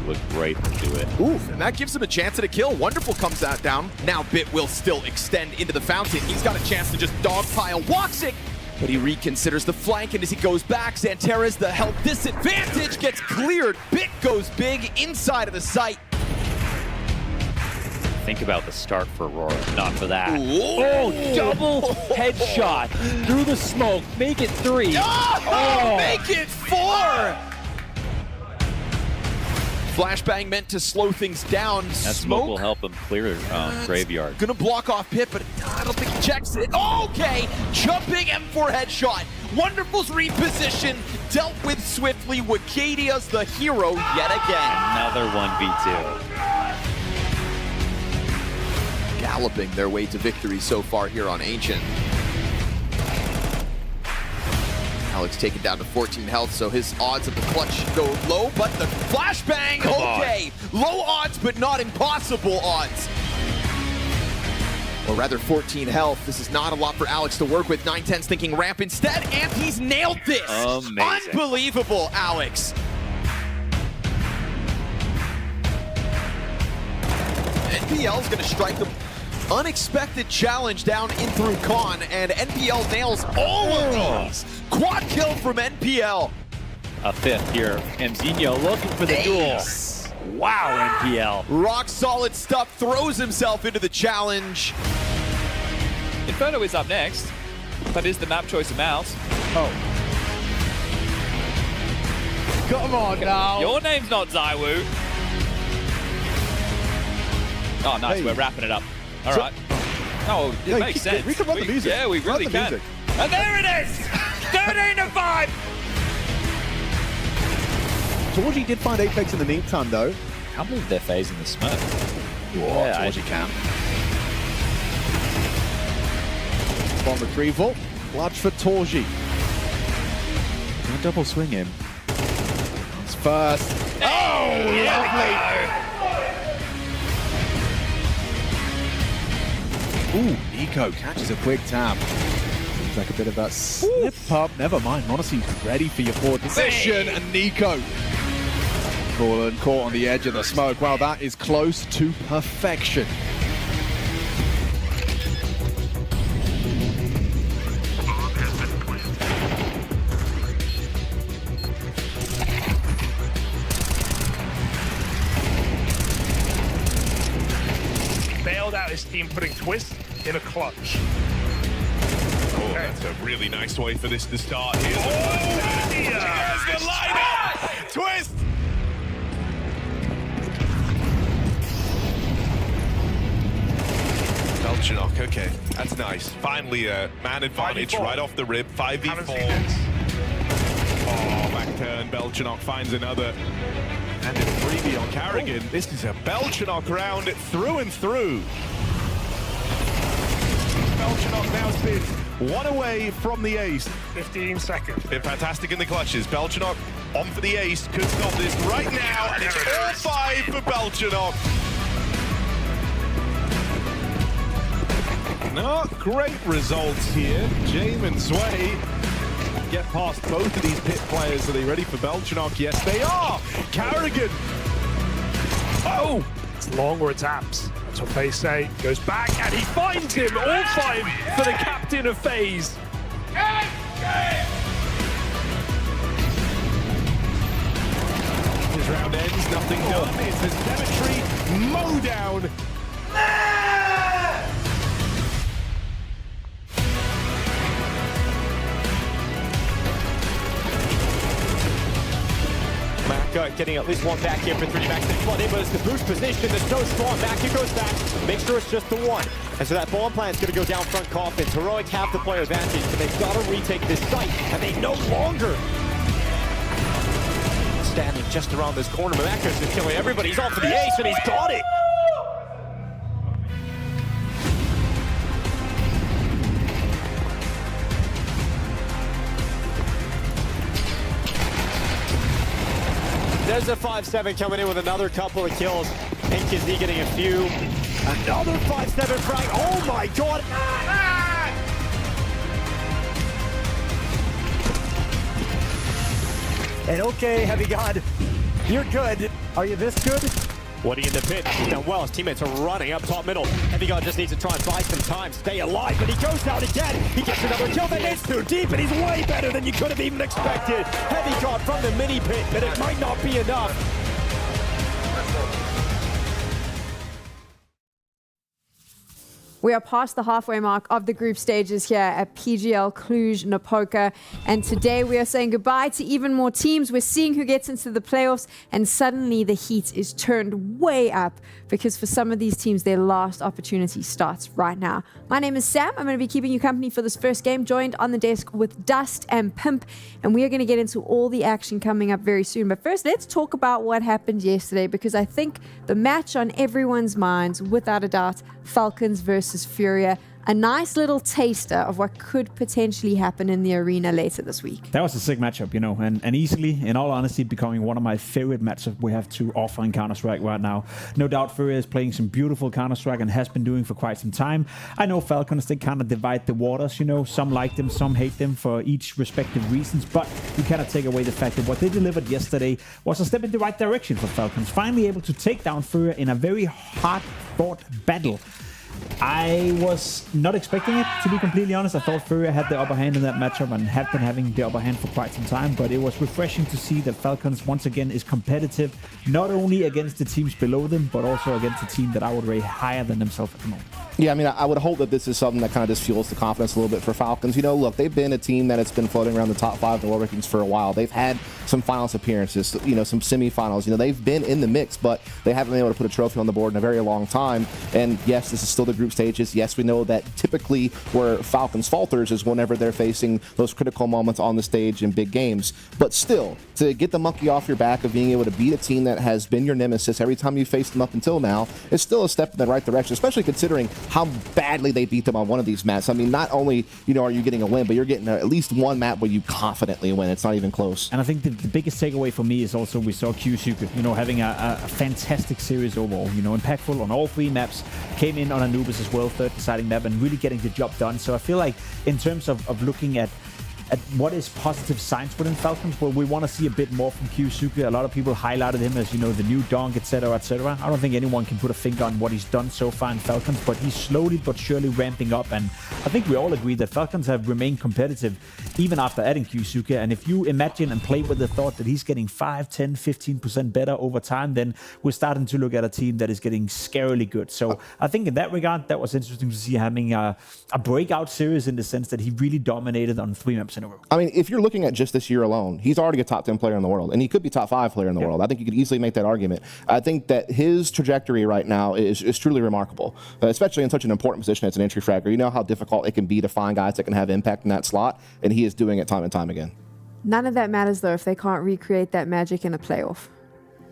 look great to it. Oof, and that gives him a chance at a kill. Wonderful comes out down. Now Bit will still extend into the fountain. He's got a chance to just dogpile Woxic, but he reconsiders the flank, and as he goes back, Xanterra's the health disadvantage gets cleared. Bit goes big inside of the site. Think about the start for Aurora, not for that. Ooh. Oh, double headshot through the smoke. Make it 3. Oh, make it 4! Flashbang meant to slow things down. That smoke will help him clear Graveyard. Gonna block off Pit, but I don't think he checks it. Okay, jumping M4 headshot. Wonderful's reposition, dealt with swiftly. Wikadia's the hero yet again. Another 1v2. Galloping their way to victory so far here on Ancient. Alex taken down to 14 health, so his odds of the clutch go low, but the flashbang, okay. Low odds, but not impossible odds. Or rather 14 health. This is not a lot for Alex to work with. 910's thinking ramp instead, and he's nailed this. Amazing. Unbelievable, Alex. NPL's gonna strike the unexpected challenge down in through Con, and NPL nails all of these. Quad kill from NPL. A 5th here. Mzinho looking for the duel. Wow, NPL. Rock solid stuff, throws himself into the challenge. Inferno is up next. That is the map choice of MOUZ. Oh. Come on now. Your name's not Zywoo. Oh, nice. Hey. We're wrapping it up. All right. Oh, it makes sense. We can run the music. Yeah, we really can. Music. And there it is! 13-5! Georgie did find Apex in the meantime, though. I can't believe they're phasing the smoke. Yeah, Georgie can. Bomb retrieval. Clutch for Torji. Gonna double swing him. It's first. Oh, lovely. Ooh, Nico catches a quick tap. Seems like a bit of a slip up. Never mind, Monacy's ready for your forward position, and Nico caught on the edge of the smoke. Wow, that is close to perfection. Bailed out his team, putting Twist in a clutch. Oh, that's a really nice way for this to start here. Oh, There's the lineup! Twist! Belchenok, okay, that's nice. Finally a man advantage 5v4. right off the rib, 5v4. Oh, back turn, Belchenok finds another. And a freebie on Carrigan. This is a Belchenok round through and through. Belchenok now sits one away from the ace. 15 seconds. Been fantastic in the clutches. Belchenok on for the ace. Could stop this right now. And it's all 5 for Belchenok. Not great results here. Jame and Sway get past both of these pit players. Are they ready for Belchenok? Yes, they are. Carrigan. Oh! It's long or it's apps. That's what FaZe say. Goes back and he finds him. All 5 for the captain of FaZe. This round ends, nothing done. It's a cemetery mow down. Getting at least one back here for 3 Max. They flood in, but it's the boost position. There's no storm. Back he goes back. Make sure it's just the one. And so that bomb plan is going to go down front Coffins. Heroic have the player advantage, but they've got to retake this site, and they no longer standing just around this corner. Mamaka's just killing everybody. He's off for the ace, and he's got it. There's a 5-7 coming in with another couple of kills. NKZ getting a few. Another 5-7 frag. Oh my god! And okay, Heavy God You're good. Are you this good? Woody in the pit. He's done well. His teammates are running up top middle. Heavy God just needs to try and buy some time, stay alive, but he goes down again. He gets another kill, then it's too deep, and he's way better than you could have even expected. Heavy God from the mini pit, but it might not be enough. We are past the halfway mark of the group stages here at PGL Cluj-Napoca, and today we are saying goodbye to even more teams. We're seeing who gets into the playoffs, and suddenly the heat is turned way up because for some of these teams, their last opportunity starts right now. My name is Sam. I'm going to be keeping you company for this first game, joined on the desk with Dust and Pimp, and we are going to get into all the action coming up very soon. But first, let's talk about what happened yesterday, because I think the match on everyone's minds, without a doubt, Falcons versus Furia. A nice little taster of what could potentially happen in the arena later this week. That was a sick matchup, you know, and easily, in all honesty, becoming one of my favorite matchups we have to offer in Counter-Strike right now. No doubt Furia is playing some beautiful Counter-Strike and has been doing for quite some time. I know Falcons, they kind of divide the waters, you know. Some like them, some hate them for each respective reasons, but you cannot take away the fact that what they delivered yesterday was a step in the right direction for Falcons. Finally able to take down Furia in a very hard-fought battle. I was not expecting it, to be completely honest. I thought Furia had the upper hand in that matchup and had been having the upper hand for quite some time, but it was refreshing to see that Falcons once again is competitive, not only against the teams below them, but also against a team that I would rate higher than themselves at the moment. Yeah, I mean, I would hope that this is something that kind of just fuels the confidence a little bit for Falcons. You know, look, they've been a team that has been floating around the top 5 in the world rankings for a while. They've had some finals appearances, you know, some semifinals. You know, they've been in the mix, but they haven't been able to put a trophy on the board in a very long time. And yes, this is still the group stages. Yes, we know that typically where Falcons falters is whenever they're facing those critical moments on the stage in big games. But still, to get the monkey off your back of being able to beat a team that has been your nemesis every time you faced them up until now is still a step in the right direction, especially considering how badly they beat them on one of these maps. I mean, not only, you know, are you getting a win, but you're getting at least one map where you confidently win. It's not even close. And I think the biggest takeaway for me is also we saw QSuke, you know, having a fantastic series overall, you know, impactful on all 3 maps, came in on Anubis as well, third deciding map, and really getting the job done. So I feel like in terms of looking at what is positive signs within Falcons, well, we want to see a bit more from QSuke. A lot of people highlighted him as, you know, the new Donk, etc., etc. I don't think anyone can put a finger on what he's done so far in Falcons, but he's slowly but surely ramping up, and I think we all agree that Falcons have remained competitive even after adding QSuke. And if you imagine and play with the thought that he's getting 5, 10, 15% better over time, then we're starting to look at a team that is getting scarily good. So I think in that regard, that was interesting to see having a breakout series in the sense that he really dominated on 3 maps in a row. I mean, if you're looking at just this year alone, he's already a top 10 player in the world, and he could be top 5 player in the world. I think you could easily make that argument. I think that his trajectory right now is truly remarkable, especially in such an important position as an entry fragger. You know how difficult it can be to find guys that can have impact in that slot, and he is doing it time and time again. None of that matters, though, if they can't recreate that magic in a playoff.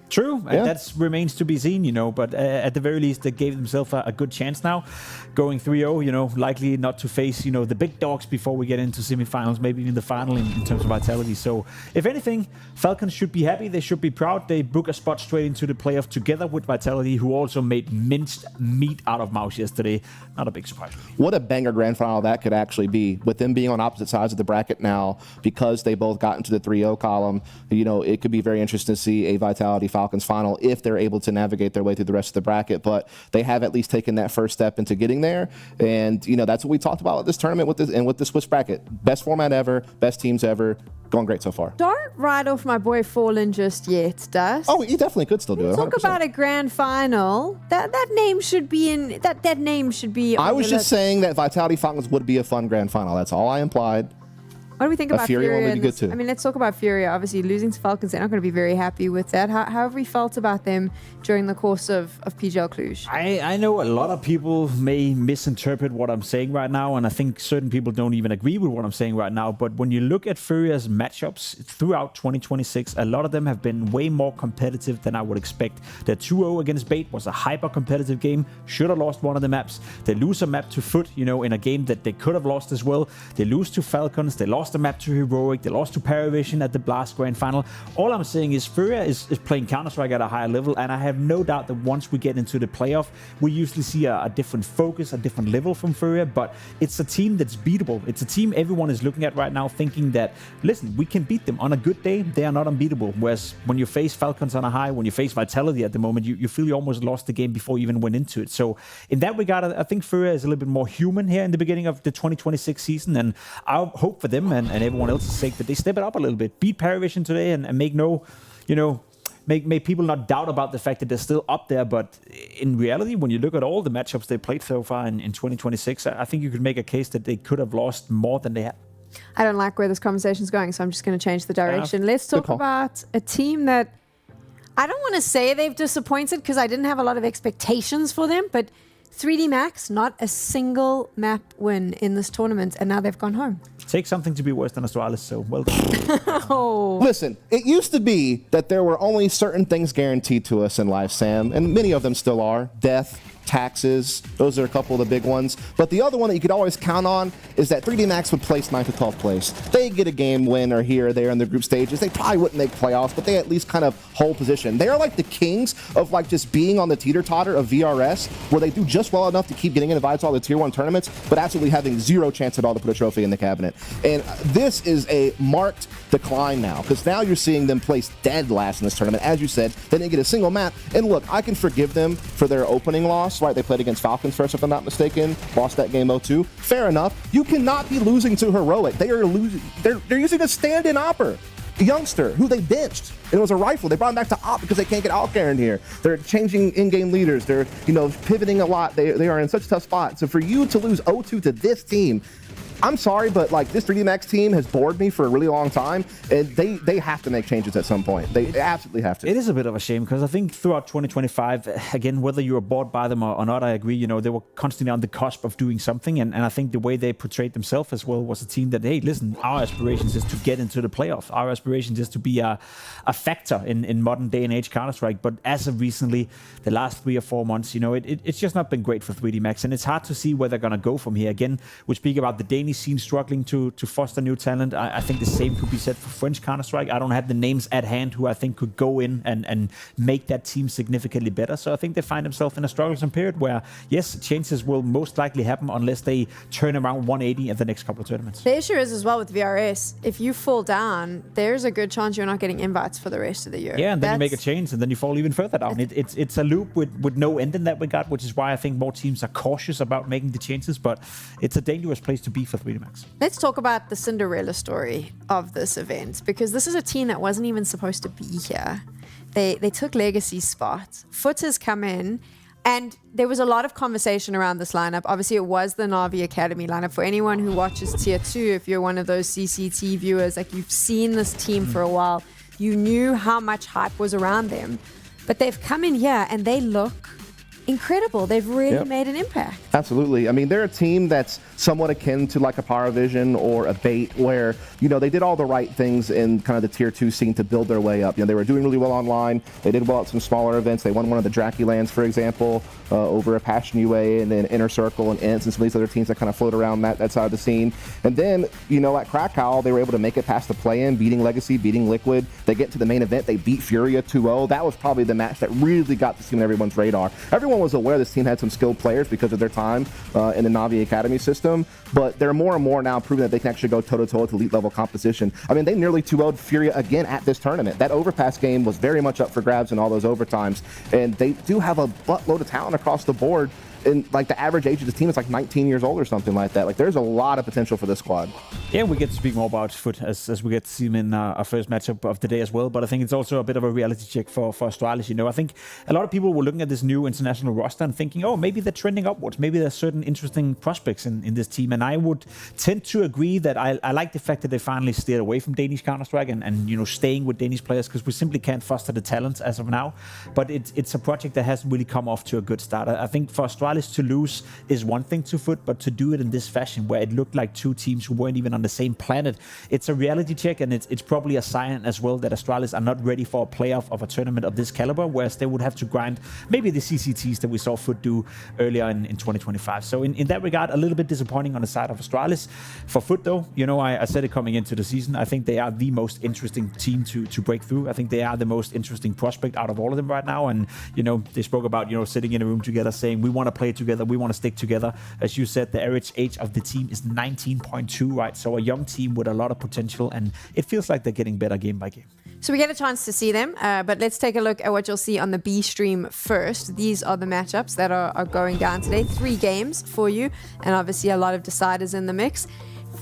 True, yeah. And that remains to be seen, you know, but at the very least, they gave themselves a good chance now. Going 3-0, you know, likely not to face, you know, the big dogs before we get into semifinals, maybe even the final in terms of Vitality. So, if anything, Falcons should be happy. They should be proud. They book a spot straight into the playoff together with Vitality, who also made minced meat out of MOUZ yesterday. Not a big surprise. What a banger grand final that could actually be, with them being on opposite sides of the bracket now, because they both got into the 3-0 column. You know, it could be very interesting to see a Vitality Falcons final if they're able to navigate their way through the rest of the bracket, but they have at least taken that first step into getting there. And you know, that's what we talked about at this tournament with the Swiss bracket. Best format ever, best teams ever, going great so far. Don't write off my boy Fallen just yet, Dust. Oh, he definitely could still do it. 100%. Talk about a grand final. That name should be in that name should be on I was your just list. saying that Vitality Falcons would be a fun grand final. That's all I implied. What do we think about Furia? Would be good too. I mean, let's talk about Furia. Obviously, losing to Falcons, they're not going to be very happy with that. How have we felt about them during the course of PGL Cluj? I know a lot of people may misinterpret what I'm saying right now, and I think certain people don't even agree with what I'm saying right now. But when you look at Furia's matchups throughout 2026, a lot of them have been way more competitive than I would expect. Their 2-0 against Bait was a hyper-competitive game. Should have lost one of the maps. They lose a map to FUT, you know, in a game that they could have lost as well. They lose to Falcons. They lost lost a map to Heroic. They lost to PARIVISION at the Blast Grand Final. All I'm saying is Furia is playing Counter-Strike at a higher level, and I have no doubt that once we get into the playoff, we usually see a different focus, a different level from Furia, but it's a team that's beatable. It's a team everyone is looking at right now thinking that, listen, we can beat them. On a good day, they are not unbeatable. Whereas when you face Falcons on a high, when you face Vitality at the moment, you feel you almost lost the game before you even went into it. So in that regard, I think Furia is a little bit more human here in the beginning of the 2026 season, and I hope for them and everyone else's sake that they step it up a little bit, beat PARIVISION today, and make make people not doubt about the fact that they're still up there. But in reality, when you look at all the matchups they played so far in 2026, I think you could make a case that they could have lost more than they had. I don't like where this conversation's going, so I'm just going to change the direction. Let's talk about a team that I don't want to say they've disappointed because I didn't have a lot of expectations for them, but 3D Max, not a single map win in this tournament, and now they've gone home. Take something to be worse than Astralis, so well done. Oh. Listen, it used to be that there were only certain things guaranteed to us in life, Sam, and many of them still are. Death, taxes, those are a couple of the big ones. But the other one that you could always count on is that 3D Max would place 9th to 12th place. They get a game win or here or there in the group stages. They probably wouldn't make playoffs, but they at least kind of hold position. They are like the kings of like just being on the teeter-totter of VRS, where they do just well enough to keep getting invited to all the tier 1 tournaments, but absolutely having zero chance at all to put a trophy in the cabinet. And this is a marked decline now, because now you're seeing them place dead last in this tournament. As you said, they didn't get a single map. And look, I can forgive them for their opening loss, right? They played against Falcons first, if I'm not mistaken, lost that game 0-2. Fair enough. You cannot be losing to Heroic. They are losing. They're using a stand-in opper, a youngster who they benched. It was a rifle. They brought him back to op because they can't get Alcar in here. They're changing in-game leaders. They're, pivoting a lot. They are in such a tough spot. So for you to lose 0-2 to this team, I'm sorry, but like this 3D Max team has bored me for a really long time, and they have to make changes at some point. They absolutely have to. It is a bit of a shame because I think throughout 2025, again, whether you were bored by them or not, I agree. They were constantly on the cusp of doing something, and I think the way they portrayed themselves as well was a team that, hey, listen, our aspirations is to get into the playoff. Our aspirations is to be a factor in modern day and age Counter-Strike. But as of recently, the last 3 or 4 months, it's just not been great for 3D Max, and it's hard to see where they're gonna go from here. Again, we speak about the Danish scene struggling to foster new talent. I think the same could be said for French Counter-Strike. I don't have the names at hand who I think could go in and make that team significantly better. So I think they find themselves in a strugglesome period where, yes, changes will most likely happen unless they turn around 180 at the next couple of tournaments. The issue is as well with VRS, if you fall down, there's a good chance you're not getting invites for the rest of the year. Yeah, and then you make a change and then you fall even further down. It's a loop with no end in that regard, which is why I think more teams are cautious about making the changes, but it's a dangerous place to be for 3D Max. Let's talk about the Cinderella story of this event, because this is a team that wasn't even supposed to be here. They took Legacy's spot. FUT has come in, and there was a lot of conversation around this lineup. Obviously, it was the Na'Vi Academy lineup. For anyone who watches Tier 2, if you're one of those CCT viewers, like you've seen this team for a while, you knew how much hype was around them. But they've come in here, and they look incredible. They've really made an impact. Absolutely. I mean, they're a team that's somewhat akin to like a PARIVISION or a BATE, where, they did all the right things in kind of the tier 2 scene to build their way up. They were doing really well online. They did well at some smaller events. They won one of the Dracky Lands, for example, over a Passion UA, and then Inner Circle and Ints and some of these other teams that kind of float around that side of the scene. And then, at Krakow, they were able to make it past the play-in, beating Legacy, beating Liquid. They get to the main event. They beat Furia 2-0. That was probably the match that really got this team on everyone's radar. Everyone was aware this team had some skilled players because of their time in the Na'Vi Academy system, but they're more and more now proving that they can actually go toe-to-toe with elite level competition. I mean, they nearly 2-0'd Furia again at this tournament. That overpass game was very much up for grabs in all those overtimes, and they do have a buttload of talent across the board. And like the average age of the team is like 19 years old or something like that. Like there's a lot of potential for this squad. Yeah, we get to speak more about FUT as we get to see him in our first matchup of the day as well. But I think it's also a bit of a reality check for Astralis. I think a lot of people were looking at this new international roster and thinking, oh, maybe they're trending upwards. Maybe there's certain interesting prospects in this team. And I would tend to agree that I like the fact that they finally steered away from Danish Counter-Strike and staying with Danish players, because we simply can't foster the talent as of now. But it's a project that hasn't really come off to a good start. I think for Astralis, Astralis to lose is one thing to FUT, but to do it in this fashion where it looked like two teams who weren't even on the same planet, it's a reality check, and it's probably a sign as well that Astralis are not ready for a playoff of a tournament of this caliber, whereas they would have to grind maybe the CCTs that we saw FUT do earlier in 2025. So in that regard, a little bit disappointing on the side of Astralis. For FUT though, you know, I said it coming into the season, I think they are the most interesting team to break through. I think they are the most interesting prospect out of all of them right now. And, you know, they spoke about, you know, sitting in a room together saying, we want to play together, we want to stick together. As you said, the average age of the team is 19.2, right? So a young team with a lot of potential, and it feels like they're getting better game by game. So we get a chance to see them, but let's take a look at what you'll see on the B stream first. These are the matchups that are going down today. 3 games for you, and obviously a lot of deciders in the mix.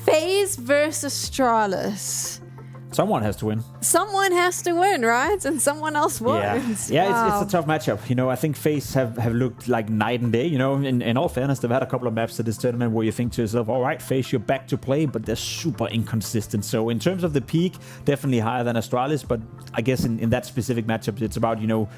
FaZe versus Astralis. Someone has to win. Someone has to win, right? And someone else wins. Yeah, Wow. it's a tough matchup. You know, I think FaZe have looked like night and day. You know, in all fairness, they've had a couple of maps to this tournament where you think to yourself, all right, FaZe, you're back to play, but they're super inconsistent. So in terms of the peak, definitely higher than Astralis, but I guess in that specific matchup, it's about, you know,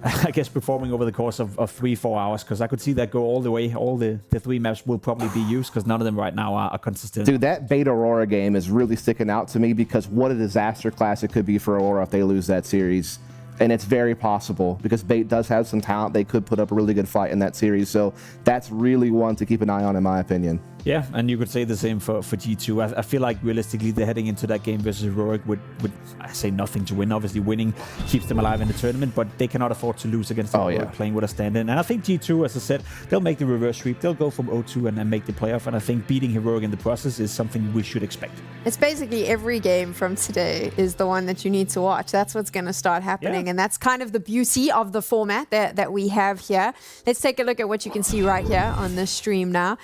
I guess performing over the course of 3-4 hours, because I could see that go all the way. All the 3 maps will probably be used, because none of them right now are consistent. Dude, that beta Aurora game is really sticking out to me, because what a disaster class it could be for Aurora if they lose that series. And it's very possible, because Bait does have some talent. They could put up a really good fight in that series. So that's really one to keep an eye on, in my opinion. Yeah, and you could say the same for G2. I feel like realistically they're heading into that game versus Heroic with I say nothing to win. Obviously winning keeps them alive in the tournament, but they cannot afford to lose against Heroic playing with a stand-in. And I think G2, as I said, they'll make the reverse sweep. They'll go from 0-2 and then make the playoff. And I think beating Heroic in the process is something we should expect. It's basically every game from today is the one that you need to watch. That's what's going to start happening. Yeah. And that's kind of the beauty of the format that we have here. Let's take a look at what you can see right here on this stream now.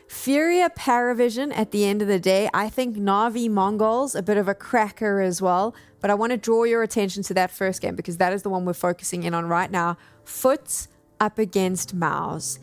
Furia, PARIVISION at the end of the day. I think Na'Vi MongolZ, a bit of a cracker as well. But I want to draw your attention to that first game, because that is the one we're focusing in on right now. FUT up against MOUZ.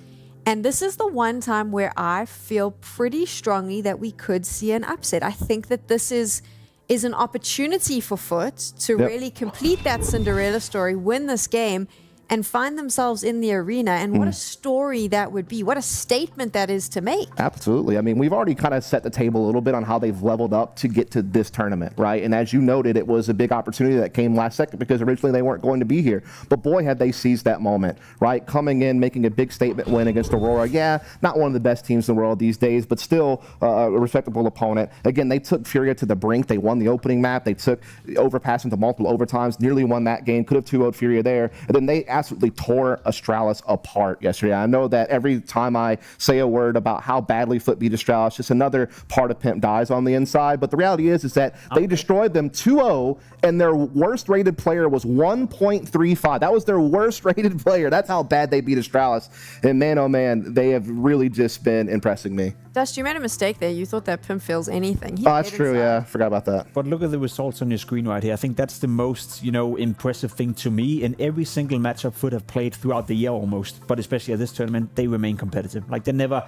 And this is the one time where I feel pretty strongly that we could see an upset. I think that this is an opportunity for FUT to really complete that Cinderella story, win this game, and find themselves in the arena. And what a story that would be. What a statement that is to make. Absolutely. I mean, we've already kind of set the table a little bit on how they've leveled up to get to this tournament, right? And as you noted, it was a big opportunity that came last second, because originally they weren't going to be here. But boy, had they seized that moment, right? Coming in, making a big statement win against Aurora. Yeah, not one of the best teams in the world these days, but still a respectable opponent. Again, they took Furia to the brink. They won the opening map. They took overpassing to multiple overtimes, nearly won that game, could have 2-0'd Furia there. And then they absolutely tore Astralis apart yesterday. I know that every time I say a word about how badly FUT beat Astralis, just another part of Pimp dies on the inside. But the reality is that they destroyed them 2-0, and their worst rated player was 1.35. That was their worst rated player. That's how bad they beat Astralis. And man, oh man, they have really just been impressing me. Dust, you made a mistake there. You thought that Pimp feels anything. Oh, that's true. Yeah, forgot about that. But look at the results on your screen right here. I think that's the most, you know, impressive thing to me. In every single matchup FUT have played throughout the year almost, but especially at this tournament, they remain competitive. Like they never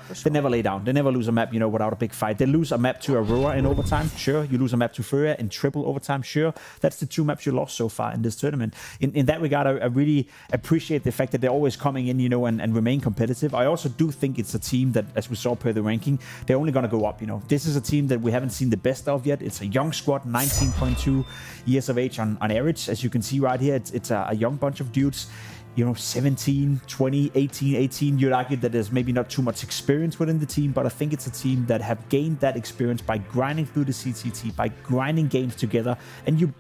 lay down. They never lose a map, you know, without a big fight. They lose a map to Aurora in overtime, sure. You lose a map to Furia in triple overtime, sure. That's the 2 maps you lost so far in this tournament. In that regard, I really appreciate the fact that they're always coming in, you know, and remain competitive. I also do think it's a team that, as we saw per the ranking, they're only going to go up, you know. This is a team that we haven't seen the best of yet. It's a young squad, 19.2 years of age on average. As you can see right here, it's a young bunch of dudes. You know, 17, 20, 18. You'd argue that there's maybe not too much experience within the team, but I think it's a team that have gained that experience by grinding through the CTT, by grinding games together, and you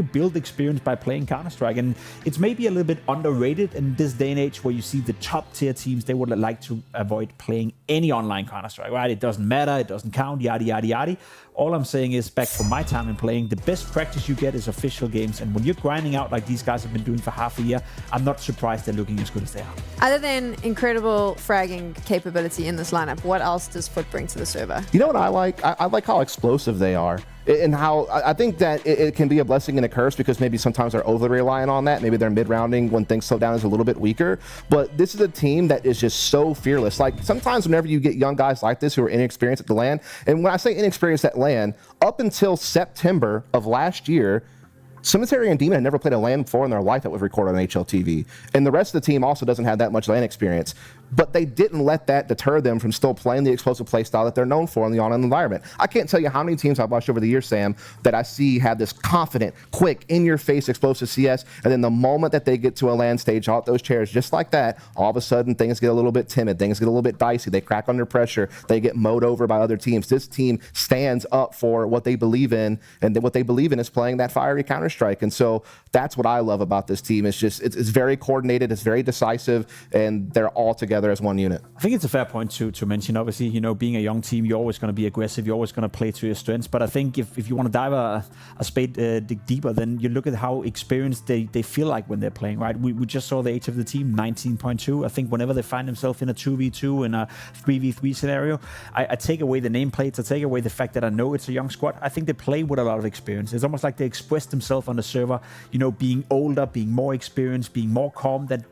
build experience by playing Counter-Strike. And it's maybe a little bit underrated in this day and age where you see the top tier teams, they would like to avoid playing any online Counter-Strike, right? It doesn't matter, it doesn't count, yada, yada, yada. All I'm saying is, back from my time in playing, the best practice you get is official games. And when you're grinding out like these guys have been doing for half a year, I'm not surprised they're looking as good as they are. Other than incredible fragging capability in this lineup, what else does FUT bring to the server? You know what I like? I like how explosive they are. And how I think that it can be a blessing and a curse, because maybe sometimes they're overly reliant on that. Maybe they're mid-rounding when things slow down is a little bit weaker. But this is a team that is just so fearless. Like sometimes whenever you get young guys like this who are inexperienced at the LAN, and when I say inexperienced at LAN, up until September of last year, Cemetery and Demon had never played a LAN before in their life that was recorded on HLTV. And the rest of the team also doesn't have that much LAN experience. But they didn't let that deter them from still playing the explosive play style that they're known for in the online environment. I can't tell you how many teams I've watched over the years, Sam, that I see have this confident, quick, in-your-face explosive CS, and then the moment that they get to a LAN stage, out those chairs, just like that, all of a sudden things get a little bit timid, things get a little bit dicey, they crack under pressure, they get mowed over by other teams. This team stands up for what they believe in, and what they believe in is playing that fiery Counter-Strike. And so that's what I love about this team. It's just, it's very coordinated, it's very decisive, and they're all together as one unit. I think it's a fair point to mention. Obviously, you know, being a young team, you're always going to be aggressive. You're always going to play to your strengths. But I think if you want to dive a spade dig deeper, then you look at how experienced they feel like when they're playing, right? We just saw the age of the team, 19.2. I think whenever they find themselves in a 2v2, in a 3v3 scenario, I take away the nameplates. I take away the fact that I know it's a young squad. I think they play with a lot of experience. It's almost like they express themselves on the server, you know, being older, being more experienced, being more calm that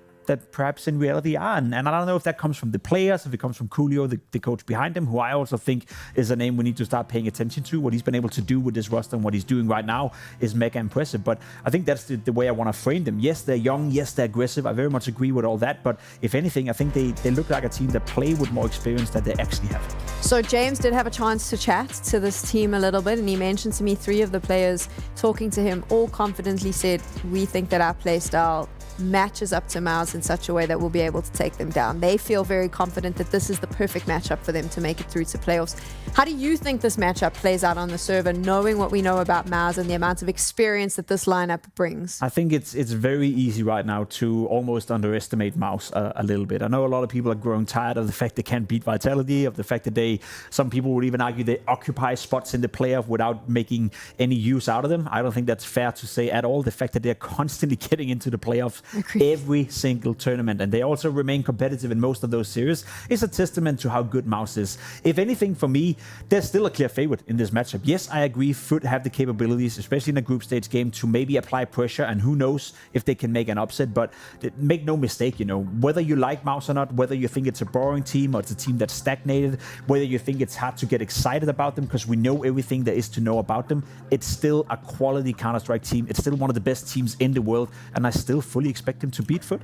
perhaps in reality are. And I don't know if that comes from the players, if it comes from Coolio, the coach behind him, who I also think is a name we need to start paying attention to. What he's been able to do with this roster and what he's doing right now is mega impressive. But I think that's the way I want to frame them. Yes, they're young. Yes, they're aggressive. I very much agree with all that. But if anything, I think they look like a team that play with more experience than they actually have. So James did have a chance to chat to this team a little bit, and he mentioned to me 3 of the players talking to him all confidently said, we think that our play style matches up to MOUZ in such a way that we'll be able to take them down. They feel very confident that this is the perfect matchup for them to make it through to playoffs. How do you think this matchup plays out on the server, knowing what we know about MOUZ and the amount of experience that this lineup brings? I think it's very easy right now to almost underestimate MOUZ a little bit. I know a lot of people are growing tired of the fact they can't beat Vitality, of the fact that some people would even argue they occupy spots in the playoff without making any use out of them. I don't think that's fair to say at all. The fact that they're constantly getting into the playoffs every single tournament, and they also remain competitive in most of those series, is a testament to how good MOUZ is. If anything, for me, they're still a clear favorite in this matchup. Yes, I agree, FUT have the capabilities, especially in a group stage game, to maybe apply pressure, and who knows if they can make an upset. But make no mistake, you know, whether you like MOUZ or not, whether you think it's a boring team or it's a team that's stagnated, whether you think it's hard to get excited about them because we know everything there is to know about them, it's still a quality Counter-Strike team. It's still one of the best teams in the world, and I still fully expect them to beat FUT.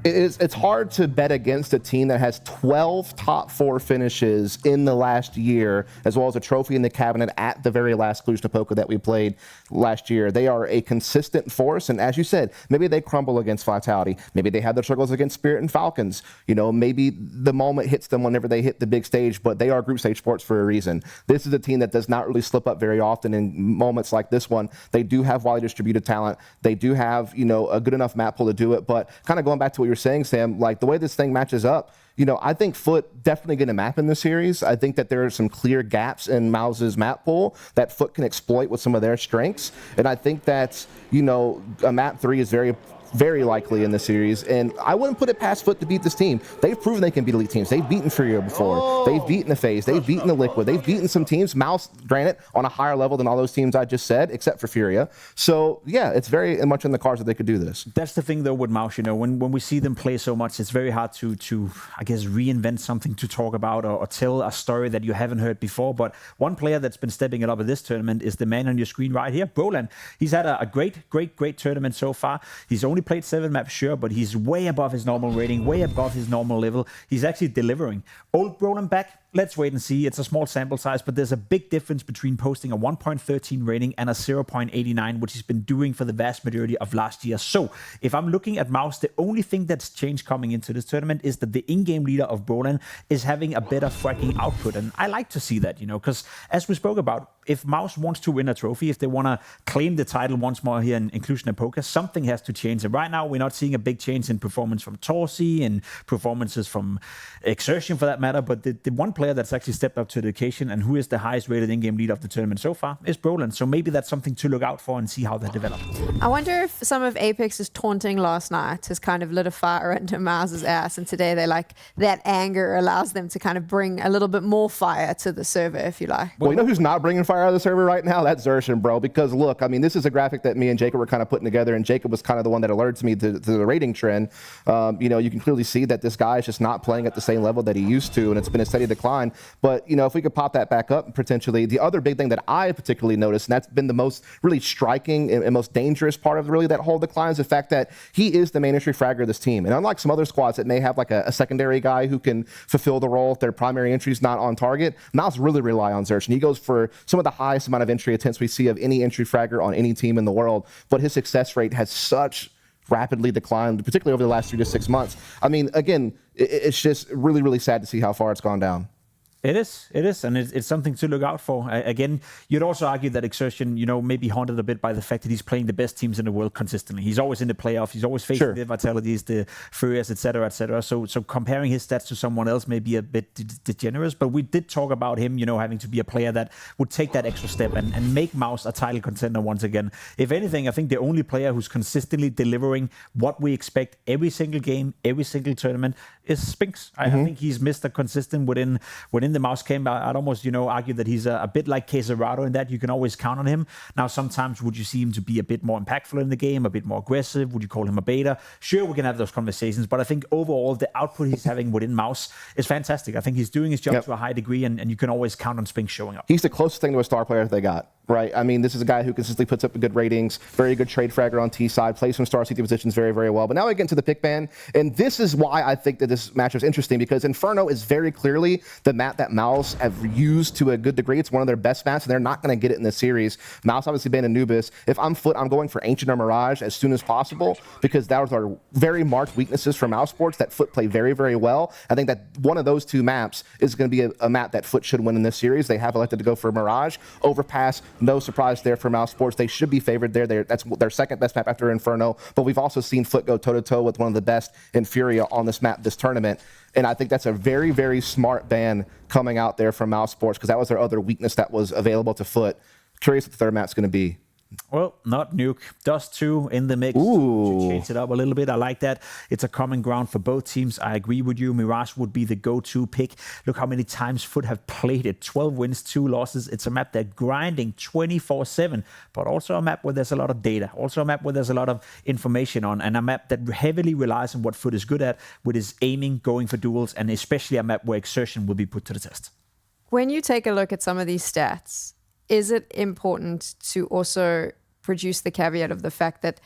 It's hard to bet against a team that has 12 top 4 finishes in the last year, as well as a trophy in the cabinet at the very last Cluj-Napoca that we played last year. They are a consistent force, and as you said, maybe they crumble against Vitality. Maybe they have their struggles against Spirit and Falcons. You know, maybe the moment hits them whenever they hit the big stage, but they are group stage sports for a reason. This is a team that does not really slip up very often in moments like this one. They do have widely distributed talent. They do have, you know, a good enough map pool to do it, but kind of going back to what you're saying, Sam, like the way this thing matches up, you know, I think FUT definitely get a map in the series. I think that there are some clear gaps in MOUZ's map pool that FUT can exploit with some of their strengths. And I think that, you know, a map 3 is very likely in the series, and I wouldn't put it past FUT to beat this team. They've proven they can beat elite teams. They've beaten Furia before. They've beaten the FaZe. They've beaten the Liquid. They've beaten some teams. MOUZ, granted, on a higher level than all those teams I just said, except for Furia. So yeah, it's very much in the cards that they could do this. That's the thing though with MOUZ, you know, when we see them play so much, it's very hard to I guess reinvent something to talk about or tell a story that you haven't heard before. But one player that's been stepping it up at this tournament is the man on your screen right here, Brolan. He's had a great tournament so far. He's only played 7 maps, sure, but he's way above his normal rating, way above his normal level. He's actually delivering. Old Brolan back, let's wait and see. It's a small sample size, but there's a big difference between posting a 1.13 rating and a 0.89, which he's been doing for the vast majority of last year. So if I'm looking at MOUZ, the only thing that's changed coming into this tournament is that the in-game leader of Brolan is having a better fracking output. And I like to see that, you know, because as we spoke about, if MOUZ wants to win a trophy, if they want to claim the title once more here in Cluj-Napoca, something has to change. And right now, we're not seeing a big change in performance from Torsi and performances from Exertion for that matter. But the one player that's actually stepped up to the occasion and who is the highest rated in-game leader of the tournament so far is Brolan. So maybe that's something to look out for and see how that develops. I wonder if some of Apex's taunting last night has kind of lit a fire under MOUZ's ass, and today they like that anger allows them to kind of bring a little bit more fire to the server, if you like. Well, you know who's not bringing fire out of the server right now? That's Xerxin, bro. Because look, I mean, this is a graphic that me and Jacob were kind of putting together, and Jacob was kind of the one that alerted me to the rating trend. You know, you can clearly see that this guy is just not playing at the same level that he used to, and it's been a steady decline. fine. But, you know, if we could pop that back up potentially, the other big thing that I particularly noticed, and that's been the most really striking and most dangerous part of really that whole decline, is the fact that he is the main entry fragger of this team. And unlike some other squads that may have like a secondary guy who can fulfill the role if their primary entry is not on target, MOUZ really rely on Xerxes. And he goes for some of the highest amount of entry attempts we see of any entry fragger on any team in the world. But his success rate has such rapidly declined, particularly over the last 3 to 6 months. I mean, again, it's just really, really sad to see how far it's gone down. It is, and it's something to look out for. Again, you'd also argue that Exertion, you know, may be haunted a bit by the fact that he's playing the best teams in the world consistently. He's always in the playoffs. He's always facing the Vitalities, the Furias, etc., etc. So comparing his stats to someone else may be a bit degenerate. But we did talk about him, you know, having to be a player that would take that extra step and make MOUZ a title contender once again. If anything, I think the only player who's consistently delivering what we expect every single game, every single tournament is Spinks. I think he's Mr. Consistent within the MOUZ camp. I'd almost, you know, argue that he's a bit like Quesarado in that you can always count on him. Now, sometimes would you see him to be a bit more impactful in the game, a bit more aggressive? Would you call him a beta? Sure, we can have those conversations, but I think overall the output he's having within MOUZ is fantastic. I think he's doing his job to a high degree, and you can always count on Spinks showing up. He's the closest thing to a star player they got. Right. I mean, this is a guy who consistently puts up good ratings, very good trade fragger on T side, plays some star CT positions very, very well. But now we get into the pick ban, and this is why I think that this matchup is interesting, because Inferno is very clearly the map that MOUZ have used to a good degree. It's one of their best maps, and they're not going to get it in this series. MOUZ obviously been Anubis. If I'm FUT, I'm going for Ancient or Mirage as soon as possible, because those are very marked weaknesses for MOUZ Sports that FUT play very, very well. I think that one of those two maps is going to be a map that FUT should win in this series. They have elected to go for Mirage. Overpass, no surprise there for MOUZ Sports. They should be favored there. That's their second best map after Inferno. But we've also seen FUT go toe-to-toe with one of the best in Furia on this map this tournament. And I think that's a very, very smart ban coming out there from MOUZ Sports, because that was their other weakness that was available to FUT. Curious what the third map's going to be. Well, not Nuke. Dust 2 in the mix. To change it up a little bit. I like that. It's a common ground for both teams. I agree with you. Mirage would be the go-to pick. Look how many times FUT have played it. 12 wins, 2 losses. It's a map they're grinding 24/7, but also a map where there's a lot of data. Also a map where there's a lot of information on, and a map that heavily relies on what FUT is good at, with his aiming, going for duels, and especially a map where Exertion will be put to the test. When you take a look at some of these stats, is it important to also produce the caveat of the fact that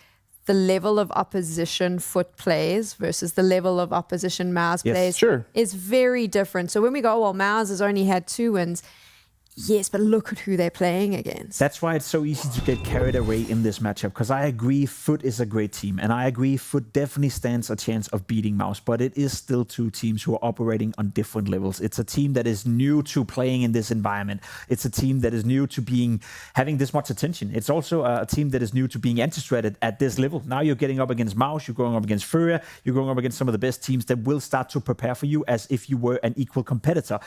the level of opposition FUT plays versus the level of opposition MOUZ plays is very different? So when we go, well, MOUZ has only had 2 wins. Yes, but look at who they're playing against. That's why it's so easy to get carried away in this matchup, because I agree FUT is a great team, and I agree FUT definitely stands a chance of beating MOUZ, but it is still 2 teams who are operating on different levels. It's a team that is new to playing in this environment. It's a team that is new to having this much attention. It's also a team that is new to being anti-threated at this level. Now you're getting up against MOUZ, you're going up against Furia, you're going up against some of the best teams that will start to prepare for you as if you were an equal competitor.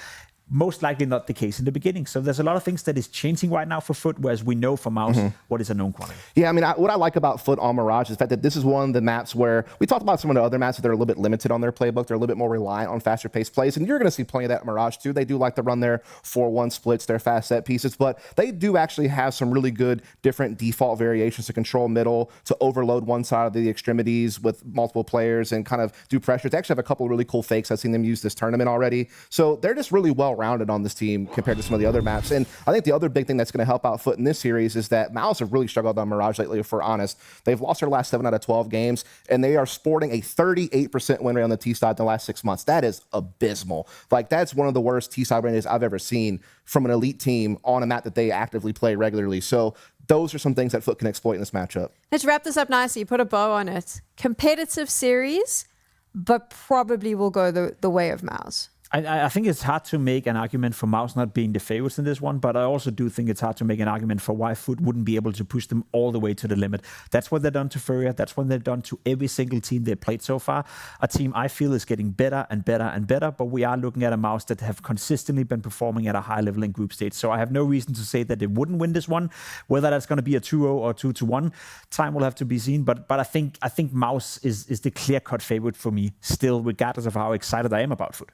Most likely not the case in the beginning. So there's a lot of things that is changing right now for FUT, whereas we know for MOUZ what is a known quantity. Yeah, I mean, what I like about FUT on Mirage is the fact that this is one of the maps where we talked about some of the other maps that are a little bit limited on their playbook. They're a little bit more reliant on faster paced plays, and you're going to see plenty of that in Mirage too. They do like to run their 4-1 splits, their fast set pieces, but they do actually have some really good different default variations to control middle, to overload one side of the extremities with multiple players and kind of do pressure. They actually have a couple of really cool fakes. I've seen them use this tournament already. So they're just really well-rounded on this team compared to some of the other maps. And I think the other big thing that's going to help out FUT in this series is that MOUZ have really struggled on Mirage lately, if we're honest. They've lost their last 7 out of 12 games, and they are sporting a 38% win rate on the T-side in the last 6 months. That is abysmal. Like, that's one of the worst T-side win rates I've ever seen from an elite team on a map that they actively play regularly. So those are some things that FUT can exploit in this matchup. Let's wrap this up nicely. Put a bow on it. Competitive series, but probably will go the way of MOUZ. I think it's hard to make an argument for MOUZ not being the favorites in this one, but I also do think it's hard to make an argument for why FUT wouldn't be able to push them all the way to the limit. That's what they've done to Furia. That's what they've done to every single team they've played so far. A team I feel is getting better and better and better, but we are looking at a MOUZ that have consistently been performing at a high level in group stage. So I have no reason to say that they wouldn't win this one. Whether that's going to be a 2-0 or 2-1, time will have to be seen. But I think MOUZ is the clear-cut favorite for me still, regardless of how excited I am about FUT.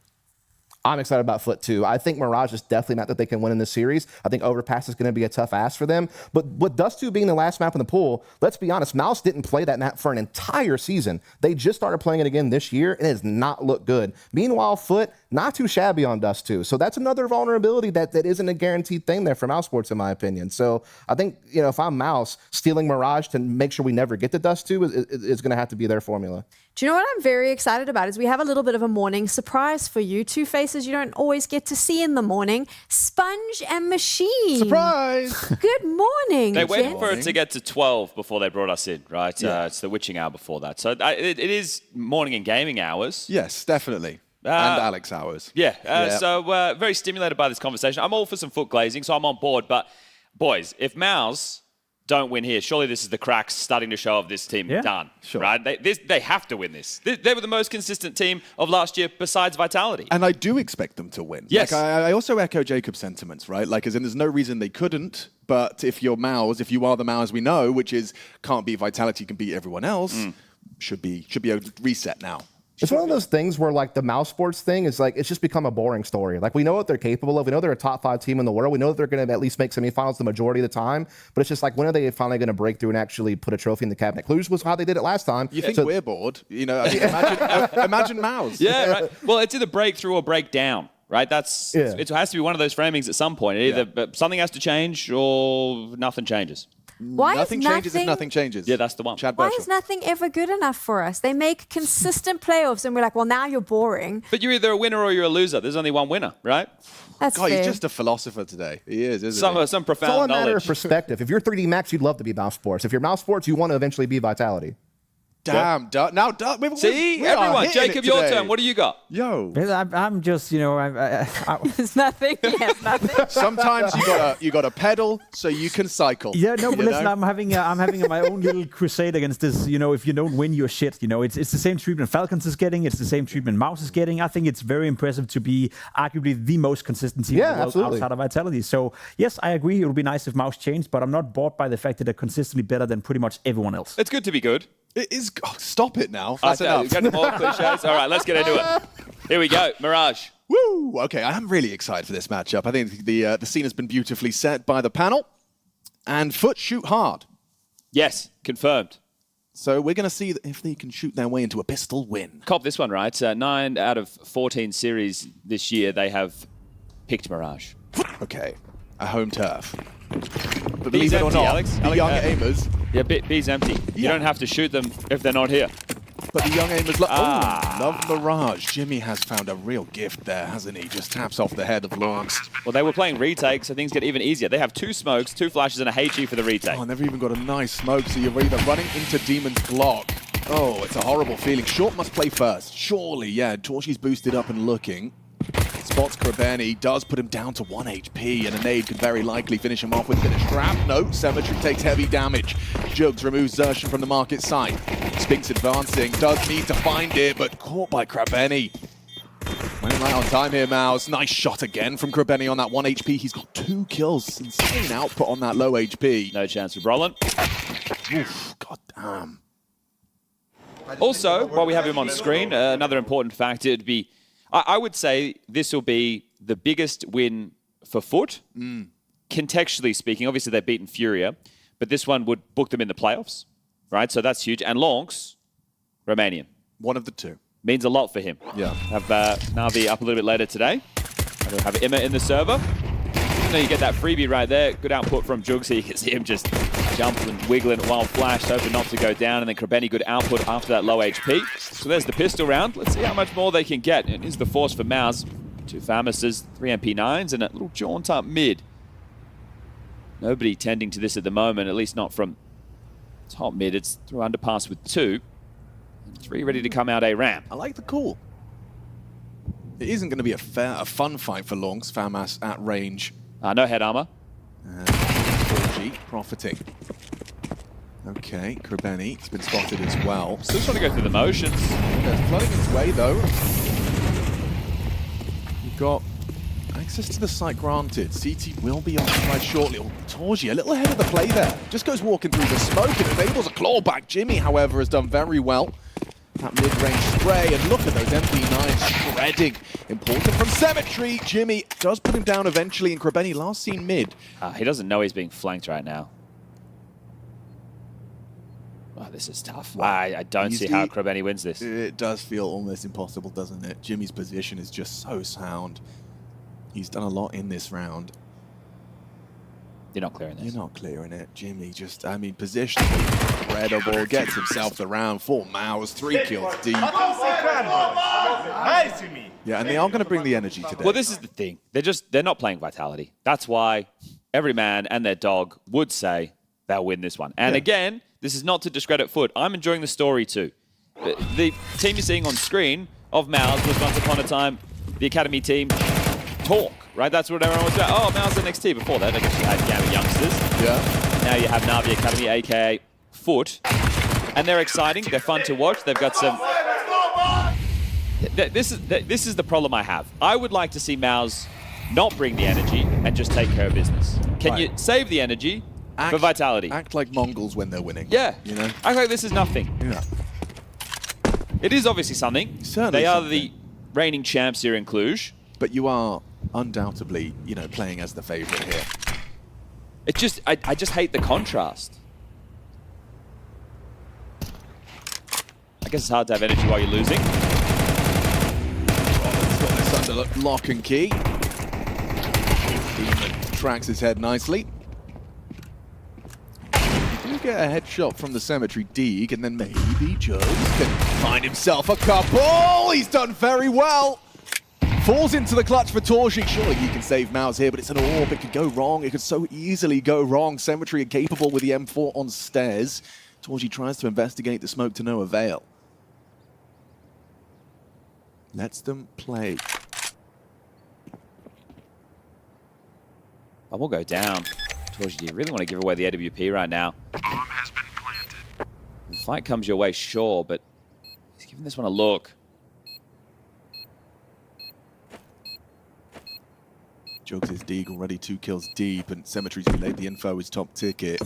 I'm excited about FUT too. I think MOUZ is definitely not that they can win in this series. I think Overpass is going to be a tough ask for them. But with Dust 2 being the last map in the pool, let's be honest, MOUZ didn't play that map for an entire season. They just started playing it again this year, and it has not looked good. Meanwhile, FUT, not too shabby on Dust 2. So that's another vulnerability that isn't a guaranteed thing there for MOUZ Sports, in my opinion. So I think, you know, if I'm MOUZ, stealing MOUZ to make sure we never get to Dust 2 is going to have to be their formula. Do you know what I'm very excited about is we have a little bit of a morning surprise for you. Two faces you don't always get to see in the morning. Sponge and Machine. Surprise! Good morning, They waited gents. for it to get to 12 before they brought us in, right? Yeah. It's the witching hour before that. So it is morning and gaming hours. Yes, definitely. And Alex hours. Yeah. So very stimulated by this conversation. I'm all for some foot glazing, so I'm on board. But boys, if MOUZ don't win here, surely this is the cracks starting to show of this team done, sure. right? They have to win this. They were the most consistent team of last year besides Vitality. And I do expect them to win. Yes. Like, I also echo Jacob's sentiments, right? Like, as in, there's no reason they couldn't. But if you're MOUZ, if you are the MOUZ we know, which is can't beat Vitality, can beat everyone else, should be a reset now. It's one of those things where, like, the MOUZ Sports thing is like, it's just become a boring story. Like, we know what they're capable of. We know they're a top 5 team in the world. We know that they're going to at least make semifinals the majority of the time. But it's just like, when are they finally going to break through and actually put a trophy in the cabinet? Cluj was how they did it last time. You think we're bored? You know, imagine MOUZ. Yeah, right. Well, it's either breakthrough or break down, right? It has to be one of those framings at some point. Either something has to change or nothing changes. Nothing changes if nothing changes. Yeah, that's the one. Why is nothing ever good enough for us? They make consistent playoffs, and we're like, well, now you're boring. But you're either a winner or you're a loser. There's only one winner, right? That's God, fair. he's just a philosopher today. He is, isn't he? Some It's all profound a matter of knowledge. perspective. If you're 3D Max, you'd love to be MOUZ Sports. If you're MOUZ Sports, you want to eventually be Vitality. Damn, now, See, we are everyone, hitting Jacob, it your today. turn. What do you got? Yo. I'm just, you know, There's nothing. Yes, nothing. Sometimes you got to pedal so you can cycle. Yeah, no, but you listen, know? I'm having my own little crusade against this. You know, if you don't win, you're shit. You know, it's the same treatment Falcons is getting. It's the same treatment MOUZ is getting. I think it's very impressive to be arguably the most consistent team in the world absolutely. outside of Vitality. So yes, I agree. It would be nice if MOUZ changed, but I'm not bored by the fact that they're consistently better than pretty much everyone else. It's good to be good. It is. Oh, stop it now. That's Okay, enough. Got more cliches? All right, let's get into it. Here we go. Mirage. Woo! Okay, I am really excited for this matchup. I think the scene has been beautifully set by the panel. And FUT shoot hard. Yes, confirmed. So we're going to see if they can shoot their way into a pistol win. Cop this one, right? 9 out of 14 series this year, they have picked Mirage. Okay, a home turf. But B's believe it or empty, not, Alex. the young aimers. Yeah, B's empty. You Yeah. don't have to shoot them if they're not here. But the young aimers love Mirage. Jimmy has found a real gift there, hasn't he? Just taps off the head of Lawrence. Well, they were playing retake, so things get even easier. They have 2 smokes, 2 flashes, and a HE for the retake. Oh, and they've even got a nice smoke, so you're either running into Demon's block. Oh, it's a horrible feeling. Short must play first. Surely, yeah. Torshi's boosted up and looking. Spots Krabeni, does put him down to 1 HP, and a nade could very likely finish him off with a trap. No, Cemetery takes heavy damage. Jugs removes Zershan from the market side. Spinks advancing, does need to find it, but caught by Krabeni. Went right on time here, MOUZ. Nice shot again from Krabeni on that 1 HP. He's got 2 kills. Insane output on that low HP. No chance for Brolin. Oof, god damn. Also, while we have him on screen, another important fact, it would be, I would say this will be the biggest win for FUT, contextually speaking. Obviously, they've beaten Furia, but this one would book them in the playoffs, right? So that's huge. And Lonks, Romanian. One of the two. Means a lot for him. Yeah. Have Navi up a little bit later today. We'll have Emma in the server. You get that freebie right there. Good output from Jugs. You can see him just jump and wiggling while Flash, hoping not to go down. And then Krabeni, good output after that low HP. So there's the pistol round. Let's see how much more they can get. It is the force for MOUZ. 2 Famouses, 3 MP9s, and a little jaunt up mid. Nobody tending to this at the moment, at least not from top mid. It's through underpass with 2. And 3 ready to come out a ramp. I like the call. It isn't going to be a fun fight for Longs. Famas at range. No head armor. And 4G profiting. Okay, Krabeni has been spotted as well. Still trying to go through the motions. There's flooding its way though. You've got access to the site granted. CT will be occupied shortly. Oh, Torji a little ahead of the play there. Just goes walking through the smoke and enables a clawback. Jimmy, however, has done very well. that mid-range spray, and look at those MP9s shredding. Important from Cemetery. Jimmy does put him down eventually, and Krebeni last seen mid. He doesn't know he's being flanked right now. Oh, this is tough. I don't see how Krebeni wins this. It does feel almost impossible, doesn't it? Jimmy's position is just so sound. He's done a lot in this round. You're not clearing this. You're not clearing it. Jimmy just, I mean, positionally incredible. Gets himself the round. 4 MOUZ, 3 kills deep. Yeah, and they are going to bring the energy today. Well, this is the thing. They're not playing Vitality. That's why every man and their dog would say they'll win this one. And again, this is not to discredit FUT. I'm enjoying the story too. The team you're seeing on screen of MOUZ was once upon a time the Academy team talk, right? That's what everyone was about. Oh, MOUZ the next team. Before that, I guess you had Gamma Youngsters. Yeah. Now you have Navi Academy, aka FUT. And they're exciting. They're fun to watch. They've got some... This is the problem I have. I would like to see MOUZ not bring the energy and just take care of business. Can you save the energy for Vitality? Act like Mongols when they're winning. Yeah. You know? Act like this is nothing. Yeah. It is obviously something. Certainly they are something. the reigning champs here in Cluj. But you are undoubtedly, you know, playing as the favorite here. It just, I just hate the contrast. I guess it's hard to have energy while you're losing. He's got this under lock and key. Demon tracks his head nicely. You get a headshot from the Cemetery Deeg, and then maybe Jones can find himself a couple. He's done very well. Falls into the clutch for Torji. Surely he can save MOUZ here, but it's an AWP. It could go wrong. It could so easily go wrong. Cemetery incapable with the M4 on stairs. Torji tries to investigate the smoke to no avail. Lets them play. I will go down. Torji, do you really want to give away the AWP right now? Bomb has been planted. The fight comes your way, sure, but he's giving this one a look. Jugs his Deeg already 2 kills deep, and Cemetery's relayed the info is top ticket.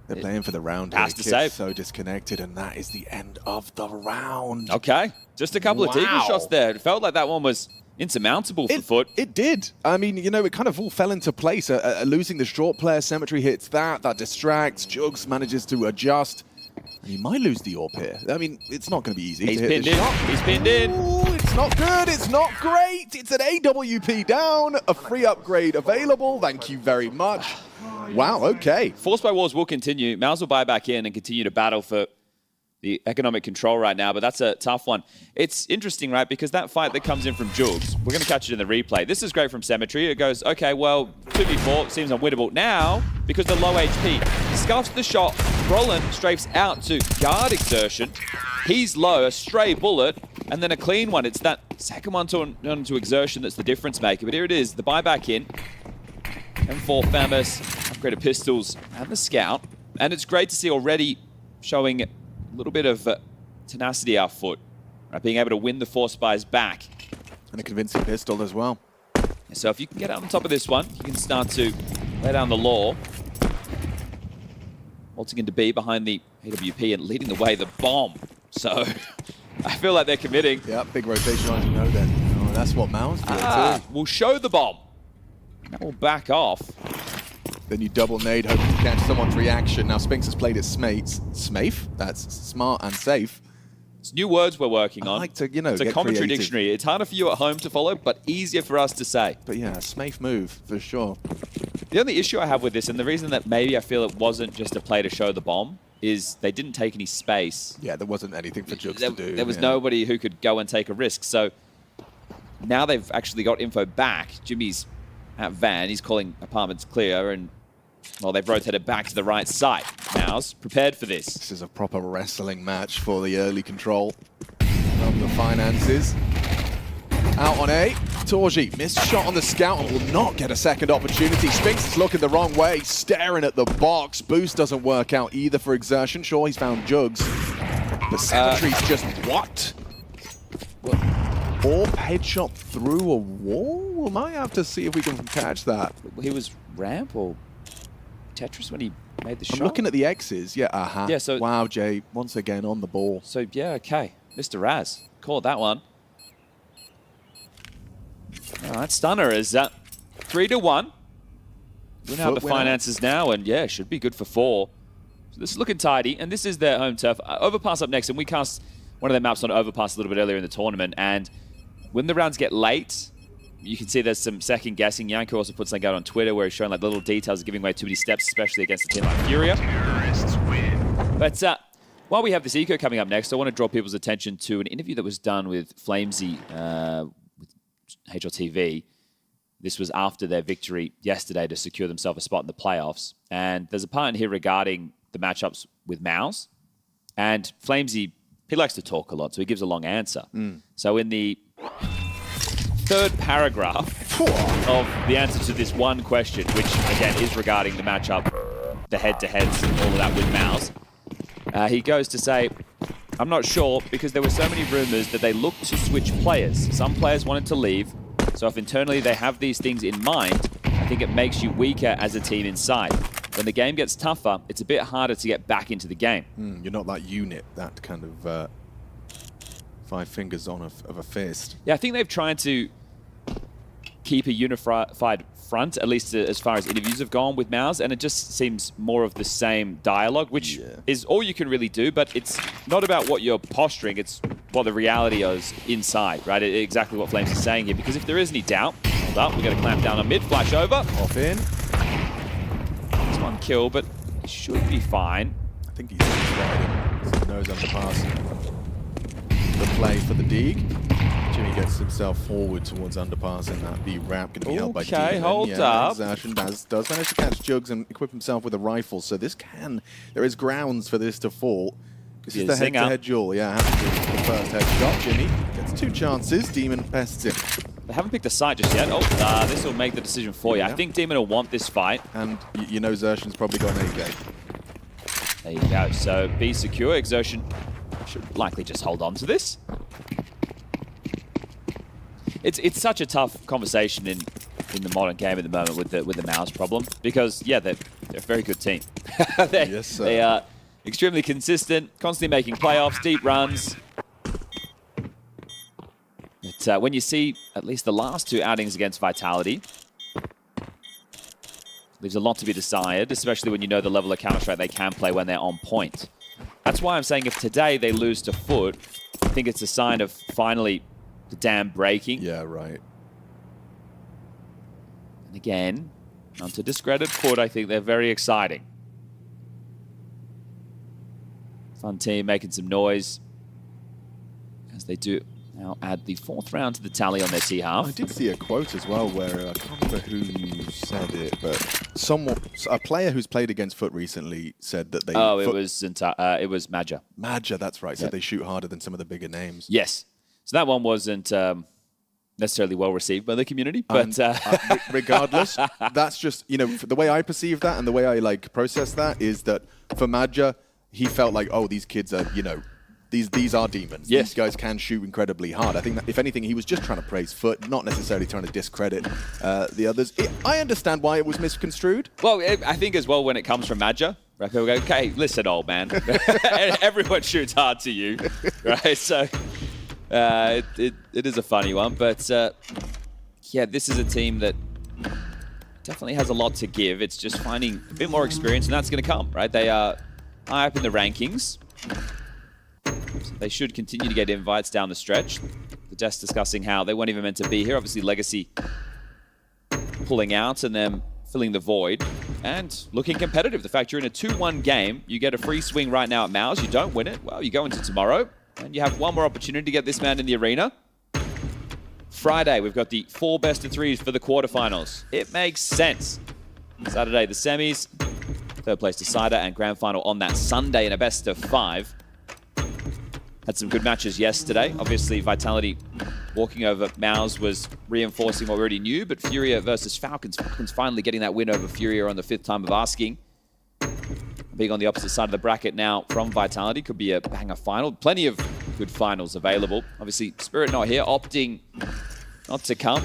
They're playing for the round here. Has to save. So disconnected, and that is the end of the round. Okay, just a couple of Deagle shots there. It felt like that one was insurmountable for FUT. It did. I mean, you know, it kind of all fell into place. Losing the short player, Cemetery hits that distracts. Jugs manages to adjust. And he might lose the AWP here. I mean, it's not going to be easy. He's to hit pinned the in. shot. He's pinned in. Ooh, it's not good. It's not great. It's an AWP down. A free upgrade available. Thank you very much. Wow, okay. Force by Wars will continue. MOUZ will buy back in and continue to battle for the economic control right now, but that's a tough one. It's interesting, right, because that fight that comes in from Jugs, we're going to catch it in the replay. This is great from Cemetery. It goes, okay, well, 2v4 seems unwinnable. Now, because they're low HP, scuffs the shot. Brolin strafes out to guard Exertion. He's low, a stray bullet, and then a clean one. It's that second one to Exertion that's the difference maker. But here it is, the buyback in. M4 Famous, upgraded pistols, and the Scout. And it's great to see already showing a little bit of tenacity our FUT, right? Being able to win the Force buys back. And a convincing pistol as well. So if you can get out on top of this one, you can start to lay down the law. Waltzing into B behind the AWP and leading the way, the bomb. So I feel like they're committing. Yeah, big rotation on, you know then. Oh, that's what MOUZ do too. We'll show the bomb. That will back off. Then you double nade, hoping to catch someone's reaction. Now Spinks has played it Smafe. That's smart and safe. It's new words we're working on. I like to, you know, it's a get commentary creative. dictionary. It's harder for you at home to follow, but easier for us to say. But yeah, Smafe move, for sure. The only issue I have with this, and the reason that maybe I feel it wasn't just a play to show the bomb, is they didn't take any space. Yeah, there wasn't anything for Jugs to do. There was nobody who could go and take a risk. So now they've actually got info back. Jimmy's at Van. He's calling apartments clear, and well, they've rotated back to the right side. MOUZ prepared for this. This is a proper wrestling match for the early control of the finances. Out on A, Torji missed shot on the Scout and will not get a second opportunity. Spinks is looking the wrong way, staring at the box. Boost doesn't work out either for Exertion. Sure, he's found Jugs. But Cemetery's just what? Orb headshot through a wall? We might have to see if we can catch that. He was ramp or... Tetris when he made the I'm shot? looking at the X's. Yeah, Yeah, so- wow, Jay, once again on the ball. So, yeah, okay. Mr. Raz, call that one. All right, Stunner is 3-1. We know the finances now, and yeah, should be good for 4. So this is looking tidy, and this is their home turf. Overpass up next, and we cast one of their maps on Overpass a little bit earlier in the tournament, and when the rounds get late, you can see there's some second guessing. Yanko also put something out on Twitter where he's showing like little details of giving away too many steps, especially against a team like Furia. But while we have this eco coming up next, I want to draw people's attention to an interview that was done with Flamesy with HLTV. This was after their victory yesterday to secure themselves a spot in the playoffs. And there's a part in here regarding the matchups with MOUZ. And Flamesy, he likes to talk a lot, so he gives a long answer. So in the third paragraph of the answer to this one question, which again is regarding the matchup, the head-to-heads and all of that with MOUZ, he goes to say, I'm not sure because there were so many rumors that they looked to switch players. Some players wanted to leave, so if internally they have these things in mind, I think it makes you weaker as a team inside. When the game gets tougher, it's a bit harder to get back into the game. You're not that unit, that kind of 5 fingers on of a fist. Yeah, I think they've tried to keep a unified front, at least as far as interviews have gone with MOUZ, and it just seems more of the same dialogue, which is all you can really do, but it's not about what you're posturing, it's what the reality is inside, right? Exactly what Flames is saying here, because if there is any doubt, hold up, we're going to clamp down on mid, flash over. Off in. It's one kill, but it should be fine. I think he's riding. Nose underpass. The play for the dig. Jimmy gets himself forward towards underpassing that. The ramp going to be held by Demon. Okay, hold up. Xertion does manage to catch Jugs and equip himself with a rifle, so this there is grounds for this to fall. This is the head-to-head duel. Yeah, has to be the first headshot. Jimmy gets 2 chances. Demon pests him. They haven't picked a side just yet. Oh, this will make the decision for you. I think Demon will want this fight. And you know Xertion's probably got an AK. There you go. So be secure. Xertion should likely just hold on to this. It's such a tough conversation in the modern game at the moment with the MOUZ problem because yeah they're a very good team. Yes, sir. They are extremely consistent, constantly making playoffs, deep runs. But when you see at least the last 2 outings against Vitality, leaves a lot to be desired, especially when you know the level of Counter-Strike they can play when they're on point. That's why I'm saying if today they lose to FUT, I think it's a sign of finally the dam breaking. Yeah, right. And again, not to discredit FUT, I think they're very exciting. Fun team making some noise as they do now add the 4th round to the tally on their T-half. I did see a quote as well where I can't remember who said it, but a player who's played against FUT recently said that they... Oh, it was Maja. Maja, that's right. Said they shoot harder than some of the bigger names. Yes. So that one wasn't necessarily well received by the community, but regardless, that's just, you know, the way I perceive that and the way I like process that is that for Maja, he felt like, oh, these kids are, you know, these are demons. Yes. These guys can shoot incredibly hard. I think that if anything, he was just trying to praise FUT, not necessarily trying to discredit the others. I understand why it was misconstrued. Well, I think as well when it comes from Maja, right, people go, okay, listen, old man, everyone shoots hard to you, right? So it is a funny one, but yeah, this is a team that definitely has a lot to give. It's just finding a bit more experience, and that's going to come, right? They are high up in the rankings. So they should continue to get invites down the stretch. They're just discussing how they weren't even meant to be here. Obviously, Legacy pulling out and then filling the void and looking competitive. The fact you're in a 2-1 game, you get a free swing right now at MOUZ. You don't win it, well, you go into tomorrow and you have one more opportunity to get this man in the arena. Friday, we've got the 4 best-of-3s for the quarterfinals. It makes sense. Saturday, the semis, 3rd place decider, and grand final on that Sunday in a best-of-5. Had some good matches yesterday. Obviously, Vitality walking over MOUZ was reinforcing what we already knew, but Furia versus Falcons. Falcons finally getting that win over Furia on the 5th time of asking. Being on the opposite side of the bracket now from Vitality could be a banger final. Plenty of good finals available. Obviously, Spirit not here, opting not to come.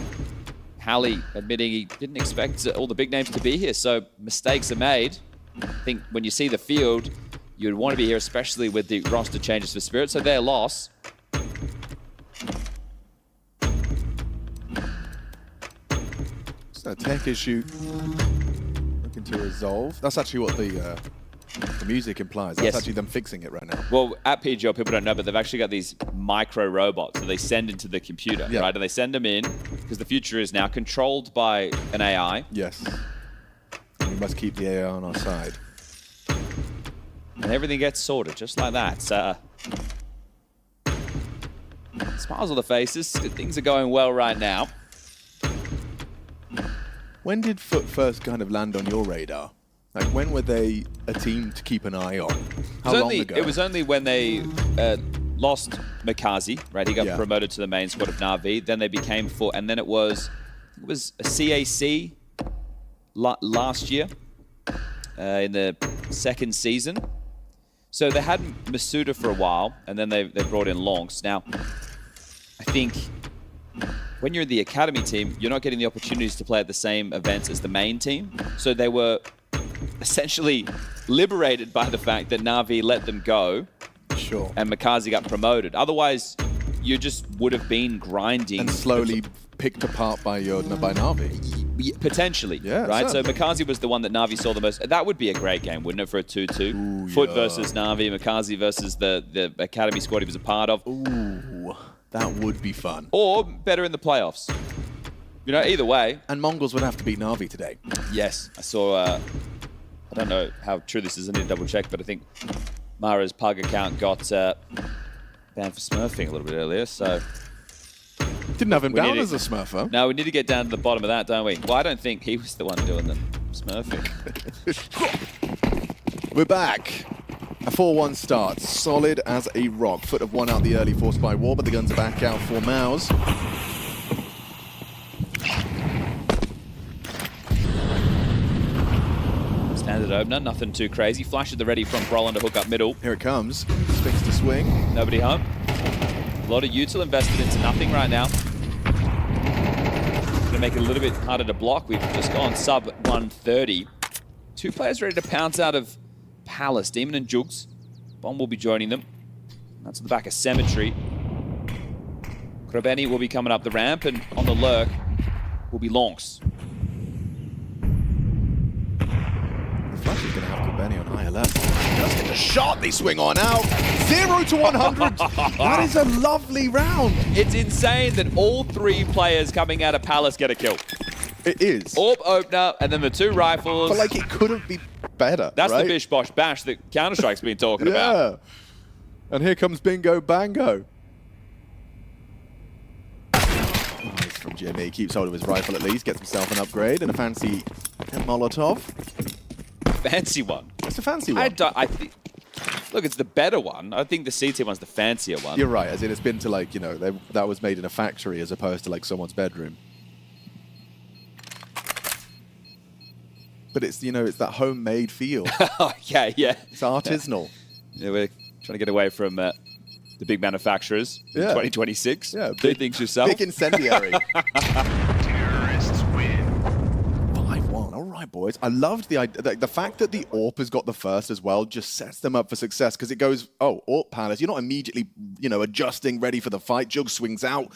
Halley admitting he didn't expect all the big names to be here, so mistakes are made. I think when you see the field, you'd want to be here, especially with the roster changes for Spirit, so their loss. It's a tech issue looking to resolve. That's actually what the music implies. That's actually them fixing it right now. Well, at PGL, people don't know, but they've actually got these micro robots that they send into the computer, right? And they send them in because the future is now controlled by an AI. Yes. We must keep the AI on our side. And everything gets sorted just like that. Smiles on the faces. Things are going well right now. When did FUT first kind of land on your radar? Like, when were they a team to keep an eye on? How long ago? It was only when they lost MongolZ, right? He got promoted to the main squad of Na'Vi. Then they became FUT, and then it was a CAC last year in the second season. So they had Masuda for a while, and then they brought in Lonks. Now, I think when you're in the academy team, you're not getting the opportunities to play at the same events as the main team. So they were essentially liberated by the fact that Na'Vi let them go. Sure. And MongolZ got promoted. Otherwise, you just would have been grinding. And slowly picked apart by Na'Vi. Potentially, right? So MongolZ was the one that Na'Vi saw the most. That would be a great game, wouldn't it, for a 2-2? FUT versus Na'Vi, MongolZ versus the academy squad he was a part of. Ooh, that would be fun. Or better in the playoffs. You know, either way. And MongolZ would have to beat Na'Vi today. Yes, I saw, I don't know how true this is, I need to double check, but I think Mara's Pug account got banned for smurfing a little bit earlier, so... Didn't have him down as a smurfer. No, we need to get down to the bottom of that, don't we? Well, I don't think he was the one doing the smurfing. We're back. A 4-1 start. Solid as a rock. FUT have won out the early forced by war, but the guns are back out for MOUZ. Standard opener, nothing too crazy. Flash at the ready from Brolin to hook up middle. Here it comes. Sphinx to swing. Nobody home. A lot of util invested into nothing right now. Going to make it a little bit harder to block. We've just gone sub 130. Two players ready to pounce out of Palace. Demon and Jugs. Bomb will be joining them. That's at the back of Cemetery. Krabeni will be coming up the ramp, and on the lurk will be Lonks. Flash is going to have Krabeni on higher left. Just get a shot, they swing on out. 0 to 100. That is a lovely round. It's insane that all three players coming out of Palace get a kill. It is. Orb opener, and then the two rifles. But like, it couldn't be better. That's right? the bish bosh bash that Counter-Strike's been talking about. And here comes Bingo Bango. Nice from Jimmy. Keeps hold of his rifle at least. Gets himself an upgrade and a fancy Molotov. Fancy one. It's a fancy one. I think. Look, it's the better one. I think the CT one's the fancier one. You're right. As in, it's been to like, you know, that was made in a factory as opposed to like someone's bedroom. But it's, you know, it's that homemade feel. Oh, yeah. It's artisanal. Yeah, we're trying to get away from the big manufacturers in 2026. Yeah, do things yourself. Big incendiary. Terrorists win. 5-1. All right, boys. I loved the fact that the AWP has got the first as well. Just sets them up for success because it goes, oh, AWP Palace. You're not immediately, you know, adjusting, ready for the fight. Jug swings out.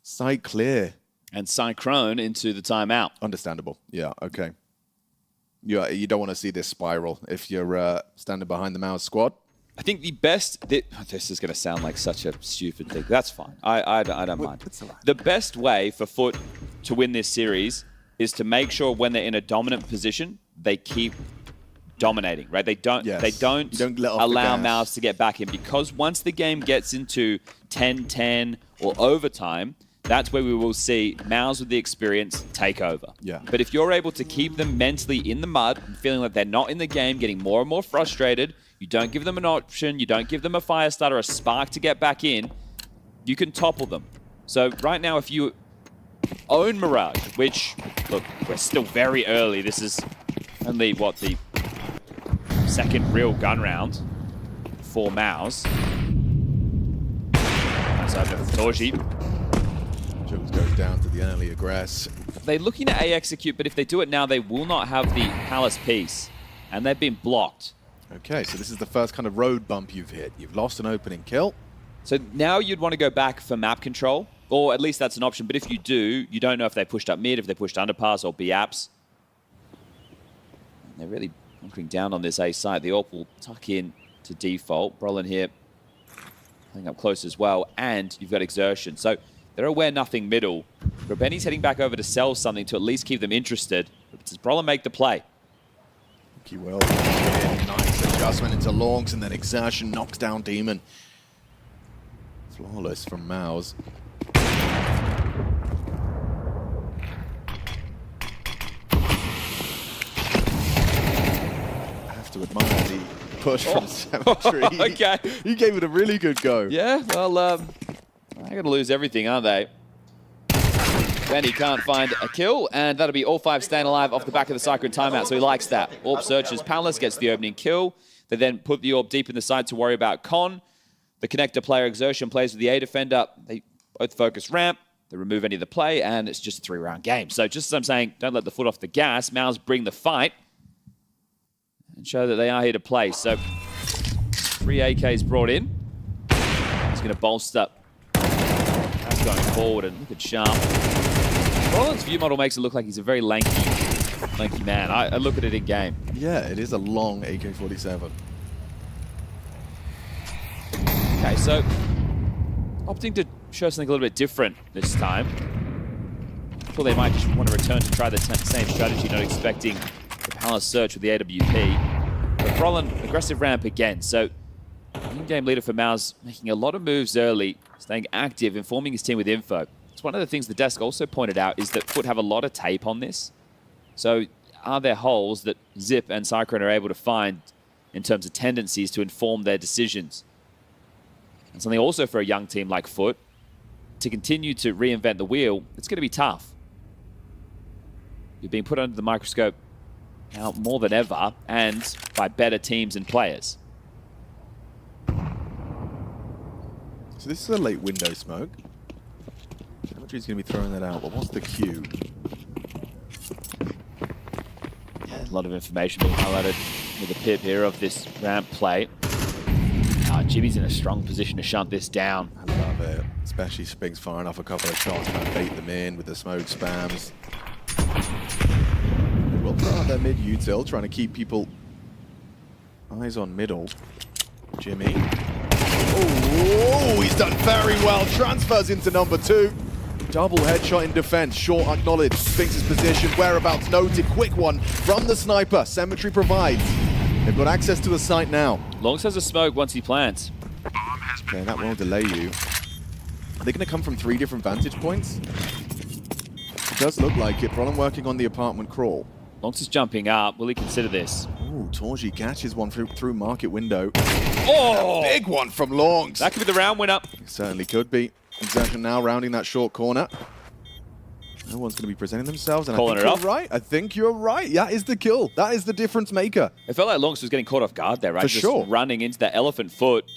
Side clear. And Cyclone into the timeout. Understandable. Yeah. Okay. You don't want to see this spiral if you're standing behind the MOUZ squad. I think the best... This is going to sound like such a stupid thing. That's fine. I don't mind. The best way for FUT to win this series is to make sure when they're in a dominant position, they keep dominating, right? They don't allow MOUZ to get back in, because once the game gets into 10-10 or overtime, that's where we will see MOUZ with the experience take over. Yeah. But if you're able to keep them mentally in the mud, feeling like they're not in the game, getting more and more frustrated, you don't give them an option, you don't give them a fire starter, a spark to get back in, you can topple them. So right now, if you own Mirage, which, look, we're still very early. This is only, what, the second real gun round for MOUZ. That's over for Torji. Jug Goes down to the early aggress. They're looking to A execute, but if they do it now, they will not have the Palace piece. And they've been blocked. Okay, so this is the first kind of road bump you've hit. You've lost an opening kill. So now you'd want to go back for map control, or at least that's an option. But if you do, you don't know if they pushed up mid, if they pushed underpass or B apps. They're really bunkering down on this A site. The AWP will tuck in to default. Brolin here playing up close as well, and you've got Exertion. So they're aware nothing middle. Benny's heading back over to sell something to at least keep them interested. But does Brolin make the play? He will. Nice adjustment into longs, and then Exertion knocks down Demon. Flawless from MOUZ. I have to admire the push from Cemetery. Okay. He gave it a really good go. Yeah, well, they're going to lose everything, aren't they? Benny can't find a kill, and that'll be all 5 staying alive off the back of the Cyclone timeout, so he likes that. AWP searches Palace, gets the opening kill. They then put the AWP deep in the side to worry about Con. The connector player Exertion plays with the A defender. They both focus ramp. They remove any of the play, and it's just a 3-round game. So just as I'm saying, don't let the foot off the gas. MOUZ bring the fight and show that they are here to play. So 3 AKs brought in. He's going to bolster. That's going forward, and look at Sharp. Roland's view model makes it look like he's a very lanky man. I look at it in game. Yeah, it is a long AK-47. Okay, so opting to show something a little bit different this time. I thought they might just want to return to try the same strategy, not expecting the Palace search with the AWP. But Roland, aggressive ramp again. So in-game leader for MOUZ making a lot of moves early, staying active, informing his team with info. It's one of the things the desk also pointed out is that FUT have a lot of tape on this. So are there holes that Zip and Cyclone are able to find in terms of tendencies to inform their decisions? And something also for a young team like FUT, to continue to reinvent the wheel, it's going to be tough. You're being put under the microscope now more than ever, and by better teams and players. So this is a late window smoke. Cemetery's going to be throwing that out, but what's the cue? Yeah, a lot of information being highlighted with the pip here of this ramp play. Jimmy's in a strong position to shunt this down. I love it. Especially Spig's firing off a couple of shots, trying to bait them in with the smoke spams. We'll throw out their mid-util, trying to keep people eyes on middle. Jimmy. Oh, he's done very well. Transfers into number 2. Double headshot in defense. Short acknowledged. Spig's position, whereabouts noted. Quick one from the sniper. Cemetery provides. They've got access to the site now. Longs has a smoke once he plants. Okay, that won't delay you. Are they going to come from 3 different vantage points? It does look like it. Brolin working on the apartment crawl. Longs is jumping up. Will he consider this? Oh, Torji catches one through market window. Oh! Big one from Longs. That could be the round winner. It certainly could be. Exertion now rounding that short corner. No one's going to be presenting themselves, and Calling I think you're right. I think you're right. That is the kill. That is the difference maker. It felt like Longs was getting caught off guard there, right? For Just sure. running into that elephant foot,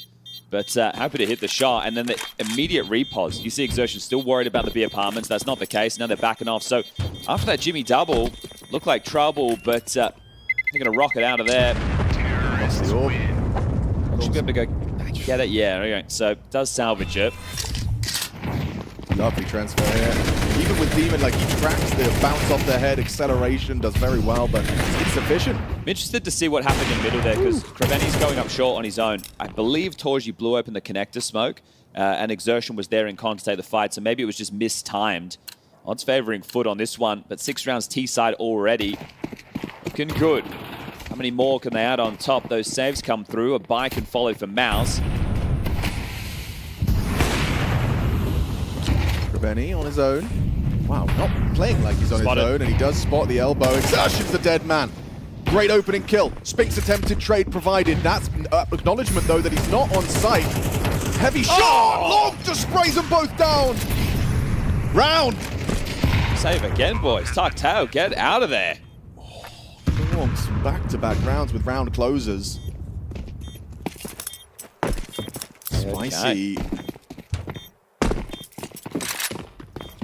but happy to hit the shot. And then the immediate repos. You see Exertion still worried about the B apartments. That's not the case. Now they're backing off. So after that Jimmy double, looked like trouble, but they're going to rocket out of there. That's the orb. Should be able to go back get it. Yeah, okay. So does salvage it. Lovely transfer here. Even with Demon, like, he tracks the bounce off their head, acceleration, does very well, but it's insufficient. I'm interested to see what happened in middle there, because Kreveni's going up short on his own. I believe Torji blew open the connector smoke, and Exertion was there in con to take the fight, so maybe it was just mistimed. Odds favoring FUT on this one, but 6 rounds T-side already. Looking good. How many more can they add on top? Those saves come through. A buy can follow for MOUZ. Benny on his own. Wow, not playing like he's on Spotted. his own, and he does spot the elbow. Exertion's the dead man. Great opening kill. Spink's attempted trade provided. That's acknowledgement, though, that he's not on site. Heavy shot! Long just sprays them both down. Round. Save again, boys. Tuck-tail, get out of there. Longs back-to-back rounds with round closers. Spicy.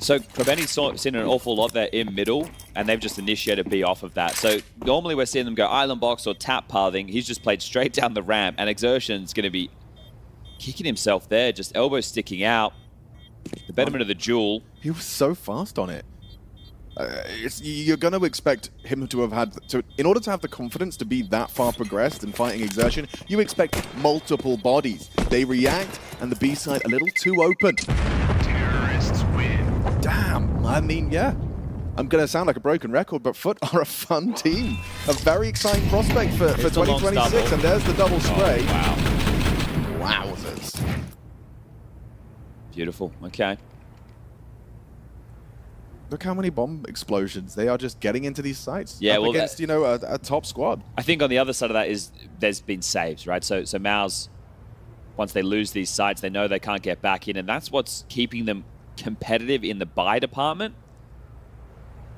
So Krebeni's seen an awful lot there in middle, and they've just initiated B off of that. So normally we're seeing them go island box or tap pathing. He's just played straight down the ramp, and Exertion's going to be kicking himself there, just elbow sticking out. The betterment of the duel. He was so fast on it. You're going to expect him to have had, in order to have the confidence to be that far progressed in fighting Exertion, you expect multiple bodies. They react, and the B side a little too open. Terrorists win. Damn, I mean, yeah. I'm going to sound like a broken record, but FUT are a fun team. A very exciting prospect for 2026, and there's the double spray. Oh, wow. Wowzers. Beautiful. Okay. Look how many bomb explosions. They are just getting into these sites. Yeah, up well, against, you know, a top squad. I think on the other side of that is there's been saves, right? So MOUZ, once they lose these sites, they know they can't get back in, and that's what's keeping them competitive in the buy department.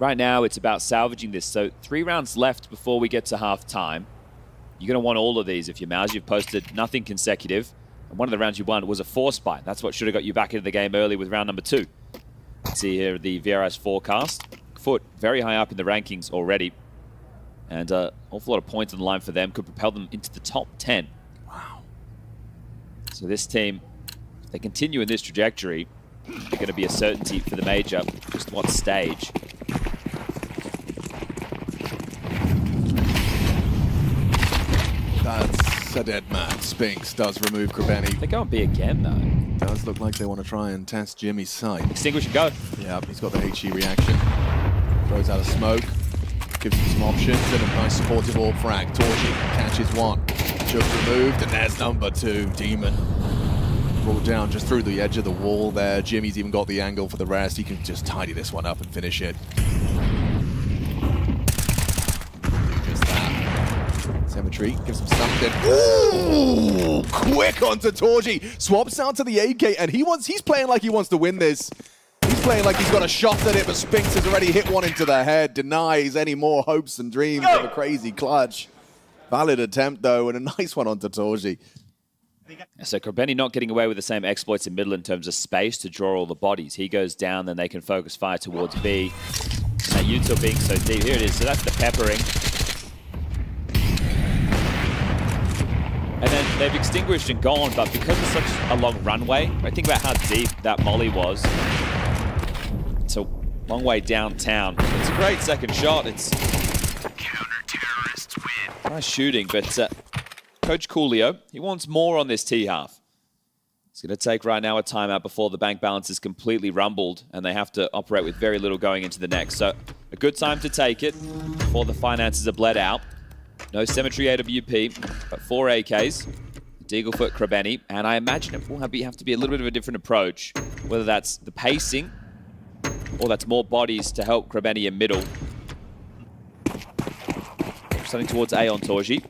Right now, it's about salvaging this. So 3 rounds left before we get to half-time. You're going to want all of these if you're MOUZ. You've posted nothing consecutive. And one of the rounds you won was a force buy. That's what should have got you back into the game early with round number 2. Let's see here the VRS forecast. FUT very high up in the rankings already. And an awful lot of points on the line for them. Could propel them into the top 10. Wow. So this team, if they continue in this trajectory, they're going to be a certainty for the major. Just what stage? That's a dead man. Spinks does remove Krebeni. They're going B again, though. Does look like they want to try and test Jimmy's sight. Extinguish and go. Yeah, he's got the HE reaction. Throws out a smoke. Gives him some options and a nice supportive orb frag. Torchy catches one. Just removed, and there's number 2. Demon. Brought down just through the edge of the wall there. Jimmy's even got the angle for the rest. He can just tidy this one up and finish it. Just that. Cemetery gives him something. Ooh! Quick onto Torgy. Swaps out to the AK, and he's playing like he wants to win this. He's playing like he's got a shot at it, but Spinks has already hit one into the head. Denies any more hopes and dreams of a crazy clutch. Valid attempt, though, and a nice one onto Torgy. So Krebeni not getting away with the same exploits in middle in terms of space to draw all the bodies. He goes down, then they can focus fire towards B. And that util being so deep. Here it is. So that's the peppering. And then they've extinguished and gone, but because it's such a long runway, right, think about how deep that molly was. It's a long way downtown. It's a great second shot. It's Counter-terrorists win. nice shooting, but Coach Coolio, he wants more on this T-half. He's going to take right now a timeout before the bank balance is completely rumbled and they have to operate with very little going into the next. So a good time to take it before the finances are bled out. No Cemetery AWP, but 4 AKs. Deaglefoot, Krebeni, and I imagine it will have to be a little bit of a different approach, whether that's the pacing or that's more bodies to help Krebeni in middle. Something towards A on Torji.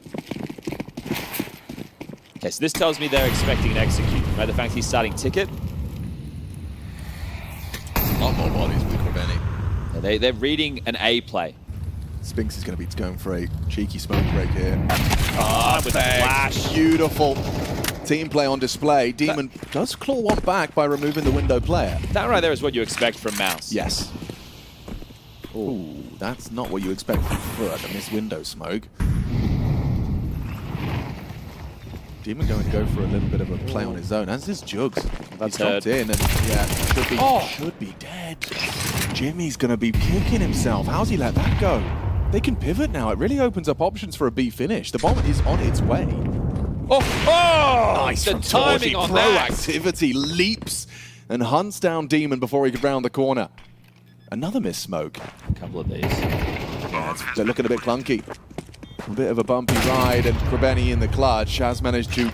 Okay, so this tells me they're expecting an execute. Right, the fact he's starting ticket. A lot more bodies with Krebeni. Yeah, they're reading an A play. Spinks is going to be going for a cheeky smoke break here. With the flash. Beautiful team play on display. Demon does claw one back by removing the window player. That right there is what you expect from MOUZ. Yes. Ooh, that's not what you expect from FUT, a missed window smoke. Demon going to go for a little bit of a play on his own, as is Jugs. That's He's dropped in and yeah, should be dead. Jimmy's going to be kicking himself. How's he let that go? They can pivot now. It really opens up options for a B finish. The bomb is on its way. Nice the from timing Torgy. on that. Proactivity leaps and hunts down Demon before he could round the corner. Another missed smoke. A couple of these. Yeah, they're looking a bit clunky. A bit of a bumpy ride, and Krebeni in the clutch has managed to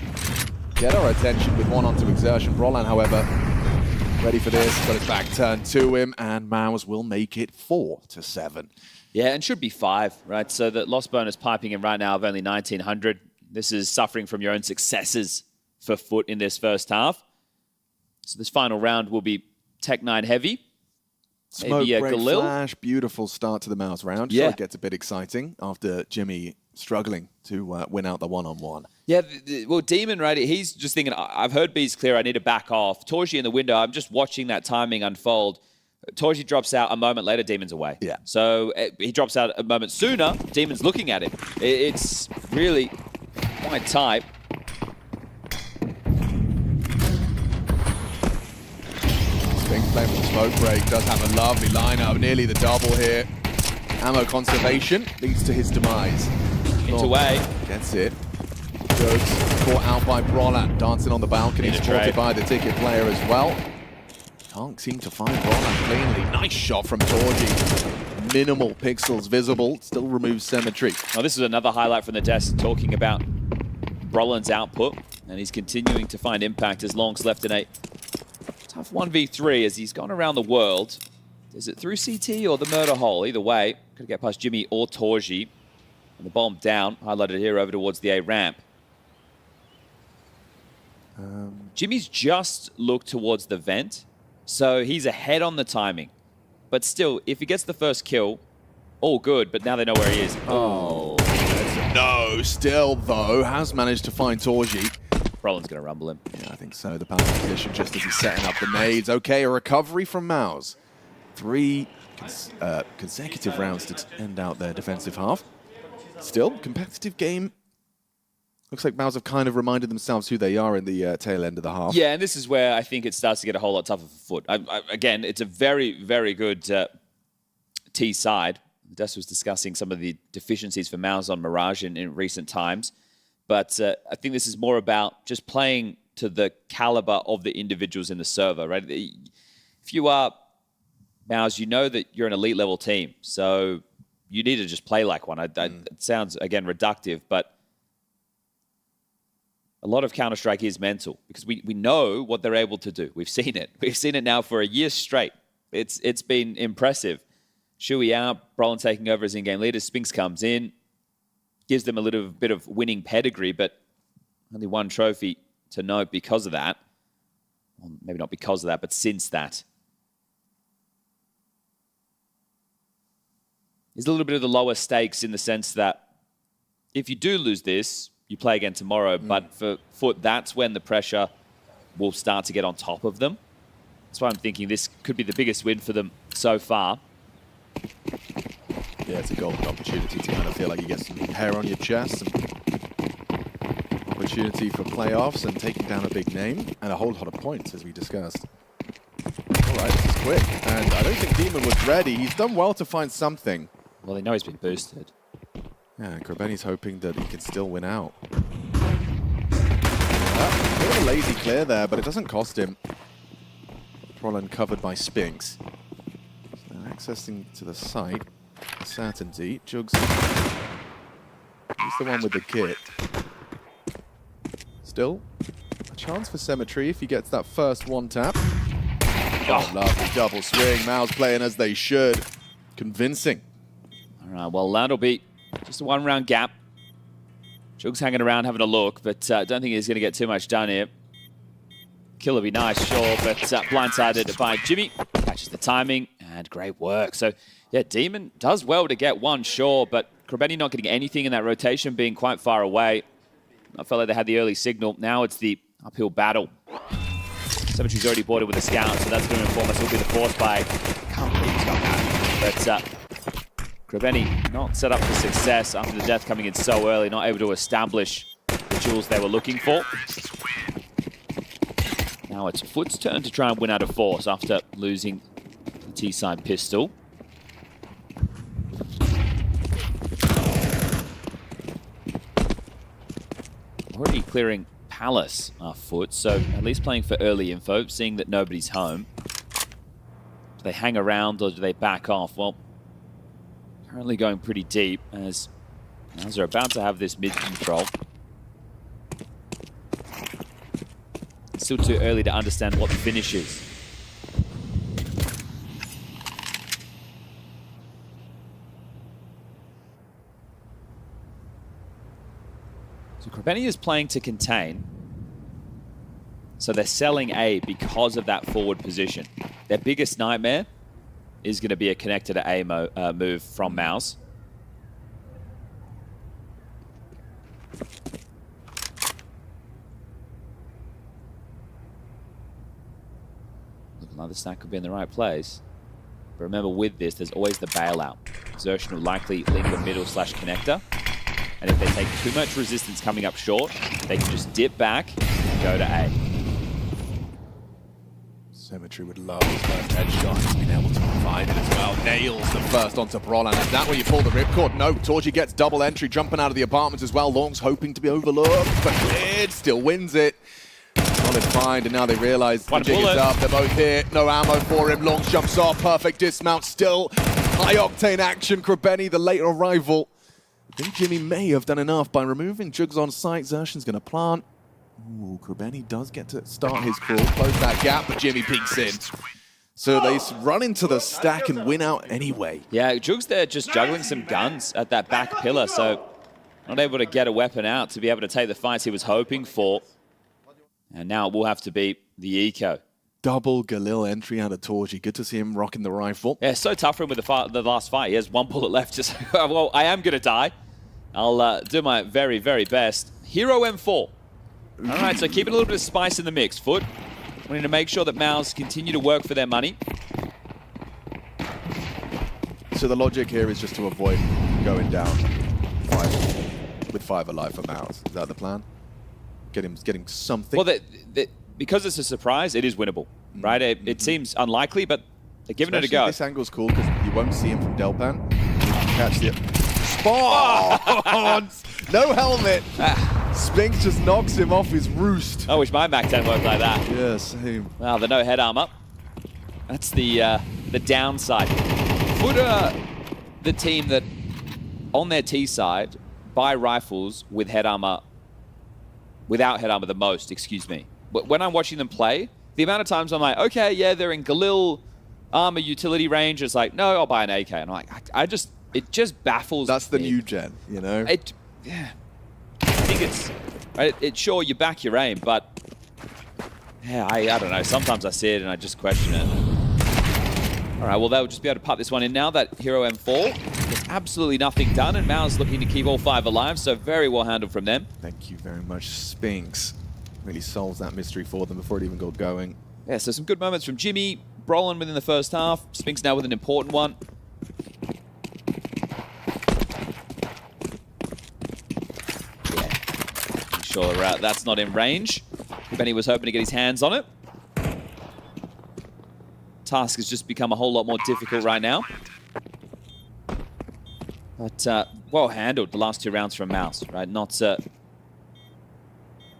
get our attention with one onto Exertion. Brolan, however, ready for this, got his back turned to him, and MOUZ will make it 4-7. Yeah, and should be 5, right? So the loss bonus piping in right now of only 1,900. This is suffering from your own successes for FUT in this first half. So this final round will be Tech 9 heavy. Smoke Maybe break Galil. flash, beautiful start to the MOUZ round. Yeah. So it gets a bit exciting after Jimmy struggling to win out the one-on-one. Yeah, well, Demon, right, he's just thinking, I've heard B's clear, I need to back off. Torji in the window, I'm just watching that timing unfold. Torji drops out a moment later, Demon's away. Yeah. So he drops out a moment sooner, Demon's looking at him. It's really quite tight. Spinks playing for the smoke break, does have a lovely lineup, nearly the double here. Ammo conservation leads to his demise. Into way. Gets it. Jokes caught out by Brolan, dancing on the balcony, supported by the ticket player as well. Can't seem to find Brolan cleanly. Nice shot from Torji. Minimal pixels visible, still removes symmetry. Now this is another highlight from the desk talking about Brolan's output, and he's continuing to find impact as Long's left in a tough 1v3 as he's gone around the world. Is it through CT or the murder hole? Either way, could get past Jimmy or Torji. And the bomb down, highlighted here over towards the A ramp. Jimmy's just looked towards the vent, so he's ahead on the timing. But still, if he gets the first kill, all good, but now they know where he is. Oh. No, still though, has managed to find Torji. Brolan's going to rumble him. Yeah, I think so. The power position just as he's setting up the nades. Okay, a recovery from MOUZ. 3 consecutive rounds to end out their defensive half. Still, competitive game. Looks like MOUZ have kind of reminded themselves who they are in the tail end of the half. Yeah, and this is where I think it starts to get a whole lot tougher for FUT. Again, it's a very, very good T side. Des was discussing some of the deficiencies for MOUZ on Mirage in recent times. But I think this is more about just playing to the caliber of the individuals in the server, right? If you are MOUZ, you know that you're an elite level team. So you need to just play like one. It sounds, again, reductive, but a lot of Counter-Strike is mental because we know what they're able to do. We've seen it. We've seen it now for a year straight. It's been impressive. Shui out, Brolan taking over as in-game leader. Spinks comes in, gives them a little bit of winning pedigree, but only one trophy to note because of that. Well, maybe not because of that, but since that. There's a little bit of the lower stakes in the sense that if you do lose this, you play again tomorrow, but for FUT, that's when the pressure will start to get on top of them. That's why I'm thinking this could be the biggest win for them so far. Yeah, it's a golden opportunity to kind of feel like you get some hair on your chest, some opportunity for playoffs and taking down a big name, and a whole lot of points, as we discussed. All right, this is quick, and I don't think Demon was ready. He's done well to find something. Well, they know he's been boosted. Yeah, Krabeni's hoping that he can still win out. A bit of a lazy clear there, but it doesn't cost him. Brolan covered by Spinks. So accessing to the site, a certainty. Jugs, he's the one with the kit. Still, a chance for symmetry if he gets that first one tap. Oh, lovely double swing. MOUZ playing as they should. Convincing. All right, well, that'll be just a one-round gap. Jugs hanging around having a look, but I don't think he's going to get too much done here. Kill would be nice, sure, but blindsided by Jimmy. Catches the timing, and great work. So, yeah, Demon does well to get one, sure, but Krabeni not getting anything in that rotation, being quite far away. I felt like they had the early signal. Now it's the uphill battle. Symmetry's already boarded with a scout, so that's going to inform us. It'll be the force by. Can't believe he's got that. But Krabeni not set up for success after the death coming in so early, not able to establish the jewels they were looking for. Now it's FUT's turn to try and win out of force after losing the T-side pistol. Already clearing Palace FUT, so at least playing for early info, seeing that nobody's home. Do they hang around or do they back off? Well, currently going pretty deep as they're about to have this mid control. It's still too early to understand what the finish is. So Krabeni is playing to contain. So they're selling A because of that forward position. Their biggest nightmare is going to be a connected to A move from MOUZ. Looking like the snack could be in the right place. But remember, with this, there's always the bailout. Xertion will likely linger middle / connector. And if they take too much resistance coming up short, they can just dip back and go to A. Symmetry would love his first headshot. He's been able to find it as well. Nails the first onto Brolan. Is that where you pull the ripcord? No, Torgy gets double entry, jumping out of the apartments as well. Long's hoping to be overlooked, but cleared, still wins it. Solid find, and now they realize the jig is up. They're both here. No ammo for him. Long jumps off. Perfect dismount still. High-octane action. Krebeni, the late arrival. I think Jimmy may have done enough by removing Jugs on site. Xertion's going to plant. Ooh, Krebeni does get to start his crawl, close that gap, but Jimmy peeks in. So they run into the stack and win out anyway. Yeah, Jugs there just juggling some guns at that back pillar, so not able to get a weapon out to be able to take the fights he was hoping for. And now it will have to be the eco. Double Galil entry out of Torgy. Good to see him rocking the rifle. Yeah, so tough for him with the last fight. He has one bullet left. Just well, I am going to die. I'll do my very, very best. Hero M4. All right, so keeping a little bit of spice in the mix. FUT wanting to make sure that MOUZ continue to work for their money. So the logic here is just to avoid going down with 5 alive for MOUZ. Is that the plan? Getting something. Well, because it's a surprise, it is winnable, right? It seems unlikely, but they're giving it a go. This angle's cool because you won't see him from Delpan. Catch the spawn. No helmet. Spinks just knocks him off his roost. I wish my Mac 10 worked like that. Yeah, same. Wow, the no head armor. That's the downside. FUT are the team that, on their T side, buy rifles with head armor, without head armor the most, excuse me. But when I'm watching them play, the amount of times I'm like, okay, yeah, they're in Galil armor utility range. It's like, no, I'll buy an AK. And I'm like, it just baffles me. That's the new gen, you know? Yeah. I think it's sure you back your aim, but yeah, I don't know. Sometimes I see it and I just question it. All right, well, they'll just be able to put this one in now. That Hero M4, there's absolutely nothing done, and MOUZ looking to keep all 5 alive, so very well handled from them. Thank you very much, Spinks. Really solves that mystery for them before it even got going. Yeah, so some good moments from Jimmy. Brolan within the first half. Spinks now with an important one. Yeah. Sure, that's not in range. Benny was hoping to get his hands on it. Task has just become a whole lot more difficult right now. But well handled the last 2 rounds from MOUZ, right? Not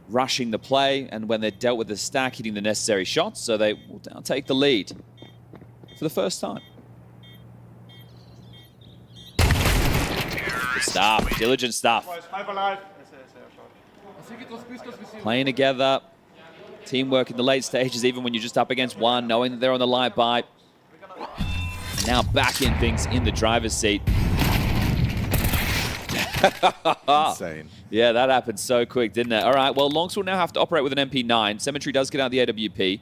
rushing the play, and when they're dealt with the stack, hitting the necessary shots, so they will now take the lead for the first time. Good stuff, diligent stuff. Playing together, teamwork in the late stages, even when you're just up against one, knowing that they're on the live buy. And now back in things in the driver's seat. Insane. Yeah, that happened so quick, didn't it? All right, well, Longs will now have to operate with an MP9. Symmetry does get out the AWP.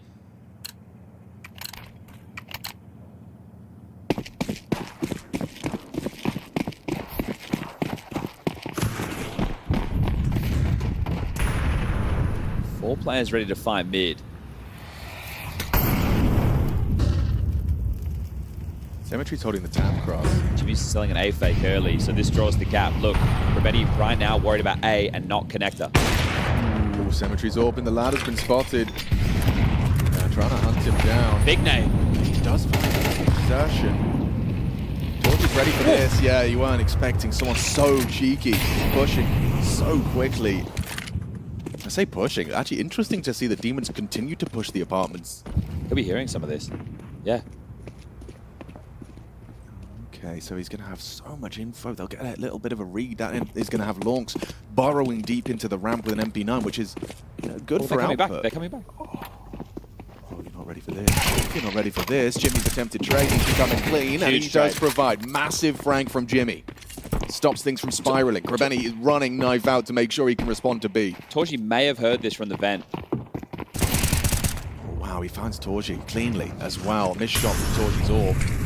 Four players ready to fight mid. Symmetry's holding the tab cross. Jimmy's selling an A fake early, so this draws the gap. Look, Remedy right now worried about A and not connector. Ooh, Symmetry's AWP in the ladder's been spotted. Trying to hunt him down. Big name. He does find Xertion. Torgy's ready for this. Yeah, you weren't expecting someone so cheeky, pushing so quickly. I say pushing. Actually, interesting to see the Demons continue to push the apartments. Could be hearing some of this. Yeah. Okay, so he's going to have so much info. They'll get a little bit of a read. That is going to have Lonks burrowing deep into the ramp with an MP9, which is good for output. They're coming back. Oh, you're not ready for this. You're not ready for this. Jimmy's attempted trade. He's becoming clean, and he does provide massive frank from Jimmy. Stops things from spiraling. Krebeni is running knife out to make sure he can respond to B. Torgy may have heard this from the vent. Oh, wow, he finds Torgy cleanly as well. Missed shot from Torgy's AWP.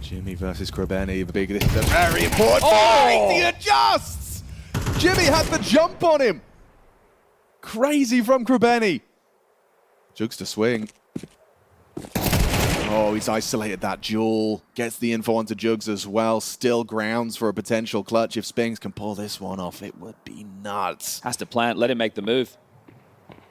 Jimmy versus Krebeni. This is a very important fight. He adjusts! Jimmy has the jump on him. Crazy from Krebeni. Jugs to swing. Oh, he's isolated that Jewel. Gets the info onto Jugs as well. Still grounds for a potential clutch. If Spinks can pull this one off, it would be nuts. Has to plant, let him make the move.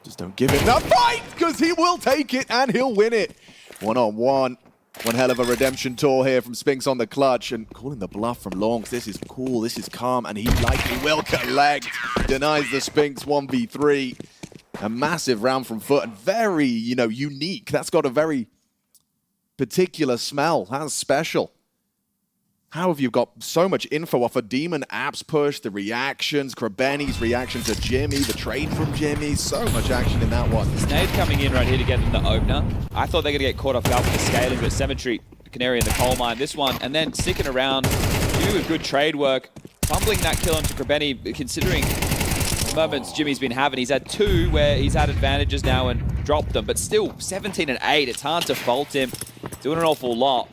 Just don't give him that fight, because he will take it and he'll win it. One-on-one. One hell of a redemption tour here from Spinks on the clutch, and calling the bluff from Longs. This is cool, this is calm, and he likely will collect. Denies the Spinks 1v3. A massive round from FUT, and very, unique. That's got a very particular smell. That's special. How have you got so much info off a Demon apps push, the reactions, Krebeni's reaction to Jimmy, the trade from Jimmy, so much action in that one. Snade coming in right here to get them the opener. I thought they were going to get caught off guard with the scaling, but Cemetery, Canary in the coal mine, this one, and then sticking around, with good trade work, fumbling that kill onto Krebeni, considering the moments Jimmy's been having. He's had 2 where he's had advantages now and dropped them, but still 17 and 8, it's hard to fault him, doing an awful lot.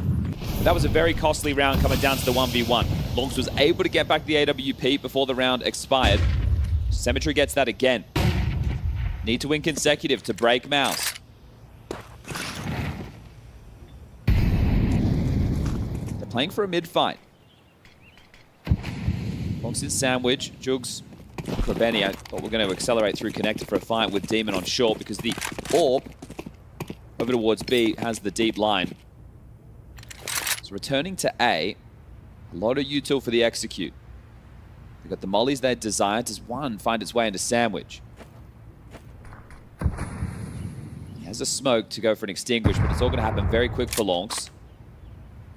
That was a very costly round coming down to the 1v1. Longs was able to get back the AWP before the round expired. Cemetery gets that again. Need to win consecutive to break MOUZ. They're playing for a mid fight. Longs in sandwich, Jugs, Krebeni. I thought we're going to accelerate through connector for a fight with Demon on short because the AWP over towards B has the deep line. Returning to A, a lot of util for the execute. They've got the mollies they desire. Does one find its way into sandwich? He has a smoke to go for an extinguish, but it's all going to happen very quick for Longs.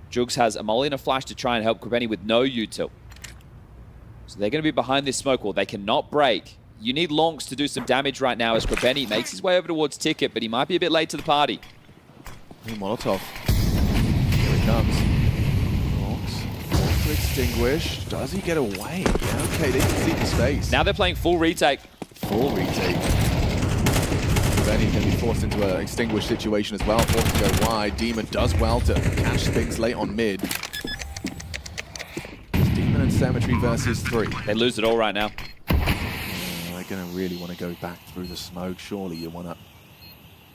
Jugs has a molly and a flash to try and help Krebeni with no util. So they're going to be behind this smoke wall. They cannot break. You need Longs to do some damage right now as Krebeni makes his way over towards Ticket, but he might be a bit late to the party. Molotov. Here he comes. Longs, extinguish. Does he get away? Yeah, okay, they can see the space. Now they're playing full retake. Full retake. Then he can be forced into an extinguished situation as well. Forced to go wide. Demon does well to catch things late on mid. Demon and Cemetery versus 3. They lose it all right now. They're going to really want to go back through the smoke. Surely you want to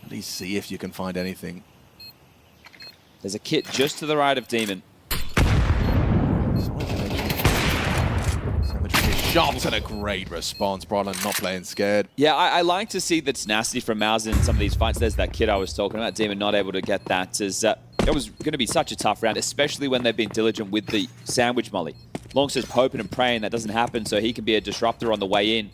at least see if you can find anything. There's a kit just to the right of Demon. Shot and a great response. Brodlin not playing scared. Yeah, I like to see the tenacity from MOUZ in some of these fights. There's that kid I was talking about. Demon not able to get that. It was going to be such a tough round, especially when they've been diligent with the sandwich molly. Longs is hoping and praying that doesn't happen so he can be a disruptor on the way in.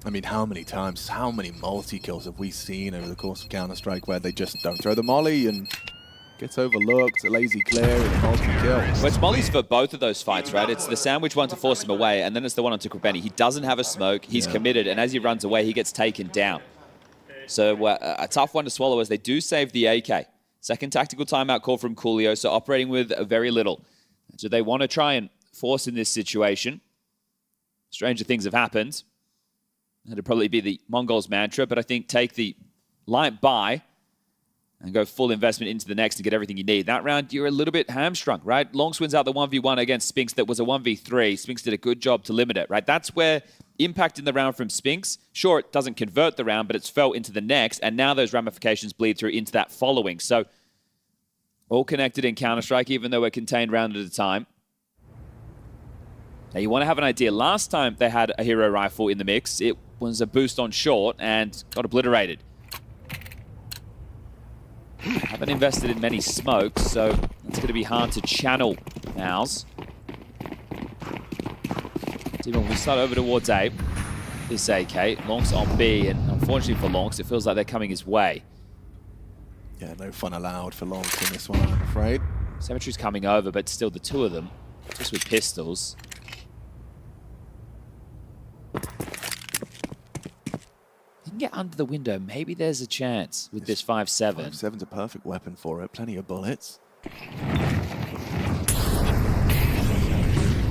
I mean, how many times, how many multi-kills have we seen over the course of Counter-Strike where they just don't throw the molly and gets overlooked, a lazy clear, and a multi-kill. Well, it's mollies for both of those fights, right? It's the sandwich one to force him away, and then it's the one onto Krebeni. He doesn't have a smoke, he's committed, and as he runs away, he gets taken down. So a tough one to swallow as they do save the AK. Second tactical timeout call from Coolio, so operating with very little. Do they want to try and force in this situation? Stranger things have happened. That'd probably be the MongolZ mantra, but I think take the light buy and go full investment into the next to get everything you need. That round, you're a little bit hamstrung, right? Longs wins out the 1v1 against Spinks that was a 1v3. Spinks did a good job to limit it, right? That's where impact in the round from Spinks, sure, it doesn't convert the round, but it's felt into the next, and now those ramifications bleed through into that following. So, all connected in Counter-Strike, even though we're contained round at a time. Now, you want to have an idea. Last time they had a hero rifle in the mix, it was a boost on short and got obliterated. Haven't invested in many smokes, so it's going to be hard to channel MOUZ. Demon will start over towards A. This AK. Longs on B, and unfortunately for Longs, it feels like they're coming his way. Yeah, no fun allowed for Longs in this one, I'm afraid. Cemetery's coming over, but still the two of them, just with pistols. Can get under the window. Maybe there's a chance with this 5-7. 5-7's a perfect weapon for it. Plenty of bullets.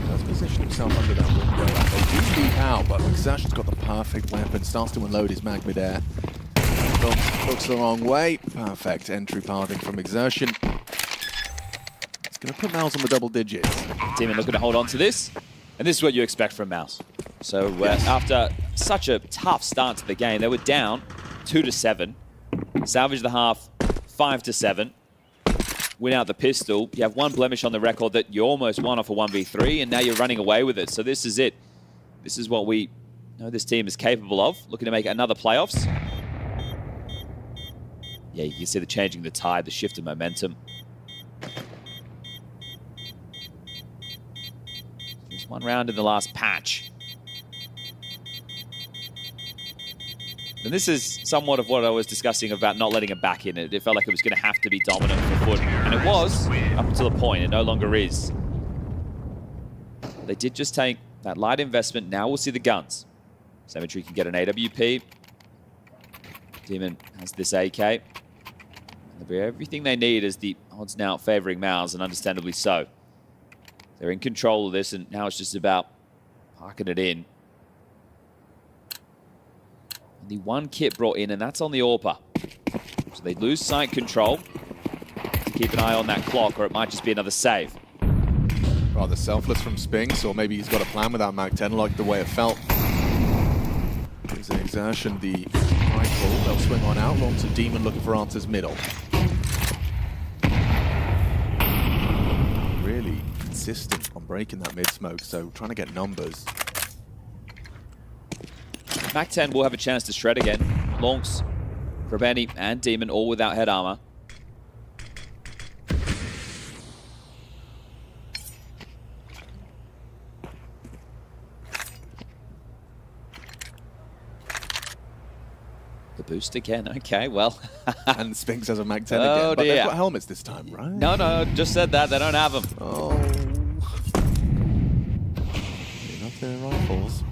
Does position himself under that window. They do leap out, but Xash's got the perfect weapon. Starts to unload his mag mid-air. Looks the wrong way. Perfect entry pathing from Exertion. It's going to put MOUZ on the double digits. Demon looking to hold on to this. And this is what you expect from MOUZ. So after such a tough start to the game, they were down 2-7. Salvage the half 5-7. win out the pistol. You have one blemish on the record that you almost won off a 1v3, and now you're running away with it. So this is it. This is what we know this team is capable of. Looking to make another playoffs. Yeah, you can see the changing of the tide, the shift of momentum. Just one round in the last patch. And this is somewhat of what I was discussing about not letting it back in. It felt like it was going to have to be dominant for FUT. And it was, up until a point. It no longer is. They did just take that light investment. Now we'll see the guns. Cemetery can get an AWP. Demon has this AK. And they'll be everything they need as the odds now favoring MOUZ, and understandably so. They're in control of this, and now it's just about parking it in. The one kit brought in, and that's on the AWPer. So they lose site control. To keep an eye on that clock, or it might just be another save. Rather selfless from Spinks, or maybe he's got a plan without Mag 10, like the way it felt. There's an exertion, the rifle. They'll swing on out, launch a Demon looking for answers middle. Really consistent on breaking that mid-smoke, so trying to get numbers. Mag 10 will have a chance to shred again. Lonks, Krabeni, and Demon all without head armor. The boost again. Okay, well. And Spinks has a Mag 10 Oh, again. But dear. they've got helmets this time, right? No, no, just said that. They don't have them. Oh. Enough their rifles.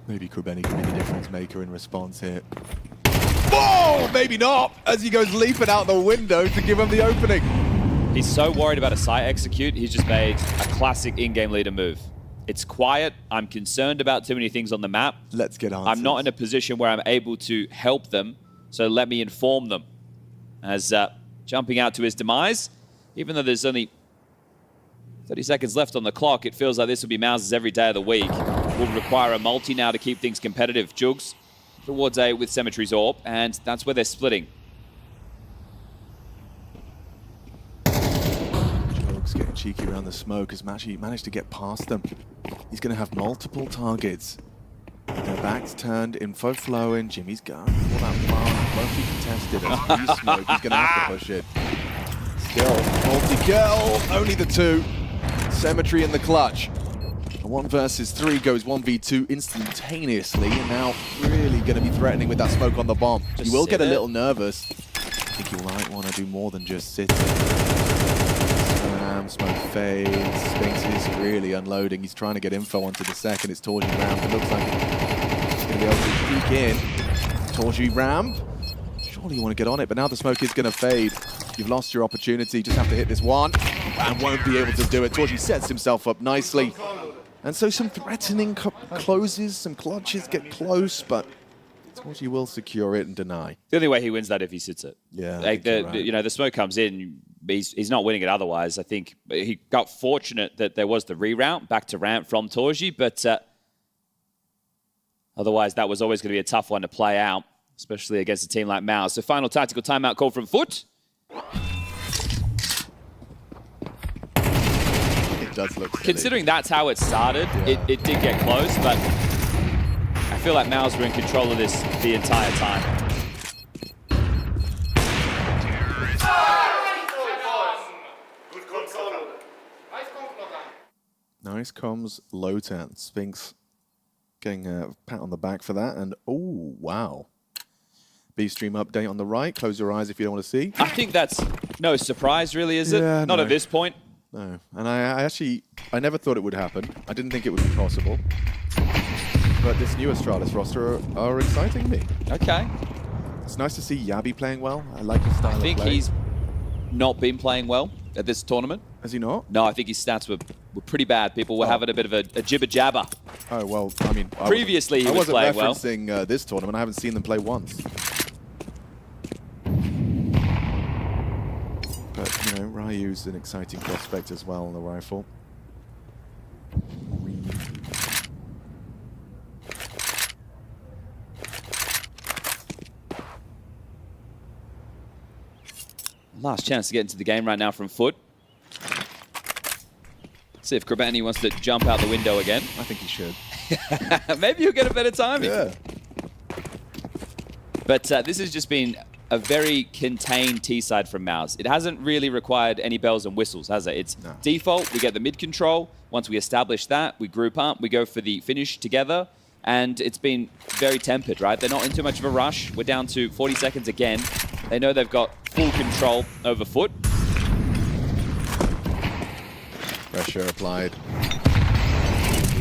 Maybe Krabeni can be the difference maker in response here. Oh, maybe not, as he goes leaping out the window to give him the opening. He's so worried about a site execute, he's just made a classic in-game leader move. It's quiet. I'm concerned about too many things on the map. Let's get on. I'm not in a position where I'm able to help them, so let me inform them. As jumping out to his demise, even though there's only 30 seconds left on the clock, it feels like this will be MOUZ's every day of the week. Will require a multi now to keep things competitive. Jugs towards A with Cemetery's AWP, and that's where they're splitting. Jugs getting cheeky around the smoke has actually managed to get past them. He's going to have multiple targets. Their backs turned, info flowing. Jimmy's gun for that bomb won't be contested. As you smoke, he's going to have to push it. Still, multi-kill, only the two. Cemetery in the clutch. 1 versus 3 goes 1v2 instantaneously, and now really going to be threatening with that smoke on the bomb. Just you will get a it. little nervous. I think you might want to do more than just sit. Smoke fades. Spinks is really unloading. He's trying to get info onto the second. It's Torgy Ramp. It looks like he's going to be able to peek in. Torgy Ramp. Surely you want to get on it, but now the smoke is going to fade. You've lost your opportunity. Just have to hit this one and won't be able to do it. Torgy sets himself up nicely. And so some threatening closes, some clutches get close, but Torgy will secure it and deny. The only way he wins that if he sits it. Yeah, like the smoke comes in, he's not winning it otherwise. I think he got fortunate that there was the reroute back to ramp from Torgy, but otherwise that was always going to be a tough one to play out, especially against a team like MOUZ. So final tactical timeout call from FUT. Does look silly. Considering that's how it started, yeah. it did get close, but I feel like MOUZ were in control of this the entire time. Nice comms, low 10. Spinks getting a pat on the back for that, and oh, wow. B-stream update on the right. Close your eyes if you don't want to see. I think that's no surprise, really, is it? Yeah, Not no. at this point. No, and I never thought it would happen. I didn't think it would be possible. But this new Astralis roster are exciting me. Okay. It's nice to see Yabi playing well. I like his style of play. I think he's not been playing well at this tournament. Has he not? No, I think his stats were pretty bad. People were having a bit of a jibber-jabber. Oh, well, I mean... Previously, he was playing well. I wasn't referencing this tournament. I haven't seen them play once. But, you know, Ryu's an exciting prospect as well on the rifle. last chance to get into the game right now from FUT. See if Krabani wants to jump out the window again. I think he should. Maybe he'll get a better timing. Yeah. But this has just been a very contained T-side from MOUZ. It hasn't really required any bells and whistles, has it? It's default, we get the mid control. Once we establish that, we group up, we go for the finish together, and it's been very tempered, right? They're not in too much of a rush. We're down to 40 seconds again. They know they've got full control over FUT. Pressure applied.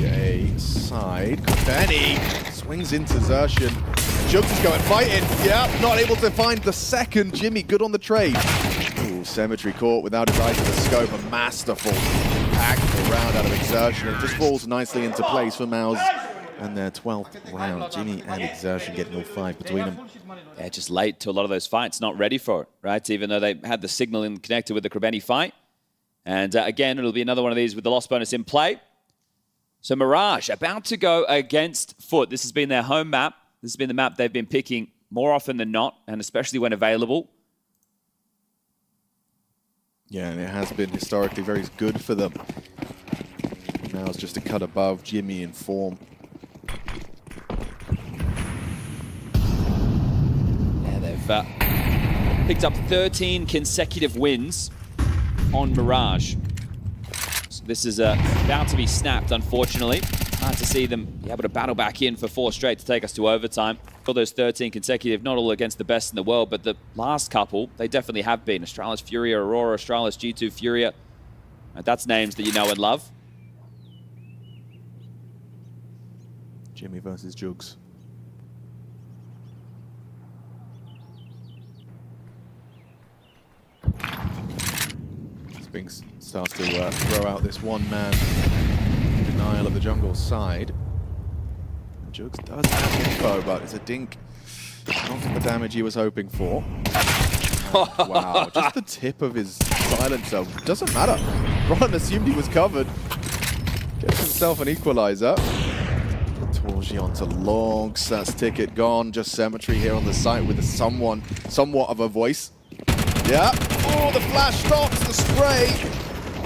A side. Benny swings into Xerxian. Jugs is going fighting. Yeah, not able to find the second. Jimmy, good on the trade. Ooh, Symmetry caught without his eye to the scope. A masterful, impactful round out of Xerxian. It just falls nicely into place for MOUZ. And their 12th round. Jimmy and Xerxian getting all 5 between them. Yeah, just late to a lot of those fights, not ready for it, right? Even though they had the signal in connected with the Krabani fight. And again, it'll be another one of these with the loss bonus in play. So Mirage about to go against FUT. This has been their home map. This has been the map they've been picking more often than not, and especially when available. Yeah, and it has been historically very good for them. Now it's just a cut above Jimmy in form. Yeah, they've picked up 13 consecutive wins on Mirage. So this is about to be snapped, unfortunately. Hard to see them be able to battle back in for 4 straight to take us to overtime. For those 13 consecutive, not all against the best in the world, but the last couple, they definitely have been. Astralis, Furia, Aurora, Astralis, G2, Furia. That's names that you know and love. Jimmy versus Jugs. Spinks starts to throw out this one man denial of the jungle side. Jugs does have info, but it's a dink. Not the damage he was hoping for. Wow, just the tip of his silencer. Doesn't matter. Ron assumed he was covered. Gets himself an equalizer. Torji onto Longs. That's ticket gone. Just Symmetry here on the site with somewhat of a voice. Yeah. Oh, the flash stops the spray.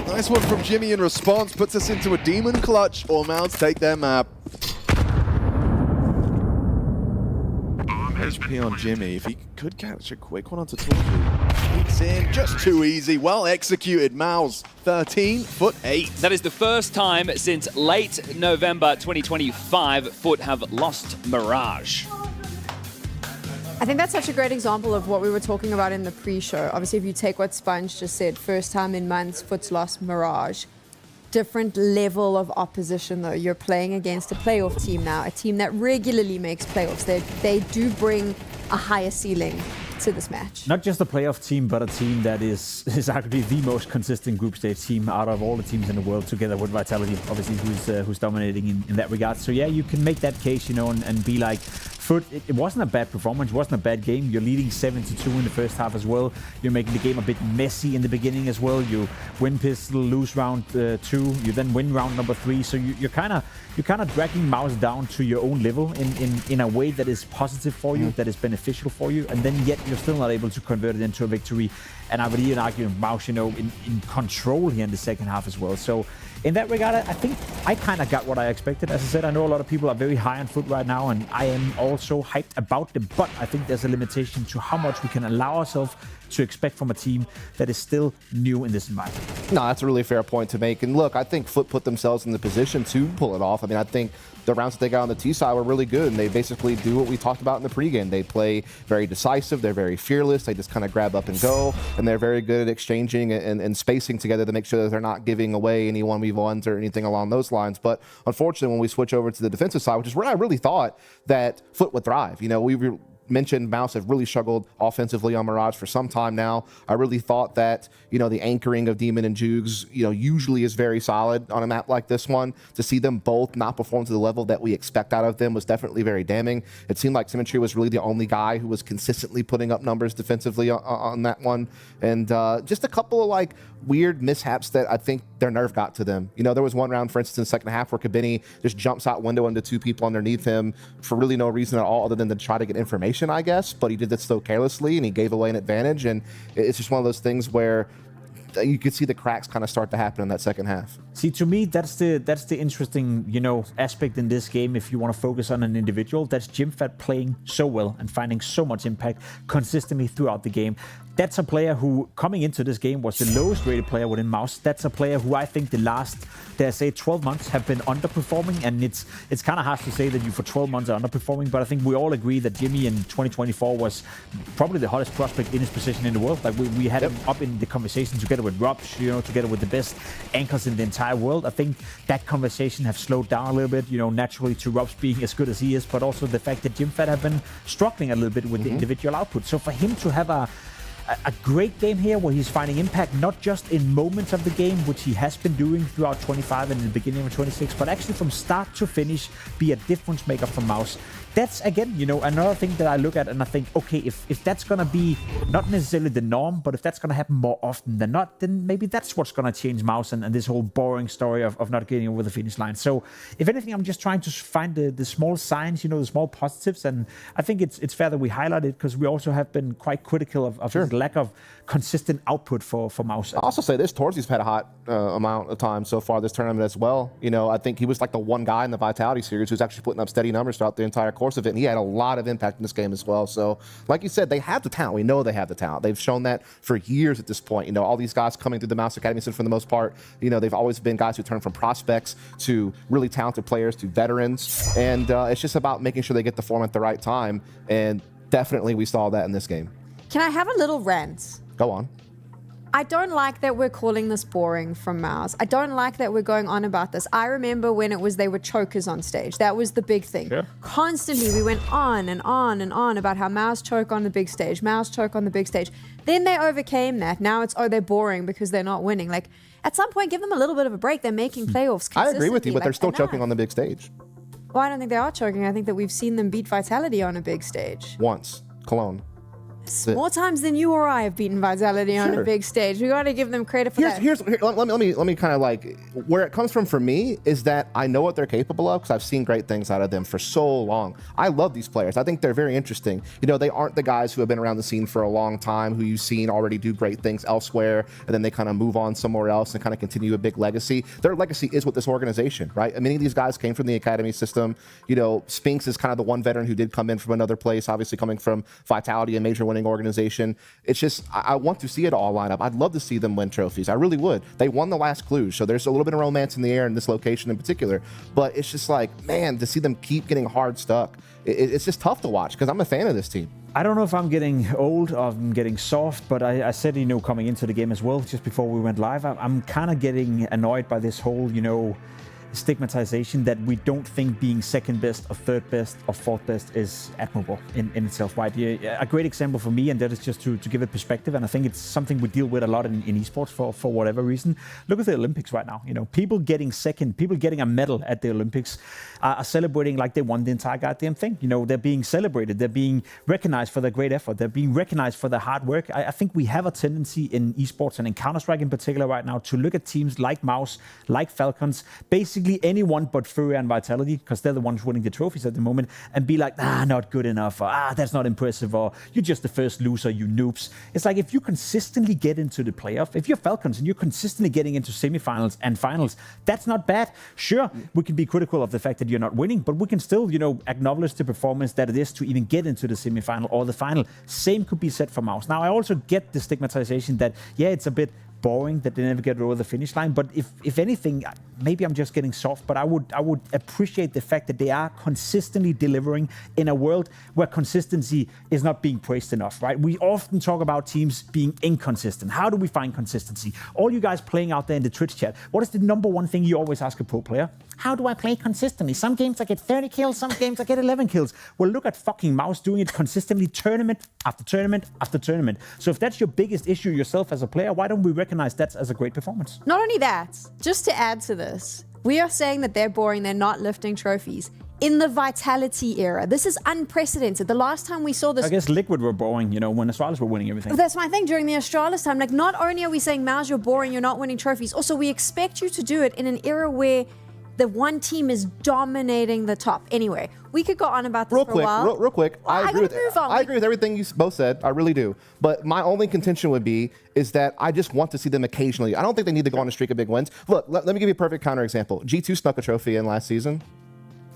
Nice one from Jimmy in response. Puts us into a demon clutch. Or MOUZ take their map. HP on Jimmy. If he could catch a quick one onto Torji. Sneaks in. Just too easy. Well executed. MOUZ 13, FUT 8. That is the first time since late November 2025 FUT have lost Mirage. I think that's such a great example of what we were talking about in the pre-show. Obviously, if you take what Sponge just said, first time in months, FUT's lost Mirage. Different level of opposition, though. You're playing against a playoff team now, a team that regularly makes playoffs. They do bring a higher ceiling to this match. Not just a playoff team, but a team that is arguably the most consistent group stage team out of all the teams in the world, together with Vitality, obviously, who's dominating in that regard. So yeah, you can make that case, you know, and be like, FUT, it wasn't a bad performance, it wasn't a bad game. You're leading 7-2 in the first half as well. You're making the game a bit messy in the beginning as well. You win pistol, lose round 2, you then win round number 3. So you're kind of dragging MOUZ down to your own level in a way that is positive for you, that is beneficial for you, and then yet you're still not able to convert it into a victory. And I would even argue MOUZ, you know, in control here in the second half as well. So in that regard, I think I kind of got what I expected. As I said, I know a lot of people are very high on FUT right now, and I am also hyped about them, but I think there's a limitation to how much we can allow ourselves to expect from a team that is still new in this environment. No, that's a really fair point to make. And look, I think FUT put themselves in the position to pull it off. I mean, I think the rounds that they got on the T side were really good, and they basically do what we talked about in the pregame. They play very decisive, they're very fearless, they just kind of grab up and go, and they're very good at exchanging and spacing together to make sure that they're not giving away any 1v1s or anything along those lines. But unfortunately, when we switch over to the defensive side, which is where I really thought that FUT would thrive. You know, we mentioned MOUZ have really struggled offensively on Mirage for some time now. I really thought that, you know, the anchoring of Demon and Jugs, you know, usually is very solid on a map like this one. To see them both not perform to the level that we expect out of them was definitely very damning. It seemed like Symmetry was really the only guy who was consistently putting up numbers defensively on that one. And just a couple of like weird mishaps that I think their nerve got to them. You know, there was one round, for instance, in the second half where Kabini just jumps out window into 2 people underneath him for really no reason at all other than to try to get information, I guess. But he did that so carelessly, and he gave away an advantage. And it's just one of those things where you could see the cracks kind of start to happen in that second half. See, to me, that's the interesting, you know, aspect in this game. If you want to focus on an individual, that's Jimfat playing so well and finding so much impact consistently throughout the game. That's a player who, coming into this game, was the lowest rated player within MOUZ. That's a player who I think the last, dare I say, 12 months have been underperforming. And it's kind of harsh to say that you for 12 months are underperforming, but I think we all agree that Jimmy in 2024 was probably the hottest prospect in his position in the world. Like we had him up in the conversation together with Robs, you know, together with the best anchors in the entire world. I think that conversation have slowed down a little bit, you know, naturally to Robs being as good as he is, but also the fact that Jimfat have been struggling a little bit with the individual output. So for him to have a great game here where he's finding impact not just in moments of the game, which he has been doing throughout 25 and in the beginning of 26, but actually from start to finish be a difference maker for MOUZ. That's, again, you know, another thing that I look at and I think, okay, if that's going to be not necessarily the norm, but if that's going to happen more often than not, then maybe that's what's going to change MOUZ and this whole boring story of not getting over the finish line. So, if anything, I'm just trying to find the small signs, you know, the small positives, and I think it's fair that we highlight it because we also have been quite critical of the lack of consistent output for MOUZ. I'll also say this, Torzy's had a hot amount of time so far this tournament as well. You know, I think he was like the one guy in the Vitality series who's actually putting up steady numbers throughout the entire course of it, and he had a lot of impact in this game as well. So, like you said, they have the talent. We know they have the talent. They've shown that for years at this point. You know, all these guys coming through the MOUZ Academy system for the most part, you know, they've always been guys who turn from prospects to really talented players to veterans, and it's just about making sure they get the form at the right time, and definitely we saw that in this game. Can I have a little rant? Go on. I don't like that we're calling this boring from MOUZ. I don't like that we're going on about this. I remember when it was they were chokers on stage. That was the big thing. Sure. Constantly, we went on and on and on about how MOUZ choke on the big stage, MOUZ choke on the big stage. Then they overcame that. Now it's, oh, they're boring because they're not winning. Like, at some point, give them a little bit of a break. They're making playoffs consistently. I agree with you, but they're still choking on the big stage. Well, I don't think they are choking. I think that we've seen them beat Vitality on a big stage. Once. Cologne. More times than you or I have beaten Vitality on a big stage. We got to give them credit for that. Let me kind of like, where it comes from for me is that I know what they're capable of because I've seen great things out of them for so long. I love these players. I think they're very interesting. You know, they aren't the guys who have been around the scene for a long time, who you've seen already do great things elsewhere, and then they kind of move on somewhere else and kind of continue a big legacy. Their legacy is with this organization, right? And many of these guys came from the academy system. You know, Spinks is kind of the one veteran who did come in from another place, obviously coming from Vitality, a major winning organization. It's just, I want to see it all line up. I'd love to see them win trophies. I really would. They won the last Cluj, so there's a little bit of romance in the air in this location in particular. But it's just like, man, to see them keep getting hard stuck, it's just tough to watch because I'm a fan of this team. I don't know if I'm getting old or I'm getting soft, but I said, you know, coming into the game as well, just before we went live, I'm kind of getting annoyed by this whole, you know, stigmatization that we don't think being second best or third best or fourth best is admirable in itself, right? A great example for me, and that is just to give it perspective, and I think it's something we deal with a lot in esports for whatever reason. Look at the Olympics right now. You know, people getting second, people getting a medal at the Olympics are celebrating like they won the entire goddamn thing. You know, they're being celebrated, they're being recognized for their great effort, they're being recognized for their hard work. I think we have a tendency in esports and in Counter-Strike in particular right now to look at teams like MOUZ, like Falcons, basically anyone but Furia and Vitality, because they're the ones winning the trophies at the moment, and be like, not good enough, or that's not impressive, or you're just the first loser, you noobs. It's like, if you consistently get into the playoff, if you're Falcons and you're consistently getting into semifinals and finals, that's not bad. Sure, we can be critical of the fact that you're not winning, but we can still, you know, acknowledge the performance that it is to even get into the semifinal or the final. Same could be said for MOUZ. Now, I also get the stigmatization that, yeah, it's a bit boring that they never get over the finish line, but if anything, maybe I'm just getting soft, but I would appreciate the fact that they are consistently delivering in a world where consistency is not being praised enough, right? We often talk about teams being inconsistent. How do we find consistency? All you guys playing out there in the Twitch chat, what is the number one thing you always ask a pro player? How do I play consistently? Some games I get 30 kills, some games I get 11 kills. Well, look at fucking MOUZ doing it consistently, tournament after tournament after tournament. So if that's your biggest issue yourself as a player, why don't we recognize that as a great performance? Not only that, just to add to this, we are saying that they're boring, they're not lifting trophies. in the Vitality era. This is unprecedented. The last time we saw this... I guess Liquid were boring, you know, when Astralis were winning everything. That's my thing during the Astralis time. Like, not only are we saying, MOUZ, you're boring, you're not winning trophies. Also, we expect you to do it in an era where the one team is dominating the top. Anyway, we could go on about this for a while. Real quick. I agree with everything you both said. I really do. But my only contention would be is that I just want to see them occasionally. I don't think they need to go on a streak of big wins. Look, let me give you a perfect counterexample. G2 snuck a trophy in last season.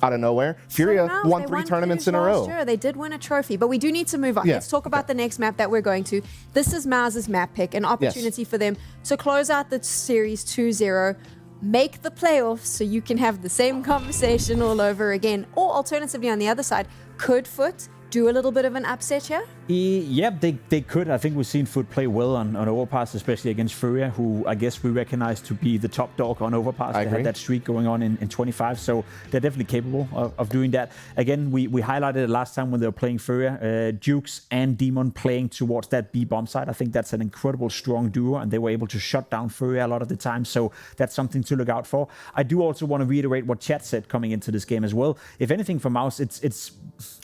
Out of nowhere. Furia won 3 tournaments in a row. Sure, they did win a trophy, but we do need to move on. Yeah. Let's talk about the next map that we're going to. This is MOUZ's map pick, an opportunity for them to close out the series 2-0, make the playoffs so you can have the same conversation all over again. Or alternatively, on the other side, could FUT do a little bit of an upset here? Yeah, they could. I think we've seen FUT play well on Overpass, especially against Furia, who I guess we recognize to be the top dog on Overpass. They had that streak going on in 25, so they're definitely capable of doing that. Again, we highlighted it last time when they were playing Furia, Jukes and Demon playing towards that B bomb side. I think that's an incredible strong duo, and they were able to shut down Furia a lot of the time, so that's something to look out for. I do also want to reiterate what Chad said coming into this game as well. If anything for MOUZ, it's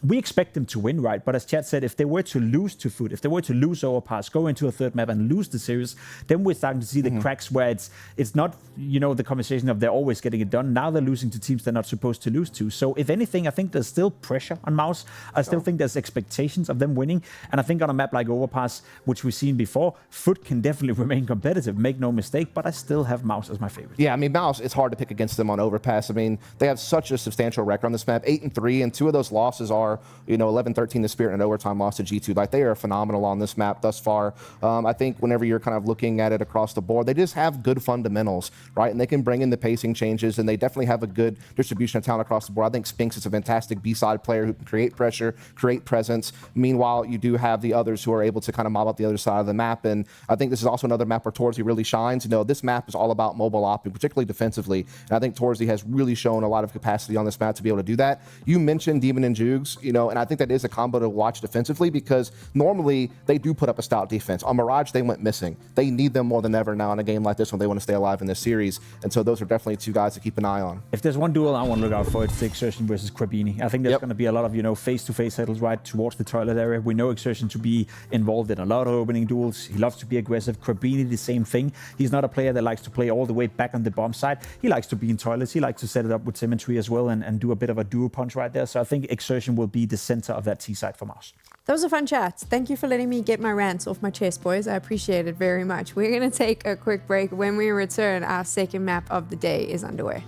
we expect them to win, right? But as Chad said, if they were to lose to FUT, if they were to lose Overpass, go into a third map and lose the series, then we're starting to see the cracks where it's not, you know, the conversation of they're always getting it done. Now they're losing to teams they're not supposed to lose to. So if anything, I think there's still pressure on MOUZ. I still think there's expectations of them winning. And I think on a map like Overpass, which we've seen before, FUT can definitely remain competitive, make no mistake, but I still have MOUZ as my favorite. Yeah, I mean, MOUZ, it's hard to pick against them on Overpass. I mean, they have such a substantial record on this map, 8-3, and 2 of those losses are, you know, 11-13 to Spirit and an overtime loss to G2. Like, they are phenomenal on this map thus far. I think whenever you're kind of looking at it across the board, they just have good fundamentals, right? And they can bring in the pacing changes, and they definitely have a good distribution of talent across the board. I think Spinks is a fantastic B-side player who can create pressure, create presence. Meanwhile, you do have the others who are able to kind of mob up the other side of the map. And I think this is also another map where Torzy really shines. You know, this map is all about mobile opping, particularly defensively. And I think Torzy has really shown a lot of capacity on this map to be able to do that. You mentioned Demon and Jugs, you know, and I think that is a combo to watch defensively because normally they do put up a stout defense. On Mirage, they went missing. They need them more than ever now in a game like this when they want to stay alive in this series. And so those are definitely 2 guys to keep an eye on. If there's one duel I want to look out for, it's the Exertion versus Krabini. I think there's going to be a lot of, you know, face-to-face settles right towards the toilet area. We know Exertion to be involved in a lot of opening duels. He loves to be aggressive. Krabini, the same thing. He's not a player that likes to play all the way back on the bomb side. He likes to be in toilets. He likes to set it up with symmetry as well and do a bit of a duo punch right there. So I think Exertion will be the center of that T side for MOUZ. That was a fun chat. Thank you for letting me get my rants off my chest, boys. I appreciate it very much. We're going to take a quick break. When we return, our second map of the day is underway.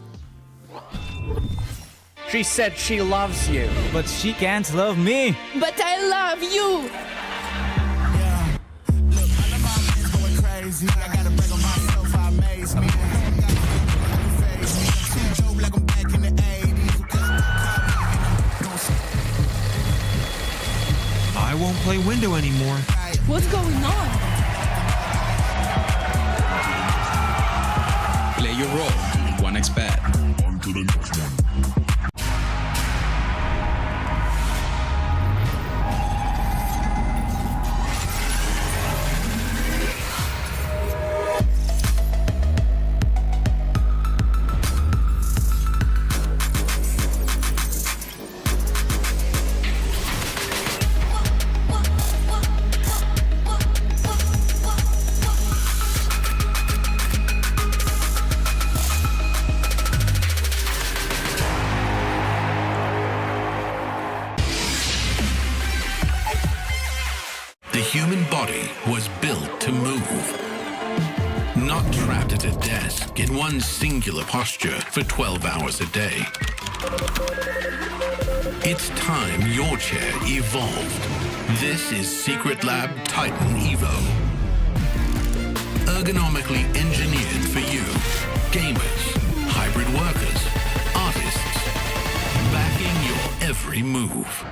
She said she loves you, but she can't love me. But I love you. Yeah. Look, I'm going crazy. I gotta break on myself. I amaze me. Like I'm back in the 80s. I won't play window anymore. What's going on? Play your role. 1xBet. On to the next one. The human body was built to move. Not trapped at a desk in one singular posture for 12 hours a day. It's time your chair evolved. This is Secret Lab Titan Evo. Ergonomically engineered for you. Gamers, hybrid workers, artists. Backing your every move.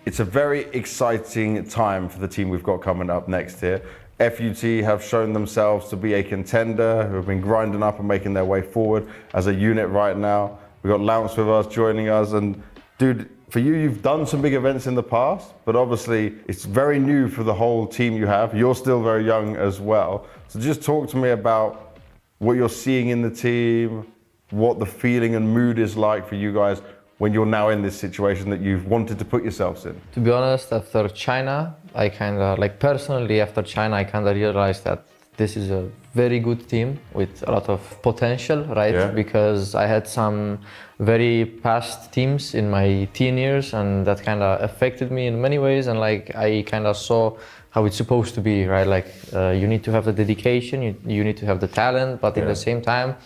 It's a very exciting time for the team we've got coming up next here. FUT have shown themselves to be a contender who have been grinding up and making their way forward as a unit right now. We've got Lance with us, joining us, and dude, for you, you've done some big events in the past, but obviously it's very new for the whole team you have. You're still very young as well. So just talk to me about what you're seeing in the team, what the feeling and mood is like for you guys when you're now in this situation that you've wanted to put yourselves in. To be honest, after China, I kind of, like personally after China, I kind of realized that this is a very good team with a lot of potential, right? Yeah. Because I had some very past teams in my teen years and that kind of affected me in many ways, and like I kind of saw how it's supposed to be, right? Like you need to have the dedication, you need to have the talent, but at the same time,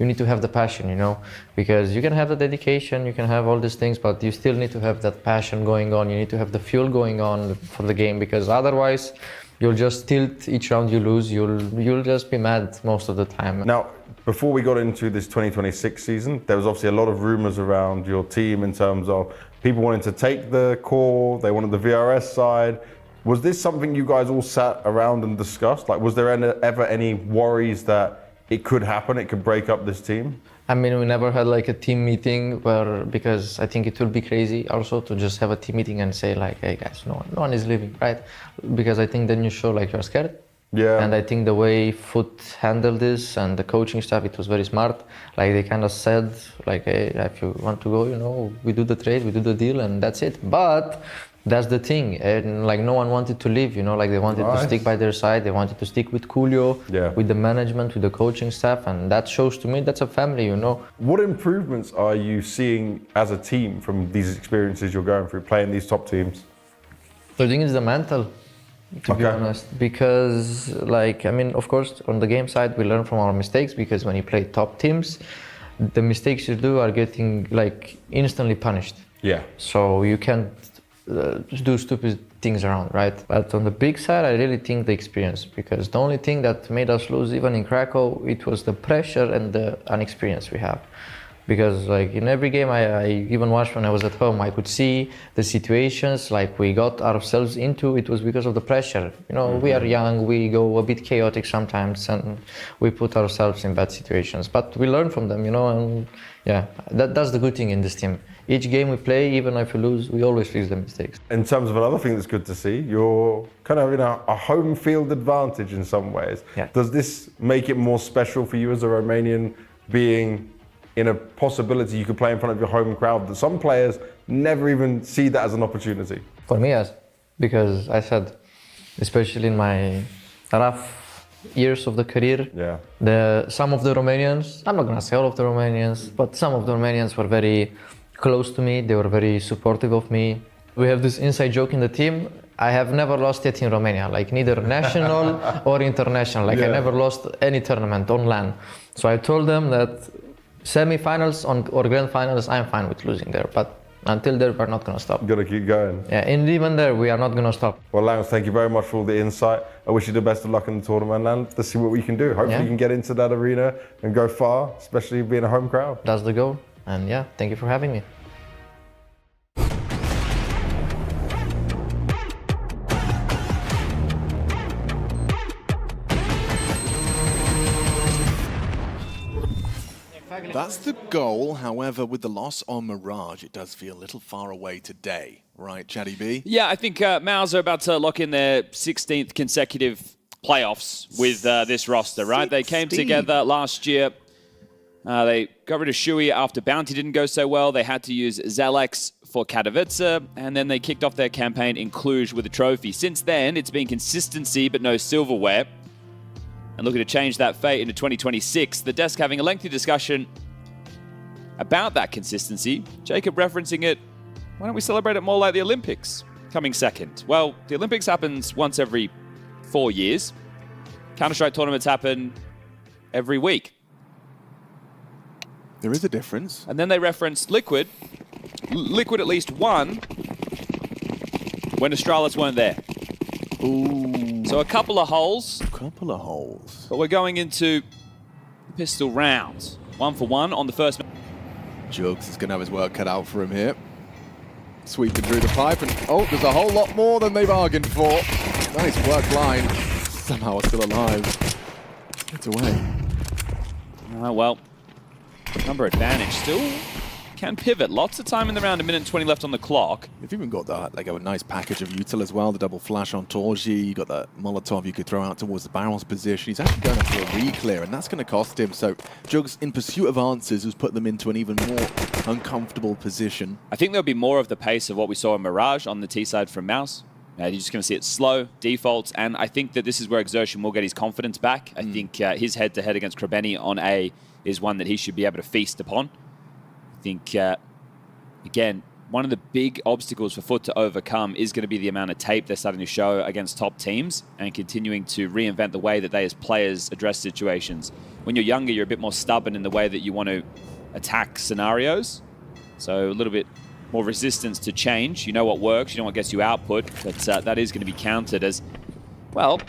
you need to have the passion, you know, because you can have the dedication, you can have all these things, but you still need to have that passion going on. You need to have the fuel going on for the game, because otherwise you'll just tilt each round you lose. You'll just be mad most of the time. Now, before we got into this 2026 season, there was obviously a lot of rumors around your team in terms of people wanting to take the core, they wanted the VRS side. Was this something you guys all sat around and discussed? Like, was there ever any worries that it could happen, it could break up this team? I mean, we never had like a team meeting because I think it will be crazy also to just have a team meeting and say like, hey guys, no one is leaving, right? Because I think then you show like you're scared. Yeah. And I think the way FUT handled this and the coaching staff, it was very smart. Like they kind of said like, hey, if you want to go, you know, we do the trade, we do the deal, and that's it. But that's the thing, and like no one wanted to leave, you know, like they wanted to stick by their side, they wanted to stick with Julio, with the management, with the coaching staff, and that shows to me that's a family, you know. What improvements are you seeing as a team from these experiences you're going through, playing these top teams? So I think it's the mental, to be honest, because like, I mean, of course, on the game side, we learn from our mistakes, because when you play top teams, the mistakes you do are getting like instantly punished. Yeah. So you can't do stupid things around, right? But on the big side, I really think the experience, because the only thing that made us lose even in Krakow, it was the pressure and the inexperience we have. Because like in every game I even watched when I was at home, I could see the situations like we got ourselves into, it was because of the pressure. You know, we are young, we go a bit chaotic sometimes, and we put ourselves in bad situations. But we learn from them, you know, and yeah, that's the good thing in this team. Each game we play, even if we lose, we always fix the mistakes. In terms of another thing that's good to see, you're kind of in a home field advantage in some ways. Yeah. Does this make it more special for you as a Romanian, being in a possibility you could play in front of your home crowd, that some players never even see that as an opportunity? For me, yes, because I said, especially in my rough years of the career, some of the Romanians, I'm not gonna say all of the Romanians, but some of the Romanians were very close to me, they were very supportive of me. We have this inside joke in the team, I have never lost yet in Romania, like neither national or international, like I never lost any tournament on LAN. So I told them that semi-finals or grand finals, I'm fine with losing there, but until there, we're not gonna stop. Gotta keep going. Yeah, and even there, we are not gonna stop. Well, Lance, thank you very much for all the insight. I wish you the best of luck in the tournament, and let's see what we can do. Hopefully you can get into that arena and go far, especially being a home crowd. That's the goal. And yeah, thank you for having me. That's the goal. However, with the loss on Mirage, it does feel a little far away today. Right, Chatty B? Yeah, I think MOUZ are about to lock in their 16th consecutive playoffs with this roster, right? 16. They came together last year. They got rid of Shui after Bounty didn't go so well. They had to use Zelex for Katowice, and then they kicked off their campaign in Cluj with a trophy. Since then, it's been consistency but no silverware. And looking to change that fate into 2026. The desk having a lengthy discussion about that consistency. Jacob referencing it, why don't we celebrate it more like the Olympics coming second? Well, the Olympics happens once every 4 years. Counter-Strike tournaments happen every week. There is a difference. And then they referenced Liquid. Liquid at least won when Astralis weren't there. Ooh. So a couple of holes. But we're going into the pistol rounds. 1 for 1 on the first. Jugs is going to have his work cut out for him here. Sweeping through the pipe, and oh, there's a whole lot more than they bargained for. Nice work line. Somehow still alive. Gets away. Well, number advantage still can pivot. Lots of time in the round, 1 minute and 20 left on the clock. You've even got that, like a nice package of util as well. The double flash on Torji. You got that Molotov you could throw out towards the barrel's position. He's actually going up for a re-clear, and that's going to cost him. So Jugs, in pursuit of answers, has put them into an even more uncomfortable position. I think there'll be more of the pace of what we saw in Mirage on the T side from MOUZ. You're just going to see it slow, defaults, and I think that this is where Exertion will get his confidence back. I think his head-to-head against Krebeni on A is one that he should be able to feast upon. I think, again, one of the big obstacles for FUT to overcome is going to be the amount of tape they're starting to show against top teams and continuing to reinvent the way that they as players address situations. When you're younger, you're a bit more stubborn in the way that you want to attack scenarios. So a little bit more resistance to change. You know what works, you know what gets you output, but that is going to be countered as, well,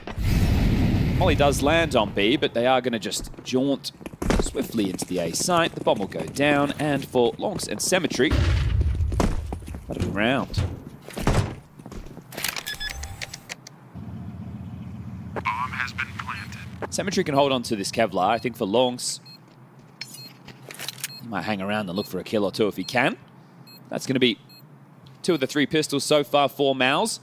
Molly does land on B, but they are going to just jaunt swiftly into the A site. The bomb will go down, and for Longs and Symmetry, that'll be round. Bomb has been planted. Symmetry can hold on to this Kevlar. I think for Longs, he might hang around and look for a kill or two if he can. That's going to be 2 of the 3 pistols so far for MOUZ.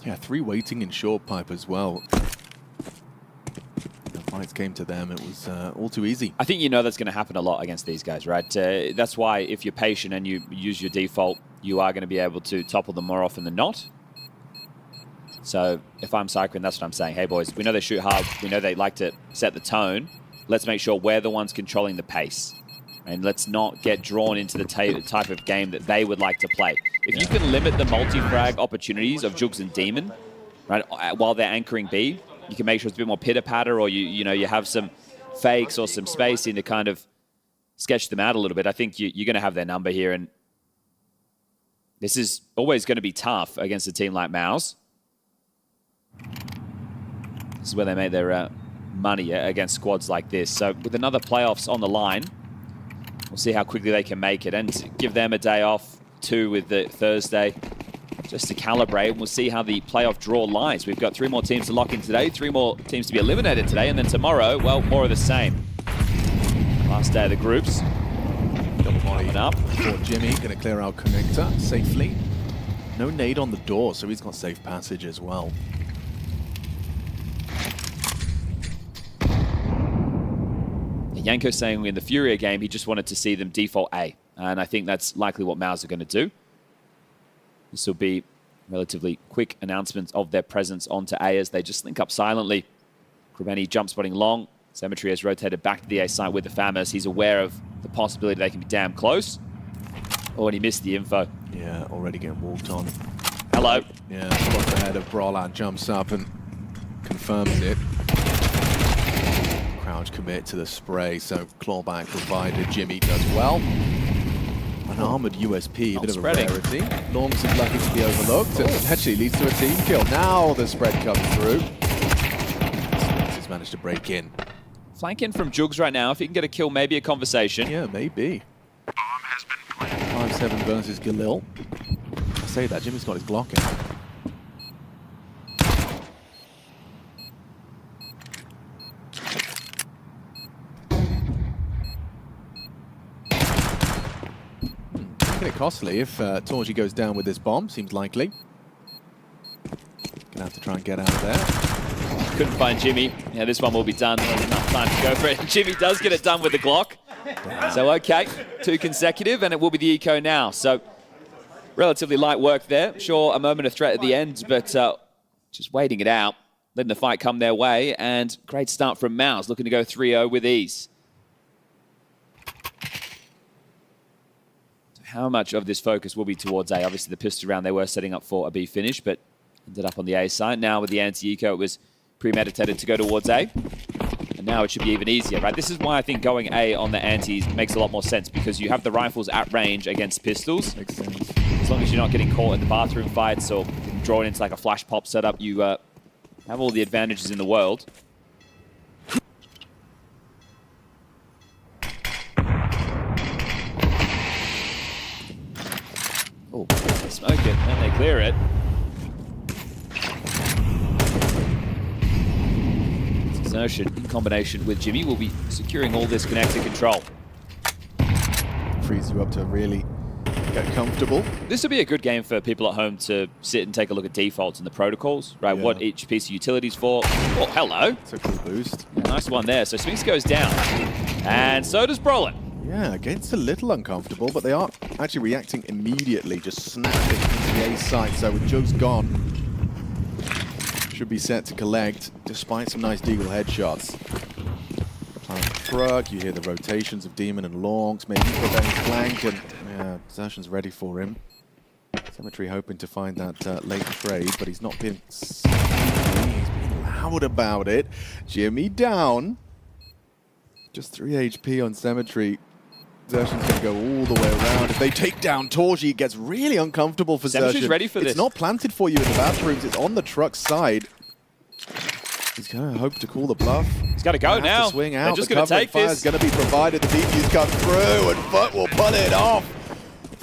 Yeah, 3 waiting in short pipe as well. The fights came to them. It was all too easy. I think you know that's going to happen a lot against these guys, right? That's why if you're patient and you use your default, you are going to be able to topple them more often than not. So if I'm Cycling, that's what I'm saying. Hey, boys, we know they shoot hard. We know they like to set the tone. Let's make sure we're the ones controlling the pace. And let's not get drawn into the type of game that they would like to play. If you can limit the multi-frag opportunities of Jugs and Demon, right, while they're anchoring B, you can make sure it's a bit more pitter-patter, or you have some fakes or some spacing to kind of sketch them out a little bit. I think you're going to have their number here, and this is always going to be tough against a team like MOUZ. This is where they make their money against squads like this. So with another playoffs on the line, we'll see how quickly they can make it and give them a day off too with the Thursday just to calibrate. And we'll see how the playoff draw lies. We've got 3 more teams to lock in today, 3 more teams to be eliminated today, and then tomorrow, well, more of the same. Last day of the groups. Coming up. For Jimmy, going to clear out connector safely. No nade on the door, so he's got safe passage as well. Yanko saying in the Furia game, he just wanted to see them default A. And I think that's likely what MOUZ are going to do. This will be relatively quick announcements of their presence onto A as they just link up silently. Krebeni jump spotting long. Symmetry has rotated back to the A site with the FAMAS. He's aware of the possibility they can be damn close. Oh, and he missed the info. Yeah, already getting walked on. Hello. Yeah, spots ahead of Brawlan, jumps up and confirms it. Crouch commit to the spray, so clawback provided. Jimmy does well. An armored USP, a bit of a rarity. Longs is lucky to be overlooked, and actually leads to a team kill. Now the spread comes through. He's managed to break in. Flank in from Jugs right now. If he can get a kill, maybe a conversation. Yeah, maybe. 5-7 versus Galil. I say that, Jimmy's got his Glock in. Making it costly if Torji goes down with this bomb, seems likely. Gonna have to try and get out of there. Couldn't find Jimmy. Yeah, this one will be done. There's enough time to go for it. Jimmy does get it done with the Glock. So, okay, 2 consecutive, and it will be the eco now. So, relatively light work there. Sure, a moment of threat at the end, but just waiting it out, letting the fight come their way, and great start from MOUZ, looking to go 3-0 with ease. So how much of this focus will be towards A? Obviously, the pistol round they were setting up for a B finish, but ended up on the A side. Now with the anti-eco, it was premeditated to go towards A. And now it should be even easier, right? This is why I think going A on the antis makes a lot more sense, because you have the rifles at range against pistols. Makes sense. As long as you're not getting caught in the bathroom fights or drawn into like a flash pop setup, you have all the advantages in the world. Oh, they smoke it and they clear it. Exertion in combination with Jimmy will be securing all this connector control. Frees you up to really get comfortable. This would be a good game for people at home to sit and take a look at defaults and the protocols, right? What each piece of utility's for. Oh, hello. It's a cool boost. Yeah, nice one there. So Spinks goes down. And so does Brolin. Yeah, gets a little uncomfortable, but they are actually reacting immediately, just snapping into the A side. So with Jugs gone, should be set to collect, despite some nice Deagle headshots. Truck, you hear the rotations of Demon and Longs, maybe Prevent flank, and yeah, Zertion's ready for him. Cemetery hoping to find that late trade, but he's not been loud about it. Jimmy down. Just 3 HP on Cemetery. Zertion's going to go all the way around. If they take down Torji, it gets really uncomfortable for Cemetery's Zertion. ready for this. It's not planted for you in the bathrooms. It's on the truck side. He's going to hope to call the bluff. He's got to go now. To swing out. They're just the going to take fire this. is going to be provided. The defuse comes through, and FUT will pull it off.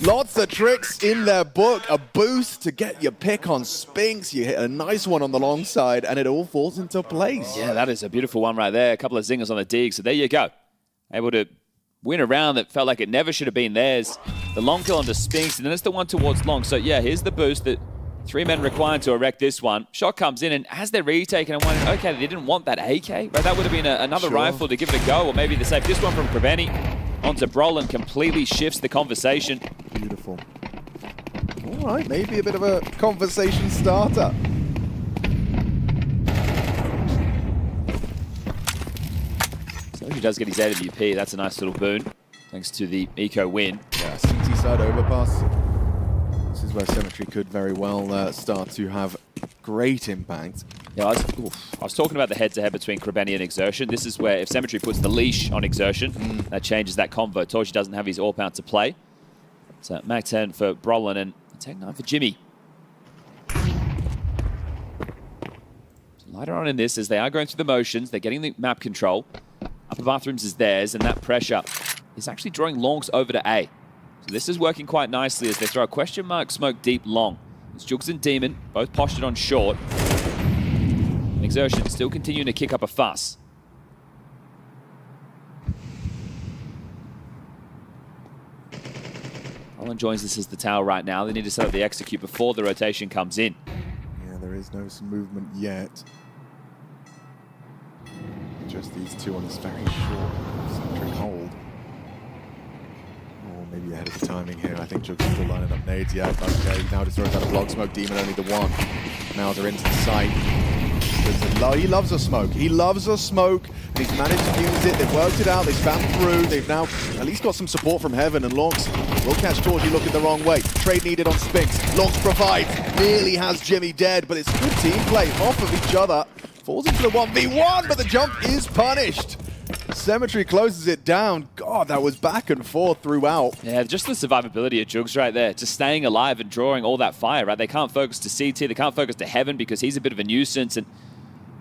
Lots of tricks in their book. A boost to get your pick on Spinks. You hit a nice one on the long side, and it all falls into place. Yeah, that is a beautiful one right there. A couple of zingers on the dig. So there you go. Able to win a round that felt like it never should have been theirs. The long kill onto Spinks, and then it's the one towards long. So yeah, here's the boost that 3 men required to erect this one. Shot comes in, and as they're retaken, I'm wondering, okay, they didn't want that AK, right? That would have been another rifle to give it a go, or maybe they save this one from Kreveni onto Brolin. Completely shifts the conversation. Beautiful. All right, maybe a bit of a conversation starter. So he does get his AWP. That's a nice little boon, thanks to the eco win. Yeah, CT side overpass. This is where Cemetery could very well start to have great impact. Yeah, I was talking about the head-to-head between Kreveni and Exertion. This is where if Cemetery puts the leash on Exertion, that changes that convo. Torji doesn't have his AWP out to play. So Mac 10 for Brolin and Tech 9 for Jimmy. So later on in this, as they are going through the motions, they're getting the map control. Upper bathrooms is theirs, and that pressure is actually drawing longs over to A. So this is working quite nicely as they throw a question mark smoke deep long. It's Jugs and Demon, both postured on short. And Exertion still continuing to kick up a fuss. Brolin joins this as the tower right now. They need to set up the execute before the rotation comes in. Yeah, there is no movement yet. Just these two on this very short Cemetery hold. Or maybe ahead of the timing here. I think Jugs is still lining up nades. Yeah, okay. Now just throws out a block smoke. Demon only the one. Now they're into the site. He loves a smoke. He loves a smoke. He's managed to use it. They've worked it out. They spam through. They've now at least got some support from heaven. And Longs will catch Torji looking the wrong way. Trade needed on Spinks. Longs provides. Nearly has Jimmy dead, but it's good team play off of each other. Falls into the 1v1, but the jump is punished. Cemetery closes it down. God, that was back and forth throughout. Yeah, just the survivability of Jugs right there. Just staying alive and drawing all that fire, right? They can't focus to CT. They can't focus to Heaven because he's a bit of a nuisance. And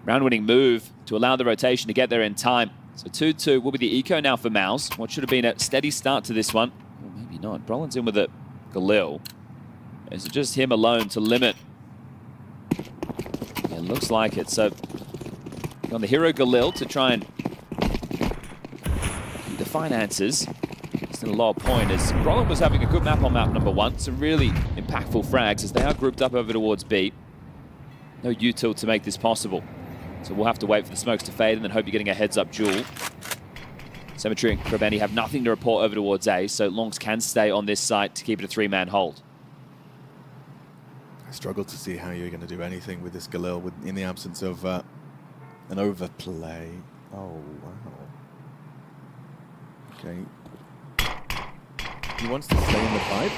round-winning move to allow the rotation to get there in time. So 2-2 will be the eco now for MOUZ. What should have been a steady start to this one. Or maybe not. Brolin's in with a Galil. Is it just him alone to limit? Yeah, it looks like it. So on the hero Galil to try and define answers. Just in a lower point as Brolin was having a good map on map number 1. Some really impactful frags as they are grouped up over towards B. No util to make this possible. So we'll have to wait for the smokes to fade and then hope you're getting a heads-up duel. Cemetery and Kreveni have nothing to report over towards A, so Longs can stay on this site to keep it a 3-man hold. I struggle to see how you're going to do anything with this Galil in the absence of an overplay. Oh, wow. Okay. He wants to stay in the pipe.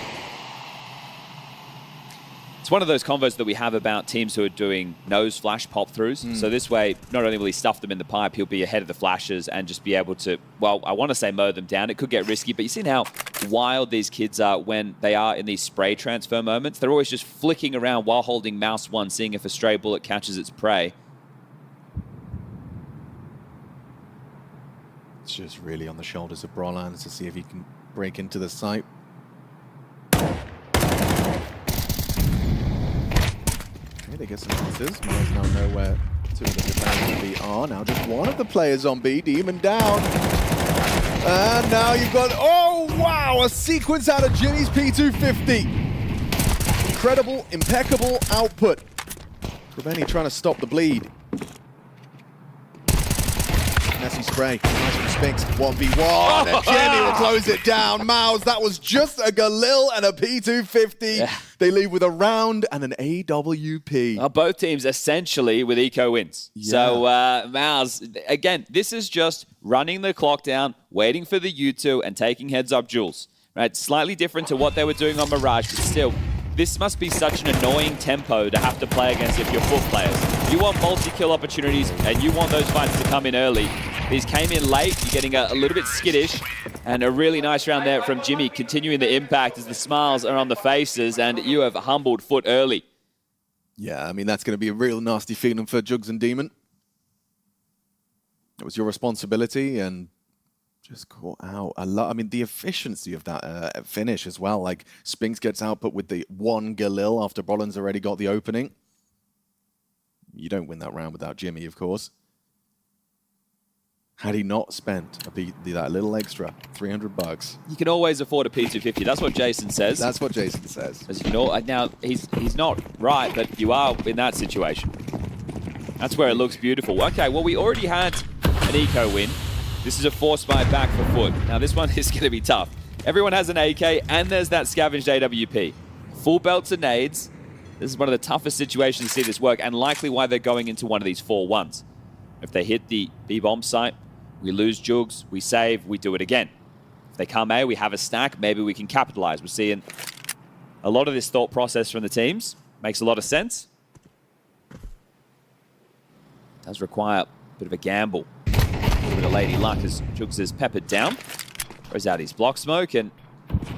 It's one of those convos that we have about teams who are doing nose flash pop-throughs. So this way, not only will he stuff them in the pipe, he'll be ahead of the flashes and just be able to, well, I want to say mow them down. It could get risky, but you've seen how wild these kids are when they are in these spray transfer moments. They're always just flicking around while holding mouse 1, seeing if a stray bullet catches its prey. It's just really on the shoulders of Brolin to see if he can break into the site. they get some answers. MOUZ now know where two of the defenders are. Now just one of the players on B, Demon down. And now you've got, oh wow, a sequence out of Jimmy's P250. Incredible, impeccable output. Krabeni trying to stop the bleed. Messy spray, nice from Spinks, 1v1, and Jimmy will close it down. MOUZ, that was just a Galil and a P250. Yeah. They leave with a round and an AWP. Well, both teams essentially with eco wins. Yeah. So MOUZ, again, this is just running the clock down, waiting for the U2 and taking heads up duels. Right? Slightly different to what they were doing on Mirage, but still, this must be such an annoying tempo to have to play against if you're FUT players. You want multi-kill opportunities and you want those fights to come in early. These came in late, you're getting a little bit skittish, and a really nice round there from Jimmy, continuing the impact as the smiles are on the faces, and you have humbled FUT early. Yeah, I mean, that's going to be a real nasty feeling for Jugs and Demon. It was your responsibility, and just caught out a lot. I mean, the efficiency of that finish as well. Like, Spinks gets output with the one Galil after Bollin's already got the opening. You don't win that round without Jimmy, of course. Had he not spent that little extra, $300. You can always afford a P250. That's what Jason says. That's what Jason says. As you know, now he's not right, but you are in that situation. That's where it looks beautiful. Okay, well, we already had an eco win. This is a force fight back for FUT. Now, this one is going to be tough. Everyone has an AK, and there's that scavenged AWP. Full belts and nades. This is one of the toughest situations to see this work, and likely why they're going into one of these 4-1s. If they hit the B-bomb site, we lose Jugs, we save, we do it again. If they come A, we have a stack, maybe we can capitalize. We're seeing a lot of this thought process from the teams. Makes a lot of sense. Does require a bit of a gamble. A little bit of lady luck as Jugs is peppered down. Throws out his block smoke, and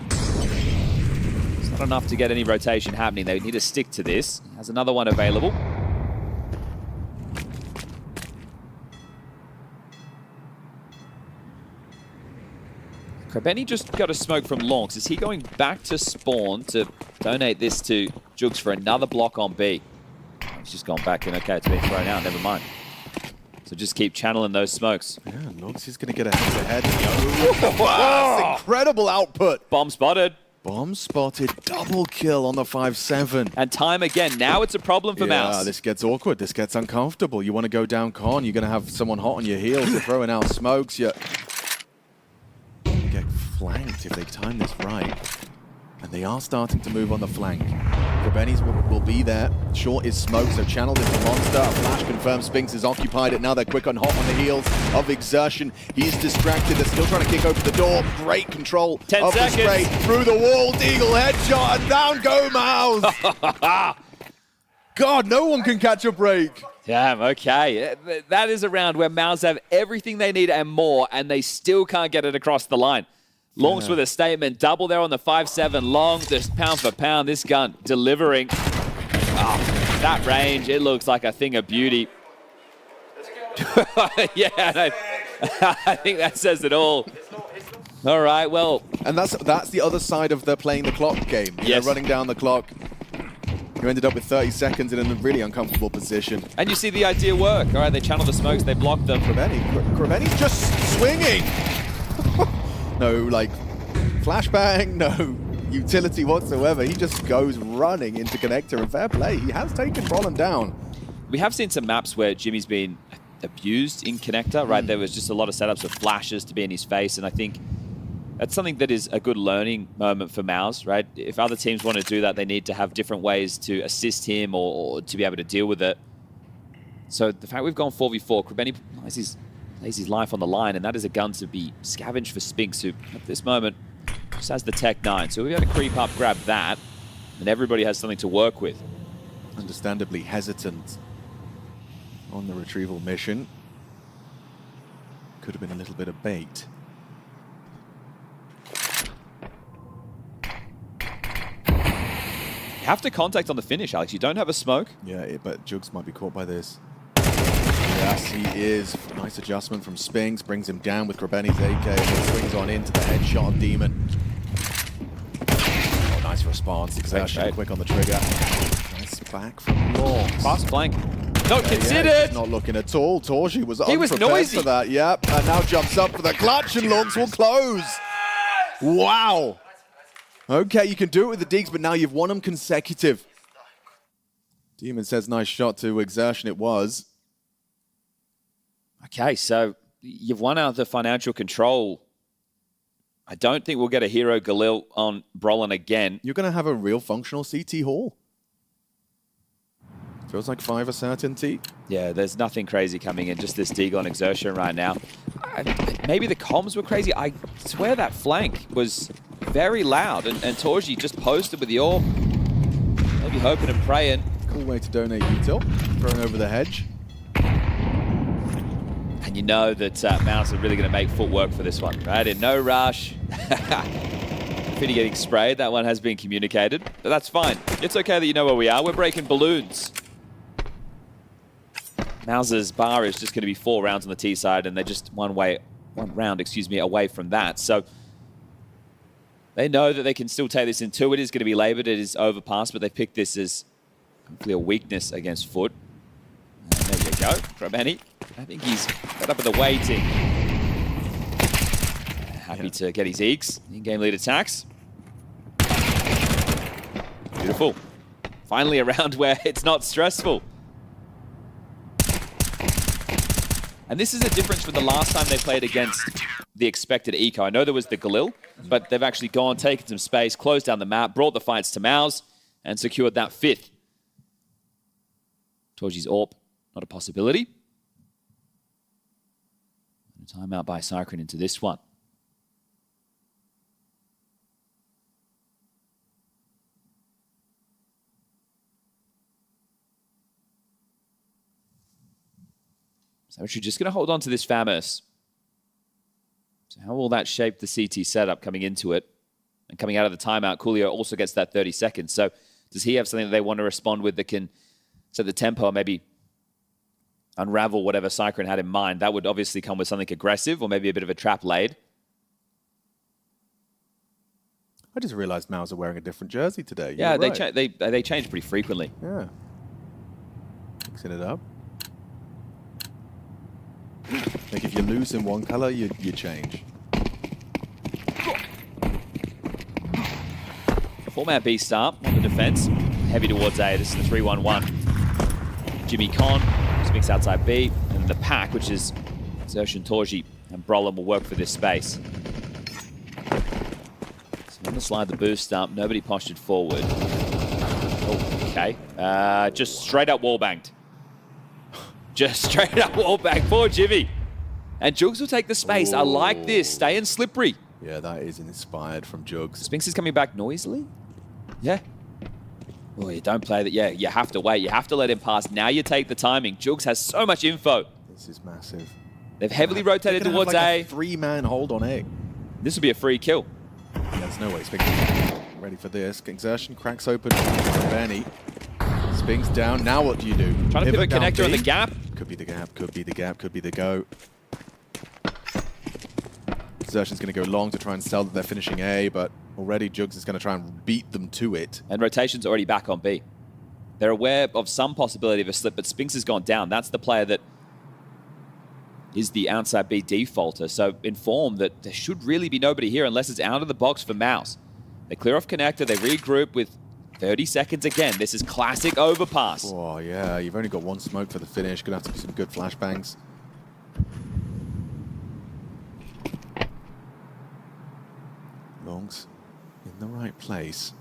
it's not enough to get any rotation happening. They need to stick to this. He has another one available. Krabeni just got a smoke from Lonks. Is he going back to spawn to donate this to Jugs for another block on B? He's just gone back and okay, it's been thrown out, never mind. So just keep channeling those smokes. Yeah, Lonks is going to get a head-to-head. Wow, that's incredible output. Bomb spotted. Bomb spotted, double kill on the 5-7. And time again. Now it's a problem for MOUZ. Yeah, this gets awkward. This gets uncomfortable. You want to go down con, you're going to have someone hot on your heels. You're throwing out smokes. You get flanked if they time this right. And they are starting to move on the flank. Krabeni's will be there. Short is smoke, so channeled into Monster. A flash confirms Spinks is occupied it. Now they're quick and hot on the heels of Exertion. He's distracted. They're still trying to kick open the door. Great control 10 of seconds. The spray. Through the wall, Deagle headshot, and down go MOUZ. God, no one can catch a break. Damn, okay. That is a round where MOUZ have everything they need and more, and they still can't get it across the line. Longs with a statement, double there on the 5-7 long, just pound for pound, this gun delivering. Oh, that range, it looks like a thing of beauty. Yeah, I think that says it all. All right, well. And that's the other side of the playing the clock game. You know, running down the clock. You ended up with 30 seconds in a really uncomfortable position. And you see the idea work. All right, they channel the smokes, they block them. Krabeni's just swinging. No, like, flashbang, no utility whatsoever. He just goes running into connector, and fair play. He has taken Bolin down. We have seen some maps where Jimmy's been abused in connector, right? There was just a lot of setups of flashes to be in his face, and I think that's something that is a good learning moment for MOUZ, right? If other teams want to do that, they need to have different ways to assist him or to be able to deal with it. So the fact we've gone 4v4, Krabeni lays his life on the line, and that is a gun to be scavenged for Spinks, who at this moment just has the Tech 9. So we've got to creep up, grab that, and everybody has something to work with. Understandably hesitant on the retrieval mission. Could have been a little bit of bait. You have to contact on the finish, Alex. You don't have a smoke. Yeah, but Jugs might be caught by this. Yes, he is. Nice adjustment from Spinks. Brings him down with Krabeni's AK and then swings on into the headshot of Demon. Oh, nice response. Exertion quick on the trigger. Nice back from Long. Fast flank. Not considered. Yeah, he's not looking at all. Torji was unprepared noisy for that. Yep, and now jumps up for the clutch, and Longs will close. Wow. Okay, you can do it with the digs, but now you've won them consecutive. Demon says nice shot to Exertion it was. Okay, so you've won out the financial control. I don't think we'll get a hero Galil on Brolin again. You're going to have a real functional CT Hall. Feels like 5 a certainty. Yeah, there's nothing crazy coming in, just this dig on Exertion right now. Maybe the comms were crazy. I swear that flank was very loud, and Torji just posted with the orb. Maybe hoping and praying. Cool way to donate util. Thrown over the hedge. And you know that MOUZ are really going to make footwork for this one, right? In no rush. Fitty getting sprayed. That one has been communicated, but that's fine. It's okay that you know where we are. We're breaking balloons. MOUZ's bar is just going to be 4 rounds on the T side, and they're just one round, away from that. So they know that they can still take this in 2. It is going to be labored. It is overpass, but they picked this as hopefully a weakness against FUT. And there you go from Benny. I think he's got up at the waiting. Happy to get his eeks. In-game lead attacks. Beautiful. Finally a round where it's not stressful. And this is a difference from the last time they played against the expected eco. I know there was the Galil, but they've actually gone, taken some space, closed down the map, brought the fights to MOUZ, and secured that 5th. Torji's AWP, not a possibility. A timeout by Cyclone into this one. So we're just going to hold on to this Famous. So how will that shape the CT setup coming into it? And coming out of the timeout, Coolio also gets that 30 seconds. So does he have something that they want to respond with that can set the tempo or maybe unravel whatever Cyclone had in mind? That would obviously come with something aggressive or maybe a bit of a trap laid. I just realized MOUZ are wearing a different jersey today. Yeah, You're they change pretty frequently. Yeah. Mixing it up. Like if you lose in one color, you change. 4-man B start on the defense. Heavy towards A. This is the 3-1-1. Jimmy Con speaks outside B. And the pack, which is Xertion, Torji, and Brolin will work for this space. So I'm going to slide the boost up. Nobody postured forward. Oh, okay. Just straight up wallbanged. Just straight up wallbang. Poor Jimmy. And Jugs will take the space. I like this. Staying slippery. Yeah, that is inspired from Jugs. Spinks is coming back noisily. Yeah. Oh, you don't play that. Yeah, you have to wait. You have to let him pass. Now you take the timing. Jugs has so much info. This is massive. They've heavily rotated towards like A. 3-man hold on A. This would be a free kill. Yeah, there's no way Spinks ready for this. Exertion cracks open for Benny. Spinks down. Now what do you do? Trying to pivot connector in the gap. Could be the gap, could be the gap, could be the go. Exertion's going to go long to try and sell that they're finishing A, but already Jugs is going to try and beat them to it. And rotation's already back on B. They're aware of some possibility of a slip, but Spinks has gone down. That's the player that is the outside B defaulter. So informed that there should really be nobody here unless it's out of the box for MOUZ. They clear off connector, they regroup with 30 seconds again. This is classic overpass. Oh, yeah. You've only got one smoke for the finish. Going to have to be some good flashbangs. Longs in the right place.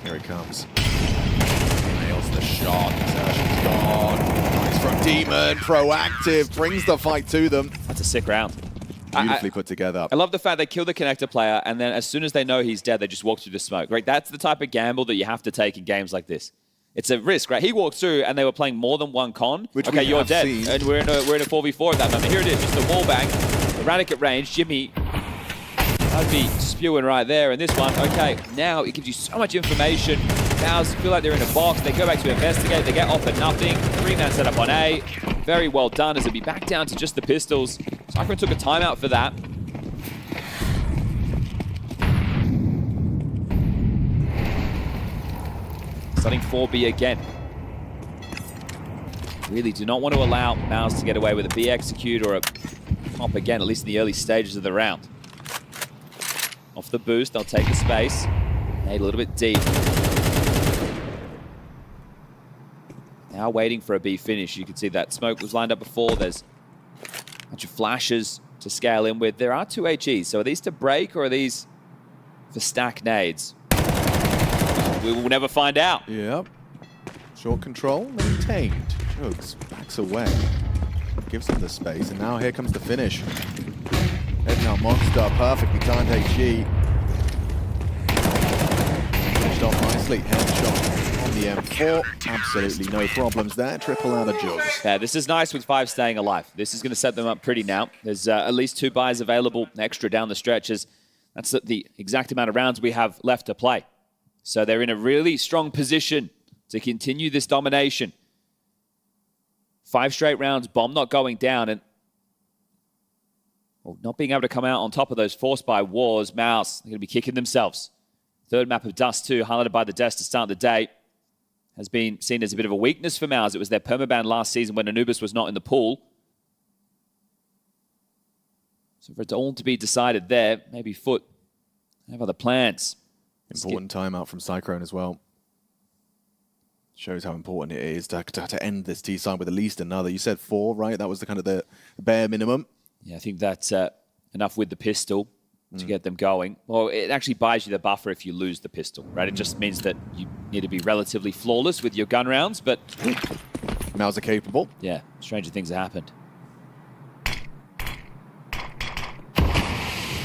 Here he comes. Nails the shot. Exertion's gone. Nice from Demon. Proactive. Brings the fight to them. That's a sick round. Beautifully put together. I love the fact they kill the connector player, and then as soon as they know he's dead, they just walk through the smoke. Right? That's the type of gamble that you have to take in games like this. It's a risk, right? He walked through, and they were playing more than one con. Which okay, you're dead, seen. and we're in a 4v4 at that moment. Here it is, just a wall bang, erratic at range. Jimmy, I'd be spewing right there. And this one, okay, now it gives you so much information. MOUZ feel like they're in a box. They go back to investigate. They get off at nothing. 3-man setup on A. Very well done, as it'll be back down to just the pistols. Cyclone took a timeout for that. Starting 4B again. Really do not want to allow MOUZ to get away with a B execute or a pop again, at least in the early stages of the round. Off the boost, they'll take the space. Nade a little bit deep. Now waiting for a B finish. You can see that smoke was lined up before. There's a bunch of flashes to scale in with. There are 2 HEs, so are these to break or are these for stack nades? We will never find out. Yep. Short control, maintained. Jugs backs away. Gives him the space, and now here comes the finish. Heading out Monster, perfectly timed HG. Finished off nicely, headshot on the M4. Absolutely no problems there, triple out of Jugs. Yeah, this is nice with 5 staying alive. This is going to set them up pretty now. There's at least 2 buys available extra down the stretches. That's the exact amount of rounds we have left to play. So they're in a really strong position to continue this domination. 5 straight rounds, bomb not going down, and not being able to come out on top of those forced by wars. MOUZ, they're going to be kicking themselves. Third map of Dust 2, highlighted by the Death to start the day, has been seen as a bit of a weakness for MOUZ. It was their permaban last season when Anubis was not in the pool. So for it all to be decided there, maybe FUT have other plans. Important timeout from Cyclone as well. Shows how important it is to end this T-side with at least another. You said 4, right? That was the kind of the bare minimum. Yeah, I think that's enough with the pistol to get them going. Well, it actually buys you the buffer if you lose the pistol, right? It just means that you need to be relatively flawless with your gun rounds, but MOUZ are capable. Yeah, stranger things have happened.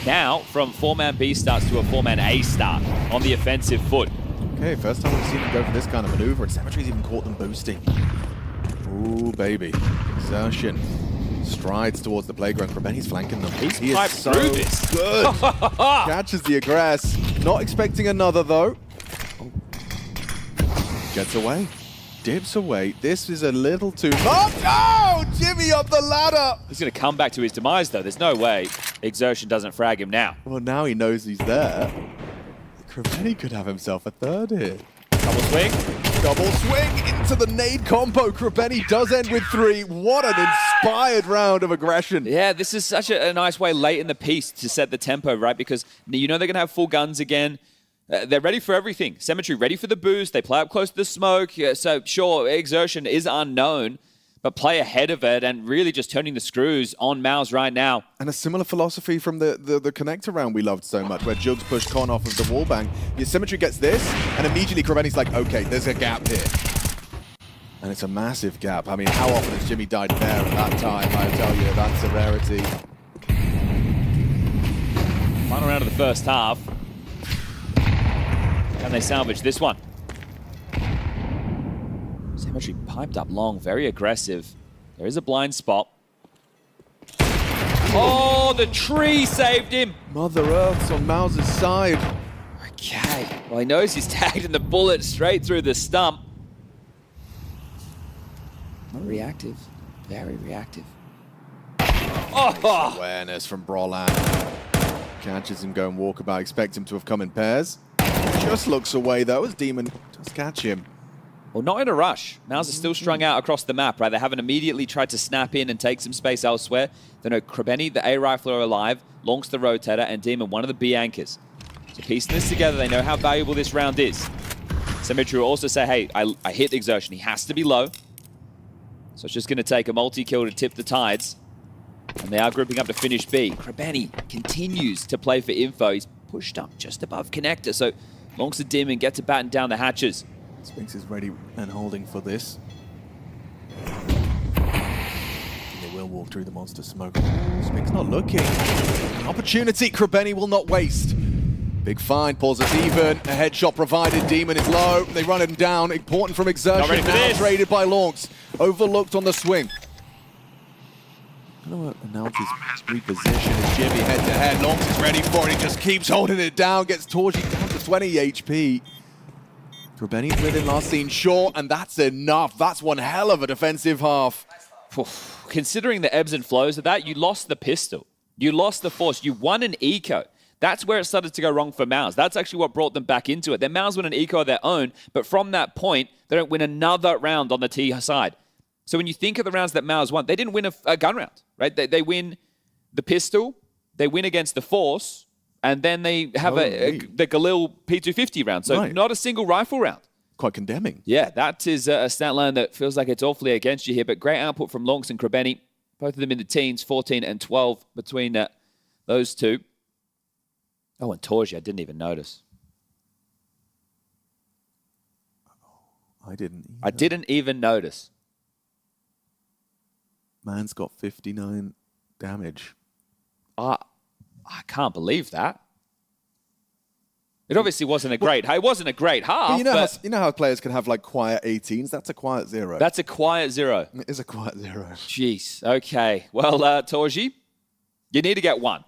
Now, from 4-man B starts to a 4-man A start on the offensive FUT. Okay, first time we've seen them go for this kind of maneuver, and Symmetry's even caught them boosting. Ooh, baby. Exertion. Strides towards the playground. Krabeni's flanking them. He is so good. Catches the aggress. Not expecting another, though. Gets away. Dips away. This is a little too much. Oh, Jimmy up the ladder. He's going to come back to his demise, though. There's no way Exertion doesn't frag him now. Well, now he knows he's there. Krabeni could have himself a third here. Double swing. Double swing into the nade combo. Krabeni does end with 3. What an inspired round of aggression. Yeah, this is such a nice way late in the piece to set the tempo, right? Because you know they're going to have full guns again. They're ready for everything. Symmetry ready for the boost. They play up close to the smoke. Yeah, so sure, Exertion is unknown, but play ahead of it and really just turning the screws on MOUZ right now. And a similar philosophy from the connector round we loved so much, where Jugs pushed Con off of the wallbang. Your Symmetry gets this, and immediately Krabeni's like, okay, there's a gap here. And it's a massive gap. I mean, how often has Jimmy died there at that time? I tell you, that's a rarity. Final round of the first half. Can they salvage this one? Symmetry piped up long, very aggressive. There is a blind spot. Oh, the tree saved him. Mother Earth's on MOUZ's side. Okay. Well, he knows he's tagged in the bullet straight through the stump. Not reactive. Very reactive. Oh! Awareness from Brolan. Catches him going walkabout. Expect him to have come in pairs. Just looks away, though, as Demon does catch him. Well, not in a rush. MOUZ is still strung out across the map, right? They haven't immediately tried to snap in and take some space elsewhere. They know Krabeni, the A rifler, are alive. Lonks the rotator, and Demon, one of the B anchors. So piecing this together, they know how valuable this round is. Symmetry will also say, hey, I hit Exertion. He has to be low. So it's just going to take a multi-kill to tip the tides. And they are grouping up to finish B. Krabeni continues to play for info. He's pushed up just above connector. So lonks the dim and gets to batten down the hatches. Spinks is ready and holding for this. They will walk through the monster smoke. Spinks not looking. An opportunity Krabeni will not waste. Big find, pulls us even. A headshot provided. Demon is low. They run him down. Important from Exertion. Now traded by Lonks. Overlooked on the swing. I don't know what announces reposition as Jimmy head to head. Lonks is ready for it. He just keeps holding it down. Gets Torji down to 20 HP. Krabeni's within last seen short, and that's enough. That's one hell of a defensive half. Considering the ebbs and flows of that, you lost the pistol. You lost the force. You won an eco. That's where it started to go wrong for MOUZ. That's actually what brought them back into it. Their MOUZ win an eco of their own, but from that point, they don't win another round on the T side. So when you think of the rounds that MOUZ won, they didn't win a gun round, right? They win the pistol, they win against the Force, and then they have the Galil P250 round. So not a single rifle round. Quite condemning. Yeah, that is a stat line that feels like it's awfully against you here, but great output from Lonks and Krebeni. Both of them in the teens, 14 and 12 between those two. Oh, and Torji, I didn't even notice. I didn't either. I didn't even notice. Man's got 59 damage. I can't believe that. It obviously wasn't a great. It wasn't a great half. But you know how players can have like quiet 18s. That's a quiet 0. That's a quiet 0. It is a quiet 0. Jeez. Okay. Well, Torji, you need to get 1.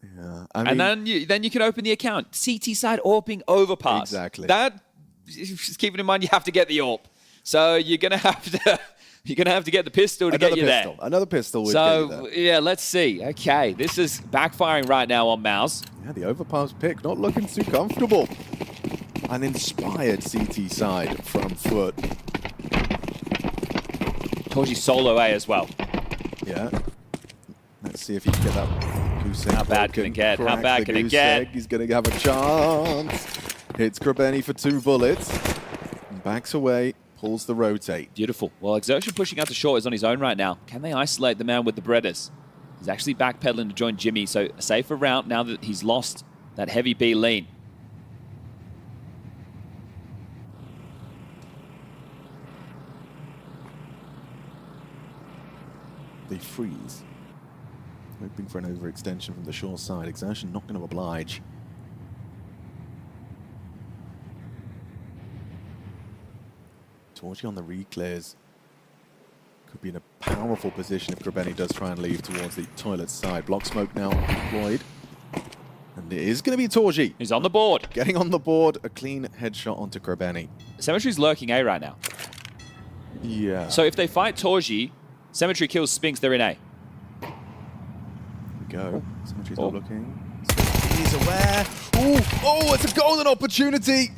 Yeah. And then you can open the account. CT side AWPing overpass. Exactly. That, just keeping in mind, you have to get the AWP. So you're gonna have to. You're going to have to get the pistol to get you there. Another pistol would so, get you there. Yeah, let's see. Okay, this is backfiring right now on MOUZ. Yeah, the overpass pick, not looking too comfortable. An inspired CT side from FUT. Torji solo A as well. Yeah. Let's see if he can get that goose egg. How bad can it get? How bad can it get? He's going to have a chance. Hits Krebeni for 2 bullets. And backs away. Pulls the rotate. Beautiful. Well, Exertion pushing out to short is on his own right now. Can they isolate the man with the Bredders? He's actually backpedaling to join Jimmy, so a safer route now that he's lost that heavy B lean. They freeze. Hoping for an overextension from the short side. Exertion not going to oblige. Torji on the reclears. Could be in a powerful position if Krebeni does try and leave towards the toilet side. Block smoke now deployed. And it is going to be Torji. He's on the board. Getting on the board. A clean headshot onto Krebeni. Symmetry's lurking A right now. Yeah. So if they fight Torji, Symmetry kills Spinks, they're in A. Here we go. Symmetry's not looking. He's aware. Oh, it's a golden opportunity.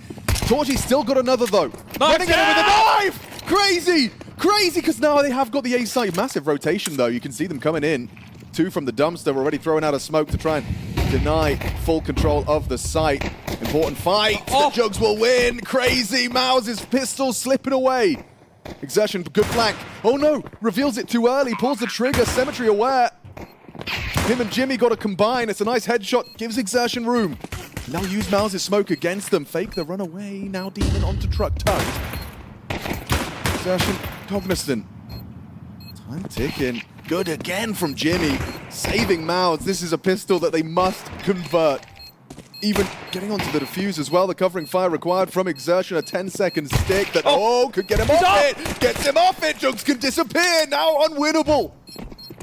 Torji's still got another, though. Running in with a knife! Crazy! Crazy, because now they have got the A site. Massive rotation, though. You can see them coming in. 2 from the dumpster, already throwing out a smoke to try and deny full control of the site. Important fight. The Jugs will win. Crazy. MOUZ's pistol slipping away. Exertion, good flank. Oh, no. Reveals it too early. Pulls the trigger. Symmetry aware. Him and Jimmy got to combine. It's a nice headshot. Gives Exertion room. Now use MOUZ's smoke against them. Fake the runaway. Now Demon onto truck tugged. Exertion cognizant. Time ticking. Good again from Jimmy. Saving MOUZ. This is a pistol that they must convert. Even getting onto the defuse as well. The covering fire required from Exertion. A 10-second stick that, could get him off it. Gets him off it. Jugs can disappear. Now unwinnable.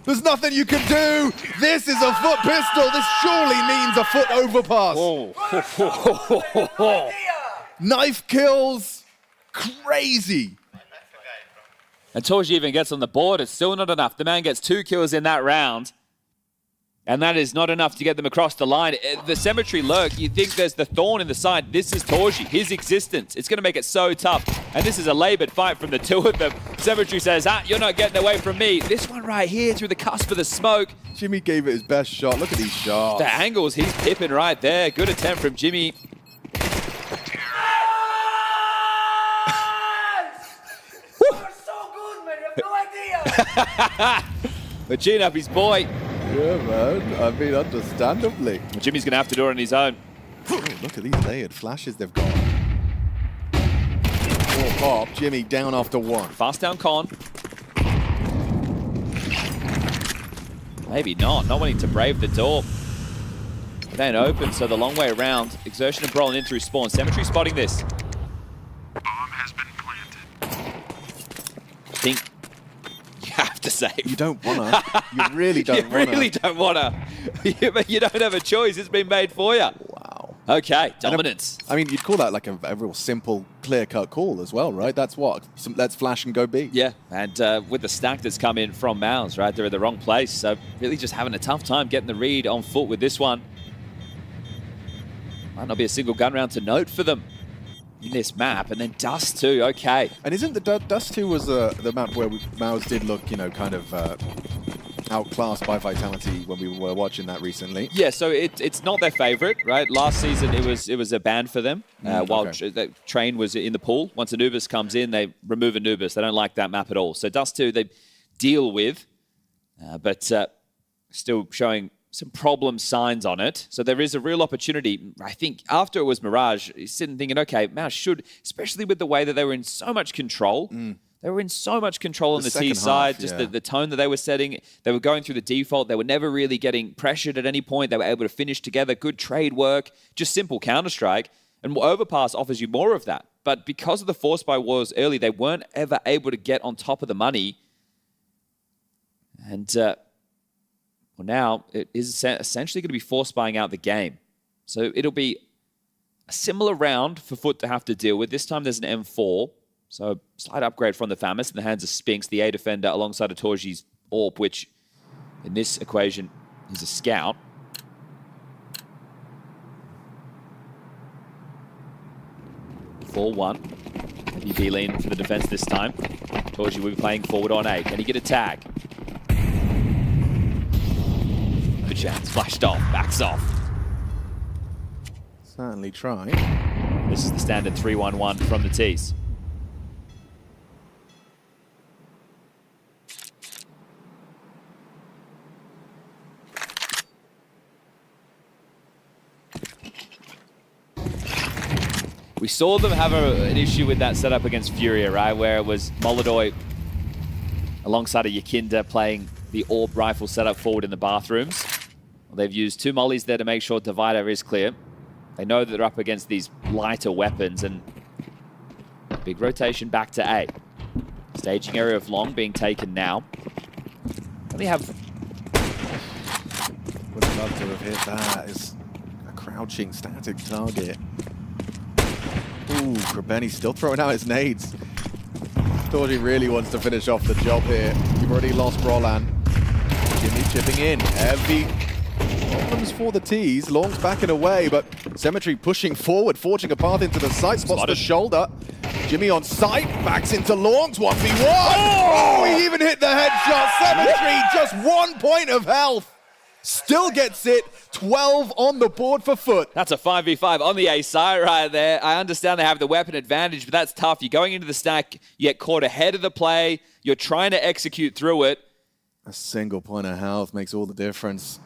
There's nothing you can do. This is a FUT pistol. This surely means a FUT overpass. Knife kills. Crazy. And Torji even gets on the board. It's still not enough. The man gets 2 kills in that round. And that is not enough to get them across the line. The Symmetry lurk, you think there's the thorn in the side. This is Torji, his existence. It's going to make it so tough. And this is a labored fight from the 2 of them. Symmetry says, you're not getting away from me. This one right here through the cusp of the smoke. Jimmy gave it his best shot. Look at these shots. The angles he's pipping right there. Good attempt from Jimmy. But chin up his boy. Yeah, man. I mean, understandably. Jimmy's going to have to do it on his own. Oh, look at these layered flashes they've got. 4 pop. Jimmy down after 1. Fast down con. Maybe not. Not wanting to brave the door. It ain't open, so the long way around. Exertion and Brolin in through spawn. Symmetry spotting this. Bomb has been planted. I think you have to save. You don't wanna. You really don't wanna. You really don't wanna. But you don't have a choice. It's been made for you. Wow. Okay, dominance. I mean, you'd call that like a real simple, clear-cut call as well, right? That's what. Let's flash and go B. Yeah, and with the stack that's come in from MOUZ, right? They're in the wrong place. So really just having a tough time getting the read on foot with this one. Might not be a single gun round to note for them in this map. And then Dust 2, okay. And isn't the Dust 2 was the map where MOUZ did look, you know, kind of outclassed by Vitality when we were watching that recently? Yeah, so it's not their favorite, right? Last season it was a ban for them while Train was in the pool. Once Anubis comes in, they remove Anubis. They don't like that map at all. So Dust 2 they deal with, but still showing some problem signs on it. So there is a real opportunity. I think after it was Mirage, he's sitting thinking, okay, MOUZ should, especially with the way that they were in so much control. They were in so much control on the T side, just the tone that they were setting. They were going through the default. They were never really getting pressured at any point. They were able to finish together, good trade work, just simple Counter-Strike. And Overpass offers you more of that. But because of the force buy wars early, they weren't ever able to get on top of the money. And well, now it is essentially going to be force buying out the game. So it'll be a similar round for FUT to have to deal with. This time there's an M4. So slight upgrade from the Famis in the hands of Spinks, the A defender, alongside of Torji's AWP, which in this equation is a scout. (4-1). Heavy B-lean for the defense this time. Torji will be playing forward on A. Can he get a tag? No chance. Flashed off. Backs off. Certainly try. This is the standard 3-1-1 from the T's. We saw them have an issue with that setup against Furia, right? Where it was Molodoi alongside of Yakinda playing the AWP rifle setup forward in the bathrooms. Well, they've used 2 mollies there to make sure Divider is clear. They know that they're up against these lighter weapons, and big rotation back to A. Staging area of Long being taken now. Only have... Would have loved to have hit that. It's a crouching static target. Ooh, Krabeni still throwing out his nades. Torji really wants to finish off the job here. You've already lost Roland. Jimmy chipping in. Heavy problems for the T's. Long's backing away, but Cemetery pushing forward, forging a path into the site. Spots the shoulder. Jimmy on site, backs into Long's 1v1. Oh, he even hit the headshot. Cemetery, just 1 point of health. Still gets it. 12 on the board for FUT. That's a 5v5 on the A side right there. I understand they have the weapon advantage, but that's tough. You're going into the stack, you get caught ahead of the play, you're trying to execute through it. A single point of health makes all the difference.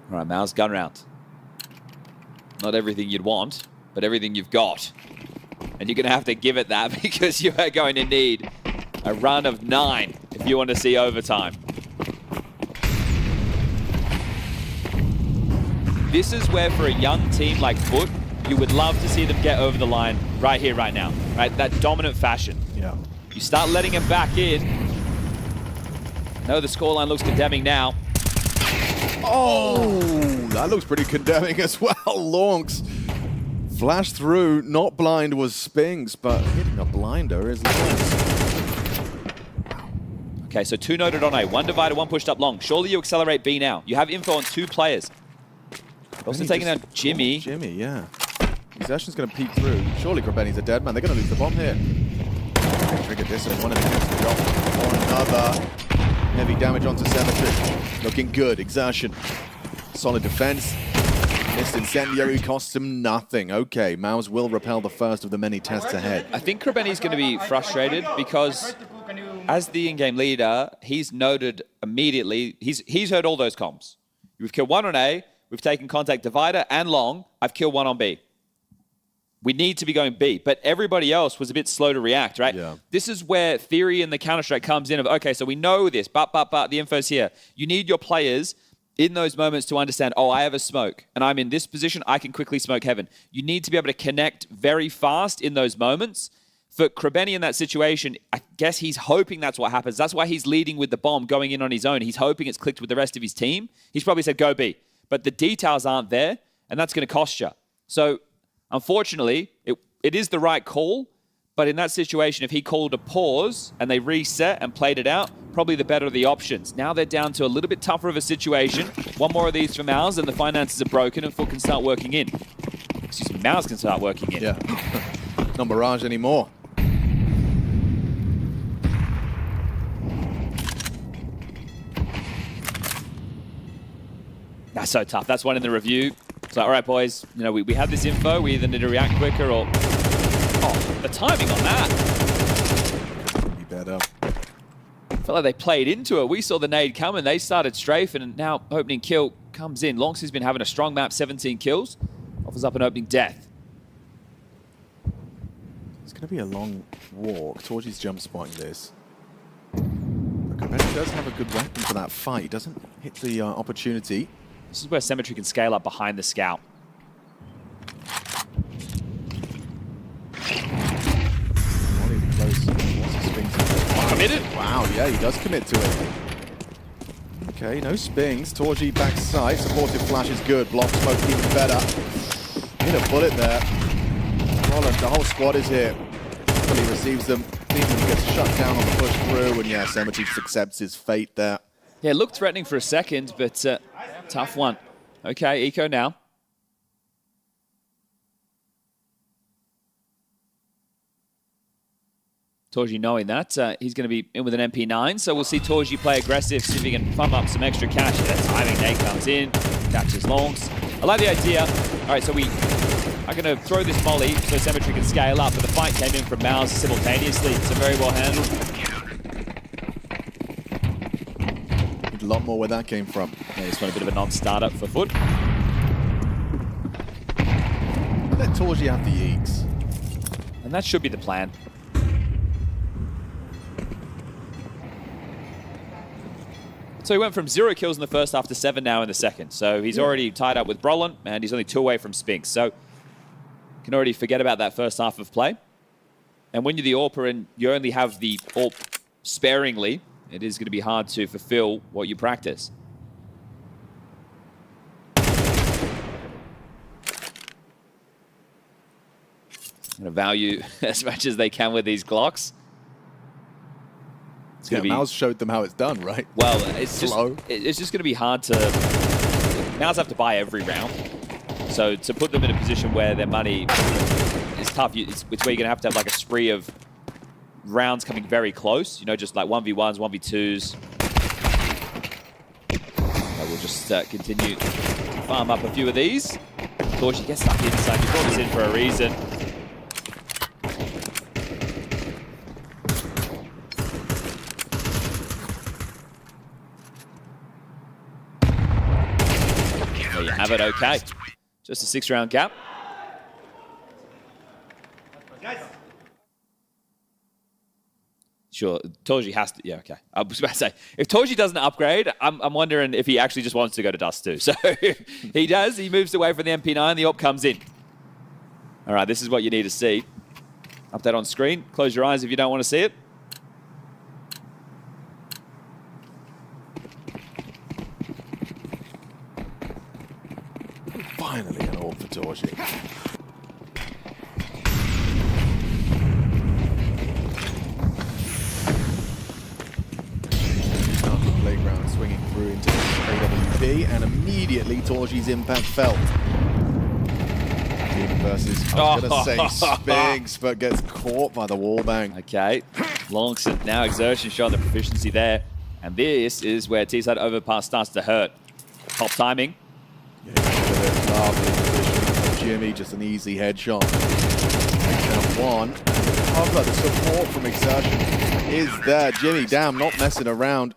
All right, MOUZ gun round. Not everything you'd want, but everything you've got. And you're going to have to give it that because you are going to need a run of 9 if you want to see overtime. This is where, for a young team like FUT, you would love to see them get over the line right here, right now. Right, that dominant fashion. Yeah. You start letting them back in. No, the scoreline looks condemning now. Oh, that looks pretty condemning as well. Longs flash through. Not blind was Spinks, but hitting a blinder is Longs. Okay, so 2 noted on A. 1 divided, 1 pushed up Long. Surely you accelerate B now. You have info on 2 players. Also taking out Jimmy. Jimmy, yeah. Exertion's going to peek through. Surely Krabeni's a dead man. They're going to lose the bomb here. Trigger this and one of them gets the drop on another. Heavy damage onto Cemetery. Looking good. Exertion. Solid defense. Missed incendiary, costs him nothing. Okay, MOUZ will repel the first of the many tests ahead. I think Krabeni's going to be frustrated because as the in-game leader, he's noted immediately, he's heard all those comms. We've killed 1 on A, we've taken contact Divider and Long, I've killed 1 on B. We need to be going B, but everybody else was a bit slow to react, right? Yeah. This is where theory and the Counter-Strike comes in of, okay, so we know this, but, the info's here. You need your players in those moments to understand, oh, I have a smoke, and I'm in this position, I can quickly smoke heaven. You need to be able to connect very fast in those moments. For Krabeni in that situation, I guess he's hoping that's what happens. That's why he's leading with the bomb, going in on his own. He's hoping it's clicked with the rest of his team. He's probably said, go B. But the details aren't there, and that's going to cost you. So, unfortunately, it is the right call, But in that situation, if he called a pause and they reset and played it out, probably the better of the options. Now they're down to a little bit tougher of a situation. One more of these for MOUZ and the finances are broken and FUT can start working in. Excuse me, MOUZ can start working in. Yeah. Not Mirage anymore. That's so tough. That's one in the review. It's like, all right, boys, you know, we have this info. We either need to react quicker or... Oh, the timing on that. Be better. Felt like they played into it. We saw the nade come and they started strafing, and now opening kill comes in. Lonxy's been having a strong map, 17 kills. Offers up an opening death. It's going to be a long walk. Torgy's jump spotting this. But Quebec does have a good weapon for that fight. He doesn't hit the opportunity. This is where Symmetry can scale up behind the scout. Committed? Wow, yeah, he does commit to it. Okay, no spings. Torgy back side. Supportive flash is good. Block smoke even better. Hit a bullet there. Roland, the whole squad is here. When he receives them, Demon gets shut down on the push through, and yeah, Cemetery just accepts his fate there. Yeah, it looked threatening for a second, but tough one. Okay, Eco now. Torgy knowing that, he's going to be in with an MP9, so we'll see Torgy play aggressive, see if he can pump up some extra cash. That timing, Nate comes in, catches Longs. I like the idea. All right, so we are going to throw this molly so Symmetry can scale up, but the fight came in from MOUZ simultaneously, so very well handled. A lot more where that came from. Yeah, this one a bit of a non-startup for FUT. Let Torgy have the eeks. And that should be the plan. So he went from 0 kills in the first half to 7 now in the second. So he's already tied up with Brolin, and he's only 2 away from Spinks. So you can already forget about that first half of play. And when you're the AWPer and you only have the AWP sparingly, it is going to be hard to fulfill what you practice. Going to value as much as they can with these Glocks. It's yeah, MOUZ showed them how it's done, right? Well, it's just going to be hard to... MOUZ have to buy every round. So to put them in a position where their money is tough, it's where you're going to have like a spree of rounds coming very close. You know, just like 1v1s, 1v2s. So we'll just continue to farm up a few of these. Of course, you get stuck inside. You brought this in for a reason. There you have it, okay. Just a 6-round gap. Sure, Torgy has to, yeah, okay. I was about to say, if Torgy doesn't upgrade, I'm wondering if he actually just wants to go to Dust 2. So he does, he moves away from the MP9, the AWP comes in. All right, this is what you need to see. Update on screen, close your eyes if you don't want to see it. Finally an AWP for Torgy. Playground swinging through into AWP, and immediately Torgy's impact felt. Even versus, I was going to say Spinks, but gets caught by the wallbang. Okay, Longson now Exertion showing the proficiency there, and this is where T-side overpass starts to hurt. Top timing. Yeah, lovely position from Jimmy, just an easy headshot. Down 1. Cover, the support from Exertion is there. Jimmy, damn, not messing around.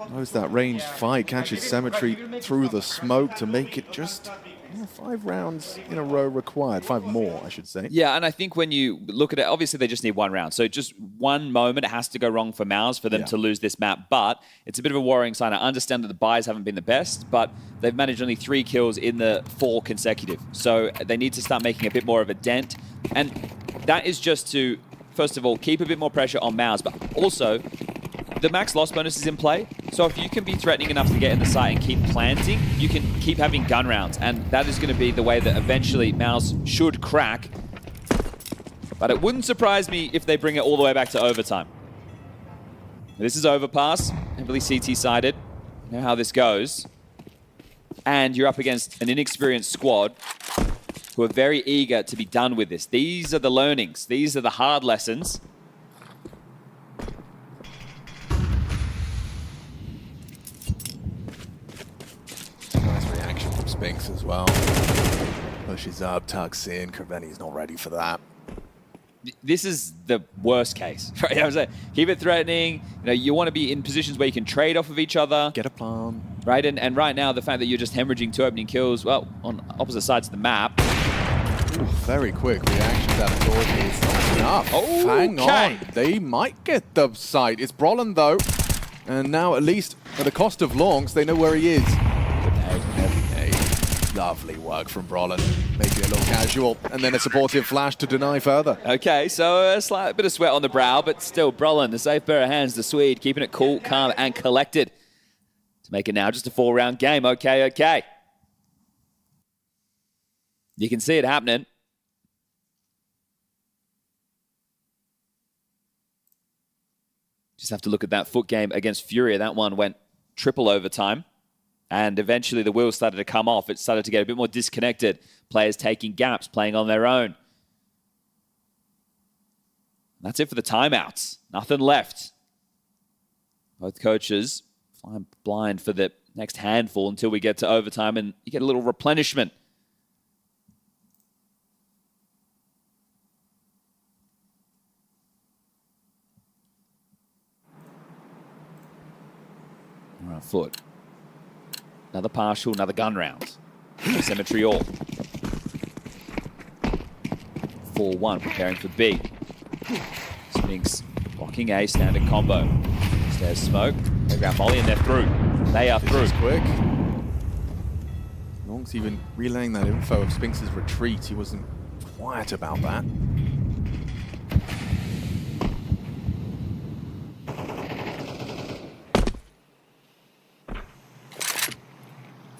Knows that ranged fight, catches Cemetery through the smoke to make it just 5 rounds in a row required. 5 more, I should say. Yeah, and I think when you look at it, obviously they just need 1 round. So just one moment has to go wrong for MOUZ for them to lose this map. But it's a bit of a worrying sign. I understand that the buys haven't been the best, but they've managed only 3 kills in the 4 consecutive. So they need to start making a bit more of a dent. And that is just to, first of all, keep a bit more pressure on MOUZ, but also the max loss bonus is in play, so if you can be threatening enough to get in the site and keep planting, you can keep having gun rounds, and that is going to be the way that eventually MOUZ should crack But it wouldn't surprise me if they bring it all the way back to overtime. This is overpass, heavily CT-sided. You know how this goes. And you're up against an inexperienced squad who are very eager to be done with this. These are the learnings. These are the hard lessons. Nice reaction from Spinks as well. Pushes up, tucks in. Kraveni's not ready for that. This is the worst case, right? I was like, keep it threatening. You know, you want to be in positions where you can trade off of each other. Get a plan. Right, and right now, the fact that you're just hemorrhaging 2 opening kills, well, on opposite sides of the map. Ooh, very quick reaction out of Torgy. It's not enough. Oh, hang on. They might get the site. It's Brolin, though. And now, at least, at the cost of Longs, they know where he is. Lovely work from Brolin. Maybe a little casual, and then a supportive flash to deny further. Okay, so a slight bit of sweat on the brow, but still Brolin, the safe pair of hands, the Swede, keeping it cool, calm, and collected. To make it now just a 4-round game. Okay. You can see it happening. Just have to look at that FUT game against Furia. That one went triple overtime. And eventually the wheels started to come off. It started to get a bit more disconnected. Players taking gaps, playing on their own. That's it for the timeouts. Nothing left. Both coaches flying blind for the next handful until we get to overtime and you get a little replenishment. All right, FUT. Another partial, another gun round. Symmetry all. 4-1, preparing for B. Spinks blocking A, standard combo. Stairs smoke. They grab Molly and they're through. They are through. This is quick. Long's even relaying that info of Spinks' retreat. He wasn't quiet about that.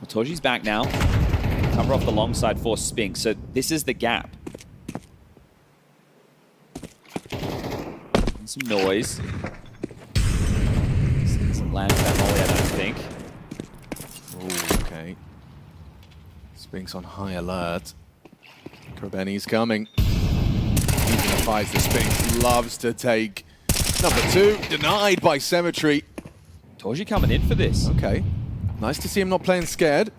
Torgy's back now. Cover off the long side for Spinks. So this is the gap. And some noise. Doesn't land that Molly, I don't think. Oh, okay. Spinks on high alert. Kraveni's coming. Even applies the Spinks. Loves to take. Number 2, denied by Symmetry. Torgy coming in for this. Okay. Nice to see him not playing scared.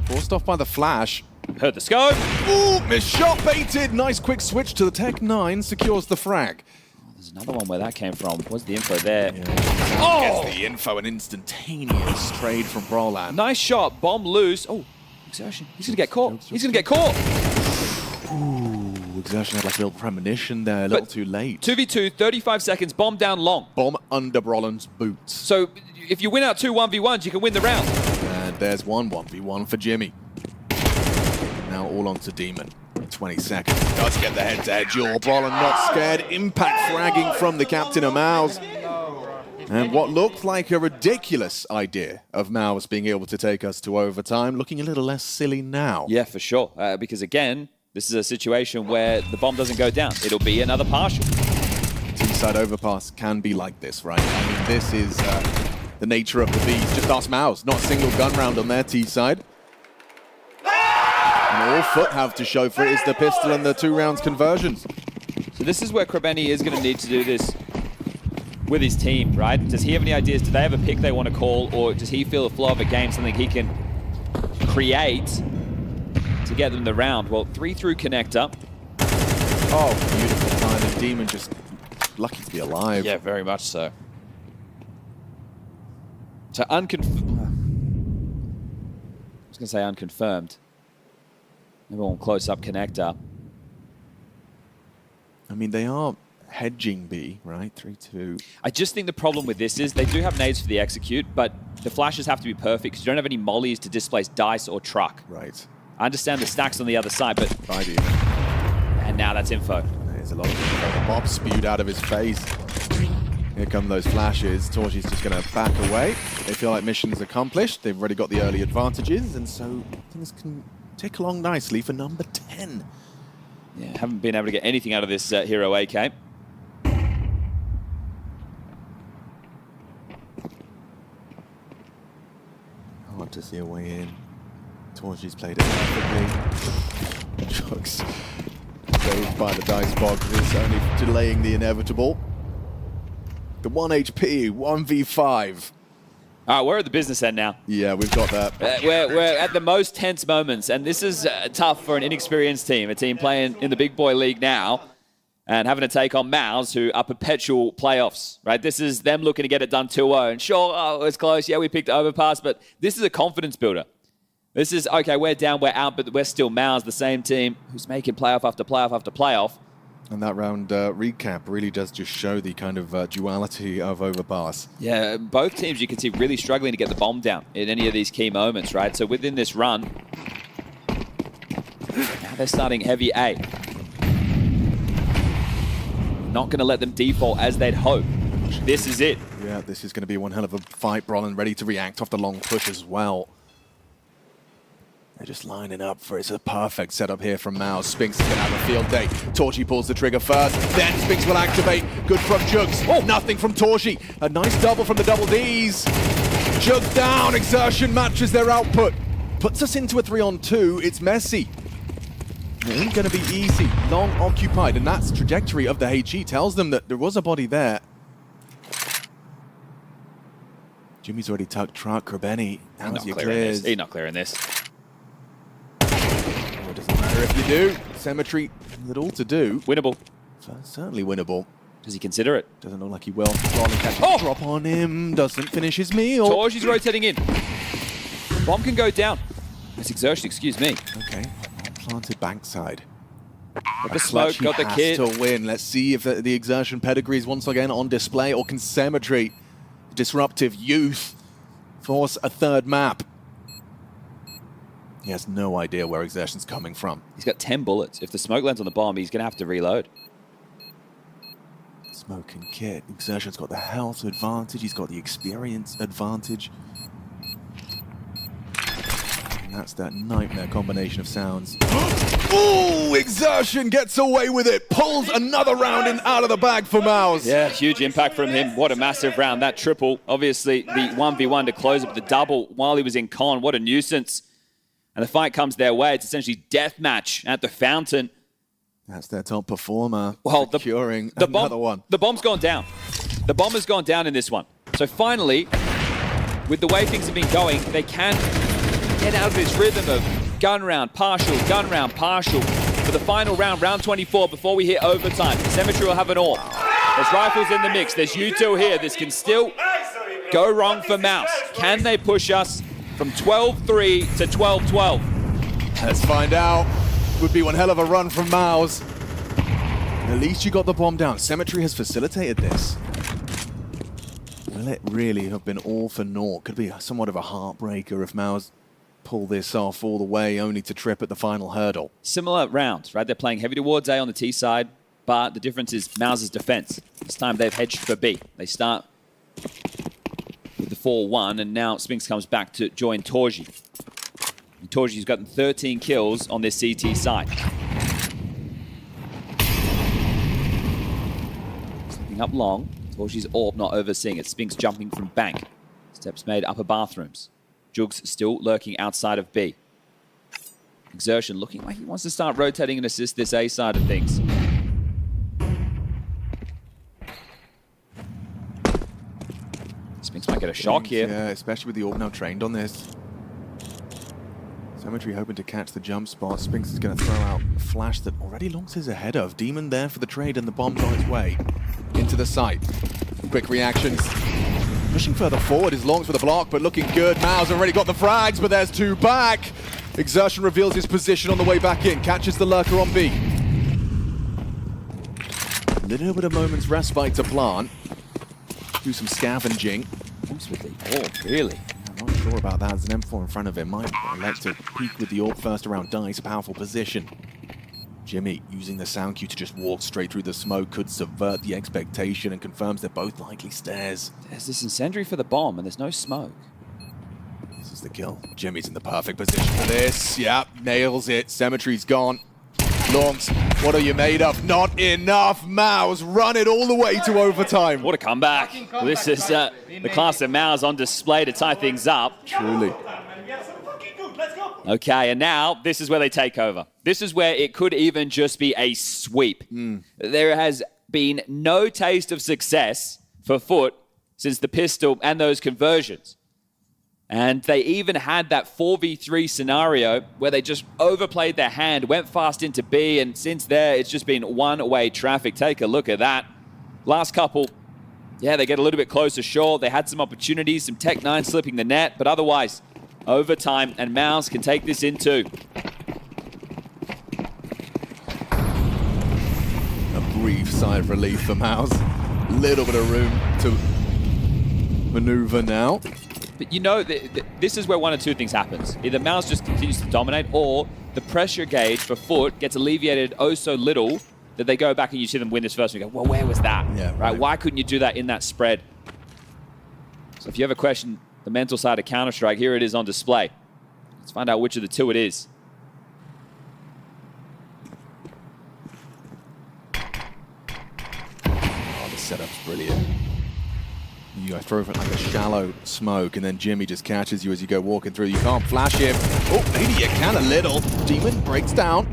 Forced off by the flash. Heard the scope. Ooh, missed shot baited. Nice quick switch to the Tech 9. Secures the frag. Oh, there's another one where that came from. What's the info there? Yeah. Oh! Gets the info. An instantaneous trade from Brolan. Nice shot. Bomb loose. Oh, Exertion. He's going to get caught. He's going to get caught. Ooh, Exertion had like a little premonition there. A little too late. 2v2, 35 seconds. Bomb down long. Bomb under Brolan's boots. So if you win out 2 1v1s, you can win the round. And there's one 1v1 for Jimmy. Now all on to Demon. 20 seconds. Does get the head-to-head duel. Brolin not scared. Impact fragging from the captain of MOUZ. And what looked like a ridiculous idea of MOUZ being able to take us to overtime, looking a little less silly now. Yeah, for sure. Because again, this is a situation where the bomb doesn't go down. It'll be another partial. T-side overpass can be like this, right? I mean, this is the nature of the beast. Just ask MOUZ. Not a single gun round on their T-side. And all FUT have to show for it is the pistol and the 2 rounds conversions. So this is where Kraveni is going to need to do this with his team, right? Does he have any ideas? Do they have a pick they want to call? Or does he feel the flow of a game, something he can create to get them the round? Well, 3 through connector. Oh, beautiful time. And Demon just lucky to be alive. Yeah, very much so. So unconfirmed. I was going to say unconfirmed. Everyone close up connector. I mean, they are hedging B, right? 3-2. I just think the problem with this is they do have nades for the execute, but the flashes have to be perfect because you don't have any mollies to displace dice or truck. Right. I understand the stacks on the other side, but... And now that's info. There's a lot of info. The Bob spewed out of his face. Here come those flashes. Torgy's just going to back away. They feel like mission's accomplished. They've already got the early advantages, and so things can tick along nicely for number 10. Yeah, haven't been able to get anything out of this hero AK. I want to see a way in. Torji's played it perfectly. Chugs saved by the dice box is only delaying the inevitable. The 1 HP, 1v5. All right, we're at the business end now. Yeah, we've got that. We're at the most tense moments, and this is tough for an inexperienced team, a team playing in the big boy league now and having to take on MOUZ, who are perpetual playoffs, right? This is them looking to get it done 2-0. And sure, oh, it's close. Yeah, we picked the overpass, but this is a confidence builder. This is, okay, we're down, we're out, but we're still MOUZ, the same team who's making playoff after playoff after playoff. And that round recap really does just show the kind of duality of overpass. Yeah, both teams you can see really struggling to get the bomb down in any of these key moments, right? So within this run, now they're starting heavy A. Not going to let them default as they'd hope. This is it. Yeah, this is going to be one hell of a fight. Brolin ready to react off the long push as well. They're just lining up for it's a perfect setup here from MOUZ. Spinks is going to have a field day. Torji pulls the trigger first, then Spinks will activate. Good from Jugs. Oh, nothing from Torji. A nice double from the double Ds. Jugs down. Exertion matches their output. Puts us into a 3-on-2. It's messy. It ain't going to be easy. Long occupied, and that's trajectory of the HE tells them that there was a body there. Jimmy's already tucked truck. Krabeni, how's your clears? He's not clearing this. It doesn't matter if you do. Cemetery, little to do. Winnable. Certainly winnable. Does he consider it? Doesn't look like he will. Catches a drop on him. Doesn't finish his meal. Torji's rotating in. Bomb can go down. It's exertion, excuse me. Okay. Planted bankside. Got the smoke, got the kit. To win. Let's see if the exertion pedigree is once again on display, or can Cemetery, disruptive youth, force a third map? He has no idea where exertion's coming from. He's got 10 bullets. If the smoke lands on the bomb, he's going to have to reload. Smoke and kit. Exertion's got the health advantage. He's got the experience advantage. And that's that nightmare combination of sounds. Ooh, Exertion gets away with it. Pulls another round in out of the bag for MOUZ. Yeah, huge impact from him. What a massive round. That triple, obviously the 1v1 to close it, but the double while he was in con. What a nuisance. And the fight comes their way. It's essentially deathmatch at the fountain. That's their top performer. Well, securing the another one. The bomb's gone down. The bomb has gone down in this one. So finally, with the way things have been going, they can get out of this rhythm of gun round, partial, for the final round, round 24, before we hit overtime. Cemetery will have it all. There's rifles in the mix. There's U2 here. This can still go wrong for MOUZ. Can they push us from 12-3 to 12-12? Let's find out. Would be one hell of a run from MOUZ. At least you got the bomb down. Cemetery has facilitated this. Will it really have been all for naught? Could be somewhat of a heartbreaker if MOUZ pull this off all the way, only to trip at the final hurdle. Similar rounds, right? They're playing heavy towards A on the T side, but the difference is MOUZ's defense. This time they've hedged for B. They start with the 4-1, and now Spinks comes back to join Torji. And Torji's gotten 13 kills on this CT side. Slipping up long. Torji's AWP not overseeing it. Spinks jumping from bank. Steps made upper bathrooms. Jugs still lurking outside of B. Exertion looking like he wants to start rotating and assist this A side of things. Spinks might get a shock here. Yeah, especially with the AWP now trained on this. Cemetery hoping to catch the jump spot. Spinks is going to throw out a flash that already Longs is ahead of. Demon there for the trade, and the bomb's on its way into the site. Quick reactions. Pushing further forward is Longs for the block, but looking good. MOUZ already got the frags, but there's two back. Exertion reveals his position on the way back in. Catches the lurker on B. A little bit of moment's respite to plant. Do some scavenging. Who's with the AWP, really? I'm not sure about that. There's an M4 in front of him. Might elect to peek with the AWP first around dice. Powerful position. Jimmy using the sound cue to just walk straight through the smoke could subvert the expectation and confirms they're both likely stairs. There's this incendiary for the bomb, and there's no smoke. This is the kill. Jimmy's in the perfect position for this. Yep, nails it. Cemetery's gone. Longs, what are you made of? Not enough. MOUZ run it all the way to overtime. What a comeback. Well, this is the class of MOUZ on display to tie things up. Truly. Okay, and now this is where they take over. This is where it could even just be a sweep. There has been no taste of success for FUT since the pistol and those conversions. And they even had that 4v3 scenario where they just overplayed their hand, went fast into B, and since there, it's just been one-way traffic. Take a look at that. Last couple, yeah, they get a little bit closer, sure. They had some opportunities, some Tech-9 slipping the net, but otherwise, overtime, and MOUZ can take this into. A brief sigh of relief for MOUZ. Little bit of room to maneuver now. But you know, this is where one or two things happens. Either MOUZ just continues to dominate, or the pressure gauge for FUT gets alleviated oh so little that they go back and you see them win this first and you go, well, where was that? Yeah, right? Why couldn't you do that in that spread? So if you ever question the mental side of Counter-Strike, here it is on display. Let's find out which of the two it is. Oh, the setup's brilliant. You guys throw it like a shallow smoke, and then Jimmy just catches you as you go walking through. You can't flash him. Oh, maybe you can a little. Demon breaks down.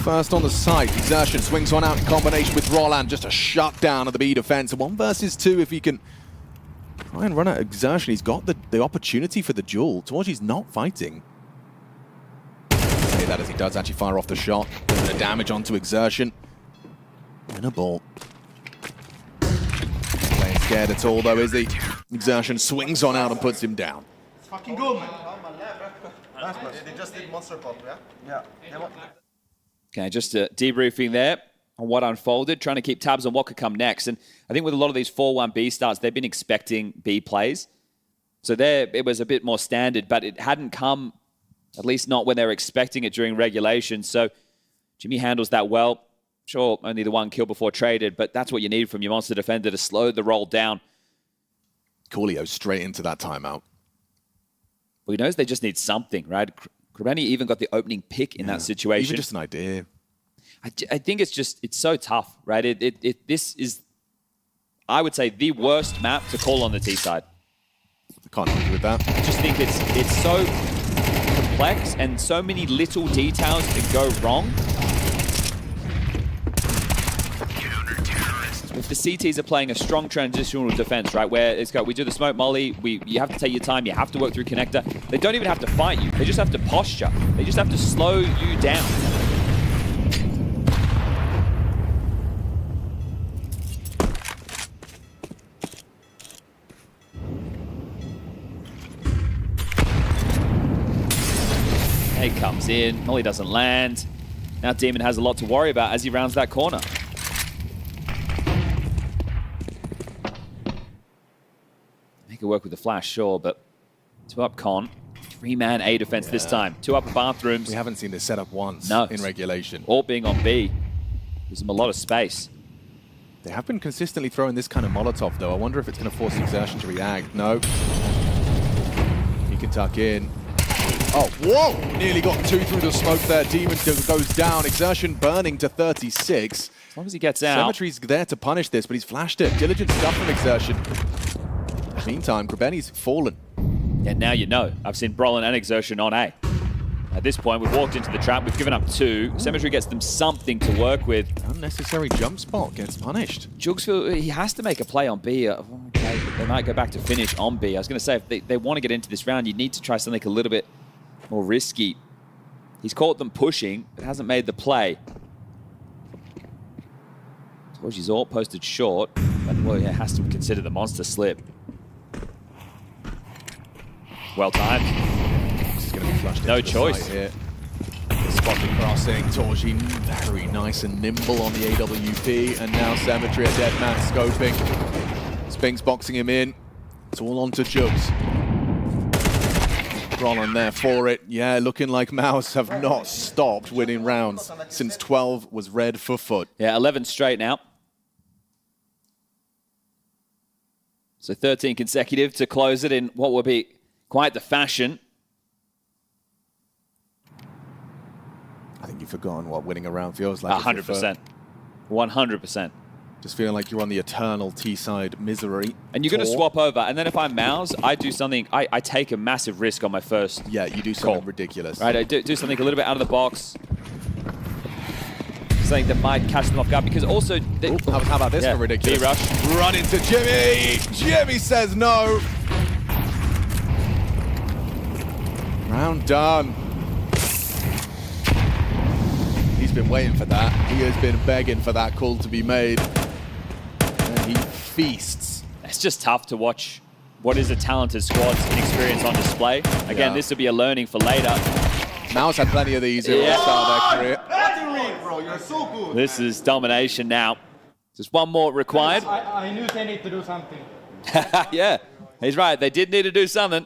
First on the site, Exertion swings one out in combination with Roland. Just a shutdown of the B defense. 1 versus 2 if he can try and run at Exertion. He's got the opportunity for the duel. Torgy's not fighting. Say that as he does actually fire off the shot. Doing the damage onto Exertion. And a ball. Playing scared at all though, is he? Exertion swings on out and puts him down. It's fucking good, man. They just did monster pop, yeah? Yeah. Okay, just debriefing there on what unfolded, trying to keep tabs on what could come next. And I think with a lot of these 4-1 B starts, they've been expecting B plays. So there, it was a bit more standard, but it hadn't come, at least not when they were expecting it during regulation. So Jimmy handles that well. Sure, only the 1 kill before traded, but that's what you need from your monster defender to slow the roll down. Coolio straight into that timeout. Well, he knows they just need something, right? Krabani even got the opening pick in that situation. Even just an idea. I think it's so tough, right? This is, I would say, the worst map to call on the T side. I can't argue with that. I just think it's so complex and so many little details can go wrong. If the CTs are playing a strong transitional defense, right, where it's got, we do the smoke molly, you have to take your time, you have to work through connector. They don't even have to fight you. They just have to posture. They just have to slow you down. Egg comes in, molly doesn't land. Now Demon has a lot to worry about as he rounds that corner. Could work with the flash, sure, but 2 up con, 3-man A defense this time. 2 up bathrooms. We haven't seen this setup once in regulation. All being on B. Gives them a lot of space. They have been consistently throwing this kind of Molotov, though. I wonder if it's going to force Exertion to react. No. He can tuck in. Oh, whoa! Nearly got 2 through the smoke there. Demon goes down. Exertion burning to 36. As long as he gets out. Symmetry's there to punish this, but he's flashed it. Diligent stuff from Exertion. Meantime, Krabeni's fallen. And now you know. I've seen Brolin and Exertion on A. At this point, we've walked into the trap. We've given up 2. Symmetry gets them something to work with. Unnecessary jump spot gets punished. Jugsville, he has to make a play on B. Okay, they might go back to finish on B. I was going to say, if they want to get into this round, you need to try something a little bit more risky. He's caught them pushing, but hasn't made the play. Torgy's ult posted short, but well, yeah, has to consider the monster slip. Well timed. This is going to be flushed. No choice. Here. Spot the crossing. Torgy very nice and nimble on the AWP. And now Symmetry, a dead man scoping. Spinks boxing him in. It's all on to Jugs. Roland there for it. Yeah, looking like MOUZ have not stopped winning rounds since 12 was red for FUT. Yeah, 11 straight now. So 13 consecutive to close it in what will be quite the fashion. I think You've forgotten what winning a round feels like. 100%. 100%. Just feeling like you're on the eternal T-side misery. And you're going to swap over. And then if I'm MOUZ, I do something. I take a massive risk on my first. Yeah, you do something ridiculous. Right, I do something a little bit out of the box. Something that might catch them off guard. Because also... how about this for ridiculous? B-rush. Run into Jimmy! Jimmy says no! Round done. He's been waiting for that. He has been begging for that call to be made. And he feasts. It's just tough to watch what is a talented squad's inexperience on display. Again, this will be a learning for later. MOUZ had plenty of these in the start of their career. Bro, you're so good. This is domination now. Just one more required. I knew they need to do something. Yeah, he's right. They did need to do something.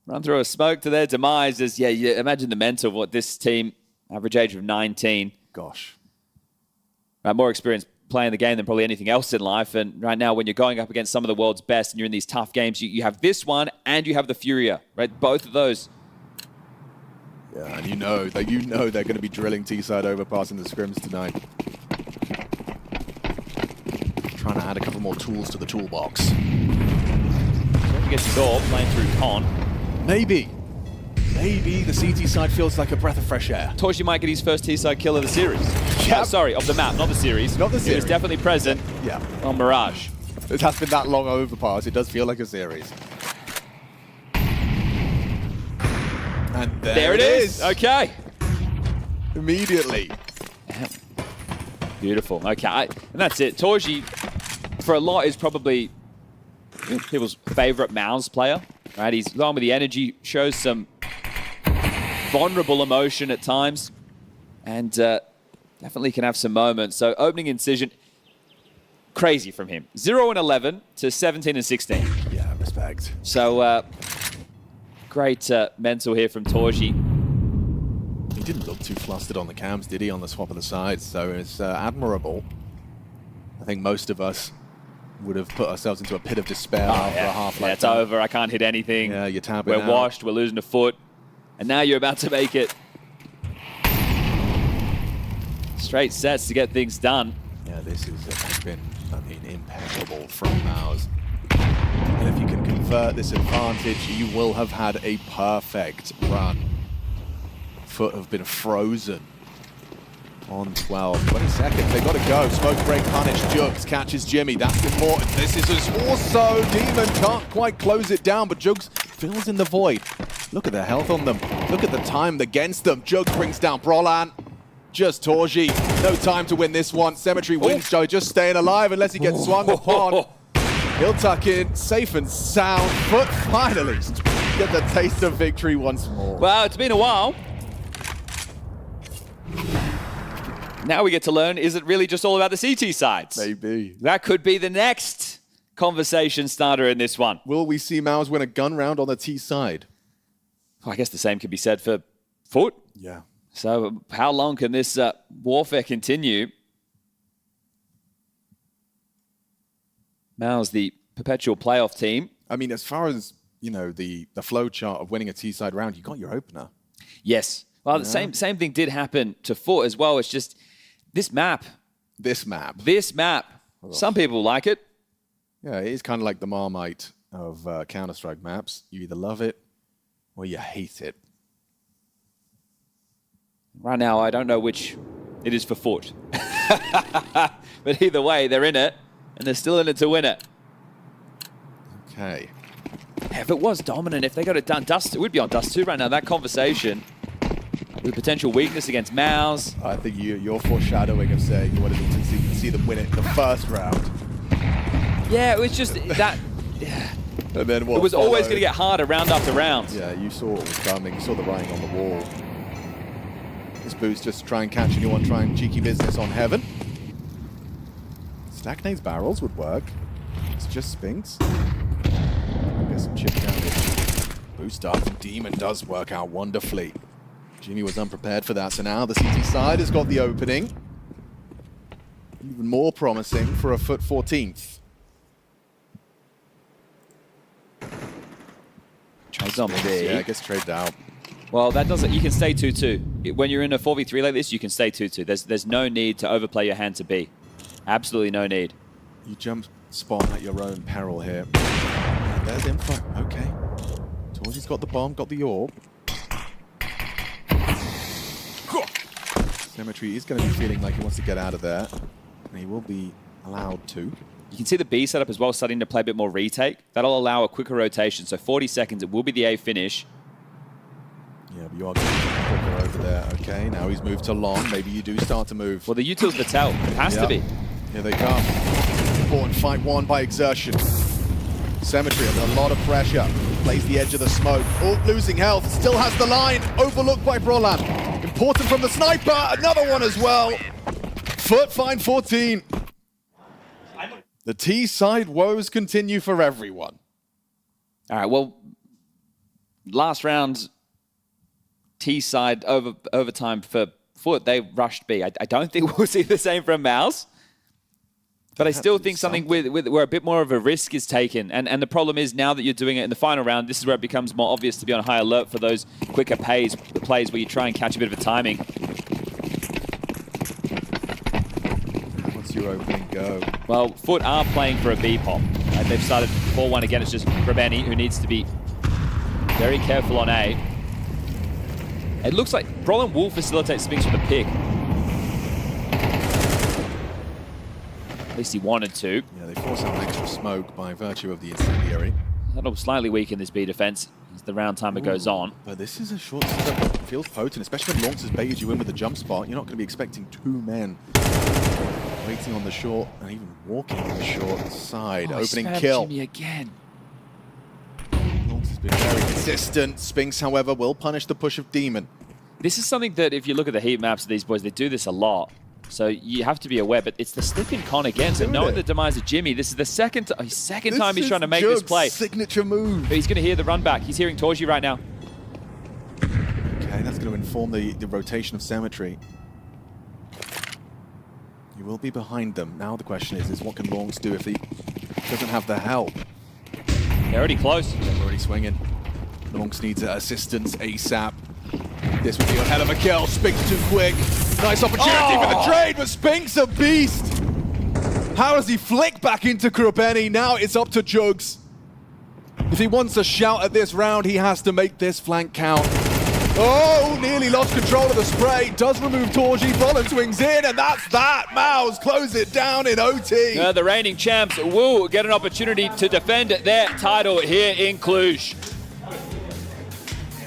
Run through a smoke to their demise. As, yeah, you imagine the mental of what this team, average age of 19. Gosh. More experience playing the game than probably anything else in life. And right now, when you're going up against some of the world's best and you're in these tough games, you have this one and you have the Furia, right? Both of those. Yeah, and you know they're going to be drilling T-side overpass in the scrims tonight. Trying to add a couple more tools to the toolbox. He gets his orb playing through Con. Maybe the CT side feels like a breath of fresh air. Torji might get his first T-side kill of the series. Yeah, sorry, of the map, not the series. Not the series. He was definitely present on Mirage. It has been that long overpass. It does feel like a series. And there it is. Okay. Immediately. Beautiful. Okay, and that's it. Torji, for a lot, is probably people's favorite MOUZ player. Right, he's gone with the energy, shows some vulnerable emotion at times, and definitely can have some moments. So opening incision, crazy from him. 0-11 to 17-16. Yeah, respect. So great mental here from Torji. He didn't look too flustered on the cams, did he, on the swap of the sides? So it's admirable. I think most of us would have put ourselves into a pit of despair after a half like it's over. I can't hit anything. Yeah, you're tapping out. We're washed. We're losing a foot. And now you're about to make it straight sets to get things done. Yeah, this has been, impeccable from MOUZ. And if you can convert this advantage, you will have had a perfect run. FUT have been frozen on 12. 20 seconds, they got to go. Smoke break punish, Jugs catches Jimmy, that's important. This is also, Demon can't quite close it down, but Jugs fills in the void. Look at the health on them. Look at the time against them. Jugs brings down Brolan. Just Torji. No time to win this one. Cemetery wins, Joe, just staying alive unless he gets swung upon. He'll tuck in, safe and sound. FUT finally get the taste of victory once more. Well, it's been a while. Now we get to learn, is it really just all about the CT sides? Maybe. That could be the next conversation starter in this one. Will we see MOUZ win a gun round on the T side? Well, I guess the same could be said for FUT. Yeah. So how long can this warfare continue? MOUZ, the perpetual playoff team. I mean, as far as, the flow chart of winning a T-side round, you got your opener. Yes. Well, the same thing did happen to FUT as well. It's just this map. Some people like it. Yeah, it is kind of like the Marmite of Counter-Strike maps. You either love it or you hate it. Right now, I don't know which it is for FUT. But either way, they're in it, and they're still in it to win it. Okay. If it was dominant, if they got it done, Dust, it would be on Dust 2 right now. That conversation with potential weakness against MOUZ. I think you're foreshadowing of saying you wanted to see them win it the first round. Yeah, it was just that. And then what it was followed? always going to get harder round after round. Yeah, you saw what was coming. You saw the writing on the wall. This boost just try and catch anyone trying cheeky business on Heaven. Stacknade's barrels would work. It's just Spinks. I guess some chip damage. Boost up from Demon does work out wonderfully. Jimmy was unprepared for that, so now the CT side has got the opening. Even more promising for a FUT 14th. Trades on B. Yeah, I guess traded out. Well, that doesn't. You can stay 2-2. When you're in a 4v3 like this, you can stay 2-2. There's no need to overplay your hand to B. Absolutely no need. You jump spawn at your own peril here. And there's info. Okay. Torgy's got the bomb, got the orb. Symmetry is going to be feeling like he wants to get out of there. And he will be allowed to. You can see the B setup as well starting to play a bit more retake. That'll allow a quicker rotation. So 40 seconds, it will be the A finish. Yeah, but you are getting quicker over there. Okay, now he's moved to long. Maybe you do start to move. Well, the util's the tell. It has to be. Here they come. Important fight won by exertion. Symmetry under a lot of pressure. Plays the edge of the smoke. Oh, losing health. Still has the line. Overlooked by Brolan. Important from the sniper. Another one as well. FUT find 14. The T-side woes continue for everyone. All right, well, last round, T-side overtime for FUT, they rushed B. I don't think we'll see the same from MOUZ. But I still think something where a bit more of a risk is taken. And the problem is now that you're doing it in the final round, this is where it becomes more obvious to be on high alert for those quicker plays where you try and catch a bit of a timing. What's your opening go? Well, FUT are playing for a B pop. They've started 4-1 again. It's just Rebeni who needs to be very careful on A. It looks like Brolan will facilitate Spinks with a pick. At least he wanted to. Yeah, they force out extra smoke by virtue of the incendiary. That'll slightly weaken this B defense as the round timer goes on. But this is a short setup that feels potent, especially when Lonks has baited you in with a jump spot. You're not going to be expecting 2 men waiting on the short and even walking on the short side. Opening kill. Jimmy again. Lonks has been very consistent. Spinks, however, will punish the push of Demon. This is something that if you look at the heat maps of these boys, they do this a lot. So you have to be aware, but it's the slip-in con again. So knowing the demise of Jimmy, this is the second time he's trying to make this play. Signature move. But he's going to hear the run back. He's hearing Torgy right now. Okay, that's going to inform the rotation of Symmetry. He will be behind them. Now the question is what can Lonks do if he doesn't have the help? They're already close. They're already swinging. Lonks needs assistance ASAP. This would be a hell of a kill. Spinks too quick. Nice opportunity for the trade, but Spinks a beast. How does he flick back into Rebeni? Now it's up to Jugs. If he wants a shout at this round, he has to make this flank count. Oh, nearly lost control of the spray. Does remove Torgy. Brolan swings in, and that's that. MOUZ close it down in OT. The reigning champs will get an opportunity to defend their title here in Cluj.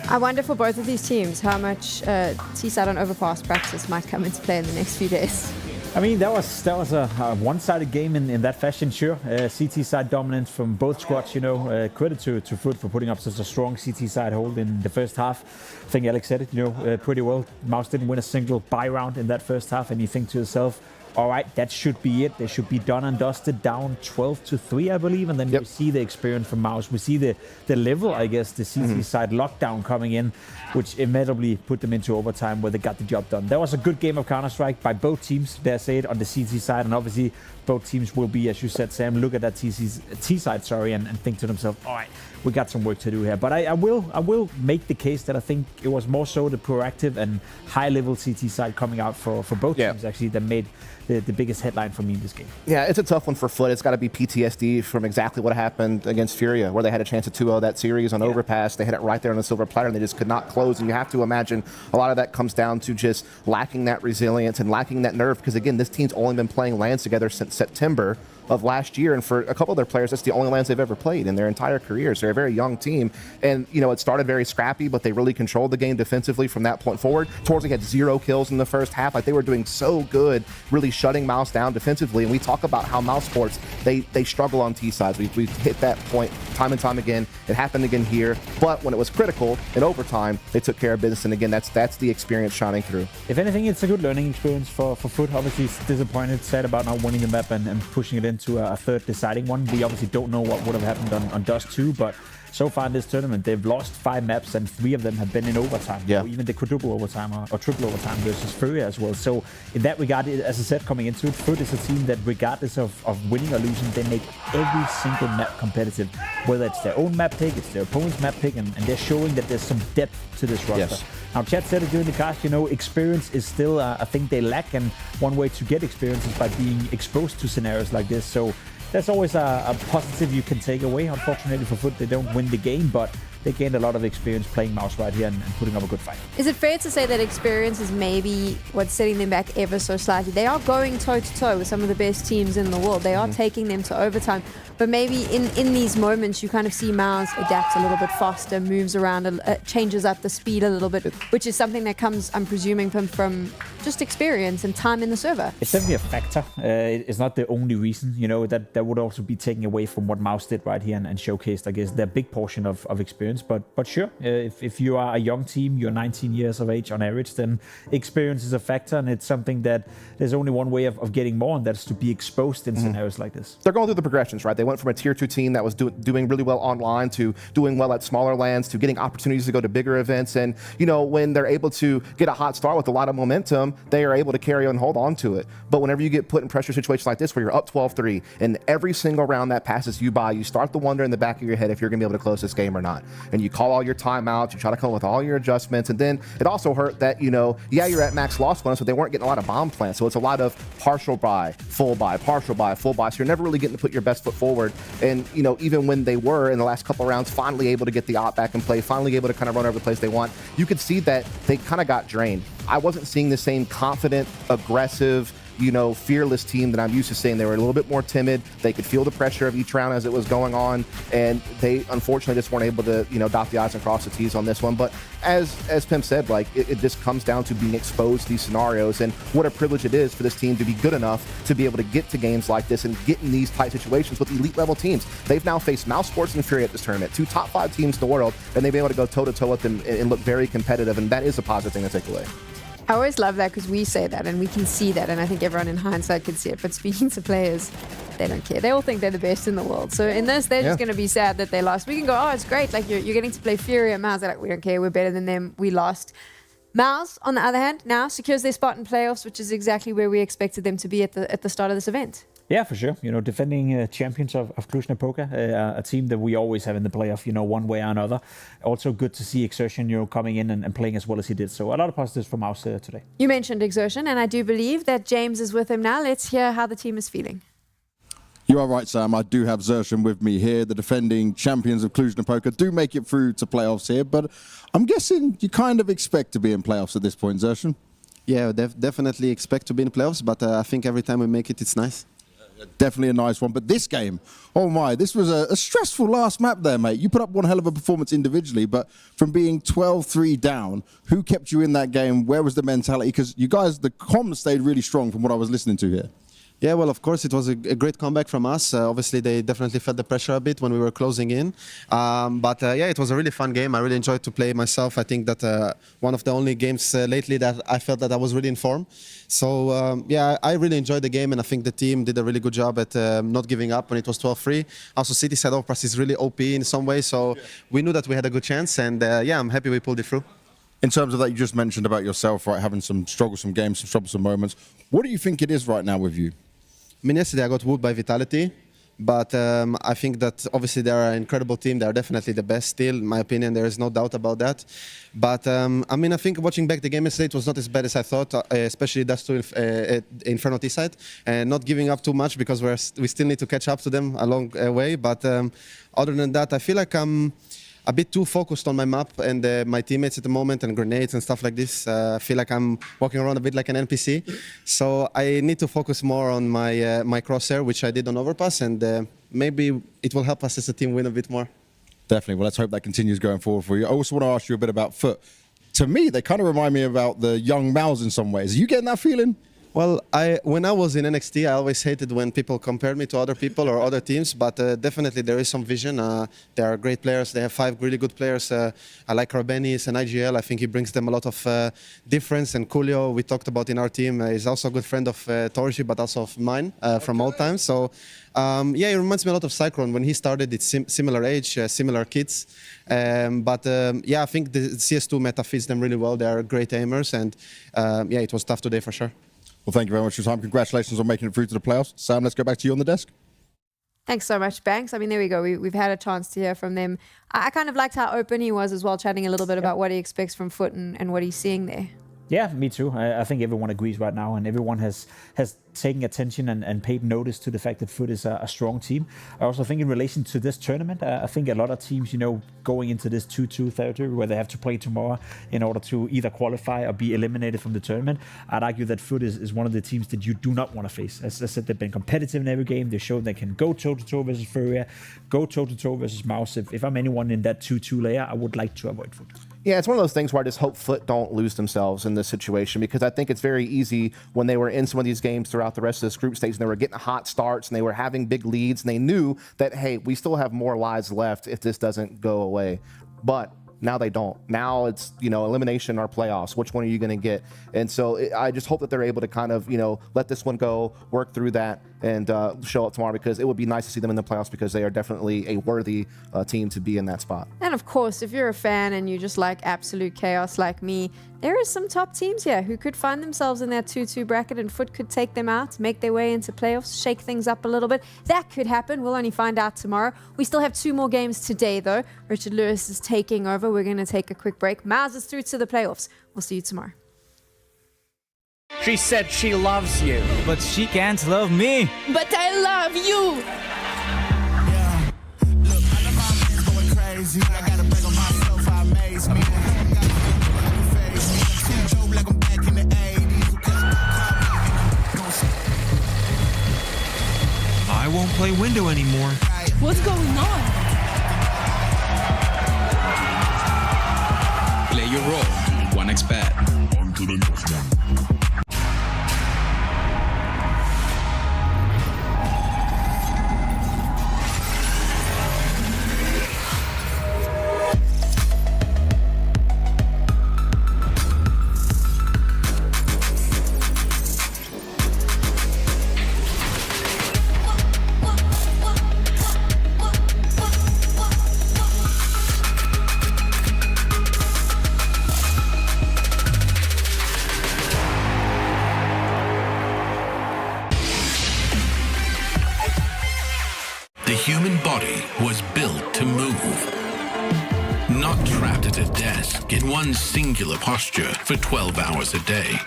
I wonder for both of these teams how much T-side on overpass practice might come into play in the next few days. I mean, that was a one-sided game in that fashion, sure. CT side dominance from both squads, you know. Credit to FUT for putting up such a strong CT side hold in the first half. I think Alex said it, you know, pretty well. MOUZ didn't win a single buy round in that first half, and you think to yourself, all right, that should be it. They should be done and dusted, down 12-3, I believe. And then we see the experience from MOUZ. We see the level, I guess, the CT side lockdown coming in, which inevitably put them into overtime where they got the job done. That was a good game of Counter-Strike by both teams, dare I say it, on the CT side. And obviously, both teams will be, as you said, Sam, look at that T-side, and think to themselves, all right, we got some work to do here. But I will make the case that I think it was more so the proactive and high-level CT side coming out for both teams, actually, that made the biggest headline for me in this game. Yeah, it's a tough one for FUT. It's got to be PTSD from exactly what happened against Furia, where they had a chance to 2-0 that series on overpass. They had it right there on the silver platter, and they just could not close. And you have to imagine a lot of that comes down to just lacking that resilience and lacking that nerve, because, again, this team's only been playing LANs together since September of last year, and for a couple of their players, that's the only LANs they've ever played in their entire careers. They're a very young team, and you know it started very scrappy, but they really controlled the game defensively from that point forward. Torgy had 0 kills in the first half. Like, they were doing so good, really shutting MOUZ down defensively. And we talk about how MOUZ Sports they struggle on T sides. We've hit that point time and time again. It happened again here, but when it was critical in overtime, they took care of business. And again, that's the experience shining through. If anything, it's a good learning experience for FUT. Obviously, it's disappointed, sad about not winning the map and pushing it into a third deciding one. We obviously don't know what would have happened on Dust 2, but so far in this tournament, they've lost 5 maps and 3 of them have been in overtime. Yeah. Or even the quadruple overtime or triple overtime versus Furia as well. So in that regard, as I said, coming into it, FUT is a team that regardless of winning or losing, they make every single map competitive. Whether it's their own map pick, it's their opponent's map pick, and they're showing that there's some depth to this roster. Yes. Now, Chad said it during the cast, you know, experience is still a thing they lack, and one way to get experience is by being exposed to scenarios like this. So that's always a positive you can take away. Unfortunately for FUT, they don't win the game, but they gained a lot of experience playing MOUZ right here and putting up a good fight. Is it fair to say that experience is maybe what's setting them back ever so slightly? They are going toe-to-toe with some of the best teams in the world. They are taking them to overtime. But maybe in these moments, you kind of see MOUZ adapt a little bit faster, moves around, changes up the speed a little bit, which is something that comes, I'm presuming, from just experience and time in the server. It's definitely a factor. It's not the only reason, you know, that would also be taken away from what MOUZ did right here and showcased, I guess, their big portion of experience. But sure, if you are a young team, you're 19 years of age on average, then experience is a factor, and it's something that there's only one way of getting more, and that's to be exposed in scenarios like this. They're going through the progressions, right? They went from a tier 2 team that was doing really well online to doing well at smaller lands to getting opportunities to go to bigger events. And, you know, when they're able to get a hot start with a lot of momentum, they are able to carry on and hold on to it. But whenever you get put in pressure situations like this where you're up 12-3 and every single round that passes you by, you start to wonder in the back of your head if you're going to be able to close this game or not. And you call all your timeouts, you try to come up with all your adjustments. And then it also hurt that, you know, yeah, you're at max loss bonus, but they weren't getting a lot of bomb plants. So it's a lot of partial buy, full buy, partial buy, full buy. So you're never really getting to put your best foot forward. And, you know, even when they were in the last couple of rounds finally able to get the op back in play, finally able to kind of run over the place they want, you could see that they kind of got drained. I wasn't seeing the same confident, aggressive, you know, fearless team that I'm used to seeing. They were a little bit more timid. They could feel the pressure of each round as it was going on, and they unfortunately just weren't able to, you know, dot the I's and cross the T's on this one. But as Pim said, like, it just comes down to being exposed to these scenarios, and what a privilege it is for this team to be good enough to be able to get to games like this and get in these tight situations with elite level teams. They've now faced MOUZ Sports and Furia at this tournament, 2 top 5 teams in the world, and they've been able to go toe to toe with them and look very competitive, and that is a positive thing to take away. I always love that because we say that and we can see that, and I think everyone in hindsight can see it. But speaking to players, they don't care. They all think they're the best in the world. So in this, they're just going to be sad that they lost. We can go, oh, it's great. Like, you're getting to play Fury and MOUZ. They're like, we don't care. We're better than them. We lost. MOUZ, on the other hand, now secures their spot in playoffs, which is exactly where we expected them to be at the start of this event. Yeah, for sure. You know, defending champions of Cluj-Napoca, a team that we always have in the playoff, you know, one way or another. Also good to see Exertion, you know, coming in and playing as well as he did. So a lot of positives from MOUZ today. You mentioned Exertion, and I do believe that James is with him now. Let's hear how the team is feeling. You are right, Sam. I do have Xertion with me here. The defending champions of Cluj-Napoca do make it through to playoffs here, but I'm guessing you kind of expect to be in playoffs at this point, Xertion. Yeah, definitely expect to be in playoffs, but I think every time we make it, it's nice. Definitely a nice one, but this game, oh my, this was a stressful last map there, mate. You put up one hell of a performance individually, but from being 12-3 down, who kept you in that game? Where was the mentality? Because you guys, the comms stayed really strong from what I was listening to here. Yeah, well, of course, it was a great comeback from us. Obviously, they definitely felt the pressure a bit when we were closing in. But yeah, it was a really fun game. I really enjoyed to play myself. I think that one of the only games lately that I felt that I was really in form. So yeah, I really enjoyed the game, and I think the team did a really good job at not giving up when it was 12-3. Also, City side overpass is really OP in some way, so we knew that we had a good chance, and yeah, I'm happy we pulled it through. In terms of that, you just mentioned about yourself, right, having some troublesome games, some troublesome moments. What do you think it is right now with you? I mean, yesterday I got whooped by Vitality, but I think that obviously they are an incredible team. They are definitely the best still, in my opinion. There is no doubt about that. But I mean, I think watching back the game yesterday, it was not as bad as I thought, especially that's to Inferno T side, and not giving up too much because we still need to catch up to them a long way. But other than that, I feel like I'm a bit too focused on my map and my teammates at the moment and grenades and stuff like this. I feel like I'm walking around a bit like an NPC. So I need to focus more on my my crosshair, which I did on Overpass, and maybe it will help us as a team win a bit more. Definitely. Well, let's hope that continues going forward for you. I also want to ask you a bit about FUT. To me, they kind of remind me about the young MOUZ in some ways. Are you getting that feeling? Well, when I was in NXT, I always hated when people compared me to other people or other teams, but definitely there is some vision. They are great players. They have 5 really good players. I like Arbenis and IGL. I think he brings them a lot of difference. And Coolio, we talked about in our team, is also a good friend of Torji, but also of mine from old times. So, yeah, it reminds me a lot of Cyclone. When he started, it's similar age, similar kids. Yeah, I think the CS2 meta fits them really well. They are great aimers, and yeah, it was tough today for sure. Well, thank you very much for your time. Congratulations on making it through to the playoffs. Sam, let's go back to you on the desk. Thanks so much, Banks. I mean, there we go. We've had a chance to hear from them. I kind of liked how open he was as well, chatting a little bit about what he expects from FUT and what he's seeing there. Yeah, me too. I think everyone agrees right now, and everyone has taken attention and paid notice to the fact that FUT is a strong team. I also think in relation to this tournament, I think a lot of teams, you know, going into this 2-2 territory where they have to play tomorrow in order to either qualify or be eliminated from the tournament, I'd argue that FUT is one of the teams that you do not want to face. As I said, they've been competitive in every game. They've shown they can go toe-to-toe versus Furia, go toe-to-toe versus MOUZ. If I'm anyone in that 2-2 layer, I would like to avoid FUT. Yeah, it's one of those things where I just hope FUT don't lose themselves in this situation, because I think it's very easy when they were in some of these games throughout the rest of this group stage and they were getting hot starts and they were having big leads and they knew that, hey, we still have more lives left if this doesn't go away. But now they don't. Now it's, you know, elimination or playoffs. Which one are you going to get? And so I just hope that they're able to kind of, you know, let this one go, work through that, and show up tomorrow, because it would be nice to see them in the playoffs, because they are definitely a worthy team to be in that spot. And of course, if you're a fan and you just like absolute chaos like me, there is some top teams here who could find themselves in that 2-2 bracket, and FUT could take them out, make their way into playoffs, shake things up a little bit. That could happen. We'll only find out tomorrow. We still have 2 more games today, though. Richard Lewis is taking over. We're going to take a quick break. MOUZ is through to the playoffs. We'll see you tomorrow. She said she loves you, but she can't love me. But I love you. Look, I love my man's going crazy. I gotta brag on myself, I amaze me. Like I'm back in the 80s. I won't play window anymore. What's going on? Play your role. 1xBet. On to the next one. The human body was built to move, not trapped at a desk in one singular posture for 12 hours a day.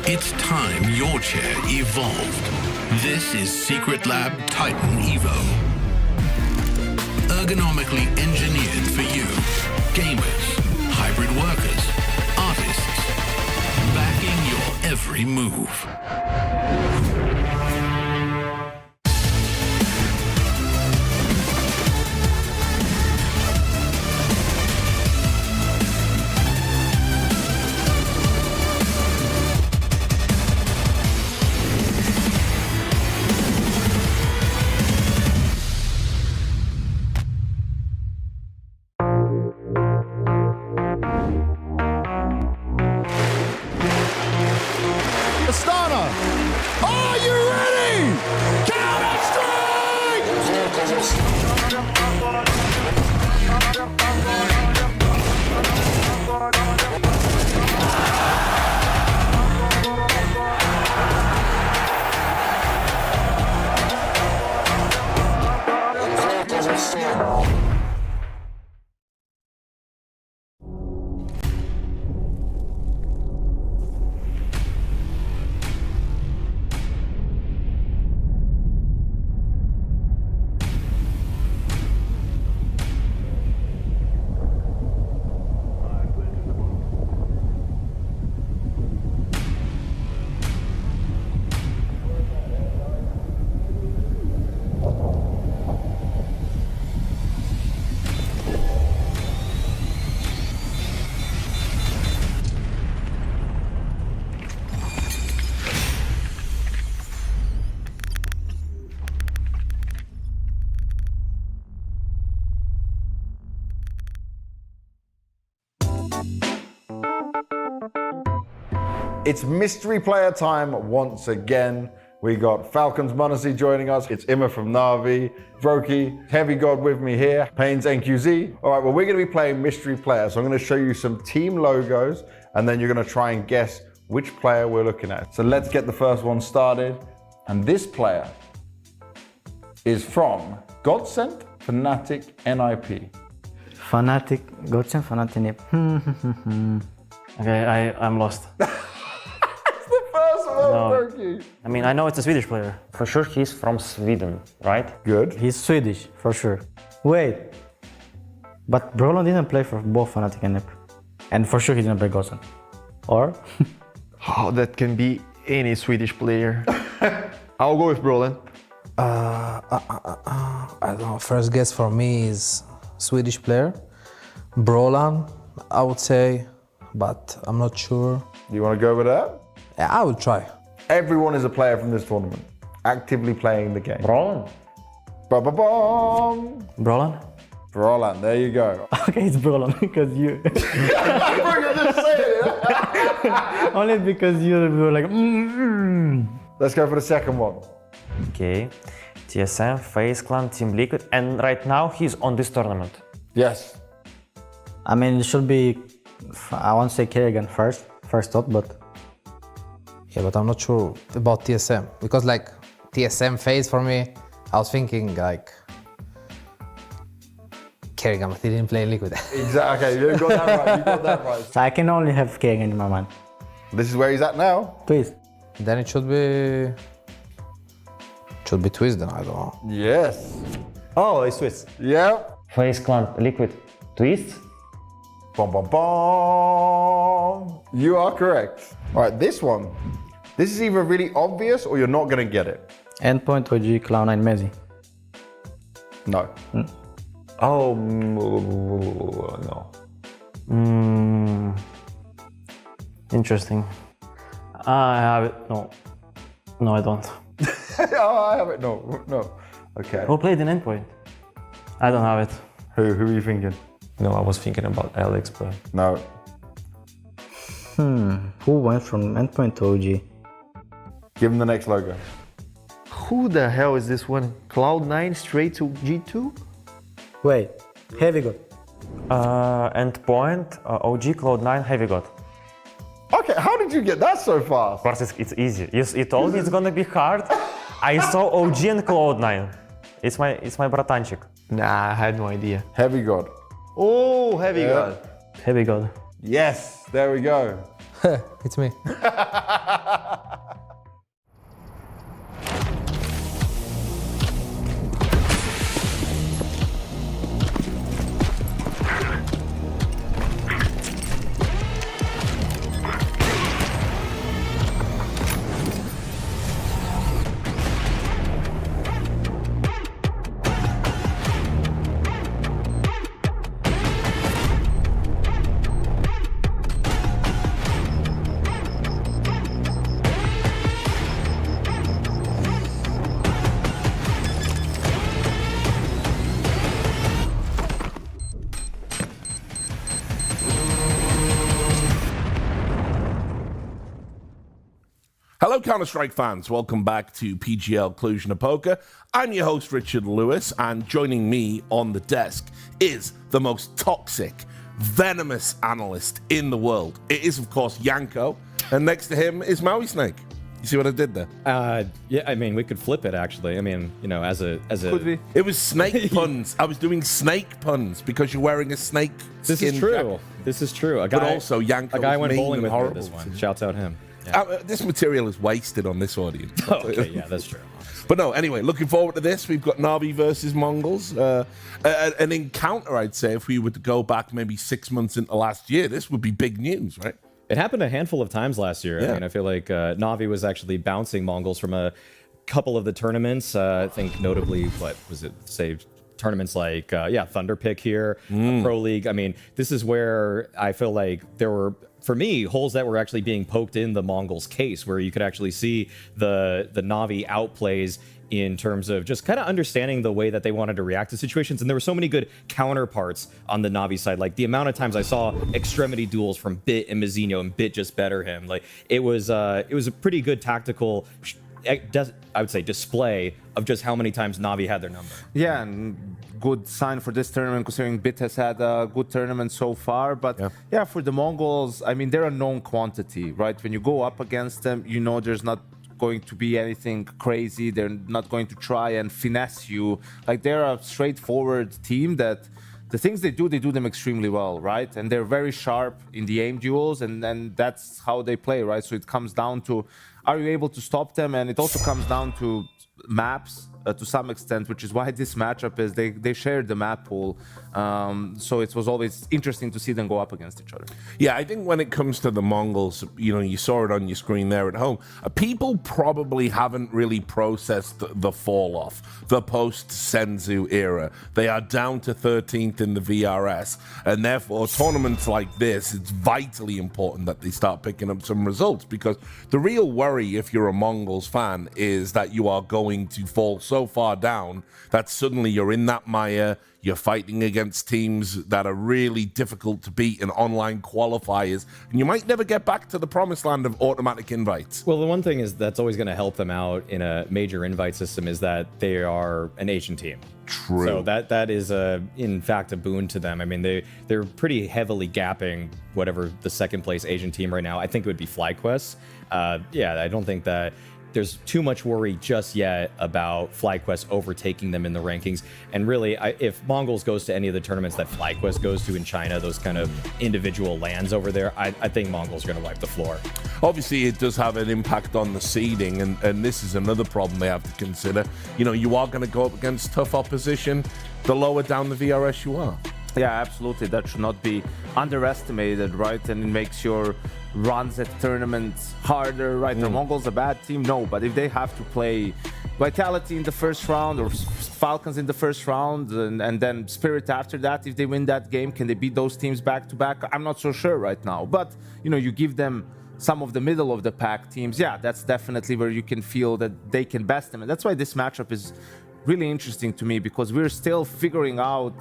It's time your chair evolved. This is Secret Lab Titan Evo. Ergonomically engineered for you, gamers, hybrid workers, artists, backing your every move. It's mystery player time once again. We got Falcons MongolZ joining us. It's Imma from Na'Vi, Broky, Heavy God with me here, Pains NQZ. All right, well, we're gonna be playing mystery player. So I'm gonna show you some team logos, and then you're gonna try and guess which player we're looking at. So let's get the first one started. And this player is from Godsent, Fnatic, NIP. Fnatic, Godsent, Fnatic, NIP. Okay, I'm lost. No. I mean, I know it's a Swedish player. For sure, he's from Sweden, right? Good. He's Swedish, for sure. Wait. But Brolin didn't play for both Fnatic and NIP. And for sure, he didn't play Godsent. Or? Oh, that can be any Swedish player. I'll go with Brolin. I don't know. First guess for me is Swedish player. Brolan, I would say, but I'm not sure. You want to go with that? Yeah, I would try. Everyone is a player from this tournament, actively playing the game. Brolan. Ba-ba-bom. Brolan? Brolan, there you go. Okay, it's Brolan because you... Only because you were like... Let's go for the second one. Okay. TSM, FaZe Clan, Team Liquid, and right now he's on this tournament. Yes. I mean, it should be... I want to say Kerrigan first thought, but... Yeah, but I'm not sure about TSM. Because like, TSM FaZe for me, I was thinking like... Kerrigan, but he didn't play Liquid. Exactly, okay, you got that right, you got that right. So I can only have Kerrigan in my mind. This is where he's at now. Please. Then it should be... Twist then, I don't know. Yes. Oh, it's Twist. Yeah. FaZe Clan, Liquid, Twist. Bom, bom, bom. You are correct. All right, this one. This is either really obvious or you're not going to get it. Endpoint, OG, Cloud9, Mezzi. No. Oh, no. Interesting. I have it. No. No, I don't. Oh, I have it. No. Okay. Who played in Endpoint? I don't have it. Who are you thinking? No, I was thinking about Alex, but... No. Who went from Endpoint to OG? Give him the next logo. Who the hell is this one? Cloud9 straight to G2? Wait, Heavy God. Endpoint, OG, Cloud9, Heavy God. Okay, how did you get that so fast? Of course, it's easy. You told me it's gonna be hard. I saw OG and Cloud9. It's my bratanchik. Nah, I had no idea. Heavy God. Oh, Heavy God. Heavy God. Yes, there we go. It's me. Hello, Counter-Strike fans. Welcome back to PGL Cluj-Napoca. I'm your host, Richard Lewis, and joining me on the desk is the most toxic, venomous analyst in the world. It is, of course, Yanko, and next to him is Maui Snake. You see what I did there? Yeah, I mean, we could flip it, actually. I mean, you know, as a... Could we? It was snake puns. I was doing snake puns because you're wearing a snake This is true. jacket. This is true. A guy, But also, Yanko a guy was went mean bowling and with me horrible this one. to me. Shouts out him. Yeah. This material is wasted on this audience. Oh, okay, yeah, that's true. But no, anyway, looking forward to this. We've got Na'Vi versus MongolZ. An encounter, I'd say, if we were to go back maybe 6 months into last year, this would be big news, right? It happened a handful of times last year. Yeah. I mean, I feel like Na'Vi was actually bouncing MongolZ from a couple of the tournaments. I think notably, what was it, say, tournaments like, Thunder Pick here, Pro League. I mean, this is where I feel like there were, for me, holes that were actually being poked in the MongolZ case, where you could actually see the Na'Vi outplays in terms of just kind of understanding the way that they wanted to react to situations. And there were so many good counterparts on the Navi side. Like the amount of times I saw extremity duels from Bit and Mizzino, and Bit just better him. Like it was a pretty good tactical, I would say, display of just how many times Navi had their number. Yeah, and good sign for this tournament, considering Bit has had a good tournament so far. But yeah, for the Mongols, I mean, they're a known quantity, right? When you go up against them, you know there's not going to be anything crazy. They're not going to try and finesse you. Like, they're a straightforward team that the things they do them extremely well, right? And they're very sharp in the aim duels, and then that's how they play, right? So it comes down to, are you able to stop them? And it also comes down to maps to some extent, which is why this matchup is they shared the map pool. So it was always interesting to see them go up against each other. Yeah, I think when it comes to the Mongols, you know, you saw it on your screen there at home. People probably haven't really processed the fall off, the post-Senzu era. They are down to 13th in the VRS, and therefore tournaments like this, it's vitally important that they start picking up some results, because the real worry, if you're a Mongols fan, is that you are going to fall so far down that suddenly you're in that mire. You're fighting against teams that are really difficult to beat in online qualifiers, and you might never get back to the promised land of automatic invites. Well, the one thing is that's always going to help them out in a major invite system is that they are an Asian team. True. So that is in fact a boon to them. I mean, they're pretty heavily gapping whatever the second place Asian team right now. I think it would be FlyQuest. Yeah, I don't think that there's too much worry just yet about FlyQuest overtaking them in the rankings. And really, if Mongols goes to any of the tournaments that FlyQuest goes to in China, those kind of individual lands over there, I think Mongols are going to wipe the floor. Obviously, it does have an impact on the seeding, and this is another problem they have to consider. You know, you are going to go up against tough opposition the lower down the VRS you are. Yeah, absolutely. That should not be underestimated, right? And it makes your runs at tournaments harder, right? Are Mongols a bad team? No, but if they have to play Vitality in the first round or Falcons in the first round and then Spirit after that, if they win that game, can they beat those teams back to back? I'm not so sure right now. But, you know, you give them some of the middle of the pack teams, yeah, that's definitely where you can feel that they can best them. And that's why this matchup is really interesting to me, because we're still figuring out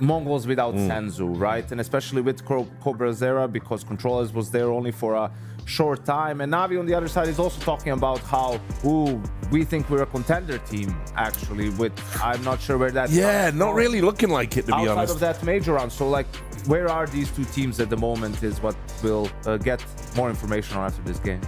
Mongols without Senzu, right? And especially with Cobra Zera, because Controllers was there only for a short time. And Navi on the other side is also talking about how, we think we're a contender team, actually, with, I'm not sure where that... Yeah, not really looking like it, to be honest. Outside of that major round. So, like, where are these two teams at the moment is what we'll get more information on after this game.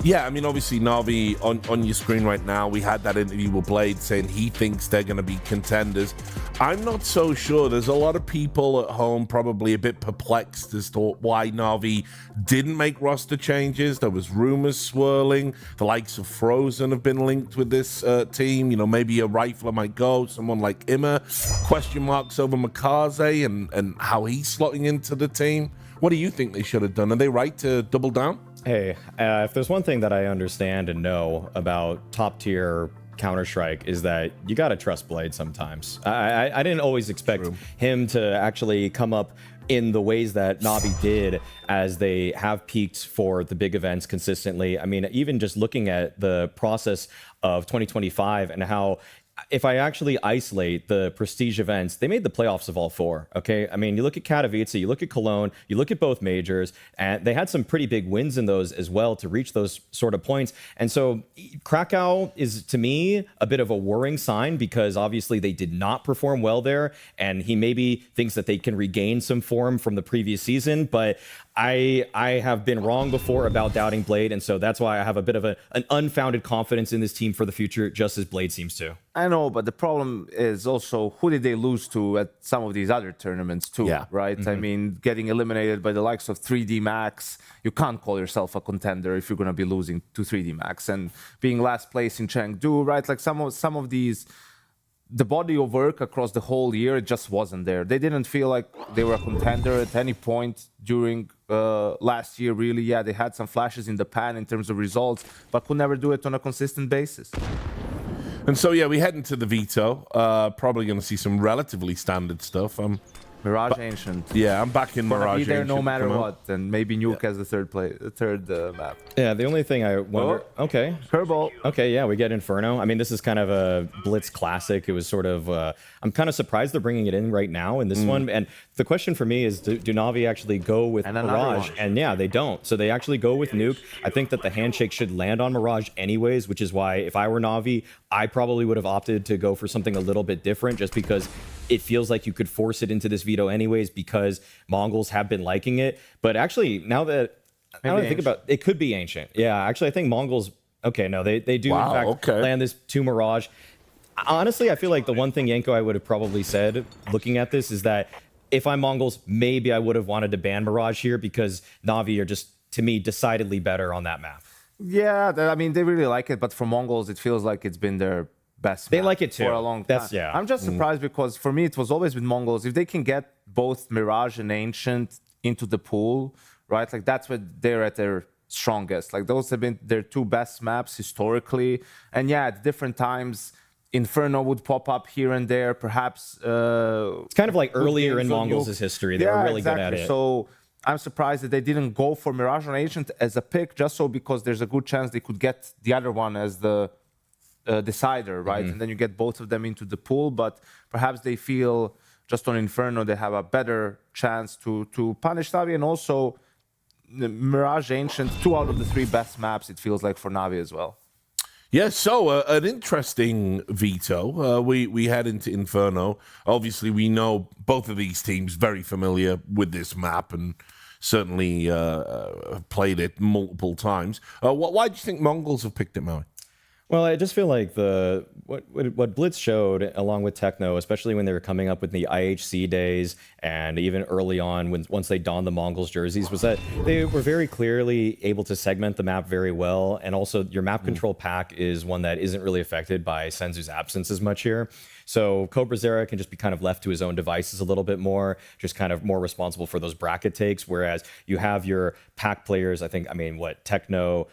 Yeah, I mean, obviously, Navi, on your screen right now, we had that interview with Blade saying he thinks they're going to be contenders. I'm not so sure. There's a lot of people at home probably a bit perplexed as to why Navi didn't make roster changes. There was rumors swirling. The likes of Frozen have been linked with this team. You know, maybe a rifler might go, someone like Immer. Question marks over MongolZ and how he's slotting into the team. What do you think they should have done? Are they right to double down? Hey, if there's one thing that I understand and know about top-tier Counter-Strike is that you gotta trust Blade sometimes. I didn't always expect him to actually come up in the ways that Navi did as they have peaked for the big events consistently. I mean, even just looking at the process of 2025 and how, if I actually isolate the prestige events, they made the playoffs of all four, okay? I mean, you look at Katowice, you look at Cologne, you look at both majors, and they had some pretty big wins in those as well to reach those sort of points. And so Krakow is, to me, a bit of a worrying sign, because obviously they did not perform well there, and he maybe thinks that they can regain some form from the previous season, but I have been wrong before about doubting Blade, and so that's why I have a bit of an unfounded confidence in this team for the future, just as Blade seems to. I know, but the problem is also, who did they lose to at some of these other tournaments too, right? I mean, getting eliminated by the likes of 3D Max, you can't call yourself a contender if you're going to be losing to 3D Max. And being last place in Chengdu, right? Like some of these, the body of work across the whole year, it just wasn't there. They didn't feel like they were a contender at any point during last year, really. Yeah, they had some flashes in the pan in terms of results, but could never do it on a consistent basis. And so, yeah, we head into the veto. Probably going to see some relatively standard stuff. Mirage Ancient. Yeah, I'm back in Gonna Mirage be there Ancient. no matter Come on. what, and maybe Nuke as the third map. Yeah, the only thing I wonder... Okay. Curveball. Okay, yeah, we get Inferno. I mean, this is kind of a Blitz classic. It was sort of... I'm kind of surprised they're bringing it in right now in this one. And the question for me is, do Na'Vi actually go with Mirage? And yeah, they don't. So they actually go with Nuke. I think that the handshake should land on Mirage anyways, which is why if I were Na'Vi, I probably would have opted to go for something a little bit different just because it feels like you could force it into this veto anyways because Mongols have been liking it. But actually, now that I think about it, it could be Ancient. Yeah, actually, I think Mongols... Okay, no, they do in fact land this to Mirage. Honestly, I feel like the one thing, Yanko, I would have probably said looking at this is that if I'm Mongols, maybe I would have wanted to ban Mirage here because Na'Vi are just, to me, decidedly better on that map. Yeah, I mean, they really like it, but for Mongols, it feels like it's been their best They map like it too. for a long time. I'm just surprised because for me, it was always with Mongols. If they can get both Mirage and Ancient into the pool, right? Like that's where they're at their strongest. Like those have been their two best maps historically. And yeah, at different times, Inferno would pop up here and there, perhaps. It's kind of like earlier in Mongols' history. They were really good at it. So I'm surprised that they didn't go for Mirage and Ancient as a pick, just so because there's a good chance they could get the other one as the decider, right? And then you get both of them into the pool. But perhaps they feel just on Inferno they have a better chance to punish Na'Vi, and also Mirage Ancient, 2 out of the 3 best maps. It feels like for Na'Vi as well. Yeah, so an interesting veto. We head into Inferno. Obviously, we know both of these teams very familiar with this map and certainly played it multiple times. Why do you think Mongols have picked it, Maui? Well, I just feel like what Blitz showed, along with Techno, especially when they were coming up with the IHC days, and even early on, once they donned the Mongols jerseys, was that they were very clearly able to segment the map very well, and also your map control pack is one that isn't really affected by Senzu's absence as much here. So CobraZera can just be kind of left to his own devices a little bit more, just kind of more responsible for those bracket takes, whereas you have your pack players, Techno,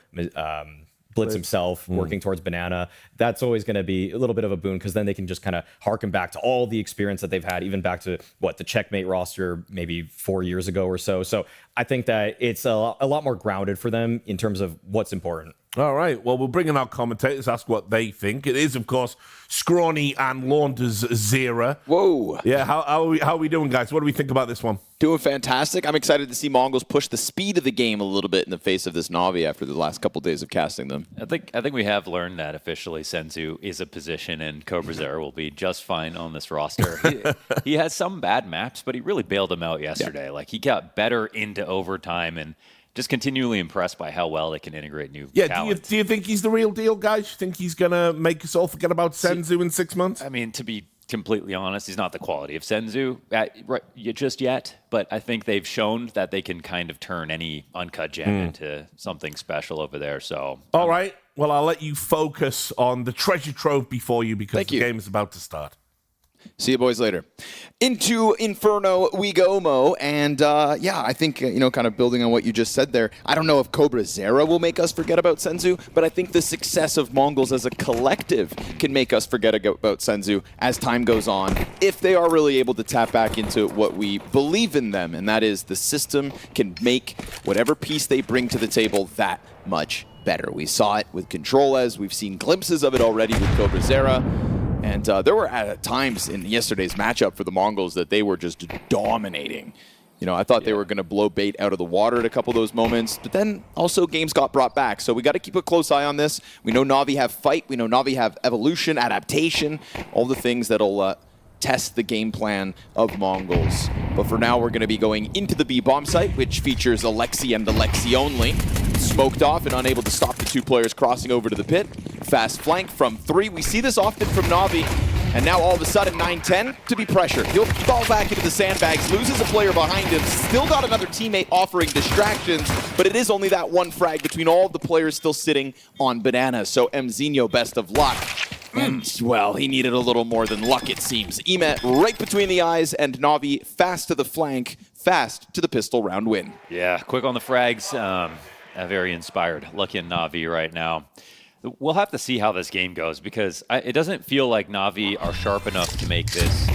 Blitz himself working towards Banana, that's always going to be a little bit of a boon because then they can just kind of harken back to all the experience that they've had, even back to the Checkmate roster maybe 4 years ago or so. So I think that it's a lot more grounded for them in terms of what's important. All right. Well, we'll bring in our commentators, ask what they think. It is, of course, Scrawny and Launders Zera. Whoa. Yeah, how are we doing, guys? What do we think about this one? Doing fantastic. I'm excited to see Mongols push the speed of the game a little bit in the face of this Na'Vi after the last couple days of casting them. I think we have learned that officially Senzu is a position and CobraZera will be just fine on this roster. He has some bad maps, but he really bailed them out yesterday. Yeah. Like he got better into overtime and just continually impressed by how well they can integrate new talent. Do you think he's the real deal, guys? You think he's going to make us all forget about Senzu in 6 months? I mean, to be completely honest, he's not the quality of Senzu just yet, but I think they've shown that they can kind of turn any uncut gem into something special over there. So, all right. Well, I'll let you focus on the treasure trove before you because the game is about to start. See you boys later. Into Inferno we go, Mo. And yeah, I think, kind of building on what you just said there, I don't know if CobraZera will make us forget about Senzu, but I think the success of Mongols as a collective can make us forget about Senzu as time goes on, if they are really able to tap back into what we believe in them, and that is the system can make whatever piece they bring to the table that much better. We saw it with Control-Ez. We've seen glimpses of it already with CobraZera. And there were at times in yesterday's matchup for the Mongols that they were just dominating. I thought they were going to blow bait out of the water at a couple of those moments, but then also games got brought back. So we got to keep a close eye on this. We know Na'Vi have fight. We know Na'Vi have evolution, adaptation, all the things that'll test the game plan of Mongols. But for now, we're going to be going into the B-bomb site, which features Alexi and Alexi only. Smoked off and unable to stop the 2 players crossing over to the pit. Fast flank from 3. We see this often from Na'Vi. And now all of a sudden, 9-10 to be pressured. He'll fall back into the sandbags, loses a player behind him, still got another teammate offering distractions, but it is only that one frag between all of the players still sitting on Banana. So Mzinho, best of luck. And, well, he needed a little more than luck, it seems. Emet right between the eyes, and Na'Vi fast to the flank, fast to the pistol round win. Yeah, quick on the frags. Very inspired. Lucky in Na'Vi right now. We'll have to see how this game goes because it doesn't feel like Na'Vi are sharp enough to make this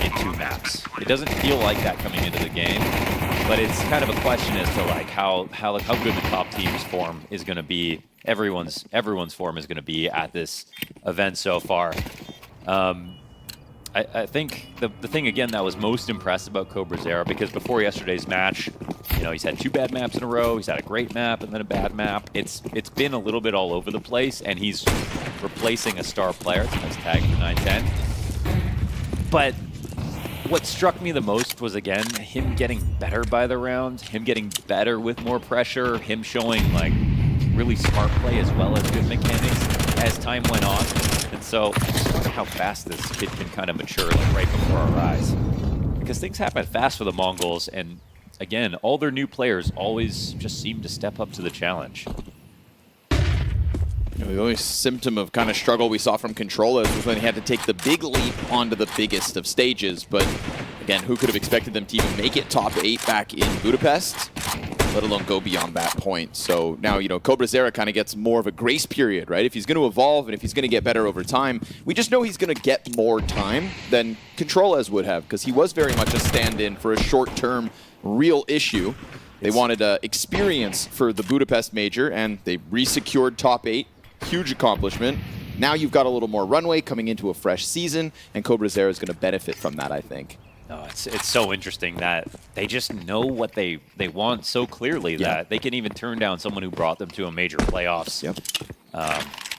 into 2 maps. It doesn't feel like that coming into the game, but it's kind of a question as to like how good the top team's form is going to be. Everyone's form is going to be at this event so far. I think the thing, again, that was most impressive about CobraZera, because before yesterday's match, you know, he's had 2 bad maps in a row, he's had a great map and then a bad map. It's been a little bit all over the place, and he's replacing a star player. It's a nice tag for 910. But what struck me the most was, again, him getting better by the round, him getting better with more pressure, him showing, like, really smart play as well as good mechanics as time went on. And so I just wonder how fast this kid can kind of mature, like, right before our eyes. Because things happen fast for the Mongols, and again, all their new players always just seem to step up to the challenge. You know, the only symptom of kind of struggle we saw from Controllers was when he had to take the big leap onto the biggest of stages. But again, who could have expected them to even make it top 8 back in Budapest, let alone go beyond that point? So now, you know, CobraZera kind of gets more of a grace period, right? If he's going to evolve and if he's going to get better over time, we just know he's going to get more time than Controllers would have, because he was very much a stand-in for a short-term real issue. They wanted experience for the Budapest major, and they re-secured top 8. Huge accomplishment. Now you've got a little more runway coming into a fresh season, and CobraZera is going to benefit from that, I think. No, it's so interesting that they just know what they want so clearly that they can even turn down someone who brought them to a major playoffs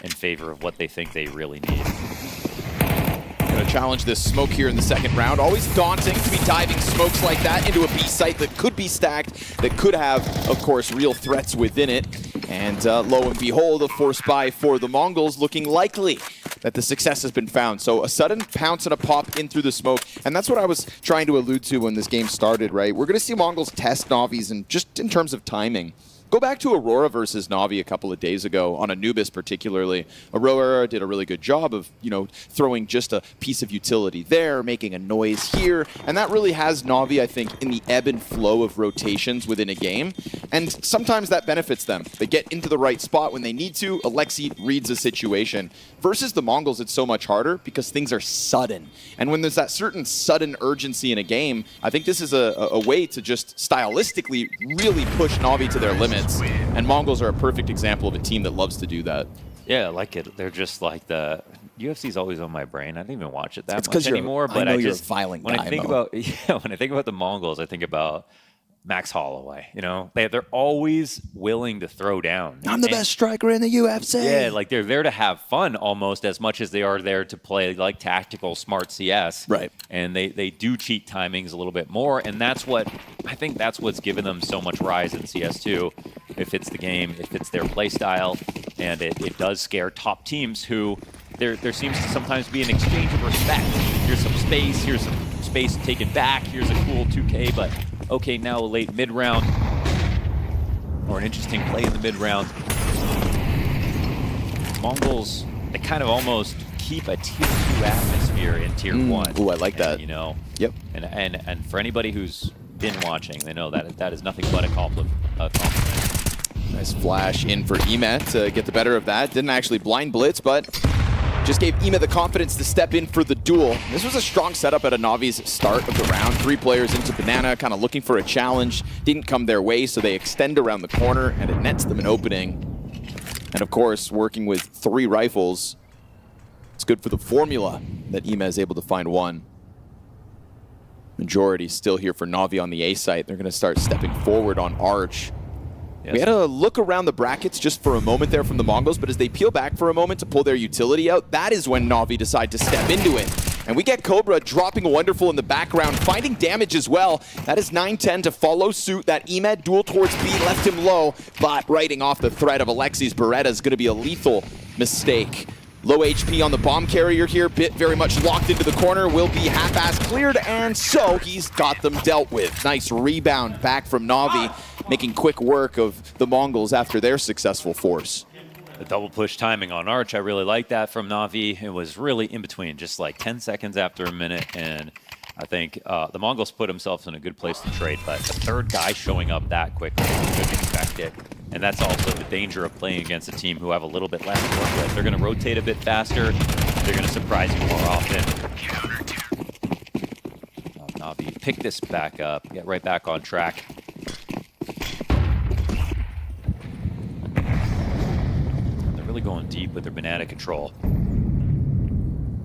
in favor of what they think they really need. Going to challenge this smoke here in the second round. Always daunting to be diving smokes like that into a B site that could be stacked, that could have, of course, real threats within it. And lo and behold, a force buy for the Mongols, looking likely that the success has been found. So a sudden pounce and a pop in through the smoke. And that's what I was trying to allude to when this game started, right? We're going to see Mongols test Navi's, and just in terms of timing. Go back to Aurora versus Navi a couple of days ago, on Anubis particularly. Aurora did a really good job of, you know, throwing just a piece of utility there, making a noise here, and that really has Navi, I think, in the ebb and flow of rotations within a game, and sometimes that benefits them. They get into the right spot when they need to. Alexi reads a situation. Versus the Mongols, it's so much harder because things are sudden, and when there's that certain sudden urgency in a game, I think this is a way to just stylistically really push Navi to their limits. And Mongols are a perfect example of a team that loves to do that. Yeah, I like it. They're just like the UFC's always on my brain. I don't even watch it that much anymore. But I know you're a violent guy, when I think about the Mongols, I think about Max Holloway. You know, they're always willing to throw down. I'm the best striker in the UFC. Yeah, like they're there to have fun almost as much as they are there to play like tactical, smart CS. Right. And they do cheat timings a little bit more, and that's what I think that's what's given them so much rise in CS2. It fits the game, it fits their play style, and it does scare top teams who there seems to sometimes be an exchange of respect. Here's some space taken back, here's a cool 2K, but okay, now a late mid-round, or an interesting play in the mid-round. Mongols, they kind of almost keep a tier 2 atmosphere in tier 1. Ooh, I like that. You know, yep. And for anybody who's been watching, they know that is nothing but a compliment. Nice flash in for Emet to get the better of that. Didn't actually blind blitz, but just gave Emet the confidence to step in for the duel. This was a strong setup at a Navi's start of the round. 3 players into Banana, kind of looking for a challenge. Didn't come their way, so they extend around the corner, and it nets them an opening. And of course, working with 3 rifles, it's good for the formula that Emet is able to find one. Majority still here for Navi on the A site. They're going to start stepping forward on Arch. Yes. We had a look around the brackets just for a moment there from the Mongols, but as they peel back for a moment to pull their utility out, that is when Navi decide to step into it. And we get Cobra dropping a Wonderful in the background, finding damage as well. That is 910 to follow suit. That Emet duel towards B left him low, but writing off the threat of Alexi's Beretta is going to be a lethal mistake. Low HP on the bomb carrier here. Bit very much locked into the corner. Will be half-ass cleared, and so he's got them dealt with. Nice rebound back from Navi, making quick work of the Mongols after their successful force. The double push timing on Arch, I really like that from Navi. It was really in between, just like 10 seconds after a minute, and I think the Mongols put themselves in a good place to trade, but the third guy showing up that quickly, you couldn't expect it. And that's also the danger of playing against a team who have a little bit less to work with. They're going to rotate a bit faster. They're going to surprise you more often. pick this back up, get right back on track. They're really going deep with their banana control.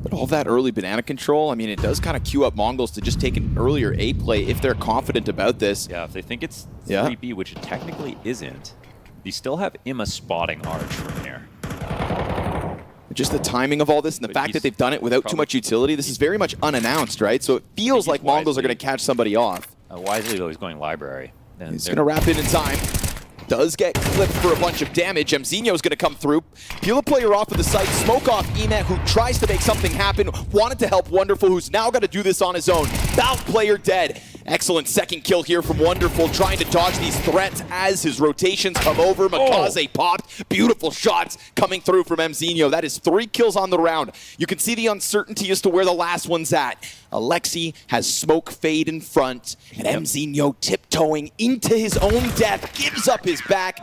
But all that early banana control, I mean, it does kind of queue up MongolZ to just take an earlier A play if they're confident about this. Yeah, if they think it's 3B, which it technically isn't, you still have Imma spotting Arch from here. Just the timing of all this and the fact that they've done it without too much utility, this is very much unannounced, right? So it feels like MongolZ are going to catch somebody off. Wisely, though, he's going library. He's going to wrap it in time. Does get clipped for a bunch of damage. Mzinho's going to come through. Peel a player off of the site. Smoke off Emet, who tries to make something happen. Wanted to help Wonderful, who's now got to do this on his own. Bout player dead. Excellent second kill here from Wonderful, trying to dodge these threats as his rotations come over. MongolZ popped. Beautiful shots coming through from Mzinho. That is 3 kills on the round. You can see the uncertainty as to where the last one's at. Alexi has smoke fade in front, and Mzinho tiptoeing into his own death, gives up his back.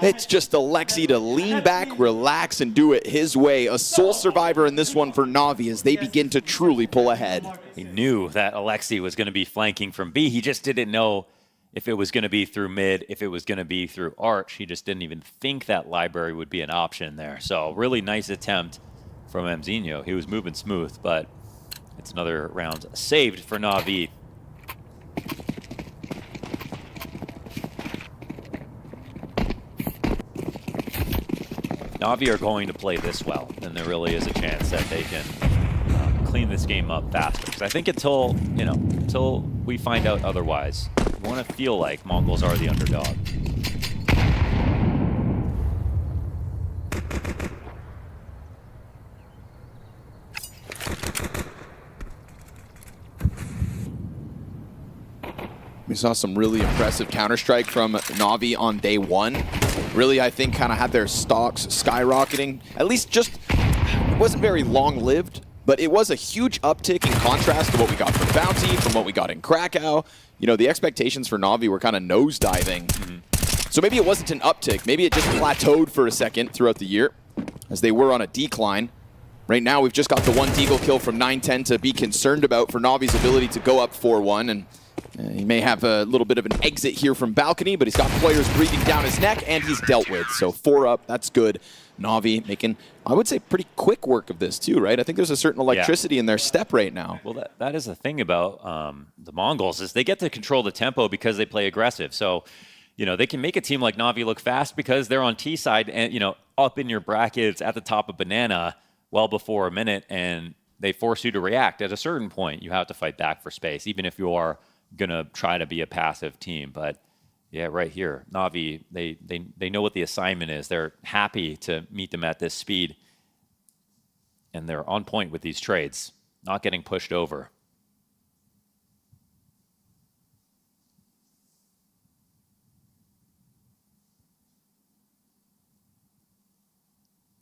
It's just Alexi to lean back, relax, and do it his way. A sole survivor in this one for Na'Vi as they begin to truly pull ahead. He knew that Alexi was going to be flanking from B. He just didn't know if it was going to be through mid, if it was going to be through Arch. He just didn't even think that library would be an option there. So really nice attempt from Mzinho. He was moving smooth, but it's another round saved for Na'Vi. Na'Vi are going to play this well, and there really is a chance that they can clean this game up faster. Because I think until we find out otherwise, we want to feel like MongolZ are the underdog. We saw some really impressive Counter-Strike from Na'Vi on day one. Really, I think, kind of had their stocks skyrocketing. At least just, it wasn't very long-lived, but it was a huge uptick in contrast to what we got from Bounty, from what we got in Krakow. You know, the expectations for Na'Vi were kind of nosediving. So maybe it wasn't an uptick. Maybe it just plateaued for a second throughout the year, as they were on a decline. Right now, we've just got the one Deagle kill from 9-10 to be concerned about for Na'Vi's ability to go up 4-1. And he may have a little bit of an exit here from balcony, but he's got players breathing down his neck, and he's dealt with. So 4 up, that's good. Na'Vi making, I would say, pretty quick work of this too, right? I think there's a certain electricity in their step right now. Well, that is the thing about the MongolZ is they get to control the tempo because they play aggressive. So, you know, they can make a team like Na'Vi look fast because they're on T side and, you know, up in your brackets at the top of banana well before a minute, and they force you to react. At a certain point, you have to fight back for space, even if you are going to try to be a passive team. But yeah, right here, Na'Vi, they know what the assignment is. They're happy to meet them at this speed, and they're on point with these trades, not getting pushed over.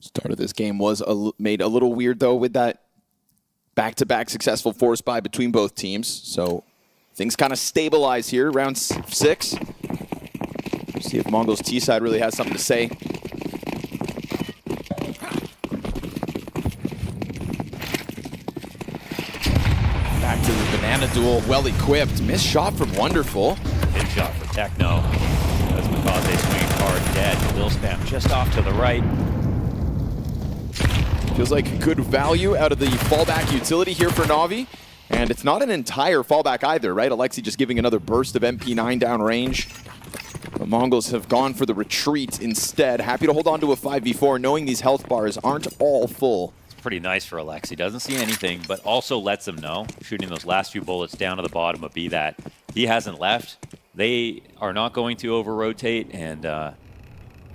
Start of this game was made a little weird, though, with that back-to-back successful force buy between both teams. So things kind of stabilize here, round 6. See if MongolZ T side really has something to say. Back to the banana duel, well equipped. Missed shot from Wonderful. Hit shot for Techno. That's MongolZ swinging hard, dead. Lil Spam just off to the right. Feels like good value out of the fallback utility here for Na'Vi. And it's not an entire fallback either, right? Alexi just giving another burst of MP9 down range. The MongolZ have gone for the retreat instead. Happy to hold on to a 5v4, knowing these health bars aren't all full. It's pretty nice for Alexi. Doesn't see anything, but also lets them know, shooting those last few bullets down to the bottom of B, that he hasn't left. They are not going to over-rotate, and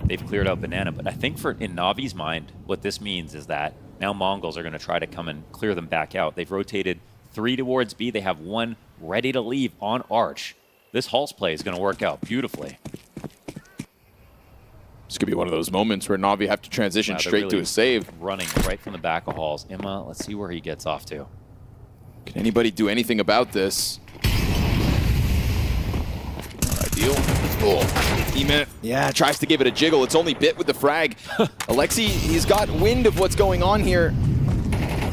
they've cleared out banana. But I think in Na'Vi's mind, what this means is that now MongolZ are going to try to come and clear them back out. They've rotated 3 towards B. They have 1 ready to leave on Arch. This Hulse play is going to work out beautifully. This could be one of those moments where Na'Vi have to transition straight to a save. Running right from the back of Halls. Imma, let's see where he gets off to. Can anybody do anything about this? Not ideal. Oh, Emet, yeah, tries to give it a jiggle. It's only bit with the frag. Alexi, he's got wind of what's going on here.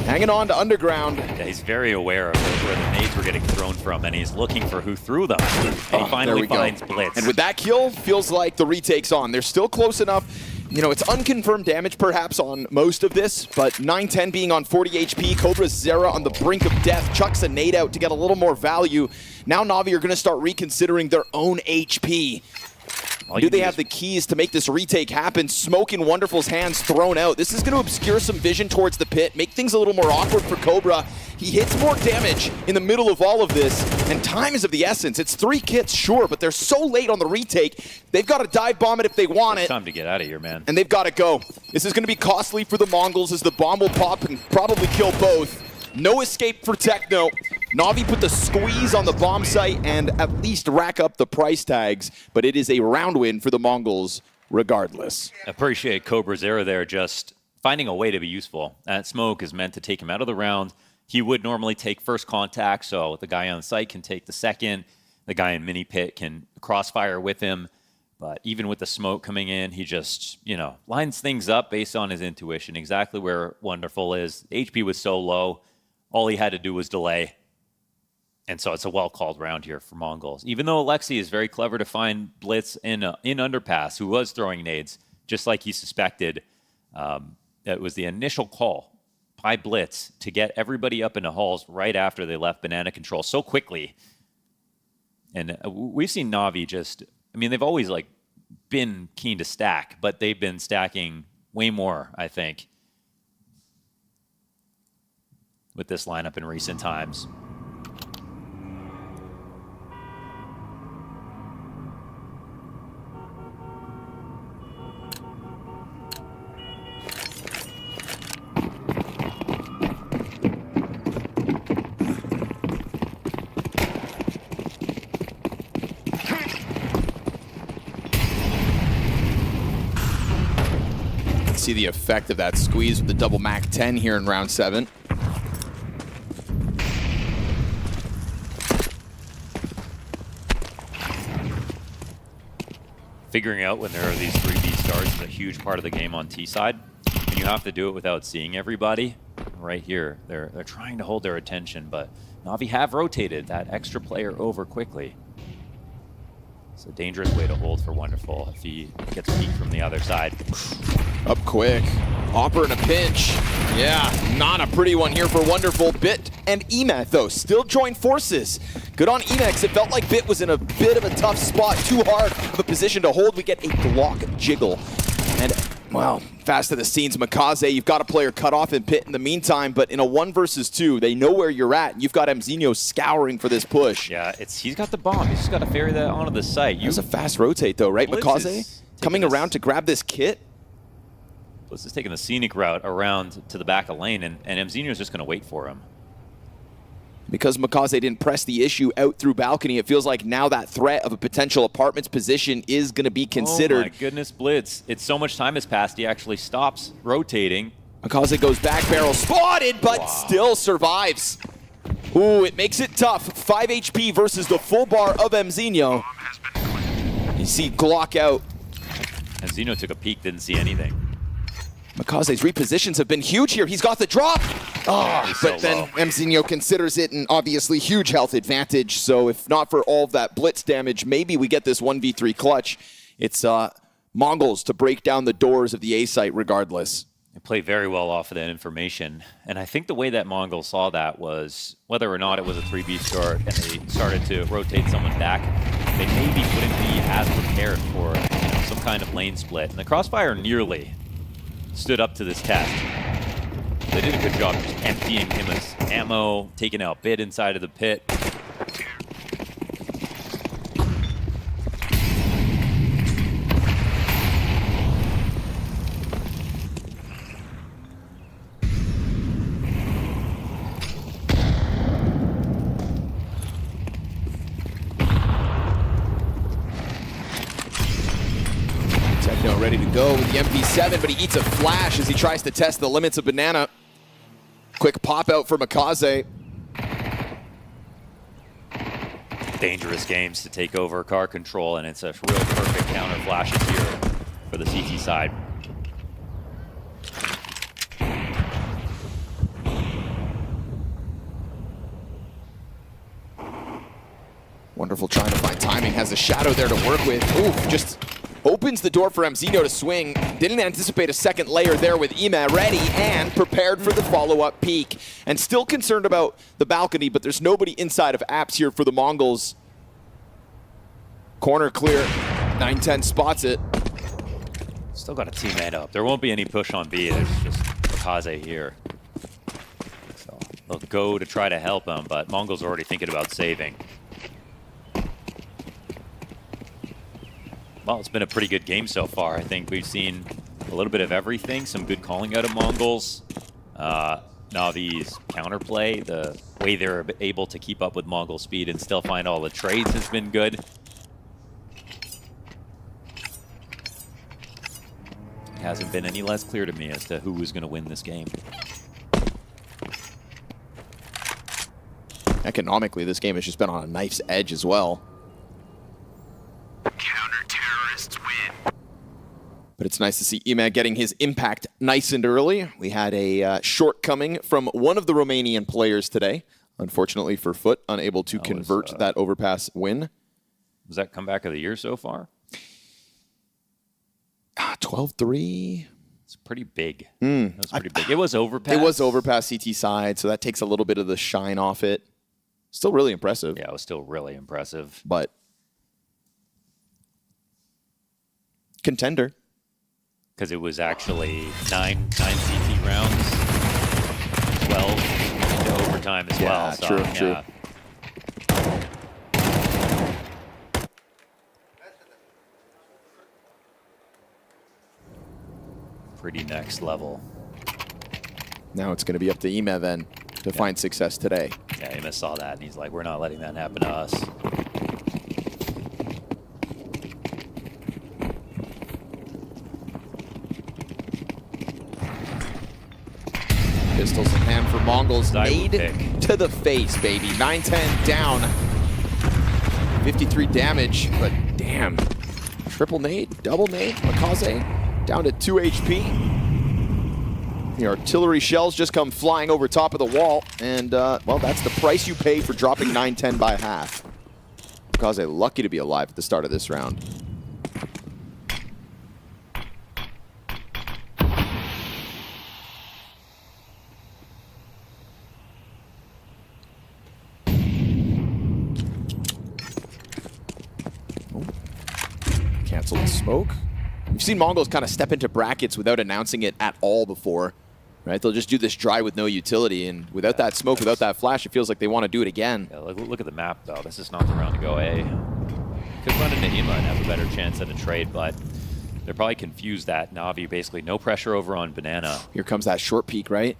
hanging on to underground. Yeah, he's very aware of where the nades were getting thrown from, and he's looking for who threw them. And he finally finds Blitz. And with that kill, feels like the retake's on. They're still close enough. You know, it's unconfirmed damage perhaps on most of this, but 9-10 being on 40 HP, CobraZera on the brink of death, chucks a nade out to get a little more value. Now Na'Vi are going to start reconsidering their own HP. Do they have the keys to make this retake happen? Smoke in Wonderful's hands thrown out. This is going to obscure some vision towards the pit, make things a little more awkward for Cobra. He hits more damage in the middle of all of this, and time is of the essence. It's 3 kits, sure, but they're so late on the retake. They've got to dive bomb it if they want It's it. time to get out of here, man. And they've got to go. This is going to be costly for the Mongols as the bomb will pop and probably kill both. No escape for Techno. Na'Vi put the squeeze on the bomb site and at least rack up the price tags, but it is a round win for the Mongols regardless. Appreciate CobraZera there just finding a way to be useful. That smoke is meant to take him out of the round. He would normally take first contact, so the guy on site can take the second. The guy in mini pit can crossfire with him. But even with the smoke coming in, he just, you know, lines things up based on his intuition, exactly where Wonderful is. HP was so low, all he had to do was delay. And so it's a well-called round here for Mongols. Even though Alexi is very clever to find Blitz in Underpass, who was throwing nades, just like he suspected, it was the initial call by Blitz to get everybody up into halls right after they left banana control so quickly. And we've seen Na'Vi just, I mean, they've always like been keen to stack, but they've been stacking way more, I think, with this lineup in recent times. See the effect of that squeeze with the double Mac 10 here in round 7. Figuring out when there are these 3B stars is a huge part of the game on T side. And you have to do it without seeing everybody. Right here, they're trying to hold their attention, but Na'Vi have rotated that extra player over quickly. It's a dangerous way to hold for Wonderful if he gets peeked from the other side. Up quick. Hopper in a pinch. Yeah, not a pretty one here for Wonderful. Bit and Emac, though, still join forces. Good on Emac. It felt like Bit was in a bit of a tough spot. Too hard of a position to hold. We get a block jiggle. And, well, fast to the scenes. MongolZ, you've got a player cut off in Pit in the meantime, but in a 1 versus 2, they know where you're at. And you've got MZinho scouring for this push. Yeah, he's got the bomb. He's just got to ferry that onto the site. That's a fast rotate, though, right? MongolZ coming around to grab this kit. Blitz is taking the scenic route around to the back of lane, and MZinho is just going to wait for him. Because MongolZ didn't press the issue out through balcony, it feels like now that threat of a potential apartments position is going to be considered. Oh my goodness, Blitz. It's so much time has passed, he actually stops rotating. MongolZ goes back barrel, spotted, but still survives. Ooh, it makes it tough. 5 HP versus the full bar of MZinho. You see Glock out. MZinho took a peek, didn't see anything. MongolZ's repositions have been huge here. He's got the drop. Oh, but then MZinho considers it an obviously huge health advantage. So if not for all of that blitz damage, maybe we get this 1v3 clutch. It's Mongols to break down the doors of the A site regardless. They play very well off of that information. And I think the way that Mongol saw that was whether or not it was a 3B start and they started to rotate someone back, they maybe wouldn't be as prepared for some kind of lane split. And the Crossfire nearly stood up to this test. They did a good job just emptying him as ammo, taking out Bit inside of the pit. Techno ready to go with the MP7, but he eats a flash as he tries to test the limits of Banana. Quick pop out for MongolZ. Dangerous games to take over car control, and it's a real perfect counter flashes here for the CT side. Wonderful trying to find timing. Has a shadow there to work with. Oof, just opens the door for MZino to swing. Didn't anticipate a second layer there with Ema ready and prepared for the follow-up peek. And still concerned about the balcony, but there's nobody inside of apps here for the Mongols. Corner clear. 9-10 spots it. Still got a teammate up. There won't be any push on B. There's just Kaze here. So they'll go to try to help him, but Mongol's already thinking about saving. Well, it's been a pretty good game so far. I think we've seen a little bit of everything. Some good calling out of Mongols. Navi's counterplay, the way they're able to keep up with Mongol speed and still find all the trades has been good. It hasn't been any less clear to me as to who was going to win this game. Economically, this game has just been on a knife's edge as well. But it's nice to see Ema getting his impact nice and early. We had a shortcoming from one of the Romanian players today. Unfortunately for FUT, unable to convert that overpass win. Was that comeback of the year so far? 12-3. It's pretty big. That was pretty big. It was overpass. It was overpass CT side, so that takes a little bit of the shine off it. Still really impressive. Yeah, it was still really impressive. But contender. Because it was actually 9 CT rounds, 12 into overtime as well. So, true. Pretty next level. Now it's going to be up to Ema then to find success today. Yeah, Ema saw that and he's like, we're not letting that happen to us. Pistols in hand for Mongols. Nade to the face, baby. 9-10 down. 53 damage, but damn. Triple nade, double nade. MongolZ down to 2 HP. The artillery shells just come flying over top of the wall. And, well, that's the price you pay for dropping 9-10 by half. MongolZ lucky to be alive at the start of this round. Cancel the smoke. We've seen Mongols kind of step into brackets without announcing it at all before, right? They'll just do this dry with no utility, and without that smoke, without that flash, it feels like they want to do it again. Yeah, look at the map, though. This is not the round to go A. Could run into Ema and have a better chance at a trade, but they're probably confused that Navi basically no pressure over on Banana. Here comes that short peek, right?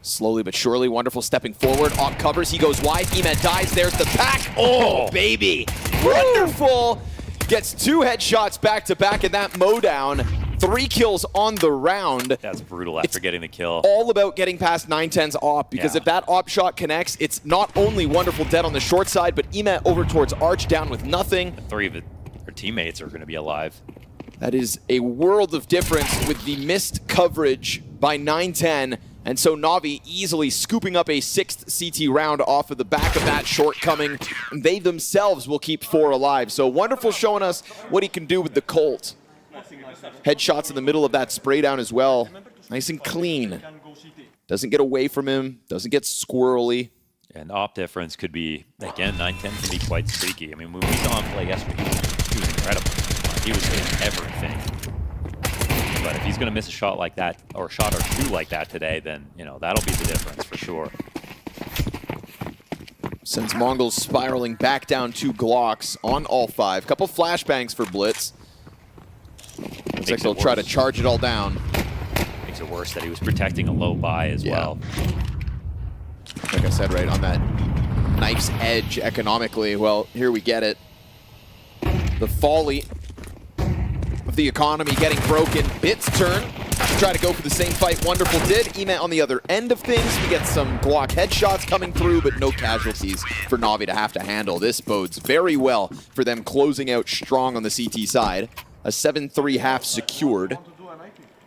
Slowly but surely, Wonderful stepping forward. Op covers, he goes wide. Ema dives, there's the pack. Oh, baby. Wonderful. Gets 2 headshots back-to-back in that mowdown. 3 kills on the round. That's brutal after getting the kill. All about getting past 9-10's op, because if that op shot connects, it's not only Wonderful dead on the short side, but Ema over towards Arch down with nothing. 3 of her teammates are going to be alive. That is a world of difference with the missed coverage by 9-10. And so Navi easily scooping up a 6th CT round off of the back of that shortcoming. And they themselves will keep 4 alive. So Wonderful showing us what he can do with the Colt. Headshots in the middle of that spray down as well. Nice and clean. Doesn't get away from him. Doesn't get squirrely. And op difference could be, again, 9-10 can be quite streaky. I mean, when we saw him play yesterday, he was incredible. He was hitting everything. But if he's going to miss a shot like that, or a shot or 2 like that today, then, you know, that'll be the difference for sure. Sends Mongols spiraling back down 2 Glocks on all 5. Couple flashbangs for Blitz. Looks like they'll try to charge it all down. Makes it worse that he was protecting a low buy as well. Like I said, right on that knife's edge economically. Well, here we get it. The folly of the economy getting broken. Bit's turn to try to go for the same fight Wonderful did. Ema on the other end of things. We get some Glock headshots coming through, but no casualties for Navi to have to handle. This bodes very well for them closing out strong on the CT side. A 7-3 half secured.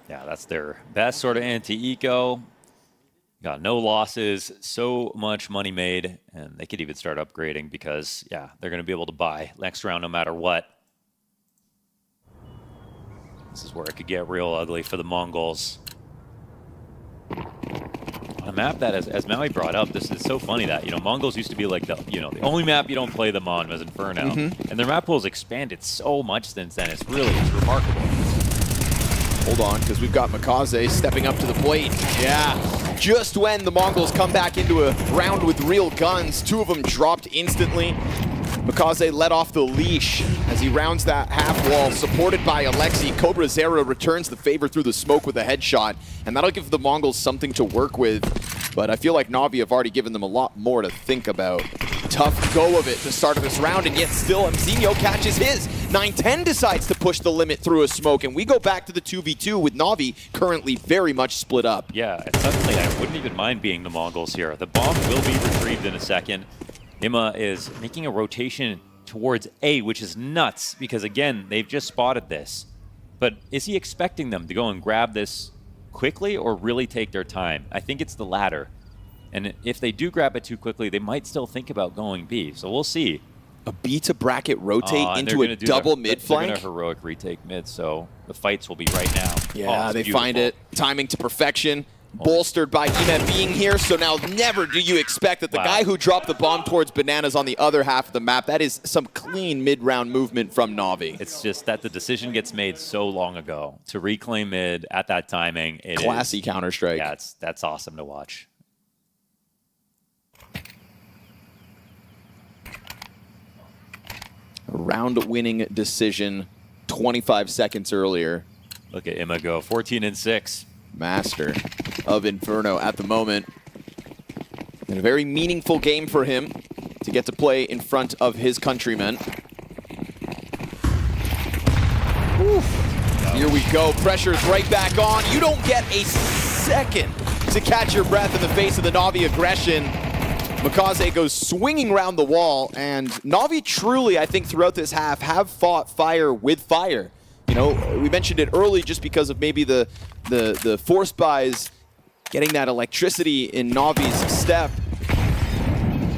Yeah, that's their best sort of anti-eco. Got no losses, so much money made, and they could even start upgrading because, yeah, they're going to be able to buy next round no matter what. This is where it could get real ugly for the Mongols. On a map that, as Maui brought up, this is so funny that, Mongols used to be like the only map you don't play them on was Inferno. And their map pool has expanded so much since then. It's remarkable. Hold on, because we've got MongolZ stepping up to the plate. Yeah, just when the Mongols come back into a round with real guns, 2 of them dropped instantly. MongolZ let off the leash as he rounds that half wall, supported by Alexi. CobraZera returns the favor through the smoke with a headshot, and that'll give the Mongols something to work with. But I feel like Na'Vi have already given them a lot more to think about. Tough go of it to start of this round, and yet still Mzinho catches his. 9-10 decides to push the limit through a smoke, and we go back to the 2v2 with Na'Vi currently very much split up. Yeah, and suddenly I wouldn't even mind being the Mongols here. The bomb will be retrieved in a second. Nima is making a rotation towards A, which is nuts, because again, they've just spotted this. But is he expecting them to go and grab this quickly or really take their time? I think it's the latter. And if they do grab it too quickly, they might still think about going B. So we'll see. A B to bracket rotate into a double mid flank? They're going to heroic retake mid, so the fights will be right now. Yeah, they find it. Timing to perfection. Bolstered by Ime being here, so now never do you expect that the guy who dropped the bomb towards Bananas on the other half of the map, that is some clean mid-round movement from Na'Vi. It's just that the decision gets made so long ago to reclaim mid at that timing. Classy Counter-Strike. Yeah, that's awesome to watch. A round-winning decision 25 seconds earlier. Look at Ima go, 14-6. Master of Inferno at the moment. And a very meaningful game for him to get to play in front of his countrymen. Oof. Here we go. Pressure's right back on. You don't get a second to catch your breath in the face of the Na'Vi aggression. MongolZ goes swinging around the wall, and Na'Vi truly, I think, throughout this half have fought fire with fire. We mentioned it early just because of maybe the force buys getting that electricity in Na'Vi's step.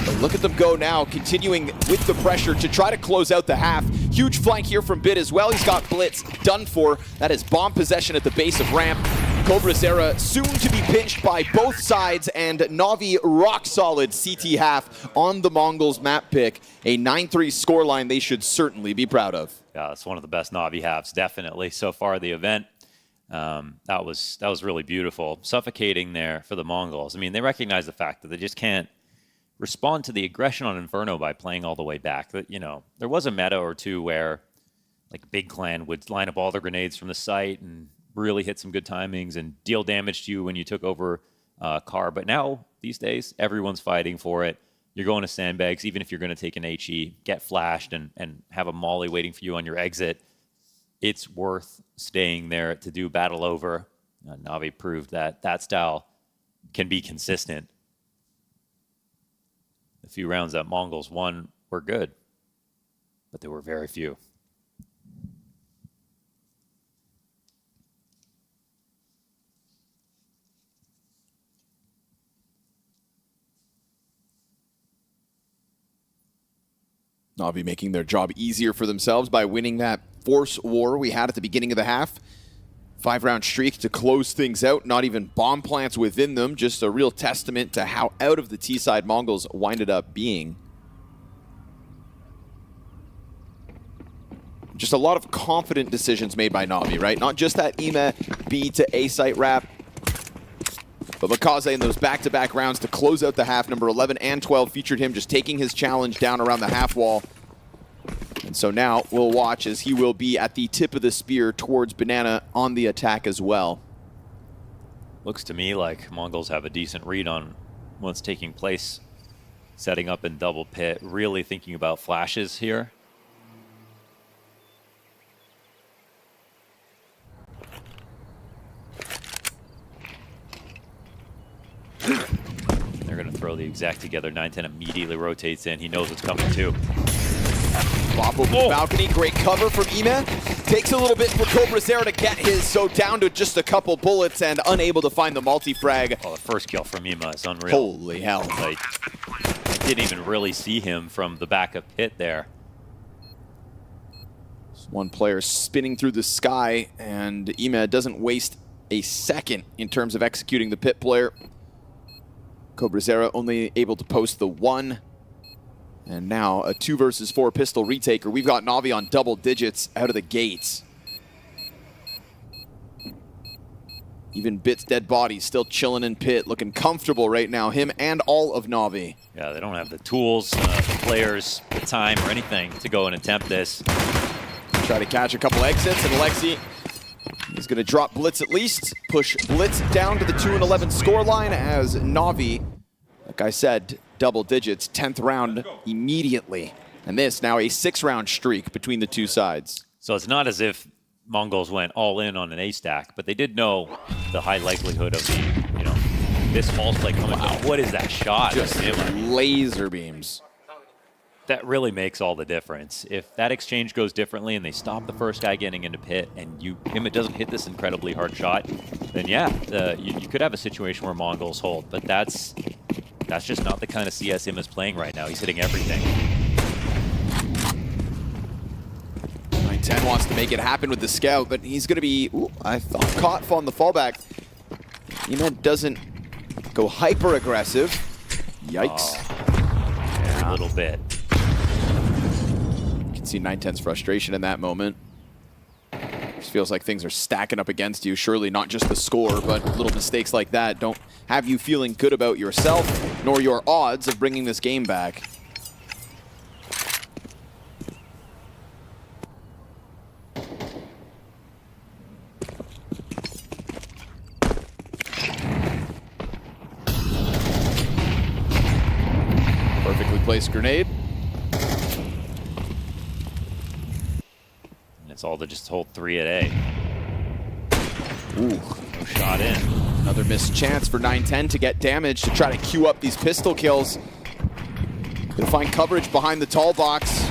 But look at them go now, continuing with the pressure to try to close out the half. Huge flank here from Bit as well. He's got Blitz done for. That is bomb possession at the base of ramp. CobraZera soon to be pinched by both sides, and Na'Vi rock solid CT half on the Mongols map pick. A 9-3 scoreline they should certainly be proud of. Yeah, it's one of the best Na'Vi halves, definitely, so far the event. That was really beautiful. Suffocating there for the Mongols. I mean, they recognize the fact that they just can't respond to the aggression on Inferno by playing all the way back. That, there was a meta or two where, like, Big Clan would line up all their grenades from the site and really hit some good timings and deal damage to you when you took over car. But now, these days, everyone's fighting for it. You're going to sandbags, even if you're going to take an HE, get flashed, and have a molly waiting for you on your exit. It's worth staying there to do battle over. Na'Vi proved that that style can be consistent. The few rounds that Mongols won were good, but there were very few. Na'Vi making their job easier for themselves by winning that force war we had at the beginning of the half. 5-round streak to close things out. Not even bomb plants within them. Just a real testament to how out of the T-side Mongols winded up being. Just a lot of confident decisions made by Na'Vi, right? Not just that Ime B to A site wrap, but MongolZ in those back-to-back rounds to close out the half. Number 11 and 12 featured him just taking his challenge down around the half wall. And so now we'll watch as he will be at the tip of the spear towards Banana on the attack as well. Looks to me like Mongols have a decent read on what's taking place. Setting up in double pit, really thinking about flashes here. They're going to throw the exact together. 9-10 immediately rotates in. He knows what's coming too. Flop over the balcony. Great cover from Ime. Takes a little bit for CobraZero to get his, so down to just a couple bullets and unable to find the multi-frag. Oh, the first kill from Ima is unreal. Holy hell. Like, I didn't even really see him from the back of pit there. One player spinning through the sky, and Ima doesn't waste a second in terms of executing the pit player. CobraZero only able to post the 1. And now a 2 versus 4 pistol retaker. We've got Navi on double digits out of the gates. Even Bit's dead body still chilling in pit, looking comfortable right now, him and all of Navi. Yeah, they don't have the tools, the players, the time, or anything to go and attempt this. Try to catch a couple exits, and Alexi is going to drop Blitz at least, push Blitz down to the 2-11 scoreline as Navi, like I said, double digits, 10th round immediately. And this now a 6-round streak between the two sides. So it's not as if MongolZ went all in on an A stack, but they did know the high likelihood of the, this false play coming. Wow. What is that shot? Just laser beams. That really makes all the difference. If that exchange goes differently and they stop the first guy getting into pit and Ima doesn't hit this incredibly hard shot, then yeah, you could have a situation where MongolZ hold, but that's just not the kind of CS Ima's playing right now. He's hitting everything. 9-10 wants to make it happen with the scout, but he's going to be, I thought, caught on the fallback. Ima doesn't go hyper aggressive. Yikes. Oh, yeah, a little bit. See 9-10's frustration in that moment. Just feels like things are stacking up against you. Surely not just the score, but little mistakes like that don't have you feeling good about yourself, nor your odds of bringing this game back. Perfectly placed grenade. It's all to just hold 3 at A. Ooh, no shot in. Another missed chance for 9-10 to get damage to try to queue up these pistol kills. Gonna find coverage behind the tall box.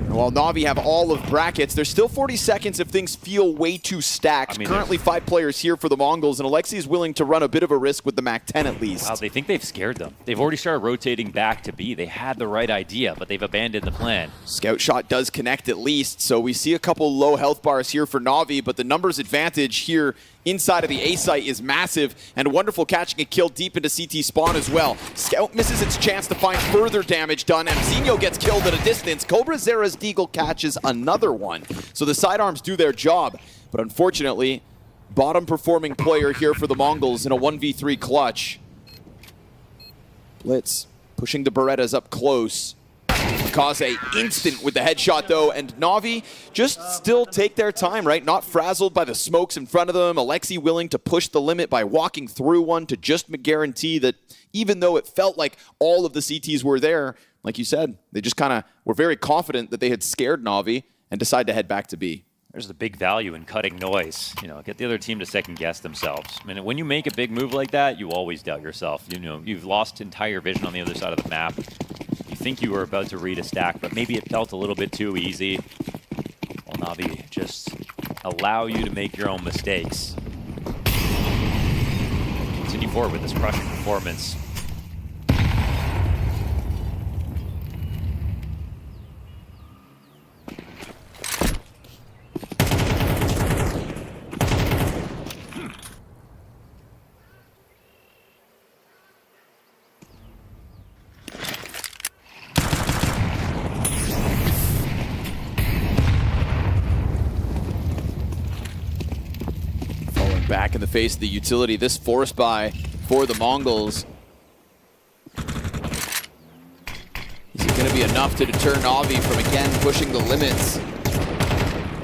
And while Navi have all of brackets, there's still 40 seconds if things feel way too stacked. Currently 5 players here for the MongolZ, and Alexi is willing to run a bit of a risk with the MAC-10 at least. Wow, they think they've scared them. They've already started rotating back to B. They had the right idea, but they've abandoned the plan. Scout shot does connect at least, so we see a couple low health bars here for Navi, but the numbers advantage here inside of the A site is massive, and wonderful catching a kill deep into CT spawn as well. Scout misses its chance to find further damage done, and Zinho gets killed at a distance. CobraZero's Deagle catches another one. So the sidearms do their job, but unfortunately, bottom performing player here for the MongolZ in a 1v3 clutch. Blitz pushing the Berettas up close. Kaze instant with the headshot though, and Navi just still take their time, right? Not frazzled by the smokes in front of them. Alexi willing to push the limit by walking through one to just guarantee that even though it felt like all of the CTs were there, like you said, they just kind of were very confident that they had scared Navi and decided to head back to B. There's the big value in cutting noise. Get the other team to second guess themselves. I mean, when you make a big move like that, you always doubt yourself. You've lost entire vision on the other side of the map. You think you were about to read a stack, but maybe it felt a little bit too easy. Well, Navi just allow you to make your own mistakes. Continue forward with this crushing performance. Back in the face of the utility, this force buy for the MongolZ. Is it going to be enough to deter Navi from again pushing the limits?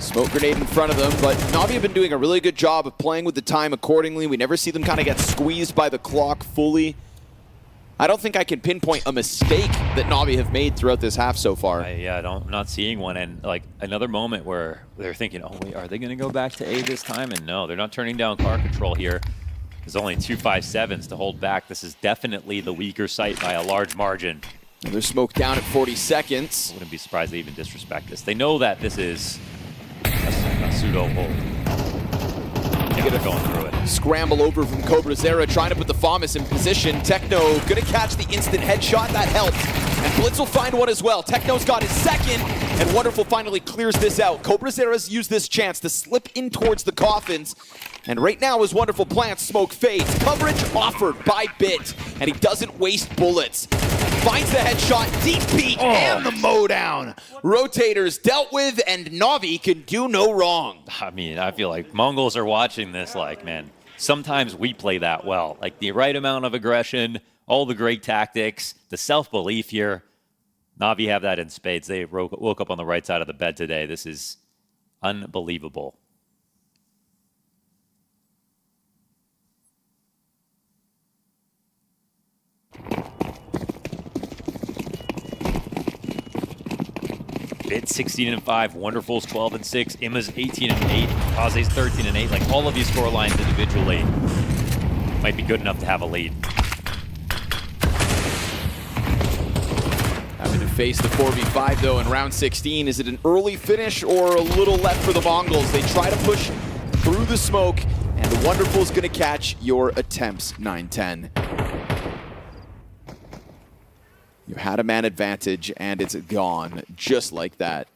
Smoke grenade in front of them, but Navi have been doing a really good job of playing with the time accordingly. We never see them kind of get squeezed by the clock fully. I don't think I can pinpoint a mistake that Navi have made throughout this half so far. I'm not seeing one. And like another moment where they're thinking, oh wait, are they going to go back to A this time? And no, they're not turning down car control here. There's only 2 5.7s to hold back. This is definitely the weaker site by a large margin. Another smoke down at 40 seconds. I wouldn't be surprised they even disrespect this. They know that this is a pseudo hold. Yeah, they're going through it. Scramble over from CobraZera, trying to put the FAMAS in position. Techno gonna catch the instant headshot, that helped. And Blitz will find one as well. Techno's got his second, and Wonderful finally clears this out. CobraZera's used this chance to slip in towards the coffins. And right now, as Wonderful plants, smoke fades. Coverage offered by Bit, and he doesn't waste bullets. Finds the headshot, deep peek, and the mow down. Rotators dealt with, and Navi can do no wrong. I mean, I feel like Mongols are watching this like, man, sometimes we play that well. Like the right amount of aggression, all the great tactics, the self-belief here. Navi have that in spades. They woke up on the right side of the bed today. This is unbelievable. Bit 16-5, Wonderful's 12-6, Imma's 18-8, Kaze's 13-8. Like all of these score lines individually might be good enough to have a lead. Having to face the 4v5 though in round 16. Is it an early finish or a little left for the Mongols? They try to push through the smoke, and the Wonderful's gonna catch your attempts. 9-10. You had a man advantage, and it's gone just like that.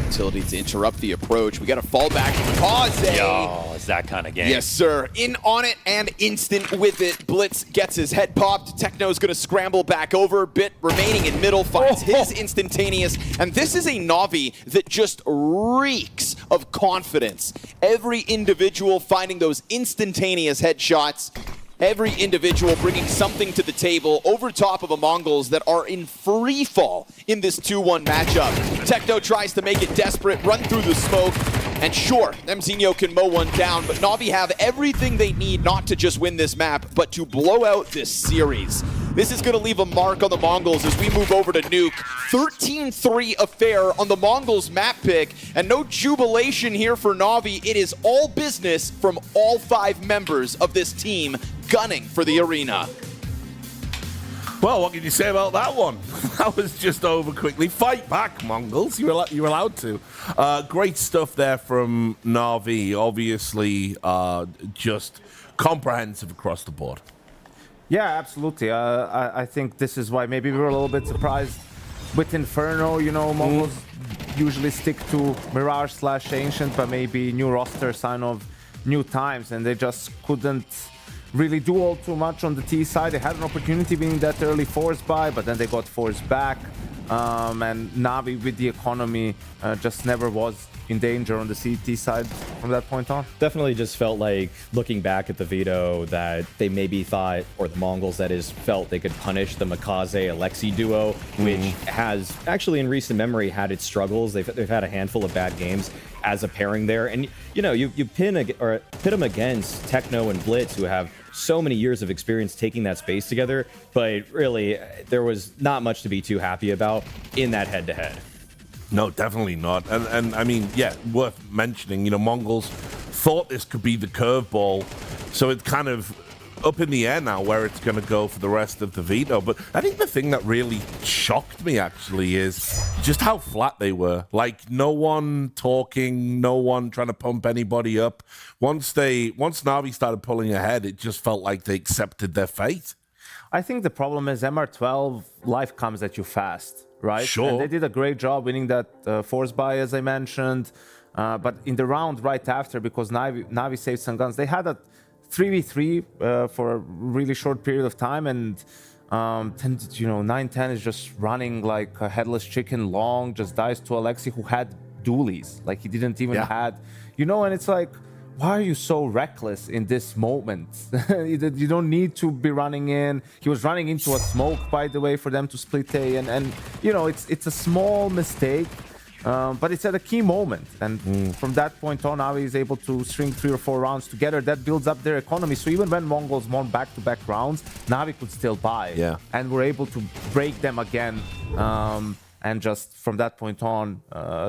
Utility to interrupt the approach. We got a fallback from MongolZ. Yo, it's that kind of game. Yes, sir. In on it and instant with it. Blitz gets his head popped. Techno's going to scramble back over. Bit remaining in middle finds his instantaneous. And this is a Navi that just reeks of confidence. Every individual finding those instantaneous headshots. Every individual bringing something to the table over top of a Mongols that are in free fall in this 2-1 matchup. Techno tries to make it desperate, run through the smoke, and sure, Mzinho can mow one down, but Navi have everything they need not to just win this map, but to blow out this series. This is going to leave a mark on the Mongols as we move over to Nuke. 13-3 affair on the Mongols map pick, and no jubilation here for Navi. It is all business from all 5 members of this team gunning for the arena. Well, what can you say about that one? That was just over quickly. Fight back, Mongols. You're allowed to. Great stuff there from Navi. Obviously, just comprehensive across the board. Yeah, absolutely. I think this is why maybe we were a little bit surprised with Inferno. You know, Mongols usually stick to Mirage/Ancient, but maybe new roster, sign of new times, and they just couldn't really do all too much on the T side. They had an opportunity winning that early force buy, but then they got forced back. And Navi with the economy just never was in danger on the CT side from that point on. Definitely just felt like, looking back at the veto, that they maybe thought, or the Mongols that is, felt they could punish the MongolZ-Alexi duo, which has actually in recent memory had its struggles. They've had a handful of bad games as a pairing there. And you know, you pit them against Techno and Blitz, who have so many years of experience taking that space together, but really there was not much to be too happy about in that head-to-head. No, definitely not. And I mean, yeah, worth mentioning, you know, Mongols thought this could be the curveball, so it's kind of up in the air now where it's going to go for the rest of the veto. But I think the thing that really shocked me, actually, is just how flat they were. Like, no one talking, no one trying to pump anybody up. Once Navi started pulling ahead, it just felt like they accepted their fate. I think the problem is MR12, life comes at you fast, right? Sure. And they did a great job winning that force buy, as I mentioned. But in the round right after, because Navi saved some guns, they had a 3v3 for a really short period of time, and 9-10 is just running like a headless chicken long, just dies to Alexi, who had dualies. Like, he didn't even had, and it's like, why are you so reckless in this moment? You don't need to be running in. He was running into a smoke, by the way, for them to split A, and it's a small mistake. But it's at a key moment, and from that point on, Navi is able to string 3 or 4 rounds together. That builds up their economy. So even when Mongols won back-to-back rounds, Navi could still buy, and were able to break them again. and just from that point on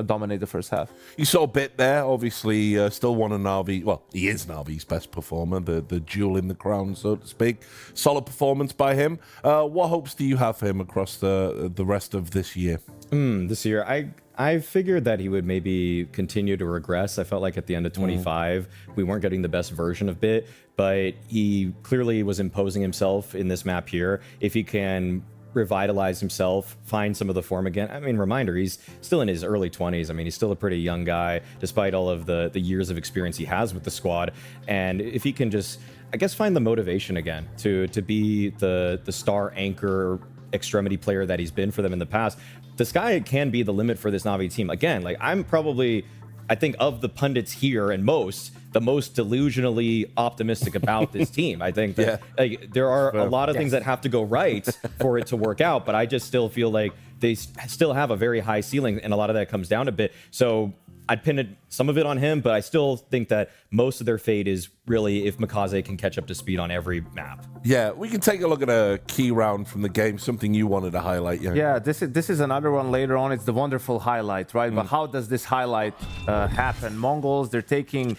dominate the first half. You saw Bit there, obviously still one of Na'Vi. Well, he is Na'Vi's best performer, the jewel in the crown, so to speak. Solid performance by him. What hopes do you have for him across the rest of this year? This year, I figured that he would maybe continue to regress. I felt like at the end of 25, we weren't getting the best version of Bit, but he clearly was imposing himself in this map here. If he can revitalize himself, find some of the form again. I mean, reminder, he's still in his early 20s. I mean, he's still a pretty young guy, despite all of the years of experience he has with the squad. And if he can just, I guess, find the motivation again to be the star anchor extremity player that he's been for them in the past, the sky can be the limit for this Na'Vi team. Again, like, I'm probably, I think, of the pundits here and the most delusionally optimistic about this team. I think that like, there are a lot of things that have to go right for it to work out, but I just still feel like they still have a very high ceiling, and a lot of that comes down a bit. So I'd pin some of it on him, but I still think that most of their fate is really if MongolZ can catch up to speed on every map. Yeah, we can take a look at a key round from the game, something you wanted to highlight. Yeah, this is another one later on. It's the wonderful highlight, right? But how does this highlight happen? Mongols, they're taking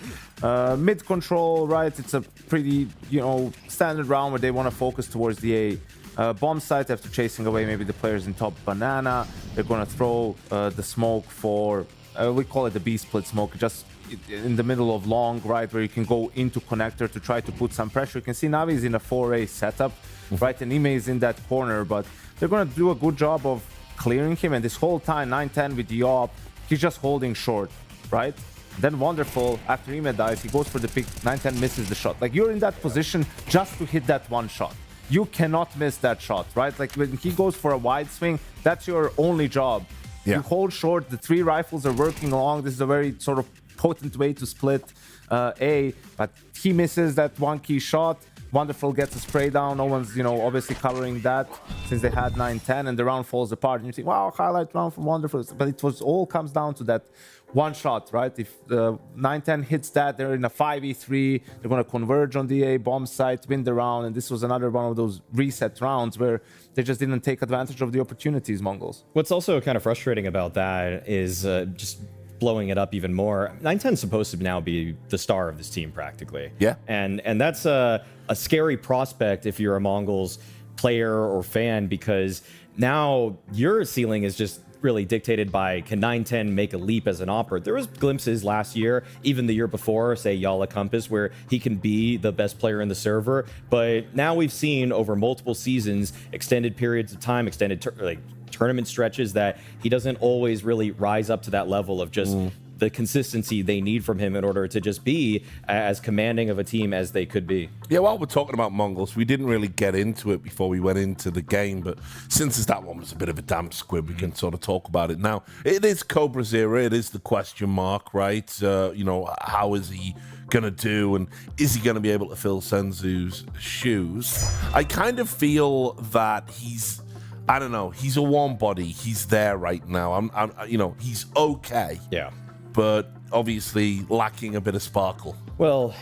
mid control, right? It's a pretty, standard round where they want to focus towards the bomb site after chasing away maybe the players in top banana. They're going to throw the smoke for... we call it the B-split smoke, just in the middle of long, right, where you can go into connector to try to put some pressure. You can see Navi is in a 4A setup, right, and Ime is in that corner, but they're going to do a good job of clearing him, and this whole time, 9-10 with the op, he's just holding short, right? Then wonderful, after Ime dies, he goes for the pick, 9-10 misses the shot. Like, you're in that position just to hit that one shot. You cannot miss that shot, right? Like, when he goes for a wide swing, that's your only job. You hold short, the 3 rifles are working along. This is a very sort of potent way to split A, but he misses that one key shot. Wonderful gets a spray down. No one's, obviously covering that since they had 9-10, and the round falls apart. And you think, wow, highlight round from Wonderful. But it was all comes down to that one shot, right? If 9-10 hits that, they're in a 5v3. They're going to converge on the A bomb site, win the round. And this was another one of those reset rounds where they just didn't take advantage of the opportunities, Mongols. What's also kind of frustrating about that is just blowing it up even more. 9-10 is supposed to now be the star of this team practically. Yeah. And that's a scary prospect if you're a Mongols player or fan, because now your ceiling is just really dictated by, can 9-10 make a leap as an operator? There was glimpses last year, even the year before, say Yala Compass, where he can be the best player in the server. But now we've seen over multiple seasons, extended periods of time, tournament stretches, that he doesn't always really rise up to that level of just the consistency they need from him in order to just be as commanding of a team as they could be. Yeah, while we're talking about Mongols, we didn't really get into it before we went into the game, but since that one was a bit of a damp squib, we can sort of talk about it now. It is Cobra's era, it is the question mark, right? How is he going to do, and is he going to be able to fill Senzu's shoes? I kind of feel that he's a warm body. He's there right now. He's okay. Yeah. But obviously lacking a bit of sparkle. Well,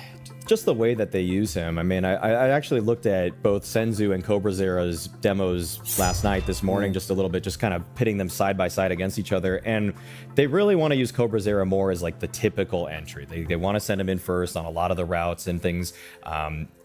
just the way that they use him. I mean, I actually looked at both Senzu and CobraZera's demos last night, this morning, just a little bit, just kind of pitting them side by side against each other. And they really want to use CobraZera more as like the typical entry. They want to send him in first on a lot of the routes and things.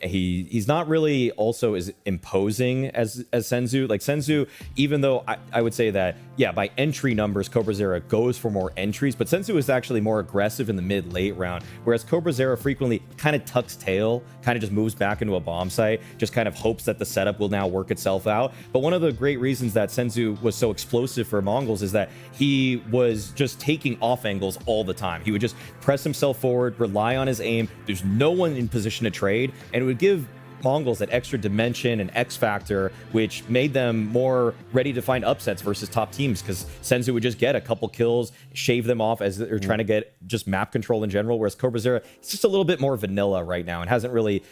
He's not really also as imposing as Senzu. Like Senzu, even though I would say that, yeah, by entry numbers, CobraZera goes for more entries, but Senzu is actually more aggressive in the mid-late round, whereas CobraZera frequently kind of tucks tail, kind of just moves back into a bomb site, just kind of hopes that the setup will now work itself out. But one of the great reasons that Senzu was so explosive for Mongols is that he was just taking off angles all the time. He would just press himself forward, rely on his aim. There's no one in position to trade, and it would give Mongols that extra dimension and X factor, which made them more ready to find upsets versus top teams, because Senzu would just get a couple kills, shave them off as they're trying to get just map control in general, whereas CobraZera is just a little bit more vanilla right now and hasn't really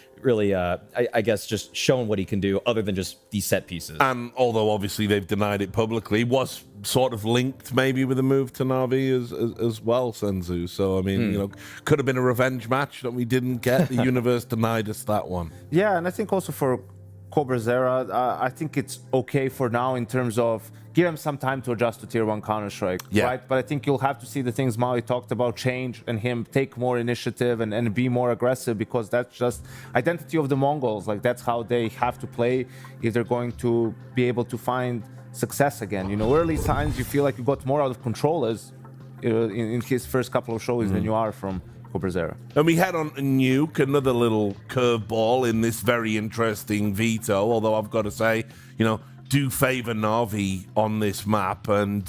I guess just shown what he can do other than just these set pieces. And although obviously they've denied it publicly, was sort of linked maybe with a move to Na'Vi as well, Senzu. So I mean, could have been a revenge match that we didn't get. The universe denied us that one. Yeah, and I think also for CobraZera, I think it's okay for now in terms of give him some time to adjust to Tier 1 Counter-Strike, right? But I think you'll have to see the things Maui talked about change and him take more initiative and be more aggressive, because that's just identity of the Mongols. Like, that's how they have to play if they're going to be able to find success again. You know, early signs, you feel like you got more out of control as in his first couple of shows than you are from CobraZera. And we head on to Nuke, another little curveball in this very interesting veto, although I've got to say, you know, do favour Na'Vi on this map, and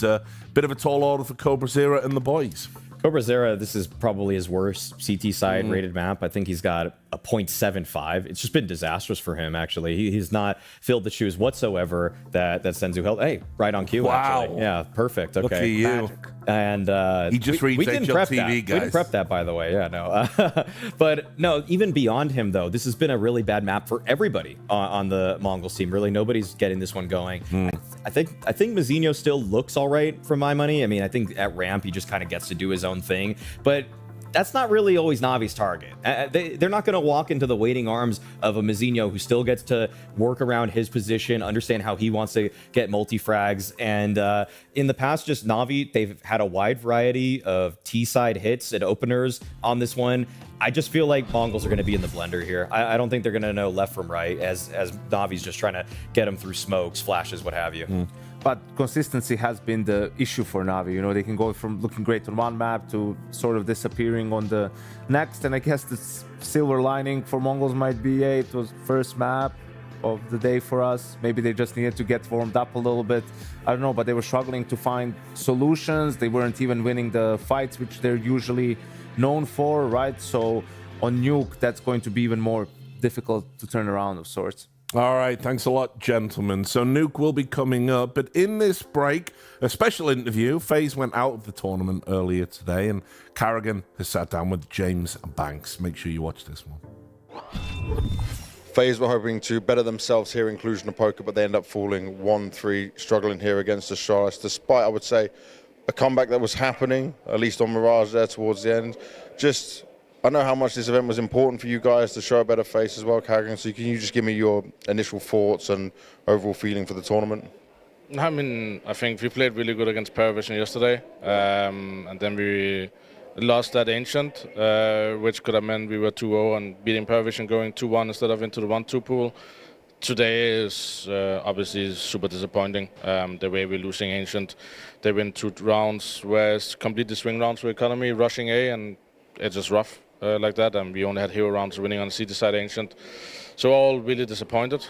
bit of a tall order for CobraZera and the boys. CobraZera, this is probably his worst CT side rated map. I think he's got a 0.75. It's just been disastrous for him, actually. He's not filled the shoes whatsoever that Senzu held. Hey, right on cue, actually. Yeah, perfect. Okay. Look at you. Magic. And he just reads we didn't prep HLTV, that. guys. We didn't prep that, by the way. Yeah, no. But no, even beyond him, though, this has been a really bad map for everybody on the Mongols team. Really, nobody's getting this one going. I think Mazinho still looks all right for my money. I mean, I think at ramp he just kind of gets to do his own thing, but that's not really always Navi's target. They're not going to walk into the waiting arms of a Mazinho who still gets to work around his position, understand how he wants to get multi-frags. And in the past, just Navi, they've had a wide variety of T-side hits and openers on this one. I just feel like Mongols are going to be in the blender here. I don't think they're going to know left from right as Navi's just trying to get them through smokes, flashes, what have you. But consistency has been the issue for Navi. You know, they can go from looking great on one map to sort of disappearing on the next. And I guess the silver lining for Mongols might be, it was first map of the day for us. Maybe they just needed to get warmed up a little bit. I don't know, but they were struggling to find solutions. They weren't even winning the fights, which they're usually known for, right? So on Nuke, that's going to be even more difficult to turn around of sorts. All right, thanks a lot, gentlemen. So Nuke will be coming up, but in this break, a special interview. FaZe went out of the tournament earlier today, and Carrigan has sat down with James Banks. Make sure you watch this one. FaZe were hoping to better themselves here in Cluj-Napoca, but they end up falling 1-3, struggling here against Astralis, despite, I would say, a comeback that was happening, at least on Mirage there towards the end. Just, I know how much this event was important for you guys to show a better face as well, Carrigan, so can you just give me your initial thoughts and overall feeling for the tournament? I mean, I think we played really good against PARIVISION yesterday, and then we lost that Ancient, which could have meant we were 2-0 and beating PARIVISION going 2-1 instead of into the 1-2 pool. Today is obviously super disappointing. The way we're losing Ancient, they win 2 rounds, whereas completely swing rounds for economy, rushing A, and it's just rough like that. And we only had hero rounds winning on the CT side Ancient. So all really disappointed.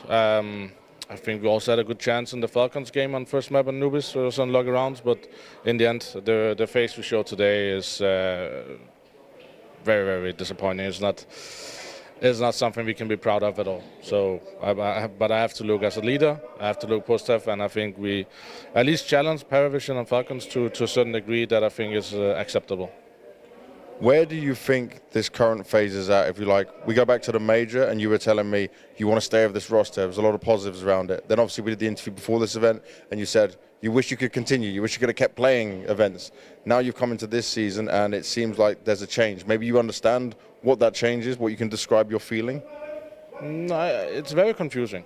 I think we also had a good chance in the Falcons game on first map on Nubis, so it was on logger rounds, but in the end, the face we showed today is very, very disappointing. It's not something we can be proud of at all. So, but I have to look as a leader, I have to look post-F, and I think we at least challenge PARIVISION and Falcons to a certain degree that I think is acceptable. Where do you think this current phase is at? If you like, we go back to the major, and you were telling me you want to stay with this roster. There's a lot of positives around it. Then obviously we did the interview before this event, and you said you wish you could continue. You wish you could have kept playing events. Now you've come into this season, and it seems like there's a change. Maybe you understand what that change is, what you can describe your feeling? No, it's very confusing.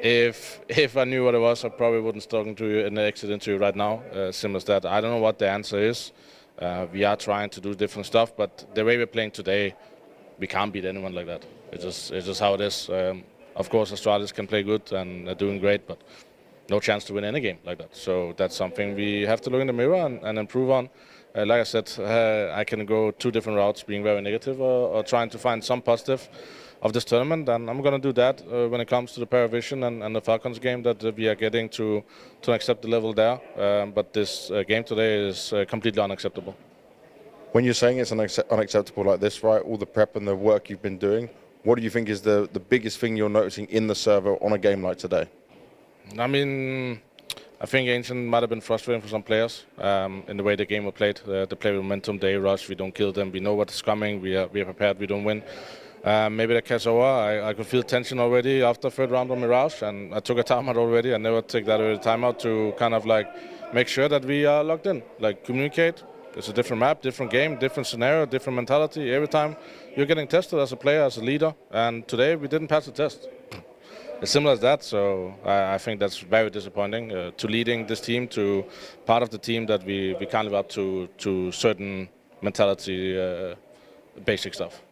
If I knew what it was, I probably wouldn't talking to you in the exit interview right now. Similar to that, I don't know what the answer is. We are trying to do different stuff, but the way we're playing today, we can't beat anyone like that. It's just how it is. Of course, Astralis can play good and are doing great, but no chance to win any game like that. So that's something we have to look in the mirror and improve on. Like I said, I can go 2 different routes, being very negative or trying to find some positive of this tournament, and I'm going to do that when it comes to the PARIVISION and the Falcons game, that we are getting to accept the level there. But this game today is completely unacceptable. When you're saying it's unacceptable like this, right, all the prep and the work you've been doing, what do you think is the biggest thing you're noticing in the server on a game like today? I mean, I think Ancient might have been frustrating for some players in the way the game was played. The play momentum, they rush, we don't kill them, we know what's coming, we are prepared, we don't win. Maybe that catch over. I could feel tension already after third round on Mirage, and I took a timeout already. I never take that early timeout to kind of like make sure that we are locked in, like communicate, It's a different map, different game, different scenario, different mentality. Every time you're getting tested as a player, as a leader, and today we didn't pass the test. It's similar as that, so I think that's very disappointing. To leading this team, to part of the team that we can't live up to certain mentality, basic stuff.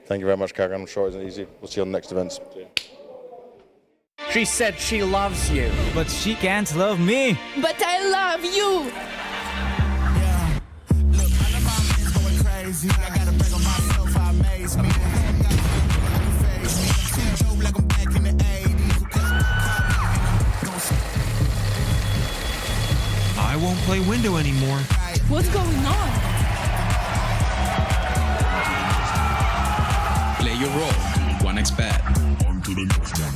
Thank you very much, Kagan. I'm sure it isn't easy. We'll see you on the next events. She said she loves you, but she can't love me. But I love you. Look, I know my man's going crazy. I gotta break on myself, I amaze me. Like I'm back in the 80s. I won't play window anymore. What's going on? Play your role. 1xBet. On to the next one.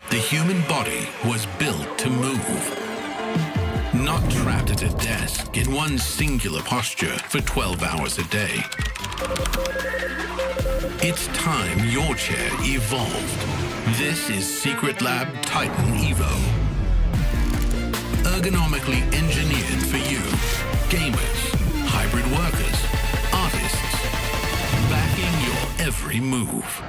The human body was built to move, not trapped at a desk in one singular posture for 12 hours a day. It's time your chair evolved. This is Secret Lab Titan Evo. Ergonomically engineered for you, gamers, hybrid workers, artists, backing your every move.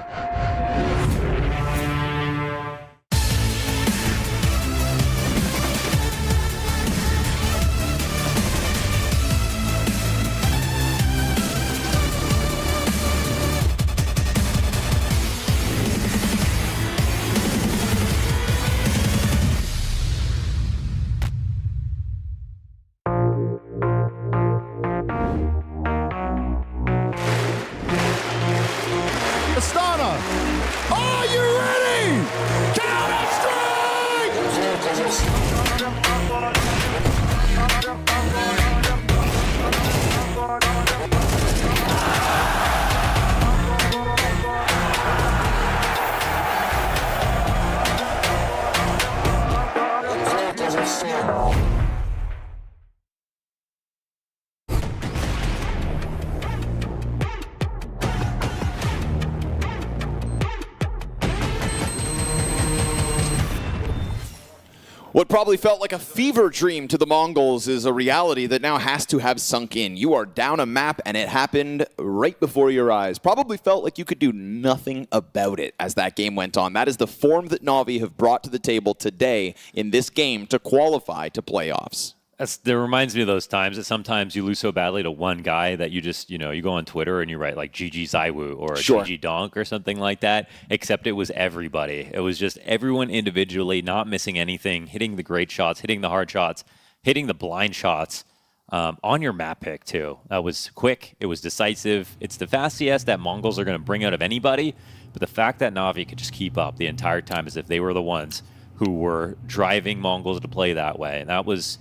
What probably felt like a fever dream to the Mongols is a reality that now has to have sunk in. You are down a map, and it happened right before your eyes. Probably felt like you could do nothing about it as that game went on. That is the form that Na'Vi have brought to the table today in this game to qualify to playoffs. That reminds me of those times that sometimes you lose so badly to one guy that you just, you go on Twitter and you write like GG Zaiwu or GG Donk or something like that, except it was everybody. It was just everyone individually, not missing anything, hitting the great shots, hitting the hard shots, hitting the blind shots on your map pick too. That was quick. It was decisive. It's the fast CS that Mongols are going to bring out of anybody, but the fact that Na'Vi could just keep up the entire time as if they were the ones who were driving Mongols to play that way, and that was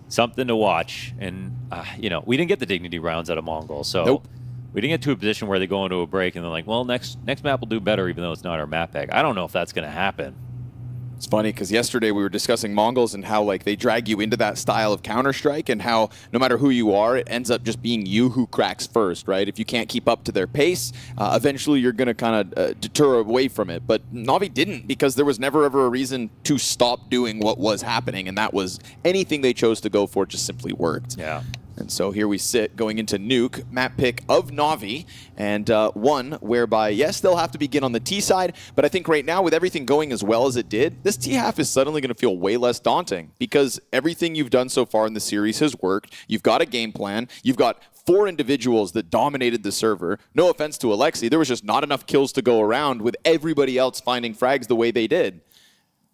something to watch. And, we didn't get the dignity rounds out of Mongol, so we didn't get to a position where they go into a break and they're like, well, next map will do better, even though it's not our map pick. I don't know if that's going to happen. It's funny because yesterday we were discussing Mongols and how they drag you into that style of Counter-Strike, and how no matter who you are, it ends up just being you who cracks first, right? If you can't keep up to their pace, eventually you're going to kind of deter away from it. But Na'Vi didn't, because there was never ever a reason to stop doing what was happening, and that was anything they chose to go for just simply worked. Yeah. And so here we sit going into Nuke, map pick of Na'Vi, and one whereby, yes, they'll have to begin on the T side, but I think right now with everything going as well as it did, this T half is suddenly going to feel way less daunting, because everything you've done so far in the series has worked. You've got a game plan. You've got 4 individuals that dominated the server. No offense to Alexi, there was just not enough kills to go around with everybody else finding frags the way they did.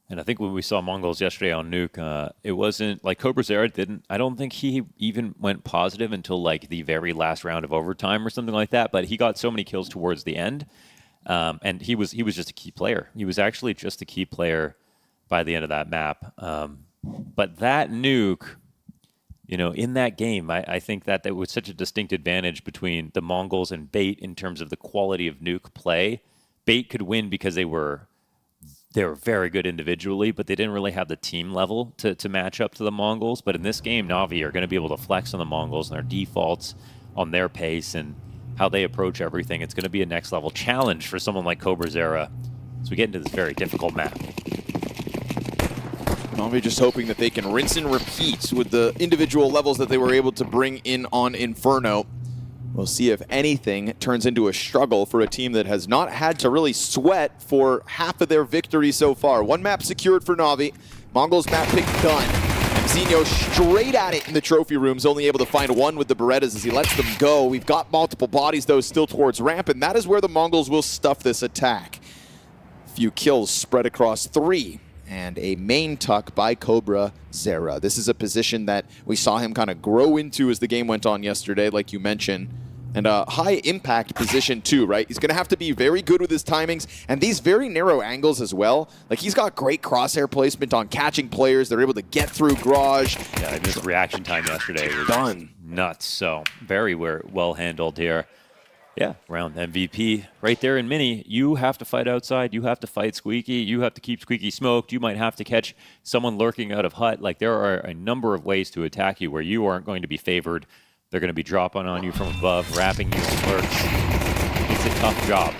And I think when we saw Mongols yesterday on Nuke, it wasn't like CobraZera didn't. I don't think he even went positive until like the very last round of overtime or something like that. But he got so many kills towards the end, and he was just a key player. He was actually just a key player by the end of that map. But that nuke, you know, in that game, I think that there was such a distinct advantage between the Mongols and Bait in terms of the quality of nuke play. Bait could win because they were very good individually, but they didn't really have the team level to match up to the Mongols. But in this game, Na'Vi are going to be able to flex on the Mongols and their defaults on their pace and how they approach everything. It's going to be a next level challenge for someone like CobraZera as we get into this very difficult map. Na'Vi just hoping that they can rinse and repeat with the individual levels that they were able to bring in on Inferno. We'll see if anything turns into a struggle for a team that has not had to really sweat for half of their victory so far. One map secured for Na'Vi. Mongols map pick done. Zinho straight at it in the trophy rooms, only able to find one with the Berettas as he lets them go. We've got multiple bodies, though, still towards ramp, and that is where the Mongols will stuff this attack. Few kills spread across 3, and a main tuck by CobraZera. This is a position that we saw him kind of grow into as the game went on yesterday, like you mentioned. And a high impact position too, right? He's going to have to be very good with his timings and these very narrow angles as well. Like, he's got great crosshair placement on catching players. They're able to get through Garage. Yeah, his reaction time yesterday was done. Nuts. So very well handled here. Yeah, round MVP right there in Mini. You have to fight outside. You have to fight Squeaky. You have to keep Squeaky smoked. You might have to catch someone lurking out of hut. Like, there are a number of ways to attack you where you aren't going to be favored. They're going to be dropping on you from above, wrapping you in lurks. It's a tough job.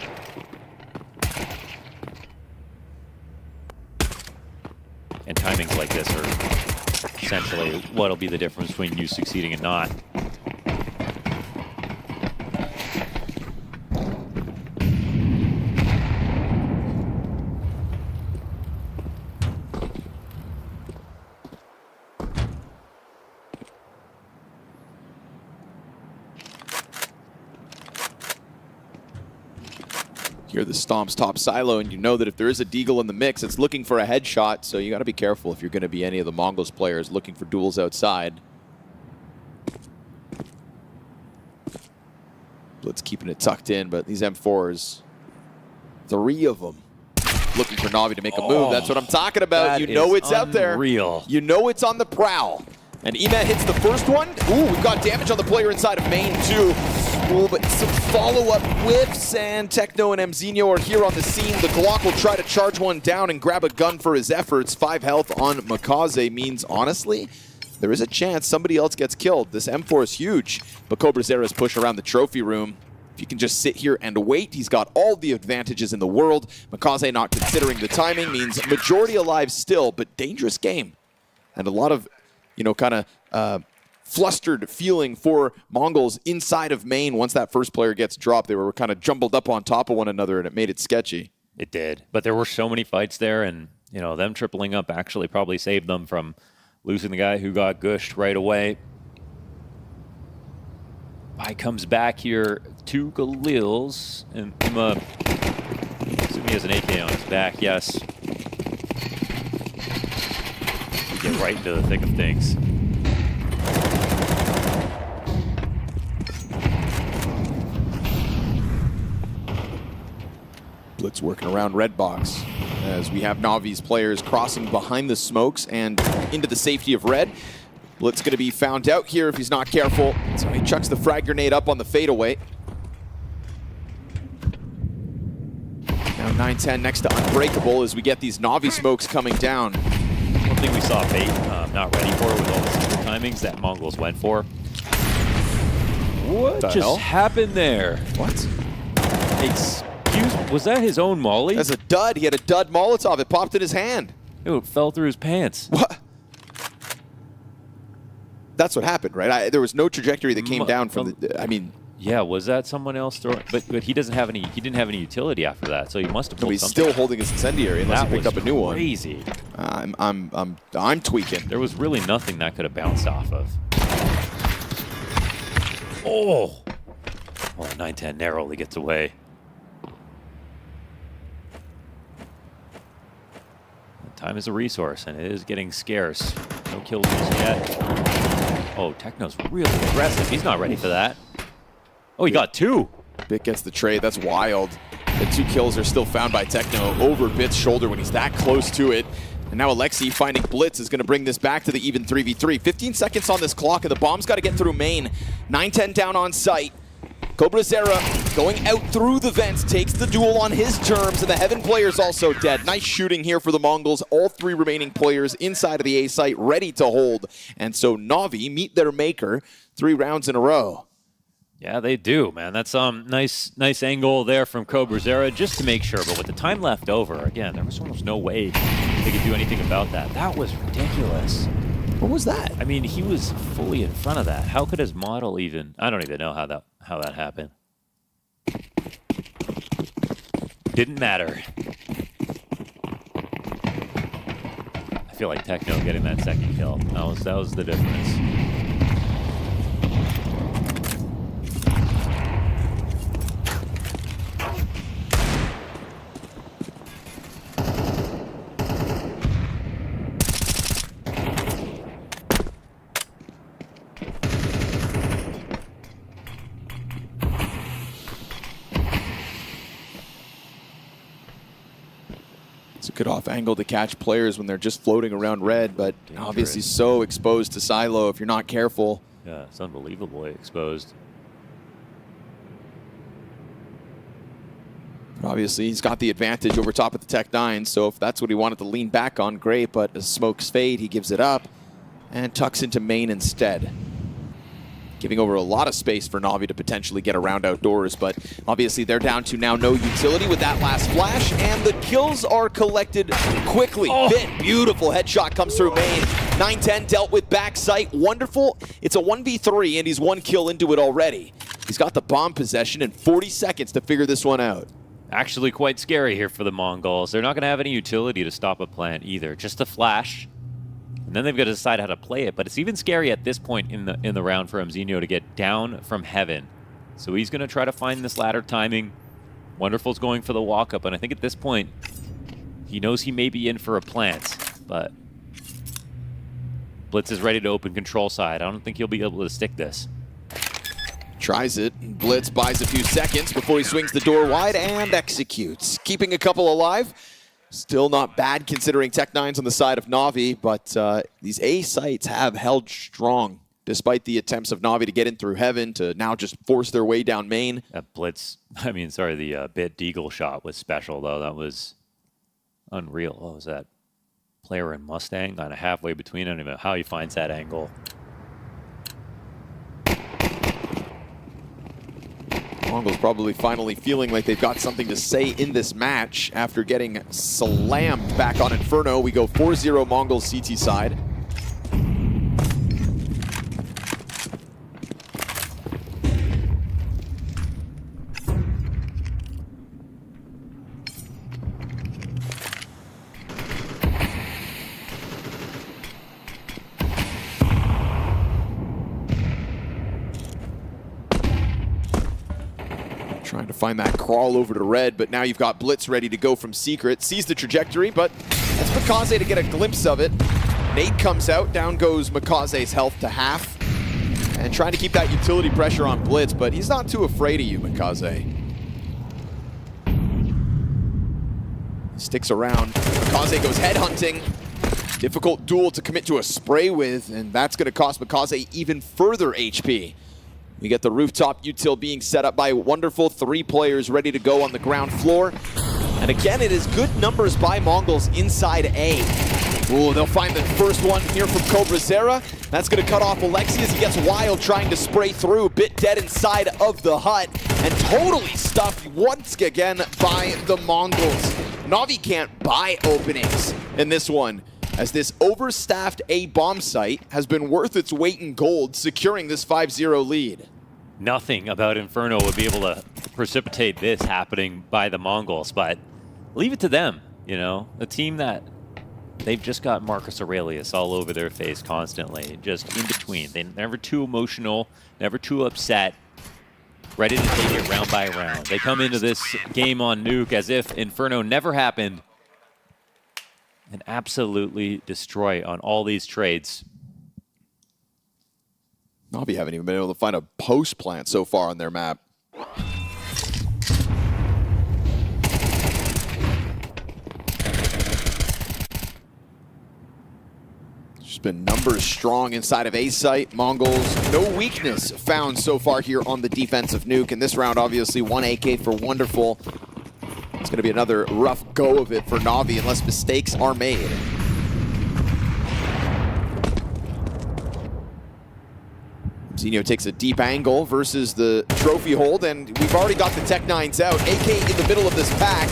And timings like this are essentially what'll be the difference between you succeeding and not. Here the Stomps top silo, and you know that if there is a Deagle in the mix, it's looking for a headshot, so you got to be careful if you're going to be any of the Mongols players looking for duels outside. Blitz keeping it tucked in, but these M4s, 3 of them, looking for Na'Vi to make a move. That's what I'm talking about. You know it's out there. You know it's on the prowl. And Emet hits the first one. Ooh, we've got damage on the player inside of main too. Ooh, but some follow-up whiffs, and Techno and Mzinho are here on the scene. The Glock will try to charge one down and grab a gun for his efforts. 5 health on MongolZ means, honestly, there is a chance somebody else gets killed. This M4 is huge, but CobraZera's push around the trophy room. If you can just sit here and wait, he's got all the advantages in the world. MongolZ not considering the timing means majority alive still, but dangerous game. And a lot of, you know, kind of flustered feeling for Mongols inside of main. Once that first player gets dropped, they were kind of jumbled up on top of one another, and it made it sketchy. It did, but there were so many fights there, and you know, them tripling up actually probably saved them from losing the guy who got gushed right away. Bai comes back here to Galil's, and I assume he has an AK on his back, yes. We get right into the thick of things. Blitz working around red box as we have Na'Vi's players crossing behind the smokes and into the safety of red. Blitz going to be found out here if he's not careful. So he chucks the frag grenade up on the fadeaway. Now 9-10 next to Unbreakable as we get these Na'Vi smokes coming down. One thing we saw Bait not ready for with all the super timings that Mongols went for. What just happened there? What? Was that his own molly? That's a dud. He had a dud Molotov. It popped in his hand. It fell through his pants. What? That's what happened, right? There was no trajectory that came down from the. I mean, yeah. Was that someone else throwing? But he doesn't have any. He didn't have any utility after that, so he must have. No, he's still holding his incendiary unless he picked up a new one. Crazy. I'm tweaking. There was really nothing that could have bounced off of. Oh, 9-10 narrowly gets away. Time is a resource, and it is getting scarce. No kills just yet. Oh, Techno's really aggressive. He's not ready for that. Oh, he got 2. Bit gets the trade. That's wild. The 2 kills are still found by Techno over Bit's shoulder when he's that close to it. And now Alexi finding Blitz is going to bring this back to the even 3v3. 15 seconds on this clock, and the bomb's got to get through main. 9-10 down on site. CobraZera going out through the vents, takes the duel on his terms, and the Heaven player's also dead. Nice shooting here for the Mongols. All 3 remaining players inside of the A site ready to hold. And so Na'Vi meet their maker 3 rounds in a row. Yeah, they do, man. That's nice angle there from CobraZera just to make sure. But with the time left over, again, there was almost no way they could do anything about that. That was ridiculous. What was that? I mean, he was fully in front of that. How could his model even? I don't even know how that happened. Didn't matter. I feel like Techno getting that second kill. That was the difference. It's a good off angle to catch players when they're just floating around red, but obviously so exposed to silo if you're not careful. Yeah, it's unbelievably exposed. But obviously he's got the advantage over top of the Tech-9, so if that's what he wanted to lean back on, great, but as smokes fade, he gives it up and tucks into main instead. Giving over a lot of space for Na'Vi to potentially get around outdoors, but obviously they're down to now no utility with that last flash, and the kills are collected quickly. Bit, beautiful headshot comes through main. 9-10 dealt with backside, wonderful. It's a 1v3, and he's 1 kill into it already. He's got the bomb possession and 40 seconds to figure this one out. Actually quite scary here for the Mongols. They're not going to have any utility to stop a plant either. Just a flash. And then they've got to decide how to play it. But it's even scary at this point in the round for Mzinho to get down from heaven. So he's going to try to find this ladder timing. Wonderful's going for the walk-up. And I think at this point, he knows he may be in for a plant. But Blitz is ready to open control side. I don't think he'll be able to stick this. Tries it. Blitz buys a few seconds before he swings the door wide and executes. Keeping a couple alive. Still not bad considering Tech-9's on the side of Na'Vi, but these A sites have held strong despite the attempts of Na'Vi to get in through heaven to now just force their way down main. That Blitz, the Bit Deagle shot was special though. That was unreal. What was that? Player in Mustang, kind of halfway between. I don't even know how he finds that angle. Mongols probably finally feeling like they've got something to say in this match after getting slammed back on Inferno. We go 4-0 Mongols CT side. Trying to find that crawl over to red, but now you've got Blitz ready to go from secret. Sees the trajectory, but it's MongolZ to get a glimpse of it. Nade comes out, down goes MongolZ's health to half. And trying to keep that utility pressure on Blitz, but he's not too afraid of you, MongolZ. Sticks around. MongolZ goes headhunting. Difficult duel to commit to a spray with, and that's going to cost MongolZ even further HP. We get the rooftop util being set up by Wonderful. 3 players ready to go on the ground floor. And again, it is good numbers by Mongols inside A. Ooh, they'll find the first one here from CobraZera. That's going to cut off Alexi as he gets wild trying to spray through. Bit dead inside of the hut. And totally stuffed once again by the Mongols. Na'Vi can't buy openings in this one, as this overstaffed A bomb site has been worth its weight in gold, securing this 5-0 lead. Nothing about Inferno would be able to precipitate this happening by the Mongols, but leave it to them, you know? A team that they've just got Marcus Aurelius all over their face constantly, just in between. They're never too emotional, never too upset, ready to take it round by round. They come into this game on Nuke as if Inferno never happened, and absolutely destroy on all these trades. Na'Vi haven't even been able to find a post plant so far on their map. open. Numbers strong inside of A site. MongolZ, no weakness found so far here on the defensive nuke. In this round, obviously, 1 AK for Wonderful. It's going to be another rough go of it for Na'Vi unless mistakes are made. Zinho takes a deep angle versus the trophy hold, and we've already got the Tech-9s out. AK in the middle of this pack.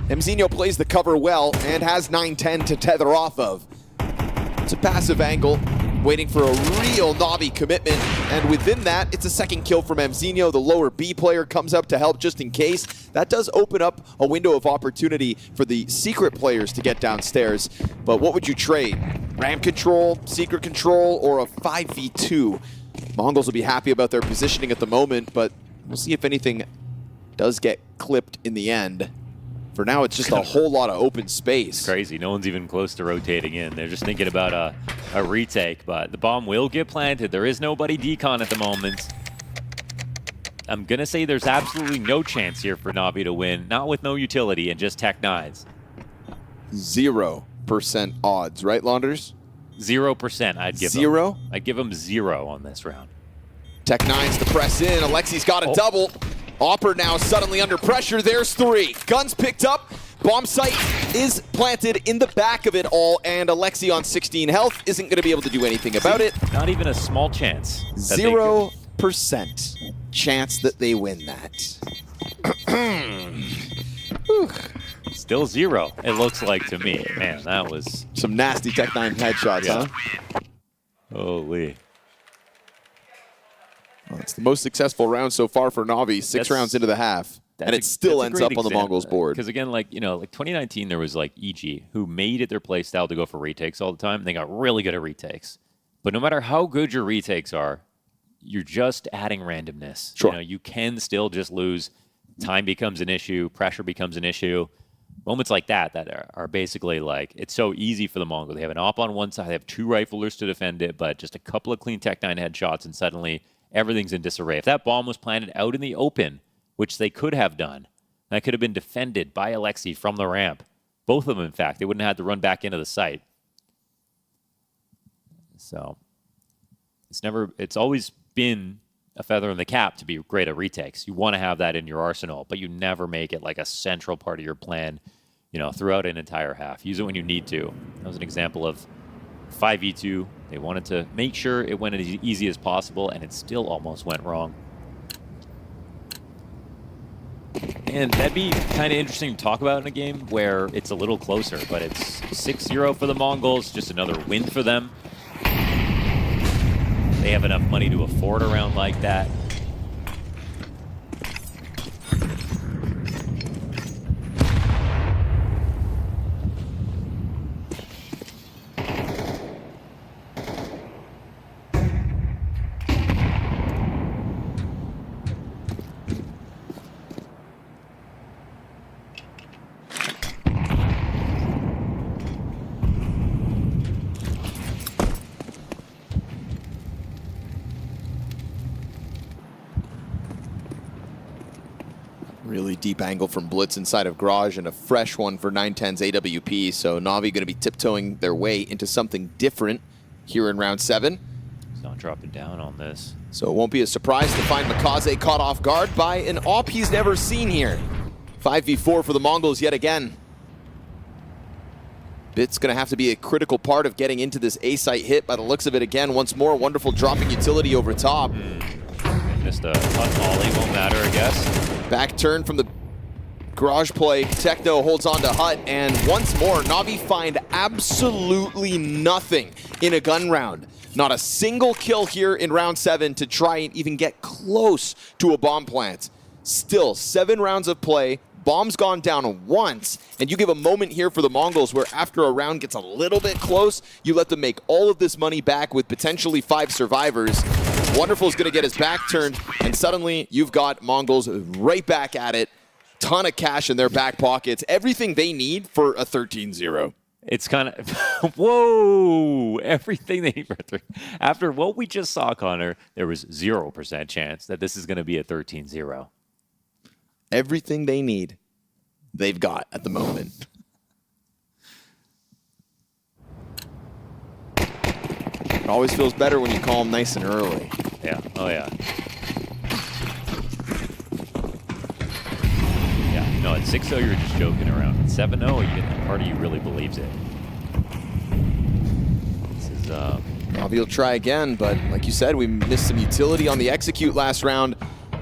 Mzinho plays the cover well and has 9-10 to tether off of. It's a passive angle, waiting for a real Na'Vi commitment, and within that, it's a second kill from Mzinho. The lower B player comes up to help just in case. That does open up a window of opportunity for the secret players to get downstairs. But what would you trade? Ramp control, secret control, or a 5v2? MongolZ will be happy about their positioning at the moment, but we'll see if anything does get clipped in the end. For now, it's just a whole lot of open space. Crazy. No one's even close to rotating in. They're just thinking about a retake, but the bomb will get planted. There is nobody decon at the moment. I'm going to say there's absolutely no chance here for Na'Vi to win, not with no utility and just Tech-9s. 0% odds, right, Launders? 0% I'd give Zero? them. I'd give them 0 on this round. Tech-9s to press in. Alexi's got a double. Opper now suddenly under pressure. There's 3. Guns picked up. Bomb site is planted in the back of it all, and Alexi on 16 health isn't going to be able to do anything about it. Not even a small chance. 0% chance that they win that. Still 0, it looks like to me. Man, that was... some nasty Tech-9 headshots, huh? Holy. Well, it's the most successful round so far for Na'Vi, 6 rounds into the half. And it still ends up on the MongolZ board. Because again, like 2019, there was like EG, who made it their play style to go for retakes all the time. And they got really good at retakes. But no matter how good your retakes are, you're just adding randomness. Sure. You can still just lose. Time becomes an issue. Pressure becomes an issue. Moments like that are basically like, it's so easy for the Mongol. They have an op on one side, they have 2 riflers to defend it, but just a couple of clean Tech-9 headshots, and suddenly everything's in disarray. If that bomb was planted out in the open, which they could have done, that could have been defended by Alexi from the ramp. Both of them, in fact. They wouldn't have had to run back into the site. So, it's always been a feather in the cap to be great at retakes. You want to have that in your arsenal, but you never make it like a central part of your plan, throughout an entire half. Use it when you need to. That was an example of 5v2. They wanted to make sure it went as easy as possible, and it still almost went wrong. And that'd be kind of interesting to talk about in a game where it's a little closer, but it's 6-0 for the MongolZ, just another win for them. They have enough money to afford a round like that. Really deep angle from Blitz inside of Garage, and a fresh one for 910's AWP. So Na'Vi going to be tiptoeing their way into something different here in round 7. He's not dropping down on this. So it won't be a surprise to find MongolZ caught off guard by an op he's never seen here. 5v4 for the MongolZ yet again. Bit's going to have to be a critical part of getting into this A-site hit by the looks of it again. Once more, Wonderful dropping utility over top. Just a hot volley, won't matter, I guess. Back turn from the Garage play. Techno holds on to Hut, and once more, Na'Vi find absolutely nothing in a gun round. Not a single kill here in round 7 to try and even get close to a bomb plant. Still, 7 rounds of play. Bomb's gone down once, and you give a moment here for the MongolZ where after a round gets a little bit close, you let them make all of this money back with potentially 5 survivors. Wonderful's going to get his back turned, and suddenly you've got MongolZ right back at it. Ton of cash in their back pockets. Everything they need for a 13-0. It's kind of, whoa, everything they need for 3. After what we just saw, Connor, there was 0% chance that this is going to be a 13-0. Everything they need, they've got at the moment. It always feels better when you call them nice and early. Yeah. Oh, yeah. Yeah. No, at 6-0, you're just joking around. At 7-0, you get the part of you really believes it. This is... Navi will try again, but like you said, we missed some utility on the execute last round.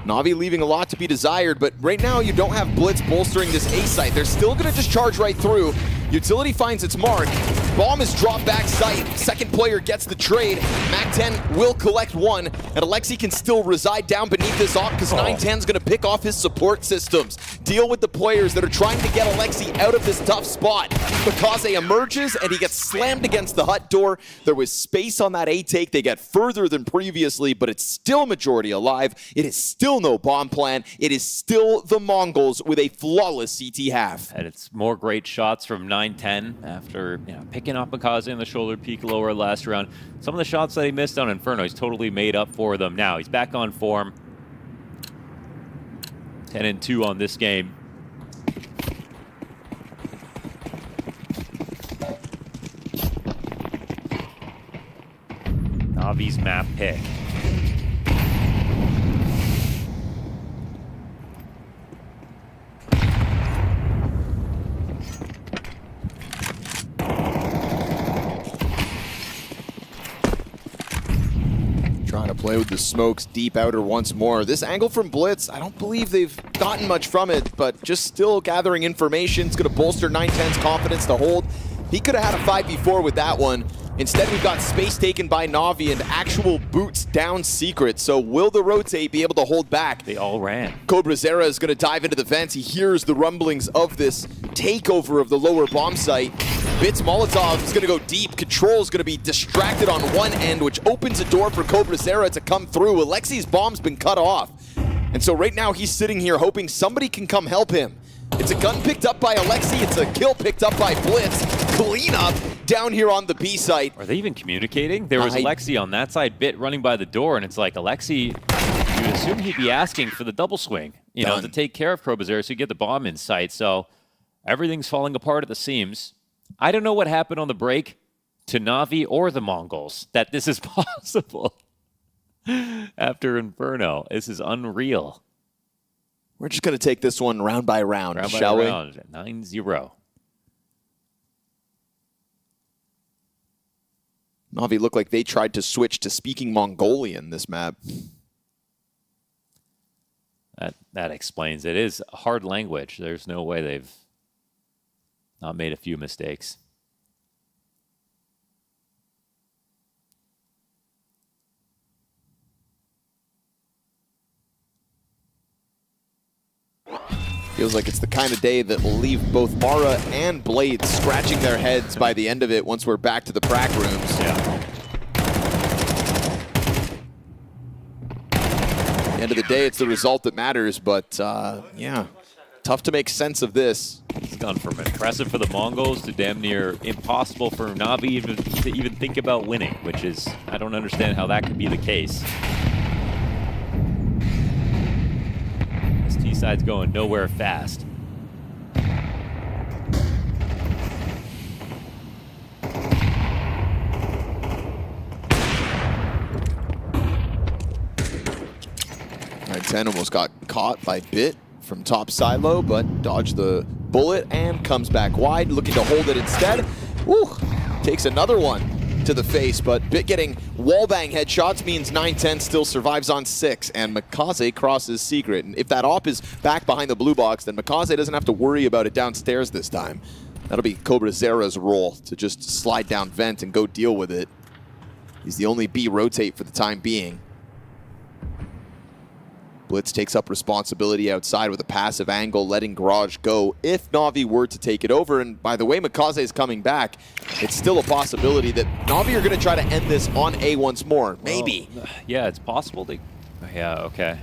Navi leaving a lot to be desired, but right now you don't have Blitz bolstering this A site. They're still going to just charge right through. Utility finds its mark. Bomb is dropped back site. Second player gets the trade. Mac-10 will collect one, and Alexi can still reside down beneath this op because 910's going to pick off his support systems. Deal with the players that are trying to get Alexi out of this tough spot. MongolZ emerges, and he gets slammed against the hut door. There was space on that A take. They get further than previously, but it's still majority alive. It is still no bomb plan. It is still the Mongols with a flawless CT half. And it's more great shots from 910 after picking up MongolZ in the shoulder peak lower last round. Some of the shots that he missed on Inferno, he's totally made up for them now. He's back on form. 10-2 on this game. Navi's map pick. Trying to play with the smokes deep outer once more. This angle from Blitz, I don't believe they've gotten much from it, but just still gathering information. It's going to bolster 910's confidence to hold. He could have had a 5v4 with that one. Instead, we've got space taken by Navi and actual boots down secret. So will the rotate be able to hold back? They all ran. CobraZera is going to dive into the vents. He hears the rumblings of this takeover of the lower bomb site. Bits Molotov is going to go deep. Control is going to be distracted on one end, which opens a door for CobraZera to come through. Alexi's bomb's been cut off. And so right now he's sitting here hoping somebody can come help him. It's a gun picked up by Alexi. It's a kill picked up by Blitz. Clean up down here on the B site. Are they even communicating? There was Alexi on that side, Bit running by the door, and it's like Alexi, you would assume he'd be asking for the double swing, to take care of CobraZera so you get the bomb in sight. So everything's falling apart at the seams. I don't know what happened on the break to Navi or the Mongols that this is possible after Inferno. This is unreal. We're just going to take this one round by round, shall we? 9-0. Navi looked like they tried to switch to speaking Mongolian this map. That explains it. It is a hard language. There's no way they've not made a few mistakes. Feels like it's the kind of day that will leave both Mara and Blade scratching their heads by the end of it once we're back to the prac rooms. Yeah. At the end of the day, it's the result that matters, but yeah, tough to make sense of this. It's gone from impressive for the Mongols to damn near impossible for Navi to even think about winning, which is, I don't understand how that could be the case. Side's going nowhere fast. Ten almost got caught by Bit from top silo, but dodged the bullet and comes back wide, looking to hold it instead. Woo! Takes another one to the face, but Bit getting wallbang headshots means 910 still survives on 6, and MongolZ crosses secret. And if that op is back behind the blue box, then MongolZ doesn't have to worry about it downstairs this time. That'll be CobraZera's role, to just slide down vent and go deal with it. He's the only B rotate for the time being. Blitz takes up responsibility outside with a passive angle, letting Garage go if Navi were to take it over. And by the way MongolZ is coming back, it's still a possibility that Navi are going to try to end this on A once more. Maybe. Well, yeah, it's possible. Yeah, okay.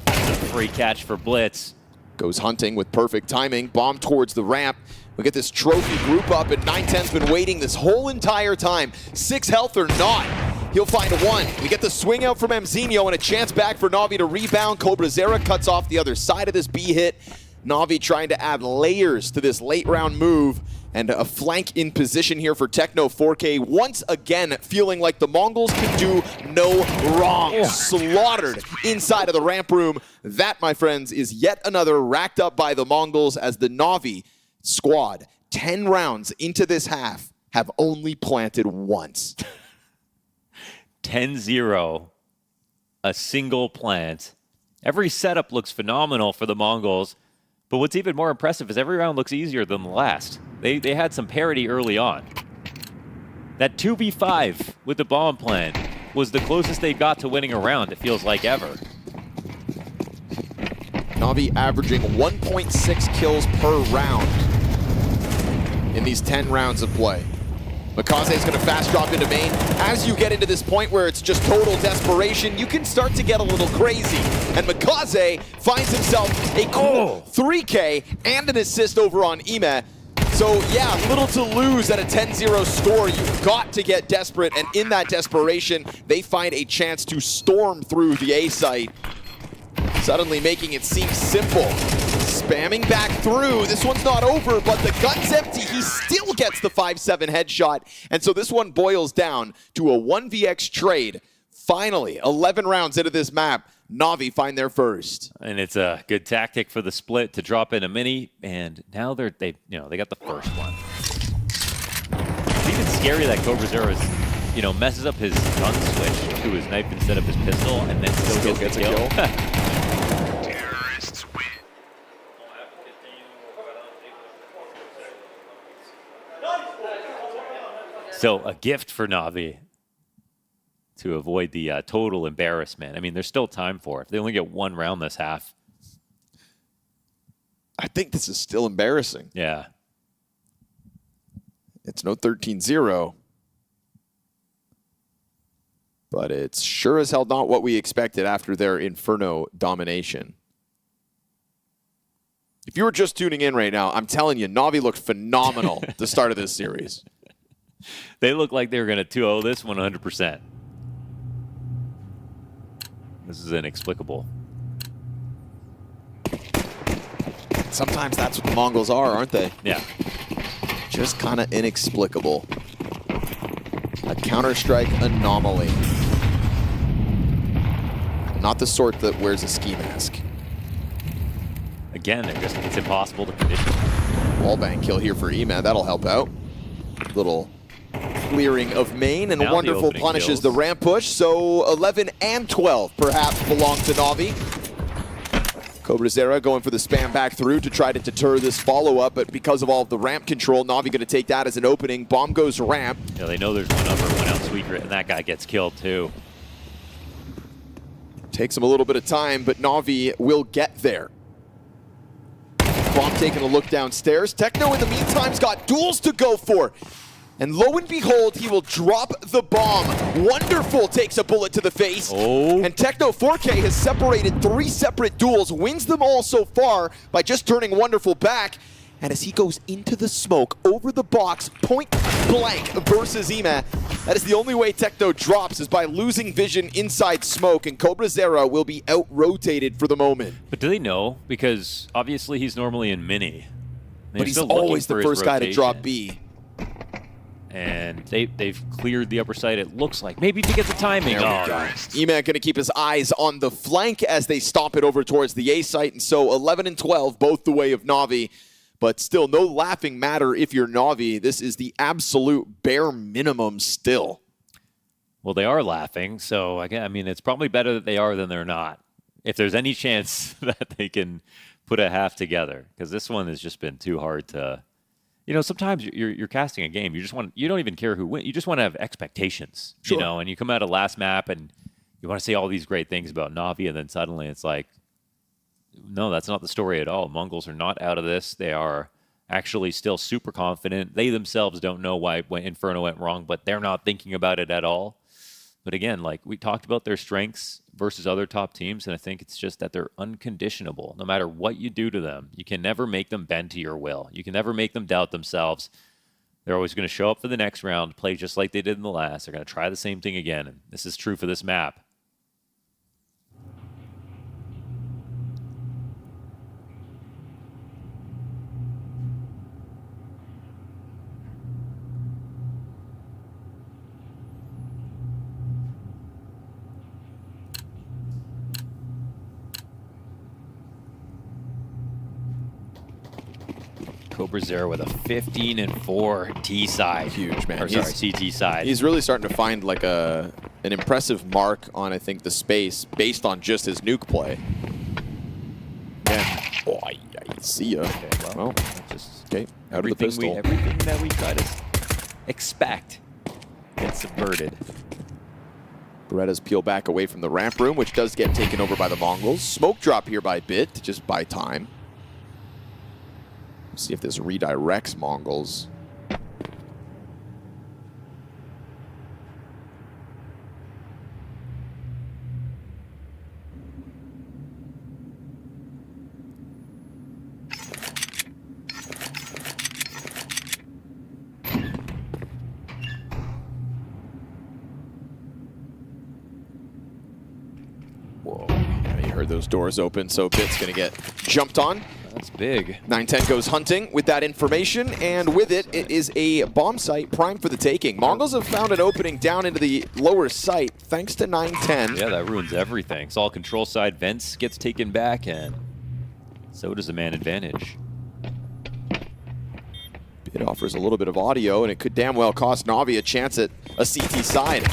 That's a free catch for Blitz. Goes hunting with perfect timing. Bomb towards the ramp. We get this trophy group up, and 910's been waiting this whole entire time. 6 health or not. He'll find one. We get the swing out from Mzinho and a chance back for Navi to rebound. CobraZera cuts off the other side of this B hit. Navi trying to add layers to this late round move. And a flank in position here for Techno 4K. Once again, feeling like the Mongols can do no wrong. Slaughtered inside of the ramp room. That, my friends, is yet another racked up by the Mongols as the Na'Vi squad, 10 rounds into this half, have only planted once. 10-0, a single plant. Every setup looks phenomenal for the Mongols, but what's even more impressive is every round looks easier than the last. They had some parity early on. That 2v5 with the bomb plant was the closest they got to winning a round, it feels like, ever. Na'Vi averaging 1.6 kills per round in these 10 rounds of play. MongolZ is going to fast drop into main. As you get into this point where it's just total desperation, you can start to get a little crazy. And MongolZ finds himself a cool 3K and an assist over on Ime. So yeah, little to lose at a 10-0 score. You've got to get desperate, and in that desperation, they find a chance to storm through the A site, suddenly making it seem simple. Spamming back through. This one's not over, but the gun's empty. He still gets the 5-7 headshot. And so this one boils down to a 1vx trade. Finally, 11 rounds into this map, Na'Vi find their first. And it's a good tactic for the split to drop in a mini, and now they got the first one. It's even scary that CobraZero messes up his gun switch to his knife instead of his pistol, and then still gets a kill. Terrorists win. So a gift for Na'Vi to avoid the total embarrassment. I mean, there's still time for it. They only get one round this half. I think this is still embarrassing. Yeah. It's no 13-0. But it's sure as hell not what we expected after their Inferno domination. If you were just tuning in right now, I'm telling you, Na'Vi looked phenomenal at the start of this series. They look like they were going to 2-0 this 100%. This is inexplicable. Sometimes that's what the Mongols are, aren't they? Yeah. Just kind of inexplicable. A Counter-Strike anomaly. Not the sort that wears a ski mask. Again, it's impossible to condition. Wallbang kill here for Ime. That'll help out. Little clearing of main, and now Wonderful punishes the ramp push. So 11 and 12 perhaps belong to Na'Vi. CobraZero going for the spam back through to try to deter this follow-up, but because of all of the ramp control, Na'Vi going to take that as an opening. Bomb goes ramp. Yeah, they know there's one upper, one out sweet grit, and that guy gets killed too. Takes him a little bit of time, but Na'Vi will get there. Bomb taking a look downstairs. Techno in the meantime's got duels to go for. And lo and behold, he will drop the bomb. Wonderful takes a bullet to the face. Oh. And Techno 4K has separated 3 separate duels, wins them all so far by just turning Wonderful back. And as he goes into the smoke, over the box, point blank versus Ime, that is the only way Techno drops, is by losing vision inside smoke, and CobraZero will be out-rotated for the moment. But do they know? Because obviously he's normally in mini. But he's always the first guy to drop B. And they've cleared the upper side, it looks like. Maybe to get the timing. Ime going to keep his eyes on the flank as they stomp it over towards the A site, and so 11 and 12, both the way of Na'Vi. But still, no laughing matter if you're Na'Vi. This is the absolute bare minimum still. Well, they are laughing, so I mean, it's probably better that they are than they're not. If there's any chance that they can put a half together, because this one has just been too hard to... sometimes you're casting a game. You don't even care who wins. You just want to have expectations, sure. And you come out of last map and you want to say all these great things about Na'Vi, and then suddenly it's like, no, that's not the story at all. Mongols are not out of this. They are actually still super confident. They themselves don't know why Inferno went wrong, but they're not thinking about it at all. But again, like we talked about their strengths versus other top teams, and I think it's just that they're unconditionable. No matter what you do to them, you can never make them bend to your will. You can never make them doubt themselves. They're always going to show up for the next round, play just like they did in the last. They're going to try the same thing again, and this is true for this map. CobraZero with a 15-4 T side. Huge, man. Or sorry, CT side. He's really starting to find like an impressive mark on, I think, the space based on just his nuke play. Yeah. Oh, I see ya. Okay, well, just okay. Out of the pistol. Everything that we try to expect gets subverted. Beretta's peel back away from the ramp room, which does get taken over by the Mongols. Smoke drop here by Bit to just buy time. See if this redirects Mongols. Whoa, yeah, you heard those doors open, so Bit's gonna get jumped on. That's big. 910 goes hunting with that information, and with it, it is a bomb site primed for the taking. Mongols have found an opening down into the lower site thanks to 910. Yeah, that ruins everything. Sol control side, Vents gets taken back, and so does the man advantage. It offers a little bit of audio, and it could damn well cost Na'Vi a chance at a CT side.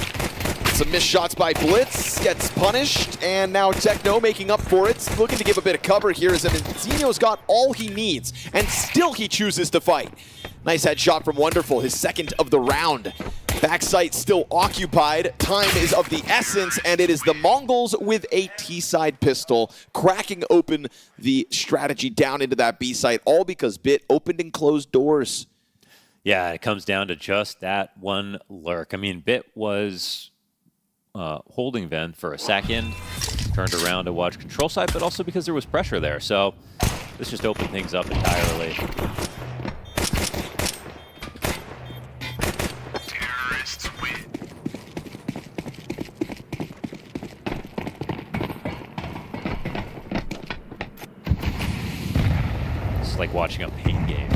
Some missed shots by Blitz, gets punished, and now Techno making up for it, looking to give a bit of cover here as Zinio's got all he needs, and still he chooses to fight. Nice headshot from Wonderful, his second of the round. Backside still occupied, time is of the essence, and it is the Mongols with a T-side pistol, cracking open the strategy down into that B-site, all because Bit opened and closed doors. Yeah, it comes down to just that one lurk. I mean, Bit was holding Vent for a second, turned around to watch control side, but also because there was pressure there. So this just opened things up entirely. Terrorists win. It's like watching a paint game.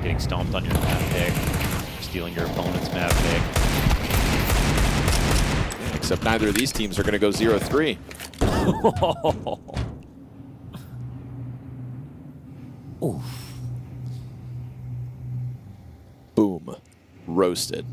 Getting stomped on your map pick, stealing your opponent's map pick. Except neither of these teams are going to go 0-3. Oof. Boom. Roasted.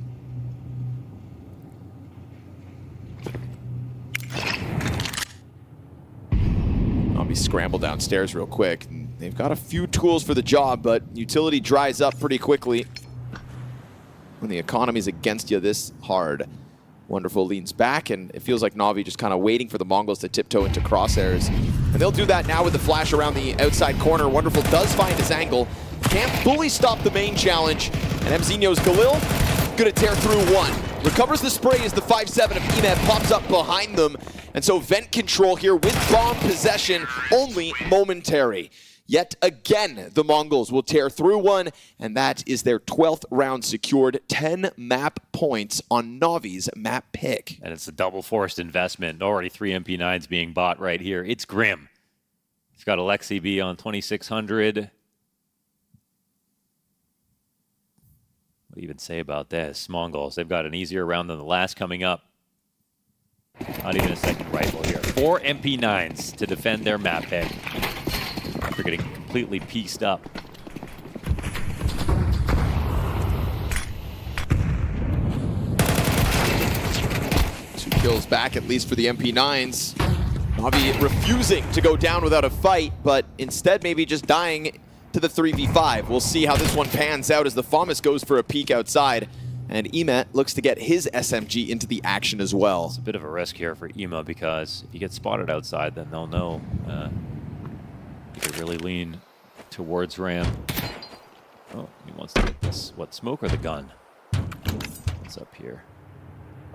I'll be scrambled downstairs real quick. They've got a few tools for the job, but utility dries up pretty quickly when the economy's against you this hard. Wonderful leans back, and it feels like Na'Vi just kind of waiting for the Mongols to tiptoe into crosshairs. And they'll do that now with the flash around the outside corner. Wonderful does find his angle. Can't fully stop the main challenge. And Mzinio's Galil gonna tear through one. Recovers the spray as the 5-7 of Emet pops up behind them. And so Vent control here with bomb possession, only momentary. Yet again, the Mongols will tear through one, and that is their 12th round secured. 10 map points on Na'Vi's map pick. And it's a double forced investment. Already 3 MP9s being bought right here. It's grim. He's got Alexi B on 2600. What do you even say about this? Mongols, they've got an easier round than the last coming up. Not even a second rifle here. 4 MP9s to defend their map pick. After getting completely pieced up. Two kills back, at least for the MP9s. Na'Vi refusing to go down without a fight, but instead maybe just dying to the 3v5. We'll see how this one pans out as the FAMAS goes for a peek outside. And Emet looks to get his SMG into the action as well. It's a bit of a risk here for Ema because if you get spotted outside, then they'll know. They really lean towards ramp. Oh, he wants to get this. What, smoke or the gun? What's up here?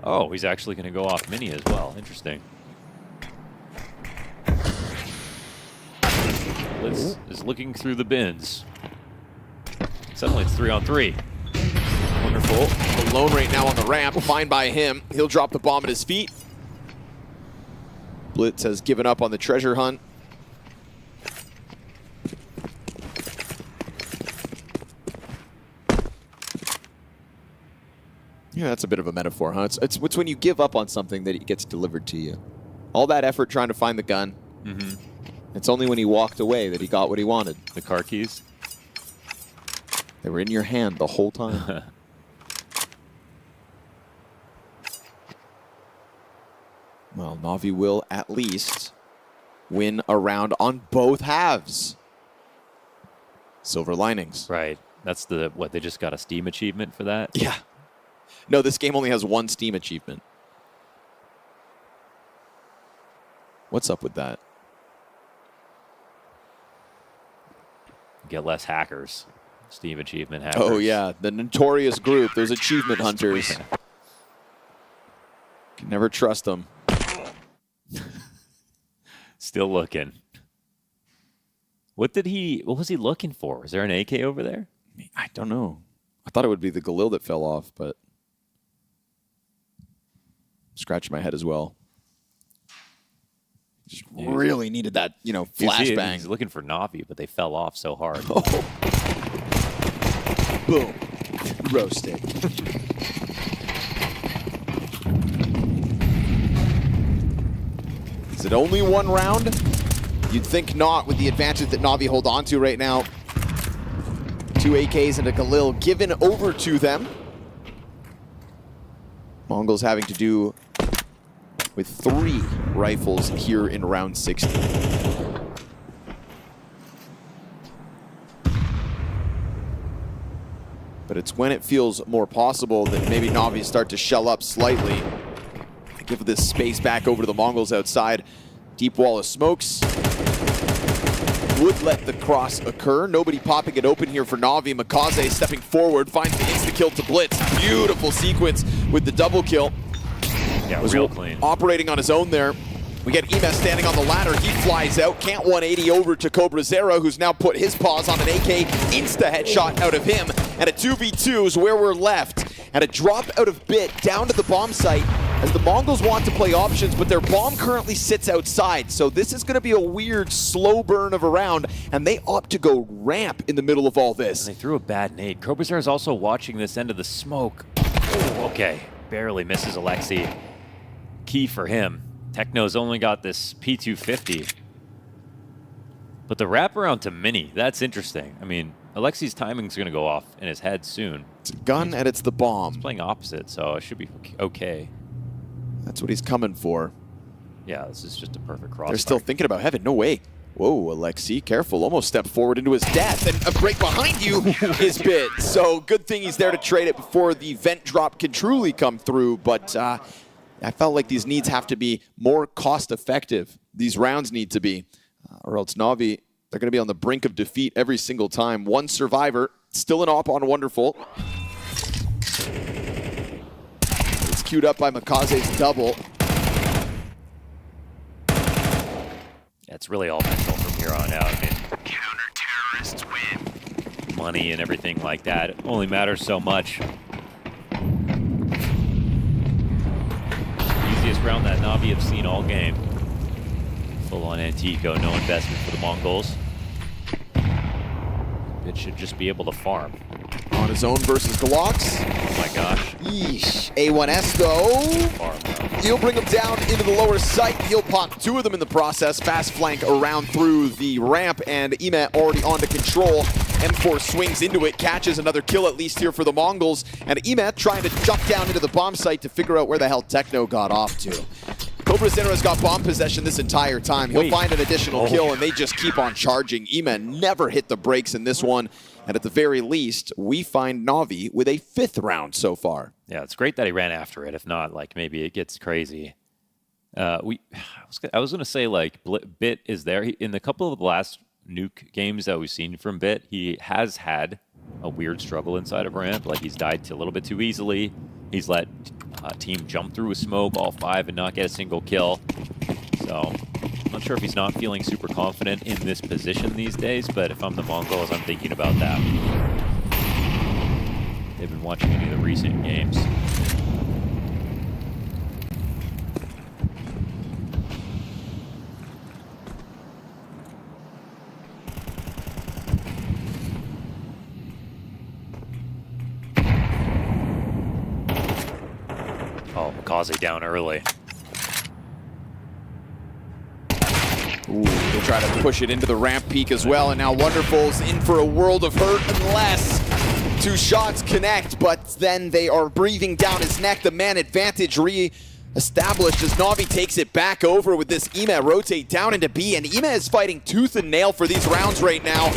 Oh, he's actually going to go off mini as well. Interesting. Blitz is looking through the bins. Suddenly it's 3-on-3. Wonderful. Alone right now on the ramp. Fine by him. He'll drop the bomb at his feet. Blitz has given up on the treasure hunt. Yeah, that's a bit of a metaphor, huh? It's when you give up on something that it gets delivered to you. All that effort trying to find the gun. Mm-hmm. It's only when he walked away that he got what he wanted. The car keys? They were in your hand the whole time. Well, Na'Vi will at least win a round on both halves. Silver linings. Right. That's the, what, they just got a Steam achievement for that? Yeah. No, this game only has one Steam achievement. What's up with that? Get less hackers. Steam achievement hackers. Oh, yeah. The notorious group. Those achievement hunters. Can never trust them. Still looking. What was he looking for? Was there an AK over there? I don't know. I thought it would be the Galil that fell off, but scratching my head as well. Just really needed that, you know, flashbang. He's looking for Na'Vi, but they fell off so hard. Oh. Boom. Roasted. Is it only one round? You'd think not, with the advantage that Na'Vi hold on to right now. 2 AKs and a Galil given over to them. MongolZ having to do with 3 rifles here in round 60. But it's when it feels more possible that maybe Na'Vi start to shell up slightly. Give this space back over to the MongolZ outside. Deep wall of smokes. Would let the cross occur. Nobody popping it open here for Na'Vi. MongolZ stepping forward, finds the insta-kill to Blitz. Beautiful sequence with the double kill. Yeah, real clean. Operating on his own there. We get Emes standing on the ladder. He flies out. Can't 180 over to CobraZero, who's now put his paws on an AK. Insta headshot out of him. And a 2v2 is where we're left. And a drop out of Bit down to the bomb site, as the MongolZ want to play options, but their bomb currently sits outside. So this is going to be a weird, slow burn of a round, and they opt to go ramp in the middle of all this. And they threw a bad nade. CobraZero is also watching this end of the smoke. Oh, okay. Barely misses Alexi. Key for him. Techno's only got this P250. But the wraparound to Mini, that's interesting. I mean, Alexi's timing's going to go off in his head soon. It's a gun and it's the bomb. He's playing opposite, so it should be okay. That's what he's coming for. Yeah, this is just a perfect cross. They're still thinking about heaven. No way. Whoa, Alexi, careful. Almost stepped forward into his death. And a break behind you is Bit. So good thing he's there to trade it before the vent drop can truly come through. But I felt like these needs have to be more cost effective. These rounds need to be. Or else Na'Vi, they're going to be on the brink of defeat every single time. One survivor, still an op on Wonderful. It's queued up by MongolZ's double. Yeah, it's really all mental from here on out. I mean, counter-terrorists win. Money and everything like that, it only matters so much. Easiest round that Na'Vi have seen all game. Full on Antico, no investment for the MongolZ. It should just be able to farm. On his own versus Galox. Oh my gosh. Yeesh. A1S though. He'll bring him down into the lower site. He'll pop 2 of them in the process. Fast flank around through the ramp, and Emet already onto control. M4 swings into it, catches another kill at least here for the MongolZ. And Emet trying to jump down into the bomb site to figure out where the hell Techno got off to. CobraZero's got bomb possession this entire time. He'll find an additional kill, and they just keep on charging. Emet never hit the brakes in this one. And at the very least, we find Na'Vi with a 5th round so far. Yeah, it's great that he ran after it. If not, like, maybe it gets crazy. I was going to say, like, Bit is there. In the couple of the last nuke games that we've seen from Bit, he has had a weird struggle inside of ramp. Like, he's died a little bit too easily. He's let team jump through a smoke, all 5, and not get a single kill. So, I'm not sure if he's not feeling super confident in this position these days, but if I'm the MongolZ, I'm thinking about that. They've been watching any of the recent games. Oh, MongolZ down early. Ooh, they'll try to push it into the ramp peak as well, and now Wonderful's in for a world of hurt unless 2 shots connect, but then they are breathing down his neck. The man advantage re-established as Na'Vi takes it back over with this Ime rotate down into B, and Ime is fighting tooth and nail for these rounds right now,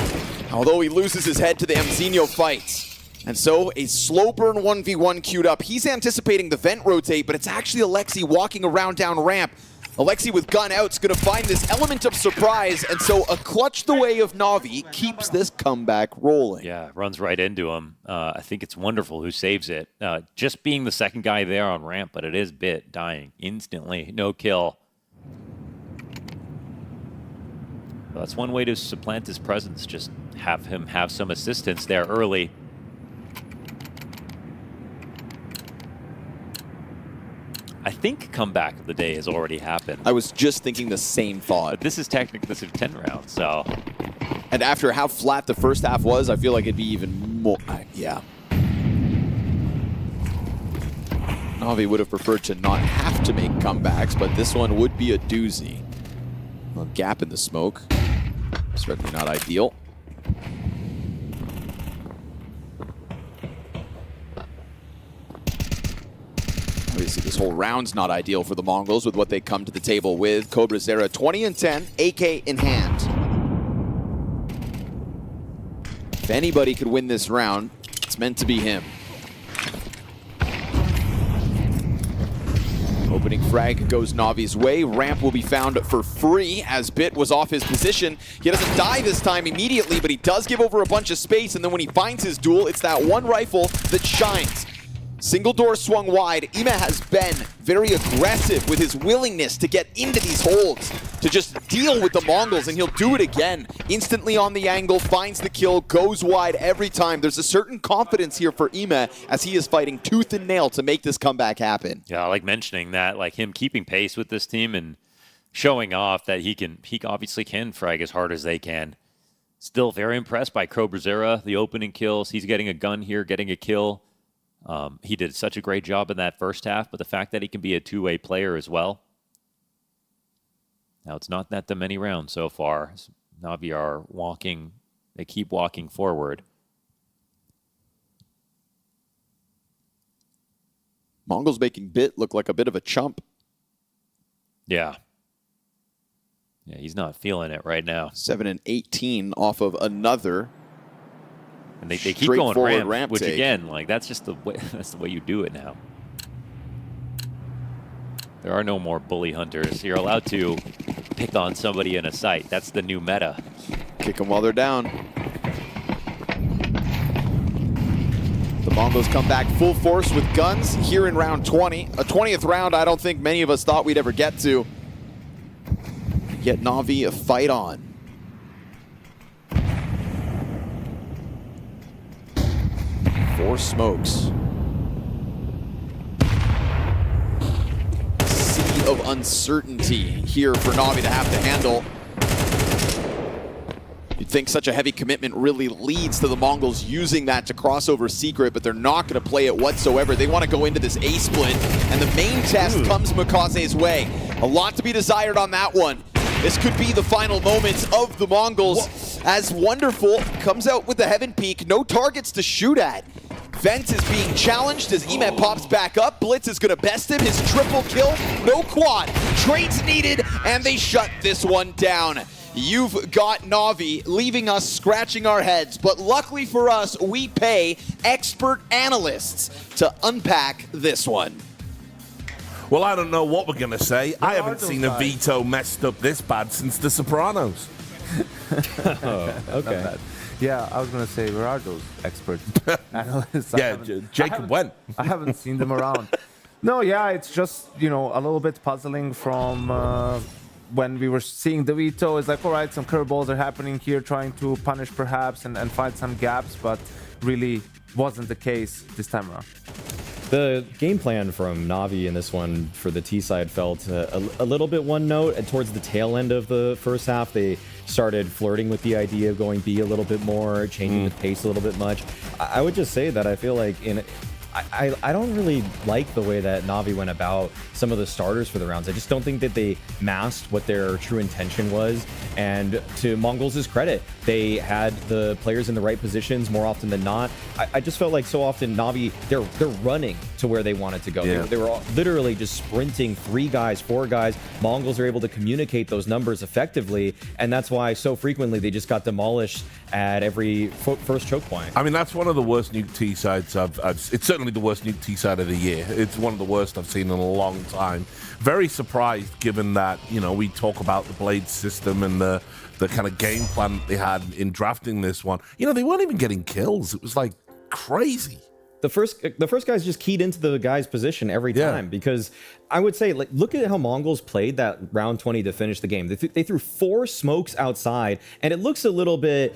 although he loses his head to the Mzinho fight. And so a slow burn 1v1 queued up. He's anticipating the vent rotate, but it's actually Alexi walking around down ramp. Alexi with gun out is going to find this element of surprise, and so a clutch the way of Na'Vi keeps this comeback rolling. Yeah, runs right into him. I think it's wonderful who saves it. Just being the second guy there on ramp, but it is Bit dying instantly. No kill. Well, that's one way to supplant his presence. Just have him have some assistance there early. I think comeback of the day has already happened. I was just thinking the same thought. But this is technically this is 10 rounds, so. And after how flat the first half was, I feel like it'd be even more, yeah. Na'Vi would have preferred to not have to make comebacks, but this one would be a doozy. A gap in the smoke. Certainly not ideal. Obviously, this whole round's not ideal for the Mongols with what they come to the table with. CobraZera 20-10, AK in hand. If anybody could win this round, it's meant to be him. Opening frag goes Na'Vi's way. Ramp will be found for free as Bit was off his position. He doesn't die this time immediately, but he does give over a bunch of space, and then when he finds his duel, it's that one rifle that shines. Single door swung wide. Ime has been very aggressive with his willingness to get into these holds, to just deal with the Mongols, and he'll do it again. Instantly on the angle, finds the kill, goes wide every time. There's a certain confidence here for Ime as he is fighting tooth and nail to make this comeback happen. Yeah, I like mentioning that, like him keeping pace with this team and showing off that he obviously can frag as hard as they can. Still very impressed by CobraZera, the opening kills. He's getting a gun here, getting a kill. He did such a great job in that first half, but the fact that he can be a two-way player as well. Now, it's not that many rounds so far. Na'Vi are walking, they keep walking forward. Mongols making Bit look like a bit of a chump. Yeah. Yeah, he's not feeling it right now. 7 and 18 off of another. And they keep going ramp, which take. Again, like that's just the way you do it now. There are no more bully hunters. You're allowed to pick on somebody in a site. That's the new meta. Kick them while they're down. The Mongols come back full force with guns here in round 20. A 20th round I don't think many of us thought we'd ever get to. Yet Na'Vi a fight on. Four smokes. Sea of uncertainty here for Na'Vi to have to handle. You'd think such a heavy commitment really leads to the Mongols using that to cross over Secret, but they're not going to play it whatsoever. They want to go into this A-split, and the main test comes Makaze's way. A lot to be desired on that one. This could be the final moments of the Mongols, as Wonderful comes out with the Heaven Peak. No targets to shoot at. Vent is being challenged as Ime pops back up. Blitz is going to best him. His triple kill, no quad. Trades needed, and they shut this one down. You've got Na'Vi leaving us scratching our heads, but luckily for us, we pay expert analysts to unpack this one. Well, I don't know what we're going to say. I haven't seen a veto messed up this bad since The Sopranos. Oh, okay. Yeah, I was going to say, where are those expert analysts? Yeah, Jacob went. I haven't seen them around. No, yeah, it's just, you know, a little bit puzzling from when we were seeing the veto. It's like, all right, some curveballs are happening here, trying to punish perhaps and find some gaps, but really wasn't the case this time around. The game plan from Na'Vi in this one for the T side felt a little bit one note, and towards the tail end of the first half, they started flirting with the idea of going B a little bit more, changing the pace a little bit much. I would just say that I feel like I don't really like the way that Na'Vi went about some of the starters for the rounds. I just don't think that they masked what their true intention was. And to MongolZ's credit, they had the players in the right positions more often than not. I just felt like so often Na'Vi, they're running to where they wanted to go. Yeah. They were all literally just sprinting 3 guys, 4 guys. Mongols are able to communicate those numbers effectively, and that's why so frequently they just got demolished at every first choke point. I mean, that's one of the worst nuke T sides it's certainly the worst nuke T side of the year. It's one of the worst I've seen in a long time. Very surprised, given that, you know, we talk about the Blade system and the kind of game plan that they had in drafting this one. You know, they weren't even getting kills. It was like crazy. The first guys just keyed into the guy's position every time, because I would say, like, look at how Mongols played that round 20 to finish the game. They threw 4 smokes outside, and it looks a little bit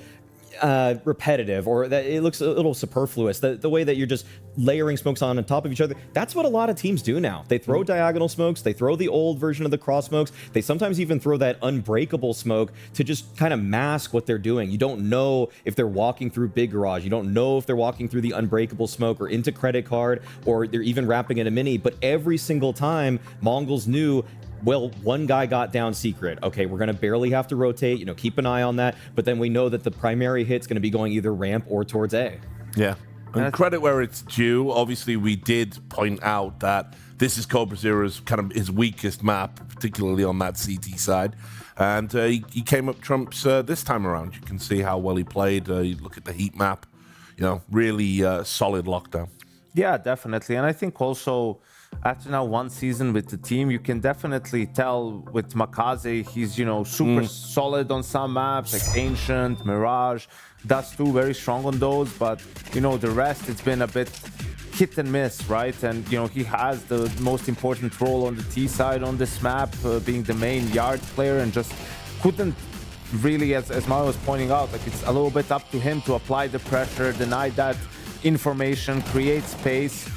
repetitive, or that it looks a little superfluous, the way that you're just layering smokes on top of each other. That's what a lot of teams do now. They throw diagonal smokes, they throw the old version of the cross smokes, they sometimes even throw that unbreakable smoke to just kind of mask what they're doing. You don't know if they're walking through big garage, you don't know if they're walking through the unbreakable smoke or into credit card, or they're even wrapping in a mini. But every single time, Mongols knew, well, one guy got down secret. Okay, we're going to barely have to rotate, you know, keep an eye on that. But then we know that the primary hit's going to be going either ramp or towards A. Yeah. And credit where it's due. Obviously, we did point out that this is Cobra Zero's kind of his weakest map, particularly on that CT side. And he came up trumps this time around. You can see how well he played. You look at the heat map, you know, really solid lockdown. Yeah, definitely. And I think also, after now 1 season with the team, you can definitely tell with MongolZ, he's, you know, super solid on some maps, like Ancient, Mirage, Dust 2, very strong on those. But, you know, the rest, it's been a bit hit and miss, right? And, you know, he has the most important role on the T side on this map, being the main yard player, and just couldn't really, as Mario was pointing out, like, it's a little bit up to him to apply the pressure, deny that information, create space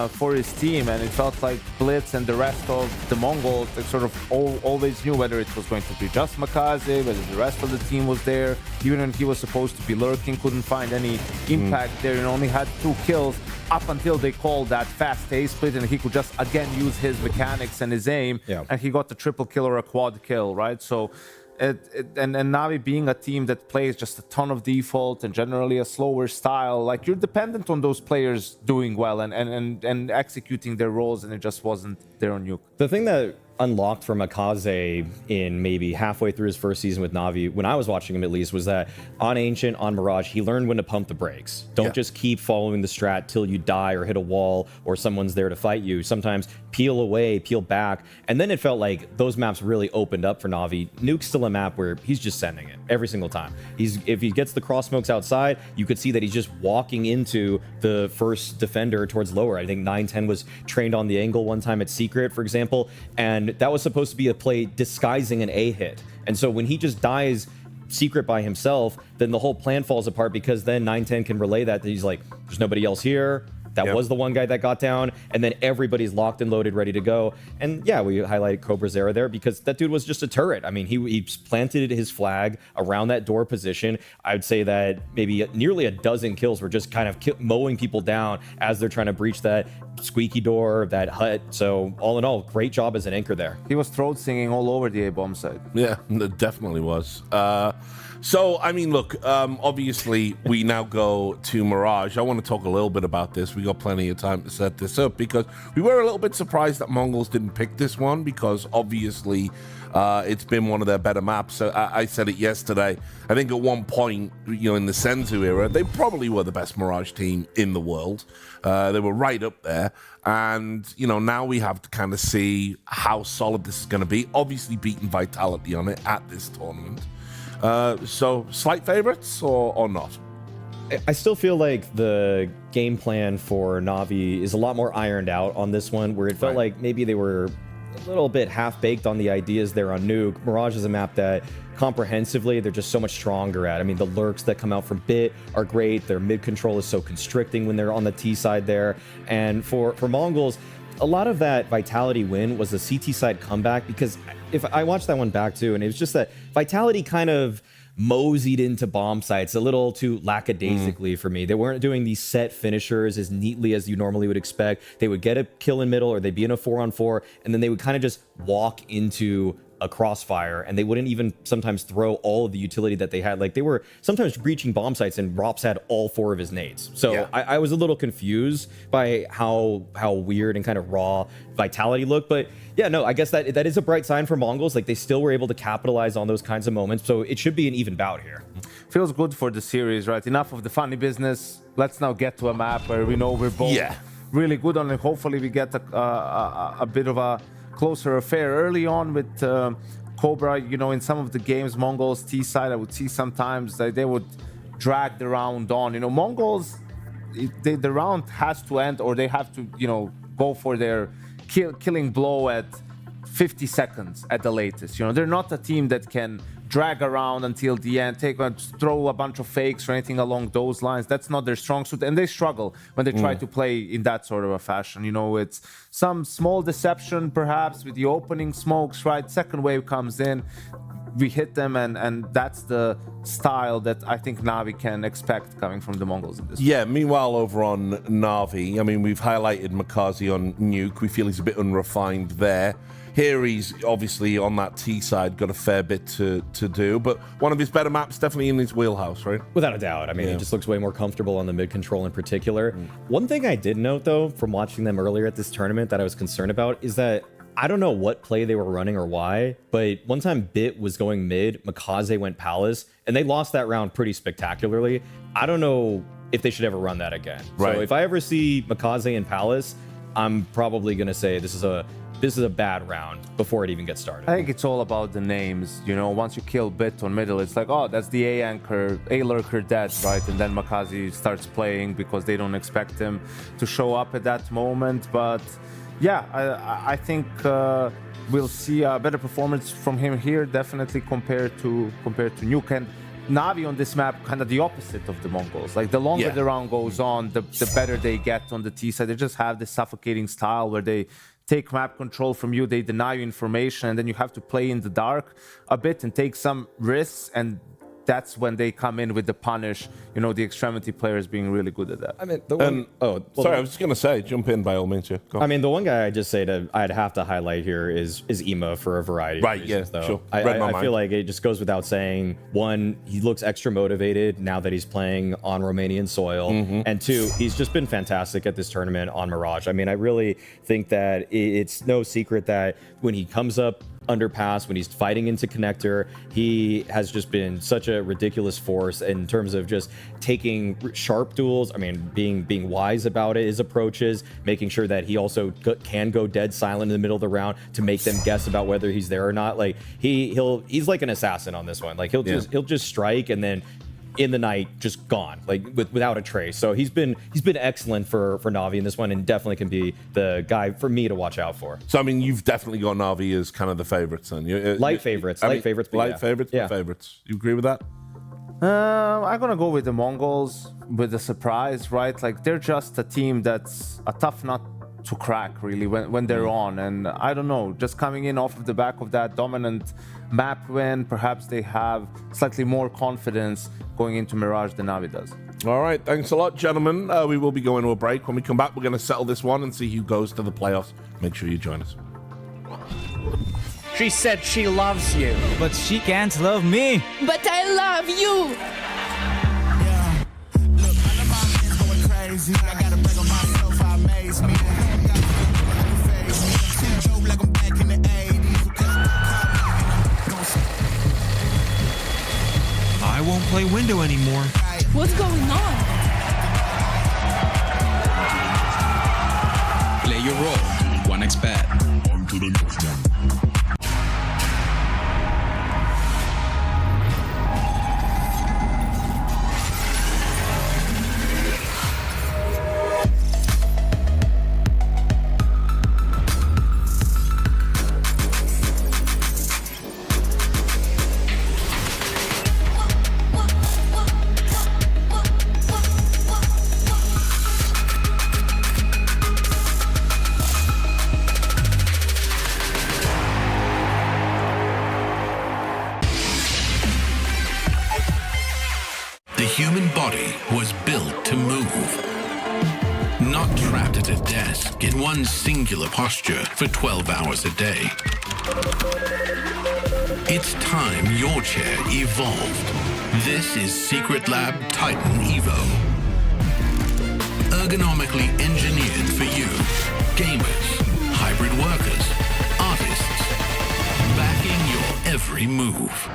for his team. And it felt like Blitz and the rest of the Mongols, they sort of always knew whether it was going to be just MongolZ, whether the rest of the team was there. Even when he was supposed to be lurking, couldn't find any impact there, and only had 2 kills up until they called that fast A split, and he could just again use his mechanics and his aim, and he got the triple kill or a quad kill, right? So and Na'Vi being a team that plays just a ton of default and generally a slower style, like, you're dependent on those players doing well and executing their roles, and it just wasn't there on Nuke. The thing that unlocked for MongolZ in maybe halfway through his first season with Na'Vi, when I was watching him at least, was that on Ancient, on Mirage, he learned when to pump the brakes. Don't just keep following the strat till you die or hit a wall or someone's there to fight you. Sometimes peel away, peel back. And then it felt like those maps really opened up for Na'Vi. Nuke's still a map where he's just sending it every single time. If he gets the cross smokes outside, you could see that he's just walking into the first defender towards lower. I think 910 was trained on the angle one time at Secret, for example, and that was supposed to be a play disguising an A hit. And so when he just dies Secret by himself, then the whole plan falls apart, because then 910 can relay that he's like, there's nobody else here. That was the one guy that got down, and then everybody's locked and loaded, ready to go. And yeah, we highlighted Cobra Zero there because that dude was just a turret. I mean, he planted his flag around that door position. I'd say that maybe nearly a dozen kills were just kind of mowing people down as they're trying to breach that squeaky door, that hut. So all in all, great job as an anchor there. He was throat singing all over the A-bomb side. Yeah, it definitely was. So, I mean, look, obviously, we now go to Mirage. I want to talk a little bit about this. We got plenty of time to set this up, because we were a little bit surprised that Mongols didn't pick this one, because obviously it's been one of their better maps. I said it yesterday. I think at one point, you know, in the Senzu era, they probably were the best Mirage team in the world. They were right up there. And, you know, now we have to kind of see how solid this is going to be. Obviously beating Vitality on it at this tournament. So slight favorites or not? I still feel like the game plan for Na'Vi is a lot more ironed out on this one, where it felt like maybe they were a little bit half-baked on the ideas there on Nuke. Mirage is a map that comprehensively they're just so much stronger at. I mean, the lurks that come out from Bit are great. Their mid control is so constricting when they're on the T side there. And for Mongols, a lot of that Vitality win was the CT side comeback, because if I watched that one back too, and it was just that Vitality kind of moseyed into bomb sites a little too lackadaisically for me. They weren't doing these set finishers as neatly as you normally would expect. They would get a kill in middle, or they'd be in a 4-on-4, and then they would kind of just walk into a crossfire, and they wouldn't even sometimes throw all of the utility that they had. Like, they were sometimes breaching bomb sites, and Rops had all 4 of his nades. So I was a little confused by how weird and kind of raw Vitality looked. But yeah, no, I guess that is a bright sign for MongolZ. Like, they still were able to capitalize on those kinds of moments. So it should be an even bout here. Feels good for the series, right? Enough of the funny business. Let's now get to a map where we know we're both really good on it. Hopefully we get a bit of a closer affair early on with Cobra. You know, in some of the games, MongolZ T side, I would see sometimes that they would drag the round on. You know, MongolZ, the round has to end, or they have to, you know, go for their killing blow at 50 seconds at the latest. You know, they're not a team that can drag around until the end, throw a bunch of fakes or anything along those lines. That's not their strong suit, and they struggle when they try to play in that sort of a fashion. You know, it's some small deception perhaps with the opening smokes, right? Second wave comes in, we hit them, and that's the style that I think Na'Vi can expect coming from the MongolZ in this. Yeah, meanwhile, over on Na'Vi, I mean, we've highlighted MongolZ on Nuke. We feel he's a bit unrefined there. Here he's obviously on that T side, got a fair bit to do, but one of his better maps definitely in his wheelhouse, right? Without a doubt. I mean, he just looks way more comfortable on the mid control in particular. One thing I did note, though, from watching them earlier at this tournament that I was concerned about is that I don't know what play they were running or why, but one time Bit was going mid, MongolZ went Palace, and they lost that round pretty spectacularly. I don't know if they should ever run that again. Right. So if I ever see MongolZ in Palace, I'm probably going to say this is a bad round before it even gets started. I think it's all about the names. You know, once you kill Bit on middle, it's like, oh, that's the A lurker dead, right? And then MongolZ starts playing because they don't expect him to show up at that moment. But yeah, I think we'll see a better performance from him here, definitely compared to Nuke. And Na'Vi on this map, kind of the opposite of the MongolZ. Like, the longer the round goes on, the better they get on the T side. They just have this suffocating style where they take map control from you, they deny you information, and then you have to play in the dark a bit and take some risks, and that's when they come in with the punish. You know, the extremity players being really good at that. I mean, the one... sorry, I was just going to say, jump in by all means. Yeah. I mean, the one guy I'd have to highlight here is Ema for a variety of reasons, though. Sure. I feel like it just goes without saying, one, he looks extra motivated now that he's playing on Romanian soil, and two, he's just been fantastic at this tournament on Mirage. I mean, I really think that it's no secret that when he comes up underpass, when he's fighting into connector, he has just been such a ridiculous force in terms of just taking sharp duels. I mean, being wise about it, his approaches, making sure that he also can go dead silent in the middle of the round to make them guess about whether he's there or not. Like, he's like an assassin on this one. Like, he'll just strike, and then in the night, just gone, like without a trace. So he's been excellent for Na'Vi in this one, and definitely can be the guy for me to watch out for. So I mean, you've definitely got Na'Vi as kind of the favorites, then. Light favorites. Favorites. You agree with that? I'm gonna go with the MongolZ with the surprise, right? Like, they're just a team that's a tough nut to crack, really, when they're on. And I don't know, just coming in off of the back of that dominant map win, perhaps they have slightly more confidence going into Mirage than Na'Vi does. All right, thanks a lot, gentlemen. We will be going to a break. When we come back, we're going to settle this one and see who goes to the playoffs. Make sure you join us. She said she loves you, but she can't love me. But I love you. Yeah. Look, all of my men's going crazy. I gotta break on myself, I amaze me. Like I'm back in the 80s. I won't play window anymore. What's going on? Play your role. 1xBet. On to the next one. human body was built to move. Not trapped at a desk in one singular posture for 12 hours a day. It's time your chair evolved. This is Secret Lab Titan Evo. Ergonomically engineered for you, gamers, hybrid workers, artists, backing your every move.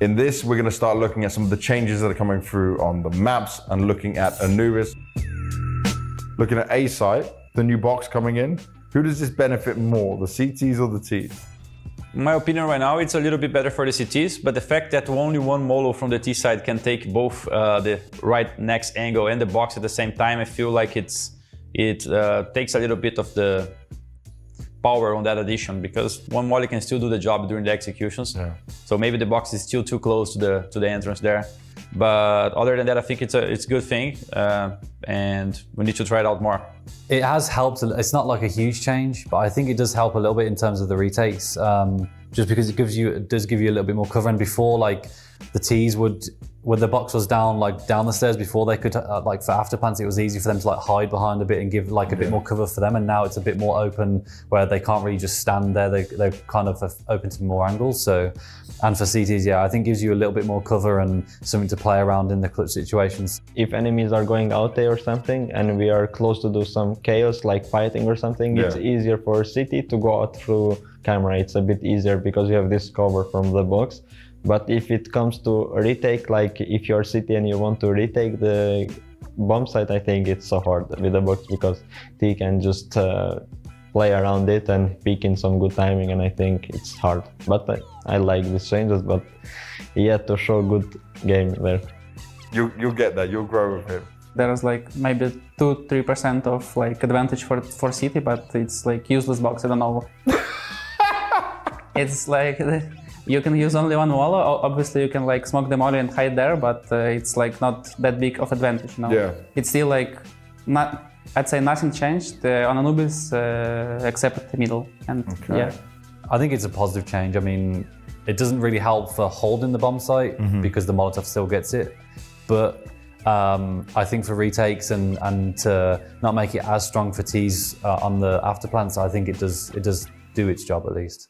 In this, we're going to start looking at some of the changes that are coming through on the maps and looking at Anubis. Looking at A site, the new box coming in. Who does this benefit more, the CTs or the Ts? In my opinion right now, it's a little bit better for the CTs, but the fact that only one Molo from the T side can take both the right next angle and the box at the same time, I feel like it takes a little bit of the power on that addition, because one Molly can still do the job during the executions. Yeah. So maybe the box is still too close to the entrance there. But other than that, I think it's a good thing, and we need to try it out more. It has helped. It's not like a huge change, but I think it does help a little bit in terms of the retakes, just because it does give you a little bit more cover. And before, like the T's would, when the box was down the stairs, before they could like for afterplants, it was easy for them to like hide behind a bit and give like a bit more cover for them. And now it's a bit more open where they can't really just stand there. They're kind of open to more angles. So, and for CTs, yeah, I think gives you a little bit more cover and something to play around in the clutch situations. If enemies are going out there or something and we are close to do some chaos like fighting or something, it's easier for CT to go out through camera. It's a bit easier because you have this cover from the box. But if it comes to retake, like if you're City and you want to retake the bomb site, I think it's so hard with the box because T can just play around it and peek in some good timing, and I think it's hard. But I like these changes, but he had to show good game there. You'll get that, you'll grow with him. There's like maybe 2-3% of like advantage for City, but it's like useless box, I don't know. It's like you can use only one wall. Obviously you can like smoke the molly and hide there, but it's like not that big of advantage, you know? Yeah. It's still like I'd say nothing changed on Anubis except the middle, and yeah. I think it's a positive change. I mean, it doesn't really help for holding the bomb site because the Molotov still gets it, but I think for retakes and to not make it as strong for T's on the afterplants, I think it does do its job at least.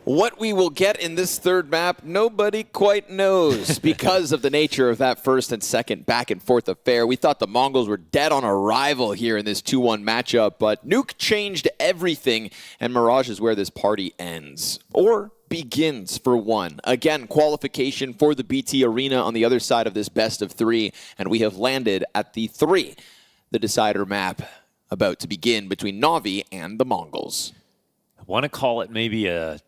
What we will get in this third map, nobody quite knows because of the nature of that first and second back and forth affair. We thought the Mongols were dead on arrival here in this 2-1 matchup, but Nuke changed everything, and Mirage is where this party ends. Or begins for one. Again, qualification for the BT Arena on the other side of this best of 3, and we have landed at the 3, the decider map about to begin between Na'Vi and the Mongols. I want to call it maybe a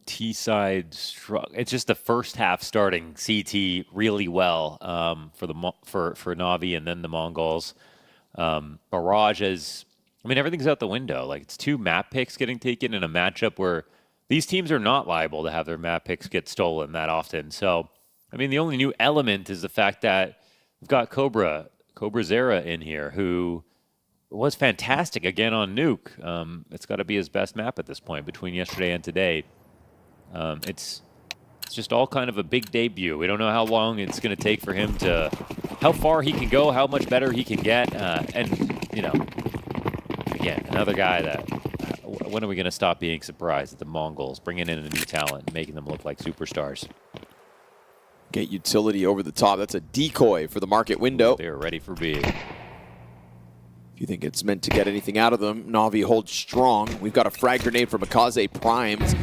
T-side struggle. It's just the first half starting CT really well for Na'Vi and then the Mongols. Mirage is, I mean, everything's out the window. Like, it's 2 map picks getting taken in a matchup where these teams are not liable to have their map picks get stolen that often. So, I mean, the only new element is the fact that we've got CobraZera in here, who was fantastic again on Nuke. It's got to be his best map at this point between yesterday and today. It's just all kind of a big debut. We don't know how long it's going to take for him to, how far he can go, how much better he can get. And, you know, again, another guy that, when are we going to stop being surprised at the Mongols, bringing in a new talent and making them look like superstars? Get utility over the top. That's a decoy for the market window. They're ready for B. If you think it's meant to get anything out of them, Na'Vi holds strong. We've got a frag grenade from MongolZ primed.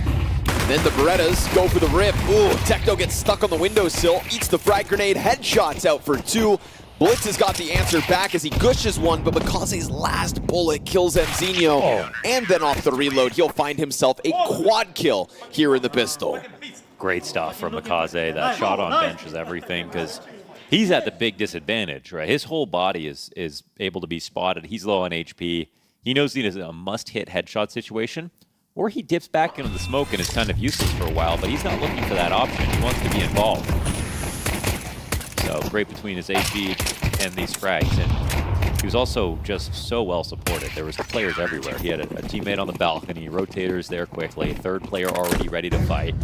Then the Berettas go for the rip. Ooh, Techno gets stuck on the windowsill, eats the frag grenade, headshots out for 2. Blitz has got the answer back as he gushes one, but MongolZ's last bullet kills Mzinho. Oh. And then off the reload, he'll find himself a quad kill here in the pistol. Great stuff from MongolZ. That shot on bench is everything, because he's at the big disadvantage, right? His whole body is able to be spotted. He's low on HP. He knows he is a must-hit headshot situation, or he dips back into the smoke and is kind of useless for a while, but he's not looking for that option. He wants to be involved. So great between his HP and these frags. And he was also just so well supported. There was players everywhere. He had a teammate on the balcony, rotators there quickly, third player already ready to fight.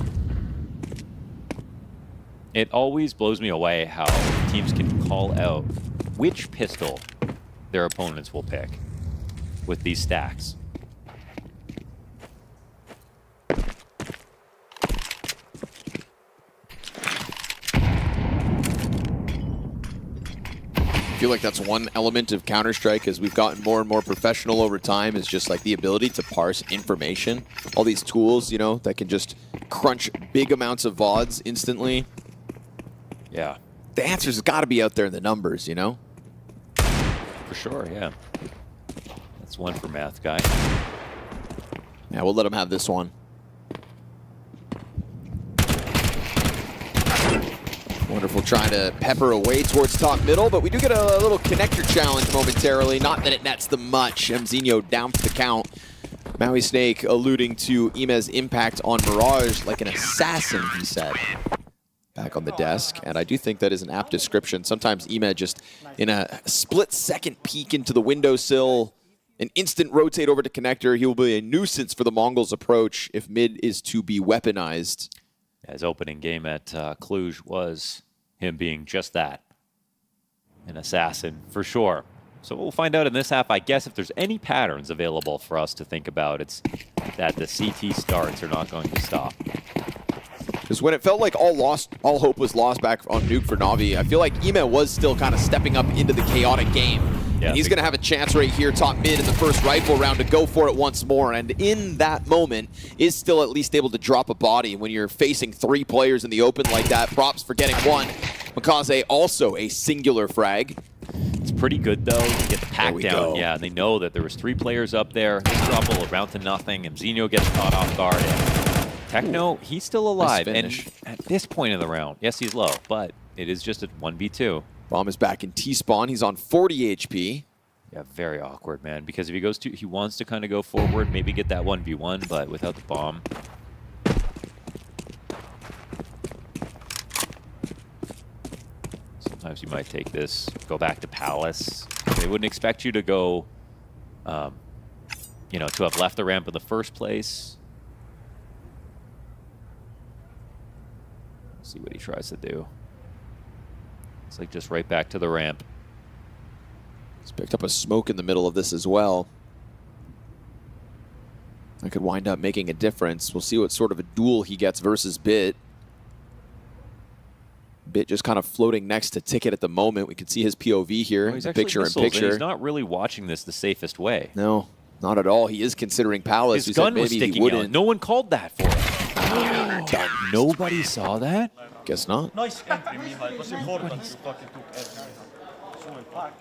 It always blows me away how teams can call out which pistol their opponents will pick with these stacks. I feel like that's one element of Counter-Strike as we've gotten more and more professional over time, is just like the ability to parse information. All these tools, you know, that can just crunch big amounts of VODs instantly. Yeah. The answer's got to be out there in the numbers, you know? For sure, yeah. That's one for math guy. Yeah, we'll let him have this one. Wonderful trying to pepper away towards top middle, but we do get a little connector challenge momentarily. Not that it nets them much. Mzinho down for the count. Maui Snake alluding to Ime's impact on Mirage like an assassin, he said. Back on the desk, and I do think that is an apt description. Sometimes Ime just in a split-second peek into the windowsill, an instant rotate over to connector. He will be a nuisance for the Mongols' approach if mid is to be weaponized. His opening game at Cluj was him being just that, an assassin for sure. So we'll find out in this half, I guess, if there's any patterns available for us to think about. It's that the CT starts are not going to stop. Because when it felt like all hope was lost back on Nuke for Na'Vi, I feel like Ime was still kind of stepping up into the chaotic game. Yeah, and he's going to have a chance right here, top mid in the first rifle round, to go for it once more. And in that moment, is still at least able to drop a body when you're facing 3 players in the open like that. Props for getting one. MongolZ also a singular frag. It's pretty good, though, to get the pack down. Go. Yeah, they know that there was 3 players up there. This drop will round to nothing. Mzinho gets caught off guard. And Techno, he's still alive. Nice and at this point in the round, yes, he's low, but it is just a 1v2. Bomb is back in T-spawn. He's on 40 HP. Yeah, very awkward, man, because if he goes to, he wants to kind of go forward, maybe get that 1v1, but without the bomb. Sometimes you might take this, go back to Palace. They wouldn't expect you to go, you know, to have left the ramp in the first place. Let's see what he tries to do. It's like just right back to the ramp. He's picked up a smoke in the middle of this as well. That could wind up making a difference. We'll see what sort of a duel he gets versus Bit. Bit just kind of floating next to Ticket at the moment. We can see his POV here, he's the picture-in-picture. He's not really watching this the safest way. No, not at all. He is considering Palace. His gun was sticking out. No one called that for him. Nobody saw that? Guess not. Nice entry, Mihai. It was important to fucking took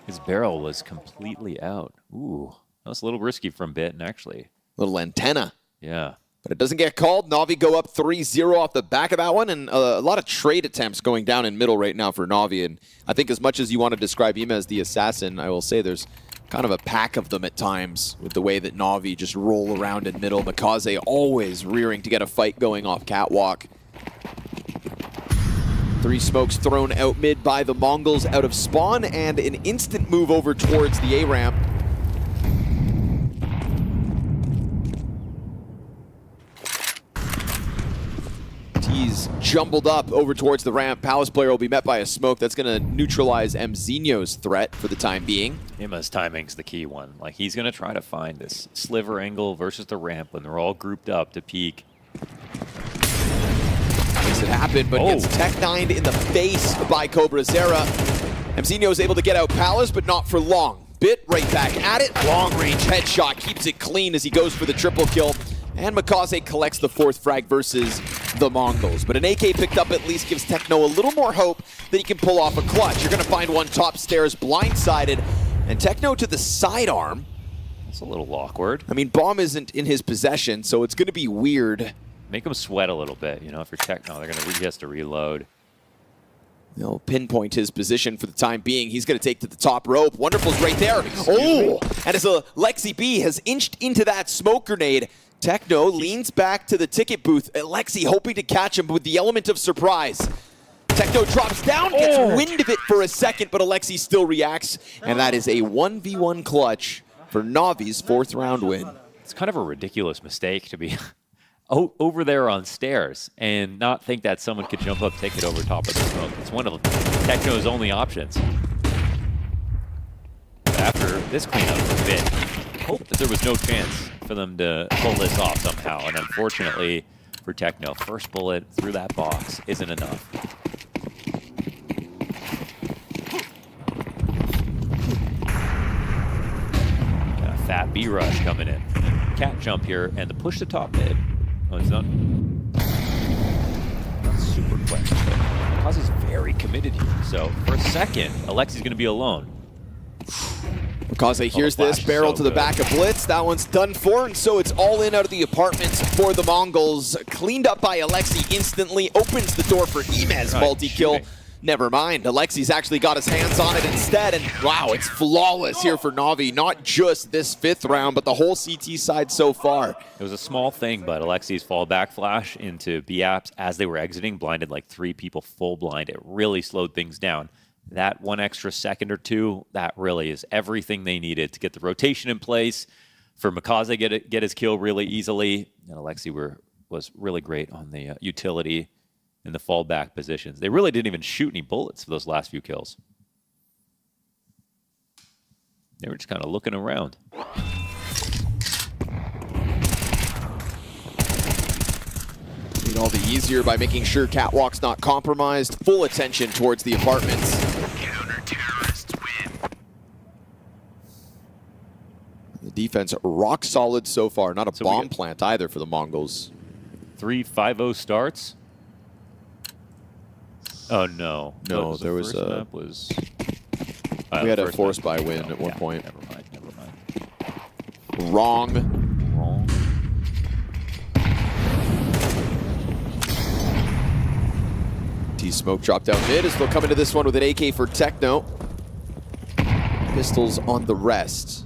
His barrel was completely out. Ooh, that was a little risky from Bit, and actually. Little antenna. Yeah. But it doesn't get called. Na'Vi go up 3-0 off the back of that one, and a lot of trade attempts going down in middle right now for Na'Vi. And I think as much as you want to describe Ima as the assassin, I will say there's kind of a pack of them at times with the way that Na'Vi just roll around in middle. MongolZ always rearing to get a fight going off catwalk. 3 smokes thrown out mid by the Mongols out of spawn, and an instant move over towards the A-ramp. He's jumbled up over towards the ramp. Palace player will be met by a smoke that's going to neutralize Mzinho's threat for the time being. Ima's timing's the key one. Like, he's going to try to find this sliver angle versus the ramp when they're all grouped up to peek. Makes it happen, but gets tech-9'd in the face by CobraZera. Mzinho is able to get out Palace, but not for long. Bit right back at it. Long-range headshot keeps it clean as he goes for the triple kill. And MongolZ collects the 4th frag versus the Mongols. But an AK picked up at least gives Techno a little more hope that he can pull off a clutch. You're going to find one top stairs blindsided, and Techno to the sidearm. That's a little awkward. I mean, bomb isn't in his possession, so it's going to be weird. Make him sweat a little bit. You know, if you're Techno, he has to reload. They'll pinpoint his position for the time being. He's going to take to the top rope. Wonderful's right there. Oh! And as Lexi B has inched into that smoke grenade, Techno leans back to the ticket booth. Lexi hoping to catch him with the element of surprise. Techno drops down, gets wind of it for a second, but Alexi still reacts. And that is a 1v1 clutch for Na'Vi's 4th round win. It's kind of a ridiculous mistake to be over there on stairs and not think that someone could jump up, take it over top of the smoke. It's one of Techno's only options. But after this cleanup a bit, hope that there was no chance for them to pull this off somehow. And unfortunately for Techno, first bullet through that box isn't enough. Got a fat B rush coming in. Cat jump here and the push to top mid. Oh, it's not super quick, but MongolZ's very committed here. So for a second, Alexi's going to be alone. MongolZ hears this, barrel to the back of Blitz. That one's done for, and so it's all in out of the apartments for the Mongols. Cleaned up by Alexi instantly, opens the door for Imez multi-kill. Never mind, Alexi's actually got his hands on it instead, and wow, it's flawless here for Na'Vi. Not just this 5th round, but the whole CT side so far. It was a small thing, but Alexi's fallback flash into B-Apps as they were exiting blinded like 3 people full blind. It really slowed things down. That 1 extra second or 2, that really is everything they needed to get the rotation in place, for MongolZ get his kill really easily, and Alexi was really great on the utility in the fallback positions. They really didn't even shoot any bullets for those last few kills. They were just kind of looking around. Made all the easier by making sure Catwalk's not compromised. Full attention towards the apartments. The defense rock solid so far. Not a bomb plant either for the Mongols. 3-5-0 starts. Oh no! No, there was a. Map was, we had a force by win at one point. Never mind. Wrong. T-Smoke dropped down mid as they'll come into this one with an AK for Techno. Pistols on the rest.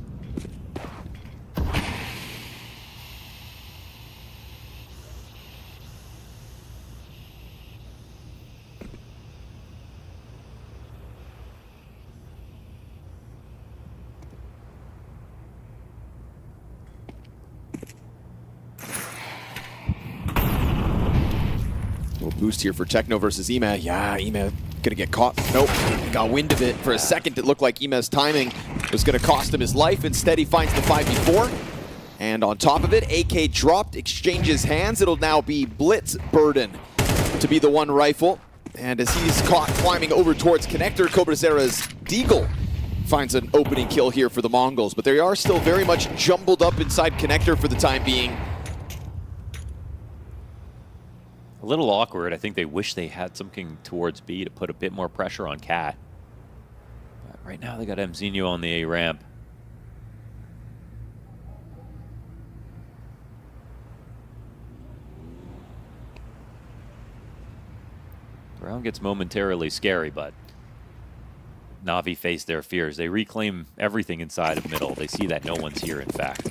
Boost here for Techno versus Ima. Yeah, Ima gonna get caught. Nope, got wind of it. For a second, it looked like Ima's timing was gonna cost him his life. Instead, he finds the 5v4. And on top of it, AK dropped, exchanges hands. It'll now be Blitz Burden to be the one rifle. And as he's caught climbing over towards Connector, CobraZera's Deagle finds an opening kill here for the Mongols. But they are still very much jumbled up inside Connector for the time being. A little awkward. I think they wish they had something towards B to put a bit more pressure on Cat. But right now they got Mzinho on the A ramp. Round gets momentarily scary, but Na'Vi face their fears. They reclaim everything inside of middle. They see that no one's here, in fact.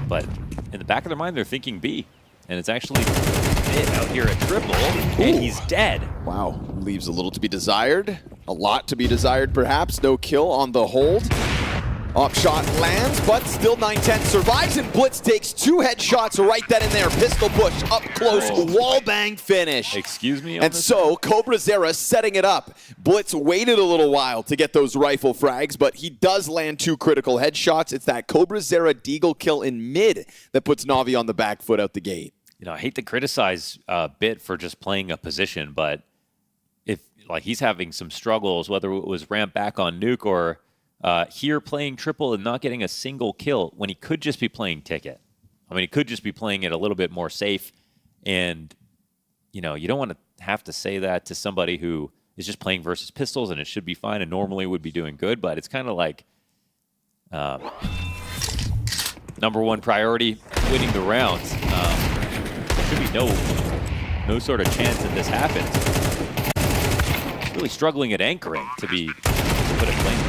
But in the back of their mind, they're thinking B. And it's actually it out here at triple, and he's dead. Wow, leaves a little to be desired. A lot to be desired, perhaps. No kill on the hold. Up shot lands, but still 9-10 survives, and Blitz takes 2 headshots right then and there. Pistol push, up close, wall bang finish. Excuse me? And so, CobraZera setting it up. Blitz waited a little while to get those rifle frags, but he does land 2 critical headshots. It's that CobraZera Deagle kill in mid that puts Na'Vi on the back foot out the gate. You know, I hate to criticize Bit for just playing a position, but if, like, he's having some struggles, whether it was ramp back on Nuke or here playing triple and not getting a single kill when he could just be playing ticket. I mean, he could just be playing it a little bit more safe. And, you know, you don't want to have to say that to somebody who is just playing versus pistols and it should be fine and normally would be doing good. But it's kind of like number one priority, winning the rounds. There should be no sort of chance that this happens. He's really struggling at anchoring, to put it plainly.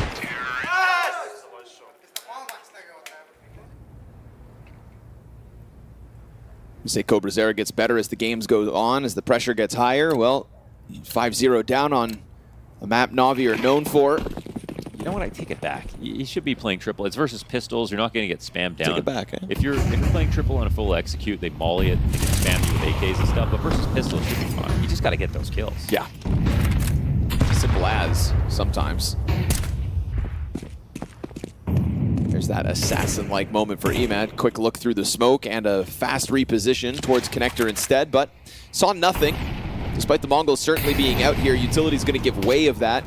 You say CobraZera gets better as the games go on, as the pressure gets higher. Well, 5-0 down on a map Na'Vi are known for. You know what? I take it back. You should be playing triple. It's versus pistols. You're not going to get spammed down. Take it back, eh? If you're playing triple on a full execute, they molly it, they can spam you with AKs and stuff. But versus pistols, should be fine. You just got to get those kills. Yeah. Simple as, sometimes. There's that assassin-like moment for Emad. Quick look through the smoke and a fast reposition towards Connector instead, but saw nothing. Despite the Mongols certainly being out here, Utility's going to give way of that.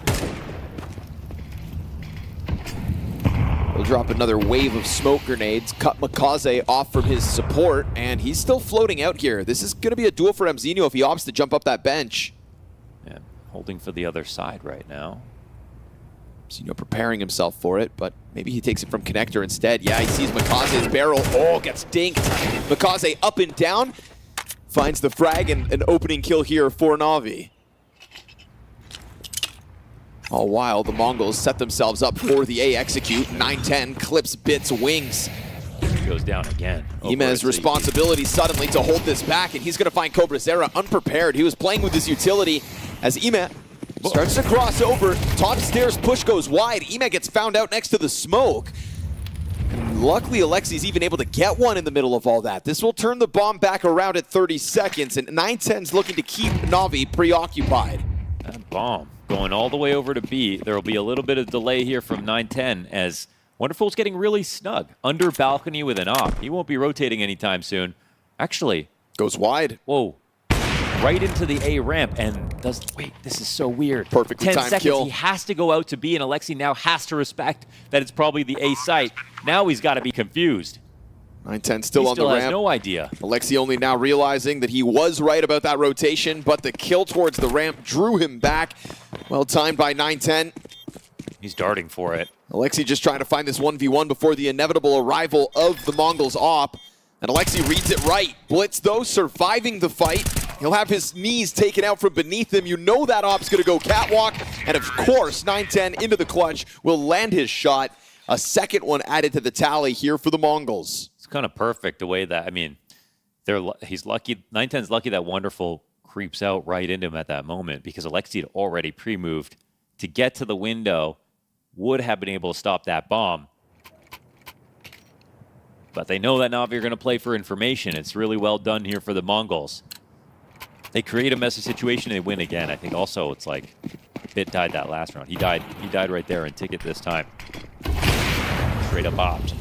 We'll drop another wave of smoke grenades, cut MongolZ off from his support, and he's still floating out here. This is going to be a duel for Mzinho if he opts to jump up that bench. Yeah, holding for the other side right now. Mzinho preparing himself for it, but maybe he takes it from Connector instead. Yeah, he sees MongolZ's barrel. Oh, gets dinked. MongolZ up and down. Finds the frag and an opening kill here for Na'Vi. All while the Mongols set themselves up for the A execute. 9-10 clips Bit's wings. Goes down again. Ima's responsibility suddenly to hold this back, and he's going to find CobraZera unprepared. He was playing with his utility as Ima starts to cross over. Top stairs push goes wide. Ima gets found out next to the smoke. And luckily, Alexi's even able to get one in the middle of all that. This will turn the bomb back around at 30 seconds, and 9-10's looking to keep Na'Vi preoccupied. That bomb going all the way over to B. There will be a little bit of delay here from 9-10 as Wonderful's getting really snug under balcony with an op. He won't be rotating anytime soon. Actually, goes wide. Whoa. Right into the A ramp and does, wait, this is so weird. Perfectly 10 timed seconds, kill. He has to go out to B, and Alexi now has to respect that it's probably the A site. Now he's got to be confused. 9-10 still on the ramp. He still has no idea. Alexi only now realizing that he was right about that rotation, but the kill towards the ramp drew him back. Well timed by 9-10. He's darting for it. Alexi just trying to find this 1v1 before the inevitable arrival of the Mongols op. And Alexi reads it right. Blitz, though, surviving the fight. He'll have his knees taken out from beneath him. You know that op's going to go catwalk. And of course, 9-10 into the clutch will land his shot. A second one added to the tally here for the Mongols. It's kind of perfect the way that, I mean, he's lucky. 9-10's lucky that Wonderful creeps out right into him at that moment because Alexi had already pre-moved to get to the window, would have been able to stop that bomb. But they know that Na'Vi are going to play for information. It's really well done here for the Mongols. They create a messy situation and they win again. I think also it's like Bit died that last round. He died right there in ticket this time. Straight up opt.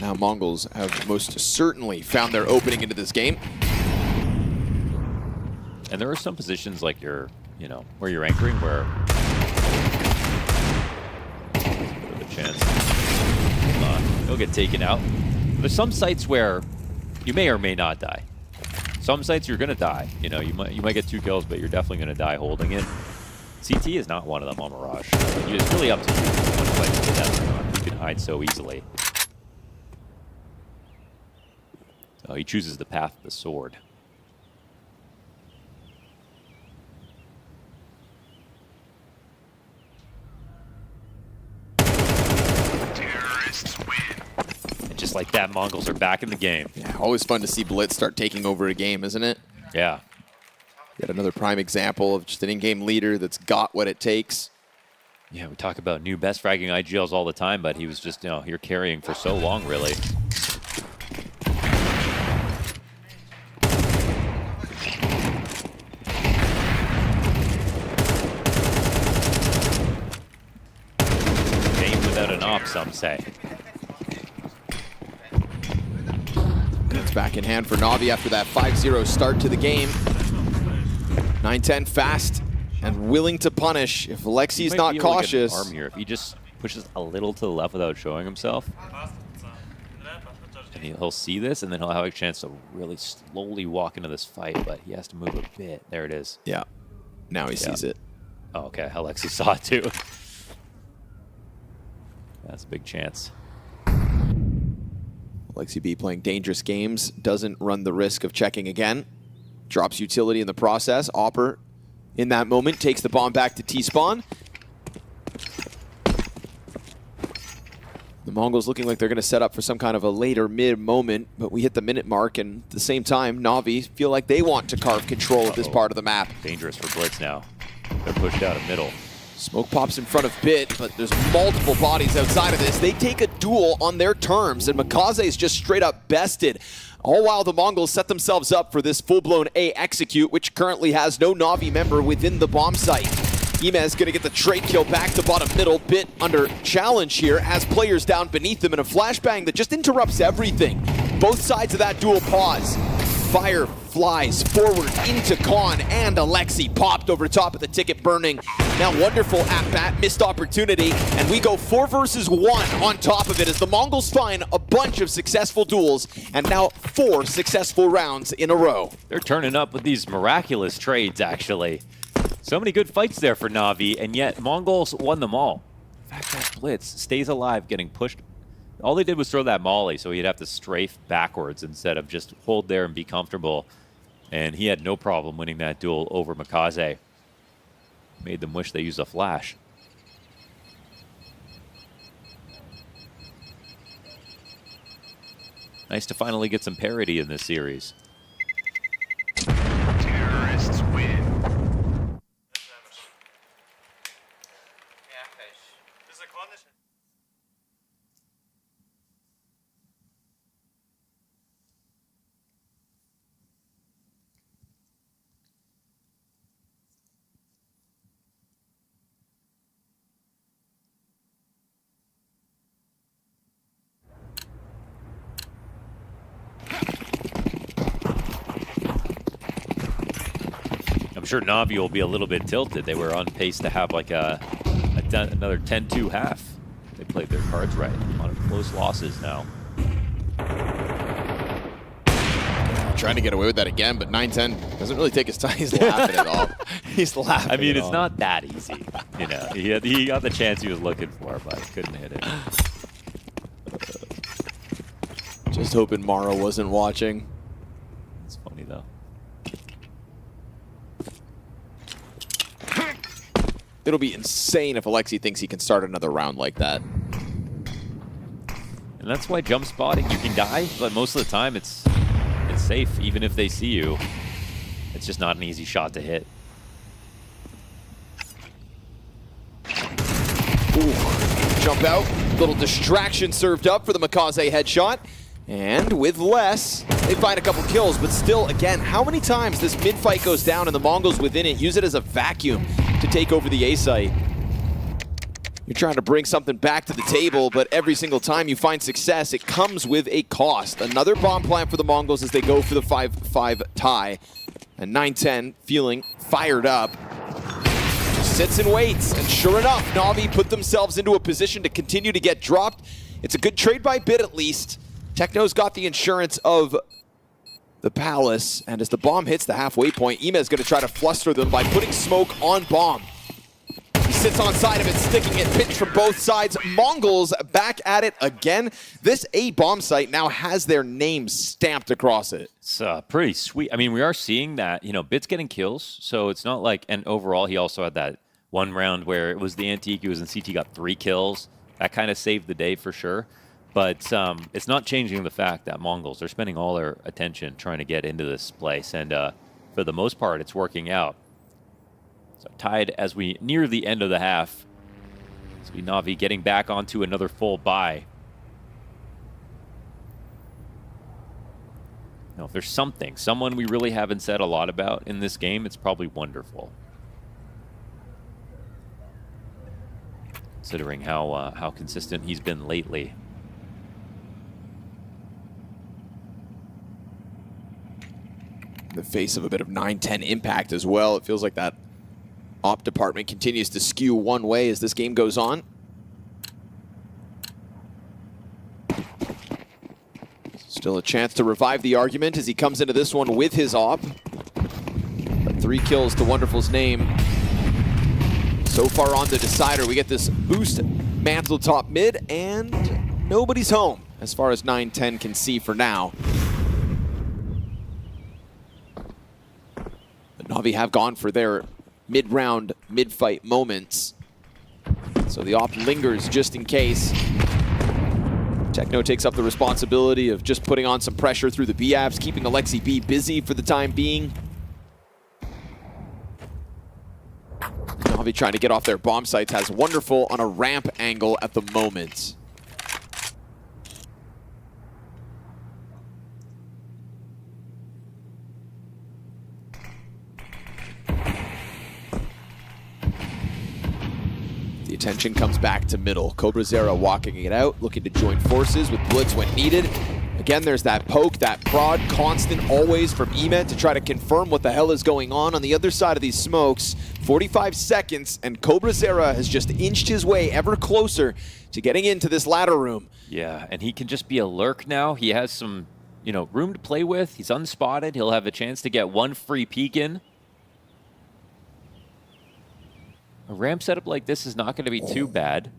Now MongolZ have most certainly found their opening into this game. And there are some positions like where you're anchoring where a chance you'll get taken out. There's some sites where you may or may not die. Some sites you're gonna die. You might get 2 kills, but you're definitely gonna die holding it. CT is not one of them on Mirage. It's really up to you if you want to play to death or not. You can hide so easily. So he chooses the path of the sword. And just like that, MongolZ are back in the game. Yeah, always fun to see Blitz start taking over a game, isn't it? Yeah. Yet another prime example of just an in-game leader that's got what it takes. Yeah, we talk about new best fragging IGLs all the time, but he was just, here carrying for so long, really. Game without an op, some say. It's back in hand for Na'Vi after that 5-0 start to the game. 9-10 fast and willing to punish if Alexi's not cautious. Arm here. If he just pushes a little to the left without showing himself, and he'll see this, and then he'll have a chance to really slowly walk into this fight, but he has to move a bit. There it is. Yeah. Now he sees it. Oh, okay. Alexi saw it too. That's a big chance. Alexi B playing dangerous games, doesn't run the risk of checking again. Drops utility in the process. Opper, in that moment, takes the bomb back to T-Spawn. The MongolZ looking like they're going to set up for some kind of a later mid moment, but we hit the minute mark, and at the same time, Na'Vi feel like they want to carve control of this part of the map. Dangerous for Blitz now. They're pushed out of middle. Smoke pops in front of Bit, but there's multiple bodies outside of this. They take a duel on their terms, and MongolZ is just straight up bested. All while the MongolZ set themselves up for this full-blown A execute, which currently has no Na'Vi member within the bomb site. Imez gonna get the trade kill back to bottom middle. Bit under challenge here, has players down beneath them in a flashbang that just interrupts everything. Both sides of that duel pause. Fire flies forward into Khan, and Alexi popped over top of the ticket burning. Now wonderful at-bat, missed opportunity, and we go 4 versus 1 on top of it as the MongolZ find a bunch of successful duels, and now 4 successful rounds in a row. They're turning up with these miraculous trades, actually. So many good fights there for Na'Vi, and yet MongolZ won them all. In fact, that Blitz stays alive, getting pushed. All they did was throw that molly, so he'd have to strafe backwards instead of just hold there and be comfortable. And he had no problem winning that duel over MongolZ. Made them wish they used a flash. Nice to finally get some parity in this series. Terrorists win. I'm sure Na'Vi will be a little bit tilted. They were on pace to have like another 10-2 half. They played their cards right. A lot of close losses now. Trying to get away with that again, but 9-10 doesn't really take his time. He's laughing it off. He's laughing. I mean, it it's off. not that easy. He got the chance he was looking for, but couldn't hit it. Just hoping Mara wasn't watching. It's funny though. It'll be insane if Alexi thinks he can start another round like that. And that's why jump spotting, you can die, but most of the time it's safe. Even if they see you, it's just not an easy shot to hit. Ooh, jump out. Little distraction served up for the MongolZ headshot. And with less, they find a couple kills, but still, again, how many times this mid-fight goes down and the MongolZ within it use it as a vacuum to take over the A site? You're trying to bring something back to the table, but every single time you find success, it comes with a cost. Another bomb plant for the Mongols as they go for the 5-5 tie. And 9-10 feeling fired up. Sits and waits, and sure enough, Na'Vi put themselves into a position to continue to get dropped. It's a good trade by bit at least. Techno's got the insurance of the Palace, and as the bomb hits the halfway point, Imez going to try to fluster them by putting smoke on bomb. He sits on side of it, sticking it, pitch from both sides. Mongols back at it again. This A bomb site now has their name stamped across it. It's pretty sweet. I mean, we are seeing that, you know, Bit's getting kills, so it's not like, and overall he also had that one round where it was the Antique, he was in CT, got 3 kills. That kind of saved the day for sure. But it's not changing the fact that Mongols are spending all their attention trying to get into this place, and for the most part, it's working out. So tied as we near the end of the half. So Na'Vi getting back onto another full buy. Now, if there's someone we really haven't said a lot about in this game, it's probably Wonderful. Considering how consistent he's been lately. In the face of a bit of 9-10 impact as well, it feels like that op department continues to skew one way as this game goes on. Still a chance to revive the argument as he comes into this one with his op. But 3 kills to Wonderful's name. So far on the decider, we get this boost mantle top mid, and nobody's home as far as 9-10 can see for now. But Na'Vi have gone for their mid-round, mid-fight moments. So the op lingers just in case. Techno takes up the responsibility of just putting on some pressure through the B-apps, keeping Alexi B busy for the time being. Na'Vi trying to get off their bomb sites, has Wonderful on a ramp angle at the moment. The attention comes back to middle. CobraZera walking it out, looking to join forces with Blitz when needed. Again, there's that poke, that prod, constant always from Emet to try to confirm what the hell is going on the other side of these smokes. 45 seconds, and CobraZera has just inched his way ever closer to getting into this ladder room. Yeah, and he can just be a lurk now. He has some, you know, room to play with. He's unspotted. He'll have a chance to get one free peek in. A ramp setup like this is not going to be too bad.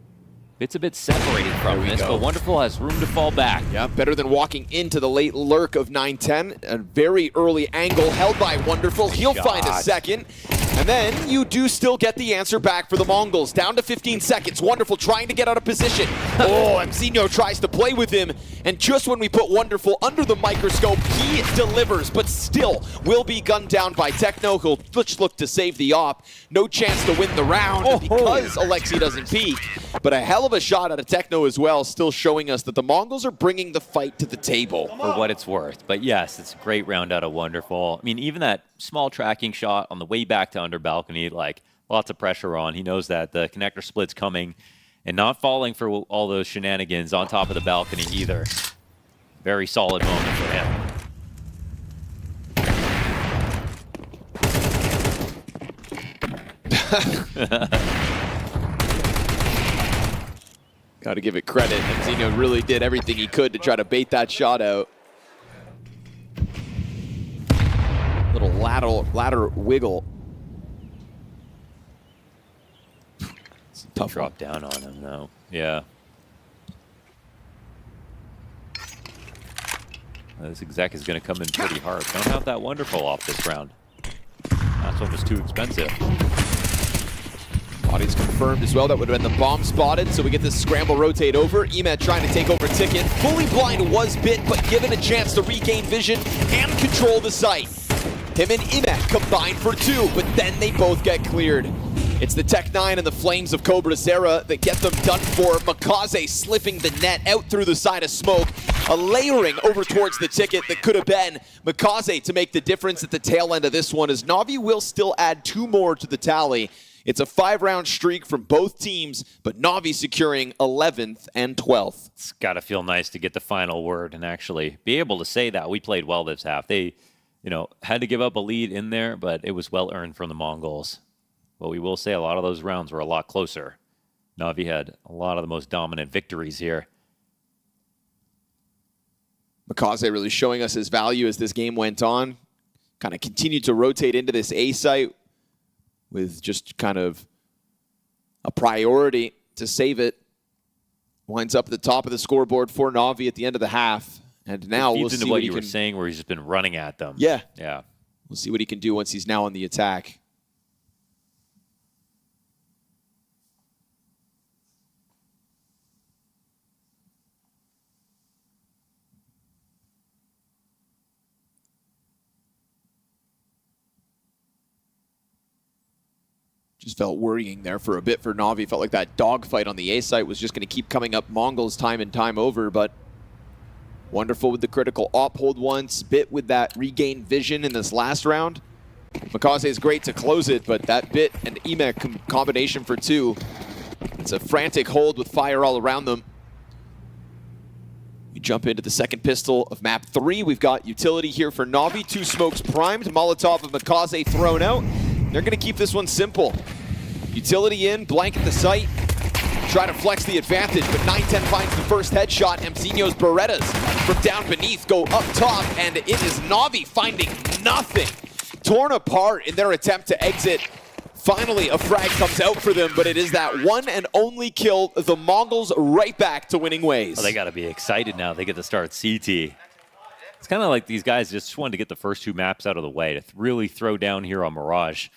It's a bit separated from this, but Wonderful has room to fall back. Yeah, better than walking into the late lurk of 9-10. A very early angle held by Wonderful. He'll find a second. And then you do still get the answer back for the Mongols. Down to 15 seconds. Wonderful trying to get out of position. Oh, Mzino tries to play with him. And just when we put Wonderful under the microscope, he delivers, but still will be gunned down by Techno. He'll just look to save the op. No chance to win the round because Alexi doesn't peek. But a hell of a shot out of Techno as well, still showing us that the Mongols are bringing the fight to the table. For what it's worth. But yes, it's a great round out of Wonderful. I mean, even that small tracking shot on the way back to under balcony, like lots of pressure on. He knows that the connector split's coming and not falling for all those shenanigans on top of the balcony either. Very solid moment for him. Got to give it credit. Mzino really did everything he could to try to bait that shot out. Little ladder wiggle. It's a tough drop down on him, though. Yeah. This exec is going to come in pretty hard. Don't have that Wonderful off this round. That one was too expensive. Body's confirmed as well. That would have been the bomb spotted, so we get this scramble rotate over. Emet trying to take over Ticket. Fully blind was bit, but given a chance to regain vision and control the site. Him and Emet combine for 2, but then they both get cleared. It's the Tech 9 and the Flames of CobraZera that get them done for. MongolZ slipping the net out through the side of smoke. A layering over towards the Ticket that could have been MongolZ to make the difference at the tail end of this one, as Na'Vi will still add 2 more to the tally It's a 5-round streak from both teams, but Na'Vi securing 11th and 12th. It's got to feel nice to get the final word and actually be able to say that we played well this half. They, had to give up a lead in there, but it was well earned from the Mongols. But we will say a lot of those rounds were a lot closer. Na'Vi had a lot of the most dominant victories here. MongolZ really showing us his value as this game went on. Kind of continued to rotate into this A site with just kind of a priority to save it. Winds up at the top of the scoreboard for Na'Vi at the end of the half. And now we'll see what you were saying, where he's just been running at them. Yeah. Yeah. We'll see what he can do once he's now on the attack. Just felt worrying there for a bit for Na'Vi. Felt like that dogfight on the A site was just going to keep coming up Mongols time and time over, but wonderful with the critical op hold once, bit with that regained vision in this last round. MongolZ is great to close it, but that bit and EMEC combination for 2. It's a frantic hold with fire all around them. We jump into the second pistol of map 3. We've got utility here for Na'Vi. 2 smokes primed, Molotov of MongolZ thrown out. They're going to keep this one simple. Utility in, blanket the site, try to flex the advantage, but 9-10 finds the first headshot. MZino's Berettas from down beneath go up top, and it is Na'Vi finding nothing. Torn apart in their attempt to exit. Finally, a frag comes out for them, but it is that one and only kill, the Mongols right back to winning ways. Well, they got to be excited now. They get to start CT. It's kind of like these guys just wanted to get the first 2 maps out of the way to really throw down here on Mirage.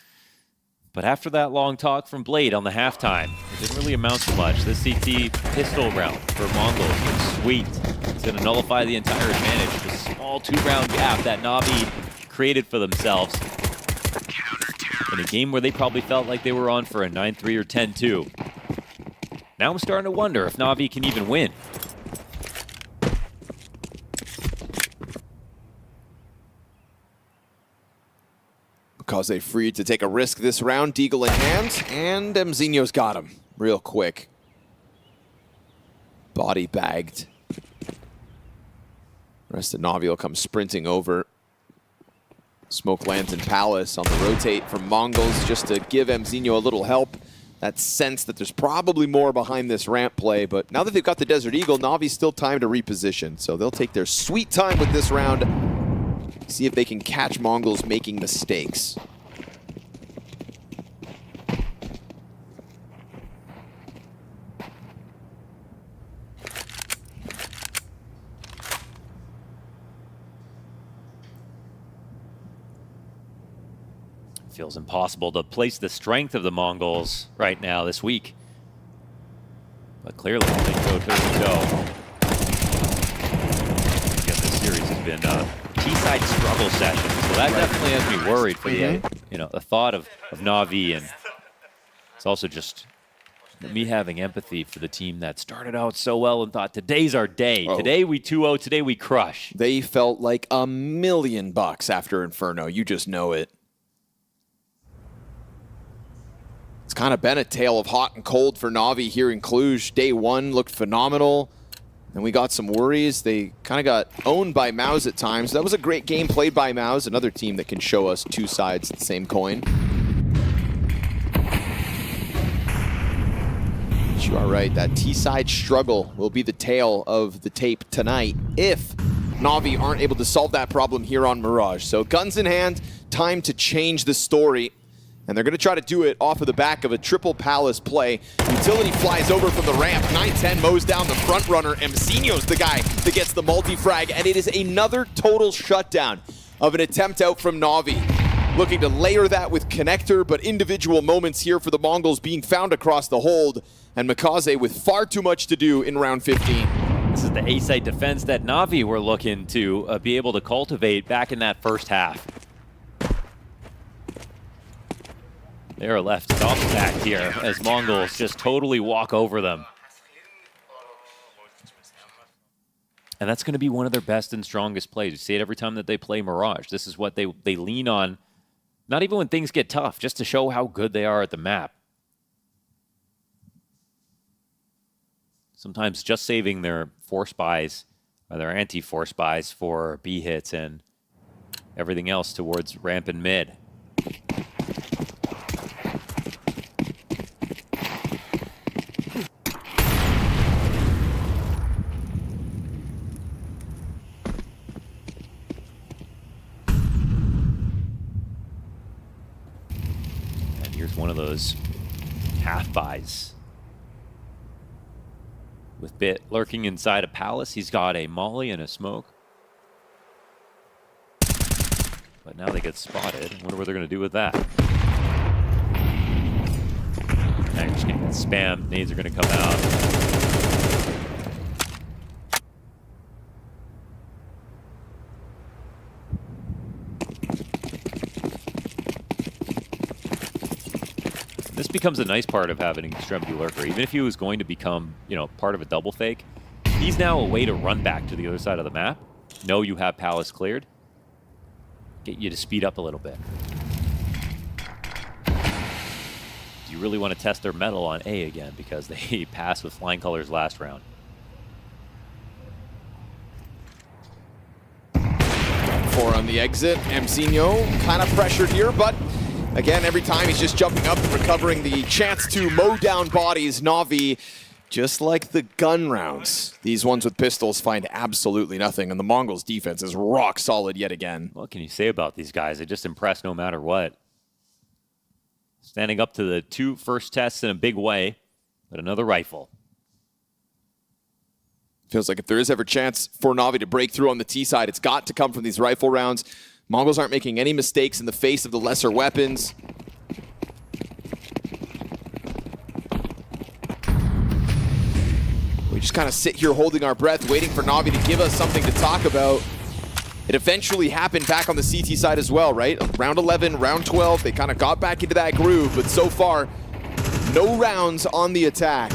But after that long talk from Blade on the halftime, it didn't really amount to much. This CT pistol round for Mongols looks sweet. It's going to nullify the entire advantage. The small 2-round gap that Na'Vi created for themselves in a game where they probably felt like they were on for a 9-3 or 10-2. Now I'm starting to wonder if Na'Vi can even win. MongolZ free to take a risk this round. Deagle in hand, and MZino's got him real quick. Body bagged. The rest of Na'Vi will come sprinting over. Smoke lands in Palace on the rotate from Mongols just to give MZino a little help. That sense that there's probably more behind this ramp play, but now that they've got the Desert Eagle, Na'Vi's still time to reposition. So they'll take their sweet time with this round. See if they can catch Mongols making mistakes. Feels impossible to place the strength of the Mongols right now this week. But clearly, they go toe-to-toe. Again, this series has been T-side struggle session, so that definitely has me worried for the thought of Na'Vi, and it's also just me having empathy for the team that started out so well and thought today's our day. Today we 2-0, today we crush. They felt like $1 million after Inferno. You just know it. It's kind of been a tale of hot and cold for Na'Vi here in Cluj. Day 1 looked phenomenal. Then we got some worries. They kind of got owned by MOUZ at times. That was a great game played by MOUZ, another team that can show us 2 sides of the same coin. But you are right, that T-side struggle will be the tale of the tape tonight if Na'Vi aren't able to solve that problem here on Mirage. So guns in hand, time to change the story. And they're going to try to do it off of the back of a triple Palace play. Utility flies over from the ramp. 9-10 mows down the front runner. MZino's the guy that gets the multi-frag. And it is another total shutdown of an attempt out from Na'Vi. Looking to layer that with connector, but individual moments here for the Mongols being found across the hold. And MongolZ with far too much to do in round 15. This is the A-site defense that Na'Vi were looking to be able to cultivate back in that first half. They are left back here as Mongols just totally walk over them. And that's going to be one of their best and strongest plays. You see it every time that they play Mirage. This is what they lean on, not even when things get tough, just to show how good they are at the map. sometimes just saving their force buys or their anti-force buys for B hits and everything else towards ramp and mid. And here's one of those half buys. With Bit lurking inside a palace, he's got a molly and a smoke. But now they get spotted. I wonder what they're going to do with that. They're just getting spam. Nades are going to come out. This becomes a nice part of having an Extremity Lurker. Even if he was going to become, you know, part of a double fake, he's now a way to run back to the other side of the map. Know you have Palace cleared. Get you to speed up a little bit. Do you really want to test their metal on A again because they passed with flying colors last round? Four on the exit. Mzinho kind of pressured here, but again, every time he's just jumping up and recovering the chance to mow down bodies. Na'Vi, just like the gun rounds, these ones with pistols find absolutely nothing, and the Mongols' defense is rock solid yet again. What can you say about these guys? They just impress no matter what. Standing up to the 2 first tests in a big way, but another rifle. Feels like if there is ever a chance for Na'Vi to break through on the T side, it's got to come from these rifle rounds. Mongols aren't making any mistakes in the face of the lesser weapons. We just kind of sit here holding our breath, waiting for Na'Vi to give us something to talk about. It eventually happened back on the CT side as well, right? Round 11, round 12, they kind of got back into that groove, but so far, no rounds on the attack.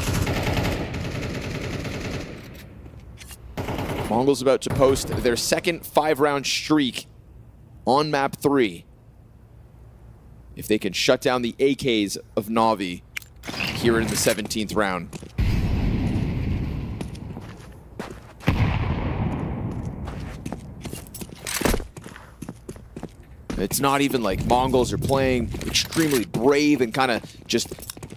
Mongols about to post their second 5-round streak on map 3. If they can shut down the AKs of Na'Vi here in the 17th round. It's not even like Mongols are playing extremely brave and kind of just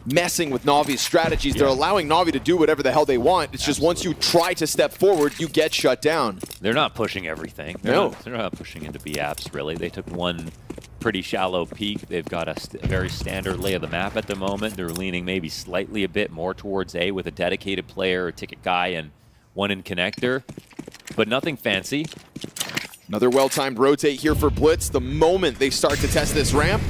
messing with Na'Vi's strategies. They're allowing Na'Vi to do whatever the hell they want. It's just once you try to step forward, you get shut down. They're not pushing everything. They're not pushing into B apps, really. They took one pretty shallow peek. They've got a very standard lay of the map at the moment. They're leaning maybe slightly a bit more towards A with a dedicated player, a ticket guy, and one in connector. But nothing fancy. Another well-timed rotate here for Blitz the moment they start to test this ramp.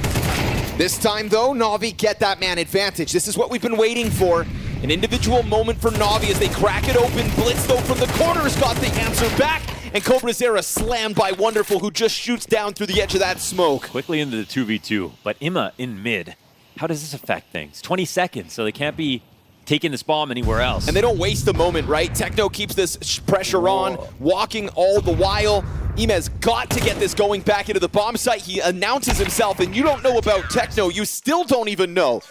This time, though, Na'Vi get that man advantage. This is what we've been waiting for. An individual moment for Na'Vi as they crack it open. Blitz, though, from the corner has got the answer back. And CobraZera slammed by Wonderful, who just shoots down through the edge of that smoke. Quickly into the 2v2, but Imma in mid. How does this affect things? 20 seconds, so they can't be taking this bomb anywhere else. And they don't waste the moment, right? Techno keeps this pressure on, walking all the while. Imma's got to get this going back into the bomb site. He announces himself, and you don't know about Techno. You still don't even know.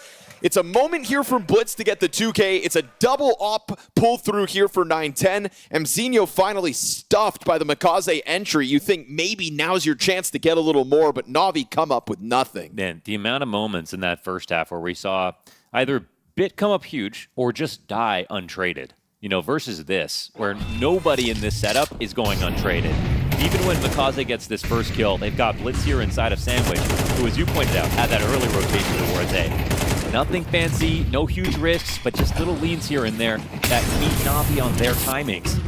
It's a moment here for Blitz to get the 2K. It's a double op pull through here for 9-10. Mzinho finally stuffed by the MongolZ entry. You think maybe now's your chance to get a little more, but Na'Vi come up with nothing. Man, the amount of moments in that first half where we saw either Bit come up huge or just die untraded, you know, versus this, where nobody in this setup is going untraded. Even when MongolZ gets this first kill, they've got Blitz here inside of Sandwich, who, as you pointed out, had that early rotation towards A. Nothing fancy, no huge risks, but just little leans here and there that meet Na'Vi on their timings.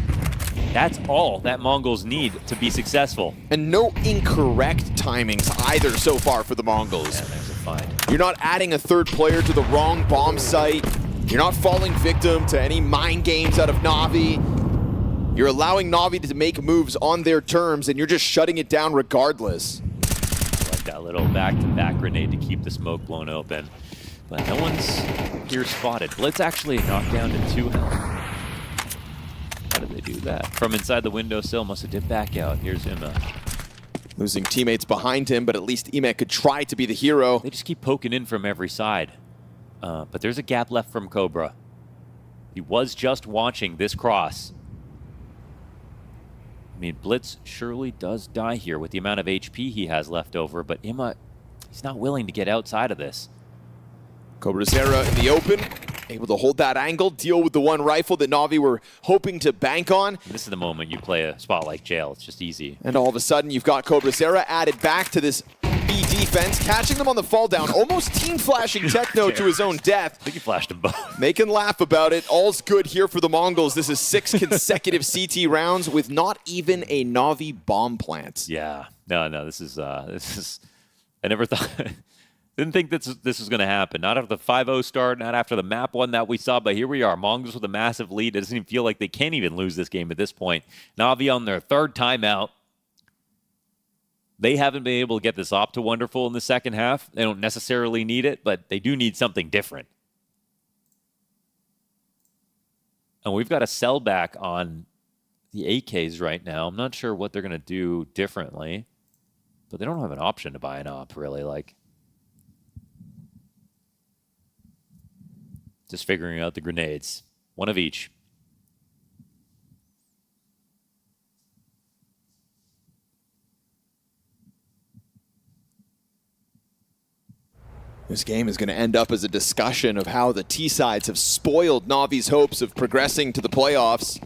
That's all that Mongols need to be successful. And no incorrect timings either so far for the Mongols. Yeah, there's a find. You're not adding a third player to the wrong bomb site. You're not falling victim to any mind games out of Na'Vi. You're allowing Na'Vi to make moves on their terms, and you're just shutting it down regardless. Like that little back-to-back grenade to keep the smoke blown open. But no one's here spotted. Blitz actually knocked down to 2 health. How did they do that? From inside the windowsill, must have dipped back out. Here's Imma. Losing teammates behind him, but at least Imma could try to be the hero. They just keep poking in from every side. But there's a gap left from Cobra. He was just watching this cross. I mean, Blitz surely does die here with the amount of HP he has left over, but Imma, he's not willing to get outside of this. CobraZera in the open, able to hold that angle, deal with the one rifle that Na'Vi were hoping to bank on. This is the moment you play a spot like Jail. It's just easy. And all of a sudden, you've got CobraZera added back to this B defense, catching them on the fall down, almost team flashing Techno to his own death. I think he flashed him both. They can laugh about it. All's good here for the Mongols. This is 6 consecutive CT rounds with not even a Na'Vi bomb plant. Yeah. No, this is I never thought, didn't think this was going to happen. Not after the 5-0 start, not after the map one that we saw, but here we are. Mongols with a massive lead. It doesn't even feel like they can't even lose this game at this point. Na'Vi on their 3rd timeout. They haven't been able to get this op to Wonderful in the second half. They don't necessarily need it, but they do need something different. And we've got a sell back on the AKs right now. I'm not sure what they're going to do differently, but they don't have an option to buy an op, really. Like, just figuring out the grenades. One of each. This game is going to end up as a discussion of how the T-sides have spoiled Na'Vi's hopes of progressing to the playoffs.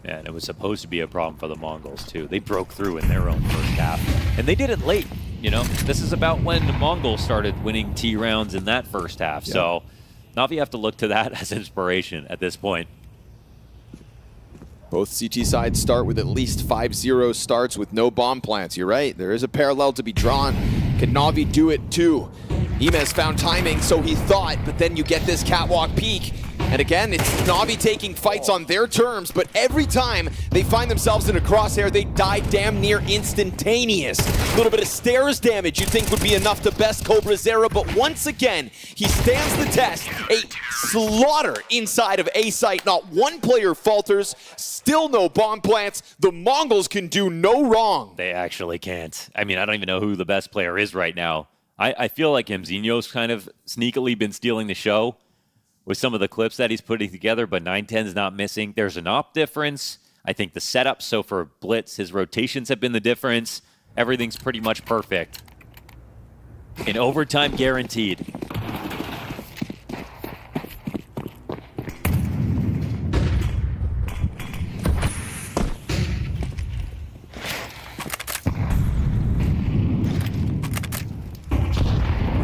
Yeah, and it was supposed to be a problem for the Mongols, too. They broke through in their own first half. And they did it late, you know? This is about when the Mongols started winning T rounds in that first half. Yeah. So Na'Vi have to look to that as inspiration at this point. Both CT sides start with at least 5-0 starts with no bomb plants. You're right, there is a parallel to be drawn. Can Na'Vi do it too? Imez found timing, so he thought, but then you get this catwalk peek. And again, it's Na'Vi taking fights on their terms, but every time they find themselves in a crosshair, they die damn near instantaneous. A little bit of stairs damage you'd think would be enough to best CobraZera, but once again, he stands the test. A slaughter inside of A site. Not one player falters, still no bomb plants. The Mongols can do no wrong. They actually can't. I mean, I don't even know who the best player is right now. I feel like Mzinho's kind of sneakily been stealing the show with some of the clips that he's putting together, but 910's not missing. There's an op difference. I think the setup, so for Blitz, his rotations have been the difference. Everything's pretty much perfect. In overtime guaranteed.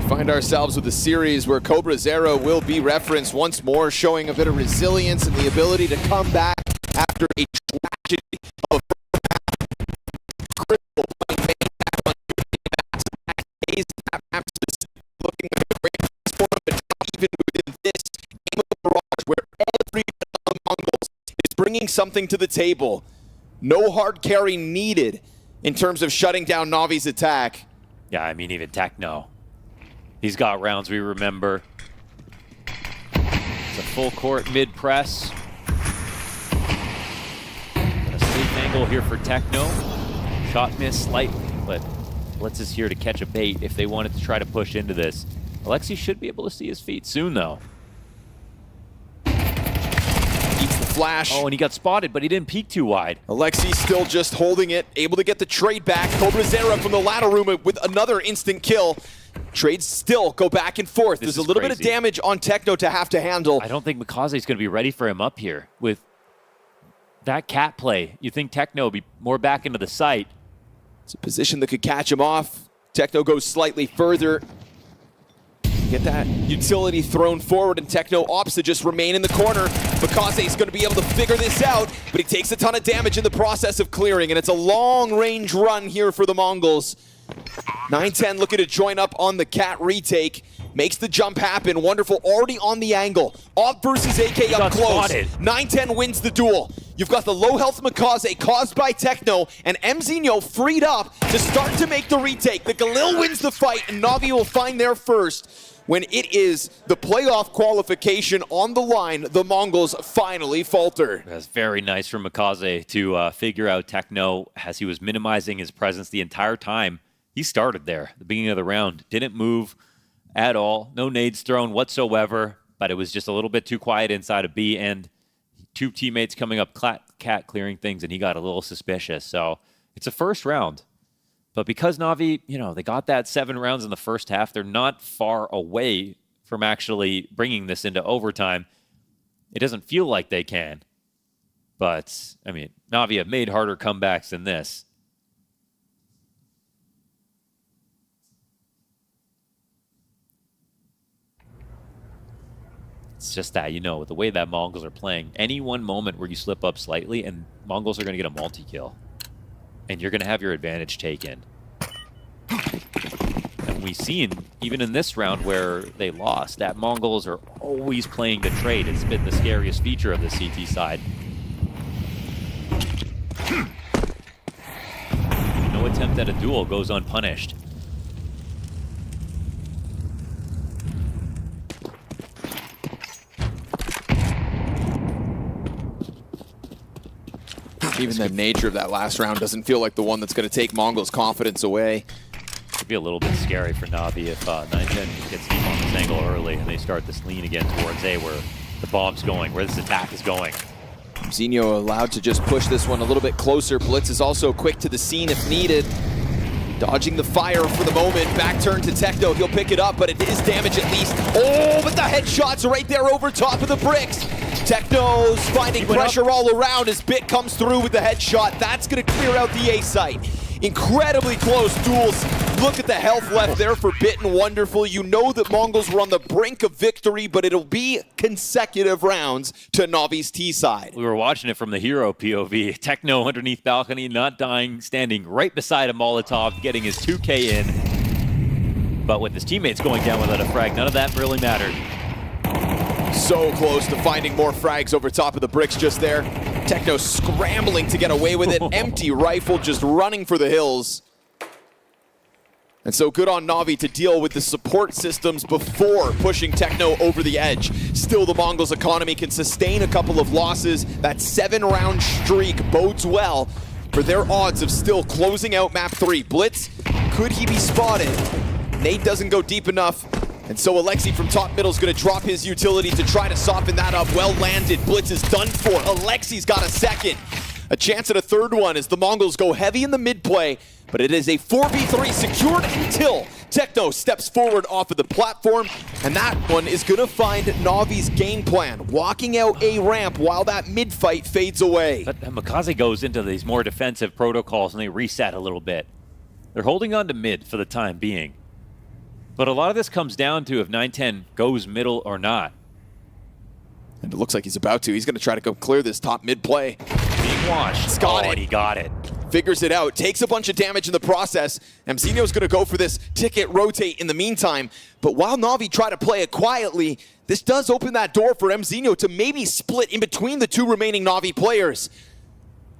Find ourselves with a series where CobraZera will be referenced once more, showing a bit of resilience and the ability to come back after a tragedy of critical looking like a great transform, but even within this game of Barrage, where every Mongols is bringing something to the table. No hard carry needed in terms of shutting down Na'Vi's attack. Yeah, I mean, even Techno. He's got rounds we remember. It's a full court mid press. Got a safe angle here for Techno. Shot missed slightly, but Blitz is here to catch a bait if they wanted to try to push into this. Alexi should be able to see his feet soon, though. Eats the flash. Oh, and he got spotted, but he didn't peek too wide. Alexi still just holding it, able to get the trade back. CobraZera from the ladder room with another instant kill. Trades still go back and forth. There's a little bit of damage on Techno to have to handle. I don't think MongolZ is going to be ready for him up here. With that cat play, you think Techno will be more back into the site. It's a position that could catch him off. Techno goes slightly further. Get that utility thrown forward, and Techno opts to just remain in the corner. MongolZ is going to be able to figure this out, but he takes a ton of damage in the process of clearing, and it's a long-range run here for the Mongols. 910 looking to join up on the cat retake. Makes the jump happen. Wonderful already on the angle. Op versus AK up close. 910 wins the duel. You've got the low health MongolZ caused by Techno, and Mzinho freed up to start to make the retake. The Galil wins the fight, and Na'Vi will find their first. When it is the playoff qualification on the line, the Mongols finally falter. That's very nice for MongolZ to figure out Techno as he was minimizing his presence the entire time. He started there at the beginning of the round, didn't move at all, no nades thrown whatsoever. but it was just a little bit too quiet inside of B, and 2 teammates coming up, Cat clearing things, and he got a little suspicious. So it's a first round. But because Na'Vi, you know, they got that 7 rounds in the first half, they're not far away from actually bringing this into overtime. It doesn't feel like they can. But, I mean, Na'Vi have made harder comebacks than this. It's just that, you know, with the way that MongolZ are playing, any one moment where you slip up slightly and MongolZ are going to get a multi-kill. And you're going to have your advantage taken. And we've seen, even in this round where they lost, that MongolZ are always playing to trade. It's been the scariest feature of the CT side. No attempt at a duel goes unpunished. Even the nature of that last round doesn't feel like the one that's going to take MongolZ's confidence away. Could be a little bit scary for Na'Vi if 910 gets deep on this angle early and they start this lean again towards A, where the bomb's going, where this attack is going. Zinho allowed to just push this one a little bit closer. Blitz is also quick to the scene if needed. Dodging the fire for the moment. Back turn to Techno. He'll pick it up, but it is damage at least. Oh, but the headshots right there over top of the bricks. Techno's finding pressure all around as Bit comes through with the headshot. That's going to clear out the A site. Incredibly close duels. Look at the health left there for Bit and Wonderful. You know that MongolZ were on the brink of victory, but it'll be consecutive rounds to Na'Vi's T side. We were watching it from the hero POV. Techno underneath balcony, not dying, standing right beside a Molotov, getting his 2K in. But with his teammates going down without a frag, none of that really mattered. So close to finding more frags over top of the bricks just there. Techno scrambling to get away with it. Empty rifle just running for the hills. And so good on Na'Vi to deal with the support systems before pushing Techno over the edge. Still, the MongolZ economy can sustain a couple of losses. That 7-round streak bodes well for their odds of still closing out map 3. Blitz, could he be spotted? Nade doesn't go deep enough. And so Alexi from top middle is going to drop his utility to try to soften that up. Well landed. Blitz is done for. Alexi's got a second. A chance at a third one as the MongolZ go heavy in the mid play. But it is a 4v3 secured until Techno steps forward off of the platform. And that one is going to find Na'Vi's game plan. Walking out a ramp while that mid fight fades away. But MongolZ goes into these more defensive protocols and they reset a little bit. They're holding on to mid for the time being. But a lot of this comes down to if 910 goes middle or not. And it looks like he's about to. He's going to try to go clear this top mid play. Being watched. He's got it. He got it. Figures it out. Takes a bunch of damage in the process. Mzinho's going to go for this ticket rotate in the meantime. But while Na'Vi try to play it quietly, this does open that door for Mzinho to maybe split in between the 2 remaining Na'Vi players.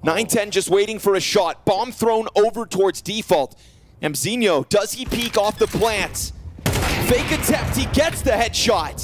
910 just waiting for a shot. Bomb thrown over towards default. Mzinho, does he peek off the plants? Fake attempt, he gets the headshot.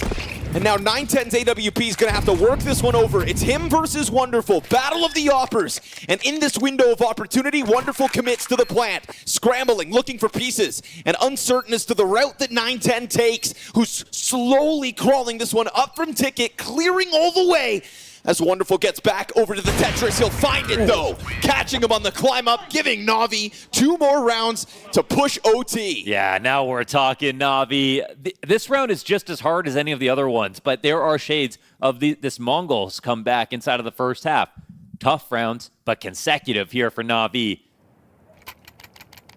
And now 910's AWP is going to have to work this one over. It's him versus Wonderful. Battle of the Oppers. And in this window of opportunity, Wonderful commits to the plant. Scrambling, looking for pieces. And uncertain as to the route that 910 takes. Who's slowly crawling this one up from Ticket. Clearing all the way. As Wonderful gets back over to the Tetris, he'll find it though. Catching him on the climb up, giving Na'Vi 2 more rounds to push OT. Yeah, now we're talking Na'Vi. This round is just as hard as any of the other ones, but there are shades of this MongolZ comeback inside of the first half. Tough rounds, but consecutive here for Na'Vi.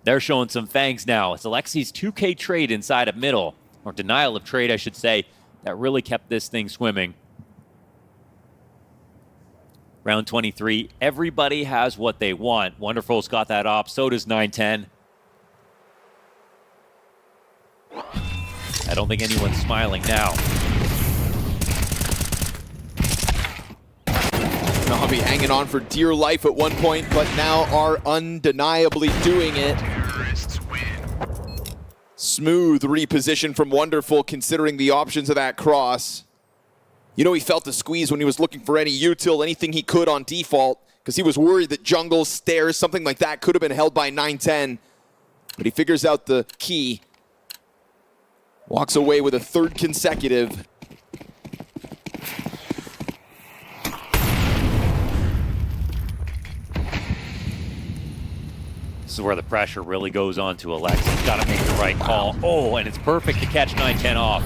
They're showing some fangs now. It's Alexi's 2K trade inside of middle, or denial of trade, I should say, that really kept this thing swimming. Round 23, everybody has what they want. Wonderful's got that op, so does 910. I don't think anyone's smiling now. Na'Vi hanging on for dear life at one point, but now are undeniably doing it. Smooth reposition from Wonderful considering the options of that cross. You know, he felt the squeeze when he was looking for any util, anything he could on default, because he was worried that jungle, stairs, something like that could have been held by 910. But he figures out the key. Walks away with a 3rd consecutive. where the pressure really goes on to Alex. He's got to make the right call. Oh, and it's perfect to catch 9-10 off.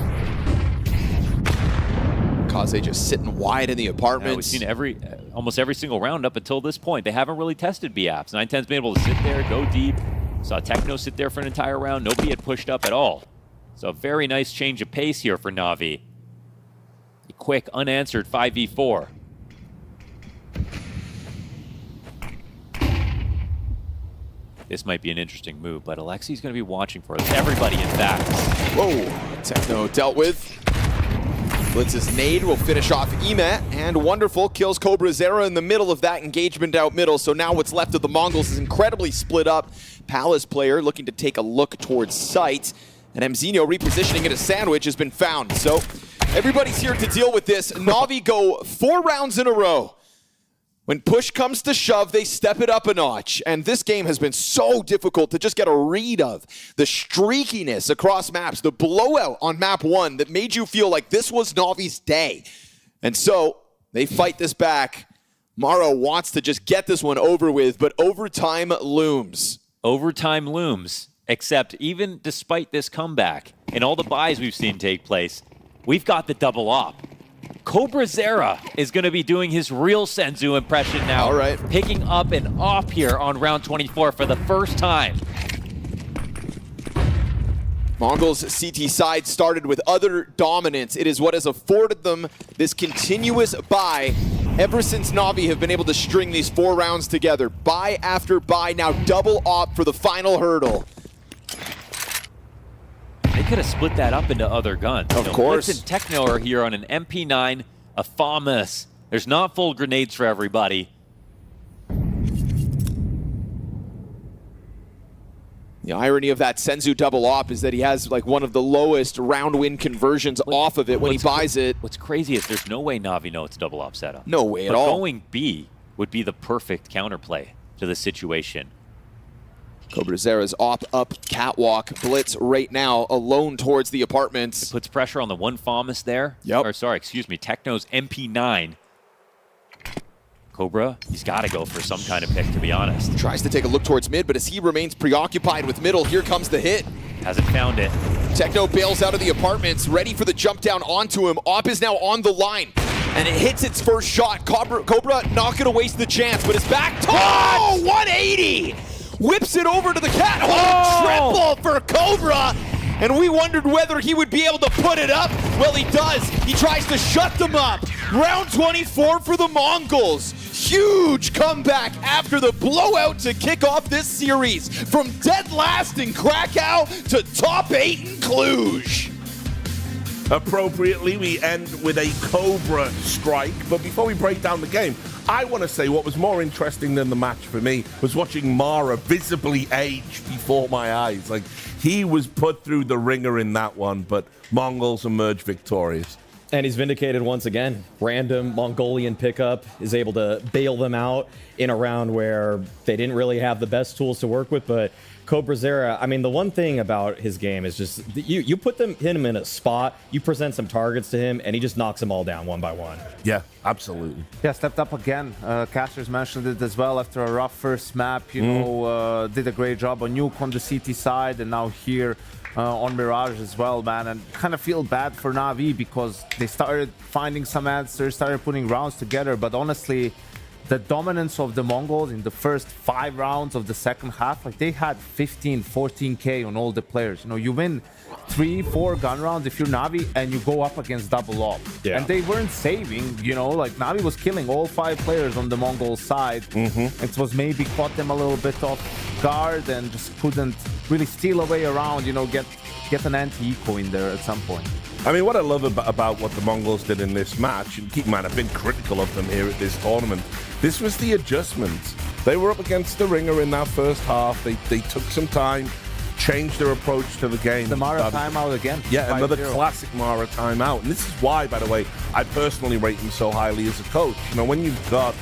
Kaze just sitting wide in the apartments. Yeah, we've seen almost every single round up until this point. They haven't really tested B apps. 9-10's been able to sit there, go deep. Saw Techno sit there for an entire round. Nobody had pushed up at all. So a very nice change of pace here for Na'Vi. A quick, unanswered 5v4. This might be an interesting move, but Alexi's going to be watching for us. Everybody, in fact. Whoa, Techno dealt with. Blitz's nade will finish off Emet, and Wonderful kills CobraZera in the middle of that engagement out middle. So now what's left of the Mongols is incredibly split up. Palace player looking to take a look towards sight, and Mzinho repositioning it. A sandwich has been found. So everybody's here to deal with this. Na'Vi go 4 rounds in a row. When push comes to shove, they step it up a notch. And this game has been so difficult to just get a read of. The streakiness across maps, the blowout on map 1 that made you feel like this was Na'Vi's day. And so they fight this back. Maro wants to just get this one over with, but overtime looms. Overtime looms, except even despite this comeback and all the buys we've seen take place, we've got the double op. CobraZera is going to be doing his real Senzu impression now. All right. Picking up an op here on round 24 for the first time. Mongols' CT side started with utter dominance. It is what has afforded them this continuous buy ever since Na'Vi have been able to string these 4 rounds together. Buy after buy, now double op for the final hurdle. They could have split that up into other guns. Of course. Blitz and Techno are here on an MP9, a FAMAS. There's not full grenades for everybody. The irony of that Senzu double op is that he has like one of the lowest round win conversions off of it when he buys it. What's crazy is there's no way Na'Vi know it's double op setup. No way at but all. Going B would be the perfect counterplay to the situation. CobraZera's op up catwalk. Blitz right now alone towards the apartments. It puts pressure on the one FAMAS there. Yep. Or sorry, excuse me, Techno's MP9. Cobra, he's got to go for some kind of pick, to be honest. Tries to take a look towards mid, but as he remains preoccupied with middle, here comes the hit. Hasn't found it. Techno bails out of the apartments, ready for the jump down onto him. Op is now on the line, and it hits its first shot. Cobra not going to waste the chance, but it's back. Oh, 180! Whips it over to the cat. Oh, triple for Cobra! And we wondered whether he would be able to put it up. Well, he does. He tries to shut them up. Round 24 for the Mongols. Huge comeback after the blowout to kick off this series. From dead last in Krakow to top 8 in Cluj. Appropriately, we end with a Cobra strike. But before we break down the game, I want to say what was more interesting than the match for me was watching Mara visibly age before my eyes. Like, he was put through the ringer in that one, but Mongols emerged victorious. And he's vindicated once again. Random Mongolian pickup is able to bail them out in a round where they didn't really have the best tools to work with. But CobraZera, I mean, the one thing about his game is just you put him in a spot, you present some targets to him, and he just knocks them all down one by one. Yeah, absolutely. Yeah, stepped up again. Casters mentioned it as well after a rough first map. You know, did a great job on Nuke on the CT side, and now here on Mirage as well, man. And kind of feel bad for Na'Vi because they started finding some answers, started putting rounds together. But honestly, the dominance of the Mongols in the first 5 rounds of the second half, like they had 15, 14K on all the players. You know, you win 3, 4 gun rounds if you're Na'Vi and you go up against double op. Yeah. And they weren't saving, you know, like Na'Vi was killing all 5 players on the Mongol side. It was maybe caught them a little bit off guard and just couldn't really steal away around, you know, get an anti-eco in there at some point. I mean, what I love about what the Mongols did in this match, and keep in mind, I've been critical of them here at this tournament, this was the adjustments. They were up against the ringer in that first half. They took some time, changed their approach to the game. The Mara timeout again. Yeah, another classic Mara timeout. And this is why, by the way, I personally rate him so highly as a coach. You know, when you've got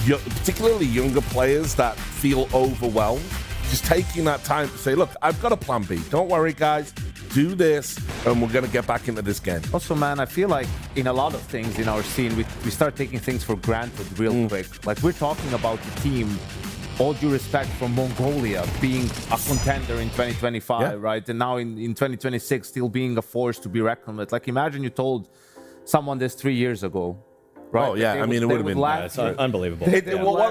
particularly younger players that feel overwhelmed, just taking that time to say, look, I've got a plan B. Don't worry, guys. Do this, and we're going to get back into this game. Also, man, I feel like in a lot of things in our scene, we start taking things for granted real quick. Like, we're talking about the team all due respect for Mongolia being a contender in 2025, right? And now in 2026 still being a force to be reckoned with. Like, imagine you told someone this 3 years ago. Right? Oh, yeah. I mean, it would have been unbelievable.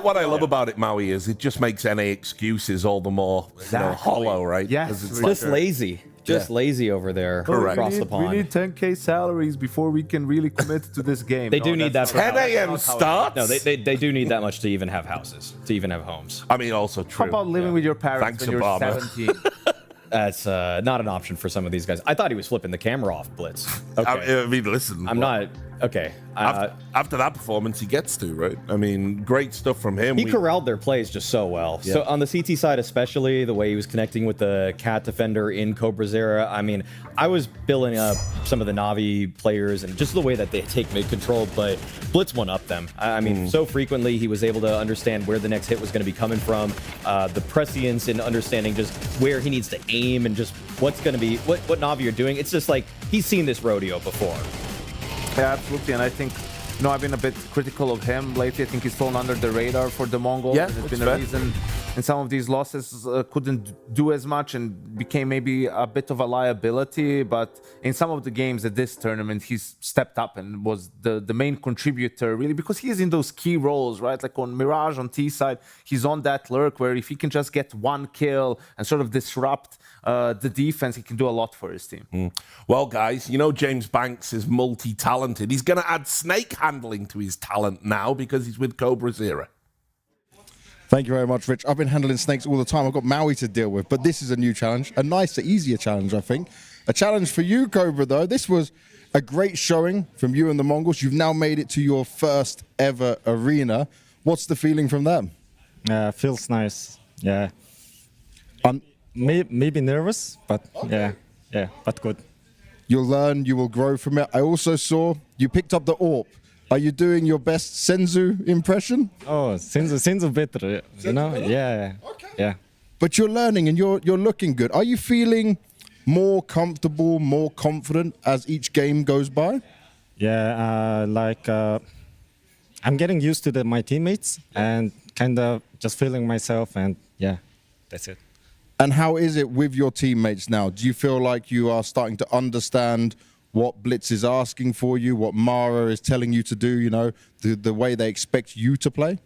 What I love about it, Maui, is it just makes any excuses all the more hollow, right? Yes. It's Just lazy. Just lazy over there across the pond. We need 10K salaries before we can really commit to this game. They do need that. 10 a.m. starts? No, they do need that much to even have houses, to even have homes. I mean, also true. How about living with your parents when you're 17? That's not an option for some of these guys. I thought he was flipping the camera off, Blitz. Okay. I mean, listen. I'm not. Okay. After that performance, he gets to, right? I mean, great stuff from him. He corralled their plays just so well. Yeah. So on the CT side especially, the way he was connecting with the cat defender in CobraZera, I mean, I was billing up some of the Na'Vi players and just the way that they take mid-control, but Blitz one-up them. I mean, so frequently he was able to understand where the next hit was going to be coming from, the prescience and understanding just where he needs to aim and just what's going to be, what Na'Vi are doing. It's just like, he's seen this rodeo before. Yeah, absolutely. And I think, I've been a bit critical of him lately. I think he's flown under the radar for the Mongols. Yeah, there's been a reason in some of these losses couldn't do as much and became maybe a bit of a liability. But in some of the games at this tournament, he's stepped up and was the main contributor, really, because he is in those key roles, right? Like on Mirage, on T side, he's on that lurk where if he can just get one kill and sort of disrupt the defense, he can do a lot for his team. Well, guys, you know James Banks is multi-talented. He's going to add snake handling to his talent now because he's with CobraZera. Thank you very much, Rich. I've been handling snakes all the time. I've got Maui to deal with, but this is a new challenge, a nicer, easier challenge, I think. A challenge for you, Cobra, though. This was a great showing from you and the Mongols. You've now made it to your first ever arena. What's the feeling from them? Feels nice. Yeah. Maybe nervous, but yeah, but good. You'll learn, you will grow from it. I also saw you picked up the AWP. Are you doing your best Senzu impression? Oh, Senzu better, you know? Yeah. Okay. Yeah. But you're learning and you're looking good. Are you feeling more comfortable, more confident as each game goes by? Yeah, I'm getting used to my teammates and kind of just feeling myself, and yeah, that's it. And how is it with your teammates now? Do you feel like you are starting to understand what Blitz is asking for you, what Mara is telling you to do, you know, the way they expect you to play?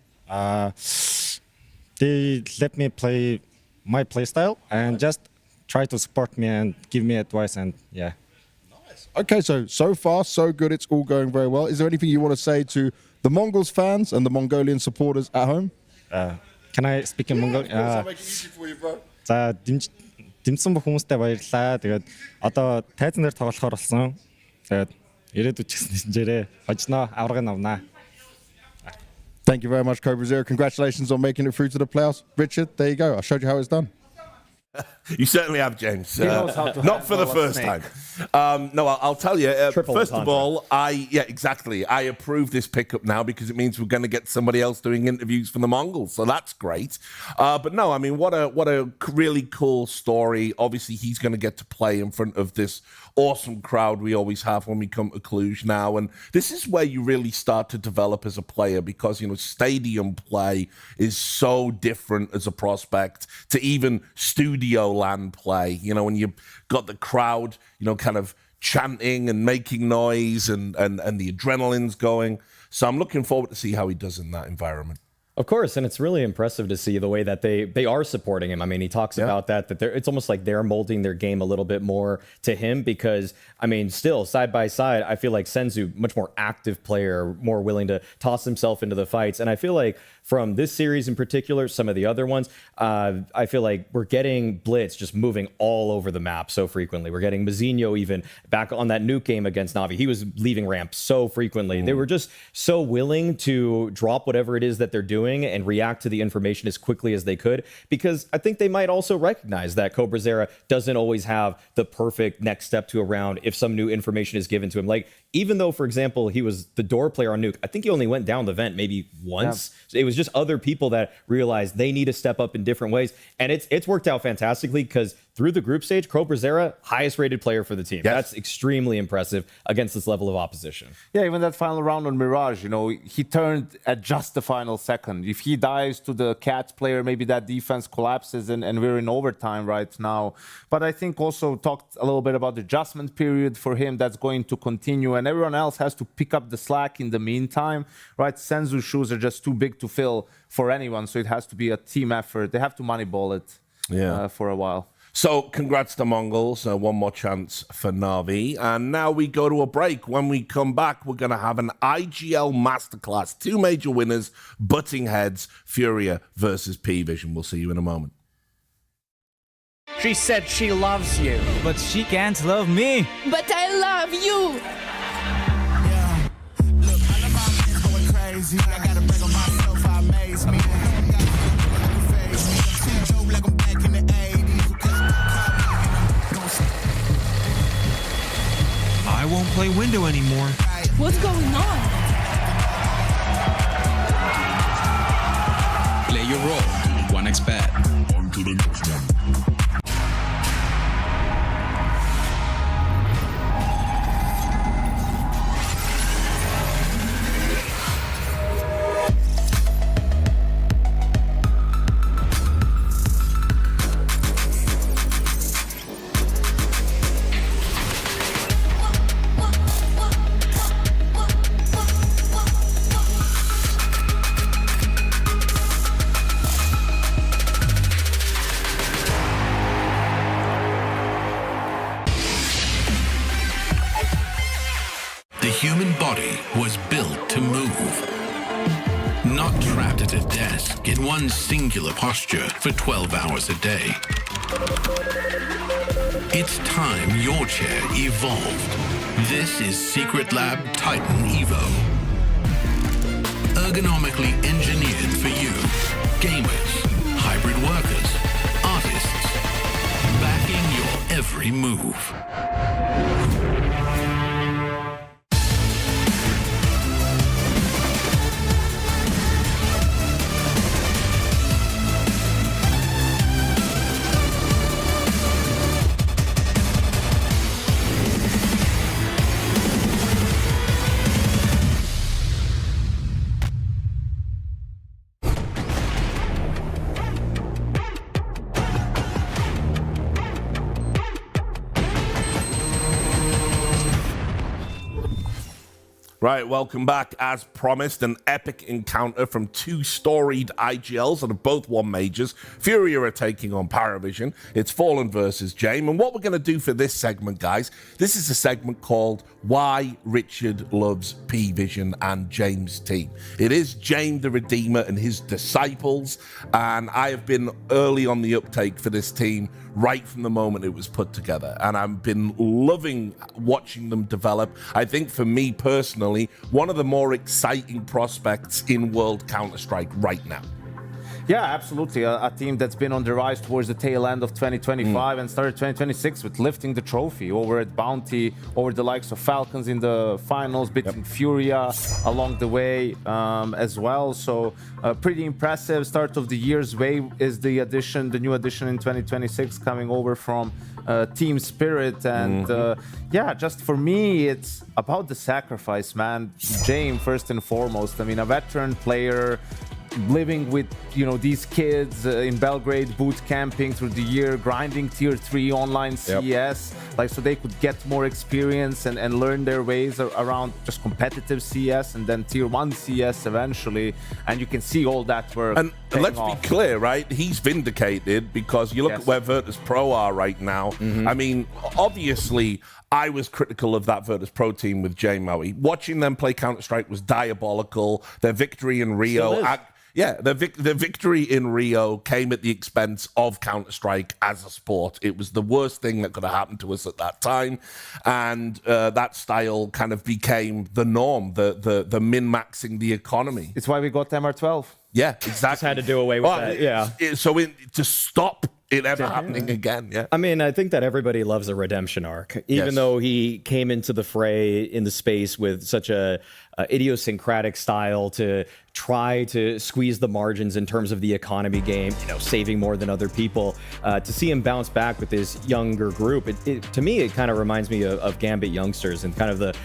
They let me play my playstyle and just try to support me and give me advice, and yeah. Nice. Okay, so far, so good. It's all going very well. Is there anything you want to say to the Mongols fans and the Mongolian supporters at home? Can I speak in Mongolian? I'll make it easy for you, bro. За дэмжсэн бүх хүмүүстээ баярлалаа. Тэгээд одоо тайзан дээр тоглохоор болсон. Тэгээд ирээдүйд ч гэсэн нэрээ хожноо аврагын авнаа. Thank you very much, CobraZera. Congratulations on making it through to the playoffs. Richard, there you go. I showed you how it's done. You certainly have, James. He knows how to not for the first time. No, I'll tell you. First of all, exactly. I approve this pickup now because it means we're going to get somebody else doing interviews for the Mongols, so that's great. But no, I mean, what a really cool story. Obviously, he's going to get to play in front of this awesome crowd we always have when we come to Cluj now, and this is where you really start to develop as a player because, you know, stadium play is so different as a prospect to even studio land play, you know, when you've got the crowd, you know, kind of chanting and making noise and the adrenaline's going. So I'm looking forward to see how he does in that environment. Of course, and it's really impressive to see the way that they are supporting him. I mean, he talks about that it's almost like they're molding their game a little bit more to him because, I mean, still, side by side, I feel like Senzu, much more active player, more willing to toss himself into the fights. And I feel like from this series in particular, some of the other ones, I feel like we're getting Blitz just moving all over the map so frequently. We're getting Mazinho even back on that nuke game against Na'Vi. He was leaving ramp so frequently. They were just so willing to drop whatever it is that they're doing and react to the information as quickly as they could, because I think they might also recognize that CobraZera doesn't always have the perfect next step to a round if some new information is given to him. Like, even though, for example, he was the door player on Nuke, I think he only went down the vent maybe once. Yeah. It was just other people that realized they need to step up in different ways. And it's worked out fantastically because through the group stage, CobraZera, highest rated player for the team. Yes. That's extremely impressive against this level of opposition. Yeah, even that final round on Mirage, you know, he turned at just the final second. If he dives to the Cat player, maybe that defense collapses and we're in overtime right now. But I think also talked a little bit about the adjustment period for him that's going to continue, and everyone else has to pick up the slack in the meantime, right? Senzu's shoes are just too big to fill for anyone, so it has to be a team effort. They have to moneyball it for a while. So, congrats to MongolZ. One more chance for Na'Vi. And now we go to a break. When we come back, we're going to have an IGL masterclass. 2 major winners, butting heads, Furia versus PVision. We'll see you in a moment. She said she loves you, but she can't love me. But I love you. Yeah. Look, I know my man's going crazy. I gotta break on myself, I amaze me. Like I'm back in the 80s. I won't play window anymore. What's going on? Play your role. 1xBet. On to the next one. The human body was built to move, not trapped at a desk in one singular posture for 12 hours a day. It's time your chair evolved. This is Secret Lab Titan Evo. Ergonomically engineered for you, gamers, hybrid workers, artists, backing your every move. Right, welcome back. As promised, an epic encounter from 2 storied IGLs that have both won majors. Furia are taking on PARIVISION. It's Fallen versus James. And what we're going to do for this segment, guys, this is a segment called Why Richard Loves PVision and James' Team. It is James the Redeemer and his disciples, and I have been early on the uptake for this team right from the moment it was put together, and I've been loving watching them develop. I think for me personally, one of the more exciting prospects in World Counter-Strike right now. Yeah, absolutely. A team that's been on the rise towards the tail end of 2025 and started 2026 with lifting the trophy over at Bounty, over the likes of Falcons in the finals, beating Furia along the way as well. So pretty impressive. Start of the year's wave is the new addition in 2026 coming over from Team Spirit. And yeah, just for me, it's about the sacrifice, man. James, first and foremost. I mean, a veteran player, living with, you know, these kids in Belgrade, boot camping through the year, grinding tier 3 online CS, like so they could get more experience and learn their ways around just competitive CS and then tier 1 CS eventually. And you can see all that work. And let's be clear, right? He's vindicated, because you look at where Virtus Pro are right now. I mean, obviously, I was critical of that Virtus Pro team with J Maui. Watching them play Counter-Strike was diabolical. Their victory in Rio... Yeah, the victory in Rio came at the expense of Counter-Strike as a sport. It was the worst thing that could have happened to us at that time, and that style kind of became the norm, the min-maxing the economy. It's why we got MR12. Yeah, exactly. Just had to do away with that, yeah. To stop it ever happening again, yeah. I mean, I think that everybody loves a redemption arc, even though he came into the fray in the space with such a idiosyncratic style to try to squeeze the margins in terms of the economy game, saving more than other people. To see him bounce back with this younger group, to me, it kind of reminds me of Gambit youngsters and kind of the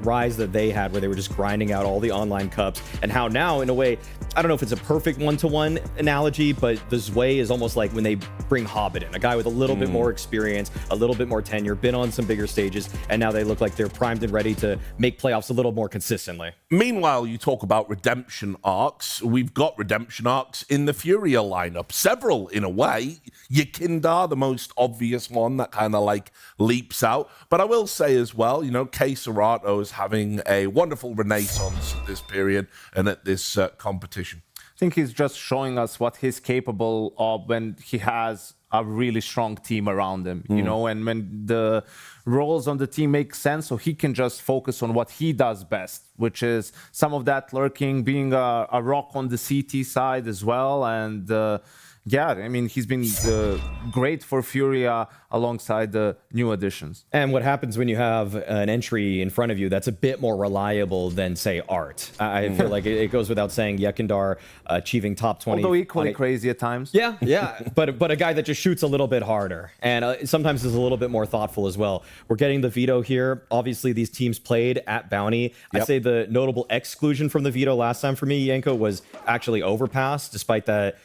rise that they had, where they were just grinding out all the online cups, and how now, in a way, I don't know if it's a perfect one-to-one analogy, but the Zwei is almost like when they bring Hobbit in, a guy with a little bit more experience, a little bit more tenure, been on some bigger stages, and now they look like they're primed and ready to make playoffs a little more consistently. Meanwhile, you talk about redemption arcs. We've got redemption arcs in the Furia lineup. Several, in a way. Yakindar, the most obvious one that kind of like leaps out. But I will say as well, Kay Serato is having a wonderful renaissance at this period and at this competition. I think he's just showing us what he's capable of when he has a really strong team around him, and when the roles on the team make sense, so he can just focus on what he does best, which is some of that lurking, being a rock on the CT side as well. And he's been great for Furia alongside the new additions. And what happens when you have an entry in front of you that's a bit more reliable than, say, Art? I feel like it goes without saying, Yakindar achieving top 20. Although equally crazy at times. Yeah. But a guy that just shoots a little bit harder and sometimes is a little bit more thoughtful as well. We're getting the veto here. Obviously, these teams played at Bounty. I'd say the notable exclusion from the veto last time for me, Yanko, was actually Overpass, despite that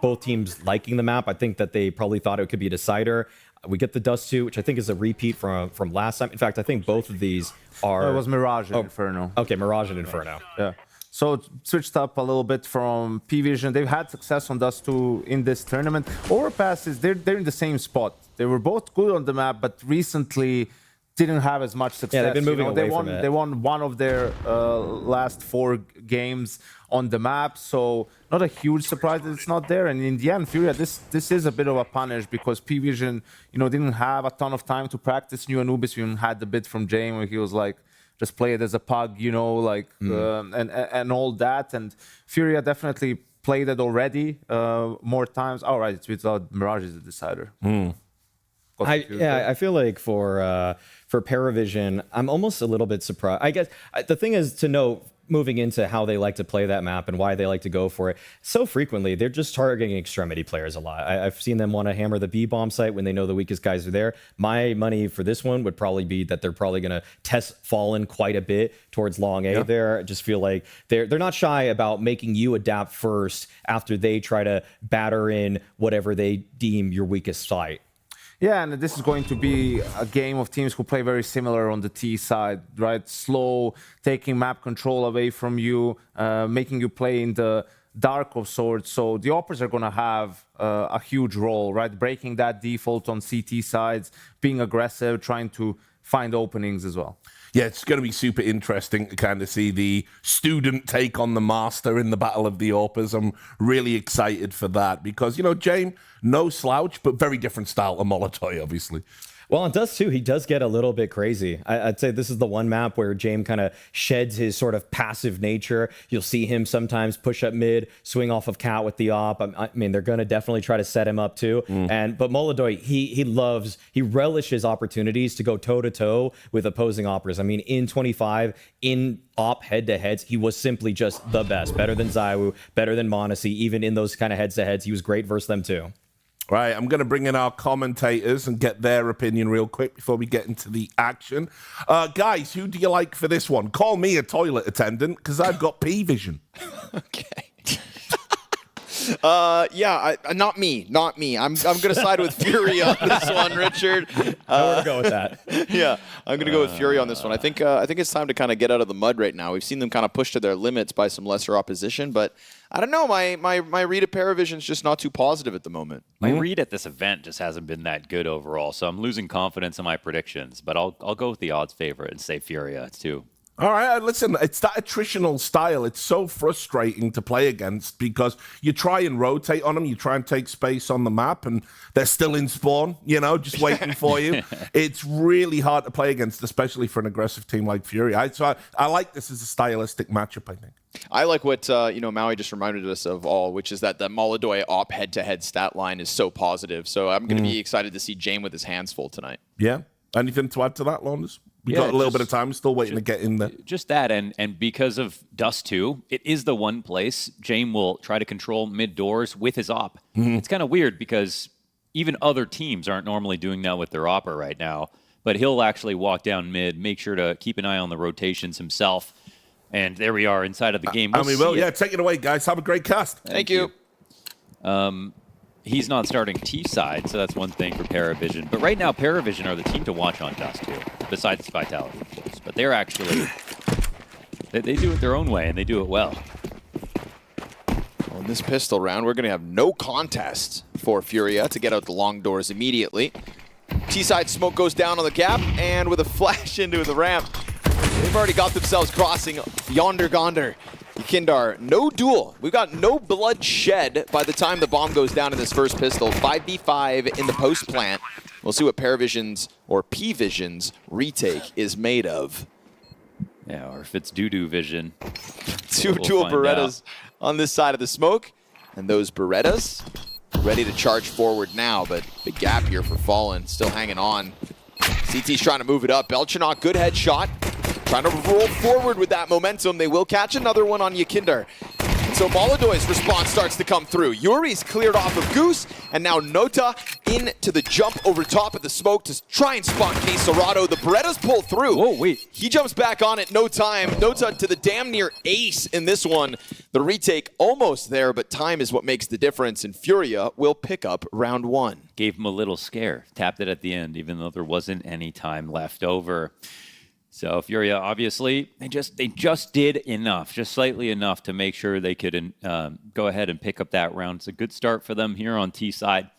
both teams liking the map. I think that they probably thought it could be a decider. We get the Dust 2, which I think is a repeat from last time. In fact, I think both of these are... It was Mirage and Inferno. Okay, Mirage and Inferno. Yeah. So it switched up a little bit from PVision. They've had success on Dust 2 in this tournament. Overpass they're in the same spot. They were both good on the map, but recently didn't have as much success. Yeah, they've been moving away from it. They won one of their last 4 games on the map, so not a huge surprise that it's not there. And in the end, Furia, this is a bit of a punish because PVision, didn't have a ton of time to practice. New Anubis even had the bit from Jane where he was like, just play it as a pug, and all that. And Furia definitely played it already more times. All right, it's without Mirage is the decider. I feel like for PARIVISION, I'm almost a little bit surprised. I guess the thing is to know, moving into how they like to play that map and why they like to go for it, so frequently they're just targeting extremity players a lot. I've seen them want to hammer the B bomb site when they know the weakest guys are there. My money for this one would probably be that they're probably going to test Fallen quite a bit towards long A there. I just feel like they're not shy about making you adapt first after they try to batter in whatever they deem your weakest site. Yeah, and this is going to be a game of teams who play very similar on the T side, right? Slow, taking map control away from you, making you play in the dark of sorts. So the Oppers are going to have a huge role, right? Breaking that default on CT sides, being aggressive, trying to find openings as well. Yeah, it's going to be super interesting to kind of see the student take on the master in the Battle of the Orpers. I'm really excited for that because, Jane, no slouch, but very different style to Molotov, obviously. Well, it does too. He does get a little bit crazy. I'd say this is the one map where James kind of sheds his sort of passive nature. You'll see him sometimes push up mid, swing off of Cat with the op. I mean, they're going to definitely try to set him up too. But Molotov, he relishes opportunities to go toe to toe with opposing operas. I mean, in 25, in op head-to-heads, he was simply just the best. Better than Zywoo, better than Monacy. Even in those kind of heads-to-heads, he was great versus them too. Right, I'm going to bring in our commentators and get their opinion real quick before we get into the action. Guys, who do you like for this one? Call me a toilet attendant because I've got P-Vision. Okay. Not me. I'm going to side with Fury on this one, Richard. Nowhere to go with that. Yeah, I'm going to go with Fury on this one. I think it's time to kind of get out of the mud right now. We've seen them kind of push to their limits by some lesser opposition, but I don't know. My read of PARIVISION is just not too positive at the moment. My read at this event just hasn't been that good overall, so I'm losing confidence in my predictions. But I'll go with the odds favorite and say Furia too. All right, listen, it's that attritional style. It's so frustrating to play against because you try and rotate on them, you try and take space on the map, and they're still in spawn, just waiting for you. It's really hard to play against, especially for an aggressive team like Fury. So I like this as a stylistic matchup, I think. I like what Maui just reminded us of all, which is that the Molotov op head-to-head stat line is so positive. So I'm going to be excited to see Jane with his hands full tonight. Yeah. Anything to add to that, Launders? We got a little bit of time, still waiting to get in there. Just that, and because of Dust 2, it is the one place James will try to control mid-doors with his op. It's kind of weird because even other teams aren't normally doing that with their opper right now, but he'll actually walk down mid, make sure to keep an eye on the rotations himself, and there we are inside of the game. And we will. Yeah, take it away, guys. Have a great cast. Thank you. He's not starting T-side, so that's one thing for PARIVISION. But right now, PARIVISION are the team to watch on Dust 2, besides Vitality, of course. But they're actually, they do it their own way, and they do it well. Well, in this pistol round, we're going to have no contest for Furia to get out the long doors immediately. T-side smoke goes down on the gap, and with a flash into the ramp, they've already got themselves crossing yonder Gonder. Yakindar, no duel. We've got no blood shed by the time the bomb goes down in this first pistol. 5v5 in the post plant. We'll see what PARIVISION's or P-Vision's retake is made of. Yeah, or if it's doo-doo vision. Two dual Berettas on this side of the smoke. And those Berettas ready to charge forward now, but big gap here for Fallen, still hanging on. CT's trying to move it up. Belchanok, good headshot. Trying to roll forward with that momentum. They will catch another one on Yakindar. And so MongolZ's response starts to come through. Yuri's cleared off of Goose, and now Nota into the jump over top of the smoke to try and spot K-Serrato. The Berettas pull through. Whoa, wait. He jumps back on it, no time. Nota to the damn near ace in this one. The retake almost there, but time is what makes the difference, and Furia will pick up round 1. Gave him a little scare. Tapped it at the end, even though there wasn't any time left over. So Furia, obviously, they just did enough, just slightly enough to make sure they could go ahead and pick up that round. It's a good start for them here on T side.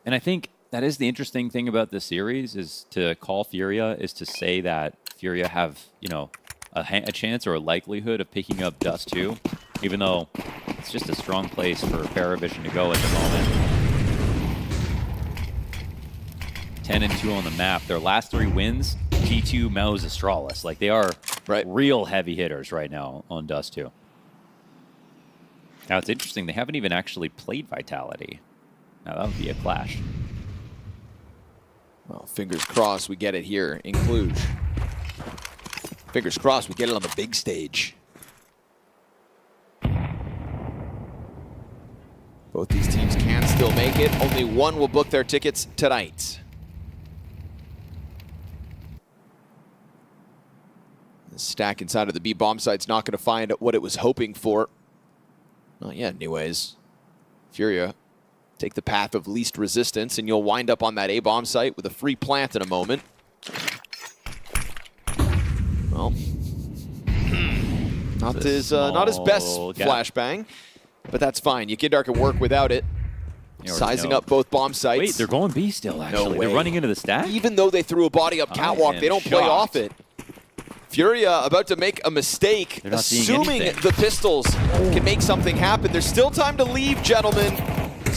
And I think that is the interesting thing about this series, is to call Furia, is to say that Furia have, you know, a chance or a likelihood of picking up Dust 2, even though it's just a strong place for PARIVISION to go at the moment. 10-2 on the map. Their last 3 wins, G2, MOUZ, Astralis. Like, they are real heavy hitters right now on Dust 2. Now, it's interesting. They haven't even actually played Vitality. Now, that would be a clash. Well, fingers crossed we get it here in Cluj. Fingers crossed we get it on the big stage. Both these teams can still make it. Only one will book their tickets tonight. The stack inside of the B bomb site's not going to find what it was hoping for. Not yet, anyways. Furia take the path of least resistance, and you'll wind up on that A bomb site with a free plant in a moment. Well, not his best flashbang, but that's fine. Yakindar can work without it. Sizing up both bomb sites. Wait, they're going B still, actually. No way. They're running into the stack? Even though they threw a body up catwalk, they don't play off it. Furia about to make a mistake, assuming the pistols can make something happen. There's still time to leave, gentlemen.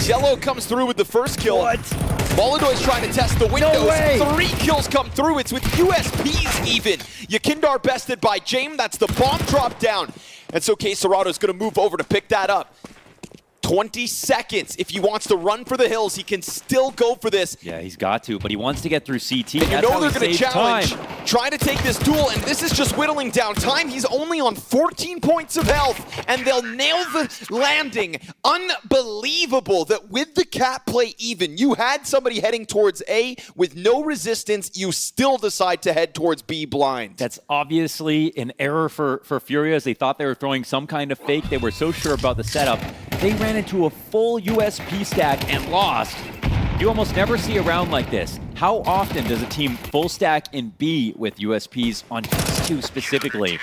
Yellow comes through with the first kill. What? MongolZ trying to test the windows. No 3 kills come through. It's with USPs even. Yakindar bested by James. That's the bomb drop down. And so K-Serrato's going to move over to pick that up. 20 seconds. If he wants to run for the hills, he can still go for this. Yeah, he's got to, but he wants to get through CT. And you know they're going to challenge, trying to take this duel, and this is just whittling down time. He's only on 14 points of health, and they'll nail the landing. Unbelievable that with the cap play even, you had somebody heading towards A with no resistance, you still decide to head towards B blind. That's obviously an error for Furia, as they thought they were throwing some kind of fake. They were so sure about the setup. They ran into a full USP stack and lost. You almost never see a round like this. How often does a team full stack in B with USPs on Dust 2 specifically?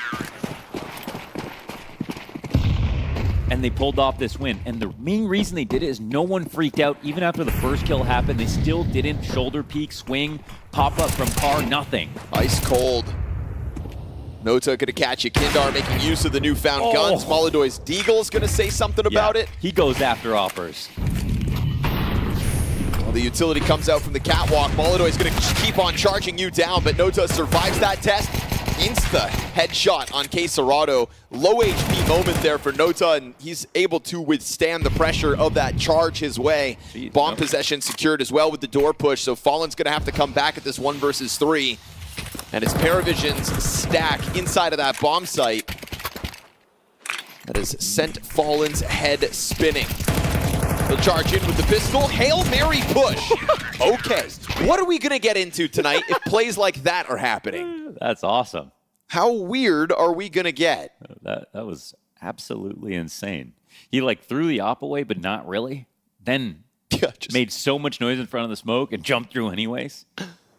And they pulled off this win. And the main reason they did it is no one freaked out. Even after the first kill happened, they still didn't shoulder peek, swing, pop up from car, nothing. Ice cold. Nota going to catch Yakindar, making use of the newfound guns. MongolZ's Deagle's going to say something about it. He goes after offers. Well, the utility comes out from the catwalk. MongolZ is going to keep on charging you down, but Nota survives that test. Insta headshot on K-Serrato. Low HP moment there for Nota, and he's able to withstand the pressure of that charge his way. Bomb possession secured as well with the door push, so Fallen's going to have to come back at this 1 versus 3. And it's PARIVISION's stack inside of that bomb site that has sent Fallen's head spinning. He'll charge in with the pistol. Hail Mary push. Okay, what are we going to get into tonight if plays like that are happening? That's awesome. How weird are we going to get? That was absolutely insane. He like threw the op away, but not really. Then just made so much noise in front of the smoke and jumped through anyways.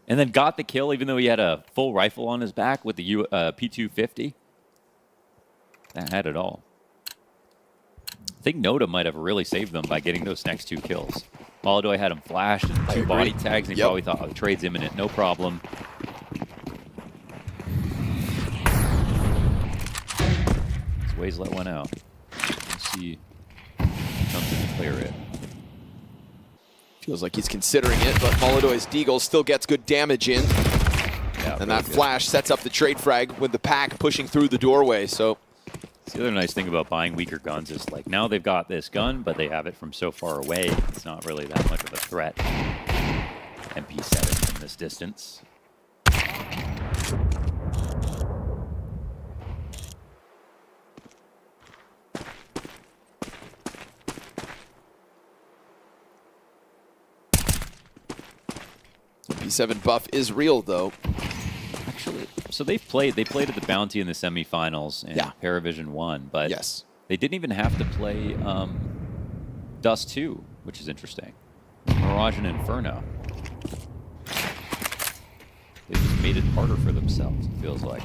And then got the kill even though he had a full rifle on his back with the P250. That had it all. I think Noda might have really saved them by getting those next 2 kills. Molodoy had him flashed and 2 body tags, and he probably thought, oh, the trade's imminent, no problem. Ways let one out. Let's see. Something to clear it. Feels like he's considering it, but Molodoy's Deagle still gets good damage in. Yeah, and that flash sets up the trade frag with the pack pushing through the doorway. So the other nice thing about buying weaker guns is like now they've got this gun, but they have it from so far away. It's not really that much of a threat. MP7 from this distance. MP7 buff is real though. Actually, so they played at the Bounty in the semifinals, and PARIVISION won, but they didn't even have to play Dust 2, which is interesting. Mirage and Inferno. They just made it harder for themselves, it feels like.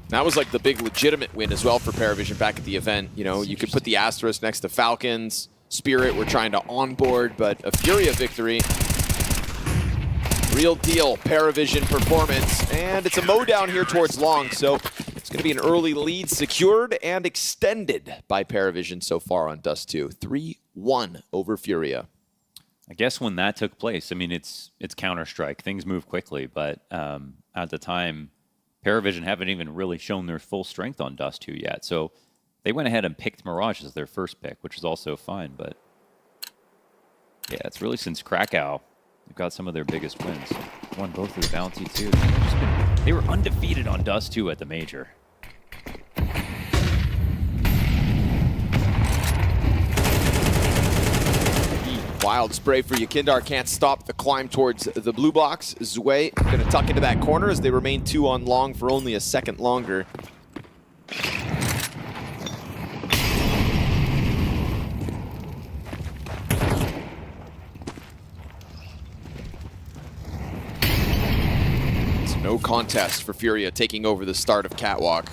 That was like the big legitimate win as well for PARIVISION back at the event. You know, you could put the asterisk next to Falcons. Spirit we're trying to onboard, but a Furia victory. Real deal PARIVISION performance, and it's a mow down here towards long, so it's going to be an early lead secured and extended by PARIVISION so far on Dust 2. 3-1 over Furia. I guess when that took place, I mean, it's Counter-Strike. Things move quickly, but at the time, PARIVISION haven't even really shown their full strength on Dust 2 yet, so they went ahead and picked Mirage as their first pick, which is also fine, but yeah, it's really since Krakow. They've got some of their biggest wins. Won both of the Bounty, too. They were undefeated on Dust 2 at the Major. Wild spray for Yakindar. Can't stop the climb towards the blue box. Zue going to tuck into that corner as they remain 2 on long for only a second longer. No contest for Furia taking over the start of Catwalk.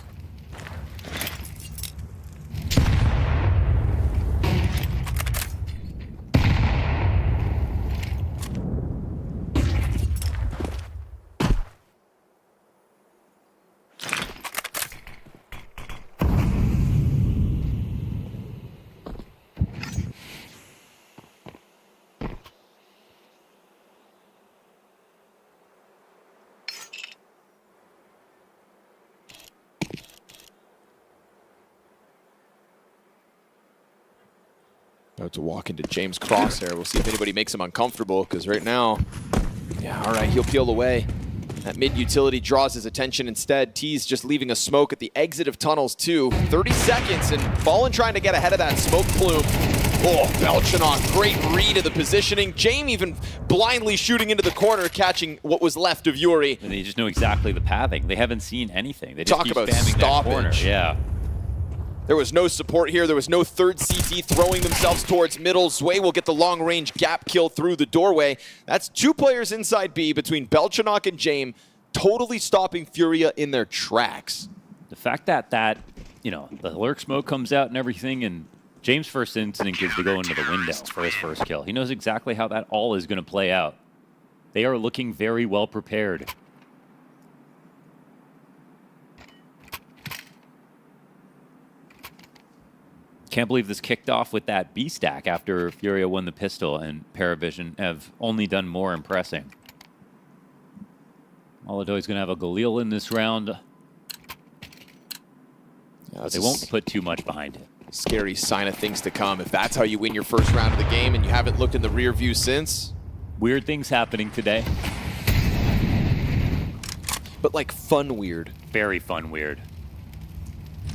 About to walk into James Crosshair. We'll see if anybody makes him uncomfortable, because right now, yeah, all right, he'll peel away. That mid-utility draws his attention instead. T's just leaving a smoke at the exit of tunnels, too. 30 seconds, and Fallen trying to get ahead of that smoke plume. Oh, Belchanok, great read of the positioning. James even blindly shooting into the corner, catching what was left of Yuri. And they just know exactly the pathing. They haven't seen anything. They just Talk keep about spamming that corner. stoppage. Yeah. There was no support here. There was no third CT throwing themselves towards middle. Zway will get the long-range gap kill through the doorway. That's 2 players inside B between Belchanok and James, totally stopping Furia in their tracks. The fact that you know, the lurk smoke comes out and everything, and James' first instinct is to go into the window for his first kill. He knows exactly how that all is going to play out. They are looking very well prepared. Can't believe this kicked off with that B stack after Furia won the pistol, and PARIVISION have only done more impressing. Molodoy's going to have a Galil in this round. Yeah, but they won't put too much behind it. Scary sign of things to come. If that's how you win your first round of the game and you haven't looked in the rear view since. Weird things happening today. but like fun weird. Very fun weird.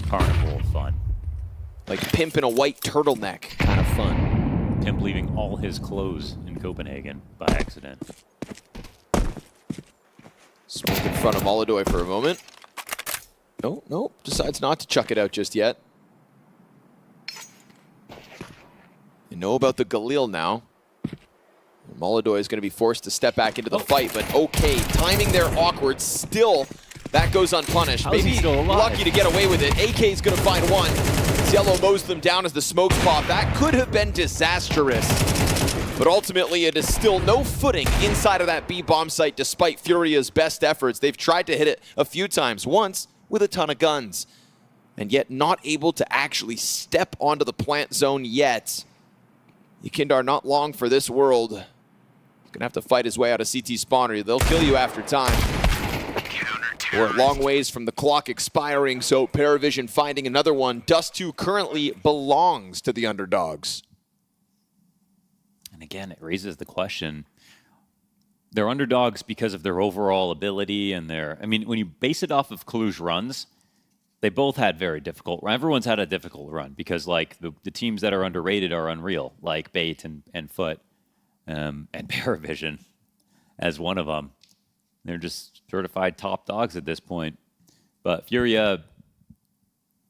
Carnival fun. Like Pimp in a white turtleneck kind of fun. Pimp leaving all his clothes in Copenhagen by accident. Smoke in front of MongolZ for a moment. Nope, decides not to chuck it out just yet. You know about the Galil now. MongolZ is going to be forced to step back into the fight, but okay, timing there awkward. Still, that goes unpunished. How is he Maybe still alive? lucky to get away with it. AK is going to find one. Cielo mows them down as the smokes pop. That could have been disastrous. But ultimately, it is still no footing inside of that B bomb site despite Furia's best efforts. They've tried to hit it a few times, once with a ton of guns, and yet not able to actually step onto the plant zone yet. Yekindar not long for this world. He's gonna have to fight his way out of CT spawner. They'll kill you after time. We're a long ways from the clock expiring, so PARIVISION finding another one. Dust 2 currently belongs to the underdogs. And again, it raises the question. They're underdogs because of their overall ability and their... I mean, when you base it off of Cluj runs, they both had very difficult... Everyone's had a difficult run because, like, the teams that are underrated are unreal, like Bait and FUT and PARIVISION as one of them. They're just certified top dogs at this point. But Furia,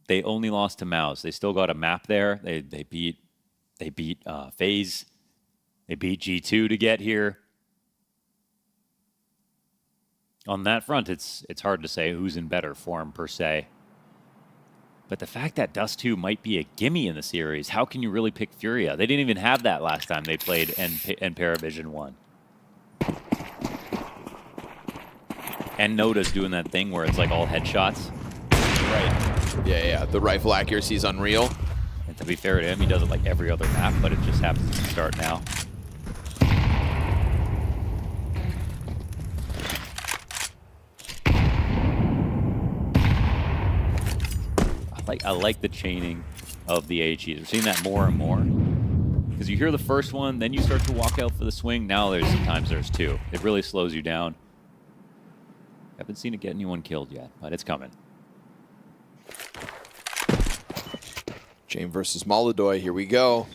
they only lost to MOUZ. They still got a map there. They beat FaZe. They beat G2 to get here. On that front, it's hard to say who's in better form per se. But the fact that Dust 2 might be a gimme in the series, how can you really pick Furia? They didn't even have that last time they played and PARIVISION won. And Noda's doing that thing where it's like all headshots. Right. Yeah. The rifle accuracy is unreal. And to be fair to him, he does it like every other map, but it just happens to start now. I like the chaining of the AHEs. We're seeing that more and more. Because you hear the first one, then you start to walk out for the swing. Now sometimes there's two. It really slows you down. Haven't seen it get anyone killed yet, but it's coming. James versus MongolZ, here we go.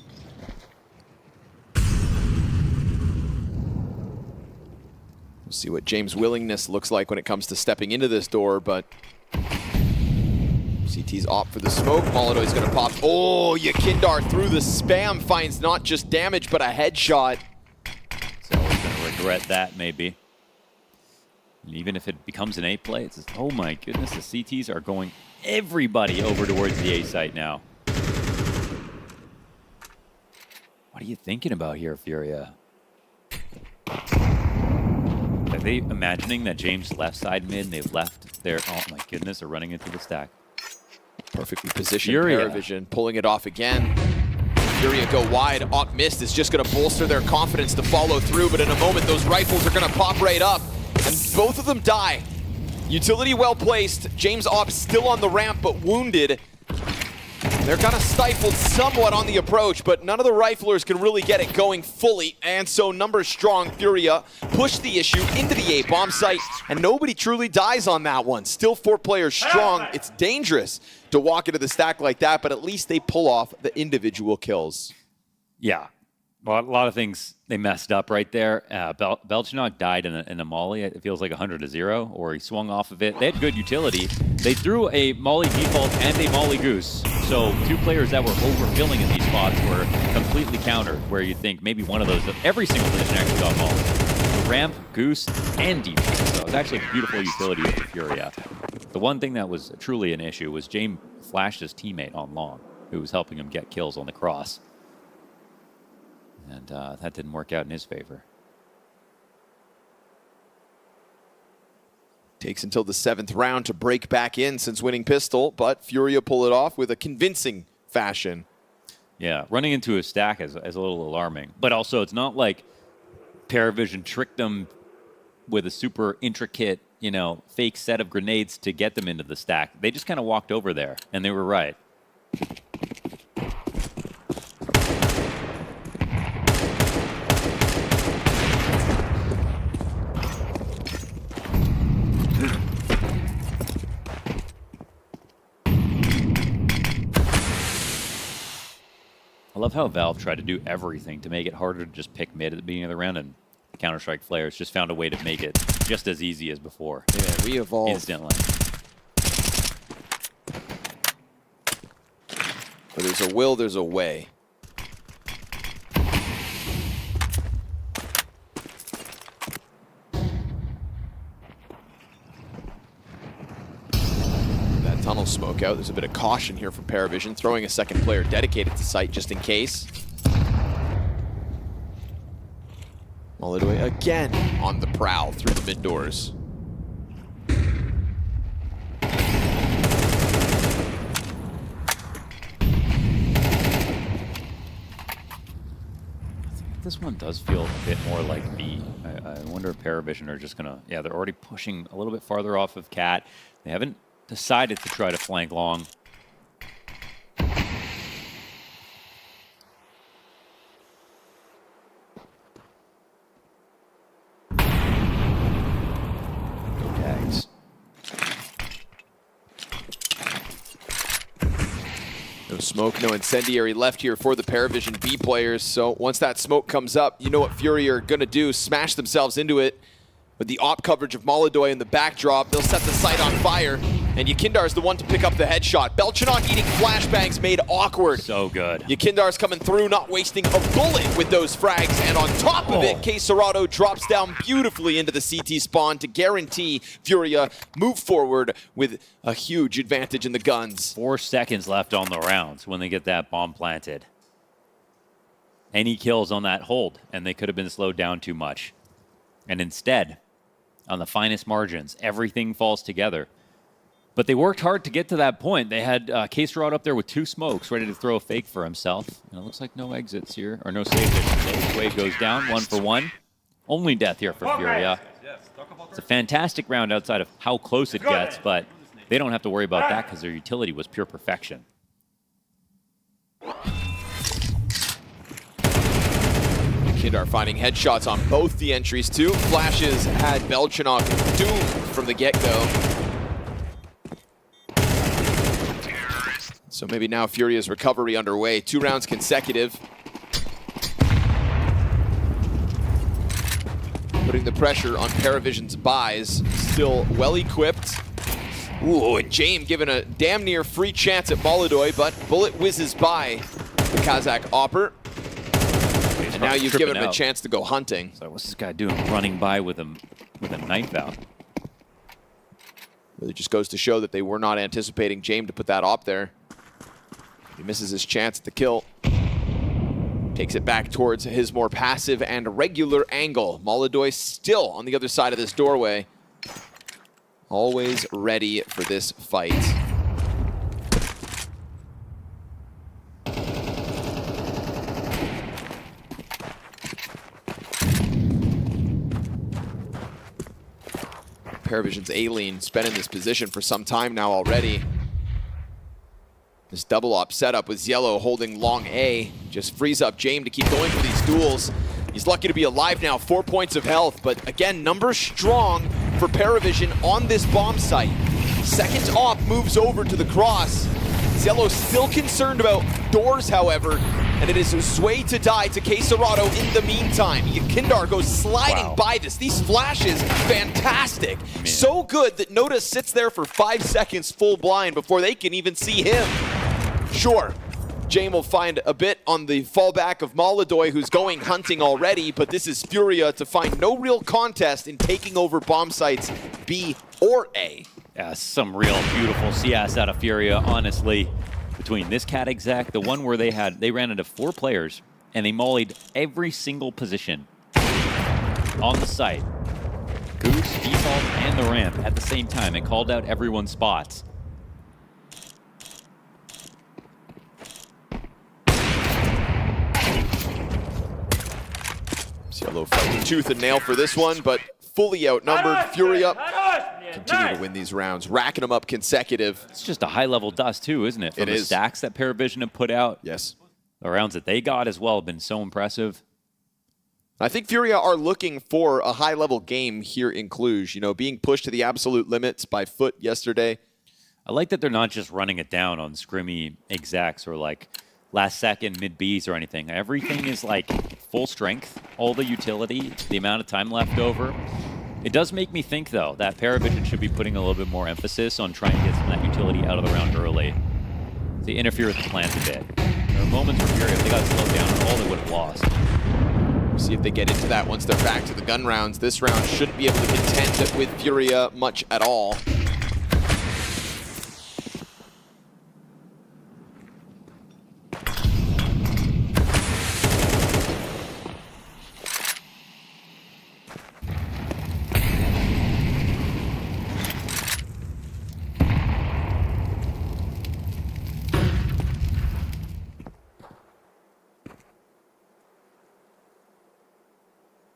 We'll see what James' willingness looks like when it comes to stepping into this door, but CT's opt for the smoke. MongolZ is gonna pop. Oh, Yekindar through the spam finds not just damage, but a headshot. So we're gonna regret that maybe. And even if it becomes an A play, it's just, oh my goodness, the CTs are going everybody over towards the A site now. What are you thinking about here, Furia? Are they imagining that James left side mid and they've left their, oh my goodness, they're running into the stack. Perfectly positioned. Furia. PARIVISION pulling it off again. Furia go wide. Op missed is just going to bolster their confidence to follow through, but in a moment those rifles are going to pop right up, and both of them die. Utility well placed. James Op still on the ramp, but wounded. They're kind of stifled somewhat on the approach, but none of the riflers can really get it going fully, and so numbers strong. Furia push the issue into the A bomb site, and nobody truly dies on that one. Still 4 players strong. It's dangerous to walk into the stack like that, but at least they pull off the individual kills. Yeah, well, a lot of things they messed up right there. Belchinok died in a molly. It feels like 100-0, or he swung off of it. They had good utility. They threw a molly default and a molly goose. So 2 players that were overfilling in these spots were completely countered, where you'd think maybe one of those, every single position actually got molly. Ramp, goose, and defense. So it was actually a beautiful utility of the Furia. The one thing that was truly an issue was James flashed his teammate on long, who was helping him get kills on the cross. And that didn't work out in his favor. Takes until the 7th round to break back in since winning pistol, but Furia pull it off with a convincing fashion. Yeah, running into a stack is a little alarming. But also, it's not like PARIVISION tricked them with a super intricate, fake set of grenades to get them into the stack. They just kind of walked over there, and they were right. I love how Valve tried to do everything to make it harder to just pick mid at the beginning of the round, and Counter-Strike Flares just found a way to make it just as easy as before. Yeah, we evolved. Instantly. Where there's a will, there's a way. That tunnel smoke out. There's a bit of caution here from PARIVISION, throwing a second player dedicated to site just in case. MongolZ again on the prowl through the mid doors. This one does feel a bit more like B. I wonder if PARIVISION are just gonna, yeah, they're already pushing a little bit farther off of Cat. They haven't decided to try to flank long. Go tags. No smoke, no incendiary left here for the PARIVISION B players. So once that smoke comes up, you know what Furia are going to do, smash themselves into it. With the op coverage of MongolZ in the backdrop, they'll set the site on fire. And Yakindar's the one to pick up the headshot. Belchanok eating flashbangs made awkward. So good. Yakindar's coming through, not wasting a bullet with those frags. And on top of it, K-Serato drops down beautifully into the CT spawn to guarantee Furia move forward with a huge advantage in the guns. 4 seconds left on the rounds when they get that bomb planted. Any kills on that hold, and they could have been slowed down too much. And instead, on the finest margins, everything falls together. But they worked hard to get to that point. They had K-Serato up there with 2 smokes, ready to throw a fake for himself. And it looks like no exits here, or no saves. Wade goes down, 1 for 1. Only death here for Furia. It's a fantastic round outside of how close it gets, but they don't have to worry about that because their utility was pure perfection. Kindar finding headshots on both the entries too. Flashes had Belchanok doomed from the get-go. So maybe now Furia's recovery underway. 2 rounds consecutive. Putting the pressure on PARIVISION's buys. Still well-equipped. Ooh, and James given a damn near free chance at MongolZ, but bullet whizzes by the Kazakh Opper. And now you've given him a chance to go hunting. So what's this guy doing? Running by with a knife out. Really just goes to show that they were not anticipating James to put that op there. He misses his chance at the kill. Takes it back towards his more passive and regular angle. MongolZ still on the other side of this doorway. Always ready for this fight. PARIVISION's Aileen been in this position for some time now already. This double op setup with Yellow holding long A just frees up James to keep going for these duels. He's lucky to be alive now, 4 points of health, but again, numbers strong for PARIVISION on this bomb site. Second op moves over to the cross. Yellow still concerned about doors, however, and it is Sway to die to K-Serato in the meantime. Yakindar goes sliding by this. These flashes, fantastic. Man. So good that Noda sits there for 5 seconds full blind before they can even see him. Sure, James will find a bit on the fallback of MongolZ, who's going hunting already, but this is Furia to find no real contest in taking over bomb sites B or A. Yeah, some real beautiful CS out of Furia, honestly. Between this cat exec, the one where they ran into 4 players, and they mollied every single position on the site. Goose, default, and the ramp at the same time, and called out everyone's spots. Yellow fighting tooth and nail for this one, but fully outnumbered. Furia continue to win these rounds, racking them up consecutive. It's just a high-level dust too, isn't it? From the stacks that PARIVISION have put out. Yes. The rounds that they got as well have been so impressive. I think Furia are looking for a high-level game here in Cluj. You know, being pushed to the absolute limits by FUT yesterday. I like that they're not just running it down on scrimmy execs or like last second mid Bs or anything. Everything is like full strength, all the utility, the amount of time left over. It does make me think, though, that PARIVISION should be putting a little bit more emphasis on trying to get some of that utility out of the round early. They interfere with the plans a bit. There are moments where Furia, if they got slowed down at all, they would have lost. We'll see if they get into that once they're back to the gun rounds. This round shouldn't be able to contend with Furia much at all.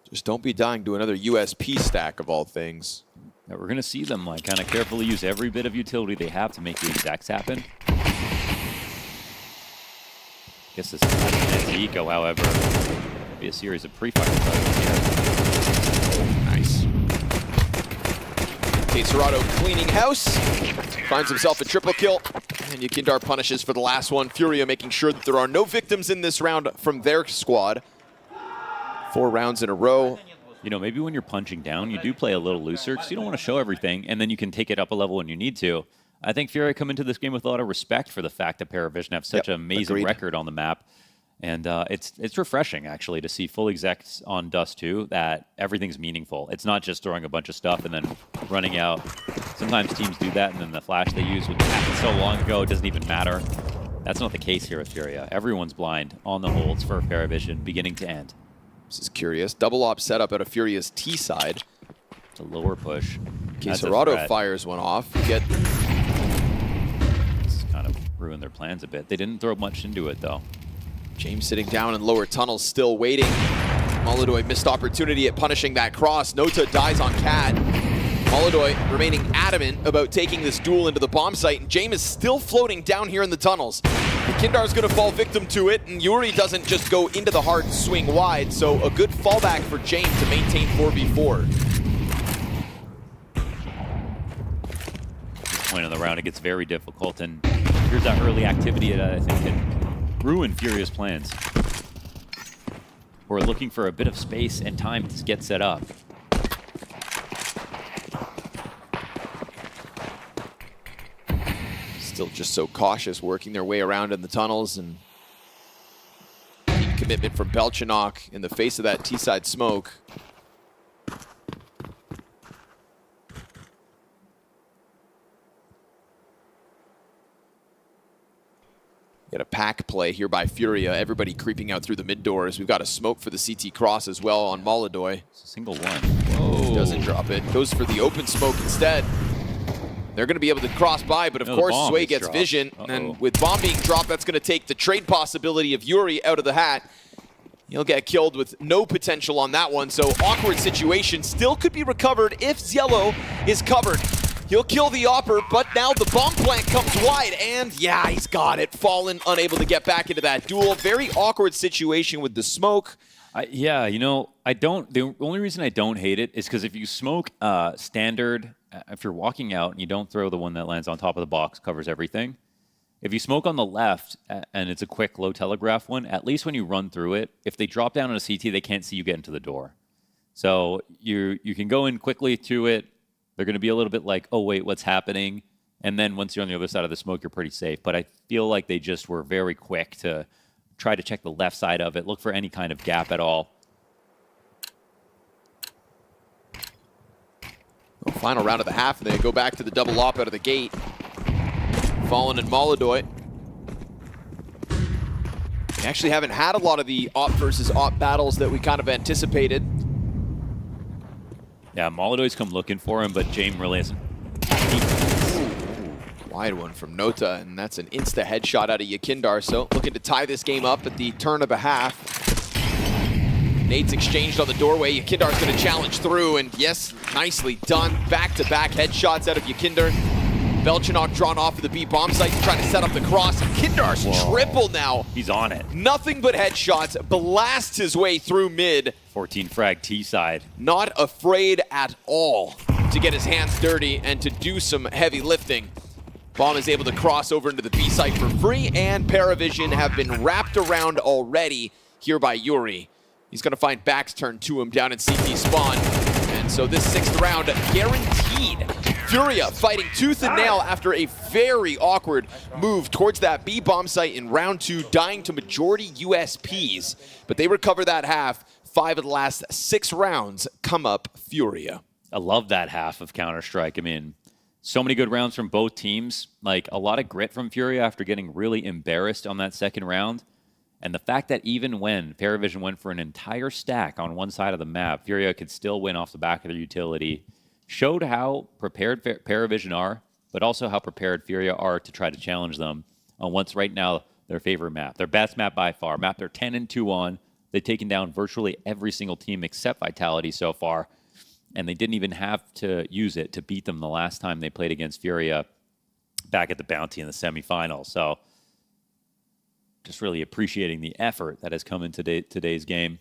Just don't be dying to another USP stack of all things. Now we're going to see them like kind of carefully use every bit of utility they have to make the execs happen. Guess this is an eco, however, it'll be a series of pre-fire targets here. Nice. Serato cleaning house, finds himself a triple kill, and Yakindar punishes for the last one. Furia making sure that there are no victims in this round from their squad. 4 rounds in a row. You know, maybe when you're punching down, you do play a little looser because you don't want to show everything, and then you can take it up a level when you need to. I think Furia come into this game with a lot of respect for the fact that PARIVISION have such an amazing record on the map. And it's refreshing, actually, to see full execs on Dust 2 that everything's meaningful. It's not just throwing a bunch of stuff and then running out. Sometimes teams do that, and then the flash they use, which happened so long ago, it doesn't even matter. That's not the case here with Furia. Everyone's blind on the holds for PARIVISION, beginning to end. This is curious. Double op setup out of Furia's T side. It's a lower push. Serato fires one off. This kind of ruined their plans a bit. They didn't throw much into it, though. James sitting down in lower tunnels, still waiting. MongolZ missed opportunity at punishing that cross. Nota dies on Cad. MongolZ remaining adamant about taking this duel into the bomb site, and James is still floating down here in the tunnels. Kindar's going to fall victim to it, and Yuri doesn't just go into the hard swing wide, so a good fallback for James to maintain 4v4. At this point in the round, it gets very difficult, and here's that early activity that I think can ruin Furia's plans. We're looking for a bit of space and time to get set up. Still just so cautious, working their way around in the tunnels, and deep commitment from Belchinok in the face of that T-side smoke. Get a pack play here by Furia. Everybody creeping out through the mid doors. We've got a smoke for the CT cross as well on MongolZ. It's a single one. Whoa. Doesn't drop it. Goes for the open smoke instead. They're going to be able to cross by, but of course Sway gets vision. And with bomb being dropped, that's going to take the trade possibility of Yuri out of the hat. He'll get killed with no potential on that one. So awkward situation. Still could be recovered if Ziello is covered. He'll kill the Opper, but now the bomb plant comes wide, and yeah, he's got it. Fallen, unable to get back into that duel. Very awkward situation with the smoke. Yeah, you know, the only reason I don't hate it is because if you smoke standard, if you're walking out and you don't throw the one that lands on top of the box, covers everything. If you smoke on the left and it's a quick low telegraph one, at least when you run through it, if they drop down on a CT, they can't see you get into the door. So you can go in quickly through it. They're going to be a little bit like, oh, wait, what's happening? And then once you're on the other side of the smoke, you're pretty safe. But I feel like they just were very quick to try to check the left side of it, look for any kind of gap at all. Well, final round of the half, and they go back to the double op out of the gate. Fallen and MongolZ. We actually haven't had a lot of the op versus op battles that we kind of anticipated. Yeah, MongolZ's come looking for him, but James really hasn't. Wide one from Nota, and that's an insta headshot out of Yakindar. So looking to tie this game up at the turn of a half. Nades exchanged on the doorway. Yakindar's going to challenge through, and yes, nicely done. Back-to-back headshots out of Yakindar. Belchinok drawn off of the B bomb site to try to set up the cross. Yakindar's triple now. He's on it. Nothing but headshots. Blasts his way through mid. 14 frag T side. Not afraid at all to get his hands dirty and to do some heavy lifting. Bomb is able to cross over into the B site for free, and PARIVISION have been wrapped around already here by Yuri. He's going to find backs turned to him down in CT spawn. And so this 6th round guaranteed. Furia fighting tooth and nail after a very awkward move towards that B bomb site in round 2, dying to majority USPs. But they recover that half. 5 of the last 6 rounds come up Furia. I love that half of Counter-Strike. I mean, so many good rounds from both teams. Like, a lot of grit from Furia after getting really embarrassed on that 2nd round. And the fact that even when PARIVISION went for an entire stack on one side of the map, Furia could still win off the back of their utility, showed how prepared PARIVISION are, but also how prepared Furia are to try to challenge them on what's right now their favorite map. Their best map by far, map they're 10-2 on. They've taken down virtually every single team except Vitality so far, and they didn't even have to use it to beat them the last time they played against Furia back at the Bounty in the semifinals. So just really appreciating the effort that has come in today's game.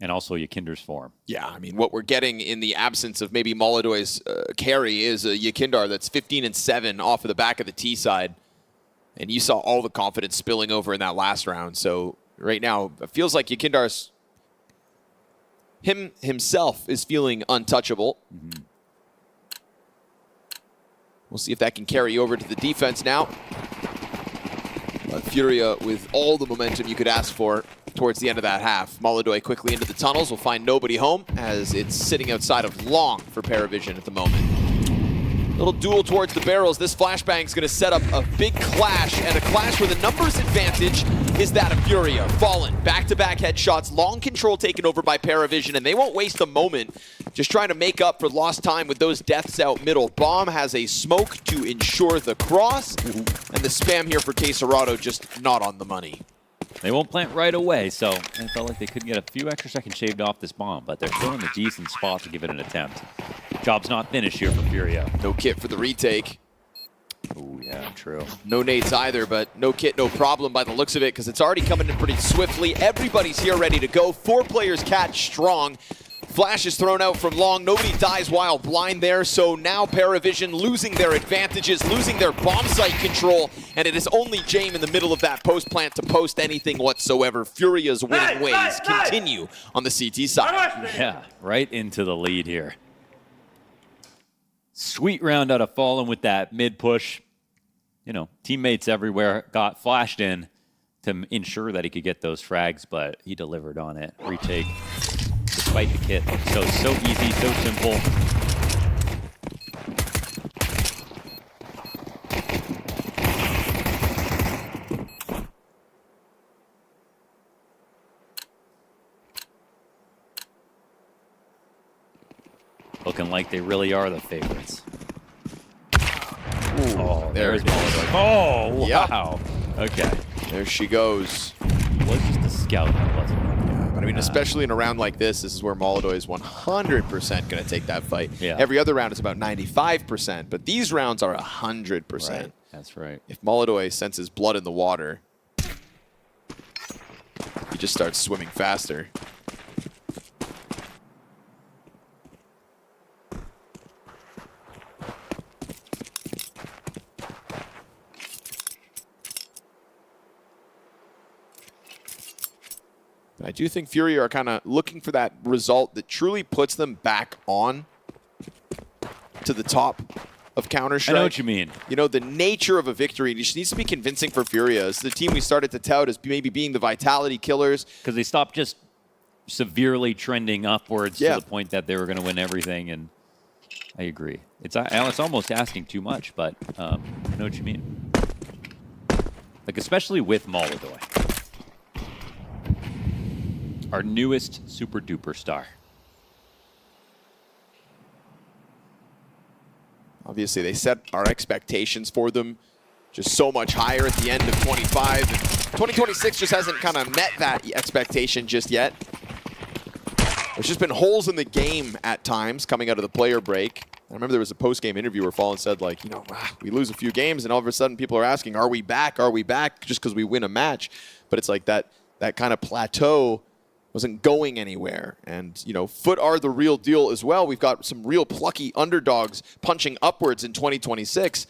And also Yakinder's form. Yeah, I mean, what we're getting in the absence of maybe Molodoy's carry is a Yakindar that's 15-7 off of the back of the T side. And you saw all the confidence spilling over in that last round. So right now, it feels like Yakindar's himself is feeling untouchable. Mm-hmm. We'll see if that can carry over to the defense now. But Furia with all the momentum you could ask for towards the end of that half. Molodoy quickly into the tunnels will find nobody home as it's sitting outside of long for PARIVISION at the moment. Little duel towards the barrels. This flashbang is going to set up a big clash, and a clash where the numbers advantage is that of Furia. Fallen, back-to-back headshots, long control taken over by PARIVISION, and they won't waste a moment just trying to make up for lost time with those deaths out middle. Bomb has a smoke to ensure the cross, and the spam here for Quesarado just not on the money. They won't plant right away, so it felt like they couldn't get a few extra seconds shaved off this bomb, but they're still in a decent spot to give it an attempt. Job's not finished here for Furia. No kit for the retake. Oh, yeah, true. No nades either, but no kit, no problem by the looks of it, because it's already coming in pretty swiftly. Everybody's here ready to go. 4 players catch strong. Flash is thrown out from long. Nobody dies while blind there, so now PARIVISION losing their advantages, losing their bomb site control, and it is only Jame in the middle of that post plant to post anything whatsoever. Furia's winning ways continue on the CT side. Yeah, right into the lead here. Sweet round out of Fallen with that mid push. You know, teammates everywhere got flashed in to ensure that he could get those frags, but he delivered on it. Retake. Despite the kit. So easy, so simple. Looking like they really are the favorites. Ooh, oh, there's Molodoy. Oh, wow. Yep. Okay. There she goes. It was just a scout, wasn't it? But I mean, especially in a round like this is where Molodoy is 100% going to take that fight. Yeah. Every other round is about 95%, but these rounds are 100%. Right. That's right. If Molodoy senses blood in the water, he just starts swimming faster. I do think Furia are kind of looking for that result that truly puts them back on to the top of Counter-Strike. I know what you mean. You know, the nature of a victory just needs to be convincing for Furia. It's the team we started to tout as maybe being the Vitality killers. Because they stopped just severely trending upwards to the point that they were going to win everything, and I agree. It's almost asking too much, but I know what you mean. Like, especially with Molodoy. Our newest super duper star. Obviously, they set our expectations for them just so much higher at the end of 25. And 2026 just hasn't kind of met that expectation just yet. There's just been holes in the game at times coming out of the player break. I remember there was a post-game interview where Fallen said, like, you know, we lose a few games, and all of a sudden people are asking, are we back? Are we back? Just because we win a match. But it's like that kind of plateau wasn't going anywhere. And, you know, FUT are the real deal as well. We've got some real plucky underdogs punching upwards in 2026.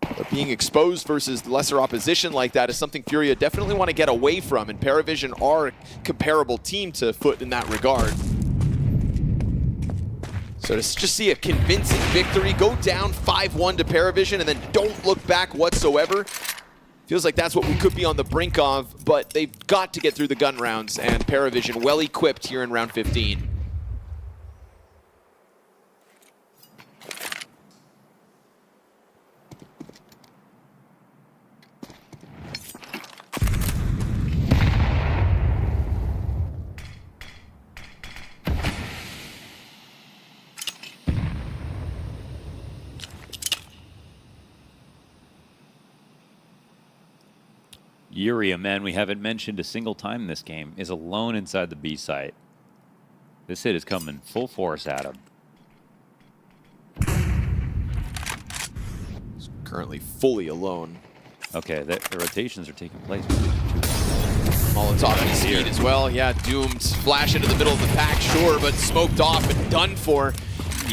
But being exposed versus lesser opposition like that is something Furia definitely want to get away from, and PARIVISION are a comparable team to FUT in that regard. So to just see a convincing victory, go down 5-1 to PARIVISION and then don't look back whatsoever. Feels like that's what we could be on the brink of, but they've got to get through the gun rounds, and PARIVISION well equipped here in round 15. Yuri, a man we haven't mentioned a single time in this game, is alone inside the B site. This hit is coming full force at him. He's currently fully alone. Okay, the rotations are taking place. Molotov at speed as well. Yeah, doomed. Flash into the middle of the pack, sure, but smoked off and done for.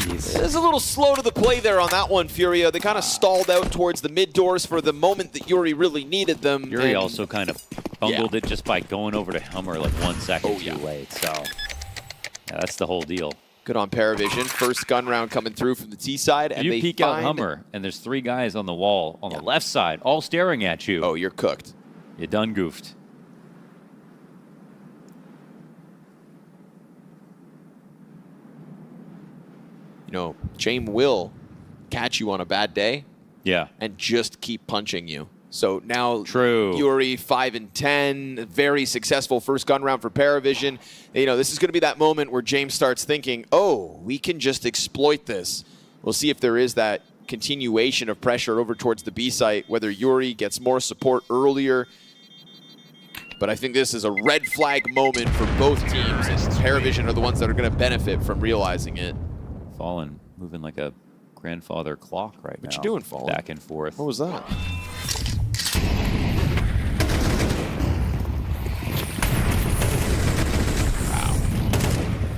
It's a little slow to the play there on that one, Furia. They kind of stalled out towards the mid doors for the moment that Yuri really needed them. Yuri also kind of bungled it just by going over to Hummer like 1 second too late. So yeah, that's the whole deal. Good on PARIVISION. First gun round coming through from the T side. And you peek out Hummer, and there's 3 guys on the wall on the left side, all staring at you. Oh, you're cooked. You done goofed. You know, James will catch you on a bad day. Yeah. And just keep punching you. So now True. Yuri 5-10, very successful first gun round for PARIVISION. You know, this is going to be that moment where James starts thinking, oh, we can just exploit this. We'll see if there is that continuation of pressure over towards the B site, whether Yuri gets more support earlier. But I think this is a red flag moment for both teams, and PARIVISION are the ones that are going to benefit from realizing it. Fallen moving like a grandfather clock right now. What you doing, Fallen? Back and forth. What was that? Wow.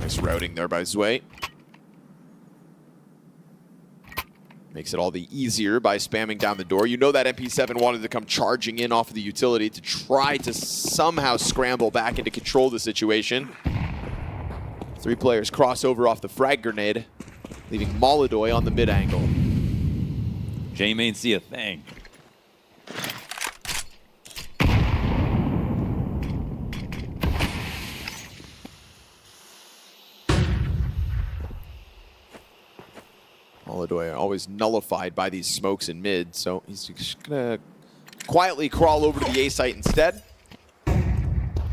Nice routing there by Zwei. Makes it all the easier by spamming down the door. You know that MP7 wanted to come charging in off of the utility to try to somehow scramble back and to control the situation. 3 players cross over off the frag grenade, leaving MongolZ on the mid angle. James ain't see a thing. MongolZ always nullified by these smokes in mid, so he's just gonna quietly crawl over to the A site instead.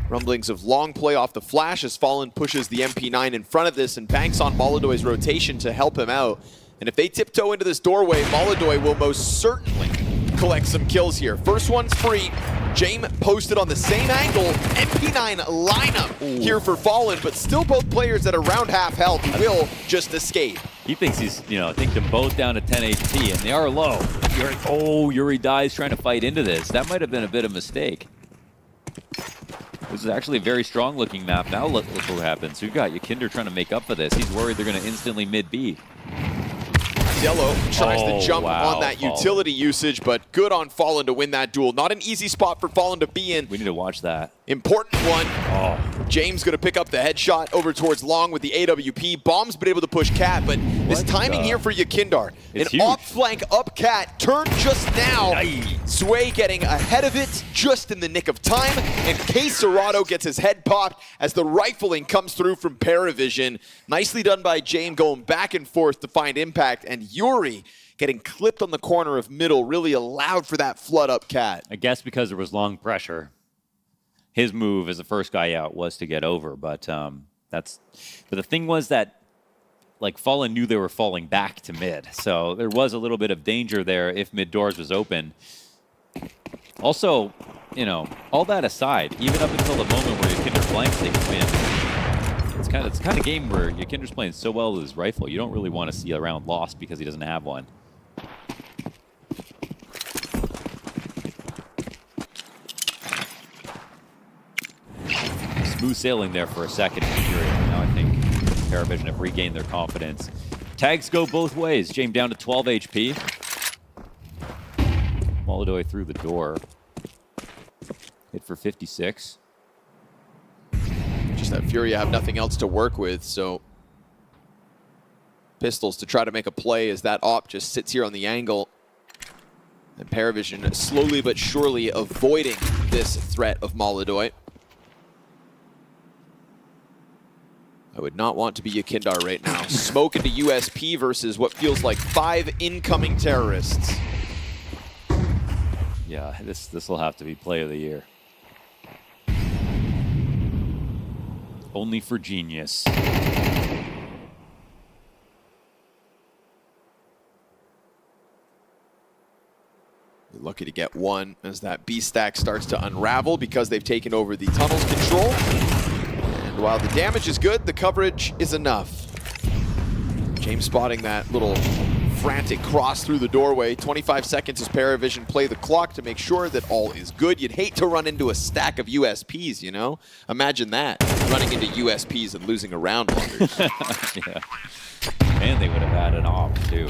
Rumblings of long play off the flash as Fallen pushes the MP9 in front of this and banks on MongolZ's rotation to help him out. And if they tiptoe into this doorway, MongolZ will most certainly collect some kills here. First one's free. James posted on the same angle. MP9 lineup here for Fallen, but still both players at around half health will just escape. He thinks he's, you know, I think them both down to 10 HP, and they are low. Yuri dies trying to fight into this. That might have been a bit of a mistake. This is actually a very strong looking map. Now look what happens. You've got Yakinder trying to make up for this. He's worried they're going to instantly mid B. Yellow tries to jump on that utility usage, but good on Fallen to win that duel. Not an easy spot for Fallen to be in. We need to watch that. Important one. James going to pick up the headshot over towards Long with the AWP. Bomb's been able to push Cat, but this timing here for Yakinder. An off-flank up Cat, turned just now. Zwei getting ahead of it just in the nick of time, and K Serrato gets his head popped as the rifling comes through from PARIVISION. Nicely done by James going back and forth to find impact, and Yuri getting clipped on the corner of middle really allowed for that flood up Cat. I guess because there was long pressure. His move as the first guy out was to get over, but but the thing was that like Fallen knew they were falling back to mid, so there was a little bit of danger there if mid doors was open. Also, you know, all that aside, even up until the moment where Yakinder flanks, they can win. It's kind of game where Yakinder's playing so well with his rifle, you don't really want to see a round lost because he doesn't have one. smooth sailing there for a second. Now I think PARIVISION have regained their confidence. Tags go both ways. James down to 12 HP. MongolZ through the door. Hit for 56. Just that Furia have nothing else to work with, so pistols to try to make a play as that op just sits here on the angle. And PARIVISION slowly but surely avoiding this threat of MongolZ. I would not want to be Yakindar right now. Smoke into USP versus what feels like 5 incoming terrorists. Yeah, this will have to be play of the year. Only for genius. Lucky to get one as that B stack starts to unravel because they've taken over the tunnel's control. And while the damage is good, the coverage is enough. James spotting that little frantic cross through the doorway. 25 seconds as PARIVISION play the clock to make sure that all is good. You'd hate to run into a stack of USPs, you know? Imagine that, running into USPs and losing a round longer. Yeah. And they would have had an op, too.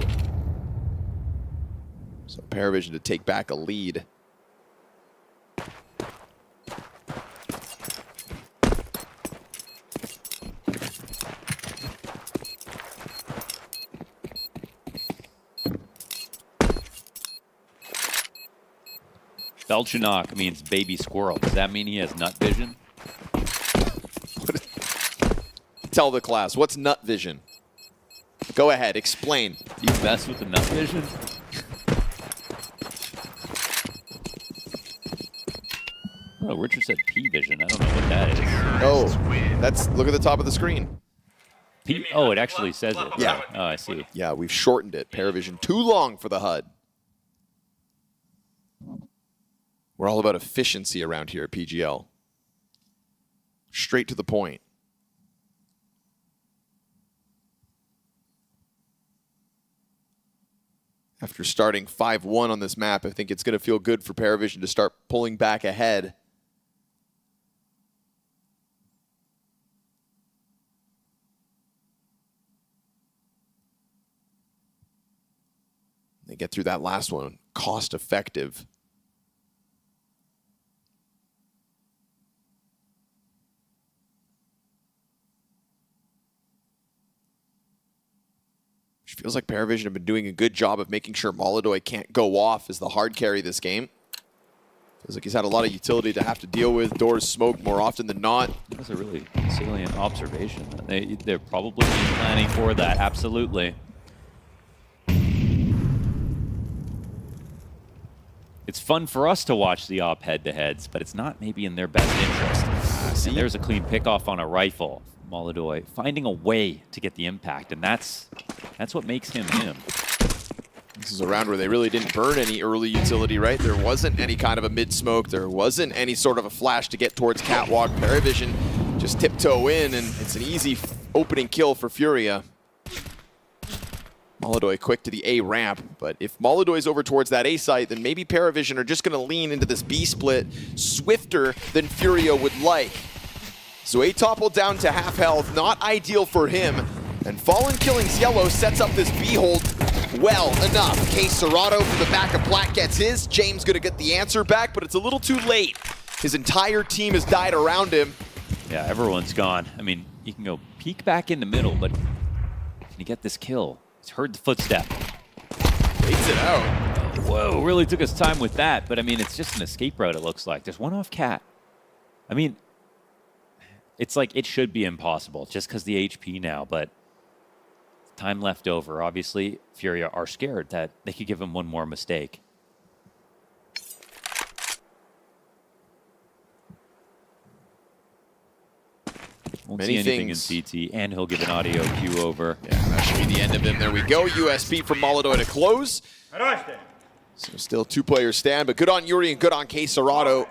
So PARIVISION to take back a lead. Belchanok means baby squirrel. Does that mean he has nut vision? Tell the class, what's nut vision? Go ahead, explain. Do you mess with the nut vision? Oh, Richard said P vision. I don't know what that is. Oh, that's, look at the top of the screen. P, oh, it actually says it. Yeah. Oh, I see. Yeah, we've shortened it. PARIVISION too long for the HUD. We're all about efficiency around here at PGL. Straight to the point. After starting 5-1 on this map, I think it's going to feel good for PARIVISION to start pulling back ahead. They get through that last one. Cost effective. Which feels like PARIVISION have been doing a good job of making sure MongolZ can't go off as the hard carry this game. Feels like he's had a lot of utility to have to deal with. Doors smoke more often than not. That's a really salient observation. They're probably planning for that, absolutely. It's fun for us to watch the op head-to-heads, but it's not maybe in their best interest. And there's a clean pick-off on a rifle. MongolZ finding a way to get the impact, and that's what makes him him. This is a round where they really didn't burn any early utility, right? There wasn't any kind of a mid-smoke. There wasn't any sort of a flash to get towards Catwalk. PARIVISION just tiptoe in, and it's an easy opening kill for Furia. MongolZ quick to the A ramp, but if MongolZ is over towards that A site, then maybe PARIVISION are just going to lean into this B split swifter than Furia would like. So A toppled down to half health, not ideal for him. And Fallen Killings Yellow sets up this B hold well enough. KSerato from the back of Black gets his. James gonna get the answer back, but it's a little too late. His entire team has died around him. Yeah, everyone's gone. I mean, you can go peek back in the middle, but can you get this kill? He's heard the footstep. Waits it out. Whoa, really took his time with that, but I mean, it's just an escape route, it looks like. There's one off Cat. I mean, it's like it should be impossible just because the HP now, but time left over. Obviously, Furia are scared that they could give him one more mistake. Won't see anything in CT, and he'll give an audio cue over. Yeah, that should be the end of him. There we go. USP from MongolZ to close. So still two-player stand, but good on Yuri and good on KSerato.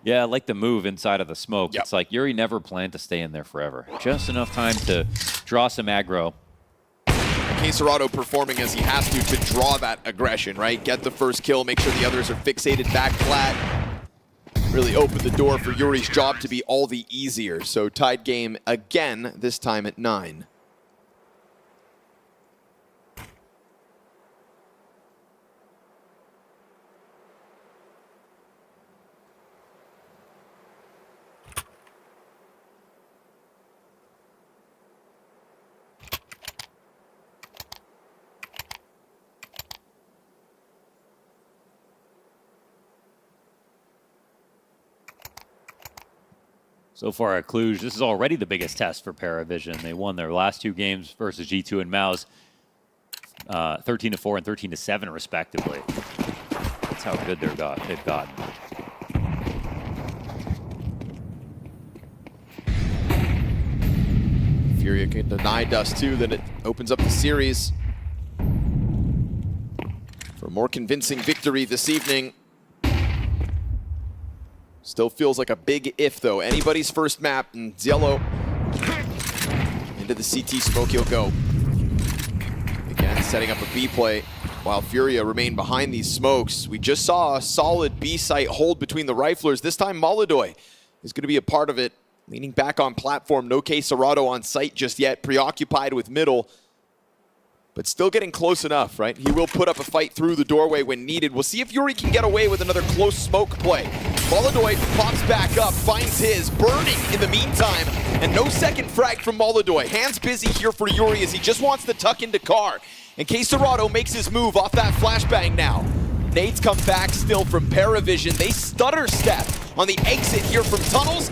Yeah, I like the move inside of the smoke. It's like Yuri never planned to stay in there forever. Just enough time to draw some aggro. KSerato performing as he has to draw that aggression, right? Get the first kill, make sure the others are fixated back flat. really opened the door for Yuri's job to be all the easier. So tied game again, this time at 9. So far at Cluj, this is already the biggest test for PARIVISION. They won their last 2 games versus G2 and MOUZ, 13-4 and 13-7 respectively. That's how good they've gotten. Furia can deny Dust too, then it opens up the series for a more convincing victory this evening. Still feels like a big if, though. Anybody's first map, and Yellow into the CT smoke he'll go. Again, setting up a B play while Furia remain behind these smokes. We just saw a solid B site hold between the riflers. This time, MongolZ is going to be a part of it. Leaning back on platform, no Serato on site just yet, preoccupied with middle. But still getting close enough, right? He will put up a fight through the doorway when needed. We'll see if Yuri can get away with another close smoke play. MongolZ pops back up, finds his, burning in the meantime, and no second frag from MongolZ. Hands busy here for Yuri as he just wants to tuck into car. And Serato makes his move off that flashbang now. Nades come back still from PARIVISION. They stutter step on the exit here from tunnels.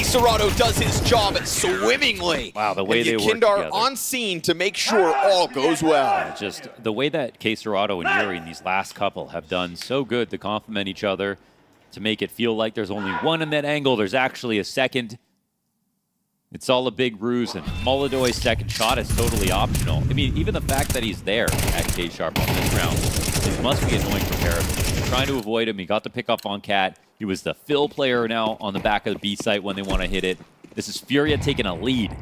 Serato does his job swimmingly. Wow, the way they work Kindar together. on scene to make sure all goes well. Just the way that Serato and Yuri in these last couple have done so good to complement each other, to make it feel like there's only one in that angle. There's actually a second. It's all a big ruse, and MongolZ's second shot is totally optional. I mean, even the fact that he's there at K-Sharp on this round, it must be annoying for PARIVISION. They're trying to avoid him. He got the pick up on Cat. He was the fill player now on the back of the B site when they want to hit it. This is Furia taking a lead.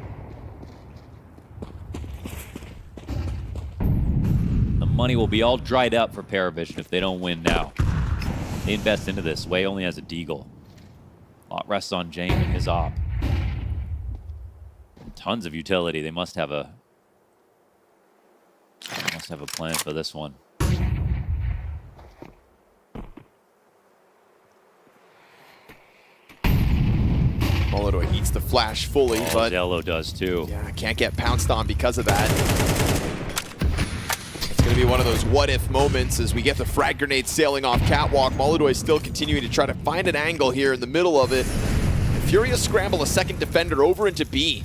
The money will be all dried up for PARIVISION if they don't win now. They invest into this. Way only has a deagle. A lot rests on Jane and his op. Tons of utility. They must have a plan for this one. MongolZ eats the flash fully, but Yellow does too. Yeah, can't get pounced on because of that. It's going to be one of those what-if moments as we get the frag grenade sailing off catwalk. MongolZ is still continuing to try to find an angle here in the middle of it. Furia scramble a second defender over into B.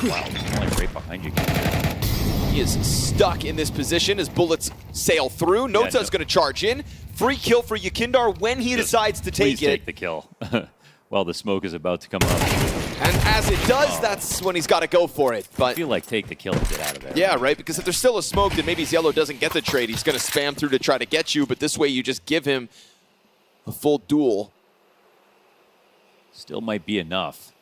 Wow, like right behind you. He is stuck in this position as bullets sail through. Nota's going to charge in. Free kill for Yakindar when he decides to take Please take the kill. Well, the smoke is about to come up. And as it does, that's when he's got to go for it. But I feel like take the kill and get out of there. yeah, right, because if there's still a smoke, then maybe Yellow doesn't get the trade. He's going to spam through to try to get you, but this way you just give him a full duel. Still might be enough.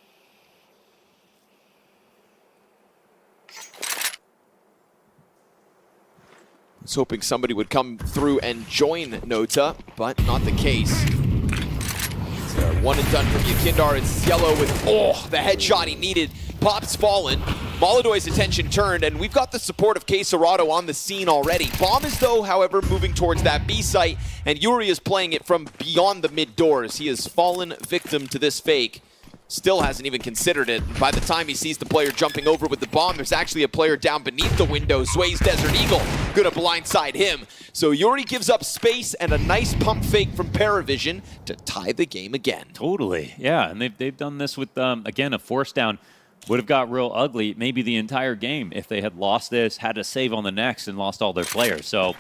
I was hoping somebody would come through and join Nota, but not the case. It's a one and done from Yakindar. It's Yellow with, the headshot he needed. Pop's fallen. MongolZ's attention turned, and we've got the support of Serato on the scene already. Bomb is, though, however, moving towards that B site, and Yuri is playing it from beyond the mid doors. He has fallen victim to this fake. Still hasn't even considered it. And by the time he sees the player jumping over with the bomb, there's actually a player down beneath the window. Sway's Desert Eagle gonna blindside him. So Yuri gives up space and a nice pump fake from PARIVISION to tie the game again. Totally, yeah, and they've done this with, again, a force down. Would have got real ugly maybe the entire game if they had lost this, had to save on the next, and lost all their players. So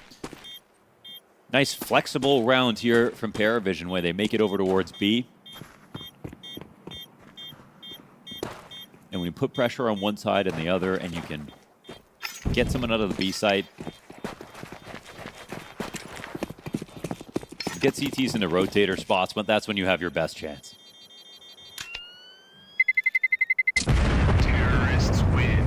nice flexible round here from PARIVISION where they make it over towards B. And when you put pressure on one side and the other, and you can get someone out of the B site, get CTs into rotator spots, but that's when you have your best chance. Terrorists win.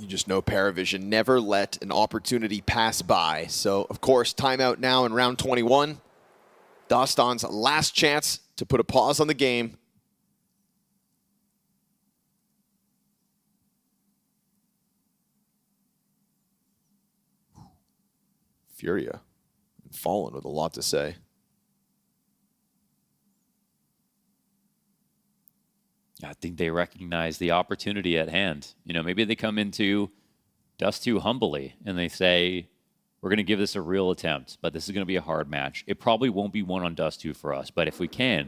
You just know PARIVISION never let an opportunity pass by. So, of course, timeout now in round 21. Daston's last chance to put a pause on the game. Furia and Fallen with a lot to say. I think they recognize the opportunity at hand. You know, maybe they come into Dust 2 humbly and they say, we're going to give this a real attempt, but this is going to be a hard match. It probably won't be one on Dust 2 for us, but if we can,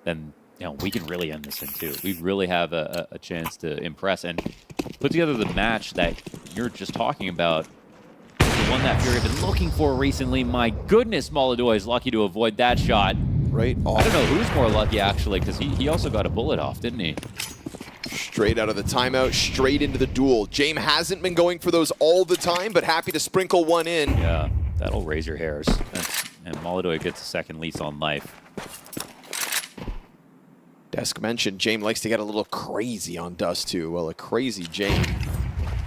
then we can really end this in 2. We really have a chance to impress and put together the match that you're just talking about. The one that Fury have been looking for recently. My goodness, MongolZ is lucky to avoid that shot. Right off. I don't know who's more lucky, actually, because he also got a bullet off, didn't he? Straight out of the timeout, straight into the duel. James hasn't been going for those all the time, but happy to sprinkle one in. Yeah, that'll raise your hairs. And MongolZ gets a second lease on life. Desk mentioned James likes to get a little crazy on Dust 2. Well, a crazy James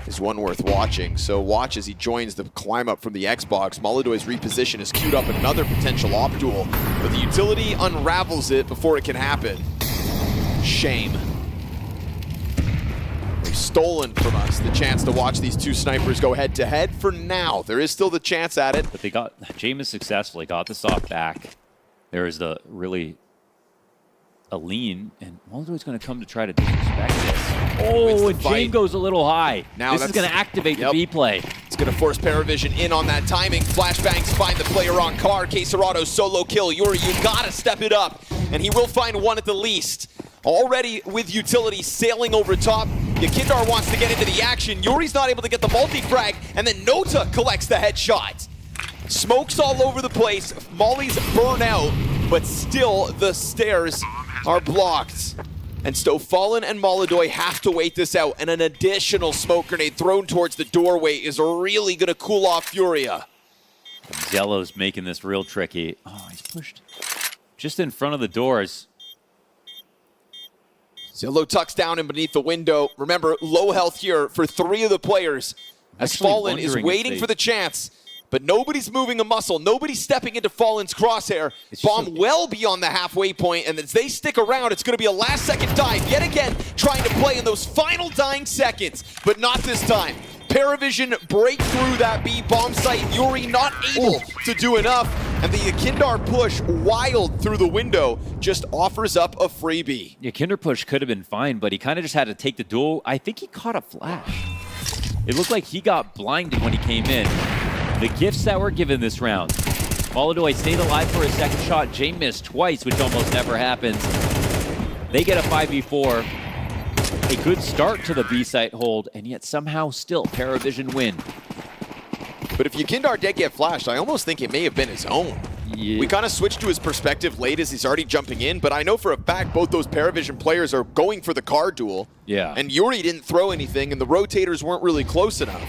is one worth watching. So watch as he joins the climb up from the Xbox. MongolZ's reposition has queued up another potential op duel, but the utility unravels it before it can happen. Shame. They've stolen from us the chance to watch these two snipers go head to head for now. There is still the chance at it. But they got, James successfully got the sock back. There is the really a lean, and MongolZ's going to come to try to disrespect this. Oh, and James goes a little high. Now this is going to activate the B play. It's going to force PARIVISION in on that timing. Flashbangs find the player on card. KSerato solo kill. Yuri, you got to step it up, and he will find one at the least. Already with utility sailing over top. Yakindar wants to get into the action. Yuri's not able to get the multi-frag, and then Nota collects the headshot. Smokes all over the place. Molly's burn out, but still the stairs are blocked. And so Fallen and MongolZ have to wait this out, and an additional smoke grenade thrown towards the doorway is really going to cool off Furia. Zello's making this real tricky. Oh, he's pushed just in front of the doors. Zello tucks down and beneath the window. Remember, low health here for 3 of the players, as Fallen is waiting for the chance. But nobody's moving a muscle. Nobody's stepping into Fallen's crosshair. Bomb well beyond the halfway point, and as they stick around, it's going to be a last-second dive. Yet again, trying to play in those final dying seconds, but not this time. PARIVISION break through that B bomb site. Yuri not able to do enough, and the Yakindar push, wild through the window, just offers up a freebie. Yakindar push could have been fine, but he kind of just had to take the duel. I think he caught a flash. It looked like he got blinded when he came in. The gifts that were given this round. MongolZ stayed alive for a second shot. Jay missed twice, which almost never happens. They get a 5v4. A good start to the B site hold, and yet somehow still PARIVISION win. But if Yakindar did get flashed, I almost think it may have been his own. Yeah. We kind of switched to his perspective late as he's already jumping in, but I know for a fact both those PARIVISION players are going for the card duel. Yeah. And Yuri didn't throw anything, and the rotators weren't really close enough.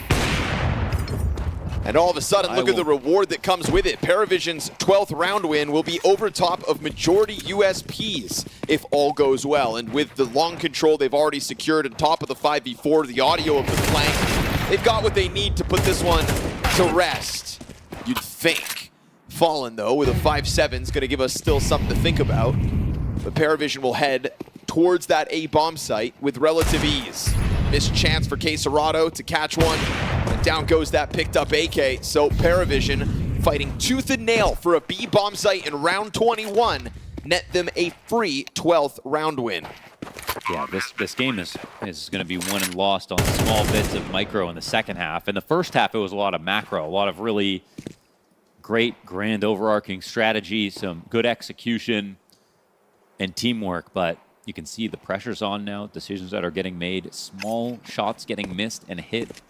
And all of a sudden, look at the reward that comes with it. PARIVISION's 12th round win will be over top of majority USPs if all goes well. And with the long control they've already secured on top of the 5v4, the audio of the flank, they've got what they need to put this one to rest, you'd think. Fallen, though, with a 5-7 is going to give us still something to think about. But PARIVISION will head towards that A bomb site with relative ease. Missed chance for KSerato to catch one. And down goes that picked up AK. So PARIVISION fighting tooth and nail for a B bomb site in round 21. Net them a free 12th round win. Yeah, this game is going to be won and lost on small bits of micro in the second half. In the first half, it was a lot of macro, a lot of really great, grand, overarching strategy, some good execution and teamwork, but you can see the pressure's on now, decisions that are getting made, small shots getting missed and hit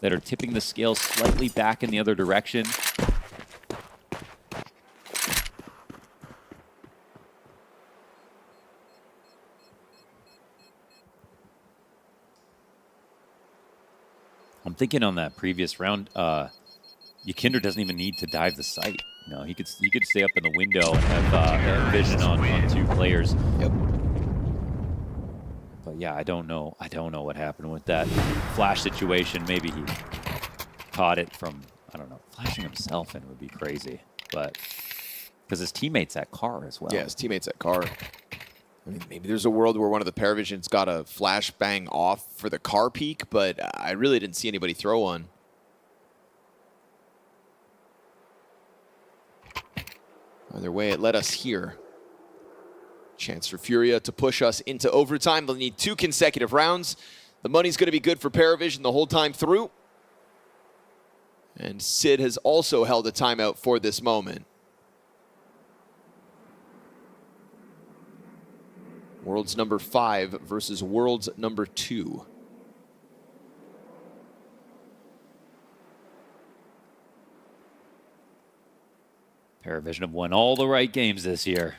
that are tipping the scale slightly back in the other direction. I'm thinking on that previous round, Yakindar doesn't even need to dive the site. You know, he could stay up in the window and have vision on 2 players. Yep. But But yeah, I don't know. I don't know what happened with that flash situation. Maybe he caught it from, I don't know, flashing himself in would be crazy. But because his teammates at car as well. Yeah, his teammates at car. I mean, maybe there's a world where one of the PARIVISION's got a flashbang off for the car peak, but I really didn't see anybody throw one. Either way, it led us here. Chance for Furia to push us into overtime. They'll need 2 consecutive rounds. The money's going to be good for PARIVISION the whole time through. And Sid has also held a timeout for this moment. World's number 5 versus World's number 2. PARIVISION have won all the right games this year.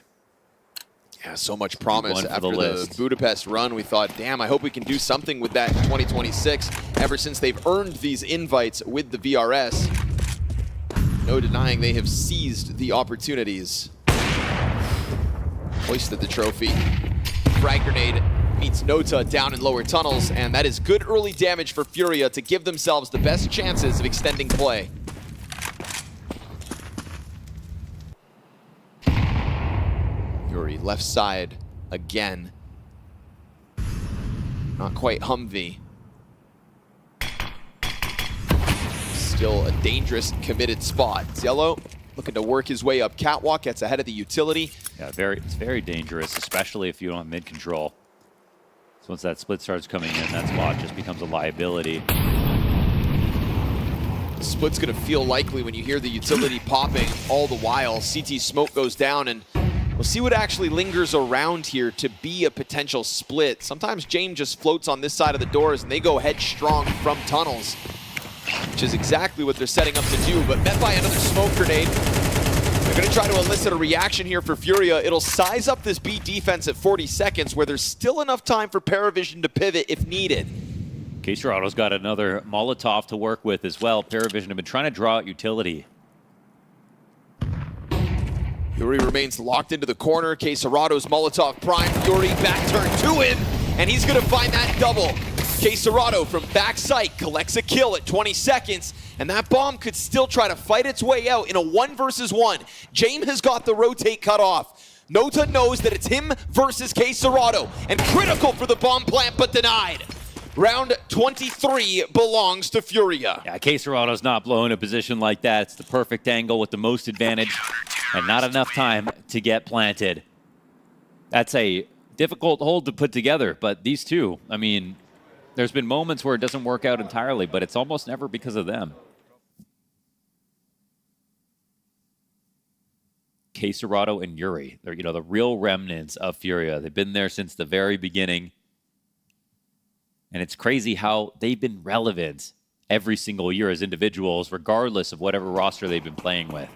Yeah, so much promise after the the Budapest run. We thought, damn, I hope we can do something with that in 2026. Ever since they've earned these invites with the VRS, no denying they have seized the opportunities. Hoisted the trophy. Frag grenade meets Nota down in lower tunnels, and that is good early damage for Furia to give themselves the best chances of extending play. Fury left side again. Not quite Humvee. Still a dangerous, committed spot. Yellow looking to work his way up catwalk, gets ahead of the utility. Yeah, it's very dangerous, especially if you don't have mid control. So once that split starts coming in, that spot just becomes a liability. Split's gonna feel likely when you hear the utility popping all the while. CT smoke goes down, and we'll see what actually lingers around here to be a potential split. Sometimes James just floats on this side of the doors and they go headstrong from tunnels, which is exactly what they're setting up to do, but met by another smoke grenade. They're gonna try to elicit a reaction here for Furia. It'll size up this B defense at 40 seconds where there's still enough time for PARIVISION to pivot if needed. K-Serato's got another Molotov to work with as well. PARIVISION have been trying to draw out utility. Fury remains locked into the corner. K-Serato's Molotov prime. Fury back turn to him, and he's gonna find that double. K-Serato from back sight collects a kill at 20 seconds, and that bomb could still try to fight its way out in a 1 versus 1. James has got the rotate cut off. Nota knows that it's him versus K-Serato, and critical for the bomb plant, but denied. Round 23 belongs to Furia. Yeah, K-Serato's not blowing a position like that. It's the perfect angle with the most advantage, and not enough time to get planted. That's a difficult hold to put together, but these two, I mean, there's been moments where it doesn't work out entirely, but it's almost never because of them. K-Serato and Yuri, they're, the real remnants of Furia. They've been there since the very beginning. And it's crazy how they've been relevant every single year as individuals, regardless of whatever roster they've been playing with.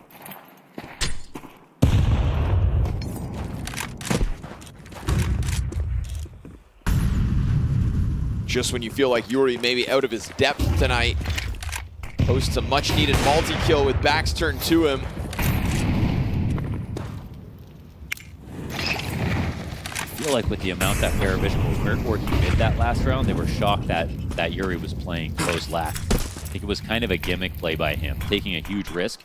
Just when you feel like Yuri may be out of his depth tonight, posts a much-needed multi-kill with backs turned to him. I feel like with the amount that PARIVISION was working mid that last round, they were shocked that Yuri was playing close left. I think it was kind of a gimmick play by him, taking a huge risk.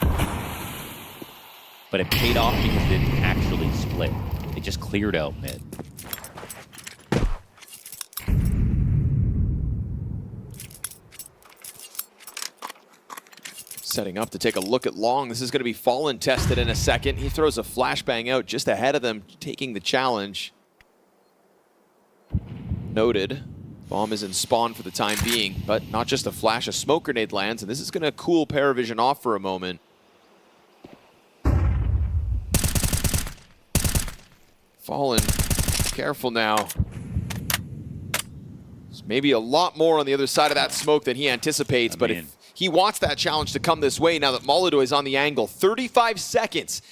But it paid off because it didn't actually split. It just cleared out mid. Setting up to take a look at Long. This is going to be Fallen tested in a second. He throws a flashbang out just ahead of them, taking the challenge. Noted. Bomb is in spawn for the time being, but not just a flash, a smoke grenade lands, and this is going to cool PARIVISION off for a moment. Fallen, careful now. There's maybe a lot more on the other side of that smoke than he anticipates, but if he wants that challenge to come this way now that Molotov is on the angle. 35 seconds,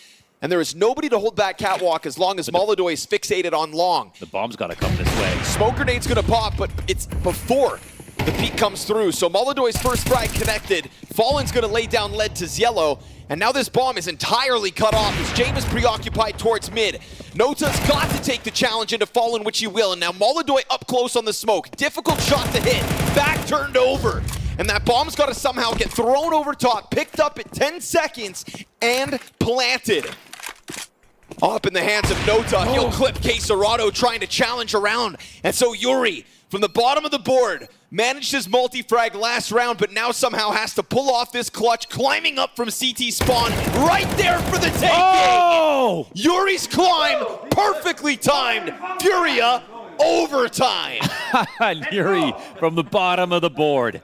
and there is nobody to hold back catwalk as long as Molotov is fixated on Long. The bomb's got to come this way. Smoke grenade's going to pop, but it's before The peek comes through, so MongolZ's first frag connected. Fallen's gonna lay down lead to Ziello, and now this bomb is entirely cut off as James is preoccupied towards mid. Nota's got to take the challenge into Fallen, which he will, and now MongolZ up close on the smoke. Difficult shot to hit, back turned over, and that bomb's gotta somehow get thrown over top, picked up at 10 seconds, and planted. Up in the hands of Nota, he'll clip Quesarado trying to challenge around, and so Yuri, from the bottom of the board, managed his multi-frag last round, but now somehow has to pull off this clutch, climbing up from CT spawn, right there for the taking! Oh! Yuri's climb, perfectly timed. Furia, overtime. Yuri from the bottom of the board.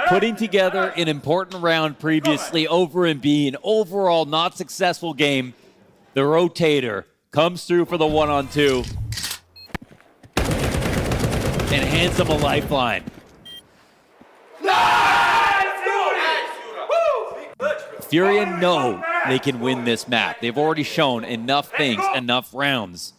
Putting together an important round previously over in B, an overall not successful game. The rotator comes through for the 1-on-2. And hands them a lifeline. Furia know they can win this map. They've already shown enough things, enough rounds.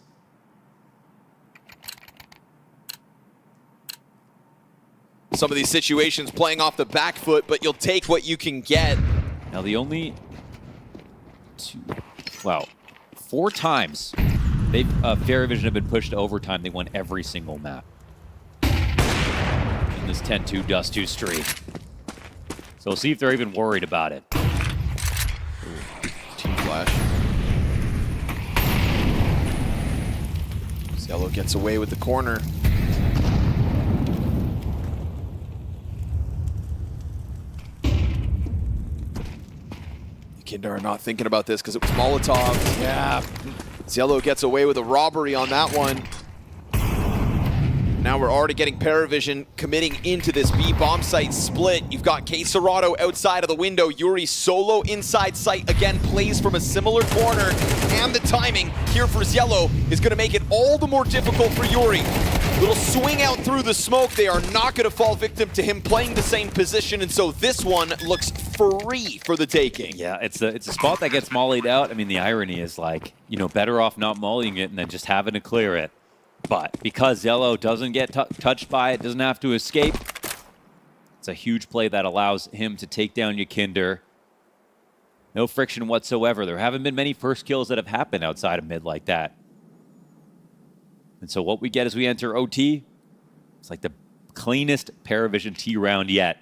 Some of these situations playing off the back foot, but you'll take what you can get. Now the only 4 times PARIVISION have been pushed to overtime. They won every single map in this 10-2 Dust 2 streak. So we'll see if they're even worried about it. Team flash. Ziello gets away with the corner. Kindar are not thinking about this because it was Molotov. Yeah. Ziello gets away with a robbery on that one. Now we're already getting PARIVISION committing into this B bomb site split. You've got Quesarado outside of the window. Yuri solo inside sight again, plays from a similar corner. And the timing here for Ziello is going to make it all the more difficult for Yuri. Little swing out through the smoke. They are not going to fall victim to him playing the same position, and so this one looks free for the taking. Yeah, it's a spot that gets mollied out. I mean, the irony is like, better off not mollying it and then just having to clear it. But because Ziello doesn't get touched by it, doesn't have to escape, it's a huge play that allows him to take down Yakinder. No friction whatsoever. There haven't been many first kills that have happened outside of mid like that. And so what we get as we enter OT, it's like the cleanest PARIVISION T round yet.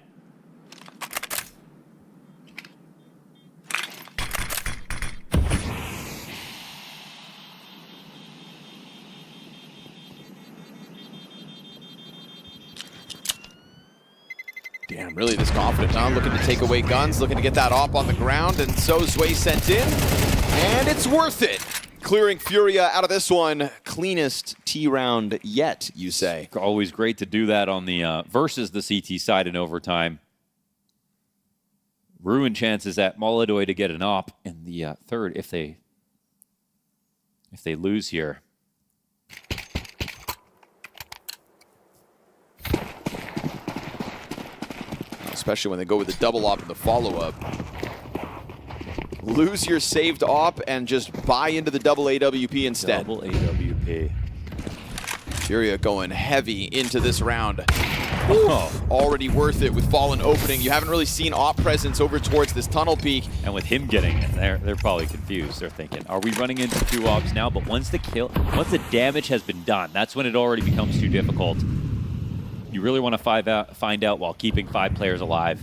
Damn, really this confident, huh? Looking to take away guns, looking to get that op on the ground, and so Zway sent in, and it's worth it. Clearing Furia out of this one. Cleanest T round yet, you say? Always great to do that on the versus the CT side in overtime. Ruin chances at MongolZ to get an op in the third if they lose here. Especially when they go with the double op in the follow-up. Lose your saved op and just buy into the double AWP instead. Double AWP. Furia going heavy into this round. Already worth it with Fallen opening. You haven't really seen op presence over towards this tunnel peak. And with him getting it, they're probably confused. They're thinking, are we running into 2 ops now? But once the damage has been done, that's when it already becomes too difficult. You really want to find out while keeping 5 players alive.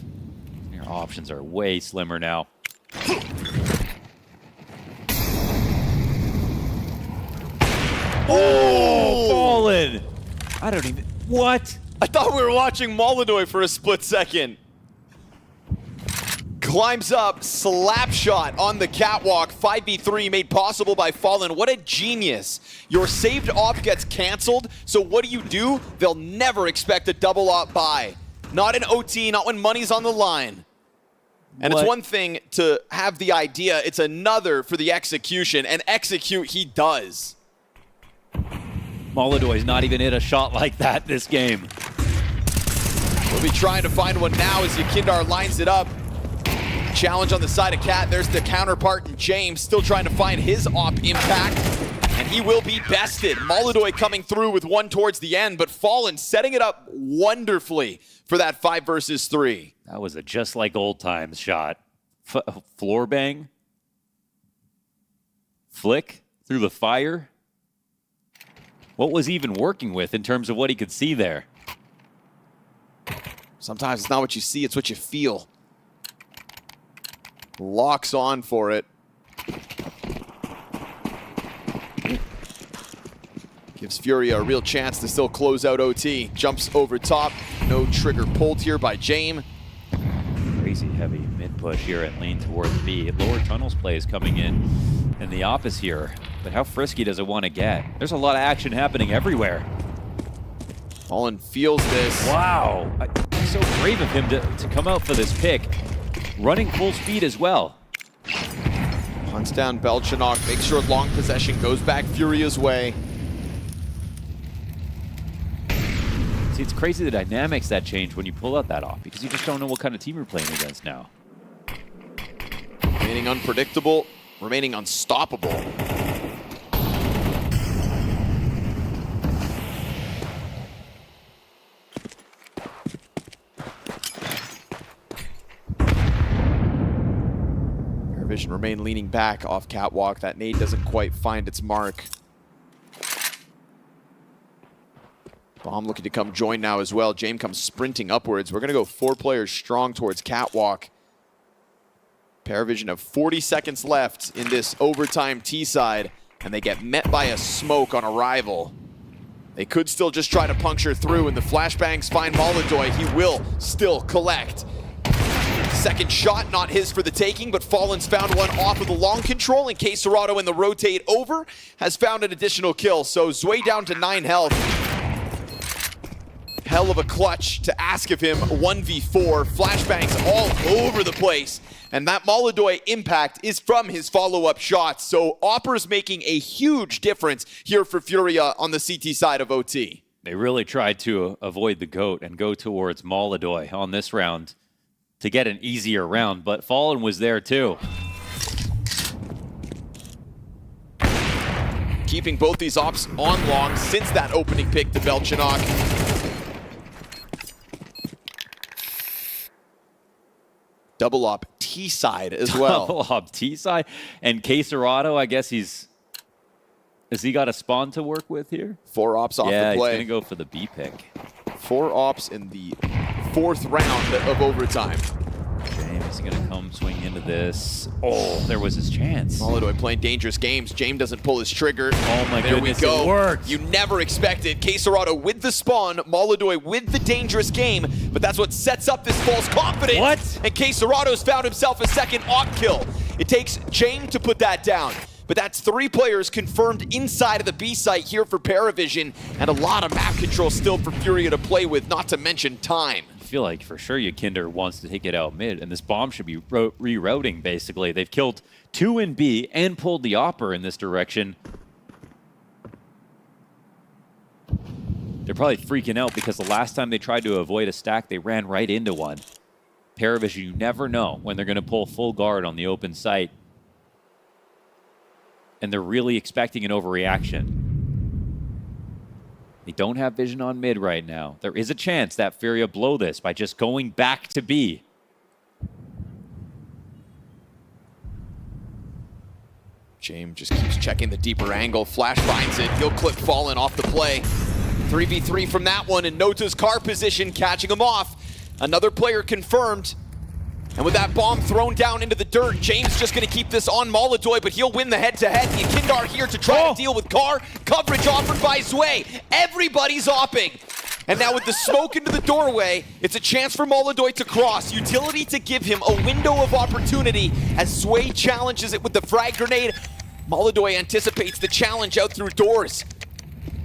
Your options are way slimmer now. Oh, Fallen! I don't even... What? I thought we were watching MongolZ for a split second. Climbs up, slap shot on the catwalk. 5v3 made possible by Fallen. What a genius. Your saved op gets canceled, so what do? They'll never expect a double op buy. Not in OT, not when money's on the line. And it's one thing to have the idea, it's another for the execution, and execute he does. MongolZ's not even hit a shot like that this game. We'll be trying to find one now as Yakindar lines it up. Challenge on the side of Cat. There's the counterpart in James, still trying to find his op impact. And he will be bested. MongolZ coming through with one towards the end, but Fallen setting it up wonderfully for that 5 versus 3. That was a just like old times shot. Floor bang. Flick through the fire. What was he even working with in terms of what he could see there? Sometimes it's not what you see, it's what you feel. Locks on for it. Gives Furia a real chance to still close out OT. Jumps over top. No trigger pulled here by James. Crazy heavy mid push here at lane towards B. Lower tunnels plays coming in the opposite here. But how frisky does it want to get? There's a lot of action happening everywhere. Fallen feels this. Wow. So brave of him to come out for this pick. Running full speed as well. Hunts down Belchanok. Makes sure long possession goes back Furia's way. See, it's crazy the dynamics that change when you pull out that off because you just don't know what kind of team you're playing against now. Remaining unpredictable, remaining unstoppable. PARIVISION remain leaning back off catwalk. That nade doesn't quite find its mark. Bomb looking to come join now as well. James comes sprinting upwards. We're going to go 4 players strong towards catwalk. PARIVISION have 40 seconds left in this overtime T-side, and they get met by a smoke on arrival. They could still just try to puncture through, and the flashbangs find MongolZ. He will still collect. Second shot, not his for the taking, but Fallen's found one off of the long control, and K-Serrato in the rotate over has found an additional kill. So Zwei down to 9 health. Hell of a clutch to ask of him. 1v4, flashbangs all over the place. And that MongolZ impact is from his follow-up shots. So Opper's making a huge difference here for Furia on the CT side of OT. They really tried to avoid the GOAT and go towards MongolZ on this round to get an easier round, but Fallen was there too. Keeping both these ops on long since that opening pick to Belchanok. Double op T-side as well. Double op T-side. And K-Serrato, I guess has he got a spawn to work with here? 4 ops off the play. Yeah, he's going to go for the B pick. 4 ops in the 4th round of overtime. James is going to come swing into this. Oh, there was his chance. MongolZ playing dangerous games. James doesn't pull his trigger. Oh my goodness, there we go. It worked. You never expected K-Serrato with the spawn, MongolZ with the dangerous game, but that's what sets up this false confidence. What? And K-Serrato's found himself a second op kill. It takes James to put that down. But that's 3 players confirmed inside of the B site here for PARIVISION, and a lot of map control still for Furia to play with, not to mention time. I feel like for sure Yakinder wants to take it out mid, and this bomb should be rerouting, basically. They've killed 2 in B and pulled the Opper in this direction. They're probably freaking out because the last time they tried to avoid a stack, they ran right into one. PARIVISION, you never know when they're going to pull full guard on the open site. And they're really expecting an overreaction. They don't have vision on mid right now. There is a chance that Furia blow this by just going back to B. James just keeps checking the deeper angle. Flash finds it. He'll clip Fallen off the play. 3v3 from that one, and Nota's car position catching him off. Another player confirmed. And with that bomb thrown down into the dirt, James just going to keep this on MongolZ, but he'll win the head-to-head. Yakindar here to try to deal with Carr. Coverage offered by Zwei. Everybody's opping. And now with the smoke into the doorway, it's a chance for MongolZ to cross. Utility to give him a window of opportunity as Zwei challenges it with the frag grenade. MongolZ anticipates the challenge out through doors.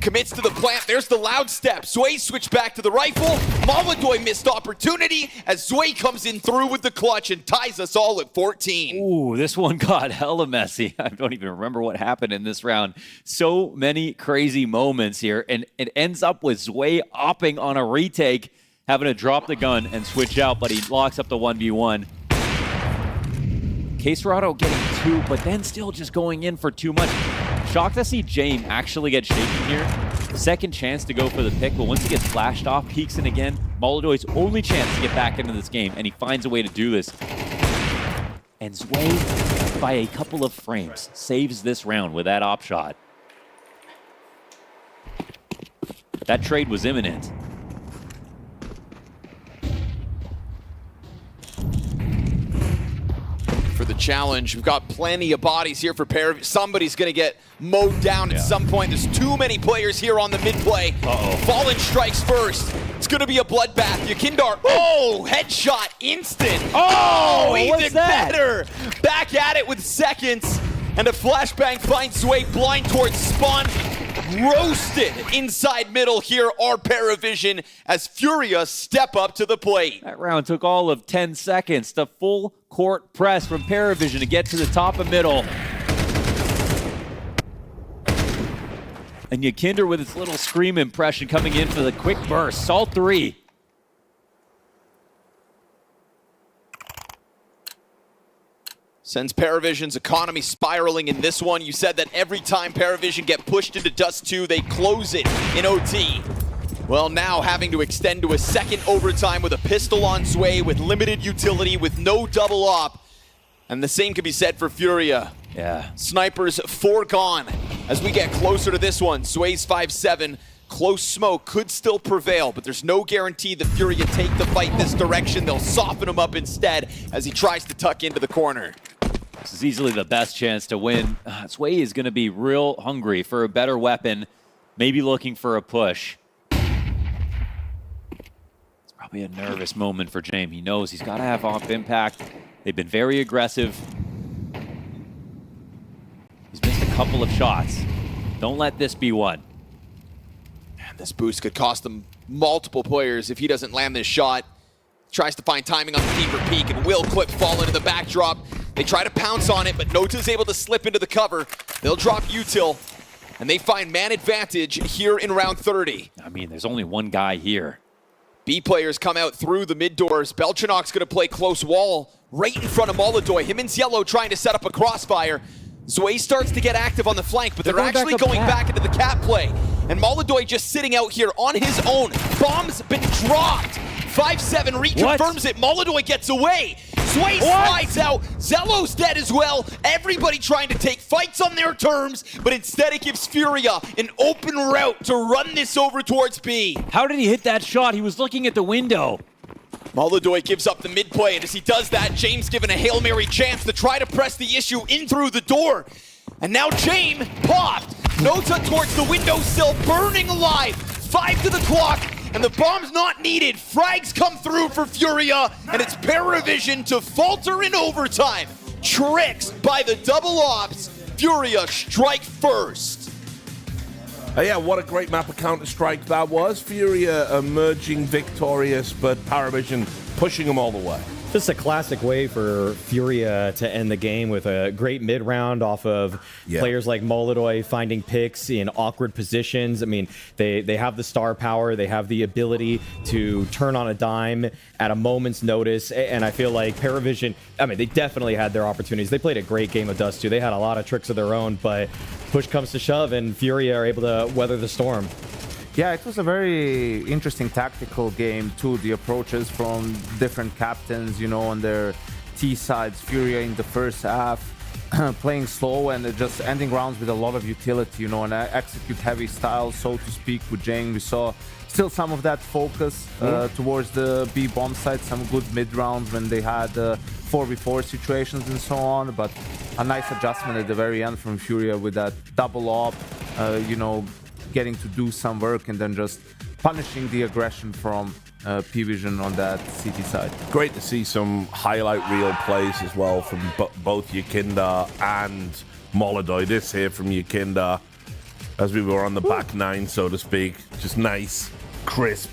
Commits to the plant. There's the loud step. Zwei switched back to the rifle. MongolZ missed opportunity as Zwei comes in through with the clutch and ties us all at 14. Ooh, this one got hella messy. I don't even remember what happened in this round. So many crazy moments here, and it ends up with Zwei opping on a retake, having to drop the gun and switch out, but he locks up the 1v1. K-Serrato getting 2, but then still just going in for too much. Shocked to see James actually get shaken here. Second chance to go for the pick, but once he gets flashed off, peeks in again. MongolZ's only chance to get back into this game, and he finds a way to do this. And Zwei, by a couple of frames, saves this round with that op shot. That trade was imminent. For the challenge, we've got plenty of bodies here for PARIVISION. Somebody's going to get mowed down at some point. There's too many players here on the mid play. Fallen strikes first. It's going to be a bloodbath. Yakindar, headshot instant. Even better. Back at it with seconds. And a flashbang finds Zwei blind towards spawn. Roasted inside middle here are PARIVISION as Furia step up to the plate. That round took all of 10 seconds. The full court press from PARIVISION to get to the top of middle. And Yakinder with its little scream impression coming in for the quick burst. Salt 3. Sends PARIVISION's economy spiraling in this one. You said that every time PARIVISION get pushed into Dust 2, they close it in OT. Well, now having to extend to a second overtime with a pistol on Zwei, with limited utility, with no double op. And the same can be said for Furia. Yeah. Snipers foregone as we get closer to this one. Zwei's 5-7. Close smoke could still prevail, but there's no guarantee that Furia take the fight this direction. They'll soften him up instead as he tries to tuck into the corner. This is easily the best chance to win. Zwei is going to be real hungry for a better weapon, maybe looking for a push. It's probably a nervous moment for James. He knows he's got to have off impact. They've been very aggressive. He's missed a couple of shots. Don't let this be one. And this boost could cost them multiple players if he doesn't land this shot. Tries to find timing on the deeper peak and will clip fall into the backdrop. They try to pounce on it, but Nota's able to slip into the cover. They'll drop util, and they find man advantage here in round 30. I mean, there's only one guy here. B players come out through the mid doors. Belchanok's gonna play close wall right in front of MongolZ. Him and Yellow trying to set up a crossfire. Zwei starts to get active on the flank, but they're actually going back into the cap play. And MongolZ just sitting out here on his own. Bomb's been dropped. 5-7 reconfirms it. MongolZ gets away. Zwei slides out. Zello's dead as well. Everybody trying to take fights on their terms, but instead it gives Furia an open route to run this over towards B. How did he hit that shot? He was looking at the window. MongolZ gives up the mid play, and as he does that, James given a Hail Mary chance to try to press the issue in through the door. And now James popped. Nota towards the windowsill, burning alive. 5 to the clock, and the bomb's not needed. Frags come through for Furia, and it's PARIVISION to falter in overtime. Tricks by the double ops. Furia strike first. Yeah, what a great map of Counter-Strike that was. Furia emerging victorious, but PARIVISION pushing them all the way. Just a classic way for Furia to end the game with a great mid-round off of players like MongolZ finding picks in awkward positions. I mean, they have the star power, they have the ability to turn on a dime at a moment's notice, and I feel like PARIVISION, I mean, they definitely had their opportunities. They played a great game of Dust 2. They had a lot of tricks of their own, but push comes to shove, and Furia are able to weather the storm. Yeah, it was a very interesting tactical game too. The approaches from different captains, you know, on their T sides. Furia in the first half, playing slow and just ending rounds with a lot of utility, you know, and execute heavy style, so to speak, with Jang. We saw still some of that focus towards the B bomb side, some good mid rounds when they had 4v4 situations and so on, but a nice adjustment at the very end from Furia with that double op, you know, getting to do some work and then just punishing the aggression from PVision on that CT side. Great to see some highlight reel plays as well from both Yakinder and MongolZ. This here from Yakinder as we were on the back nine, so to speak. Just nice, crisp.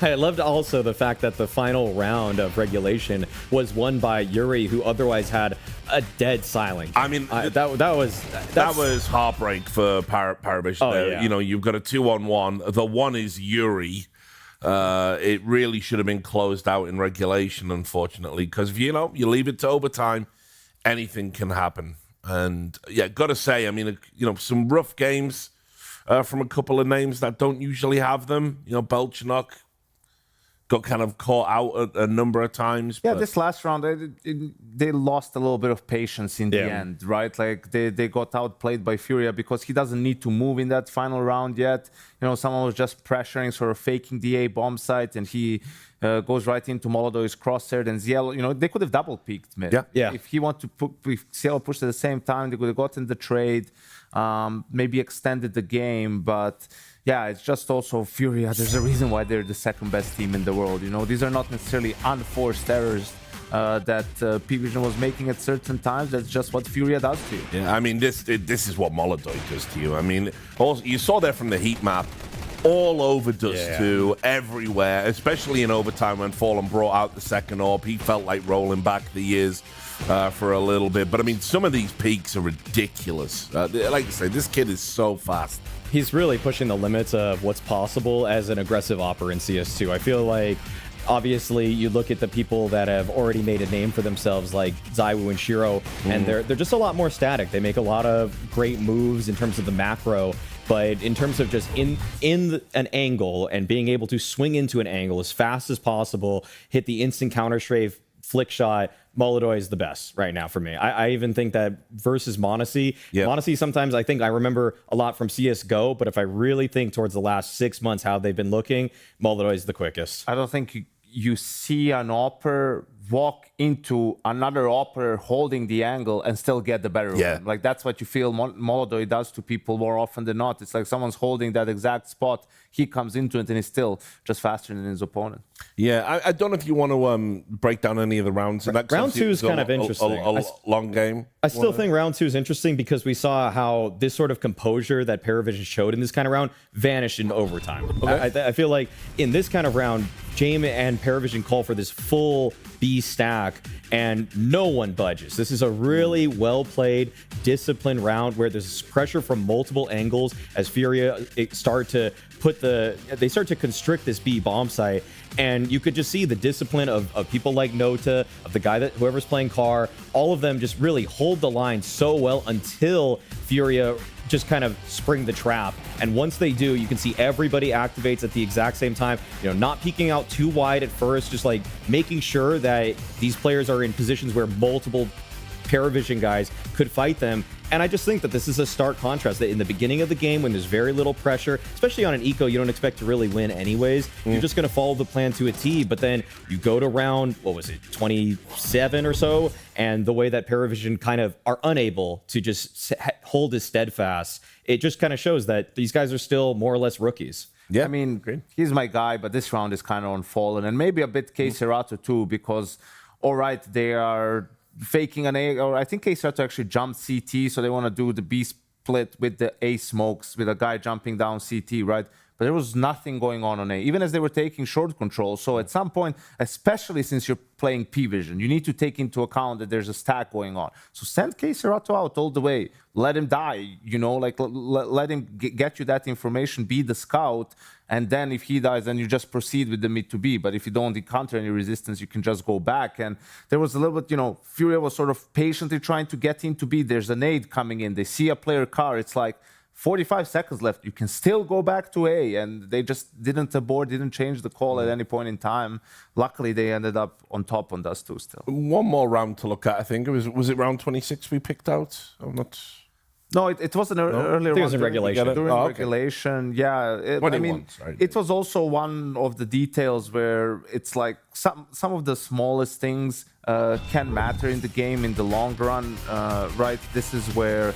I loved also the fact that the final round of regulation was won by Yuri, who otherwise had a dead silent. I mean, that was heartbreak for PARIVISION. Oh, yeah. You know, you've got a 2-on-1. The one is Yuri. It really should have been closed out in regulation, unfortunately, because you know you leave it to overtime, anything can happen. And yeah, gotta say, I mean, you know, some rough games from a couple of names that don't usually have them. You know, Belchenok got kind of caught out a number of times. Yeah, but this last round, they lost a little bit of patience in the end, right? Like they got outplayed by Furia because he doesn't need to move in that final round yet. You know, someone was just pressuring, sort of faking the A bomb site, and he goes right into MongolZ's crosshair. And Cielo, you know, they could have double peaked mid. Yeah. If he wanted to put, if Cielo pushed at the same time, they could have gotten the trade, maybe extended the game, but. Yeah, it's just also Furia. There's a reason why they're the second best team in the world. You know, these are not necessarily unforced errors that PVision was making at certain times. That's just what Furia does to you. Yeah, I mean, this is what MongolZ does to you. I mean, also, you saw that from the heat map. All over Dust 2, everywhere, especially in overtime when Fallen brought out the second orb. He felt like rolling back the years for a little bit. But I mean, some of these peaks are ridiculous. Like I say, this kid is so fast. He's really pushing the limits of what's possible as an aggressive opper in CS2. I feel like, obviously, you look at the people that have already made a name for themselves, like Zaiwu and Shiro, and they're just a lot more static. They make a lot of great moves in terms of the macro, but in terms of just in an angle and being able to swing into an angle as fast as possible, hit the instant counter strafe, flick shot, MongolZ is the best right now for me. I even think that versus MONOZ, MONOZ sometimes I remember a lot from CSGO, but if I really think towards the last 6 months how they've been looking, MongolZ is the quickest. I don't think you see an opper walk into another opper holding the angle and still get the better one. Like that's what you feel MongolZ does to people more often than not. It's like someone's holding that exact spot, he comes into it and he's still just faster than his opponent. Yeah, I don't know if you want to break down any of the rounds. Round 2 is kind of interesting. A long game. I still think round 2 is interesting because we saw how this sort of composure that PARIVISION showed in this kind of round vanished in overtime. Okay. I feel like in this kind of round, Jame and PARIVISION call for this full B stack and no one budges. This is a really well-played, disciplined round where there's pressure from multiple angles as Furia start to constrict this B bomb site, and you could just see the discipline of people like Nota, of the guy whoever's playing Car, all of them just really hold the line so well until Furia just kind of spring the trap. And once they do, you can see everybody activates at the exact same time, you know, not peeking out too wide at first, just like making sure that these players are in positions where multiple PARIVISION guys could fight them. And I just think that this is a stark contrast that in the beginning of the game, when there's very little pressure, especially on an eco, you don't expect to really win anyways. You're just going to follow the plan to a T. But then you go to round, 27 or so, and the way that PARIVISION kind of are unable to just hold as steadfast, it just kind of shows that these guys are still more or less rookies. Yeah, I mean, he's my guy, but this round is kind of on Fallen, and maybe a bit K-Cerato too, because, all right, they are faking an A, or I think K-Cerato actually jumped CT, so they want to do the B split with the A smokes, with a guy jumping down CT, right? But there was nothing going on A, even as they were taking short control. So at some point, especially since you're playing P-Vision, you need to take into account that there's a stack going on. So send K-Cerato out all the way. Let him die, you know, like let him get you that information, be the scout, and then if he dies, then you just proceed with the mid to B. But if you don't encounter any resistance, you can just go back. And there was a little bit, you know, Furia was sort of patiently trying to get into B. There's a nade coming in. They see a player car. It's like 45 seconds left. You can still go back to A. And they just didn't abort, didn't change the call at any point in time. Luckily, they ended up on top on Dust 2 still. One more round to look at, I think. Was it round 26 we picked out? I'm not... No, it wasn't earlier. It was in regulation. During regulation, yeah. It was also one of the details where it's like some of the smallest things can matter in the game in the long run, right? This is where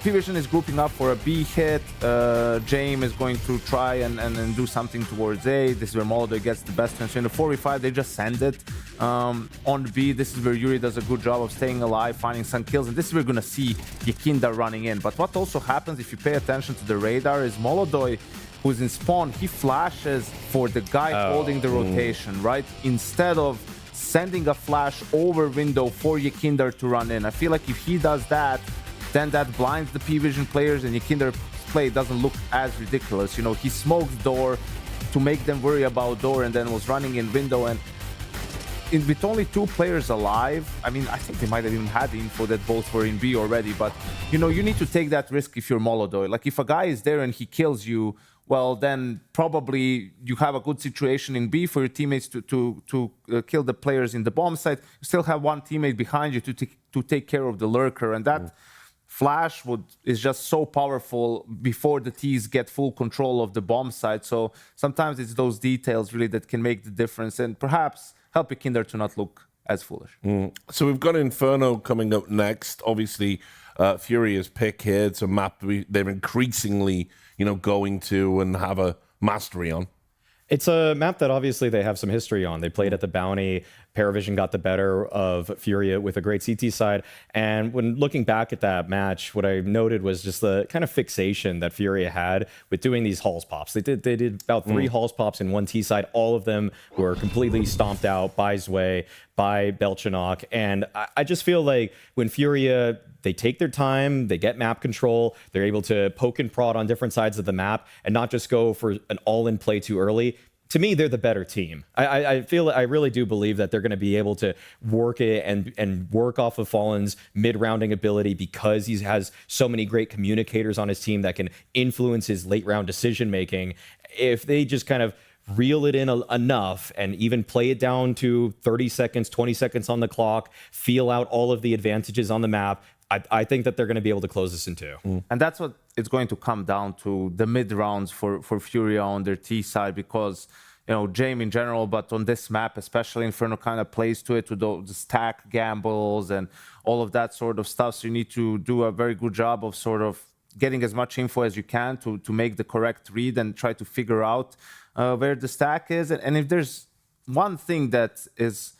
P-Vision is grouping up for a B hit. Jame is going to try and do something towards A. This is where MongolZ gets the best chance. In the 4v5, they just send it on B. This is where Yuri does a good job of staying alive, finding some kills. And this is where we're going to see Yekinda running in. But what also happens if you pay attention to the radar is MongolZ, who's in spawn, he flashes for the guy holding the rotation, right? Instead of sending a flash over window for Yekinda to run in. I feel like if he does that, then that blinds the P-Vision players and Yekinda's play doesn't look as ridiculous. You know, he smoked door to make them worry about door and then was running in window. And with only 2 players alive, I mean, I think they might have even had info that both were in B already, but, you know, you need to take that risk if you're MongolZ. Like, if a guy is there and he kills you, well, then probably you have a good situation in B for your teammates to kill the players in the bomb site. You still have one teammate behind you to take care of the lurker, and that flash is just so powerful before the T's get full control of the bomb site. So sometimes it's those details really that can make the difference and perhaps help Kinder to not look as foolish. So we've got Inferno coming up next. Obviously, Furia's pick here. It's a map they're increasingly, you know, going to and have a mastery on. It's a map that obviously they have some history on. They played at the Bounty. PARIVISION got the better of Furia with a great CT side. And when looking back at that match, what I noted was just the kind of fixation that Furia had with doing these Halls pops. They did about 3 Halls pops in one T side. All of them were completely stomped out by Zwei, by Belchanok. And I just feel like when Furia, they take their time, they get map control, they're able to poke and prod on different sides of the map and not just go for an all-in play too early. To me, they're the better team. I really do believe that they're going to be able to work it and work off of Fallen's mid-rounding ability because he has so many great communicators on his team that can influence his late-round decision-making. If they just kind of reel it in enough and even play it down to 30 seconds, 20 seconds on the clock, feel out all of the advantages on the map, I think that they're going to be able to close this in 2. And that's what it's going to come down to, the mid rounds for Furia on their T side, because, you know, Jame in general, but on this map, especially Inferno kind of plays to it, to the stack gambles and all of that sort of stuff. So you need to do a very good job of sort of getting as much info as you can to make the correct read and try to figure out where the stack is. And if there's one thing that is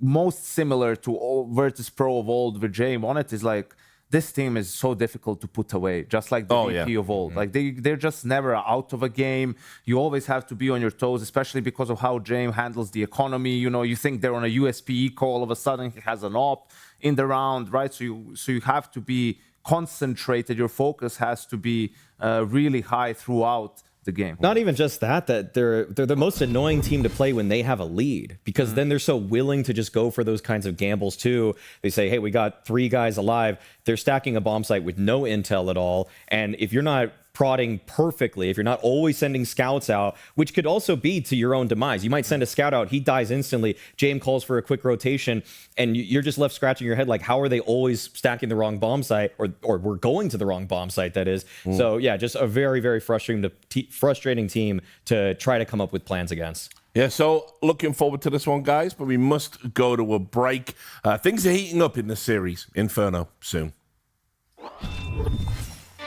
most similar to Virtus Pro of old with Jame on it, is like, this team is so difficult to put away, just like the VP of old. Like they're just never out of a game. You always have to be on your toes, especially because of how Jame handles the economy. You know, you think they're on a USP eco, all of a sudden he has an op in the round, right? So you have to be concentrated. Your focus has to be really high throughout the game. Not even just that they're the most annoying team to play when they have a lead, because then they're so willing to just go for those kinds of gambles too. They say, hey, we got 3 guys alive. They're stacking a bomb site with no intel at all. And if you're not prodding perfectly, if you're not always sending scouts out, which could also be to your own demise. You might send a scout out, he dies instantly, Jame calls for a quick rotation, and you're just left scratching your head like, how are they always stacking the wrong bomb site, or we're going to the wrong bomb site, that is. So yeah, just a very, very frustrating team to try to come up with plans against. Yeah, so looking forward to this one, guys, but we must go to a break. Things are heating up in the series, Inferno, soon.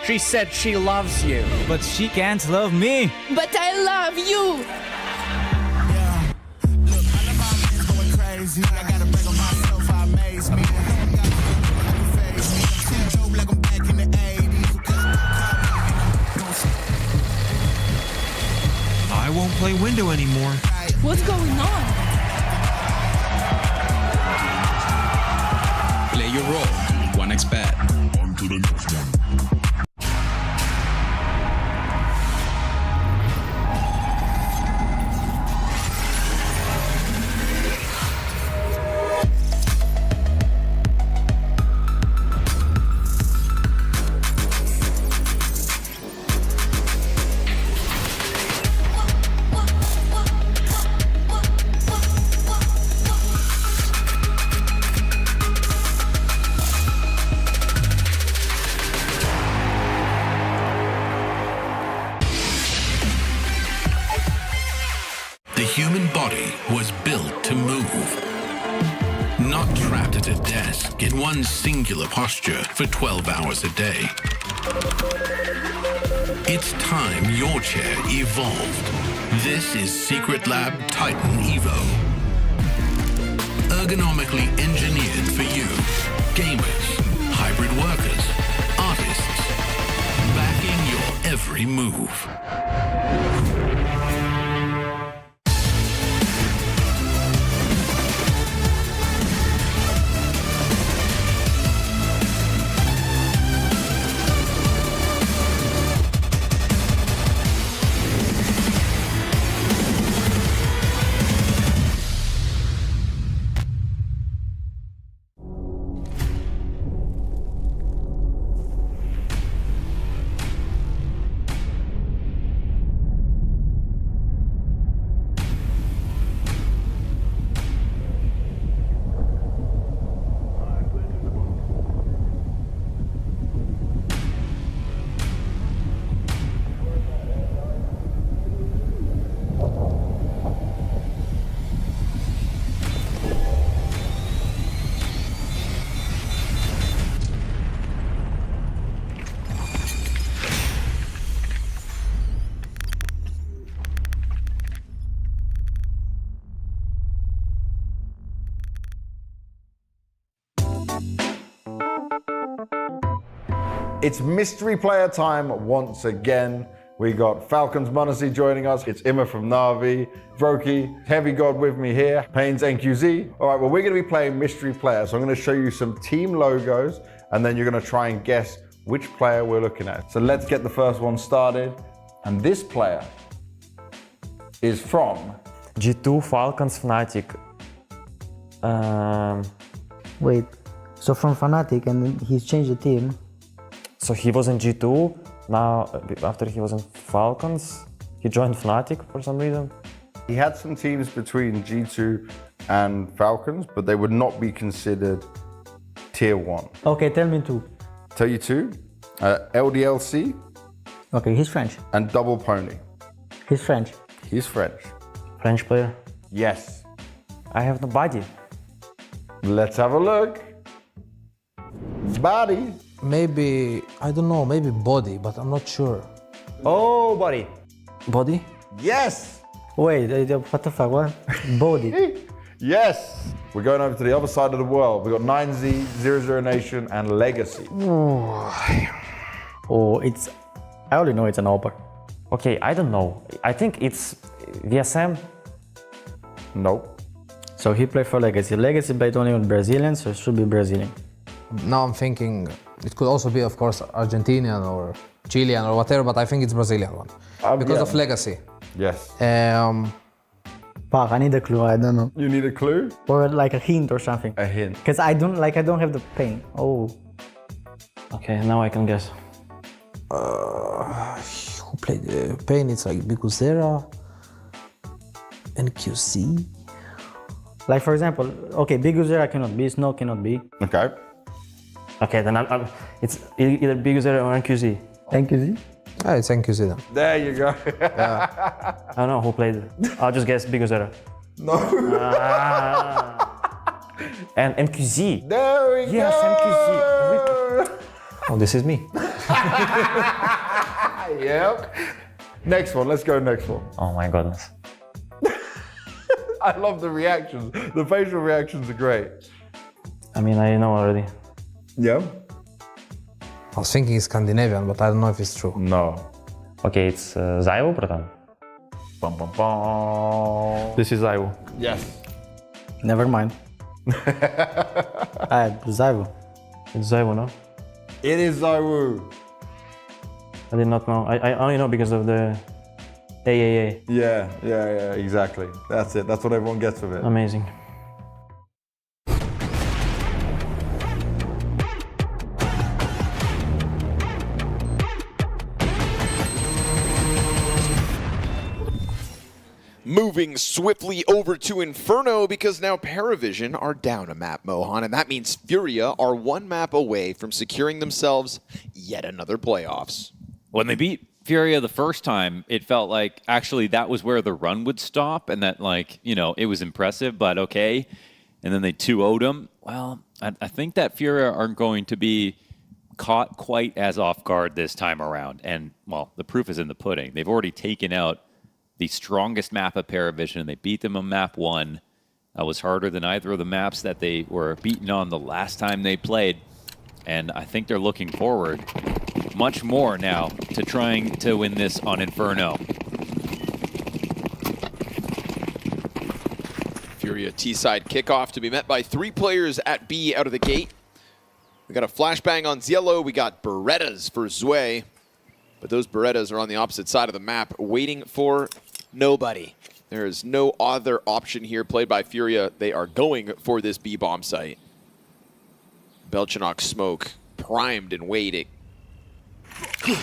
She said she loves you, but she can't love me. But I love you. Yeah. Look, all of my men's going crazy. I gotta break on myself, I amaze me. See Joe like I'm back in the 80s. I won't play window anymore. What's going on? Play your role. 1xBet. On to the next one. The human body was built to move, not trapped at a desk in one singular posture for 12 hours a day. It's time your chair evolved. This is Secret Lab Titan Evo. Ergonomically engineered for you, gamers, hybrid workers, artists, backing your every move. It's mystery player time once again. We got Falcons MongolZ joining us. It's Imma from Na'Vi, Broky, Heavy God with me here, Payne's NQZ. All right, well, we're going to be playing mystery player. So I'm going to show you some team logos, and then you're going to try and guess which player we're looking at. So let's get the first one started. And this player is from G2, Falcons, Fnatic. Wait, so from Fnatic and he's changed the team. So he was in G2, now after he was in Falcons, he joined Fnatic for some reason. He had some teams between G2 and Falcons, but they would not be considered tier 1. Okay, tell me two. Tell you two, LDLC. Okay, he's French. And Double Pony. He's French. He's French. French player? Yes. I have no body. Let's have a look. Body. Maybe, I don't know, maybe body, but I'm not sure. Oh, body. Body? Yes. Wait, what the fuck, what? Body. Yes. We're going over to the other side of the world. We've got 9Z, 00nation, and Legacy. Oh, it's, I only know it's an AWPer. Okay, I don't know. I think it's VSM. Nope. So he played for Legacy. Legacy played only with Brazilians, so it should be Brazilian. Now I'm thinking it could also be, of course, Argentinian or Chilean or whatever, but I think it's Brazilian one because of Legacy. Yes. Fuck, I need a clue. I don't know. You need a clue? Or like a hint or something. A hint. Because I don't have the pain. Oh. Okay, now I can guess. Who played Pain? It's like Biguzera and QC. Like for example, okay, Biguzera cannot be, Snow cannot be. Okay. Okay, then it's either BTarena or NQZ. NQZ? Ah, it's NQZ then. There you go. I don't know who played it. I'll just guess BTarena. No. And NQZ. There we go. Yes, NQZ. Oh, this is me. Yep. Next one. Let's go next one. Oh my goodness. I love the reactions. The facial reactions are great. I mean, I know already. Yeah? I was thinking Scandinavian, but I don't know if it's true. No. Okay, it's Zyvo, bratан. Bum, bum, bum. This is Zyvo. Yes. Never mind. Zyvo. It's Zyvo, no? It is Zywo. I did not know. I only know because of the AAA. Yeah, exactly. That's it. That's what everyone gets with it. Amazing. Moving swiftly over to Inferno because now PARIVISION are down a map, Mohan, and that means Furia are one map away from securing themselves yet another playoffs. When they beat Furia the first time, it felt like actually that was where the run would stop and that, like, you know, it was impressive, but okay. And then they 2-0'd them. Well, I think that Furia aren't going to be caught quite as off guard this time around. And, well, the proof is in the pudding. They've already taken out the strongest map of PARIVISION. They beat them on map 1. That was harder than either of the maps that they were beaten on the last time they played. And I think they're looking forward much more now to trying to win this on Inferno. Furia T-side kickoff to be met by 3 players at B out of the gate. We got a flashbang on Ziello. We got Berettas for Zwe. But those Berettas are on the opposite side of the map, waiting for nobody. There is no other option here played by Furia. They are going for this B-bomb site. Belchanok smoke primed and waiting. We'll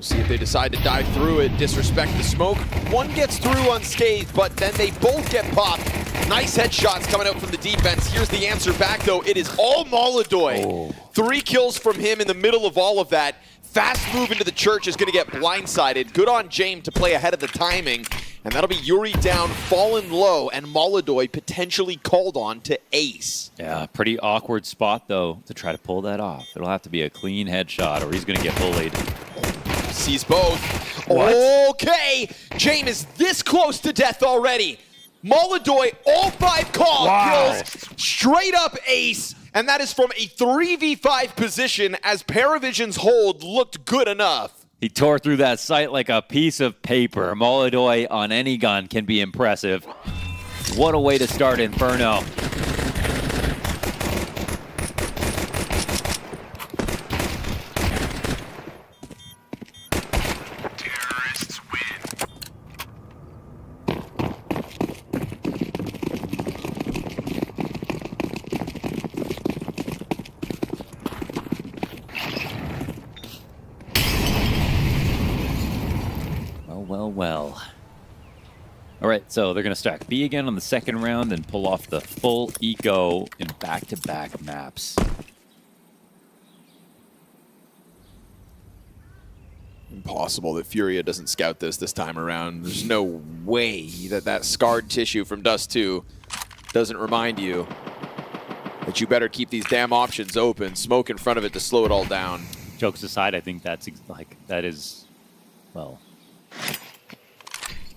see if they decide to dive through it, disrespect the smoke. One gets through unscathed, but then they both get popped. Nice headshots coming out from the defense. Here's the answer back, though. It is all MongolZ. 3 kills from him in the middle of all of that. Fast move into the church is going to get blindsided. Good on James to play ahead of the timing. And that'll be Yuri down, fallen low, and MongolZ potentially called on to ace. Yeah, pretty awkward spot, though, to try to pull that off. It'll have to be a clean headshot or he's going to get bullied. Sees both. What? Okay, James is this close to death already. MongolZ, all 5 kills, straight up ace. and that is from a 3v5 position as PARIVISION's hold looked good enough. He tore through that sight like a piece of paper. MongolZ on any gun can be impressive. What a way to start Inferno. Well. All right, so they're going to stack B again on the second round and pull off the full eco in back-to-back maps. Impossible that Furia doesn't scout this time around. There's no way that scarred tissue from Dust 2 doesn't remind you that you better keep these damn options open. Smoke in front of it to slow it all down. Jokes aside, I think that is, well,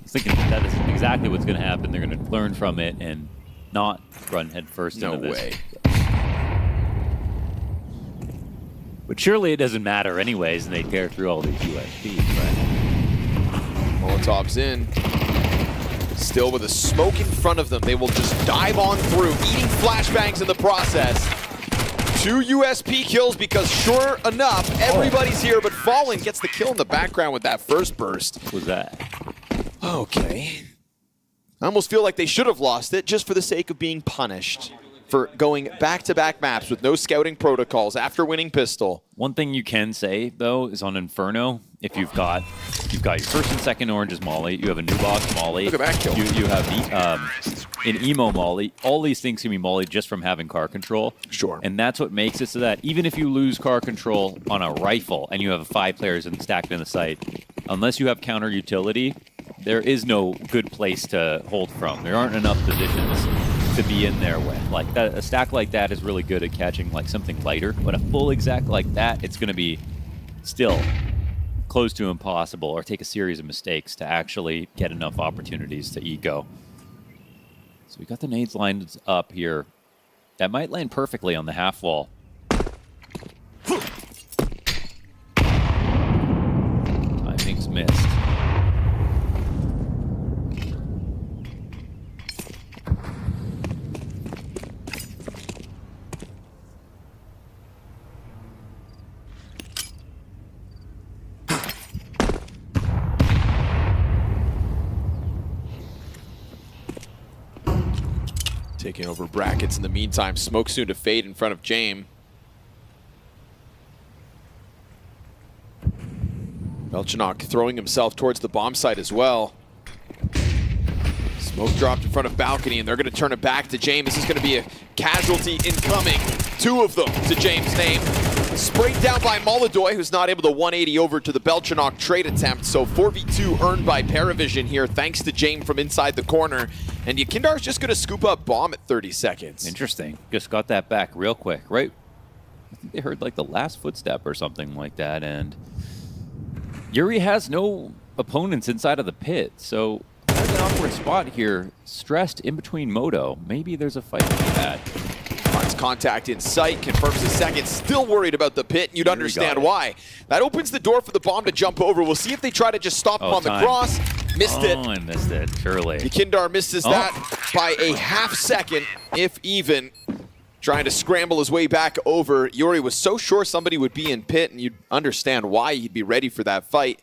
I was thinking that is exactly what's going to happen. They're going to learn from it and not run headfirst into this. No way. But surely it doesn't matter anyways, and they tear through all these USPs, right? Molotov's in. Still with a smoke in front of them. They will just dive on through, eating flashbangs in the process. 2 USP kills because sure enough, everybody's here, but Fallen gets the kill in the background with that first burst. What was that? Okay. I almost feel like they should have lost it just for the sake of being punished for going back-to-back maps with no scouting protocols after winning pistol. One thing you can say, though, is on Inferno, if you've got your first and second oranges molly, you have a new box molly. Look at that kill. You have an emo molly. All these things can be molly just from having car control. Sure. And that's what makes it so that even if you lose car control on a rifle and you have 5 players stacked in the site, unless you have counter utility, there is no good place to hold from. There aren't enough positions to be in there with. Like that, a stack like that is really good at catching like something lighter, but a full exact like that, it's going to be still close to impossible or take a series of mistakes to actually get enough opportunities to eco. So we got the nades lined up here. That might land perfectly on the half wall. Timing's missed. Taking over brackets in the meantime. Smoke soon to fade in front of Jame. Belchanok throwing himself towards the bomb site as well. Smoke dropped in front of balcony, and they're going to turn it back to Jame. This is going to be a casualty incoming. 2 of them to Jame's name. Sprayed down by MongolZ, who's not able to 180 over to the Belchanok trade attempt. So 4v2 earned by PARIVISION here, thanks to Jame from inside the corner. And Yakindar's just going to scoop up bomb at 30 seconds. Interesting. Just got that back real quick, right? I think they heard like the last footstep or something like that. And Yuri has no opponents inside of the pit. So has an awkward spot here, stressed in between Moto. Maybe there's a fight to be had. Finds contact in sight, confirms the second, still worried about the pit, and you'd understand why. That opens the door for the bomb to jump over. We'll see if they try to just stop him on the cross. Missed it. Oh, I missed it, surely. Yakindar misses that by a half second, if even. Trying to scramble his way back over. Yuri was so sure somebody would be in pit, and you'd understand why he'd be ready for that fight.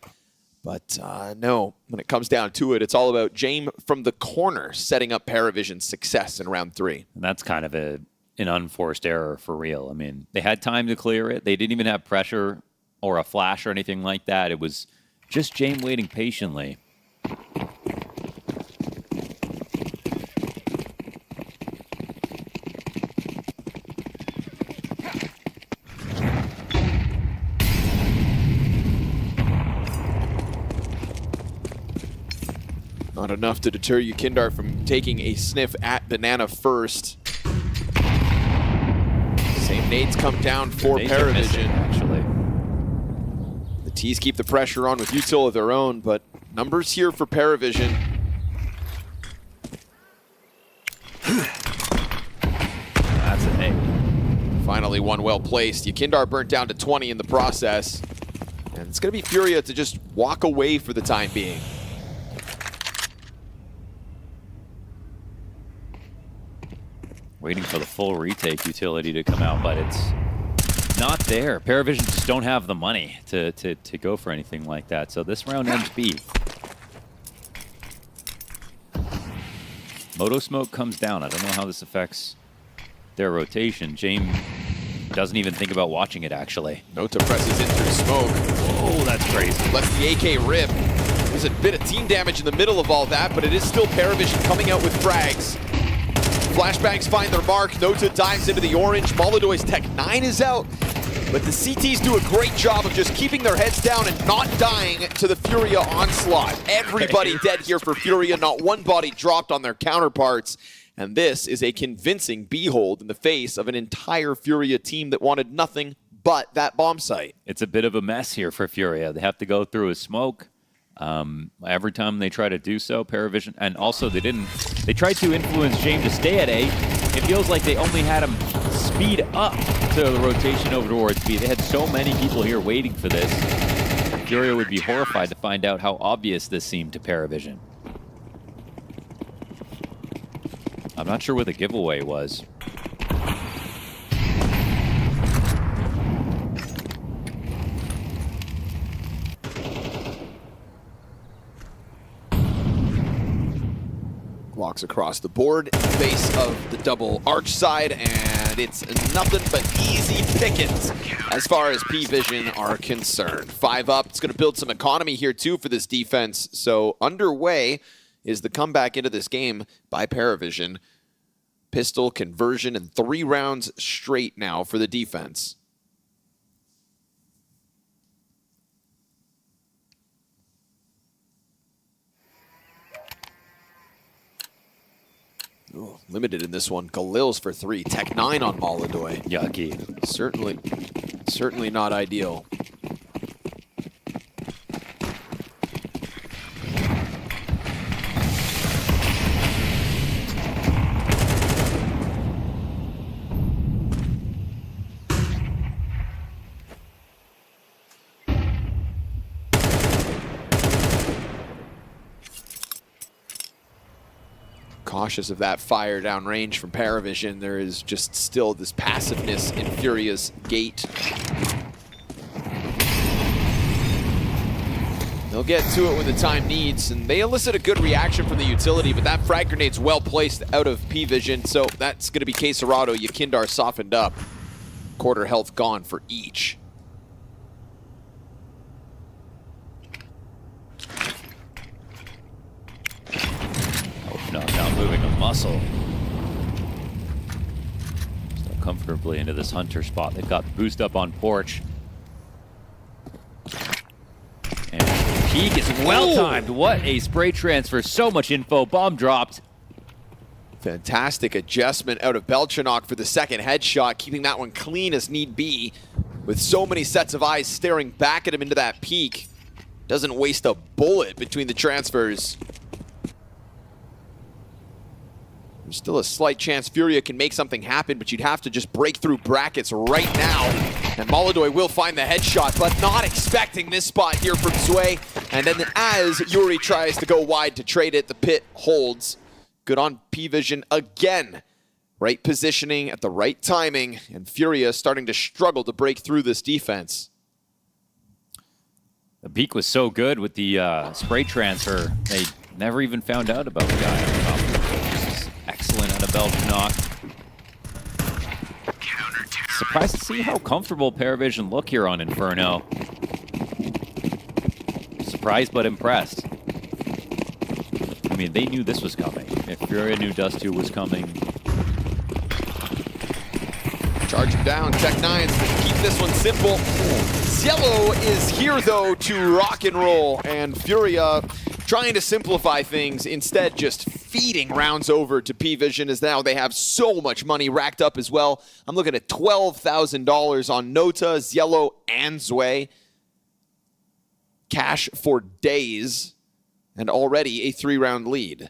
But no, when it comes down to it, it's all about Jame from the corner setting up PARIVISION's success in round 3. And that's kind of an unforced error for real. I mean, they had time to clear it. They didn't even have pressure or a flash or anything like that. It was just Jame waiting patiently. Not enough to deter Yakindar from taking a sniff at Banana first. Same nades come down for PARIVISION. Actually, the T's keep the pressure on with util of their own, but numbers here for PARIVISION. That's a nade. Finally, one well placed. Yakindar burnt down to 20 in the process. And it's going to be Furia to just walk away for the time being. Waiting for the full retake utility to come out, but it's not there. PARIVISION just don't have the money to go for anything like that. So this round ends B. Moto Smoke comes down. I don't know how this affects their rotation. James doesn't even think about watching it, actually. Nota presses in through smoke. Whoa, that's crazy. Lets the AK rip. There's a bit of team damage in the middle of all that, but it is still PARIVISION coming out with frags. Flashbangs find their mark. Nota dives into the orange. MongolZ's Tech 9 is out. But the CTs do a great job of just keeping their heads down and not dying to the Furia onslaught. Everybody dead here for Furia. Not one body dropped on their counterparts. And this is a convincing behold in the face of an entire Furia team that wanted nothing but that bomb site. It's a bit of a mess here for Furia. They have to go through a smoke. Every time they try to do so, PARIVISION, and also they tried to influence James to stay at A. It feels like they only had him speed up to the rotation over towards B. They had so many people here waiting for this. Furia would be horrified to find out how obvious this seemed to PARIVISION. I'm not sure what the giveaway was. Walks across the board in the face of the double arch side, and it's nothing but easy pickings as far as P-Vision are concerned. 5 up. It's going to build some economy here too for this defense. So underway is the comeback into this game by PARIVISION. Pistol conversion and 3 rounds straight now for the defense. Ooh, limited in this one. Galil's for 3. Tech 9 on MongolZ. Yucky. Certainly not ideal. Cautious of that fire down range from PARIVISION. There is just still this passiveness in Furia's gate. They'll get to it when the time needs, and they elicit a good reaction from the utility, but that frag grenade's well placed out of P-Vision, so that's going to be Quesarado. Yakindar softened up. Quarter health gone for each. Now moving a muscle. Still comfortably into this hunter spot. They've got the boost up on porch. And the peak is well timed. What a spray transfer. So much info. Bomb dropped. Fantastic adjustment out of Belchanok for the second headshot, keeping that one clean as need be. With so many sets of eyes staring back at him into that peak. Doesn't waste a bullet between the transfers. There's still a slight chance Furia can make something happen, but you'd have to just break through brackets right now. And MongolZ will find the headshot, but not expecting this spot here from Sway. And then as Yuri tries to go wide to trade it, the pit holds. Good on P-Vision again. Right positioning at the right timing, and Furia starting to struggle to break through this defense. The peak was so good with the spray transfer. They never even found out about the guy. Excellent out of Belchanok. Surprised to see how comfortable PARIVISION look here on Inferno. Surprised but impressed. I mean, they knew this was coming. If Furia knew Dust 2 was coming. Charge him down. Tech 9's gonna keep this one simple. Cielo is here though to rock and roll, and Furia trying to simplify things, instead just feeding rounds over to P-Vision, as now they have so much money racked up as well. I'm looking at $12,000 on Nota, Cielo, and Zwei. Cash for days, and already a 3-round lead.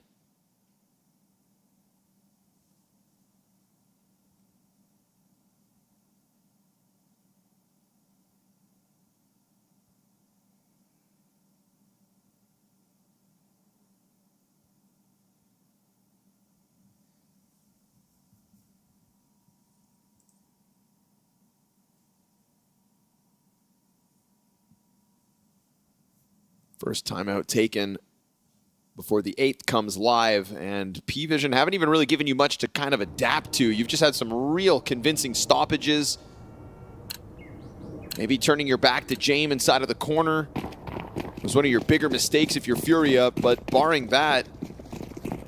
First timeout taken before the 8th comes live, and PVision haven't even really given you much to kind of adapt to. You've just had some real convincing stoppages. Maybe turning your back to Jame inside of the corner was one of your bigger mistakes if you're Furia, but barring that,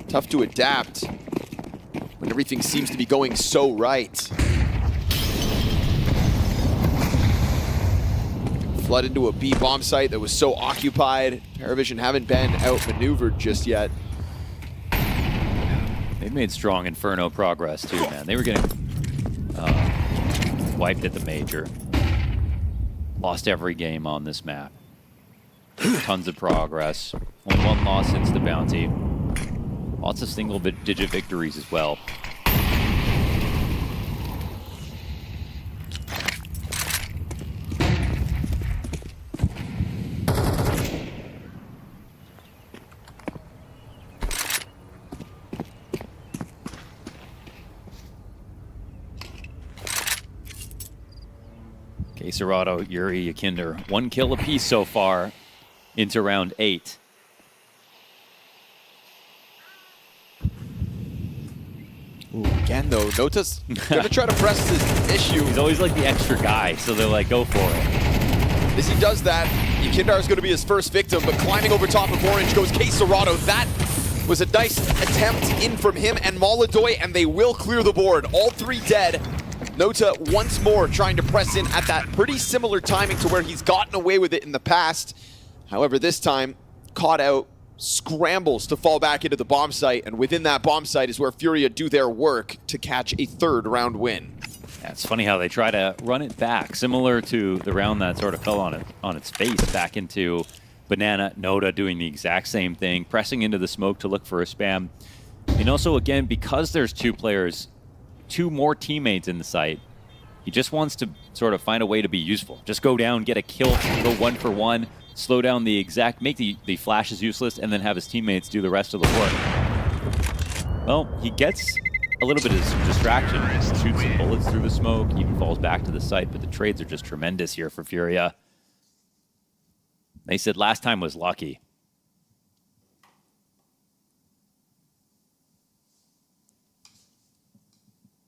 tough to adapt when everything seems to be going so right. Flood into a B bomb site that was so occupied. PARIVISION haven't been outmaneuvered just yet. They've made strong Inferno progress too, man. They were getting wiped at the major. Lost every game on this map. Tons of progress. Only one loss since the bounty. Lots of single-digit victories as well. Serato, Yuri, Yakinder, 1 kill apiece so far into round 8. Ooh, again though, Nota's gonna try to press this issue. He's always like the extra guy, so they're like, go for it. As he does that, Yakinder is gonna be his first victim, but climbing over top of Orange goes Serato. That was a nice attempt in from him and Molodoy, and they will clear the board. All 3 dead. Nota once more trying to press in at that pretty similar timing to where he's gotten away with it in the past. However, this time, caught out, scrambles to fall back into the bomb site, and within that bomb site is where Furia do their work to catch a 3rd round win. Yeah, it's funny how they try to run it back, similar to the round that sort of fell on its face back into Banana. Nota doing the exact same thing, pressing into the smoke to look for a spam. And also, again, because there's 2 players, 2 more teammates in the site, he just wants to sort of find a way to be useful. Just go down, get a kill, go 1 for 1, slow down the exact, make the flashes useless, and then have his teammates do the rest of the work. Well, he gets a little bit of distraction. He shoots some bullets through the smoke, even falls back to the site, but the trades are just tremendous here for Furia. They said last time was lucky.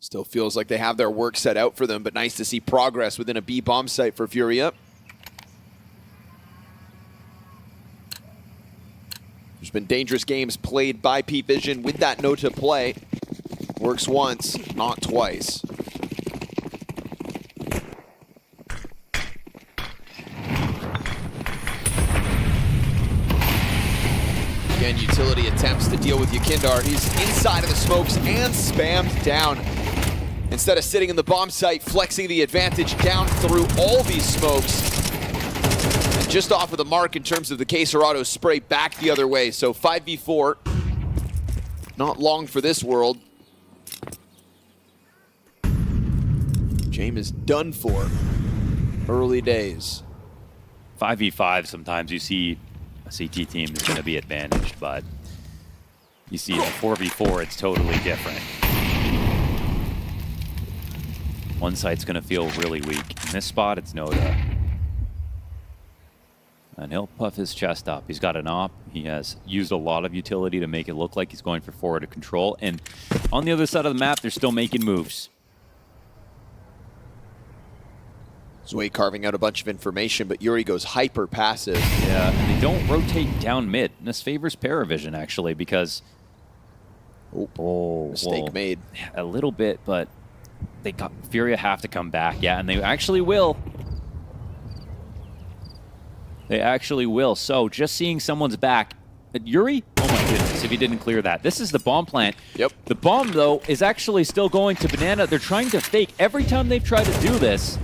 Still feels like they have their work set out for them, but nice to see progress within a B bomb site for Furia. There's been dangerous games played by PVision with that Nota play. Works once, not twice. Again, utility attempts to deal with Yakinder. He's inside of the smokes and spammed down. Instead of sitting in the bomb site, flexing the advantage down through all these smokes. And just off of the mark in terms of the Serato spray back the other way. So 5v4, not long for this world. Jame is done for. Early days. 5v5, sometimes you see a CT team is going to be advantaged, but you see a 4v4, it's totally different. One site's going to feel really weak. In this spot, it's Nota. And he'll puff his chest up. He's got an op. He has used a lot of utility to make it look like he's going for forward to control. And on the other side of the map, they're still making moves. Zwei carving out a bunch of information, but Yuri goes hyper passive. Yeah, and they don't rotate down mid. And this favors PARIVISION, actually, because... Mistake made. A little bit, but... Furia have to come back, yeah, and they actually will. They actually will. So, just seeing someone's back. Yuri? Oh my goodness, if he didn't clear that. This is the bomb plant. Yep. The bomb, though, is actually still going to Banana. They're trying to fake. Every time they've tried to do this,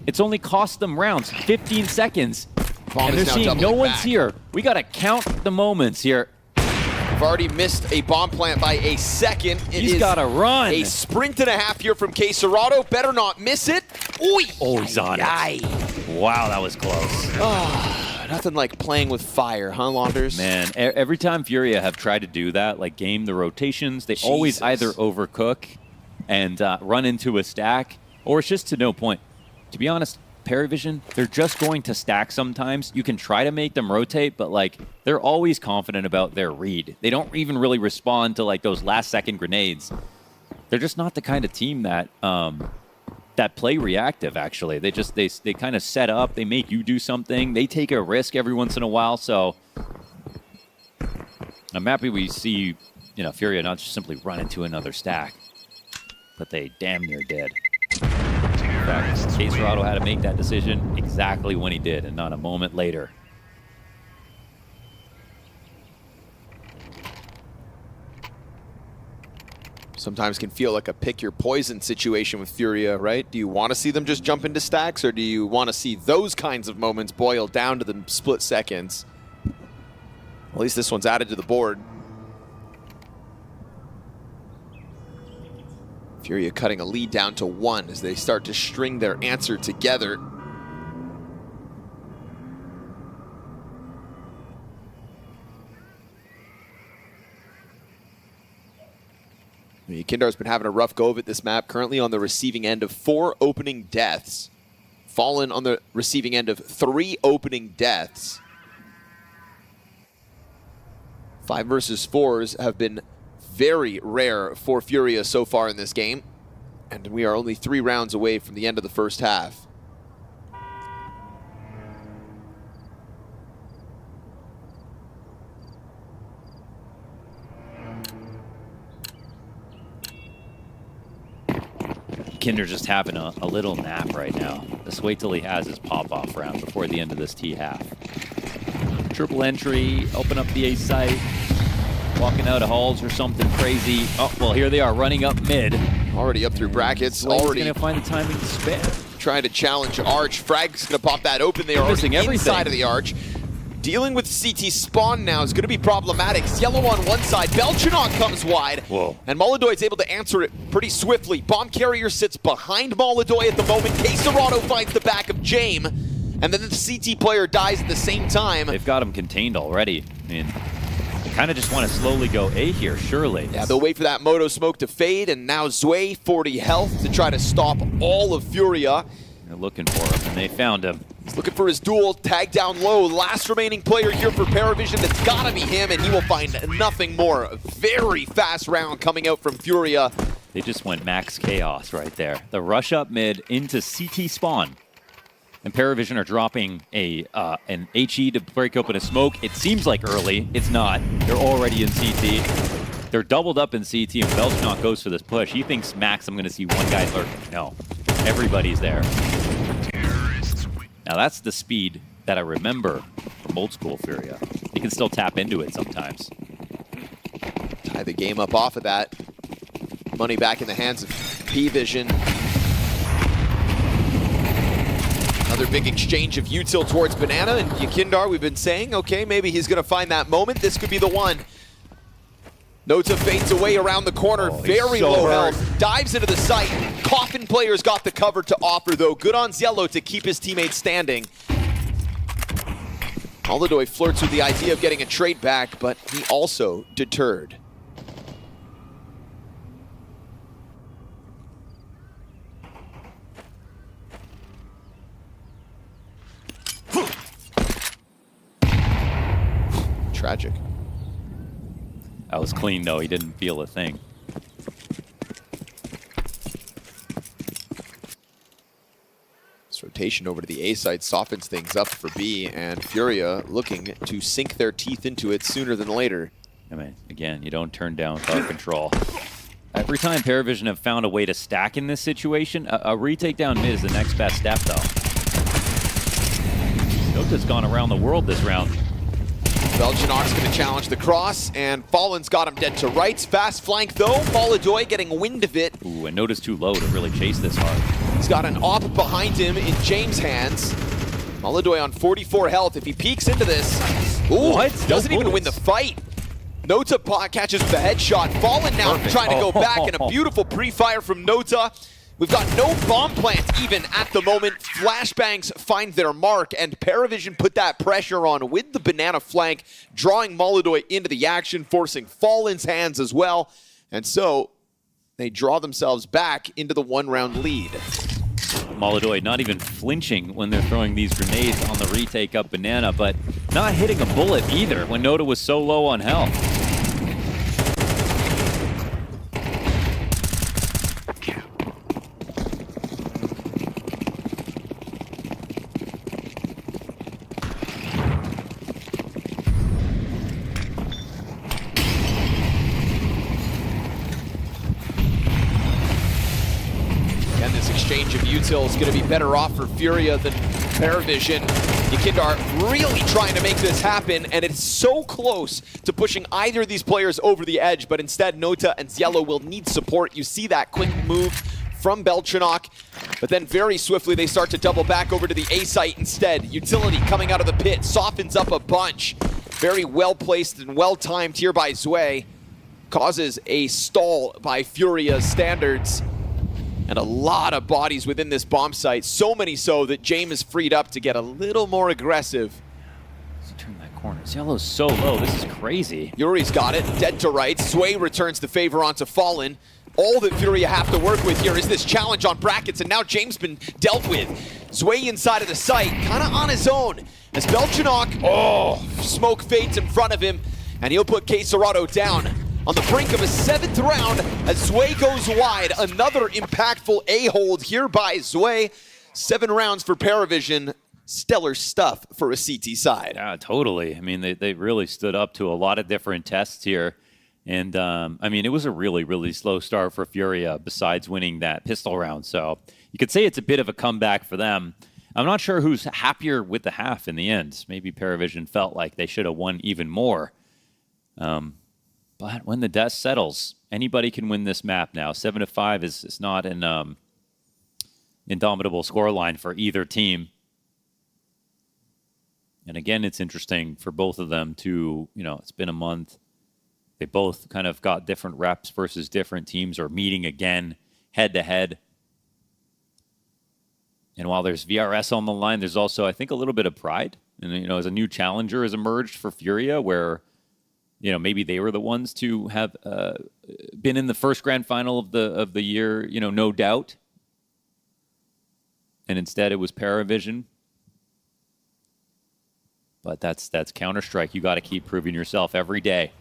it's only cost them rounds, 15 seconds. Bomb and they're is now seeing no doubling one's back. here. We got to count the moments here. We've already missed a bomb plant by a second. He's got to run. A sprint and a half here from Serato. Better not miss it. Oy! Oh, he's on it. Wow, that was close. Nothing like playing with fire, huh, Launders? Man, every time Furia have tried to do that, like game the rotations, they always either overcook and run into a stack, or it's just to no point. To be honest, PARIVISION, they're just going to stack sometimes. You can try to make them rotate, but like they're always confident about their read. They don't even really respond to like those last-second grenades. They're just not the kind of team that that play reactive. Actually, they kind of set up. They make you do something. They take a risk every once in a while. So I'm happy we see Furia not just simply run into another stack, but they damn near did. In fact, Case Rado had to make that decision exactly when he did, and not a moment later. Sometimes can feel like a pick your poison situation with Furia, right? Do you want to see them just jump into stacks, or do you want to see those kinds of moments boil down to the split seconds? At least this one's added to the board. Furia cutting a lead down to 1 as they start to string their answer together. Kindar's been having a rough go of it this map, currently on the receiving end of 4 opening deaths. Fallen on the receiving end of 3 opening deaths. 5 versus 4s have been very rare for Furia so far in this game, and we are only 3 rounds away from the end of the first half. Kinder's just having a little nap right now. Just wait till he has his pop-off round before the end of this T half. Triple entry, open up the A site. Walking out of halls or something crazy. Oh, well, here they are running up mid. Already up through brackets. Slade's already going to find the timing to spin. Trying to challenge Arch. Frag's going to pop that open. They are already inside of the Arch. Dealing with CT spawn now is going to be problematic. Yellow on one side. Belchanok comes wide. Whoa. And MongolZ is able to answer it pretty swiftly. Bomb carrier sits behind MongolZ at the moment. Quesarado finds the back of Jame. And then the CT player dies at the same time. They've got him contained already. I mean, they kind of just want to slowly go A here, surely. Yeah, they'll wait for that Moto smoke to fade, and now Zwei, 40 health to try to stop all of Furia. They're looking for him, and they found him. He's looking for his duel, tag down low. Last remaining player here for PARIVISION, that's gotta be him, and he will find nothing more. A very fast round coming out from Furia. They just went max chaos right there. The rush up mid into CT spawn. And PARIVISION are dropping an HE to break open a smoke. It seems like early. It's not. They're already in CT. They're doubled up in CT, and Belchanok goes for this push. He thinks, Max, I'm going to see one guy lurking. No. Everybody's there. Now, that's the speed that I remember from old school Furia. You can still tap into it sometimes. Tie the game up off of that. Money back in the hands of P-Vision. Another big exchange of util towards Banana, and Yakindar, we've been saying, okay, maybe he's going to find that moment. This could be the one. Nota fades away around the corner, very low health, dives into the site. Coffin players got the cover to offer, though. Good on Ziello to keep his teammates standing. MongolZ flirts with the idea of getting a trade back, but he also deterred. Tragic. That was clean, though. He didn't feel a thing. This rotation over to the A side softens things up for B, and Furia looking to sink their teeth into it sooner than later. I mean, again, you don't turn down car control. Every time PARIVISION have found a way to stack in this situation, a retake down mid is the next best step, though. Nota's gone around the world this round. Belchanok's going to challenge the cross, and Fallen's got him dead to rights. Fast flank, though. MongolZ getting wind of it. Ooh, and Nota's too low to really chase this hard. He's got an op behind him in James' hands. MongolZ on 44 health. If he peeks into this, ooh, doesn't even win the fight. Nota catches with a headshot. Fallen now trying to go back, and a beautiful pre-fire from Nota. We've got no bomb plant even at the moment. Flashbangs find their mark, and PARIVISION put that pressure on with the banana flank, drawing MongolZ into the action, forcing Fallen's hands as well. And so they draw themselves back into the one-round lead. MongolZ not even flinching when they're throwing these grenades on the retake up Banana, but not hitting a bullet either when Noda was so low on health. Exchange of util is going to be better off for Furia than PARIVISION. Yekindar really trying to make this happen, and it's so close to pushing either of these players over the edge, but instead Nota and Cielo will need support. You see that quick move from Belchanok, but then very swiftly they start to double back over to the A site instead. Utility coming out of the pit, softens up a bunch. Very well placed and well timed here by Zwei. Causes a stall by Furia's standards. And a lot of bodies within this bomb site. So many so that James is freed up to get a little more aggressive. Let's turn that corner. Cielo's so low. This is crazy. Yuri's got it. Dead to right. Zwei returns the favor onto Fallen. All that Furia have to work with here is this challenge on brackets, and now James been dealt with. Zwei inside of the site, kind of on his own. As Belchanok, smoke fades in front of him, and he'll put K-Serrato down. On the brink of a 7th round as Zwei goes wide. Another impactful A-hold here by Zwei. 7 rounds for PARIVISION. Stellar stuff for a CT side. Yeah, totally. I mean, they really stood up to a lot of different tests here. And, I mean, it was a really, really slow start for Furia besides winning that pistol round. So you could say it's a bit of a comeback for them. I'm not sure who's happier with the half in the end. Maybe PARIVISION felt like they should have won even more. But when the dust settles, anybody can win this map now. 7-5 is not an indomitable scoreline for either team. And again, it's interesting for both of them to, you know, it's been a month. They both kind of got different reps versus different teams or meeting again head-to-head. And while there's VRS on the line, there's also, I think, a little bit of pride. And, you know, as a new challenger has emerged for Furia where, you know, maybe they were the ones to have been in the first grand final of the year, you know, no doubt. And instead it was PARIVISION. But that's Counter-Strike. You got to keep proving yourself every day.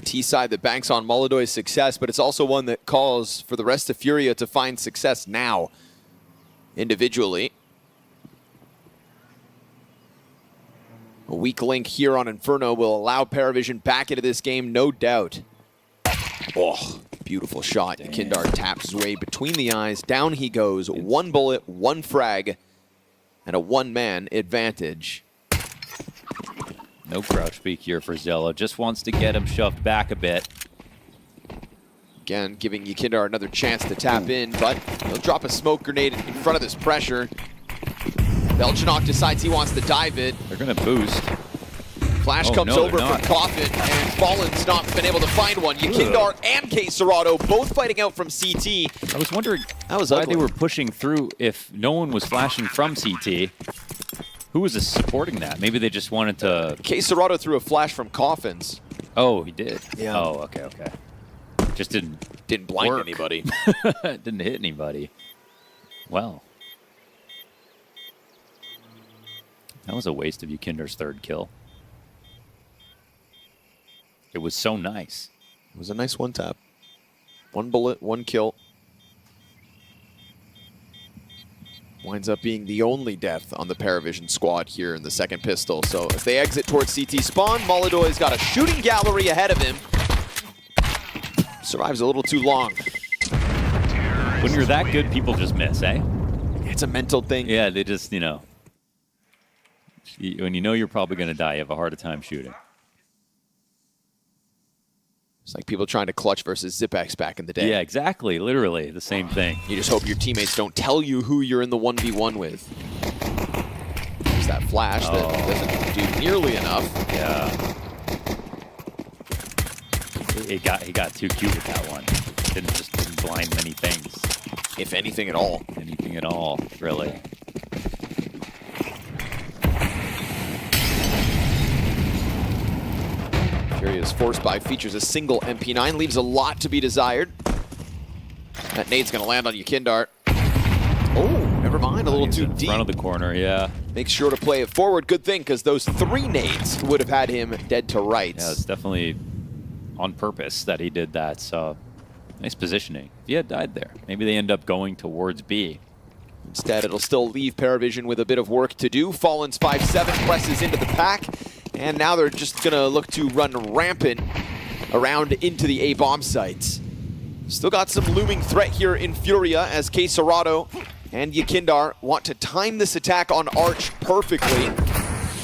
T-side that banks on MongolZ's success, but it's also one that calls for the rest of Furia to find success now, individually. A weak link here on Inferno will allow PARIVISION back into this game, no doubt. Oh, beautiful shot. Yekindar taps Zwei between the eyes. Down he goes. 1 bullet, 1 frag, and a 1-man advantage. No crouch peek here for Zello. Just wants to get him shoved back a bit. Again, giving Yekindar another chance to tap in, but he'll drop a smoke grenade in front of this pressure. Belchanok decides he wants to dive it. They're going to boost. Flash comes over from Coffin, and Fallen's not been able to find one. Yekindar and K-Serrato both fighting out from CT. I was wondering why they were pushing through if no one was flashing from CT. Who was supporting that? Maybe they just wanted to... K-Serrato threw a flash from Coffins. Oh, he did? Yeah. Oh, okay, okay. Just didn't blind work. anybody. Didn't hit anybody. Well. That was a waste of Yekindar's 3rd kill. It was so nice. It was a nice 1-tap. 1 bullet, 1 kill. Winds up being the only death on the PARIVISION squad here in the 2nd pistol. So as they exit towards CT spawn, MongolZ's got a shooting gallery ahead of him. Survives a little too long. When you're that good, people just miss, eh? It's a mental thing. Yeah, they just, you know. When you know you're probably going to die, you have a harder time shooting. It's like people trying to clutch versus Zipex back in the day. Yeah, exactly. Literally the same thing. You just hope your teammates don't tell you who you're in the 1v1 with. There's that flash that doesn't do nearly enough. Yeah. He got too cute with that one. Didn't blind many things. if anything at all. Anything at all, really. Furia's force buy features a single MP9, leaves a lot to be desired. That nade's gonna land on Yukindar. Oh, never mind, a little too deep. Front of the corner, yeah. Make sure to play it forward. Good thing, because those 3 nades would have had him dead to rights. Yeah, it's definitely on purpose that he did that, so nice positioning. If he had died there, maybe they end up going towards B. Instead, it'll still leave PARIVISION with a bit of work to do. Fallen's 5-7 presses into the pack, and now they're just gonna look to run rampant around into the A bomb sites. Still got some looming threat here in Furia as K-Serrato and Yukindar want to time this attack on Arch perfectly.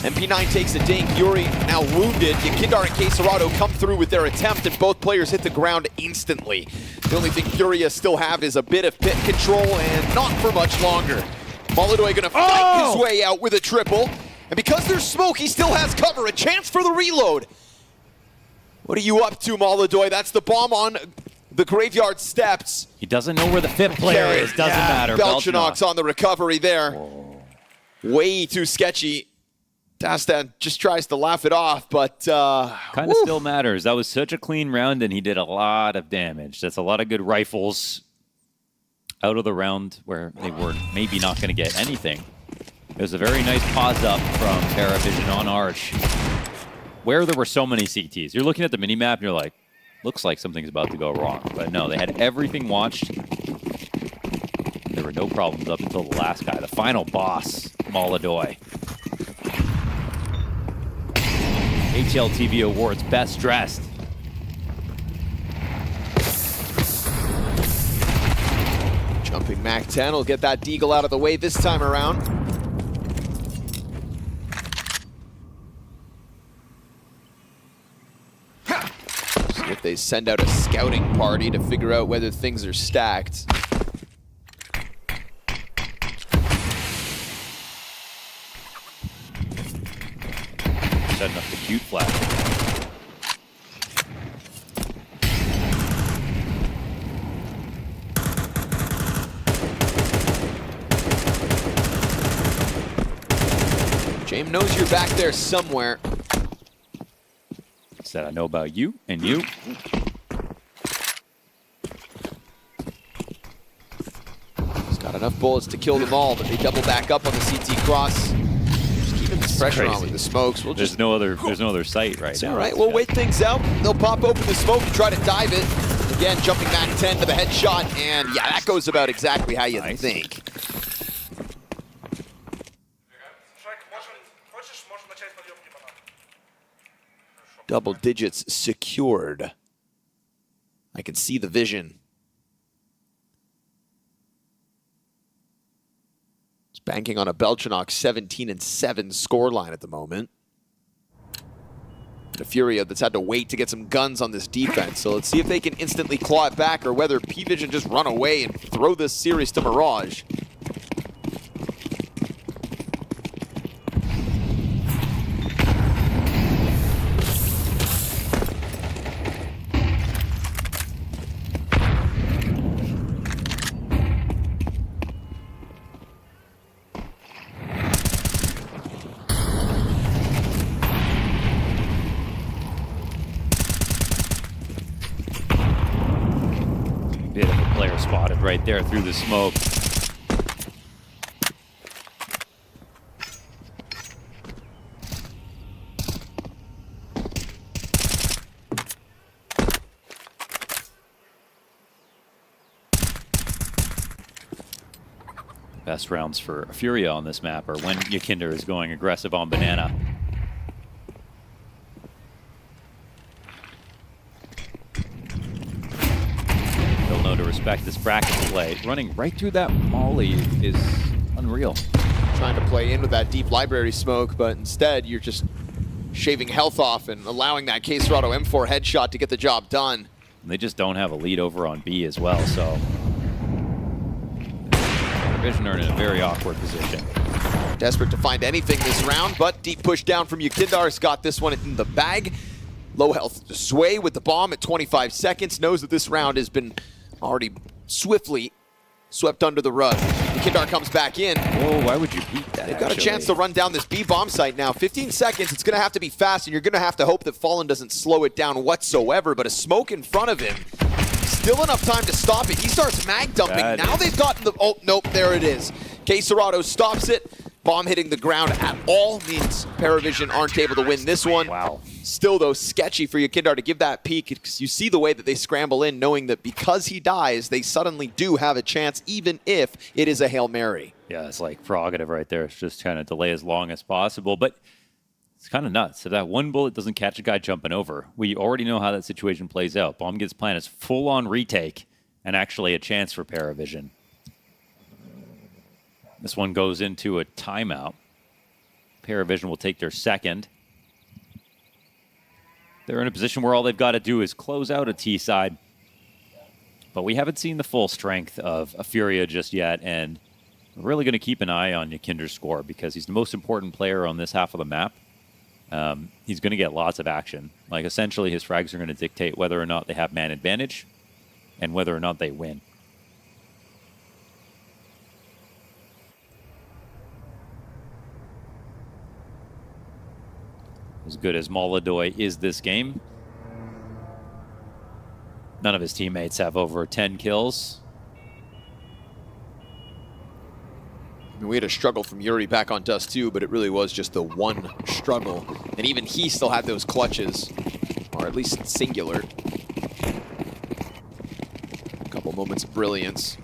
MP9 takes a ding, Fury now wounded. Yukindar and K-Serrato come through with their attempt, and both players hit the ground instantly. The only thing Furia still have is a bit of pit control, and not for much longer. MongolZ gonna fight his way out with a triple, and because there's smoke, he still has cover, a chance for the reload. What are you up to, MongolZ? That's the bomb on the graveyard steps. He doesn't know where the 5th player is, doesn't matter. Belchinok's on the recovery there. Way too sketchy. Dastan just tries to laugh it off, but kind of still matters. That was such a clean round, and he did a lot of damage. That's a lot of good rifles out of the round where they were maybe not going to get anything. It was a very nice pause up from PARIVISION on Arch, where there were so many CTs. You're looking at the minimap, and you're like, looks like something's about to go wrong. But no, they had everything watched. There were no problems up until the last guy, the final boss, MongolZ. HLTV Awards Best Dressed. Jumping Mac 10 will get that Deagle out of the way this time around. See if they send out a scouting party to figure out whether things are stacked. Setting up the cute flag. James knows you're back there somewhere. Said I know about you and you. He's got enough bullets to kill them all, but they double back up on the CT cross. Keeping this pressure on with the smokes. There's no other sight right now. All right, we'll wait things out. They'll pop open the smoke and try to dive it. Again, jumping Mac 10 to the headshot, and yeah, that goes about exactly how you think. Double digits secured. I can see the vision. It's banking on a Belchinok 17-7 scoreline at the moment. And a Furia that's had to wait to get some guns on this defense. So let's see if they can instantly claw it back or whether P-Vision just run away and throw this series to Mirage. Bit of a player spotted right there through the smoke. Best rounds for Furia on this map are when Yukindar is going aggressive on Banana. They'll know to respect this bracket play. Running right through that molly is unreal. Trying to play in with that deep library smoke, but instead you're just shaving health off and allowing that K-Serrato M4 headshot to get the job done. And they just don't have a lead over on B as well, so Vision are in a very awkward position. Desperate to find anything this round, but deep push down from Yukindar's got this one in the bag. Low health Sway with the bomb at 25 seconds. Knows that this round has been already swiftly swept under the rug. Yakindar comes back in. Whoa, why would you beat that? They've got a chance to run down this B bomb site now. 15 seconds, it's gonna have to be fast, and you're gonna have to hope that Fallen doesn't slow it down whatsoever, but a smoke in front of him. Still enough time to stop it. He starts mag dumping. Now they've gotten the, oh, nope, there it is. Serato stops it. Bomb hitting the ground at all means PARIVISION aren't able to win this one. Wow. Still, though, sketchy for Yakindar to give that peek, because you see the way that they scramble in, knowing that because he dies, they suddenly do have a chance, even if it is a Hail Mary. Yeah, it's like prerogative right there. It's just trying to delay as long as possible. But it's kind of nuts. If that one bullet doesn't catch a guy jumping over, we already know how that situation plays out. Bomb gets planted, it's full-on retake, and actually a chance for PARIVISION. This one goes into a timeout. PARIVISION will take their second. They're in a position where all they've got to do is close out a T side. But we haven't seen the full strength of a Furia just yet, and we're really going to keep an eye on Yakindar's score because he's the most important player on this half of the map. He's going to get lots of action. Like, essentially, his frags are going to dictate whether or not they have man advantage and whether or not they win. As good as MongolZ is this game, none of his teammates have over 10 kills. I mean, we had a struggle from Yuri back on Dust too, but it really was just the one struggle. And even he still had those clutches, or at least singular. A couple moments of brilliance.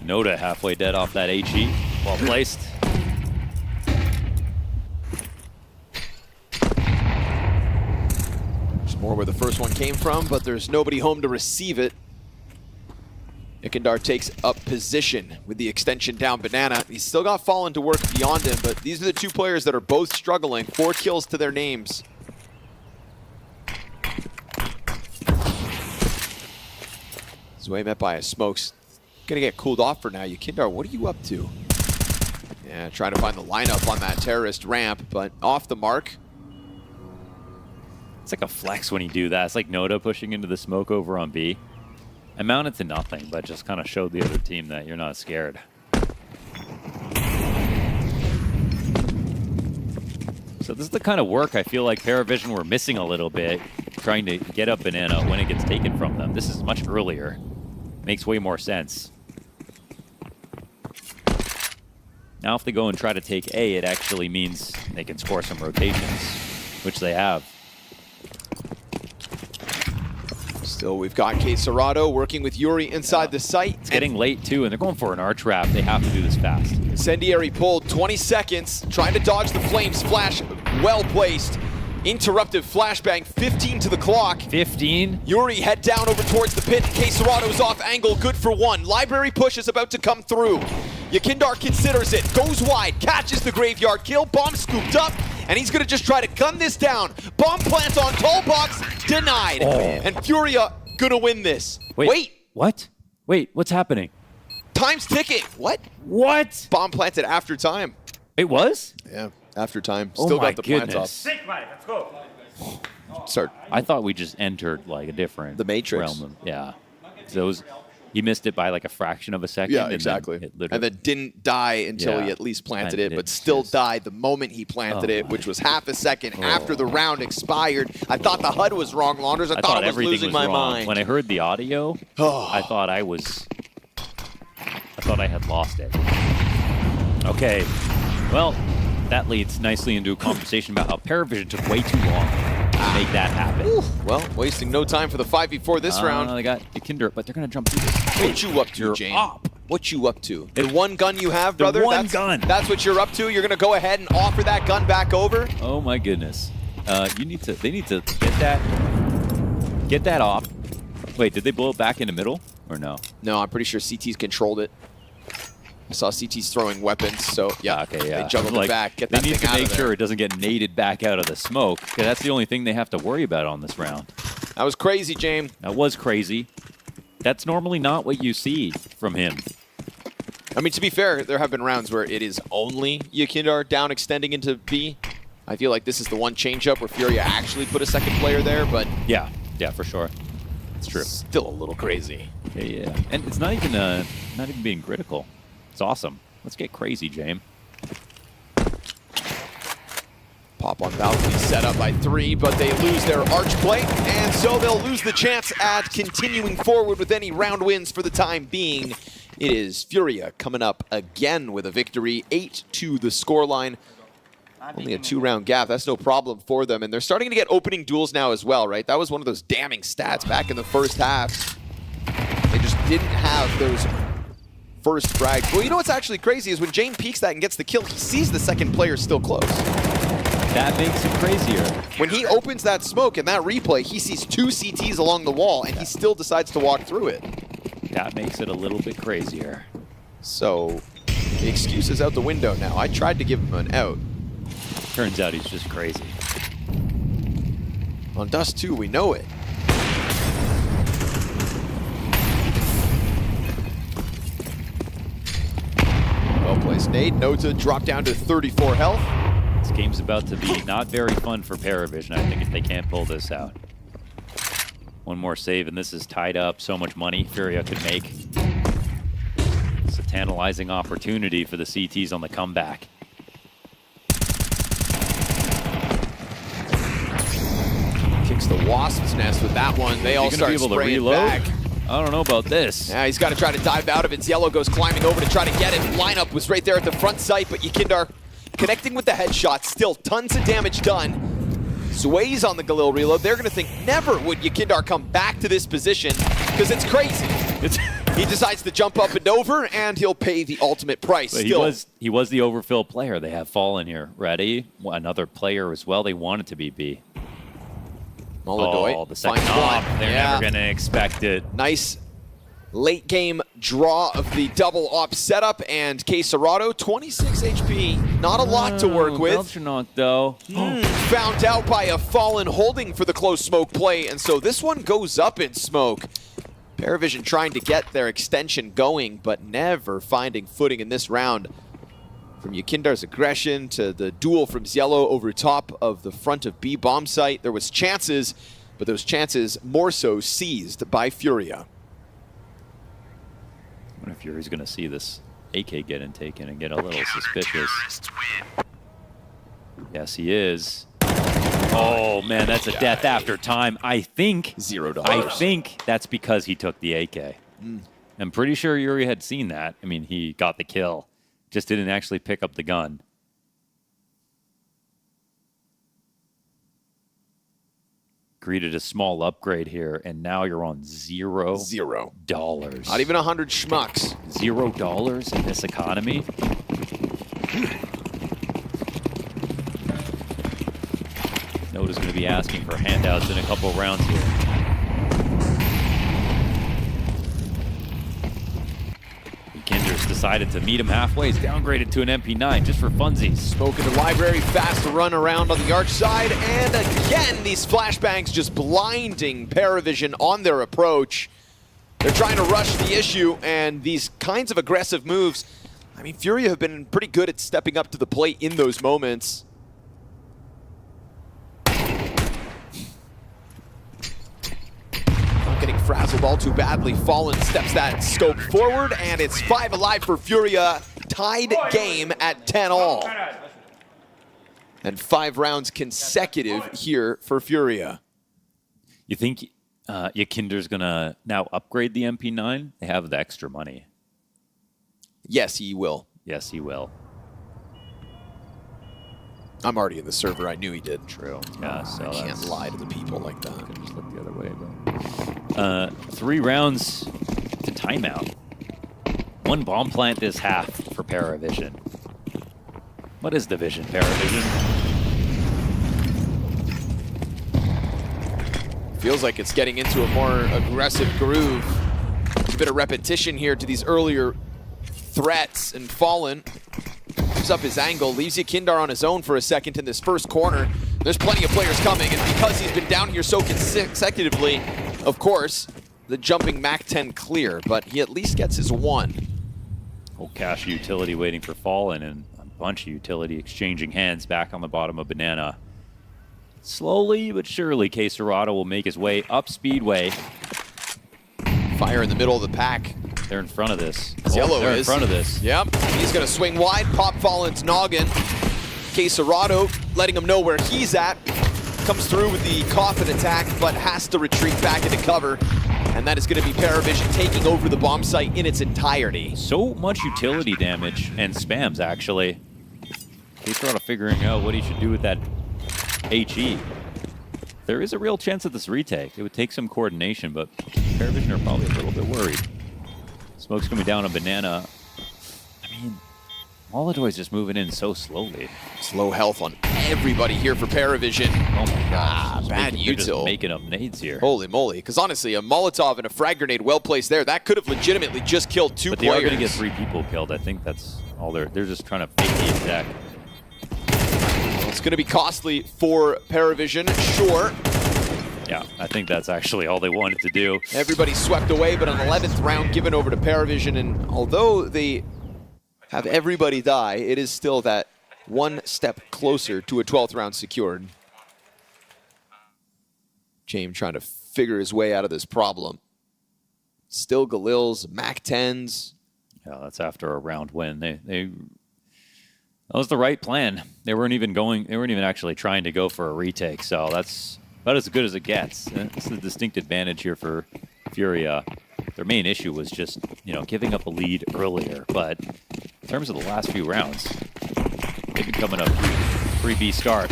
Noda halfway dead off that HE. Well placed. There's more where the first one came from, but there's nobody home to receive it. Yakindar takes up position with the extension down Banana. He's still got Fallen to work beyond him, but these are the two players that are both struggling. 4 kills to their names. Zwei met by a smokes. Gonna get cooled off for now. Yakindar, what are you up to? Yeah, trying to find the lineup on that terrorist ramp, but off the mark. It's like a flex when you do that. It's like Noda pushing into the smoke over on B. Amounted to nothing, but just kind of showed the other team that you're not scared. So this is the kind of work I feel like PARIVISION were missing a little bit, trying to get up Banana when it gets taken from them. This is much earlier. Makes way more sense. Now if they go and try to take A, it actually means they can score some rotations, which they have. Still, we've got Serato working with Yuri inside the site. It's getting late too, and they're going for an arch trap. They have to do this fast. Incendiary pull, 20 seconds, trying to dodge the flames. Flash, well placed. Interruptive flashbang, 15 to the clock. 15. Yuri head down over towards the pit. Serato's off angle, good for 1. Library push is about to come through. Yakindar considers it, goes wide, catches the graveyard kill, bomb scooped up, and he's gonna just try to gun this down. Bomb plant on tall box, denied. And Furia gonna win this. Wait. What? Wait, what's happening? Time's ticking. What? What? Bomb planted after time. It was? Yeah, after time. Still got the plants off. Let's go. Start. I thought we just entered like a different Matrix. realm. Yeah. Those, he missed it by like a fraction of a second. Yeah, exactly. And then didn't die until he at least planted it, but still died the moment he planted it, which was half a second after the round expired. I thought the HUD was wrong, Launders. I thought I was losing my mind. When I heard the audio, I thought I had lost it. Okay. Well, that leads nicely into a conversation about how PARIVISION took way too long to make that happen. Well, wasting no time for the 5v4 this round. They got Yakindar, but they're going to jump through this. What you up to, Jane? What you up to? The one gun you have, brother? Gun. That's what you're up to? You're going to go ahead and offer that gun back over? Oh my goodness. They need to get that off. Wait, did they blow it back in the middle or no? No, I'm pretty sure CT's controlled it. I saw CT's throwing weapons, so yeah, they juggled it back. Get that thing out of there. They need to make sure it doesn't get naded back out of the smoke, because that's the only thing they have to worry about on this round. That was crazy, James. That was crazy. That's normally not what you see from him. I mean, to be fair, there have been rounds where it is only Yakindar down extending into B, I feel like this is the one change-up where Furia actually put a second player there, but... Yeah, for sure. It's true. Still a little crazy. Yeah. And it's not even being critical. It's awesome. Let's get crazy, James. Pop on balcony set up by 3, but they lose their arch play, and so they'll lose the chance at continuing forward with any round wins for the time being. It is Furia coming up again with a victory, 8-2 the scoreline. Only a 2-round gap, that's no problem for them, and they're starting to get opening duels now as well, right? That was one of those damning stats back in the first half. They just didn't have those first frags. Well, you know what's actually crazy is when Jane peeks that and gets the kill, he sees the second player still close. That makes it crazier. When he opens that smoke in that replay, he sees 2 CTs along the wall, and he still decides to walk through it. That makes it a little bit crazier. So, the excuse is out the window now. I tried to give him an out. Turns out he's just crazy. On Dust 2, we know it. Well-placed nade. Nota dropped down to 34 health. This game's about to be not very fun for PARIVISION, I think, if they can't pull this out. One more save, and this is tied up. So much money Furia could make. It's a tantalizing opportunity for the CTs on the comeback. Kicks the Wasp's Nest with that one. They all start spraying back. I don't know about this. Yeah, he's got to try to dive out of it. Yellow goes climbing over to try to get it. Lineup was right there at the front sight, but Yekindar connecting with the headshot. Still tons of damage done. Sways on the Galil reload. They're going to think never would Yekindar come back to this position because it's crazy. He decides to jump up and over, and he'll pay the ultimate price. But he was the overfill player. They have Fallen here. Ready? Another player as well. They want it to be B. Oh, the second off. They're never going to expect it. Nice late game draw of the double op setup, and Quesarado, 26 HP. Not a lot to work with. Belchernock, though. Found out by a Fallen holding for the close smoke play, and so this one goes up in smoke. PARIVISION trying to get their extension going, but never finding footing in this round. From Yekindar's aggression to the duel from Ziello over top of the front of B bomb site, there was chances, but those chances more so seized by Furia. I wonder if Fury's going to see this AK getting taken and get a little suspicious. Yes, he is. Oh, man, that's a death after time. I think $0. I think that's because he took the AK. I'm pretty sure Yuri had seen that. I mean, he got the kill. Just didn't actually pick up the gun. Greeted a small upgrade here, and now you're on $0. Not even 100 schmucks. $0 in this economy? Noda's going to be asking for handouts in a couple rounds here. Kinder's decided to meet him halfway. He's downgraded to an MP9 just for funsies. Smoke in the library, fast to run around on the arch side, and again, these flashbangs just blinding PARIVISION on their approach. They're trying to rush the issue, and these kinds of aggressive moves, I mean, Furia have been pretty good at stepping up to the plate in those moments. Getting frazzled all too badly. Fallen steps that scope forward, and it's 5 alive for Furia. Tied game at 10-all. And 5 rounds consecutive here for Furia. You think Yekindar's going to now upgrade the MP9? They have the extra money. Yes, he will. Yes, he will. I'm already in the server. I knew he did. True. Yeah, so I can't lie to the people like that. Can just look the other way, bro. 3 rounds to timeout. 1 bomb plant this half for PARIVISION. What is the vision, PARIVISION? Feels like it's getting into a more aggressive groove. There's a bit of repetition here to these earlier threats, and Fallen moves up his angle, leaves Yekindar on his own for a second in this first corner. There's plenty of players coming, and because he's been down here so consecutively, of course, the jumping MAC-10 clear, but he at least gets his 1. Whole cash utility waiting for Fallen, and I'm bunch of utility exchanging hands back on the bottom of Banana. Slowly but surely, K-Serrato will make his way up Speedway. Fire in the middle of the pack. They're in front of this. Yellow they're is. in front of this. Yep, he's gonna swing wide, pop Fallen's noggin. K-Serrato letting him know where he's at. Comes through with the coffin attack, but has to retreat back into cover. And that is gonna be PARIVISION taking over the bomb site in its entirety. So much utility damage and spams, actually. K-Serrato figuring out what he should do with that HE. There is a real chance of this retake. It would take some coordination, but PARIVISION are probably a little bit worried. Smoke's coming down on Banana. I mean, MongolZ is just moving in so slowly. Slow health on everybody here for PARIVISION. Oh my gosh. Bad They're just util. making up nades here. Holy moly. Because honestly, a Molotov and a frag grenade well placed there, that could have legitimately just killed two But players. they are going to get 3 people killed. I think that's all they're just trying to fake the attack. It's going to be costly for PARIVISION, sure. Yeah, I think that's actually all they wanted to do. Everybody swept away, but an 11th round given over to PARIVISION, and although they have everybody die, it is still that one step closer to a 12th round secured. James trying to figure his way out of this problem. Still Galil's, MAC-10s. Yeah, that's after a round win. That was the right plan. They weren't even actually trying to go for a retake, so that's about as good as it gets. It's the distinct advantage here for Furia. Their main issue was just, giving up a lead earlier, but in terms of the last few rounds, they've been coming up 3B start.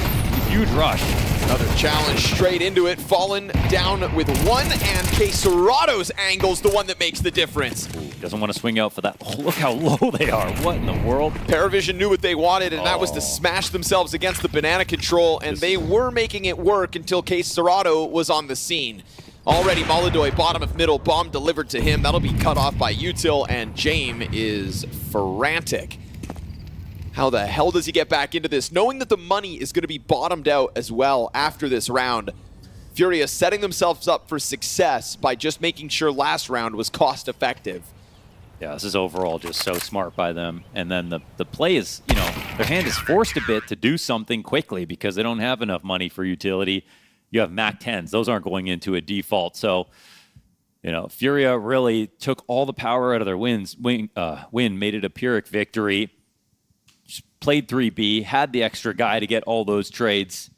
Huge rush. Another challenge straight into it. Fallen down with one, and K-Serrato's angle's the one that makes the difference. Ooh, doesn't want to swing out for that. Oh, look how low they are. What in the world? PARIVISION knew what they wanted, and that was to smash themselves against the banana control, and they were making it work until K-Serrato was on the scene. Already MongolZ, bottom of middle, bomb delivered to him. That'll be cut off by util, and James is frantic. How the hell does he get back into this? Knowing that the money is going to be bottomed out as well after this round. Furia setting themselves up for success by just making sure last round was cost effective. Yeah, this is overall just so smart by them. And then the play is, their hand is forced a bit to do something quickly because they don't have enough money for utility. You have MAC-10s. Those aren't going into a default. So, Furia really took all the power out of their win, made it a Pyrrhic victory. Played 3B, had the extra guy to get all those trades.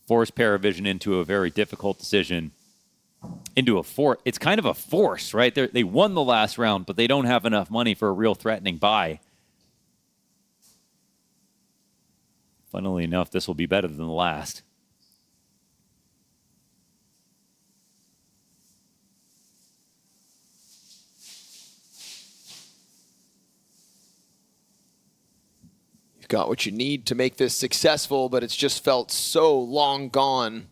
Forced PARIVISION into a very difficult decision. It's kind of a force, right? They won the last round, but they don't have enough money for a real threatening buy. Funnily enough, this will be better than the last. Got what you need to make this successful, but it's just felt so long gone.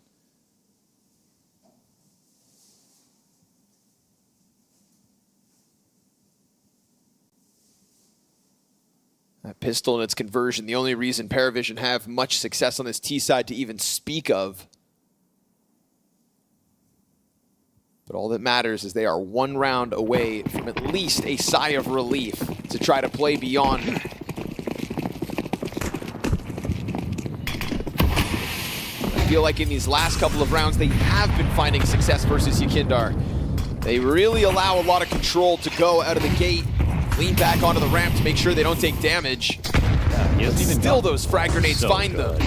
That pistol and its conversion, the only reason PARIVISION have much success on this T side to even speak of. But all that matters is they are one round away from at least a sigh of relief to try to play beyond. I feel like in these last couple of rounds, they have been finding success versus Yakindar. They really allow a lot of control to go out of the gate, lean back onto the ramp to make sure they don't take damage. But still, those frag grenades find them.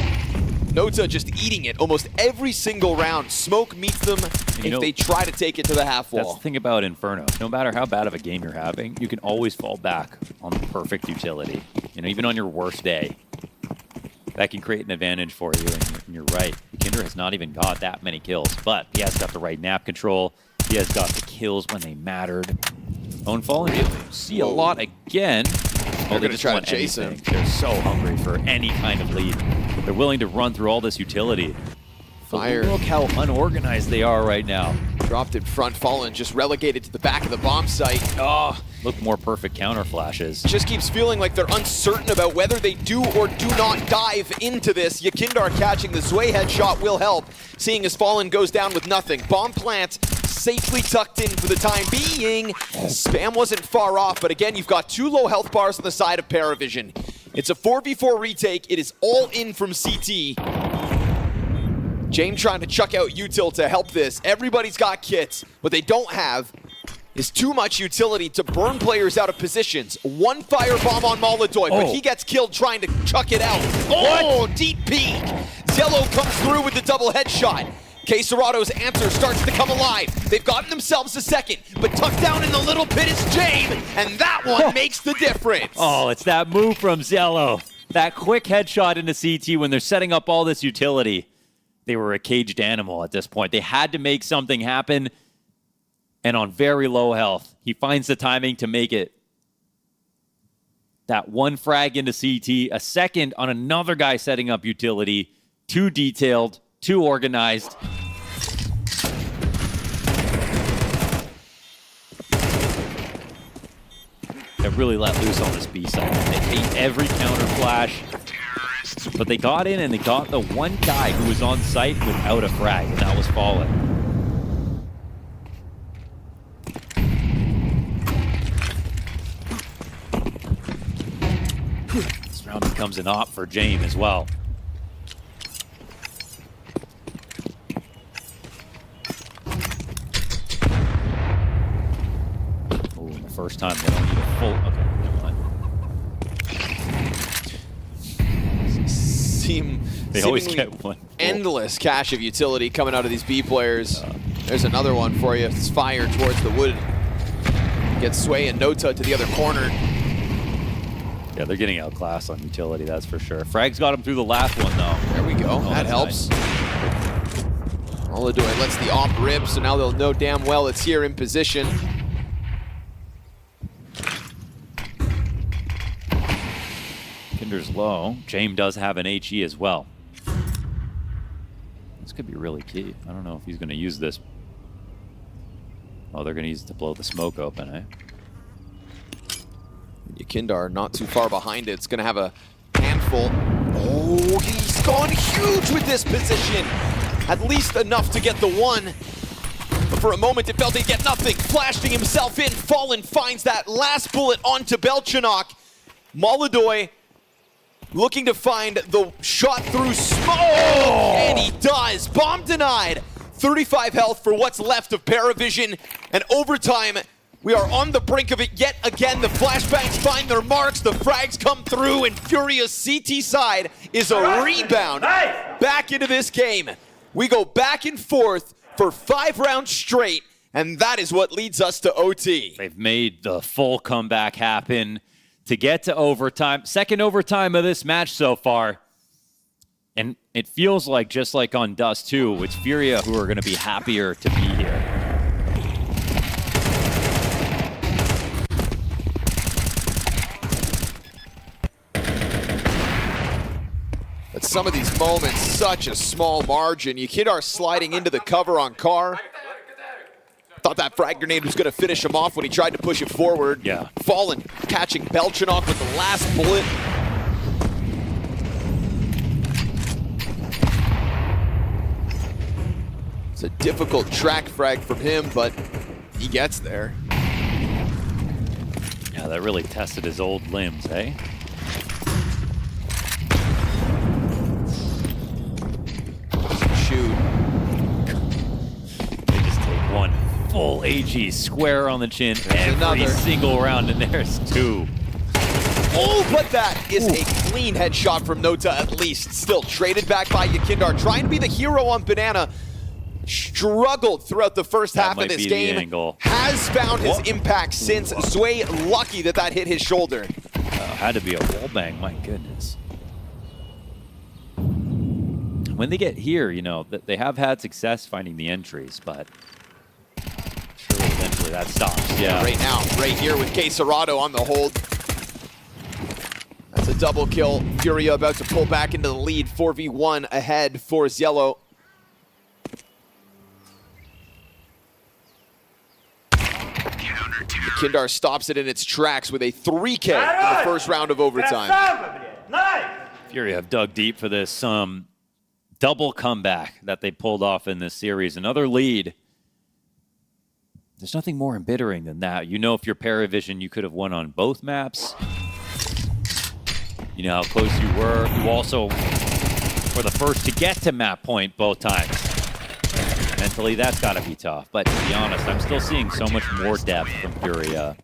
Nota just eating it almost every single round. Smoke meets them if they try to take it to the half wall. That's the thing about Inferno. No matter how bad of a game you're having, you can always fall back on the perfect utility. Even on your worst day. That can create an advantage for you, and you're right. Yakindar has not even got that many kills, but he has got the right nap control. He has got the kills when they mattered. Own Fallen, you see a lot again. They're going to try to chase him. They're so hungry for any kind of lead. They're willing to run through all this utility. Fire. Look how unorganized they are right now. Dropped in front, Fallen just relegated to the back of the bomb site. Oh, look more perfect counter flashes. Just keeps feeling like they're uncertain about whether they do or do not dive into this. Yakindar catching the Zwei headshot will help, seeing as Fallen goes down with nothing. Bomb plant safely tucked in for the time being. Spam wasn't far off, but again, you've got 2 low health bars on the side of PARIVISION. It's a 4v4 retake. It is all in from CT. James trying to chuck out util to help this. Everybody's got kits. What they don't have is too much utility to burn players out of positions. 1 firebomb on MongolZ, but he gets killed trying to chuck it out. Oh, deep peek. Zello comes through with the double headshot. Quesarado's answer starts to come alive. They've gotten themselves a second, but tucked down in the little pit is James, and that one makes the difference. Oh, it's that move from Zello. That quick headshot into CT when they're setting up all this utility. They were a caged animal at this point. They had to make something happen. And on very low health, he finds the timing to make it. That 1 frag into CT, a second on another guy setting up utility. Too detailed, too organized. They really let loose on this B side. They ate every counter flash. But they got in and they got the one guy who was on site without a frag, and that was Fallen. This round becomes an op for James as well. Oh, the first time they don't need a full. Okay, never mind. They always get one. Endless cache of utility coming out of these B players. There's another one for you. It's fire towards the wood. Gets Sway and Nota to the other corner. Yeah, they're getting outclassed on utility, that's for sure. Frag's got him through the last one, though. There we go. That helps. Nice. MongolZ lets the op rip, so now they'll know damn well it's here in position. Kinder's low. James does have an HE as well. This could be really key. I don't know if he's going to use this. Oh, they're going to use it to blow the smoke open, eh? Yakindar not too far behind it. It's going to have a handful. Oh, he's gone huge with this position. At least enough to get the one. But for a moment, it felt he'd get nothing. Flashing himself in. Fallen finds that last bullet onto Belchanok. MongolZ looking to find the shot through smoke. And he does. Bomb denied. 35 health for what's left of PARIVISION. And overtime, we are on the brink of it yet again. The flashbangs find their marks. The frags come through, and Furia's CT side is a rebound back into this game. We go back and forth for 5 rounds straight, and that is what leads us to OT. They've made the full comeback happen to get to overtime. Second overtime of this match so far. And it feels like, just like on Dust 2, it's Furia who are going to be happier to be here. But some of these moments, such a small margin. Yakindar sliding into the cover on Carr. Thought that frag grenade was going to finish him off when he tried to push it forward. Yeah. Fallen catching Belchanok with the last bullet. It's a difficult track frag from him, but he gets there. Yeah, that really tested his old limbs, eh? Shoot. They just take one full AG square on the chin every single round, and there's 2. Oh, but that is a clean headshot from Nota at least. Still traded back by Yakindar, trying to be the hero on Banana. Struggled throughout the first half of this game. Has found his impact since. Sway lucky that hit his shoulder. Had to be a wall bang, my goodness. When they get here, you know, they have had success finding the entries, but surely eventually that stops. Yeah. Right now, right here with Quesarado on the hold. That's a double kill. Furia about to pull back into the lead. 4v1 ahead for Zello. Yakindar stops it in its tracks with a 3K in the first round of overtime. Furia have dug deep for this double comeback that they pulled off in this series. Another lead there's nothing more embittering than that. You know, if you're PARIVISION, you could have won on both maps. You know how close you were. You also were the first to get to map point both times. Mentally, that's got to be tough. But to be honest, I'm still seeing so much more depth from Furia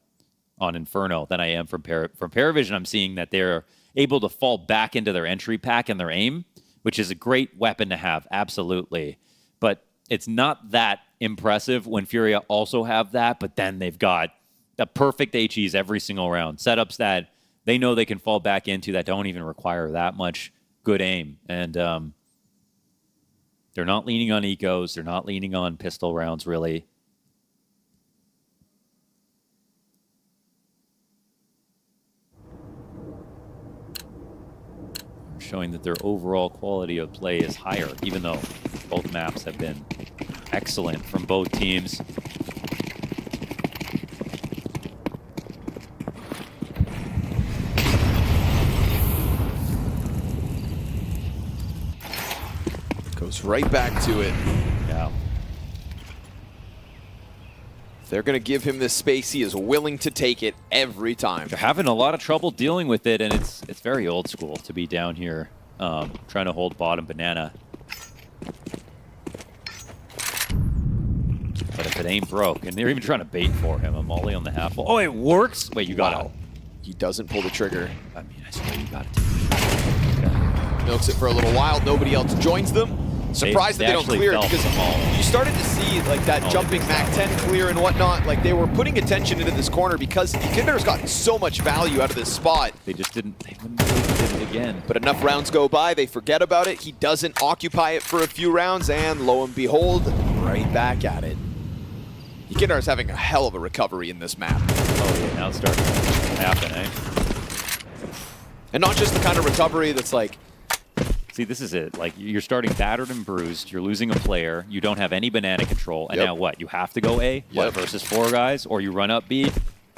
on Inferno than I am from PARIVISION. I'm seeing that they're able to fall back into their entry pack and their aim, which is a great weapon to have, absolutely. But it's not that impressive when Furia also have that, but then they've got the perfect HEs every single round. Setups that they know they can fall back into that don't even require that much good aim. And they're not leaning on ecos. They're not leaning on pistol rounds, really. Showing that their overall quality of play is higher, even though both maps have been excellent from both teams. Goes right back to it. Yeah. If they're going to give him this space, he is willing to take it every time. They're having a lot of trouble dealing with it, and it's very old school to be down here trying to hold bottom banana. But if it ain't broke, and they're even trying to bait for him, a molly on the half wall. Oh, it works? Wait, you got it. He doesn't pull the trigger. I mean, I swear you got it. Milks it for a little while. Nobody else joins them. Surprised that they don't clear it because you started to see like that jumping Mac 10 clear and whatnot. Like they were putting attention into this corner because Kinder's gotten so much value out of this spot. They just didn't. They wouldn't do it again. But enough rounds go by, they forget about it. He doesn't occupy it for a few rounds, and lo and behold, right back at it. Kinder's having a hell of a recovery in this map. Oh yeah, now it's starting to happen, eh? And not just the kind of recovery that's like. See, this is it. Like, you're starting battered and bruised. You're losing a player. You don't have any banana control. And now what? You have to go A? What, versus 4 guys? Or you run up B?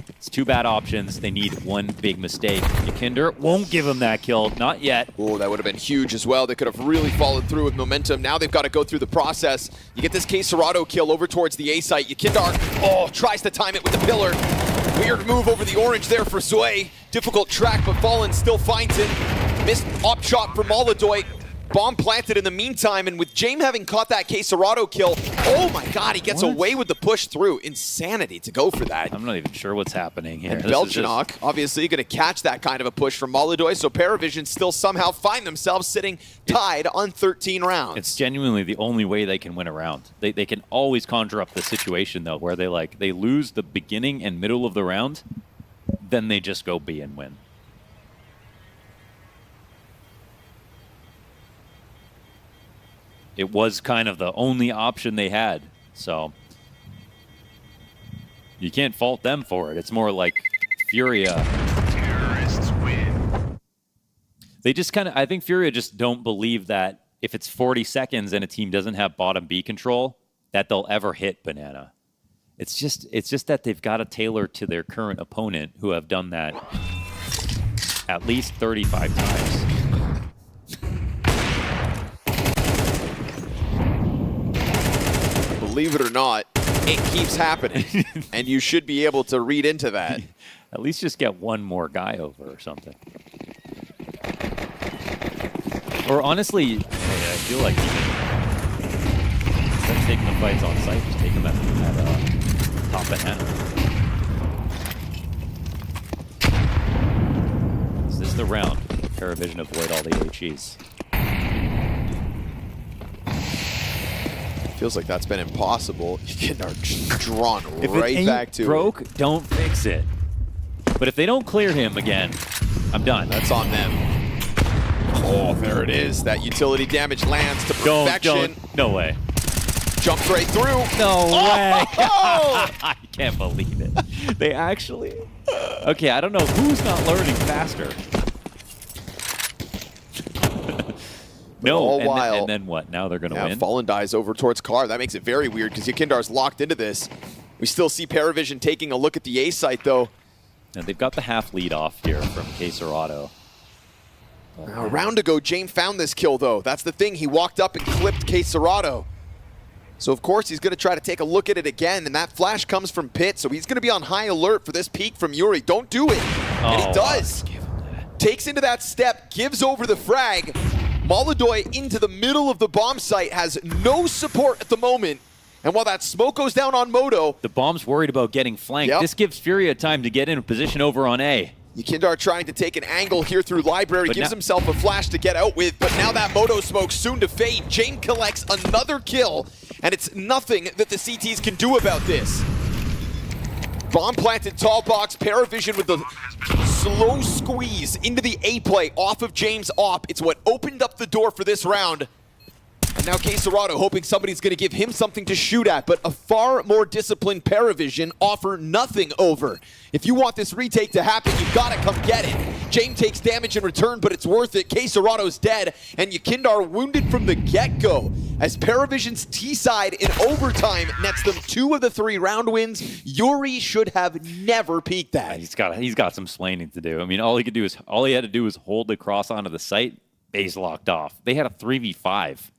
It's 2 bad options. They need one big mistake. Kinder won't give him that kill. Not yet. Oh, that would have been huge as well. They could have really followed through with momentum. Now they've got to go through the process. You get this Serato kill over towards the A site. Yakindar, tries to time it with the pillar. Weird move over the orange there for Zue. Difficult track, but Fallen still finds it. Missed op shot for MongolZ. Bomb planted in the meantime, and with James having caught that Serato kill, oh my god, he gets away with the push through. Insanity to go for that. I'm not even sure what's happening here. And Belchinok, obviously going to catch that kind of a push from MongolZ, so PARIVISION still somehow find themselves sitting tied on 13 rounds. It's genuinely the only way they can win a round. They can always conjure up the situation, though, where they lose the beginning and middle of the round, then they just go B and win. It was kind of the only option they had, so you can't fault them for it. It's more like Furia. Terrorists win. They just kind of, I think Furia just don't believe that if it's 40 seconds and a team doesn't have bottom B control, that they'll ever hit banana. It's just that they've got to tailor to their current opponent, who have done that at least 35 times. Believe it or not, it keeps happening, and you should be able to read into that. At least just get one more guy over or something. Or honestly, I feel like instead of taking the fights on site, just take them at top banana. This is the round. PARIVISION avoid all the HEs. Feels like that's been impossible. Yakindar drawn If right it ain't back to broke, it. Don't fix it. But if they don't clear him again, I'm done. That's on them. Oh, there it is. That utility damage lands to perfection. No way. Jumps right through. No way. Oh! I can't believe it. They actually... Okay, I don't know who's not learning faster. No, and then what? Now they're going to win? Fallen dies over towards Car. That makes it very weird because Yakindar's locked into this. We still see PARIVISION taking a look at the A site, though. And they've got the half lead off here from Serato. A round ago, James found this kill, though. That's the thing. He walked up and clipped Serato. So of course he's going to try to take a look at it again, and that flash comes from Pit, so he's going to be on high alert for this peek from Yuri. Don't do it. And he does. Takes into that step, gives over the frag. MongolZ into the middle of the bomb site, has no support at the moment. And while that smoke goes down on Moto, the bomb's worried about getting flanked. This gives Furia time to get in a position over on A. Yakindar trying to take an angle here through Library, but gives himself a flash to get out with, but now that Moto smoke soon to fade. Jame collects another kill, and it's nothing that the CTs can do about this. Bomb planted tall box, PARIVISION with the slow squeeze into the A play off of James' op. It's what opened up the door for this round. And now Quesarado hoping somebody's going to give him something to shoot at, but a far more disciplined PARIVISION offer nothing over. If you want this retake to happen, you've got to come get it. James takes damage in return, but it's worth it. Quesarado's dead, and Yakindar wounded from the get-go. As PARIVISION's T-side in overtime nets them 2 of the 3 round wins, Yuri should have never peaked that. He's got some splaining to do. I mean, all he had to do was hold the cross onto the site. Base locked off. They had a 3v5.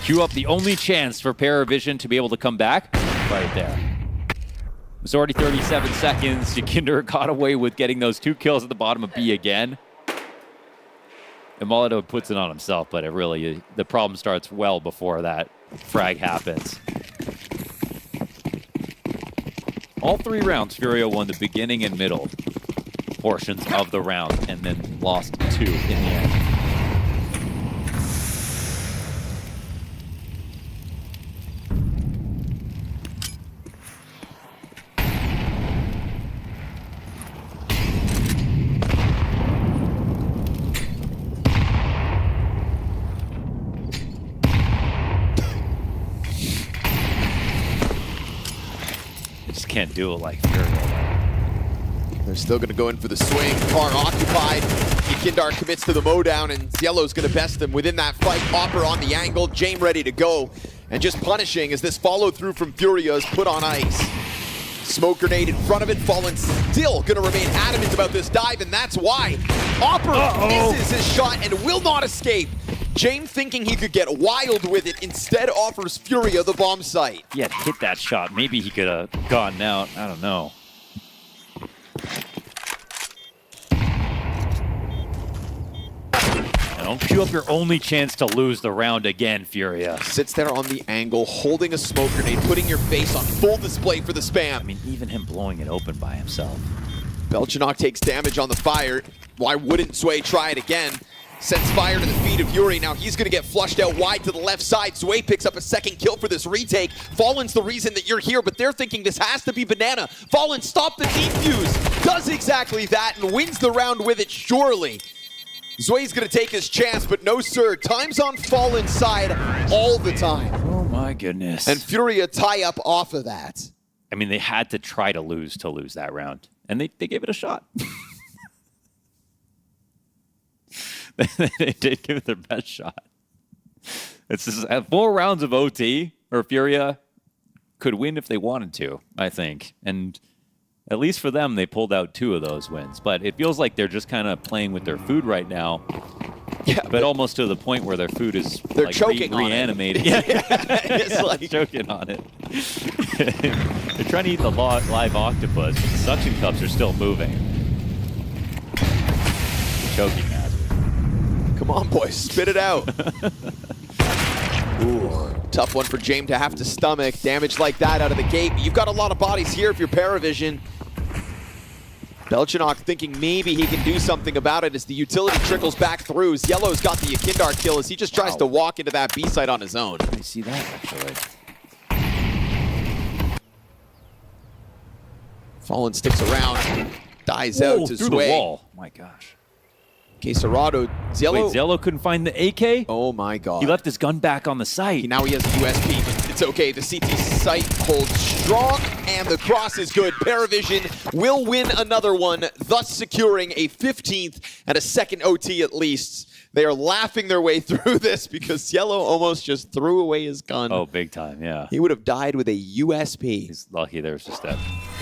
Queue up the only chance for PARIVISION to be able to come back right there. It's already 37 seconds. Yakindar got away with getting those 2 kills at the bottom of B again. And MongolZ puts it on himself, but the problem starts well before that frag happens. All 3 rounds, Furia won the beginning and middle portions of the round, and then lost 2 in the end. Can't do it like Furia. They're still going to go in for the swing. Car occupied. Yakindar commits to the mowdown, and Yellow's going to best them within that fight. Hopper on the angle. Jame ready to go. And just punishing as this follow-through from Furia is put on ice. Smoke grenade in front of it. Fallen still going to remain adamant about this dive, and that's why. Hopper misses his shot and will not escape. Jame thinking he could get wild with it, instead offers Furia the bomb site. He had hit that shot. Maybe he could have gotten out. I don't know. Don't queue up your only chance to lose the round again, Furia. Sits there on the angle, holding a smoke grenade, putting your face on full display for the spam. I mean, even him blowing it open by himself. Belchanok takes damage on the fire. Why wouldn't Sway try it again? Sends fire to the feet of Yuri. Now he's going to get flushed out wide to the left side. Sway picks up a second kill for this retake. Fallen's the reason that you're here, but they're thinking this has to be Banana. Fallen, stop the defuse. Does exactly that and wins the round with it, surely. Zway's going to take his chance, but no, sir. Time's on Fallen's side all the time. Oh, my goodness. And Furia tie up off of that. I mean, they had to try to lose that round, and they gave it a shot. They did give it their best shot. It's just 4 rounds of OT, or Furia could win if they wanted to, I think. And at least for them, they pulled out 2 of those wins. But it feels like they're just kind of playing with their food right now. Yeah, but almost to the point where their food is they're like choking reanimated. On it. It's like choking on it. They're trying to eat the live octopus, but the suction cups are still moving. Choking at it. Come on, boys, spit it out. Ooh, tough one for Jame to have to stomach. Damage like that out of the gate. You've got a lot of bodies here if you're PARIVISION. Belchanok thinking maybe he can do something about it as the utility trickles back through. Yellow's got the Yakindar kill as he just tries to walk into that B site on his own. I see that, actually. Fallen sticks around, dies out to through Sway. The wall. My gosh. Quesarado, Yellow. Wait, Yellow couldn't find the AK? Oh my god. He left his gun back on the site. Now he has a USP, but it's okay. The CT site holds strong, and the cross is good. PARIVISION will win another one, thus securing a 15th and a second OT at least. They are laughing their way through this because Yellow almost just threw away his gun. Oh, big time, yeah. He would have died with a USP. He's lucky there's just that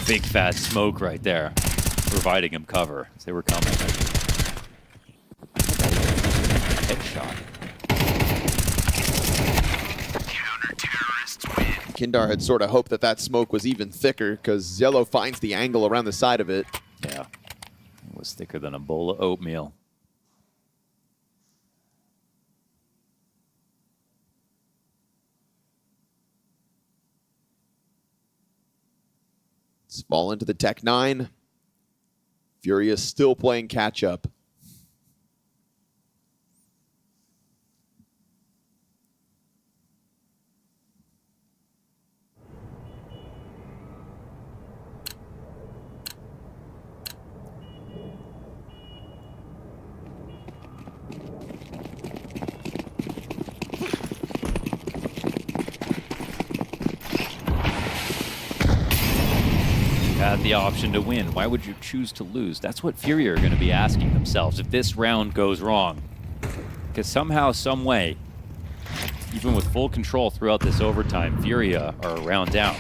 big fat smoke right there, providing him cover as they were coming. Headshot. Kindar had sort of hoped that that smoke was even thicker because Yellow finds the angle around the side of it. Yeah, it was thicker than a bowl of oatmeal. Let's fall into the Tech 9. Furia still playing catch up. Had the option to win. Why would you choose to lose? That's what Furia are going to be asking themselves if this round goes wrong. Because somehow, some way, even with full control throughout this overtime, Furia are a round down.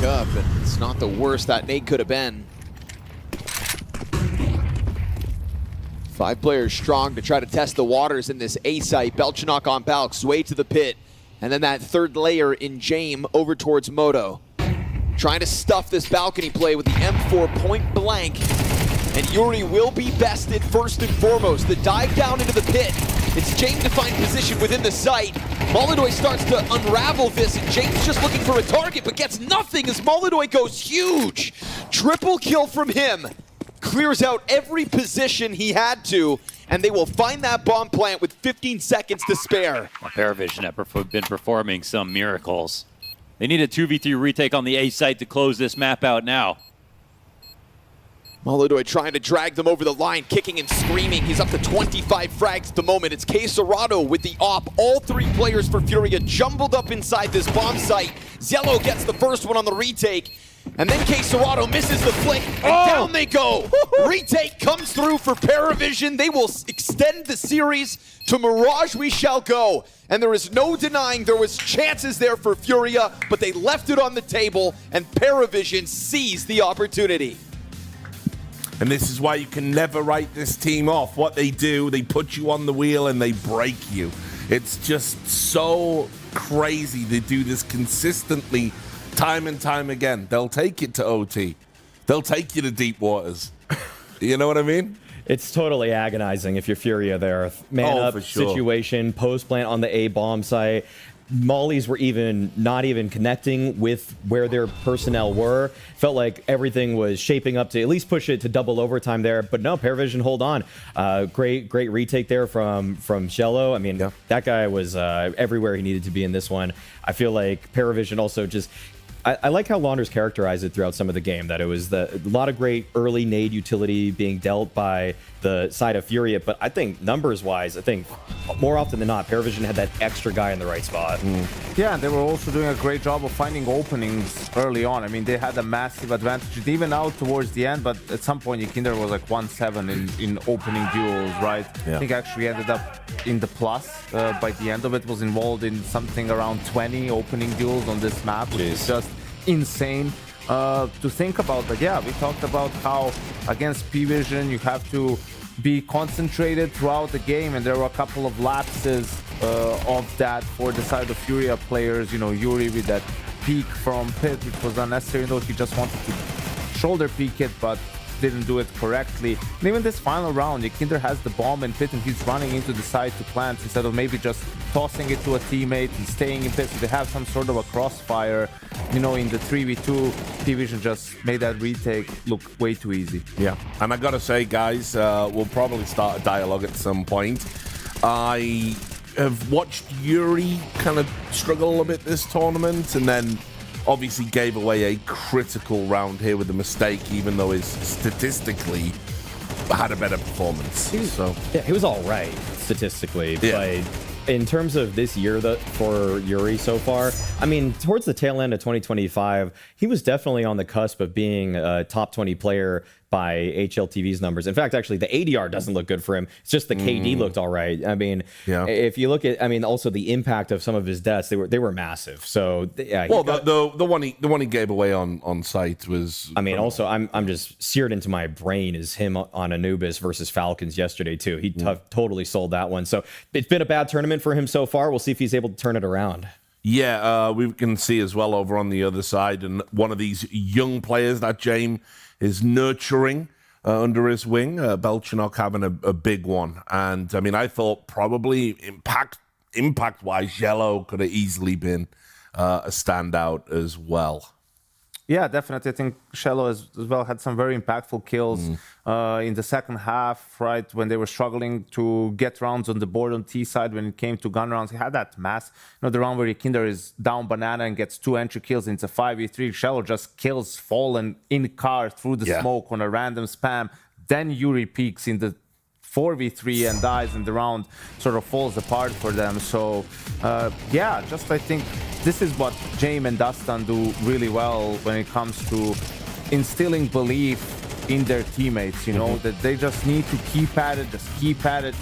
Up, and it's not the worst that nade could have been. 5 players strong to try to test the waters in this A site. Belchanok on Balk, Sway to the pit, and then that third layer in Jame over towards Moto. Trying to stuff this balcony play with the M4 point blank, and Yuri will be bested first and foremost. The dive down into the pit. It's Jame to find position within the site. MongolZ starts to unravel this, and James just looking for a target, but gets nothing as MongolZ goes huge. Triple kill from him. Clears out every position he had to, and they will find that bomb plant with 15 seconds to spare. PARIVISION have been performing some miracles. They need a 2v3 retake on the A site to close this map out now. MongolZ trying to drag them over the line, kicking and screaming. He's up to 25 frags at the moment. It's K-Serrato with the op. All 3 players for Furia jumbled up inside this bomb site. Zello gets the first one on the retake. And then K-Serrato misses the flick, and down they go. Retake comes through for PARIVISION. They will extend the series to Mirage we shall go. And there is no denying there was chances there for Furia, but they left it on the table, and PARIVISION seized the opportunity. And this is why you can never write this team off. What they do, they put you on the wheel and they break you. It's just so crazy. They do this consistently, time and time again. They'll take it to OT. They'll take you to deep waters. You know what I mean? It's totally agonizing if you're Furia there. Man up situation, post plant on the A bomb site. Mollies were not even connecting with where their personnel were. Felt like everything was shaping up to at least push it to double overtime there. But no, PARIVISION hold on. Great retake there from Shello. I mean, that guy was everywhere he needed to be in this one. I feel like PARIVISION also just... I like how Launders characterized it throughout some of the game, that it was a lot of great early nade utility being dealt by the side of Furia, but I think numbers-wise, I think more often than not, PARIVISION had that extra guy in the right spot. Yeah, they were also doing a great job of finding openings early on. I mean, they had a massive advantage, even out towards the end, but at some point, Kinder was like 1-7 in opening duels, right? Yeah. I think actually ended up in the plus by the end of it, was involved in something around 20 opening duels on this map, which is just insane to think about. But yeah, we talked about how against P-Vision you have to be concentrated throughout the game, and there were a couple of lapses of that for the side of Furia players. You know, Yuri with that peek from pit, which was unnecessary, though he just wanted to shoulder peek it, but didn't do it correctly. And even this final round, Kinder has the bomb in pit and he's running into the side to plant instead of maybe just tossing it to a teammate and staying in pit. So they have some sort of a crossfire. You know, in the 3v2, P-Vision just made that retake look way too easy. Yeah, and I gotta say, guys, we'll probably start a dialogue at some point. I have watched Yuri kind of struggle a little bit this tournament, and then obviously gave away a critical round here with a mistake, even though he's statistically had a better performance. Yeah, he was all right statistically, but in terms of this year for Yuri so far, I mean, towards the tail end of 2025, he was definitely on the cusp of being a top 20 player by HLTV's numbers. In fact, actually, the ADR doesn't look good for him. It's just the KD looked all right. I mean, if you look at, I mean, also the impact of some of his deaths, they were massive. So yeah. Well, the one he gave away on site was. I mean, also I'm just seared into my brain is him on Anubis versus Falcons yesterday too. He totally sold that one. So it's been a bad tournament for him so far. We'll see if he's able to turn it around. Yeah, we can see as well over on the other side, and one of these young players that James is nurturing under his wing, Belchinok having a big one. And I mean, I thought probably impact-wise, Yellow could have easily been a standout as well. Yeah, definitely. I think Shello as well had some very impactful kills in the second half, right, when they were struggling to get rounds on the board on T side when it came to gun rounds. He had that mass. You know, the round where Kinder is down banana and gets 2 entry kills into 5v3. Shello just kills Fallen in car through the smoke on a random spam. Then Yuri peaks in the 4v3 and dies, and the round sort of falls apart for them. So yeah, just I think this is what James and Dustin do really well when it comes to instilling belief in their teammates, you know, that they just need to keep at it,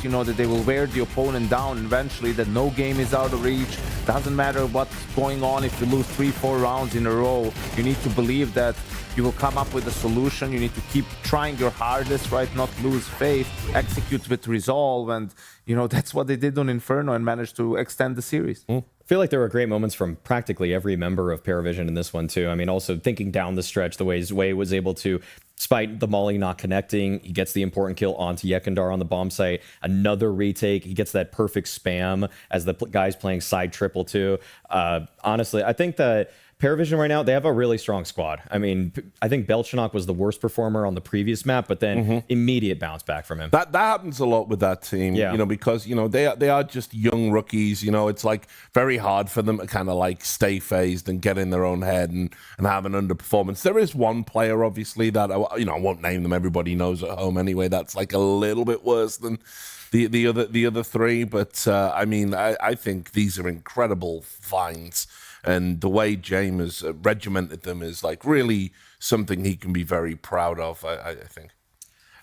you know, that they will wear the opponent down eventually, that no game is out of reach. Doesn't matter what's going on if you lose 3-4 rounds in a row. You need to believe that you will come up with a solution. You need to keep trying your hardest, right? Not lose faith, execute with resolve. And, you know, that's what they did on Inferno and managed to extend the series. I feel like there were great moments from practically every member of PARIVISION in this one, too. I mean, also thinking down the stretch, the way Zway was able to, despite the molly not connecting, he gets the important kill onto Yekindar on the bomb site. Another retake. He gets that perfect spam as the guys playing side triple, too. Honestly, I think that PARIVISION right now, they have a really strong squad. I mean, I think Belchinok was the worst performer on the previous map, but then immediate bounce back from him. That happens a lot with that team, you know, because, you know, they are just young rookies. You know, it's like very hard for them to kind of like stay phased and get in their own head and have an underperformance. There is one player, obviously, that, you know, I won't name them. Everybody knows at home anyway. That's like a little bit worse than the other three. But I mean, I think these are incredible finds. And the way James has regimented them is like really something he can be very proud of, I think.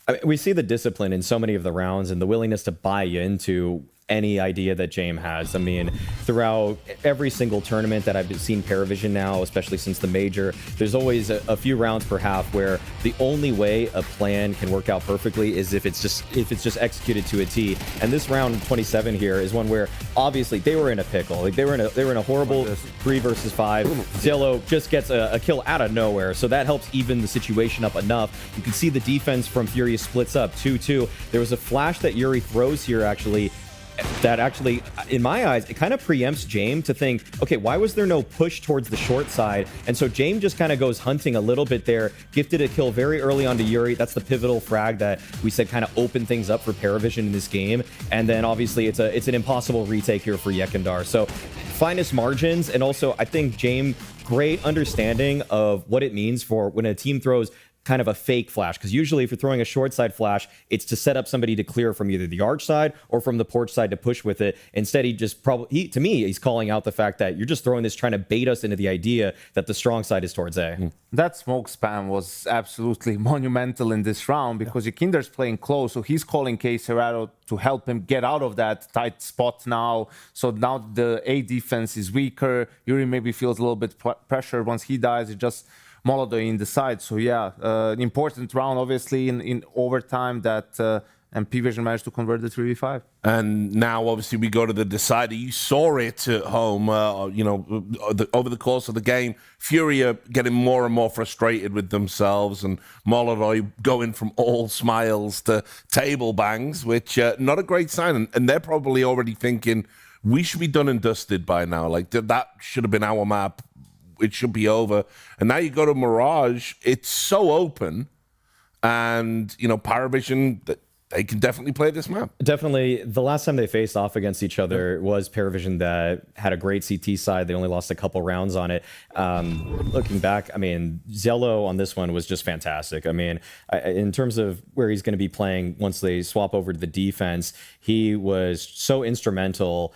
I mean, we see the discipline in so many of the rounds and the willingness to buy into any idea that James has. I mean, throughout every single tournament that I've seen PARIVISION now, especially since the major, there's always a few rounds per half where the only way a plan can work out perfectly is if it's just executed to a T. And this round 27 here is one where obviously they were in a pickle. Like they were in a horrible 3 versus 5. Zillow just gets a kill out of nowhere, so that helps even the situation up enough. You can see the defense from Furia splits up 2-2. There was a flash that Yuri throws here actually that actually, in my eyes, it kind of preempts James to think, okay, why was there no push towards the short side? And so James just kind of goes hunting a little bit there, gifted a kill very early onto Yuri. That's the pivotal frag that we said kind of opened things up for PARIVISION in this game. And then obviously it's an impossible retake here for Yekindar. So finest margins, and also I think James, great understanding of what it means for when a team throws kind of a fake flash, because usually if you're throwing a short side flash, it's to set up somebody to clear from either the arch side or from the porch side to push with it. Instead, he just to me, he's calling out the fact that you're just throwing this, trying to bait us into the idea that the strong side is towards A. That smoke spam was absolutely monumental in this round because Yekindar's playing close, so he's calling K-Serrato to help him get out of that tight spot now. So now the A defense is weaker. Yuri maybe feels a little bit pressure. Once he dies, it just MongolZ in the side. So yeah, an important round, obviously, in overtime that and PVision managed to convert the 3v5. And now, obviously, we go to the decider. You saw it at home, you know, over the course of the game. Furia getting more and more frustrated with themselves, and MongolZ going from all smiles to table bangs, which not a great sign. And they're probably already thinking, we should be done and dusted by now. Like, that should have been our map. It should be over. And now you go to Mirage, it's so open, and, you know, PARIVISION, they can definitely play this map. Definitely. The last time they faced off against each other was PARIVISION that had a great CT side. They only lost a couple rounds on it. Looking back, I mean, Zello on this one was just fantastic. I mean, in terms of where he's going to be playing once they swap over to the defense, he was so instrumental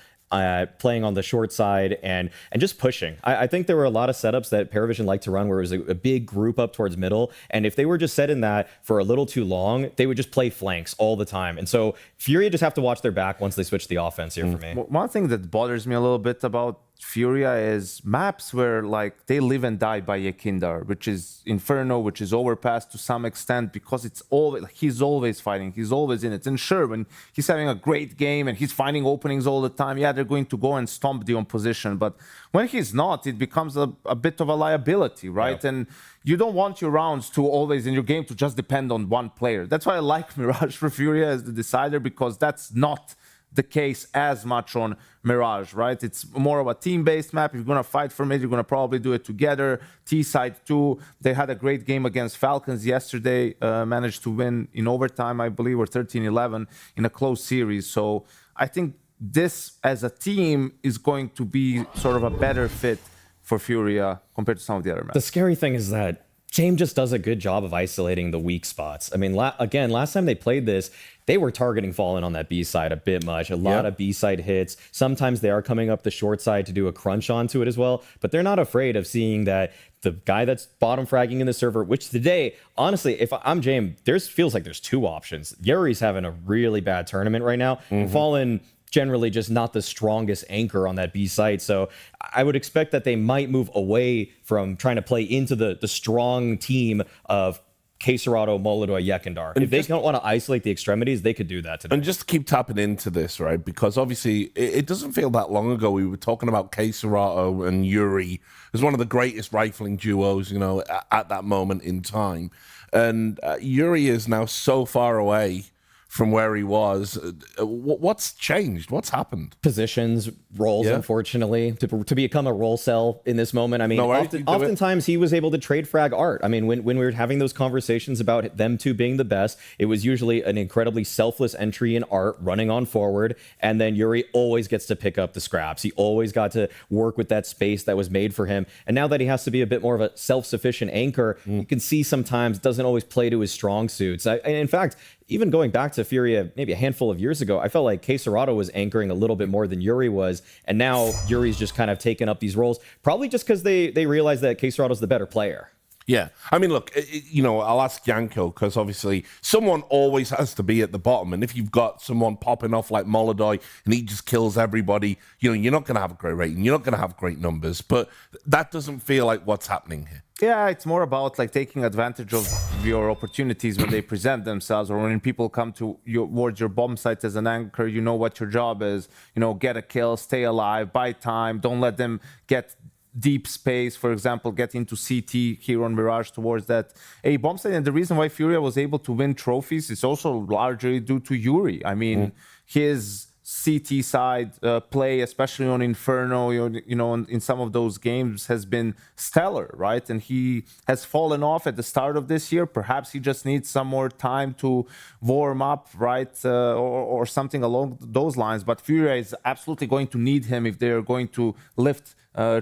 playing on the short side and just pushing. I think there were a lot of setups that PARIVISION liked to run where it was a big group up towards middle, and if they were just set in that for a little too long, they would just play flanks all the time. And so Furia just have to watch their back once they switch the offense here for me. One thing that bothers me a little bit about Furia is maps where like they live and die by Yakindar, which is Inferno, which is Overpass to some extent, because it's always he's always fighting, he's always in it. And sure, when he's having a great game and he's finding openings all the time, yeah, they're going to go and stomp the opposition. But when he's not, it becomes a bit of a liability, right? Yeah. And you don't want your rounds to always in your game to just depend on one player. That's why I like Mirage for Furia as the decider, because that's not the case as much on Mirage, right? It's more of a team-based map. If you're going to fight for it, you're going to probably do it together. T-side too. They had a great game against Falcons yesterday, managed to win in overtime, I believe, or 13-11 in a close series. So I think this as a team is going to be sort of a better fit for Furia compared to some of the other maps. The scary thing is that James just does a good job of isolating the weak spots. I mean, again, last time they played this, they were targeting Fallen on that B side a bit much. A lot of B side hits. Sometimes they are coming up the short side to do a crunch onto it as well. But they're not afraid of seeing that the guy that's bottom fragging in the server, which today, honestly, if I'm James, feels like there's two options. Yuri's having a really bad tournament right now. And Fallen generally just not the strongest anchor on that B site. So I would expect that they might move away from trying to play into the strong team of Cacerado, Molodoi, Yakindar. If they don't want to isolate the extremities, they could do that today. And just to keep tapping into this, right? Because obviously it doesn't feel that long ago we were talking about Cacerado and Yuri as one of the greatest rifling duos, you know, at that moment in time. And Yuri is now so far away from where he was. What's changed? What's happened? Positions, roles, unfortunately, to become a role cell in this moment. I mean, oftentimes he was able to trade frag art. I mean, when we were having those conversations about them two being the best, it was usually an incredibly selfless entry in art running on forward, and then Yuri always gets to pick up the scraps. He always got to work with that space that was made for him. And now that he has to be a bit more of a self-sufficient anchor, you can see sometimes it doesn't always play to his strong suits. And in fact, even going back to Furia maybe a handful of years ago, I felt like Cacerado was anchoring a little bit more than Yuri was. And now Yuri's just kind of taken up these roles, probably just because they realize that Cacerado's the better player. Yeah. I mean, look, you know, I'll ask Yanko, because obviously someone always has to be at the bottom. And if you've got someone popping off like Molodoi and he just kills everybody, you know, you're not going to have a great rating. You're not going to have great numbers. But that doesn't feel like what's happening here. Yeah, it's more about like taking advantage of your opportunities when they present themselves, or when people come towards your bomb site as an anchor. You know what your job is. You know, get a kill, stay alive, buy time. Don't let them get deep space, for example, get into CT here on Mirage towards that A bomb site. And the reason why Furia was able to win trophies is also largely due to Yuri. I mean, his CT side play, especially on Inferno, you know, in some of those games has been stellar, right? And he has fallen off at the start of this year. Perhaps he just needs some more time to warm up, right? Or something along those lines. But Furia is absolutely going to need him if they're going to lift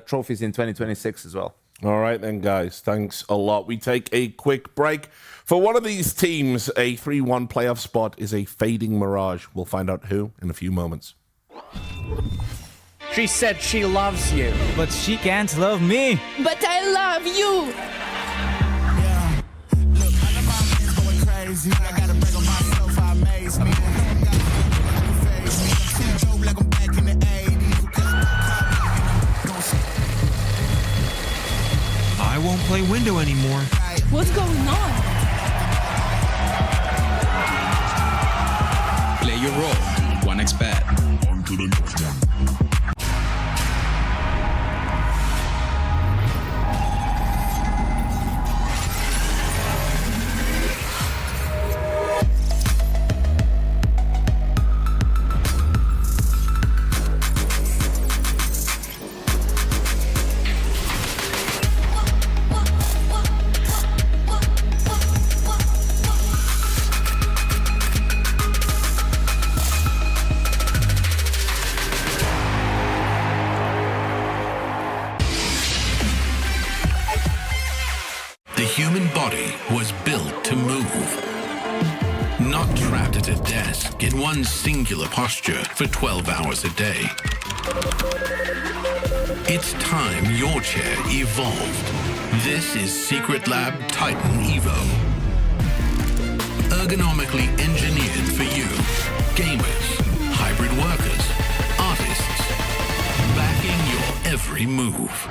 trophies in 2026 as well. All right then, guys. Thanks a lot. We take a quick break. For one of these teams, a 3-1 playoff spot is a fading mirage. We'll find out who in a few moments. She said she loves you, but she can't love me. But I love you. Yeah. Look, I know my man's going crazy. I gotta break on myself, I amaze me. Like I'm back in the 80s. I won't play window anymore. What's going on? Play your role. 1xBet. On to the next one. not trapped at a desk in one singular posture for 12 hours a day. It's time your chair evolved. This is Secret Lab Titan Evo. Ergonomically engineered for you, gamers, hybrid workers, artists, backing your every move.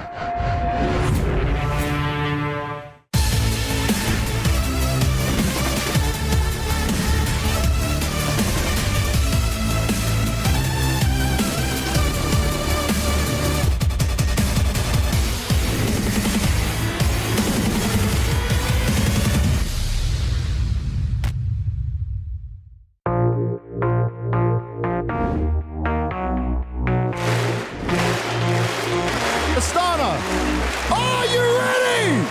Astana, are you ready?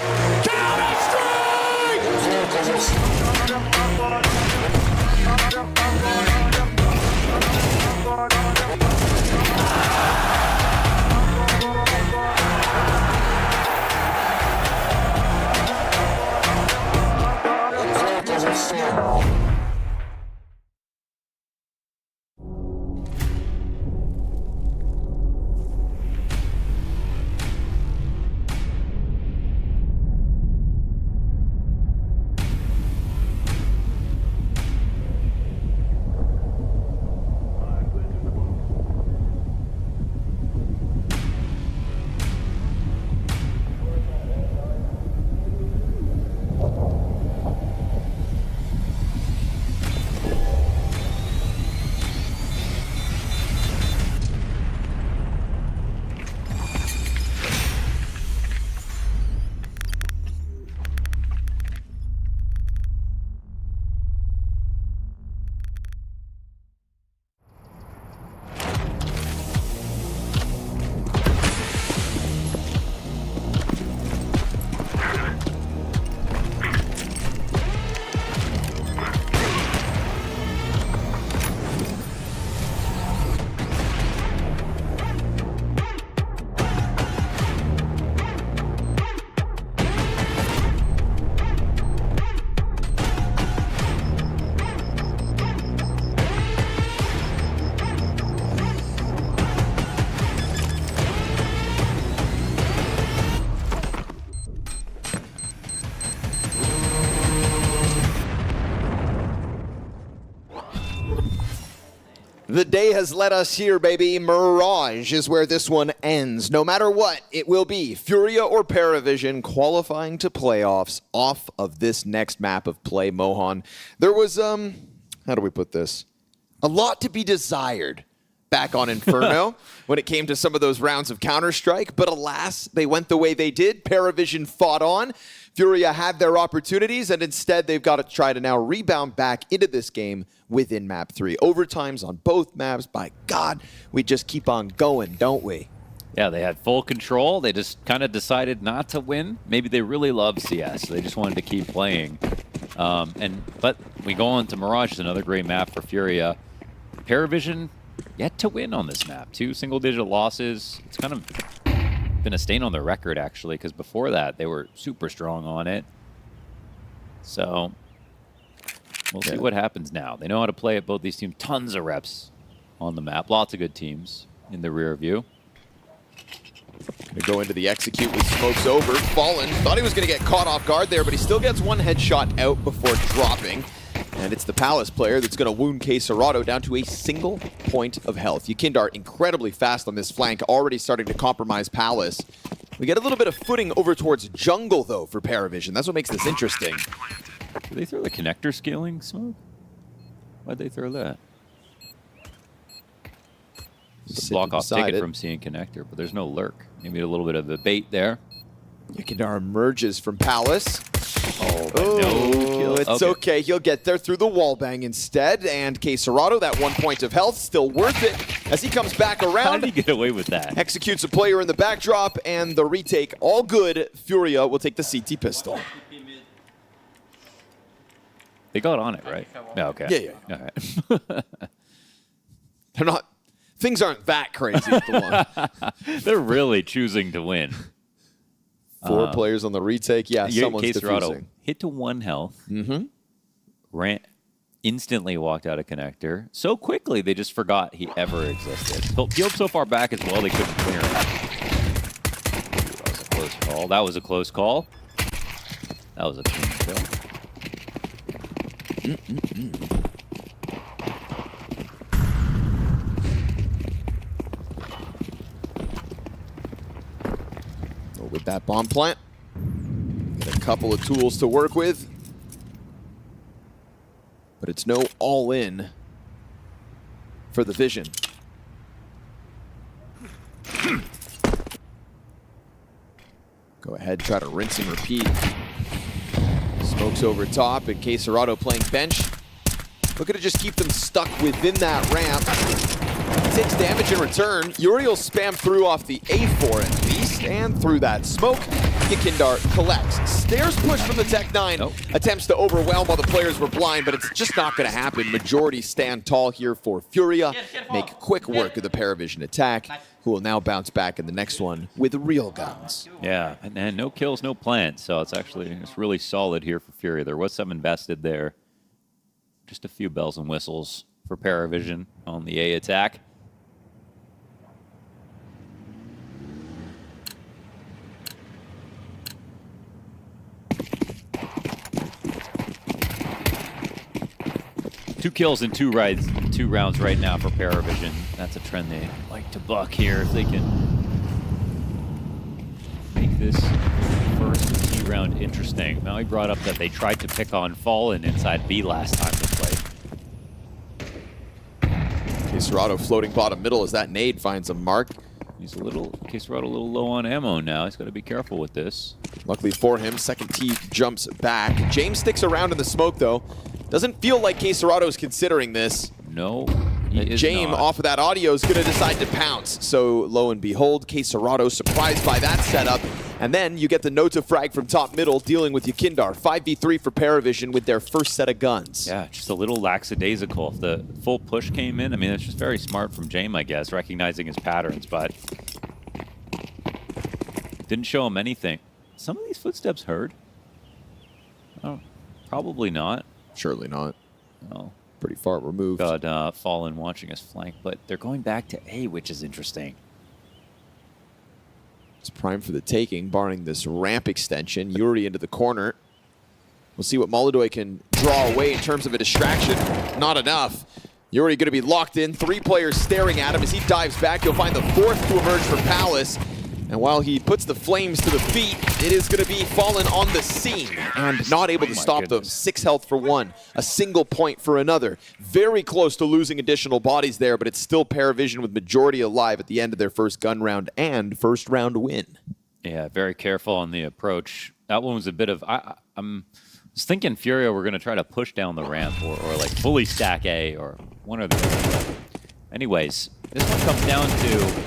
The day has led us here, baby. Mirage is where this one ends. No matter what, it will be Furia or PARIVISION qualifying to playoffs off of this next map of play, Mohan. There was, how do we put this? A lot to be desired back on Inferno when it came to some of those rounds of Counter-Strike, but alas, they went the way they did. PARIVISION fought on. Furia had their opportunities, and instead they've got to try to now rebound back into this game within map 3. Overtimes on both maps. By God, we just keep on going, don't we? Yeah, they had full control. They just kind of decided not to win. Maybe they really love CS. They just wanted to keep playing. But we go on to Mirage, is another great map for Furia. PARIVISION yet to win on this map. 2 single-digit losses. It's kind of been a stain on their record, actually, because before that, they were super strong on it. So we'll see what happens now. They know how to play at both these teams. Tons of reps on the map. Lots of good teams in the rear view. Gonna go into the execute with smokes over. Fallen thought he was gonna get caught off guard there, but he still gets one headshot out before dropping. And it's the Palace player that's gonna wound K-Serrato down to a single point of health. Yukindar incredibly fast on this flank, already starting to compromise Palace. We get a little bit of footing over towards jungle, though, for PARIVISION. That's what makes this interesting. Did they throw the connector scaling smoke? Why'd they throw that? It's a block-off ticket from seeing connector, but there's no lurk. Maybe a little bit of a bait there. Yukindar emerges from Palace. Oh, no kill. It's okay. He'll get there through the wall bang instead. And K-Serrato, that 1 point of health, still worth it as he comes back around. How did he get away with that? Executes a player in the backdrop, and the retake all good. Furia will take the CT pistol. They got on it, right? No, okay. Yeah. All right. They're not. Things aren't that crazy at the one. They're really choosing to win. 4 players on the retake. Yeah, someone's defusing. Hit to 1 health. Mm-hmm. Ran instantly walked out of connector. So quickly, they just forgot he ever existed. Field so far back as well, they couldn't clear it. That was a close call. That was a close call. That was a clean kill. With that bomb plant, get a couple of tools to work with, but it's no all-in for the Vision. Go ahead, try to rinse and repeat. Smokes over top, and Caserado playing bench. Looking to just keep them stuck within that ramp. Takes damage in return. Yuri will spam through off the A4 at least, and through that smoke, Yakindar collects. Stairs push from the Tech-9. Attempts to overwhelm while the players were blind, but it's just not going to happen. Majority stand tall here for Furia. Make quick work of the PARIVISION attack, who will now bounce back in the next one with real guns. Yeah, and no kills, no plants, so it's really solid here for Furia. There was some invested there. Just a few bells and whistles for PARIVISION on the A attack. Two kills in two rounds right now for PARIVISION. That's a trend they like to buck here if they can make this first T round interesting. Now he brought up that they tried to pick on Fallen inside B last time they played. Caserado floating bottom middle as that nade finds a mark. He's Caserado a little low on ammo now. He's got to be careful with this. Luckily for him, second T jumps back. James sticks around in the smoke though. Doesn't feel like Caserado is considering this. No, he is James not. off of that audio is going to decide to pounce. So lo and behold, Caserado surprised by that setup. And then you get the no to frag from top middle dealing with Yakindar. 5v3 for PARIVISION with their first set of guns. Yeah, just a little lackadaisical. If the full push came in, I mean, it's just very smart from James, I guess, recognizing his patterns, but didn't show him anything. Some of these footsteps heard? Oh, probably not. Surely not. No. Pretty far removed. Got Fallen watching us flank, but they're going back to A, which is interesting. It's prime for the taking, barring this ramp extension. Yuri into the corner. We'll see what MongolZ can draw away in terms of a distraction. Not enough. Yuri going to be locked in. 3 players staring at him as he dives back. He'll find the 4th to emerge for Palace. And while he puts the flames to the feet, it is going to be Fallen on the scene and not able to stop them. 6 health for one, a single point for another. Very close to losing additional bodies there, but it's still PARIVISION with majority alive at the end of their first gun round and first round win. Yeah, very careful on the approach. That one was a bit of... I'm just thinking Furia were going to try to push down the ramp or like fully stack A or one or the other. Anyways, this one comes down to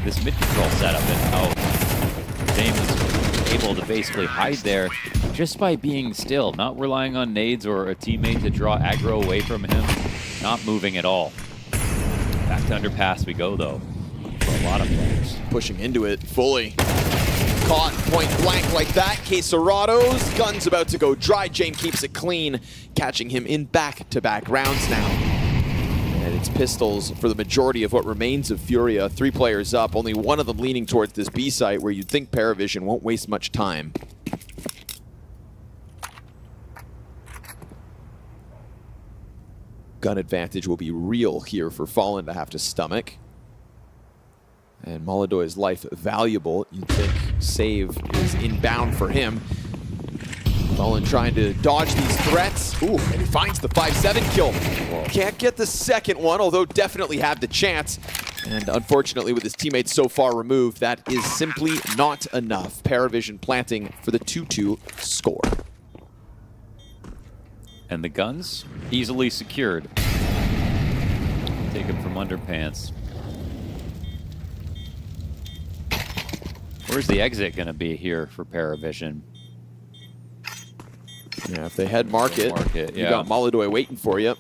this mid-control setup and how James was able to basically hide there just by being still, not relying on nades or a teammate to draw aggro away from him, not moving at all. Back to underpass we go, though, for a lot of players. Pushing into it fully. Caught point blank like that. Caserado's gun's about to go dry. James keeps it clean, catching him in back-to-back rounds now. And it's pistols for the majority of what remains of Furia. 3 players up, only one of them leaning towards this B site where you'd think PARIVISION won't waste much time. Gun advantage will be real here for Fallen to have to stomach. And MongolZ's life valuable. You'd think save is inbound for him. Fallen trying to dodge these threats. Ooh, and he finds the 5-7 kill. Can't get the second one, although definitely had the chance. And unfortunately, with his teammates so far removed, that is simply not enough. PARIVISION planting for the 2-2 score. And the guns easily secured. Take him from underpants. Where's the exit going to be here for PARIVISION? Yeah, if they head market, you got MongolZ waiting for you.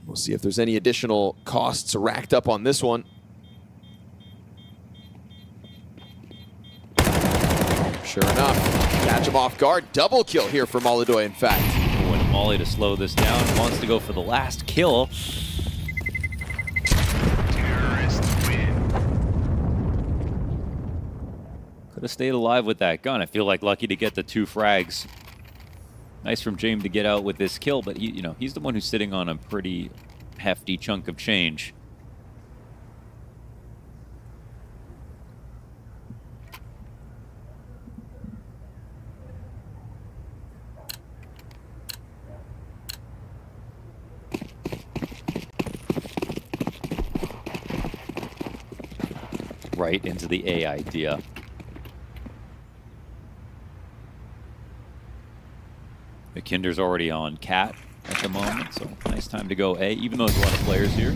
We'll see if there's any additional costs racked up on this one. Sure enough, catch him off guard. Double kill here for MongolZ, in fact. Oh, and molly to slow this down. Wants to go for the last kill. Could have stayed alive with that gun. I feel like lucky to get the 2 frags. Nice from James to get out with this kill, but he, he's the one who's sitting on a pretty hefty chunk of change. Right into the A idea. McKinder's already on Cat at the moment, so nice time to go A, even though there's a lot of players here.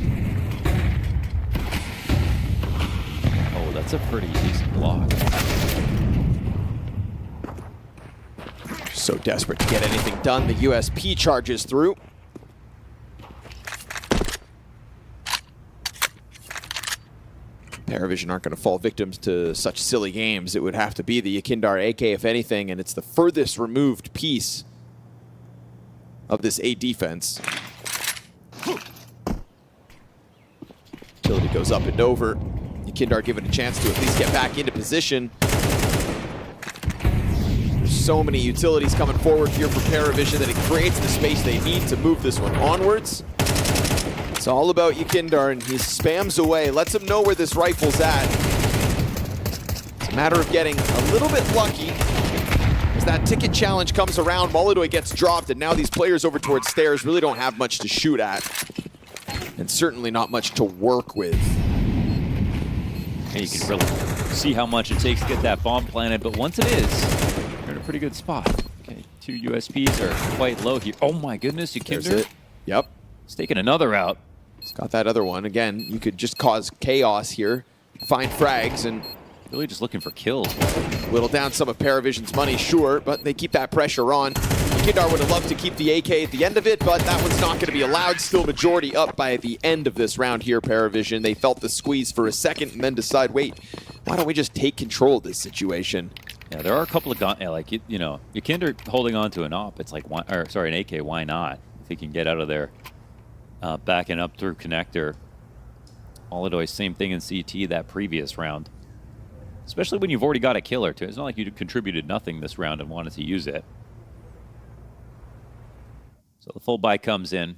Oh, that's a pretty decent block. So desperate to get anything done. The USP charges through. PARIVISION aren't going to fall victims to such silly games. It would have to be the Yakindar AK, if anything, and it's the furthest removed piece of this A defense. Utility goes up and over. Yakindar given a chance to at least get back into position. There's so many utilities coming forward here for PARIVISION that it creates the space they need to move this one onwards. It's all about Yakindar, and he spams away, lets him know where this rifle's at. It's a matter of getting a little bit lucky. As that ticket challenge comes around, MongolZ gets dropped, and now these players over towards stairs really don't have much to shoot at. And certainly not much to work with. And you can really see how much it takes to get that bomb planted, but once it is, you're in a pretty good spot. Okay, 2 USPs are quite low here. Oh my goodness, Yakindar. Yep. He's taking another out. He's got that other one. Again, you could just cause chaos here, find frags, and really just looking for kills. Whittle down some of PARIVISION's money, sure, but they keep that pressure on. Yakindar would have loved to keep the AK at the end of it, but that one's not going to be allowed. Still majority up by the end of this round here, PARIVISION. They felt the squeeze for a second and then decide, wait, why don't we just take control of this situation? Yeah, there are a couple of guns, like, Yakindar holding on to an op. It's like, an AK, why not? If he can get out of there. Backing up through connector. MongolZ, same thing in CT that previous round. Especially when you've already got a killer too. It's not like you contributed nothing this round and wanted to use it. So the full buy comes in.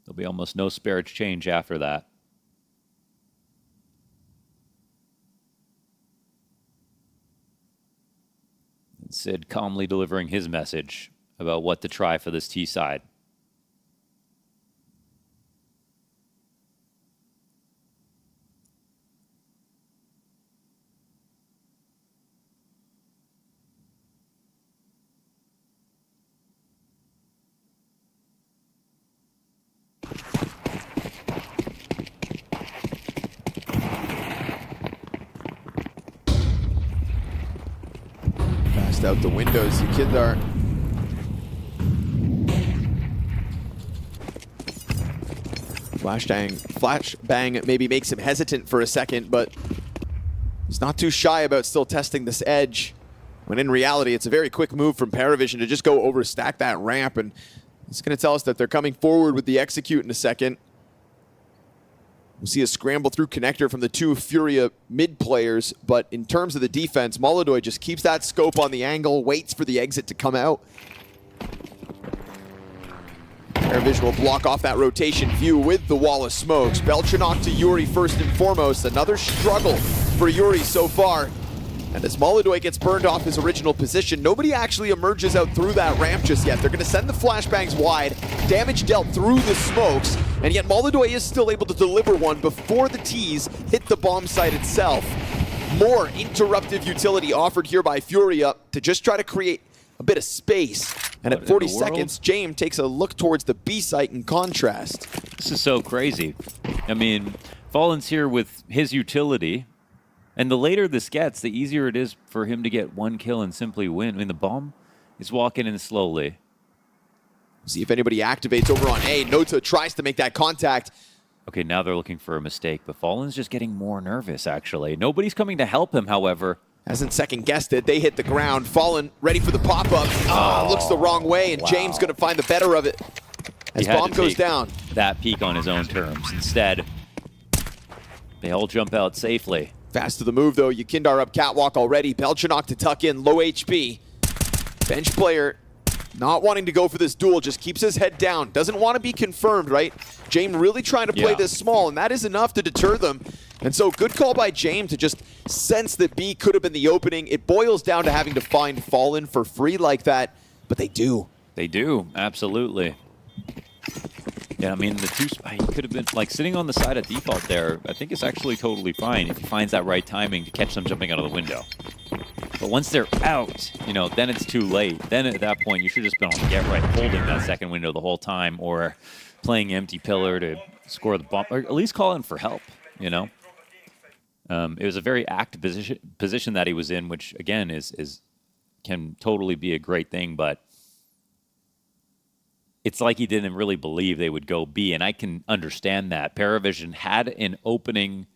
There'll be almost no spare change after that. And Sid calmly delivering his message about what to try for this T side. Passed out the windows, Yakindar. Flashbang maybe makes him hesitant for a second, but he's not too shy about still testing this edge. When in reality, it's a very quick move from PARIVISION to just go overstack that ramp, and it's going to tell us that they're coming forward with the execute in a second. We'll see a scramble through connector from the 2 Furia mid players, but in terms of the defense, MongolZ just keeps that scope on the angle, waits for the exit to come out. PARIVISION will block off that rotation view with the wall of smokes. Belchanok to Yuri first and foremost. Another struggle for Yuri so far. And as MongolZ gets burned off his original position, nobody actually emerges out through that ramp just yet. They're going to send the flashbangs wide, damage dealt through the smokes, and yet MongolZ is still able to deliver one before the T's hit the bomb site itself. More interruptive utility offered here by Furia to just try to create a bit of space. And at 40 seconds, James takes a look towards the B site in contrast. This is so crazy. I mean, Fallen's here with his utility, and the later this gets, the easier it is for him to get one kill and simply win. I mean, the bomb is walking in slowly. See if anybody activates over on A. Nota tries to make that contact. Okay, now they're looking for a mistake, but Fallen's just getting more nervous, actually. Nobody's coming to help him, however. Hasn't second guessed it. They hit the ground. Fallen, ready for the pop-up. Looks the wrong way, and James going to find the better of it as bomb goes down. That peak on his own terms. Instead, they all jump out safely. Fast to the move, though. Yakindar up catwalk already. Belchanok to tuck in, low HP. Bench player not wanting to go for this duel, just keeps his head down. Doesn't want to be confirmed, right? James really trying to play this small, and that is enough to deter them. And so good call by James to just sense that B could have been the opening. It boils down to having to find Fallen for free like that, but they do. They do, absolutely. Yeah, I mean, the two, he could have been, like, sitting on the side of default there, I think it's actually totally fine if he finds that right timing to catch them jumping out of the window. But once they're out, you know, then it's too late. Then at that point, you should just been on the get right, holding that second window the whole time, or playing empty pillar to score the bomb, or at least calling for help, you know? It was a very active position that he was in, which, again, can totally be a great thing, but it's like he didn't really believe they would go B, and I can understand that. PARIVISION had an opening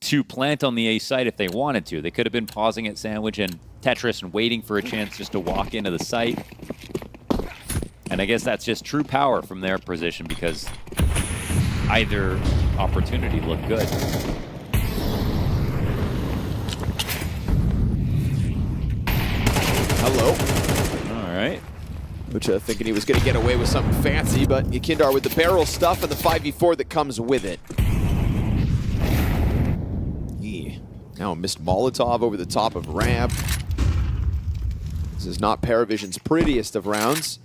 to plant on the A site if they wanted to. They could have been pausing at Sandwich and Tetris and waiting for a chance just to walk into the site. And I guess that's just true power from their position, because either opportunity looked good. Hello. All right. Lucha thinking he was going to get away with something fancy, but Yakindar with the barrel stuff and the 5v4 that comes with it. He now missed Molotov over the top of ramp. This is not PARIVISION's prettiest of rounds.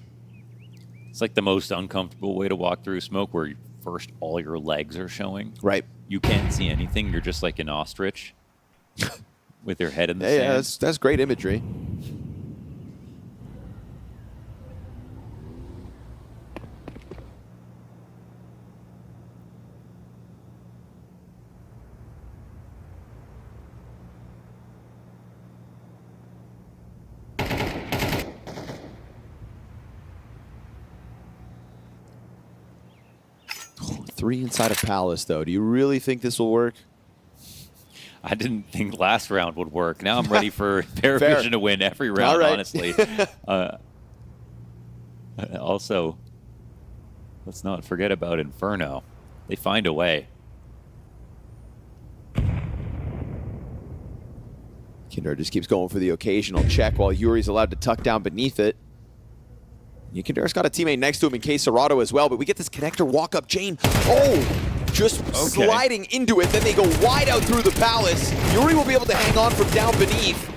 It's like the most uncomfortable way to walk through smoke, where first all your legs are showing. Right. You can't see anything. You're just like an ostrich with your head in the sand. Yeah, that's great imagery. Three inside of Palace, though. Do you really think this will work? I didn't think last round would work. Now I'm ready for PARIVISION to win every round, right. honestly. Also, let's not forget about Inferno. They find a way. Yakindar just keeps going for the occasional check while Yuri's allowed to tuck down beneath it. Yakindar's got a teammate next to him in case Serrato as well, but we get this connector walk up. Jane, just sliding into it. Then they go wide out through the Palace. Yuri will be able to hang on from down beneath.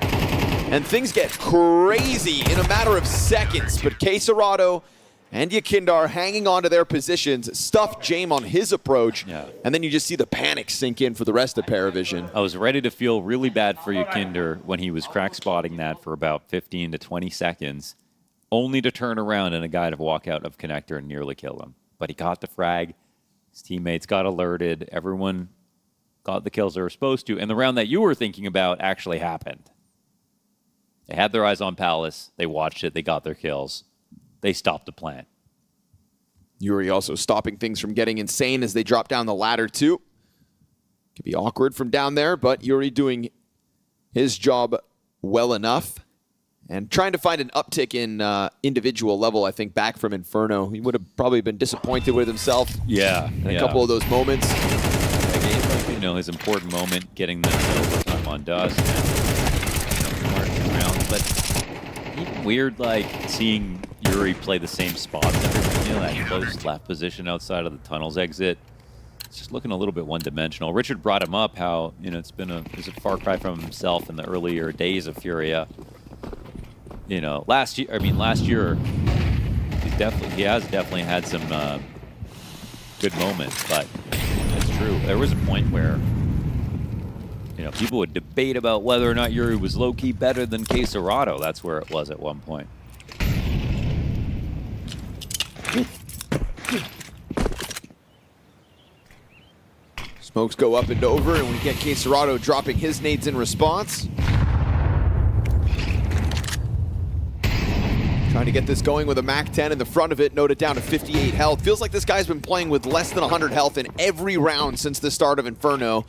And things get crazy in a matter of seconds. But Serrato and Yakindar hanging on to their positions, stuff Jame on his approach. Yeah. And then you just see the panic sink in for the rest of PARIVISION. I was ready to feel really bad for Yakindar when he was crack spotting that for about 15 to 20 seconds. Only to turn around and a guy to walk out of connector and nearly kill him. But he got the frag. His teammates got alerted. Everyone got the kills they were supposed to. And the round that you were thinking about actually happened. They had their eyes on Palace. They watched it. They got their kills. They stopped the plant. Yuri also stopping things from getting insane as they drop down the ladder too. Could be awkward from down there, but Yuri doing his job well enough. And trying to find an uptick in individual level, I think, back from Inferno. He would have probably been disappointed with himself. Yeah. In a couple of those moments. You know, his important moment, getting the overtime on Dust. Marching around. But even weird, like, seeing Yuri play the same spots every, you know, that close left position outside of the tunnels exit. It's just looking a little bit one-dimensional. Richard brought him up how, you know, it's a far cry from himself in the earlier days of Furia. You know, last year he has definitely had some good moments, but it's true. There was a point where, you know, people would debate about whether or not Yuri was low-key better than Serrato. That's where it was at one point. Smokes go up and over, and we get Serrato dropping his nades in response. Trying to get this going with a MAC-10 in the front of it, noted down to 58 health. Feels like this guy's been playing with less than 100 health in every round since the start of Inferno.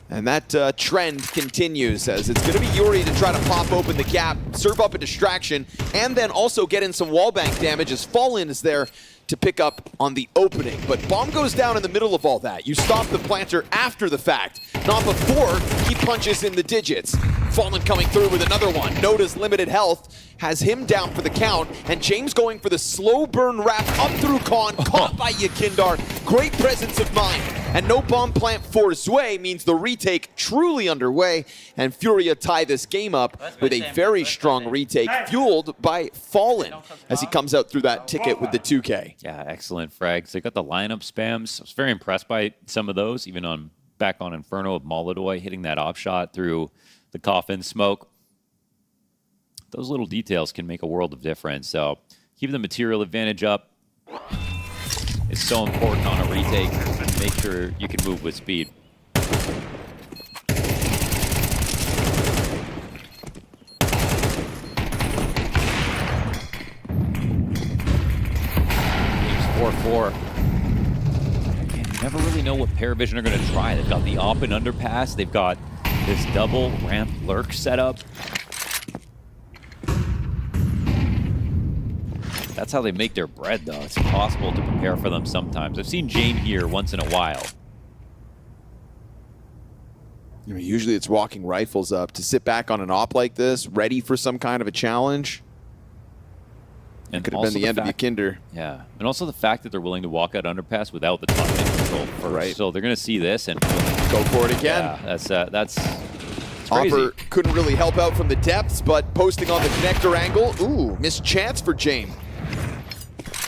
And that trend continues as it's going to be Yuri to try to pop open the gap, serve up a distraction, and then also get in some wallbang damage as Fallen is there to pick up on the opening. But bomb goes down in the middle of all that. You stop the planter after the fact, not before he punches in the digits. Fallen coming through with another one. Noda's limited health has him down for the count, and James going for the slow burn wrap up through Khan, caught by Yakindar. Great presence of mind. And no bomb plant for Zwe means the retake truly underway, and Furia tie this game up with a very strong retake fueled by Fallen as he comes out through that ticket with the 2K. Yeah, excellent frags. They got the lineup spams. I was very impressed by some of those, even on back on Inferno of MongolZ hitting that op shot through the coffin smoke. Those little details can make a world of difference. So keep the material advantage up. It's so important on a retake. Make sure you can move with speed. Game's 4-4. Again, you never really know what PARIVISION are going to try. They've got the op and underpass. They've got this double ramp lurk setup. That's how they make their bread, though. It's impossible to prepare for them sometimes. I've seen Jane here once in a while. I mean, usually it's walking rifles up. To sit back on an op like this, ready for some kind of a challenge, And could have been the end of Yakinder. Yeah, and also the fact that they're willing to walk out underpass without the top end control first. Right. So they're going to see this and go for it again. Yeah, that's crazy. Hopper couldn't really help out from the depths, but posting on the connector angle. Ooh, missed chance for James.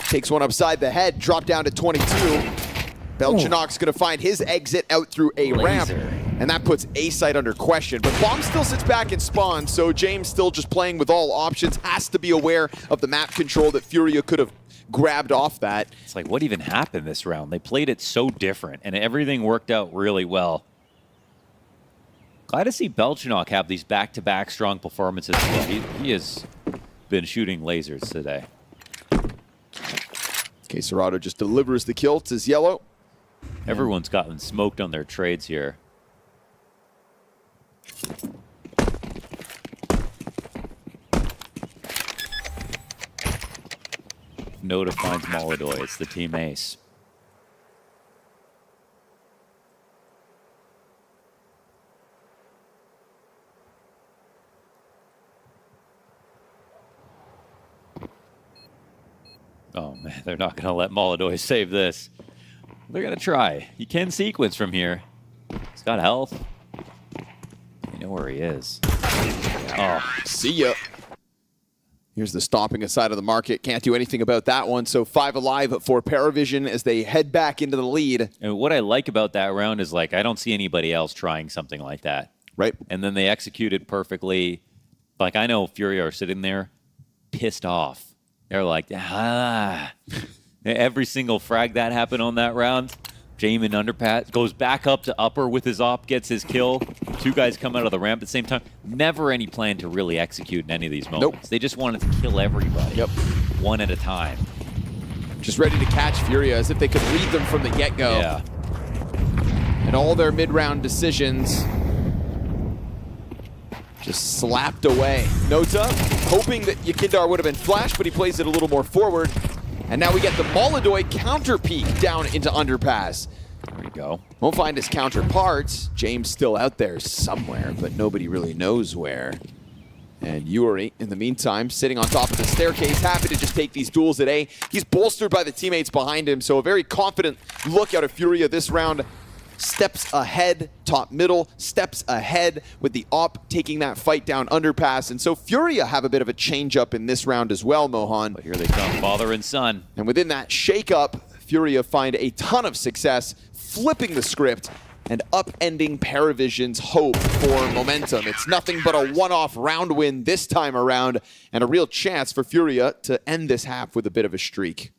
Takes one upside the head, drop down to 22. Belchanok's going to find his exit out through a ramp, and that puts A-site under question. But Bomb still sits back and spawns, so James still just playing with all options, has to be aware of the map control that Furia could have grabbed off that. It's like, what even happened this round? They played it so different, and everything worked out really well. Glad to see Belchanok have these back-to-back strong performances. He has been shooting lasers today. Okay, Serato just delivers the kill to Yellow. Everyone's gotten smoked on their trades here. Noda finds MongolZ. It's the team ace. Oh man, they're not going to let MongolZ save this. They're going to try. He can sequence from here. He's got health. You know where he is. Oh, see ya. Here's the stomping aside of the market. Can't do anything about that one. So 5 alive for PARIVISION as they head back into the lead. And what I like about that round is, like, I don't see anybody else trying something like that. Right. And then they executed perfectly. Like, I know Furia are sitting there pissed off. They're like, ah. Every single frag that happened on that round, Jamin underpass, goes back up to upper with his op, gets his kill. 2 guys come out of the ramp at the same time. Never any plan to really execute in any of these moments. Nope. They just wanted to kill everybody. Yep. One at a time. Just ready to catch Furia as if they could read them from the get-go. Yeah. And all their mid-round decisions just slapped away. Nota hoping that Yakindar would have been flashed, but he plays it a little more forward. And now we get the MongolZ counter peek down into underpass. There we go. Won't find his counterparts. James still out there somewhere, but nobody really knows where. And Yuri, in the meantime, sitting on top of the staircase, happy to just take these duels at A. He's bolstered by the teammates behind him, so a very confident look out of Furia this round. Steps ahead, top middle, steps ahead with the op taking that fight down underpass. And so Furia have a bit of a change up in this round as well, Mohan. But here they come, father and son. And within that shake-up, Furia find a ton of success, flipping the script and upending PARIVISION's hope for momentum. It's nothing but a one-off round win this time around, and a real chance for Furia to end this half with a bit of a streak.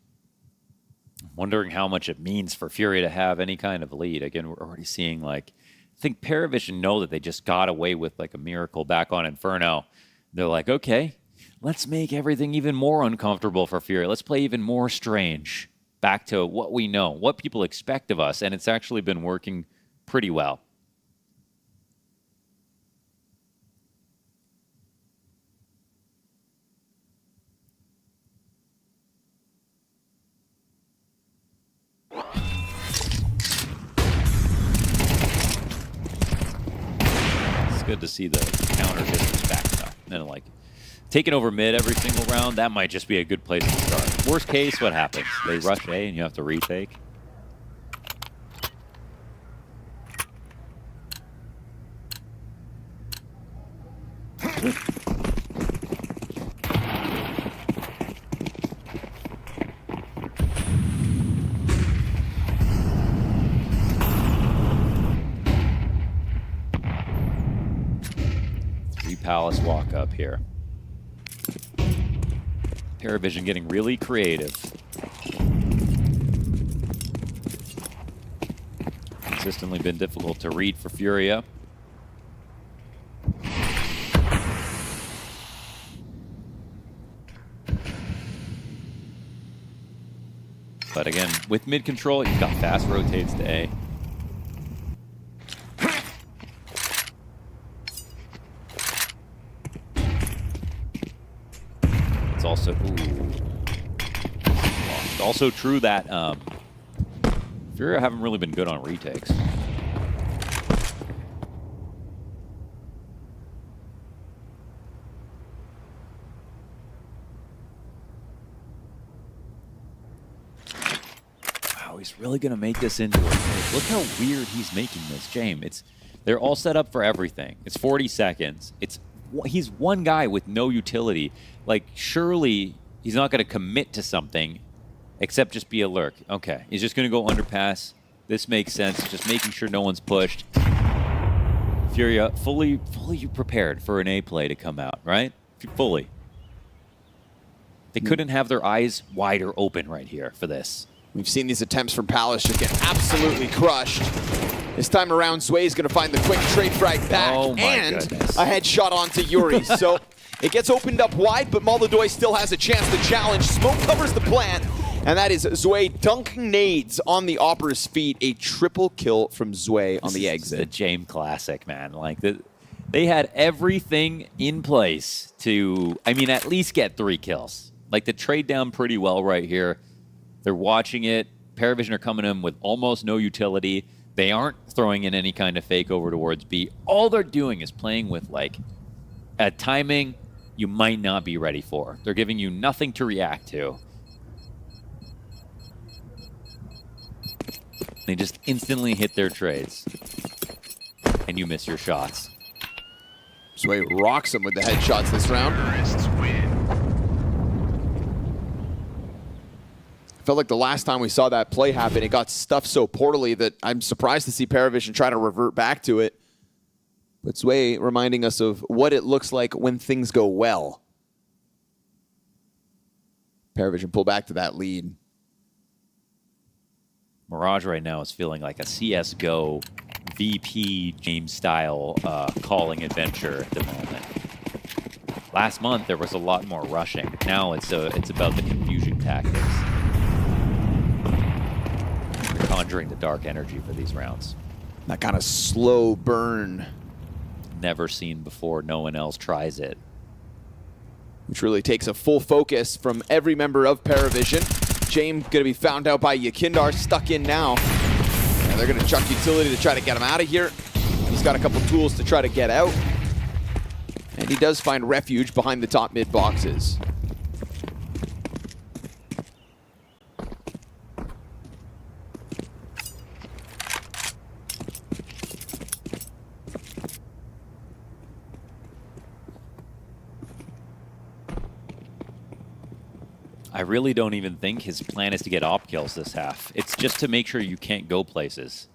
Wondering how much it means for Furia to have any kind of lead. Again, we're already seeing, like, I think PARIVISION know that they just got away with, like, a miracle back on Inferno. They're like, okay, let's make everything even more uncomfortable for Furia. Let's play even more strange. Back to what we know, what people expect of us, and it's actually been working pretty well. good to see the counter distance back though. And like taking over mid every single round, that might just be a good place to start. Worst case, what happens? They rush A and you have to retake. Palace walk up here. PARIVISION getting really creative. Consistently been difficult to read for Furia. But again, with mid control, you've got fast rotates to A. It's also also true that Furia haven't really been good on retakes. Wow, he's really gonna make this into a take. Look how weird he's making this, James. They're all set up for everything. It's 40 seconds. He's one guy with no utility. Like, surely he's not going to commit to something except just be a lurk. Okay, he's just going to go underpass. This makes sense. Just making sure no one's pushed. Furia fully prepared for an A play to come out, right? Fully. They couldn't have their eyes wider open right here for this. We've seen these attempts from Palace just get absolutely crushed. This time around, Zway's going to find the quick trade frag back and a headshot onto Yuri. So it gets opened up wide, but MongolZ still has a chance to challenge. Smoke covers the plant, and that is Zway dunking nades on the Opera's feet. A triple kill from Zway on the exit. The James classic, man. Like, they had everything in place to, I mean, at least get 3 kills. Like, the trade down pretty well right here. They're watching it. PARIVISION are coming in with almost no utility. They aren't throwing in any kind of fake over towards B. All they're doing is playing with, like, a timing you might not be ready for. They're giving you nothing to react to. They just instantly hit their trades. And you miss your shots. Zway rocks him with the headshots this round. Felt like the last time we saw that play happen, it got stuffed so poorly that I'm surprised to see PARIVISION try to revert back to it. But Zway reminding us of what it looks like when things go well. PARIVISION pull back to that lead. Mirage right now is feeling like a CSGO VP James style calling adventure at the moment. Last month there was a lot more rushing. Now it's about the confusion tactics. They're conjuring the dark energy for these rounds. That kind of slow burn. Never seen before. No one else tries it. Which really takes a full focus from every member of PARIVISION. James going to be found out by Yakindar, stuck in now. And they're going to chuck utility to try to get him out of here. He's got a couple tools to try to get out. And he does find refuge behind the top mid boxes. I really don't even think his plan is to get op kills this half. It's just to make sure you can't go places.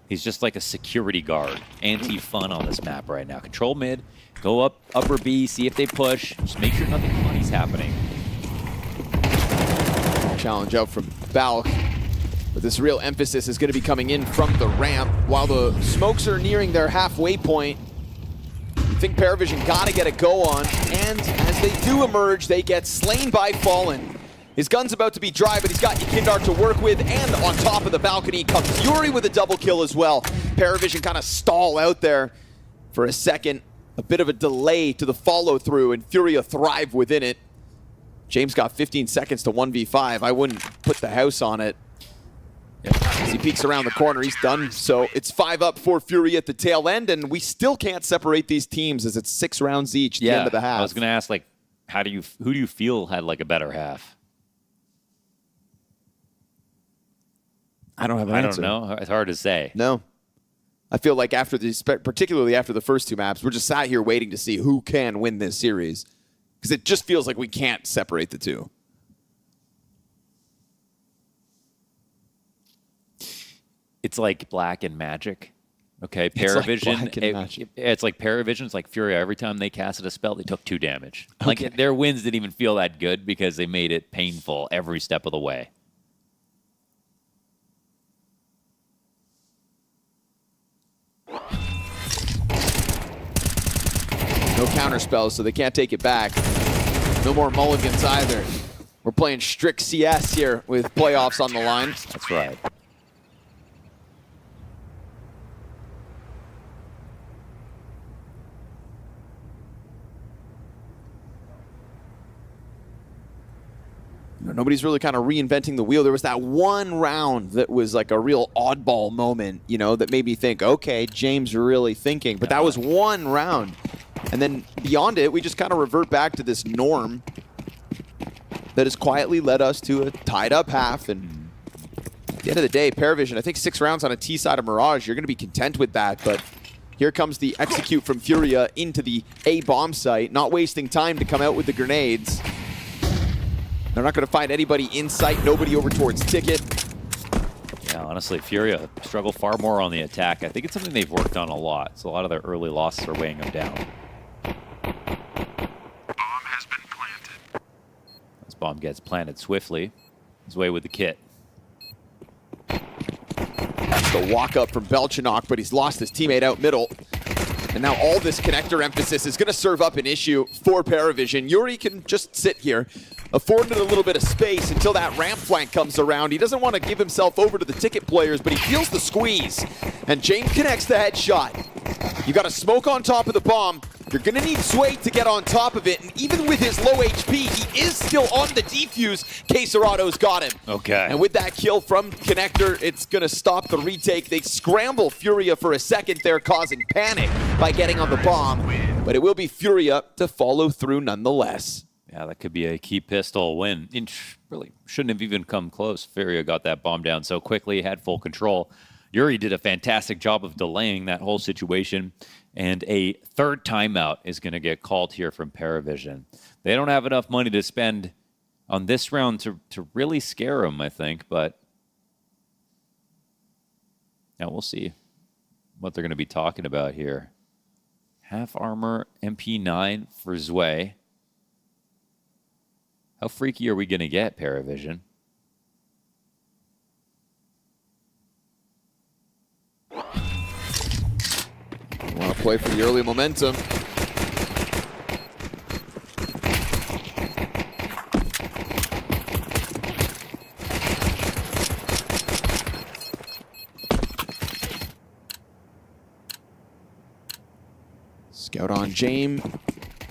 He's just like a security guard. Anti-fun on this map right now. Control mid, go up upper B, see if they push. Just make sure nothing funny's happening. Challenge out from Balk. But this real emphasis is going to be coming in from the ramp while the smokes are nearing their halfway point. I think PARIVISION got to get a go on, and as they do emerge, they get slain by Fallen. His gun's about to be dry, but he's got Yakindar to work with, and on top of the balcony comes Yuri with a double kill as well. PARIVISION kind of stall out there for a second. A bit of a delay to the follow-through, and Furia thrive within it. James got 15 seconds to 1v5. I wouldn't put the house on it. As he peeks around the corner, he's done. So it's 5 up for Furia at the tail end, and we still can't separate these teams as it's 6 rounds each at the end of the half. I was going to ask, like, who do you feel had like a better half? I don't have an answer. I don't know. It's hard to say. No. I feel like after these, particularly after the first 2 maps, we're just sat here waiting to see who can win this series. Because it just feels like we can't separate the two. It's like Black and Magic. Okay, PARIVISION. It's like PARIVISION. It's like Furia. Every time they casted a spell, they took 2 damage. Okay. Like their wins didn't even feel that good because they made it painful every step of the way. No counter spells, so they can't take it back. No more mulligans either. We're playing strict CS here with playoffs on the line. That's right. Nobody's really kind of reinventing the wheel. There was that one round that was like a real oddball moment, you know, that made me think, okay, James really thinking. But that was one round. And then beyond it, we just kind of revert back to this norm that has quietly led us to a tied up half. And at the end of the day, PARIVISION, I think 6 rounds on a T side of Mirage, you're going to be content with that. But here comes the execute from Furia into the A bomb site, not wasting time to come out with the grenades. They're not going to find anybody in sight, nobody over towards Ticket. Yeah, honestly, Furia struggle far more on the attack. I think it's something they've worked on a lot. So a lot of their early losses are weighing them down. Bomb has been planted. This bomb gets planted swiftly. His way with the kit. That's the walk up from Belchinok, but he's lost his teammate out middle. And now all this connector emphasis is going to serve up an issue for PARIVISION. Yuri can just sit here, afforded a little bit of space until that ramp flank comes around. He doesn't want to give himself over to the Ticket players, but he feels the squeeze. And James connects the headshot. You got a smoke on top of the bomb. You're going to need Sway to get on top of it. And even with his low HP, he is still on the defuse. Queserado's got him. Okay. And with that kill from Connector, it's going to stop the retake. They scramble Furia for a second there, causing panic by getting on the bomb. But it will be Furia to follow through nonetheless. Yeah, that could be a key pistol win. Really shouldn't have even come close. Furia got that bomb down so quickly, had full control. Yuri did a fantastic job of delaying that whole situation. And a 3rd timeout is going to get called here from PARIVISION. They don't have enough money to spend on this round to really scare them, I think. But now we'll see what they're going to be talking about here. Half armor, MP9 for Zwei. How freaky are we going to get, PARIVISION? Want to play for the early momentum. Scout on James.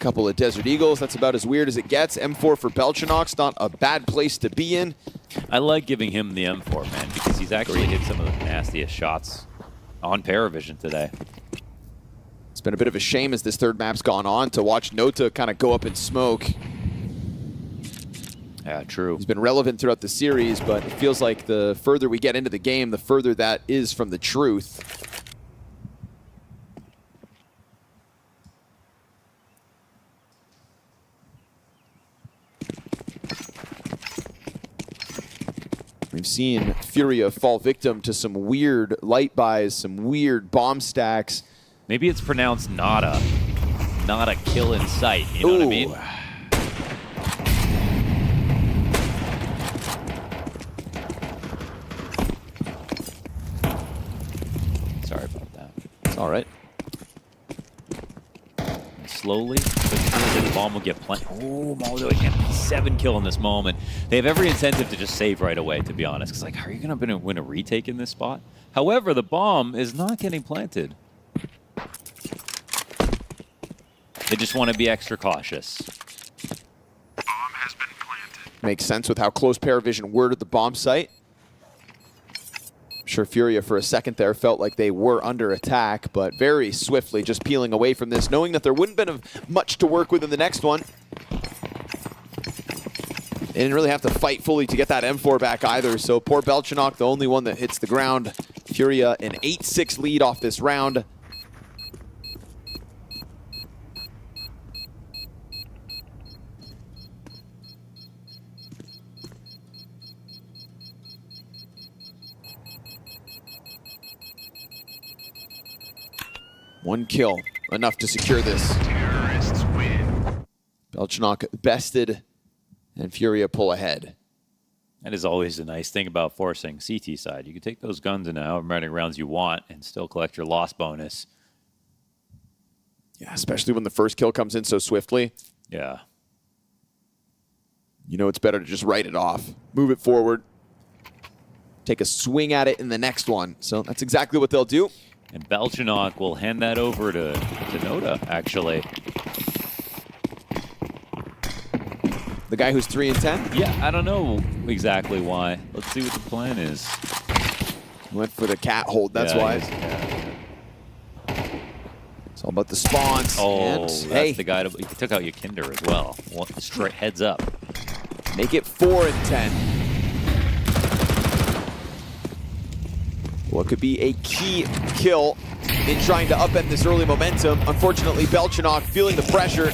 Couple of Desert Eagles. That's about as weird as it gets. M4 for Belchinok's not a bad place to be in. I like giving him the M4, man, because he's actually hit some of the nastiest shots on PARIVISION today. It's been a bit of a shame as this 3rd map's gone on to watch Nota kind of go up in smoke. Yeah, true. He's been relevant throughout the series, but it feels like the further we get into the game, the further that is from the truth. We've seen Furia fall victim to some weird light buys, some weird bomb stacks. Maybe it's pronounced nada. Not a kill in sight, you know what I mean? Sorry about that. It's all right. Slowly, the bomb will get planted. Oh, MongolZ again, 7 kill in this moment. They have every incentive to just save right away, to be honest. Because, like, are you going to win a retake in this spot? However, the bomb is not getting planted. They just want to be extra cautious. Bomb has been planted. Makes sense with how close PARIVISION were to the bomb site. sure Furia for a second there felt like they were under attack, but very swiftly just peeling away from this, knowing that there wouldn't have been much to work with in the next one. They didn't really have to fight fully to get that M4 back either, so poor Belchanok, the only one that hits the ground. Furia an 8-6 lead off this round. One kill, enough to secure this. Terrorists win. Belchanok bested, and Furia pull ahead. That is always the nice thing about forcing CT side. You can take those guns in however many rounds you want and still collect your loss bonus. Yeah, especially when the first kill comes in so swiftly. Yeah. You know it's better to just write it off. Move it forward. Take a swing at it in the next one. So that's exactly what they'll do. And Belchanok will hand that over to Noda, actually. The guy who's 3 and 10? Yeah, I don't know exactly why. Let's see what the plan is. Went for the cat hold, that's why. It's all about the spawns. Oh, and, that's hey, the guy. He took out Yakinder as well. Straight heads up. make it 4 and 10. What could be a key kill in trying to upend this early momentum. Unfortunately, Belchanok feeling the pressure.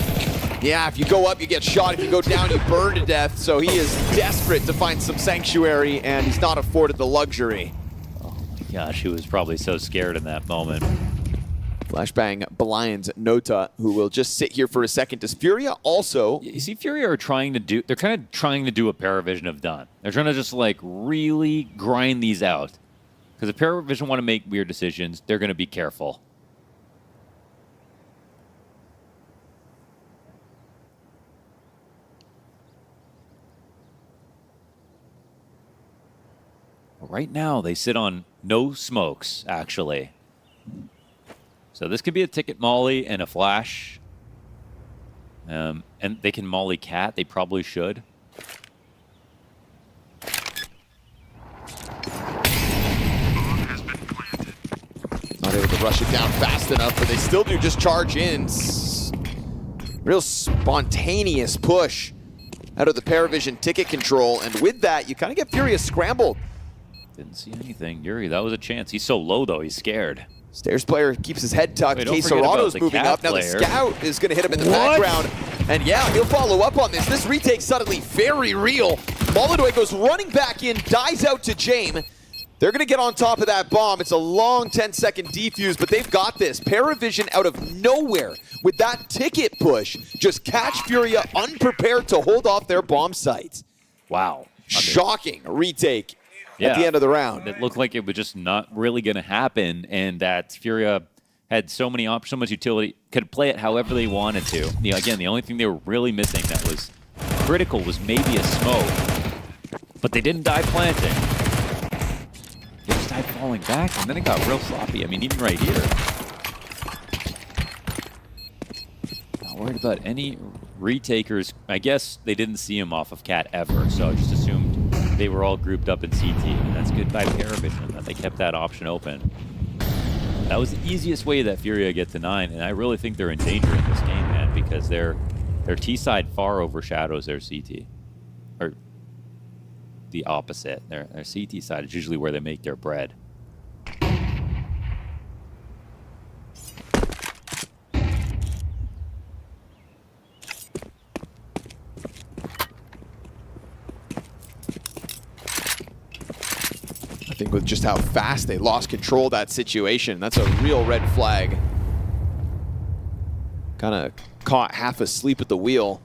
Yeah, if you go up, you get shot. If you go down, you burn to death. So he is desperate to find some sanctuary, and he's not afforded the luxury. Oh my gosh, he was probably so scared in that moment. Flashbang blinds Nota, who will just sit here for a second. Does Furia also... You see, Furia are trying to do... They're kind of trying to do what PARIVISION have done. They're trying to just, like, really grind these out. Because if PARIVISION want to make weird decisions, they're going to be careful. Right now, they sit on no smokes, actually. So this could be a ticket molly and a flash. And they can molly cat. They probably should. Not able to rush it down fast enough, but they still do just charge in. Real spontaneous push out of the PARIVISION ticket control. And with that, you kind of get Furia scrambled. Didn't see anything. Yuri, that was a chance. He's so low, though. He's scared. Stairs player keeps his head tucked. Wait, Case Serrano's moving up. Now the scout is going to hit him in the background. And yeah, he'll follow up on this. This retake suddenly very real. Molodoi goes running back in, dies out to Jame. They're going to get on top of that bomb. It's a long 10-second defuse, but they've got this. PARIVISION out of nowhere with that ticket push. Just catch Furia unprepared to hold off their bomb site. Wow. Shocking retake. At the end of the round. It looked like it was just not really going to happen, and that Furia had so many options, so much utility, could play it however they wanted to. You know, again, the only thing they were really missing that was critical was maybe a smoke, but they didn't die planting. They just died falling back, and then it got real sloppy. I mean, even right here. Not worried about any retakers. I guess they didn't see him off of Cat ever, so I just assumed they were all grouped up in CT, and that's good by PARIVISION that they kept that option open. That was the easiest way that Furia get to 9, and I really think they're in danger in this game, man, because their T side far overshadows their CT, or the opposite. Their CT side is usually where they make their bread. I think with just how fast they lost control of that situation, that's a real red flag. Kind of caught half asleep at the wheel.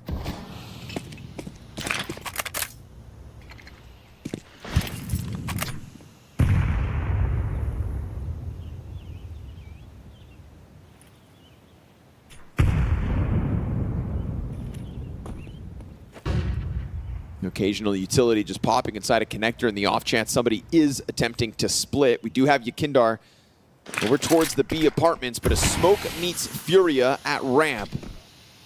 Occasional utility just popping inside a connector in the off chance somebody is attempting to split. We do have Yakindar over towards the B apartments, but a smoke meets Furia at ramp.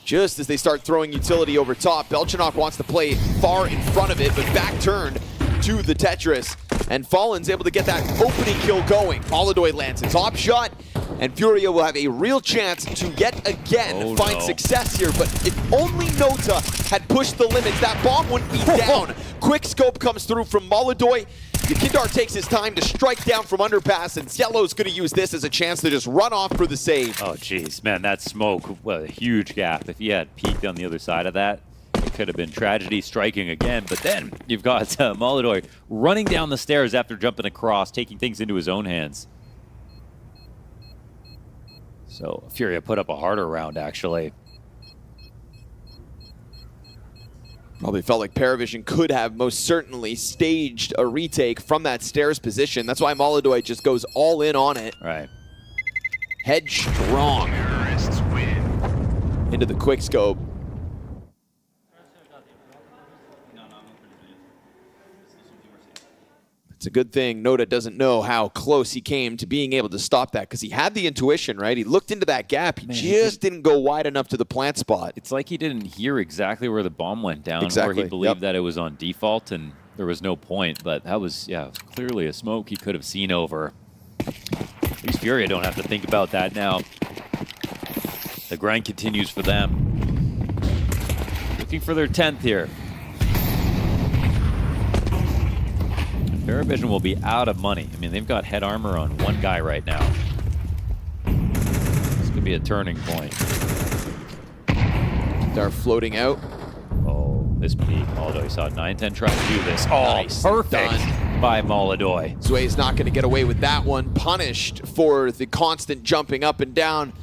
Just as they start throwing utility over top, Belchanok wants to play far in front of it, but back turned to the Tetris. And Fallen's able to get that opening kill going. MongolZ lands his op shot, and Furia will have a real chance to yet again find success here. But if only Nota had pushed the limits, that bomb wouldn't be down. Quick scope comes through from MongolZ. Yakindar takes his time to strike down from underpass, and Yellow's going to use this as a chance to just run off for the save. Oh, jeez, man, that smoke, what a huge gap. If he had peeked on the other side of that, it could have been tragedy striking again. But then you've got MongolZ running down the stairs after jumping across, taking things into his own hands. So Furia put up a harder round, actually. Probably felt like PARIVISION could have most certainly staged a retake from that stairs position. That's why MongolZ just goes all in on it. Right. Headstrong. Into the quick scope. It's a good thing Nota doesn't know how close he came to being able to stop that, because he had the intuition, right? He looked into that gap. He just didn't go wide enough to the plant spot. It's like he didn't hear exactly where the bomb went down, Exactly. or he believed that it was on default and there was no point. But that was, yeah, clearly a smoke he could have seen over. At least Furia don't have to think about that now. The grind continues for them. Looking for their 10th here. PARIVISION will be out of money. I mean, they've got head armor on one guy right now. This could be a turning point. They're floating out. Oh, this peak. MongolZ saw 9-10 trying to do this. Oh, Nice. perfect Done. by MongolZ. Zway's not going to get away with that one. Punished for the constant jumping up and down.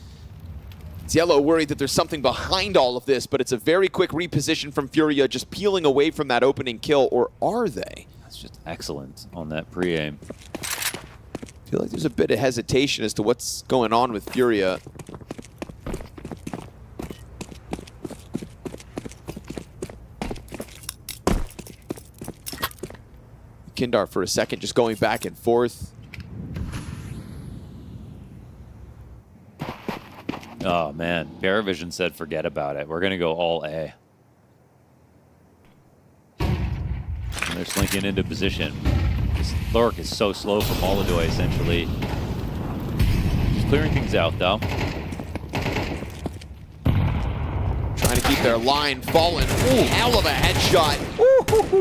It's Yellow worried that there's something behind all of this, but it's a very quick reposition from Furia, just peeling away from that opening kill, or are they? That's just excellent on that pre-aim. I feel like there's a bit of hesitation as to what's going on with Furia. Kindar for a second just going back and forth. Oh man, PARIVISION said forget about it. We're gonna go all A. And they're slinking into position. This lurk is so slow for MongolZ essentially. Just clearing things out though. Trying to keep their line fallen. Ooh, hell of a headshot.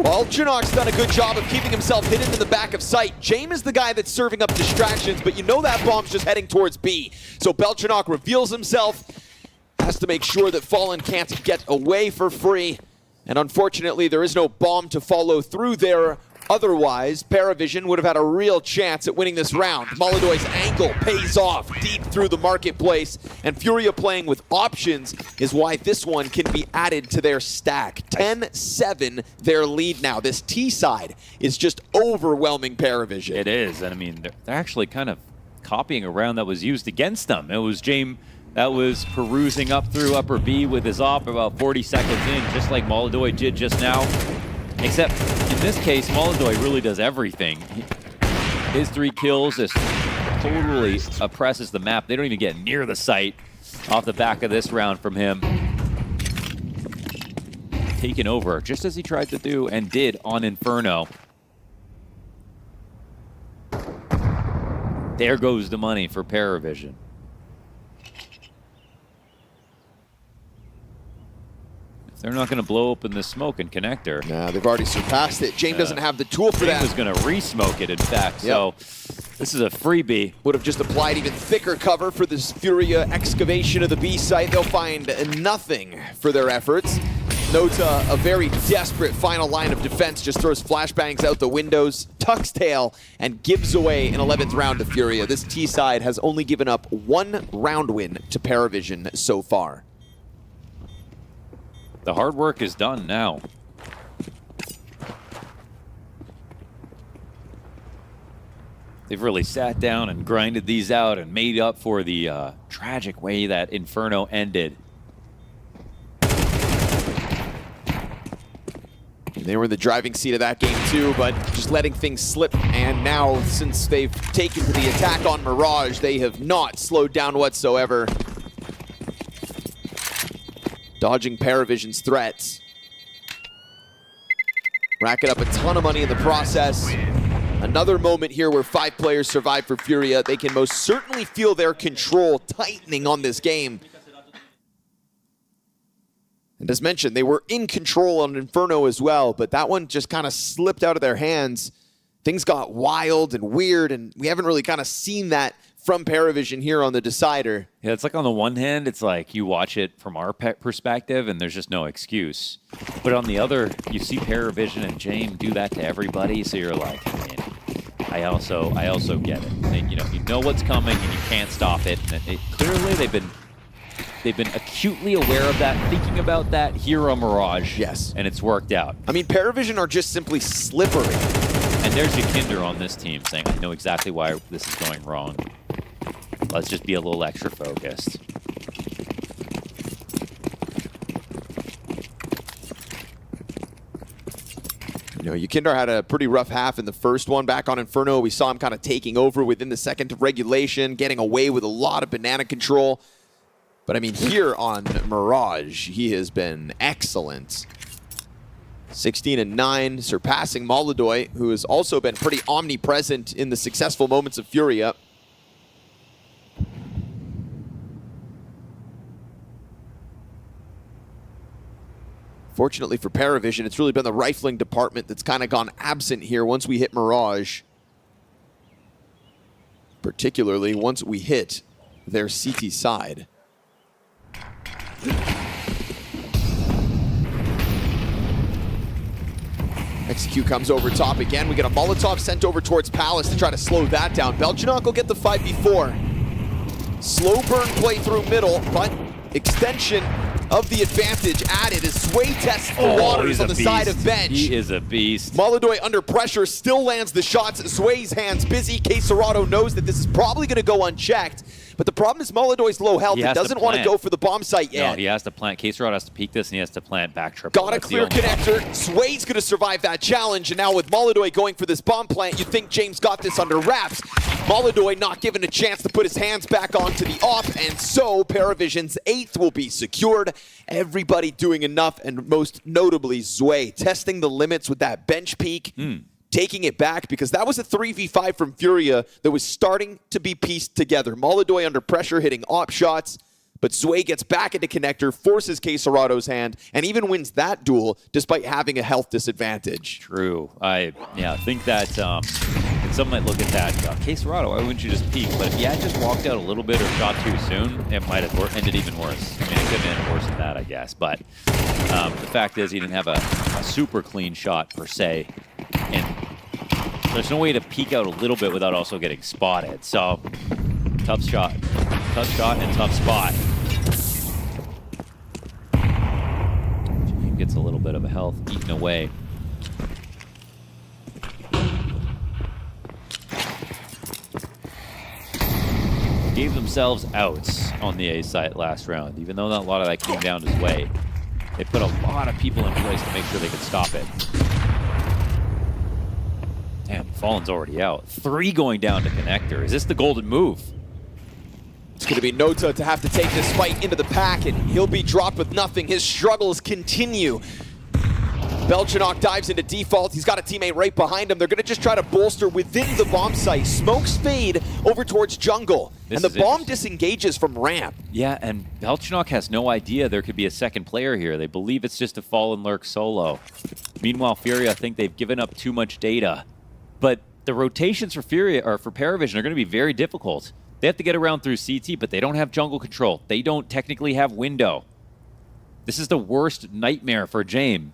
Belchanok's done a good job of keeping himself hidden in the back of sight. James is the guy that's serving up distractions, but you know that bomb's just heading towards B. So Belchanok reveals himself, has to make sure that Fallen can't get away for free. And unfortunately, there is no bomb to follow through there. Otherwise, PARIVISION would have had a real chance at winning this round. MongolZ's angle pays off deep through the marketplace, and Furia playing with options is why this one can be added to their stack. 10-7, their lead now. This T side is just overwhelming PARIVISION. It is, and I mean, they're actually kind of copying a round that was used against them. It was James that was perusing up through upper B with his op about 40 seconds in, just like MongolZ did just now. Except, in this case, MongolZ really does everything. His 3 kills just totally oppresses the map. They don't even get near the site off the back of this round from him. Taken over, just as he tried to do and did on Inferno. There goes the money for PARIVISION. They're not going to blow open the smoke and connector. Nah, they've already surpassed it. James doesn't have the tool for that. James was going to re-smoke it, in fact. So this is a freebie. Would have just applied even thicker cover for this Furia excavation of the B site. They'll find nothing for their efforts. Nota, a very desperate final line of defense, just throws flashbangs out the windows, tucks tail, and gives away an 11th round to Furia. This T side has only given up 1 round win to PARIVISION so far. The hard work is done now. They've really sat down and grinded these out and made up for the tragic way that Inferno ended. They were in the driving seat of that game too, but just letting things slip. And now, since they've taken to the attack on Mirage, they have not slowed down whatsoever. Dodging PARIVISION's threats. racking up a ton of money in the process. Another moment here where 5 players survive for Furia. They can most certainly feel their control tightening on this game. And as mentioned, they were in control on Inferno as well, but that one just kind of slipped out of their hands. Things got wild and weird, and we haven't really kind of seen that from PARIVISION here on the decider. Yeah, it's like on the one hand, it's like you watch it from our perspective and there's just no excuse. But on the other, you see PARIVISION and James do that to everybody, so you're like, man, I also get it. And, you know what's coming and you can't stop it. And clearly they've been acutely aware of that, thinking about that here on Mirage. Yes. And it's worked out. I mean, PARIVISION are just simply slippery. And there's Yakinder on this team saying, I know exactly why this is going wrong. Let's just be a little extra focused. You know, Yakinder had a pretty rough half in the first one. Back on Inferno, we saw him kind of taking over within the second of regulation, getting away with a lot of banana control. But I mean, here on Mirage, he has been excellent. 16-9, surpassing MongolZ, who has also been pretty omnipresent in the successful moments of Furia. Fortunately for PARIVISION, it's really been the rifling department that's kind of gone absent here once we hit Mirage. Particularly once we hit their CT side. XQ comes over top again. We get a Molotov sent over towards Palace to try to slow that down. Belchinok will get the 5v4. Slow burn play through middle, but extension of the advantage added as Sway tests the waters on the side of bench. He is a beast. MongolZ under pressure still lands the shots. Sway's hands busy. K-Serrato knows that this is probably going to go unchecked. But the problem is MongolZ's low health. He doesn't want to go for the bomb site yet. No, he has to plant. K-Serrato has to peek this, and he has to plant back triple. Got a clear connector. Sway's going to survive that challenge. And now with MongolZ going for this bomb plant, you think James got this under wraps. MongolZ not given a chance to put his hands back onto the op. And so PARIVISION's 8th will be secured. Everybody doing enough, and most notably Zway testing the limits with that bench peek. Taking it back, because that was a 3v5 from Furia that was starting to be pieced together. MongolZ under pressure, hitting op shots, but Zway gets back into connector, forces K-Serrato's hand, and even wins that duel despite having a health disadvantage. True. I think that some might look at that. K-Serrato, why wouldn't you just peek? But if you had just walked out a little bit or shot too soon, it might have ended even worse. I mean, it could have ended worse than that, I guess. But the fact is, he didn't have a super clean shot per se. And there's no way to peek out a little bit without also getting spotted. So, tough shot and tough spot. Gets a little bit of a health eaten away. Gave themselves outs on the A site last round, even though not a lot of that came down his way. They put a lot of people in place to make sure they could stop it. Damn, Fallen's already out. 3 going down to connector. Is this the golden move? It's going to be Nota to have to take this fight into the pack, and he'll be dropped with nothing. His struggles continue. Belchinok dives into default. He's got a teammate right behind him. They're going to just try to bolster within the bomb site. Smokes fade over towards jungle, and the bomb disengages from ramp. Yeah, and Belchinok has no idea there could be a second player here. They believe it's just a Fallen lurk solo. Meanwhile, Furia think they've given up too much data. But the rotations for Furia or for PARIVISION are going to be very difficult. They have to get around through CT, but they don't have jungle control. They don't technically have window. This is the worst nightmare for James.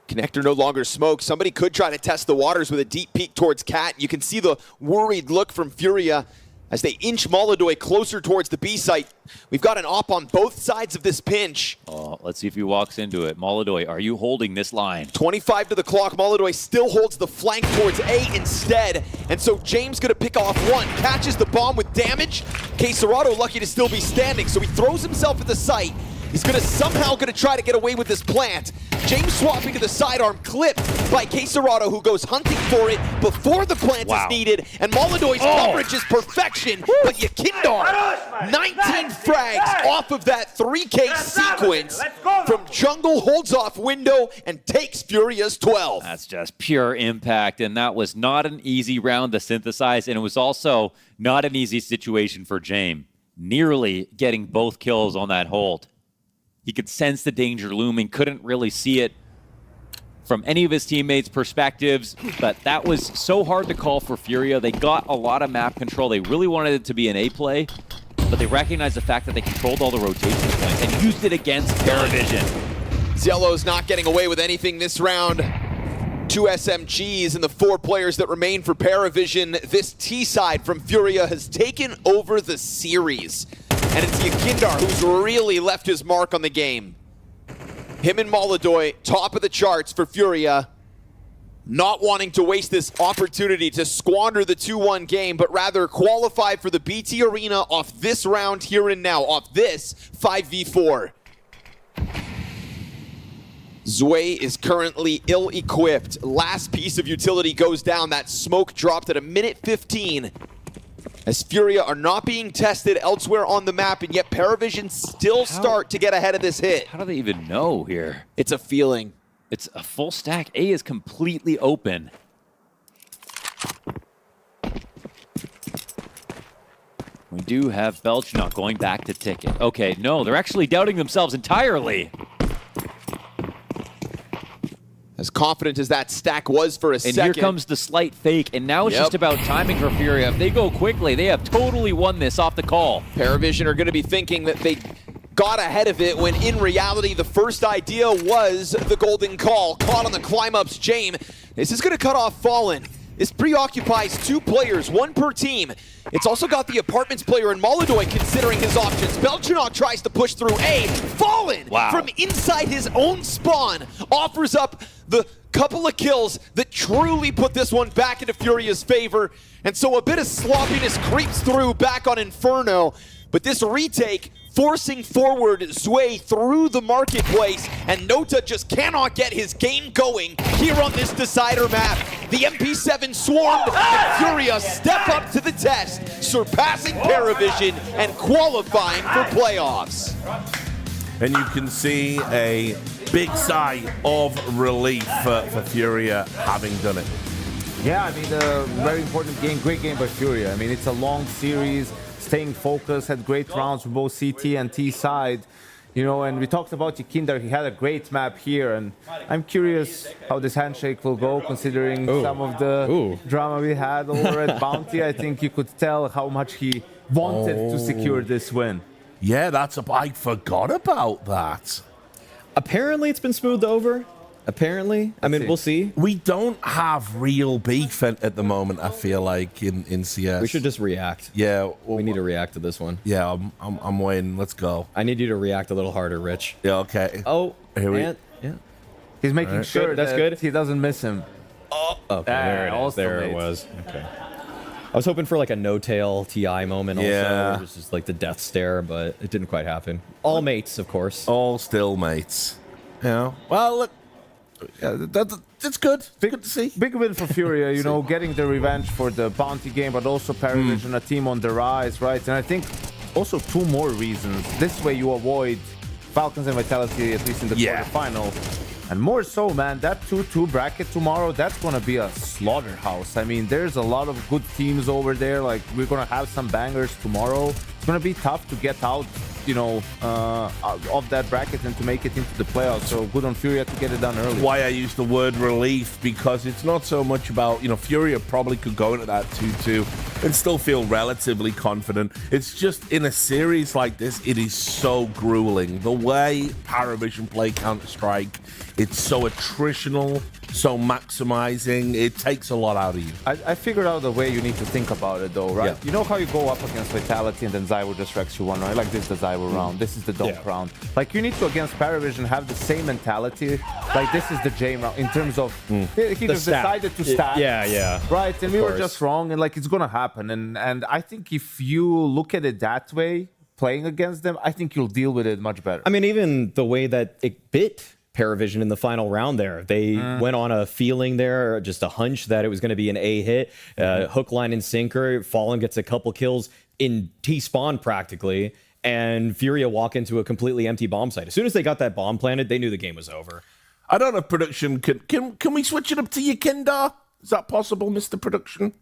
Connector no longer smokes. Somebody could try to test the waters with a deep peek towards Cat. You can see the worried look from Furia as they inch MongolZ closer towards the B site. We've got an op on both sides of this pinch. Oh, let's see if he walks into it. MongolZ, are you holding this line? 25 to the clock. MongolZ still holds the flank towards A instead. And so James gonna pick off one. Catches the bomb with damage. K-Serrato lucky to still be standing, so he throws himself at the site. He's somehow gonna try to get away with this plant. James swapping to the sidearm, clipped by Quesarado, who goes hunting for it before the plant is needed, and MongolZ's coverage is perfection, but Yakindar, 19 frags off of that 3K sequence from jungle, holds off window, and takes Furia's 12. That's just pure impact, and that was not an easy round to synthesize, and it was also not an easy situation for James, nearly getting both kills on that hold. He could sense the danger looming, couldn't really see it from any of his teammates' perspectives, but that was so hard to call for Furia. They got a lot of map control. They really wanted it to be an A play, but they recognized the fact that they controlled all the rotation points and used it against PARIVISION. Yellow's not getting away with anything this round. 2 SMGs and the 4 players that remain for PARIVISION. This T side from Furia has taken over the series. And it's Yakindar who's really left his mark on the game. Him and MongolZ, top of the charts for Furia. Not wanting to waste this opportunity to squander the 2-1 game, but rather qualify for the BTarena off this round here and now, off this 5v4. Zwei is currently ill-equipped. Last piece of utility goes down. That smoke dropped at a minute 15. As Furia are not being tested elsewhere on the map, and yet PARIVISION still start to get ahead of this hit. How do they even know here? It's a feeling. It's a full stack. A is completely open. We do have Belchnok going back to ticket. Okay, no, they're actually doubting themselves entirely. As confident as that stack was for a second. And here comes the slight fake, and now it's just about timing for Furia. If they go quickly, they have totally won this off the call. PARIVISION are going to be thinking that they got ahead of it when in reality the first idea was the golden call. Caught on the climb-ups, James. This is going to cut off Fallen. This preoccupies 2 players, 1 per team. It's also got the apartments player in MongolZ considering his options. Belchnok tries to push through A. Fallen from inside his own spawn offers up the couple of kills that truly put this one back into Furia's favor. And so a bit of sloppiness creeps through back on Inferno. But this retake forcing forward Zwei through the marketplace, and Nota just cannot get his game going here on this decider map. The MP7 swarmed, and Furia step up to the test, surpassing PARIVISION and qualifying for playoffs. And you can see a big sigh of relief for Furia having done it. Yeah, I mean, a very important game, great game by Furia. I mean, it's a long series, staying focused, had great rounds for both CT and T side. You know, and we talked about Yakindar, he had a great map here, and I'm curious how this handshake will go, considering some of the drama we had over at Bounty. I think you could tell how much he wanted to secure this win. Yeah, I forgot about that. Apparently it's been smoothed over. Apparently. I mean, we'll see. We don't have real beef at the moment, I feel like, in CS. We should just react. Yeah. We need to react to this one. Yeah, I'm waiting. Let's go. I need you to react a little harder, Rich. Yeah, okay. Oh, here yeah. He's making sure that he doesn't miss him. Oh, okay, there it is. There it was. Okay. I was hoping for like a no-tail TI moment also. Yeah. It was just like the death stare, but it didn't quite happen. All mates, of course. All still mates. Yeah. Well, look. That's good. Good to see. Big win for Furia, you know, getting the revenge for the Bounty game, but also PARIVISION, a team on the rise, right? And I think also 2 more reasons. This way you avoid Falcons and Vitality, at least in the quarterfinal. And more so, man, that 2-2 bracket tomorrow, that's going to be a slaughterhouse. I mean, there's a lot of good teams over there. Like, we're going to have some bangers tomorrow. It's going to be tough to get out, you know, of that bracket and to make it into the playoffs. So good on Furia to get it done early. Why I use the word relief, because it's not so much about, you know, Furia probably could go into that 2-2 and still feel relatively confident. It's just in a series like this, it is so grueling. The way PARIVISION play Counter-Strike, it's so attritional, so maximizing. It takes a lot out of you. I figured out the way you need to think about it, though, right? Yeah. You know how you go up against Vitality and then Zywo just wrecks you one, right? Like this is the Zywo round. This is the Dunk round. Like, you need to, against PARIVISION, have the same mentality. Like, this is the J round in terms of he just decided to stack. Yeah. Right, and we were just wrong, and like, it's gonna happen. And I think if you look at it that way, playing against them, I think you'll deal with it much better. I mean, even the way that it bit PARIVISION in the final round there. They went on a feeling there, just a hunch that it was going to be an A hit. Hook, line, and sinker. Fallen gets a couple kills in T-spawn practically, and Furia walk into a completely empty bomb site. As soon as they got that bomb planted, they knew the game was over. I don't know if production can we switch it up to Yakinda? Is that possible, Mr. Production?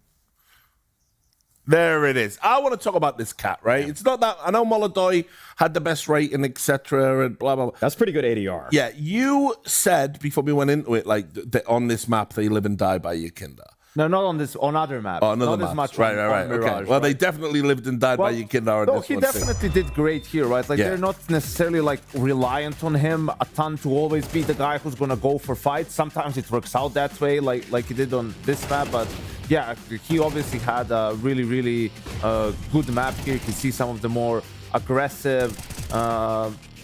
There it is. I want to talk about this cat, right? It's not that... I know Molodoi had the best rating, etc., and blah, blah, blah. That's pretty good ADR. Yeah, you said, before we went into it, like, on this map, they live and die by Yakinda. No, not on this, on other maps. Oh, another not as maps. much Right. on Mirage, Okay. Well, right? they definitely lived and died by Yakinda. No, he definitely did great here, right? Like, they're not necessarily, like, reliant on him a ton to always be the guy who's gonna go for fights. Sometimes it works out that way, like he did on this map, but yeah, he obviously had a really, really good map here. You can see some of the more aggressive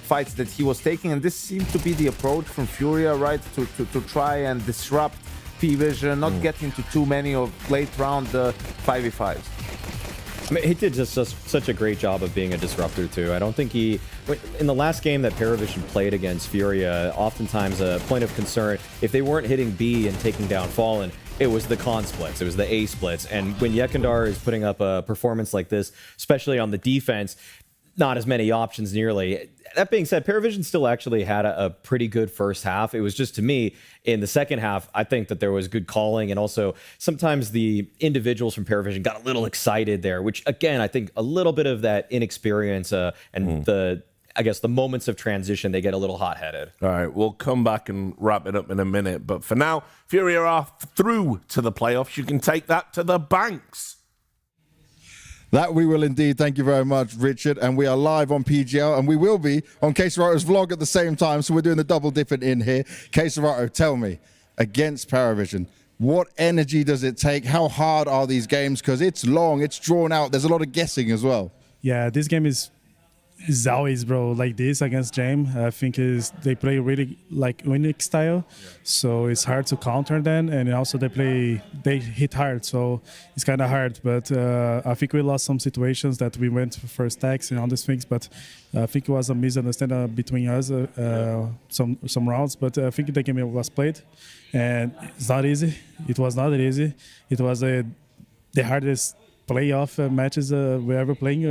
fights that he was taking, and this seemed to be the approach from Furia, right? To try and disrupt PVision, not get into too many of late round 5v5s. I mean, he did just such a great job of being a disruptor too. I don't think he, in the last game that PARIVISION played against Furia, oftentimes a point of concern, if they weren't hitting B and taking down Fallen, it was the con splits, it was the A splits. And when Yakinda is putting up a performance like this, especially on the defense, not as many options nearly. That being said, PARIVISION still actually had a pretty good first half. It was just, to me, in the second half, I think that there was good calling, and also sometimes the individuals from PARIVISION got a little excited there, which, again, I think a little bit of that inexperience and I guess the moments of transition, they get a little hot-headed. All right, we'll come back and wrap it up in a minute. But for now, Furia are through to the playoffs. You can take that to the banks. That we will indeed. Thank you very much, Richard. And we are live on PGL, and we will be on K-Serato's vlog at the same time. So we're doing the double dipping in here. K-Serato, tell me, against PARIVISION, what energy does it take? How hard are these games? Because it's long, it's drawn out. There's a lot of guessing as well. Yeah, this game is always, bro, like this against Jam. I think they play really like Winnick style, so it's hard to counter them, and also they hit hard, so it's kind of hard. But I think we lost some situations that we went for stacks and all these things, but I think it was a misunderstanding between us some rounds. But I think the game was played, and it's not easy. It was not easy. It was the hardest playoff matches we ever playing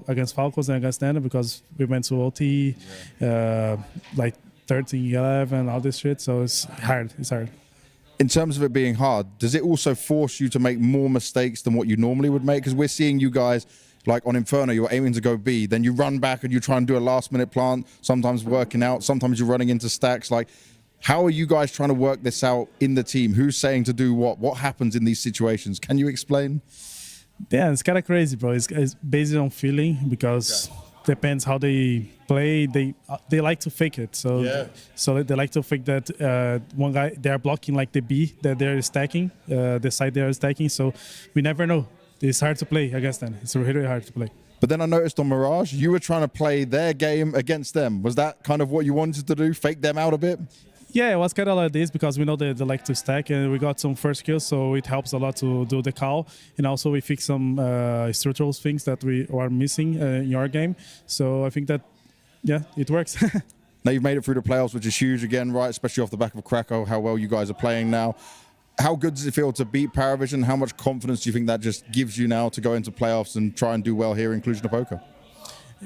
against Falcons and against Nana, because we went to OT like 13-11, all this shit, so it's hard. In terms of it being hard, does it also force you to make more mistakes than what you normally would make? Because we're seeing you guys, like on Inferno, you're aiming to go B, then you run back and you try and do a last-minute plant, sometimes working out, sometimes you're running into stacks. Like, how are you guys trying to work this out in the team? Who's saying to do what? What happens in these situations? Can you explain? Yeah, it's kind of crazy, bro. It's based on feeling, because depends how they play. They like to fake it, so they like to fake that one guy they're blocking like the B that they're stacking, the side they're stacking. So we never know. It's hard to play against them. It's really hard to play. But then I noticed on Mirage, you were trying to play their game against them. Was that kind of what you wanted to do? Fake them out a bit? Yeah, it was kind of like this, because we know they like to stack, and we got some first kills, so it helps a lot to do the call. And also we fix some structural things that we are missing in our game. So I think that, yeah, it works. Now you've made it through the playoffs, which is huge again, right? Especially off the back of Krakow, how well you guys are playing now. How good does it feel to beat PARIVISION? How much confidence do you think that just gives you now to go into playoffs and try and do well here in Cluj-Napoca?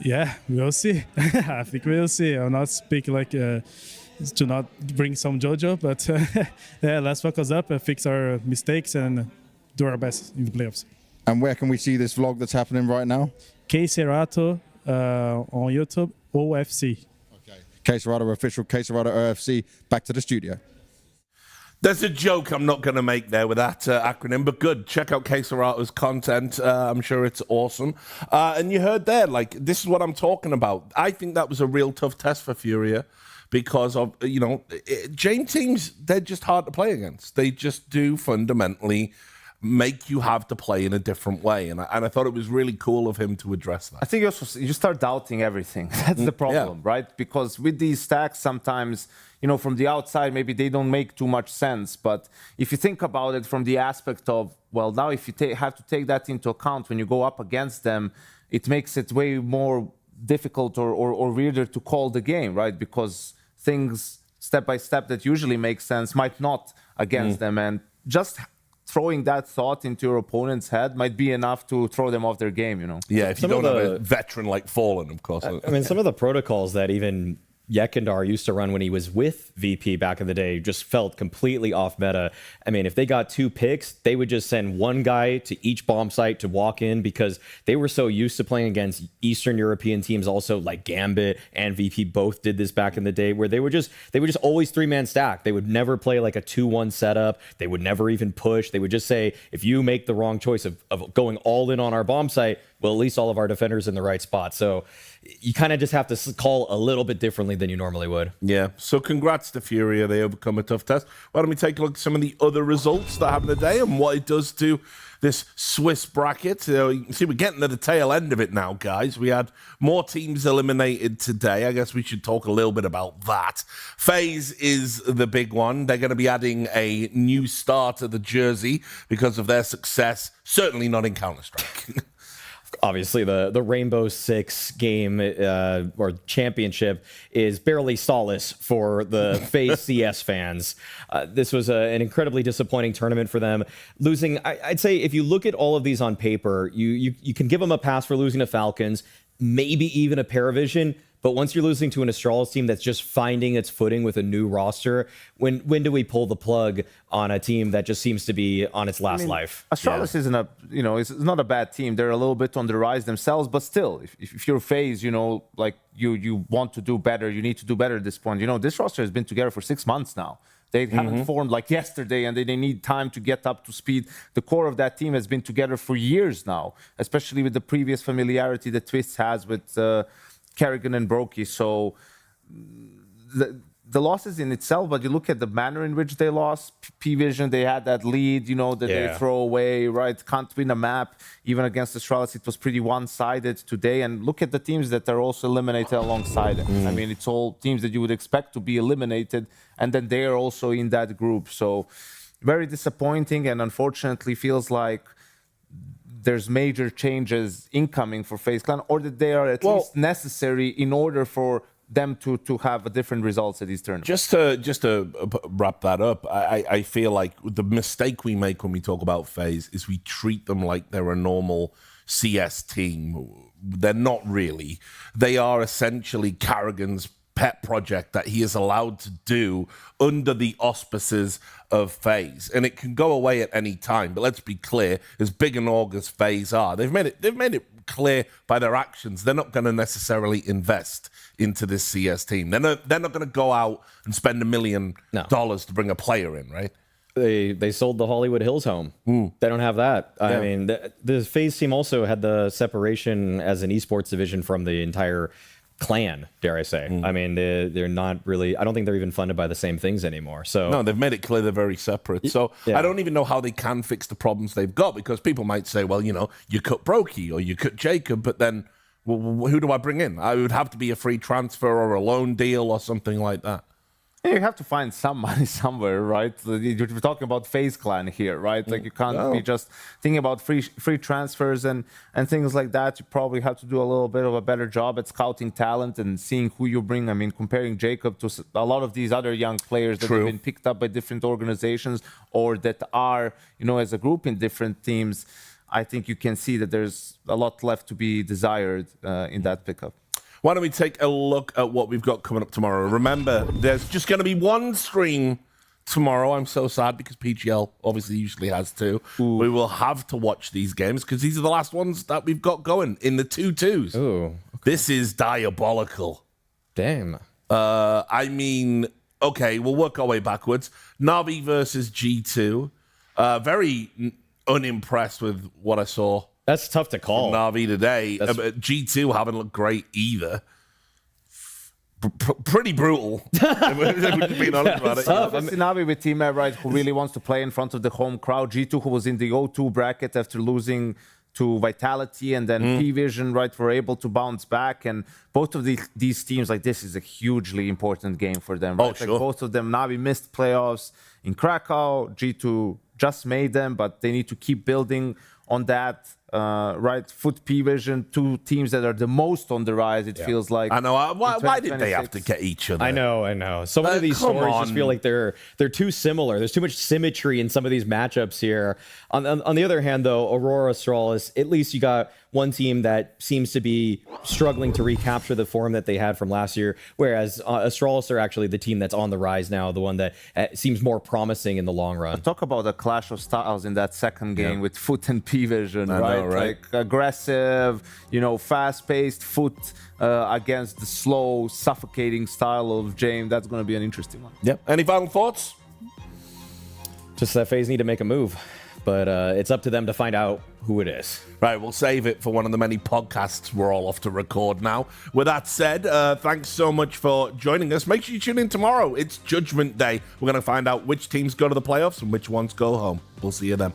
Yeah, we'll see. I think we'll see. I'll not speak like... to not bring some JoJo, but yeah, let's focus up and fix our mistakes and do our best in the playoffs. And where can we see this vlog that's happening right now? K-Serato on YouTube, OFC. Okay. K-Serato official, K-Serato OFC. Back to the studio. There's a joke I'm not going to make there with that acronym, but good. Check out K-Serato's content. I'm sure it's awesome. And you heard there, like, this is what I'm talking about. I think that was a real tough test for Furia, because of, Jane teams, they're just hard to play against. They just do fundamentally make you have to play in a different way. And I thought it was really cool of him to address that. I think you start doubting everything. That's the problem, right? Because with these stacks, sometimes, from the outside, maybe they don't make too much sense. But if you think about it from the aspect of, well, now if you have to take that into account when you go up against them, it makes it way more difficult or weirder to call the game, right? Because step by step that usually makes sense might not against them. And just throwing that thought into your opponent's head might be enough to throw them off their game, you know? Yeah, if you don't have a veteran like Fallen, of course. I mean, some of the protocols that even Yekindar used to run when he was with VP back in the day just felt completely off meta. I mean, if they got 2 picks, they would just send one guy to each bomb site to walk in because they were so used to playing against Eastern European teams also, like Gambit and VP both did this back in the day, where they would just always 3-man stack. They would never play like a 2-1 setup. They would never even push. They would just say, if you make the wrong choice of going all in on our bomb site, well, at least all of our defenders in the right spot. So you kind of just have to call a little bit differently than you normally would. Yeah, so congrats to Furia. They overcome a tough test. Why don't we take a look at some of the other results that happened today and what it does to this Swiss bracket. You can see we're getting to the tail end of it now, guys. We had more teams eliminated today. I guess we should talk a little bit about that. FaZe is the big one. They're going to be adding a new star to the jersey because of their success, certainly not in Counter-Strike. Obviously, the Rainbow Six game or championship is barely solace for the FaZe CS fans. This was an incredibly disappointing tournament for them. Losing, I'd say if you look at all of these on paper, you can give them a pass for losing to Falcons, maybe even a PARIVISION. But once you're losing to an Astralis team that's just finding its footing with a new roster, when do we pull the plug on a team that just seems to be on its last life? Astralis isn't it's not a bad team. They're a little bit on the rise themselves, but still, if you're FaZe, like you want to do better, you need to do better at this point. This roster has been together for 6 months now. They haven't formed like yesterday, and they need time to get up to speed. The core of that team has been together for years now, especially with the previous familiarity that Twist has with Kerrigan and Brokey. So the losses in itself, but you look at the manner in which they lost. P-Vision, they had that lead, that they throw away, right? Can't win a map. Even against Astralis, it was pretty one-sided today. And look at the teams that are also eliminated alongside them. I mean, it's all teams that you would expect to be eliminated, and then they are also in that group. So very disappointing, and unfortunately feels like there's major changes incoming for FaZe Clan, or that they are at least necessary in order for them to have a different results at these tournaments. Just to wrap that up, I feel like the mistake we make when we talk about FaZe is we treat them like they're a normal CS team. They're not really. They are essentially Kerrigan's pet project that he is allowed to do under the auspices of FaZe, and it can go away at any time. But let's be clear: as big an org as FaZe are, they've made it clear by their actions they're not going to necessarily invest into this CS team. They're not going to go out and spend $1 million to bring a player in, right? They sold the Hollywood Hills home. They don't have that. I mean, the FaZe team also had the separation as an esports division from the entire clan, dare I say. I mean, they're not really, I don't think they're even funded by the same things anymore. So no, they've made it clear they're very separate. So I don't even know how they can fix the problems they've got, because people might say, well, you cut Brokey or you cut Jacob, but then who do I bring in? I would have to be a free transfer or a loan deal or something like that. You have to find some money somewhere, right? You're talking about FaZe Clan here, right? Like, you can't be just thinking about free transfers and things like that. You probably have to do a little bit of a better job at scouting talent and seeing who you bring. I mean, comparing Jacob to a lot of these other young players that have been picked up by different organizations or that are, as a group in different teams, I think you can see that there's a lot left to be desired in that pickup. Why don't we take a look at what we've got coming up tomorrow? Remember, there's just going to be one stream tomorrow. I'm so sad because PGL obviously usually has two. We will have to watch these games because these are the last ones that we've got going in the 2-2s. This is diabolical. Damn. I mean, okay, we'll work our way backwards. Navi versus G2. Very unimpressed with what I saw. That's tough to call. Navi today. G2 haven't looked great either. Pretty brutal. Being honest about it. Obviously, Navi with Team right, who really wants to play in front of the home crowd. G2, who was in the O2 bracket after losing to Vitality, and then P-Vision, right, were able to bounce back. And both of these teams, like, this is a hugely important game for them. Right? Like, both of them, Navi missed playoffs in Krakow. G2 just made them, but they need to keep building on that. right? FUT PVision, two teams that are the most on the rise, it feels like. I know. Why did they have to get each other? I know. Some of these stories just feel like they're too similar. There's too much symmetry in some of these matchups here. On the other hand, though, Aurora, Astralis, at least you got one team that seems to be struggling to recapture the form that they had from last year, whereas Astralis are actually the team that's on the rise now, the one that seems more promising in the long run. Talk about a clash of styles in that second game with FUT and PVision, right? Like aggressive, fast-paced FUT against the slow, suffocating style of James. That's going to be an interesting one. Yep. Any final thoughts? Just that FaZe need to make a move, but it's up to them to find out who it is. Right, we'll save it for one of the many podcasts we're all off to record now. With that said, thanks so much for joining us. Make sure you tune in tomorrow. It's Judgment Day. We're going to find out which teams go to the playoffs and which ones go home. We'll see you then.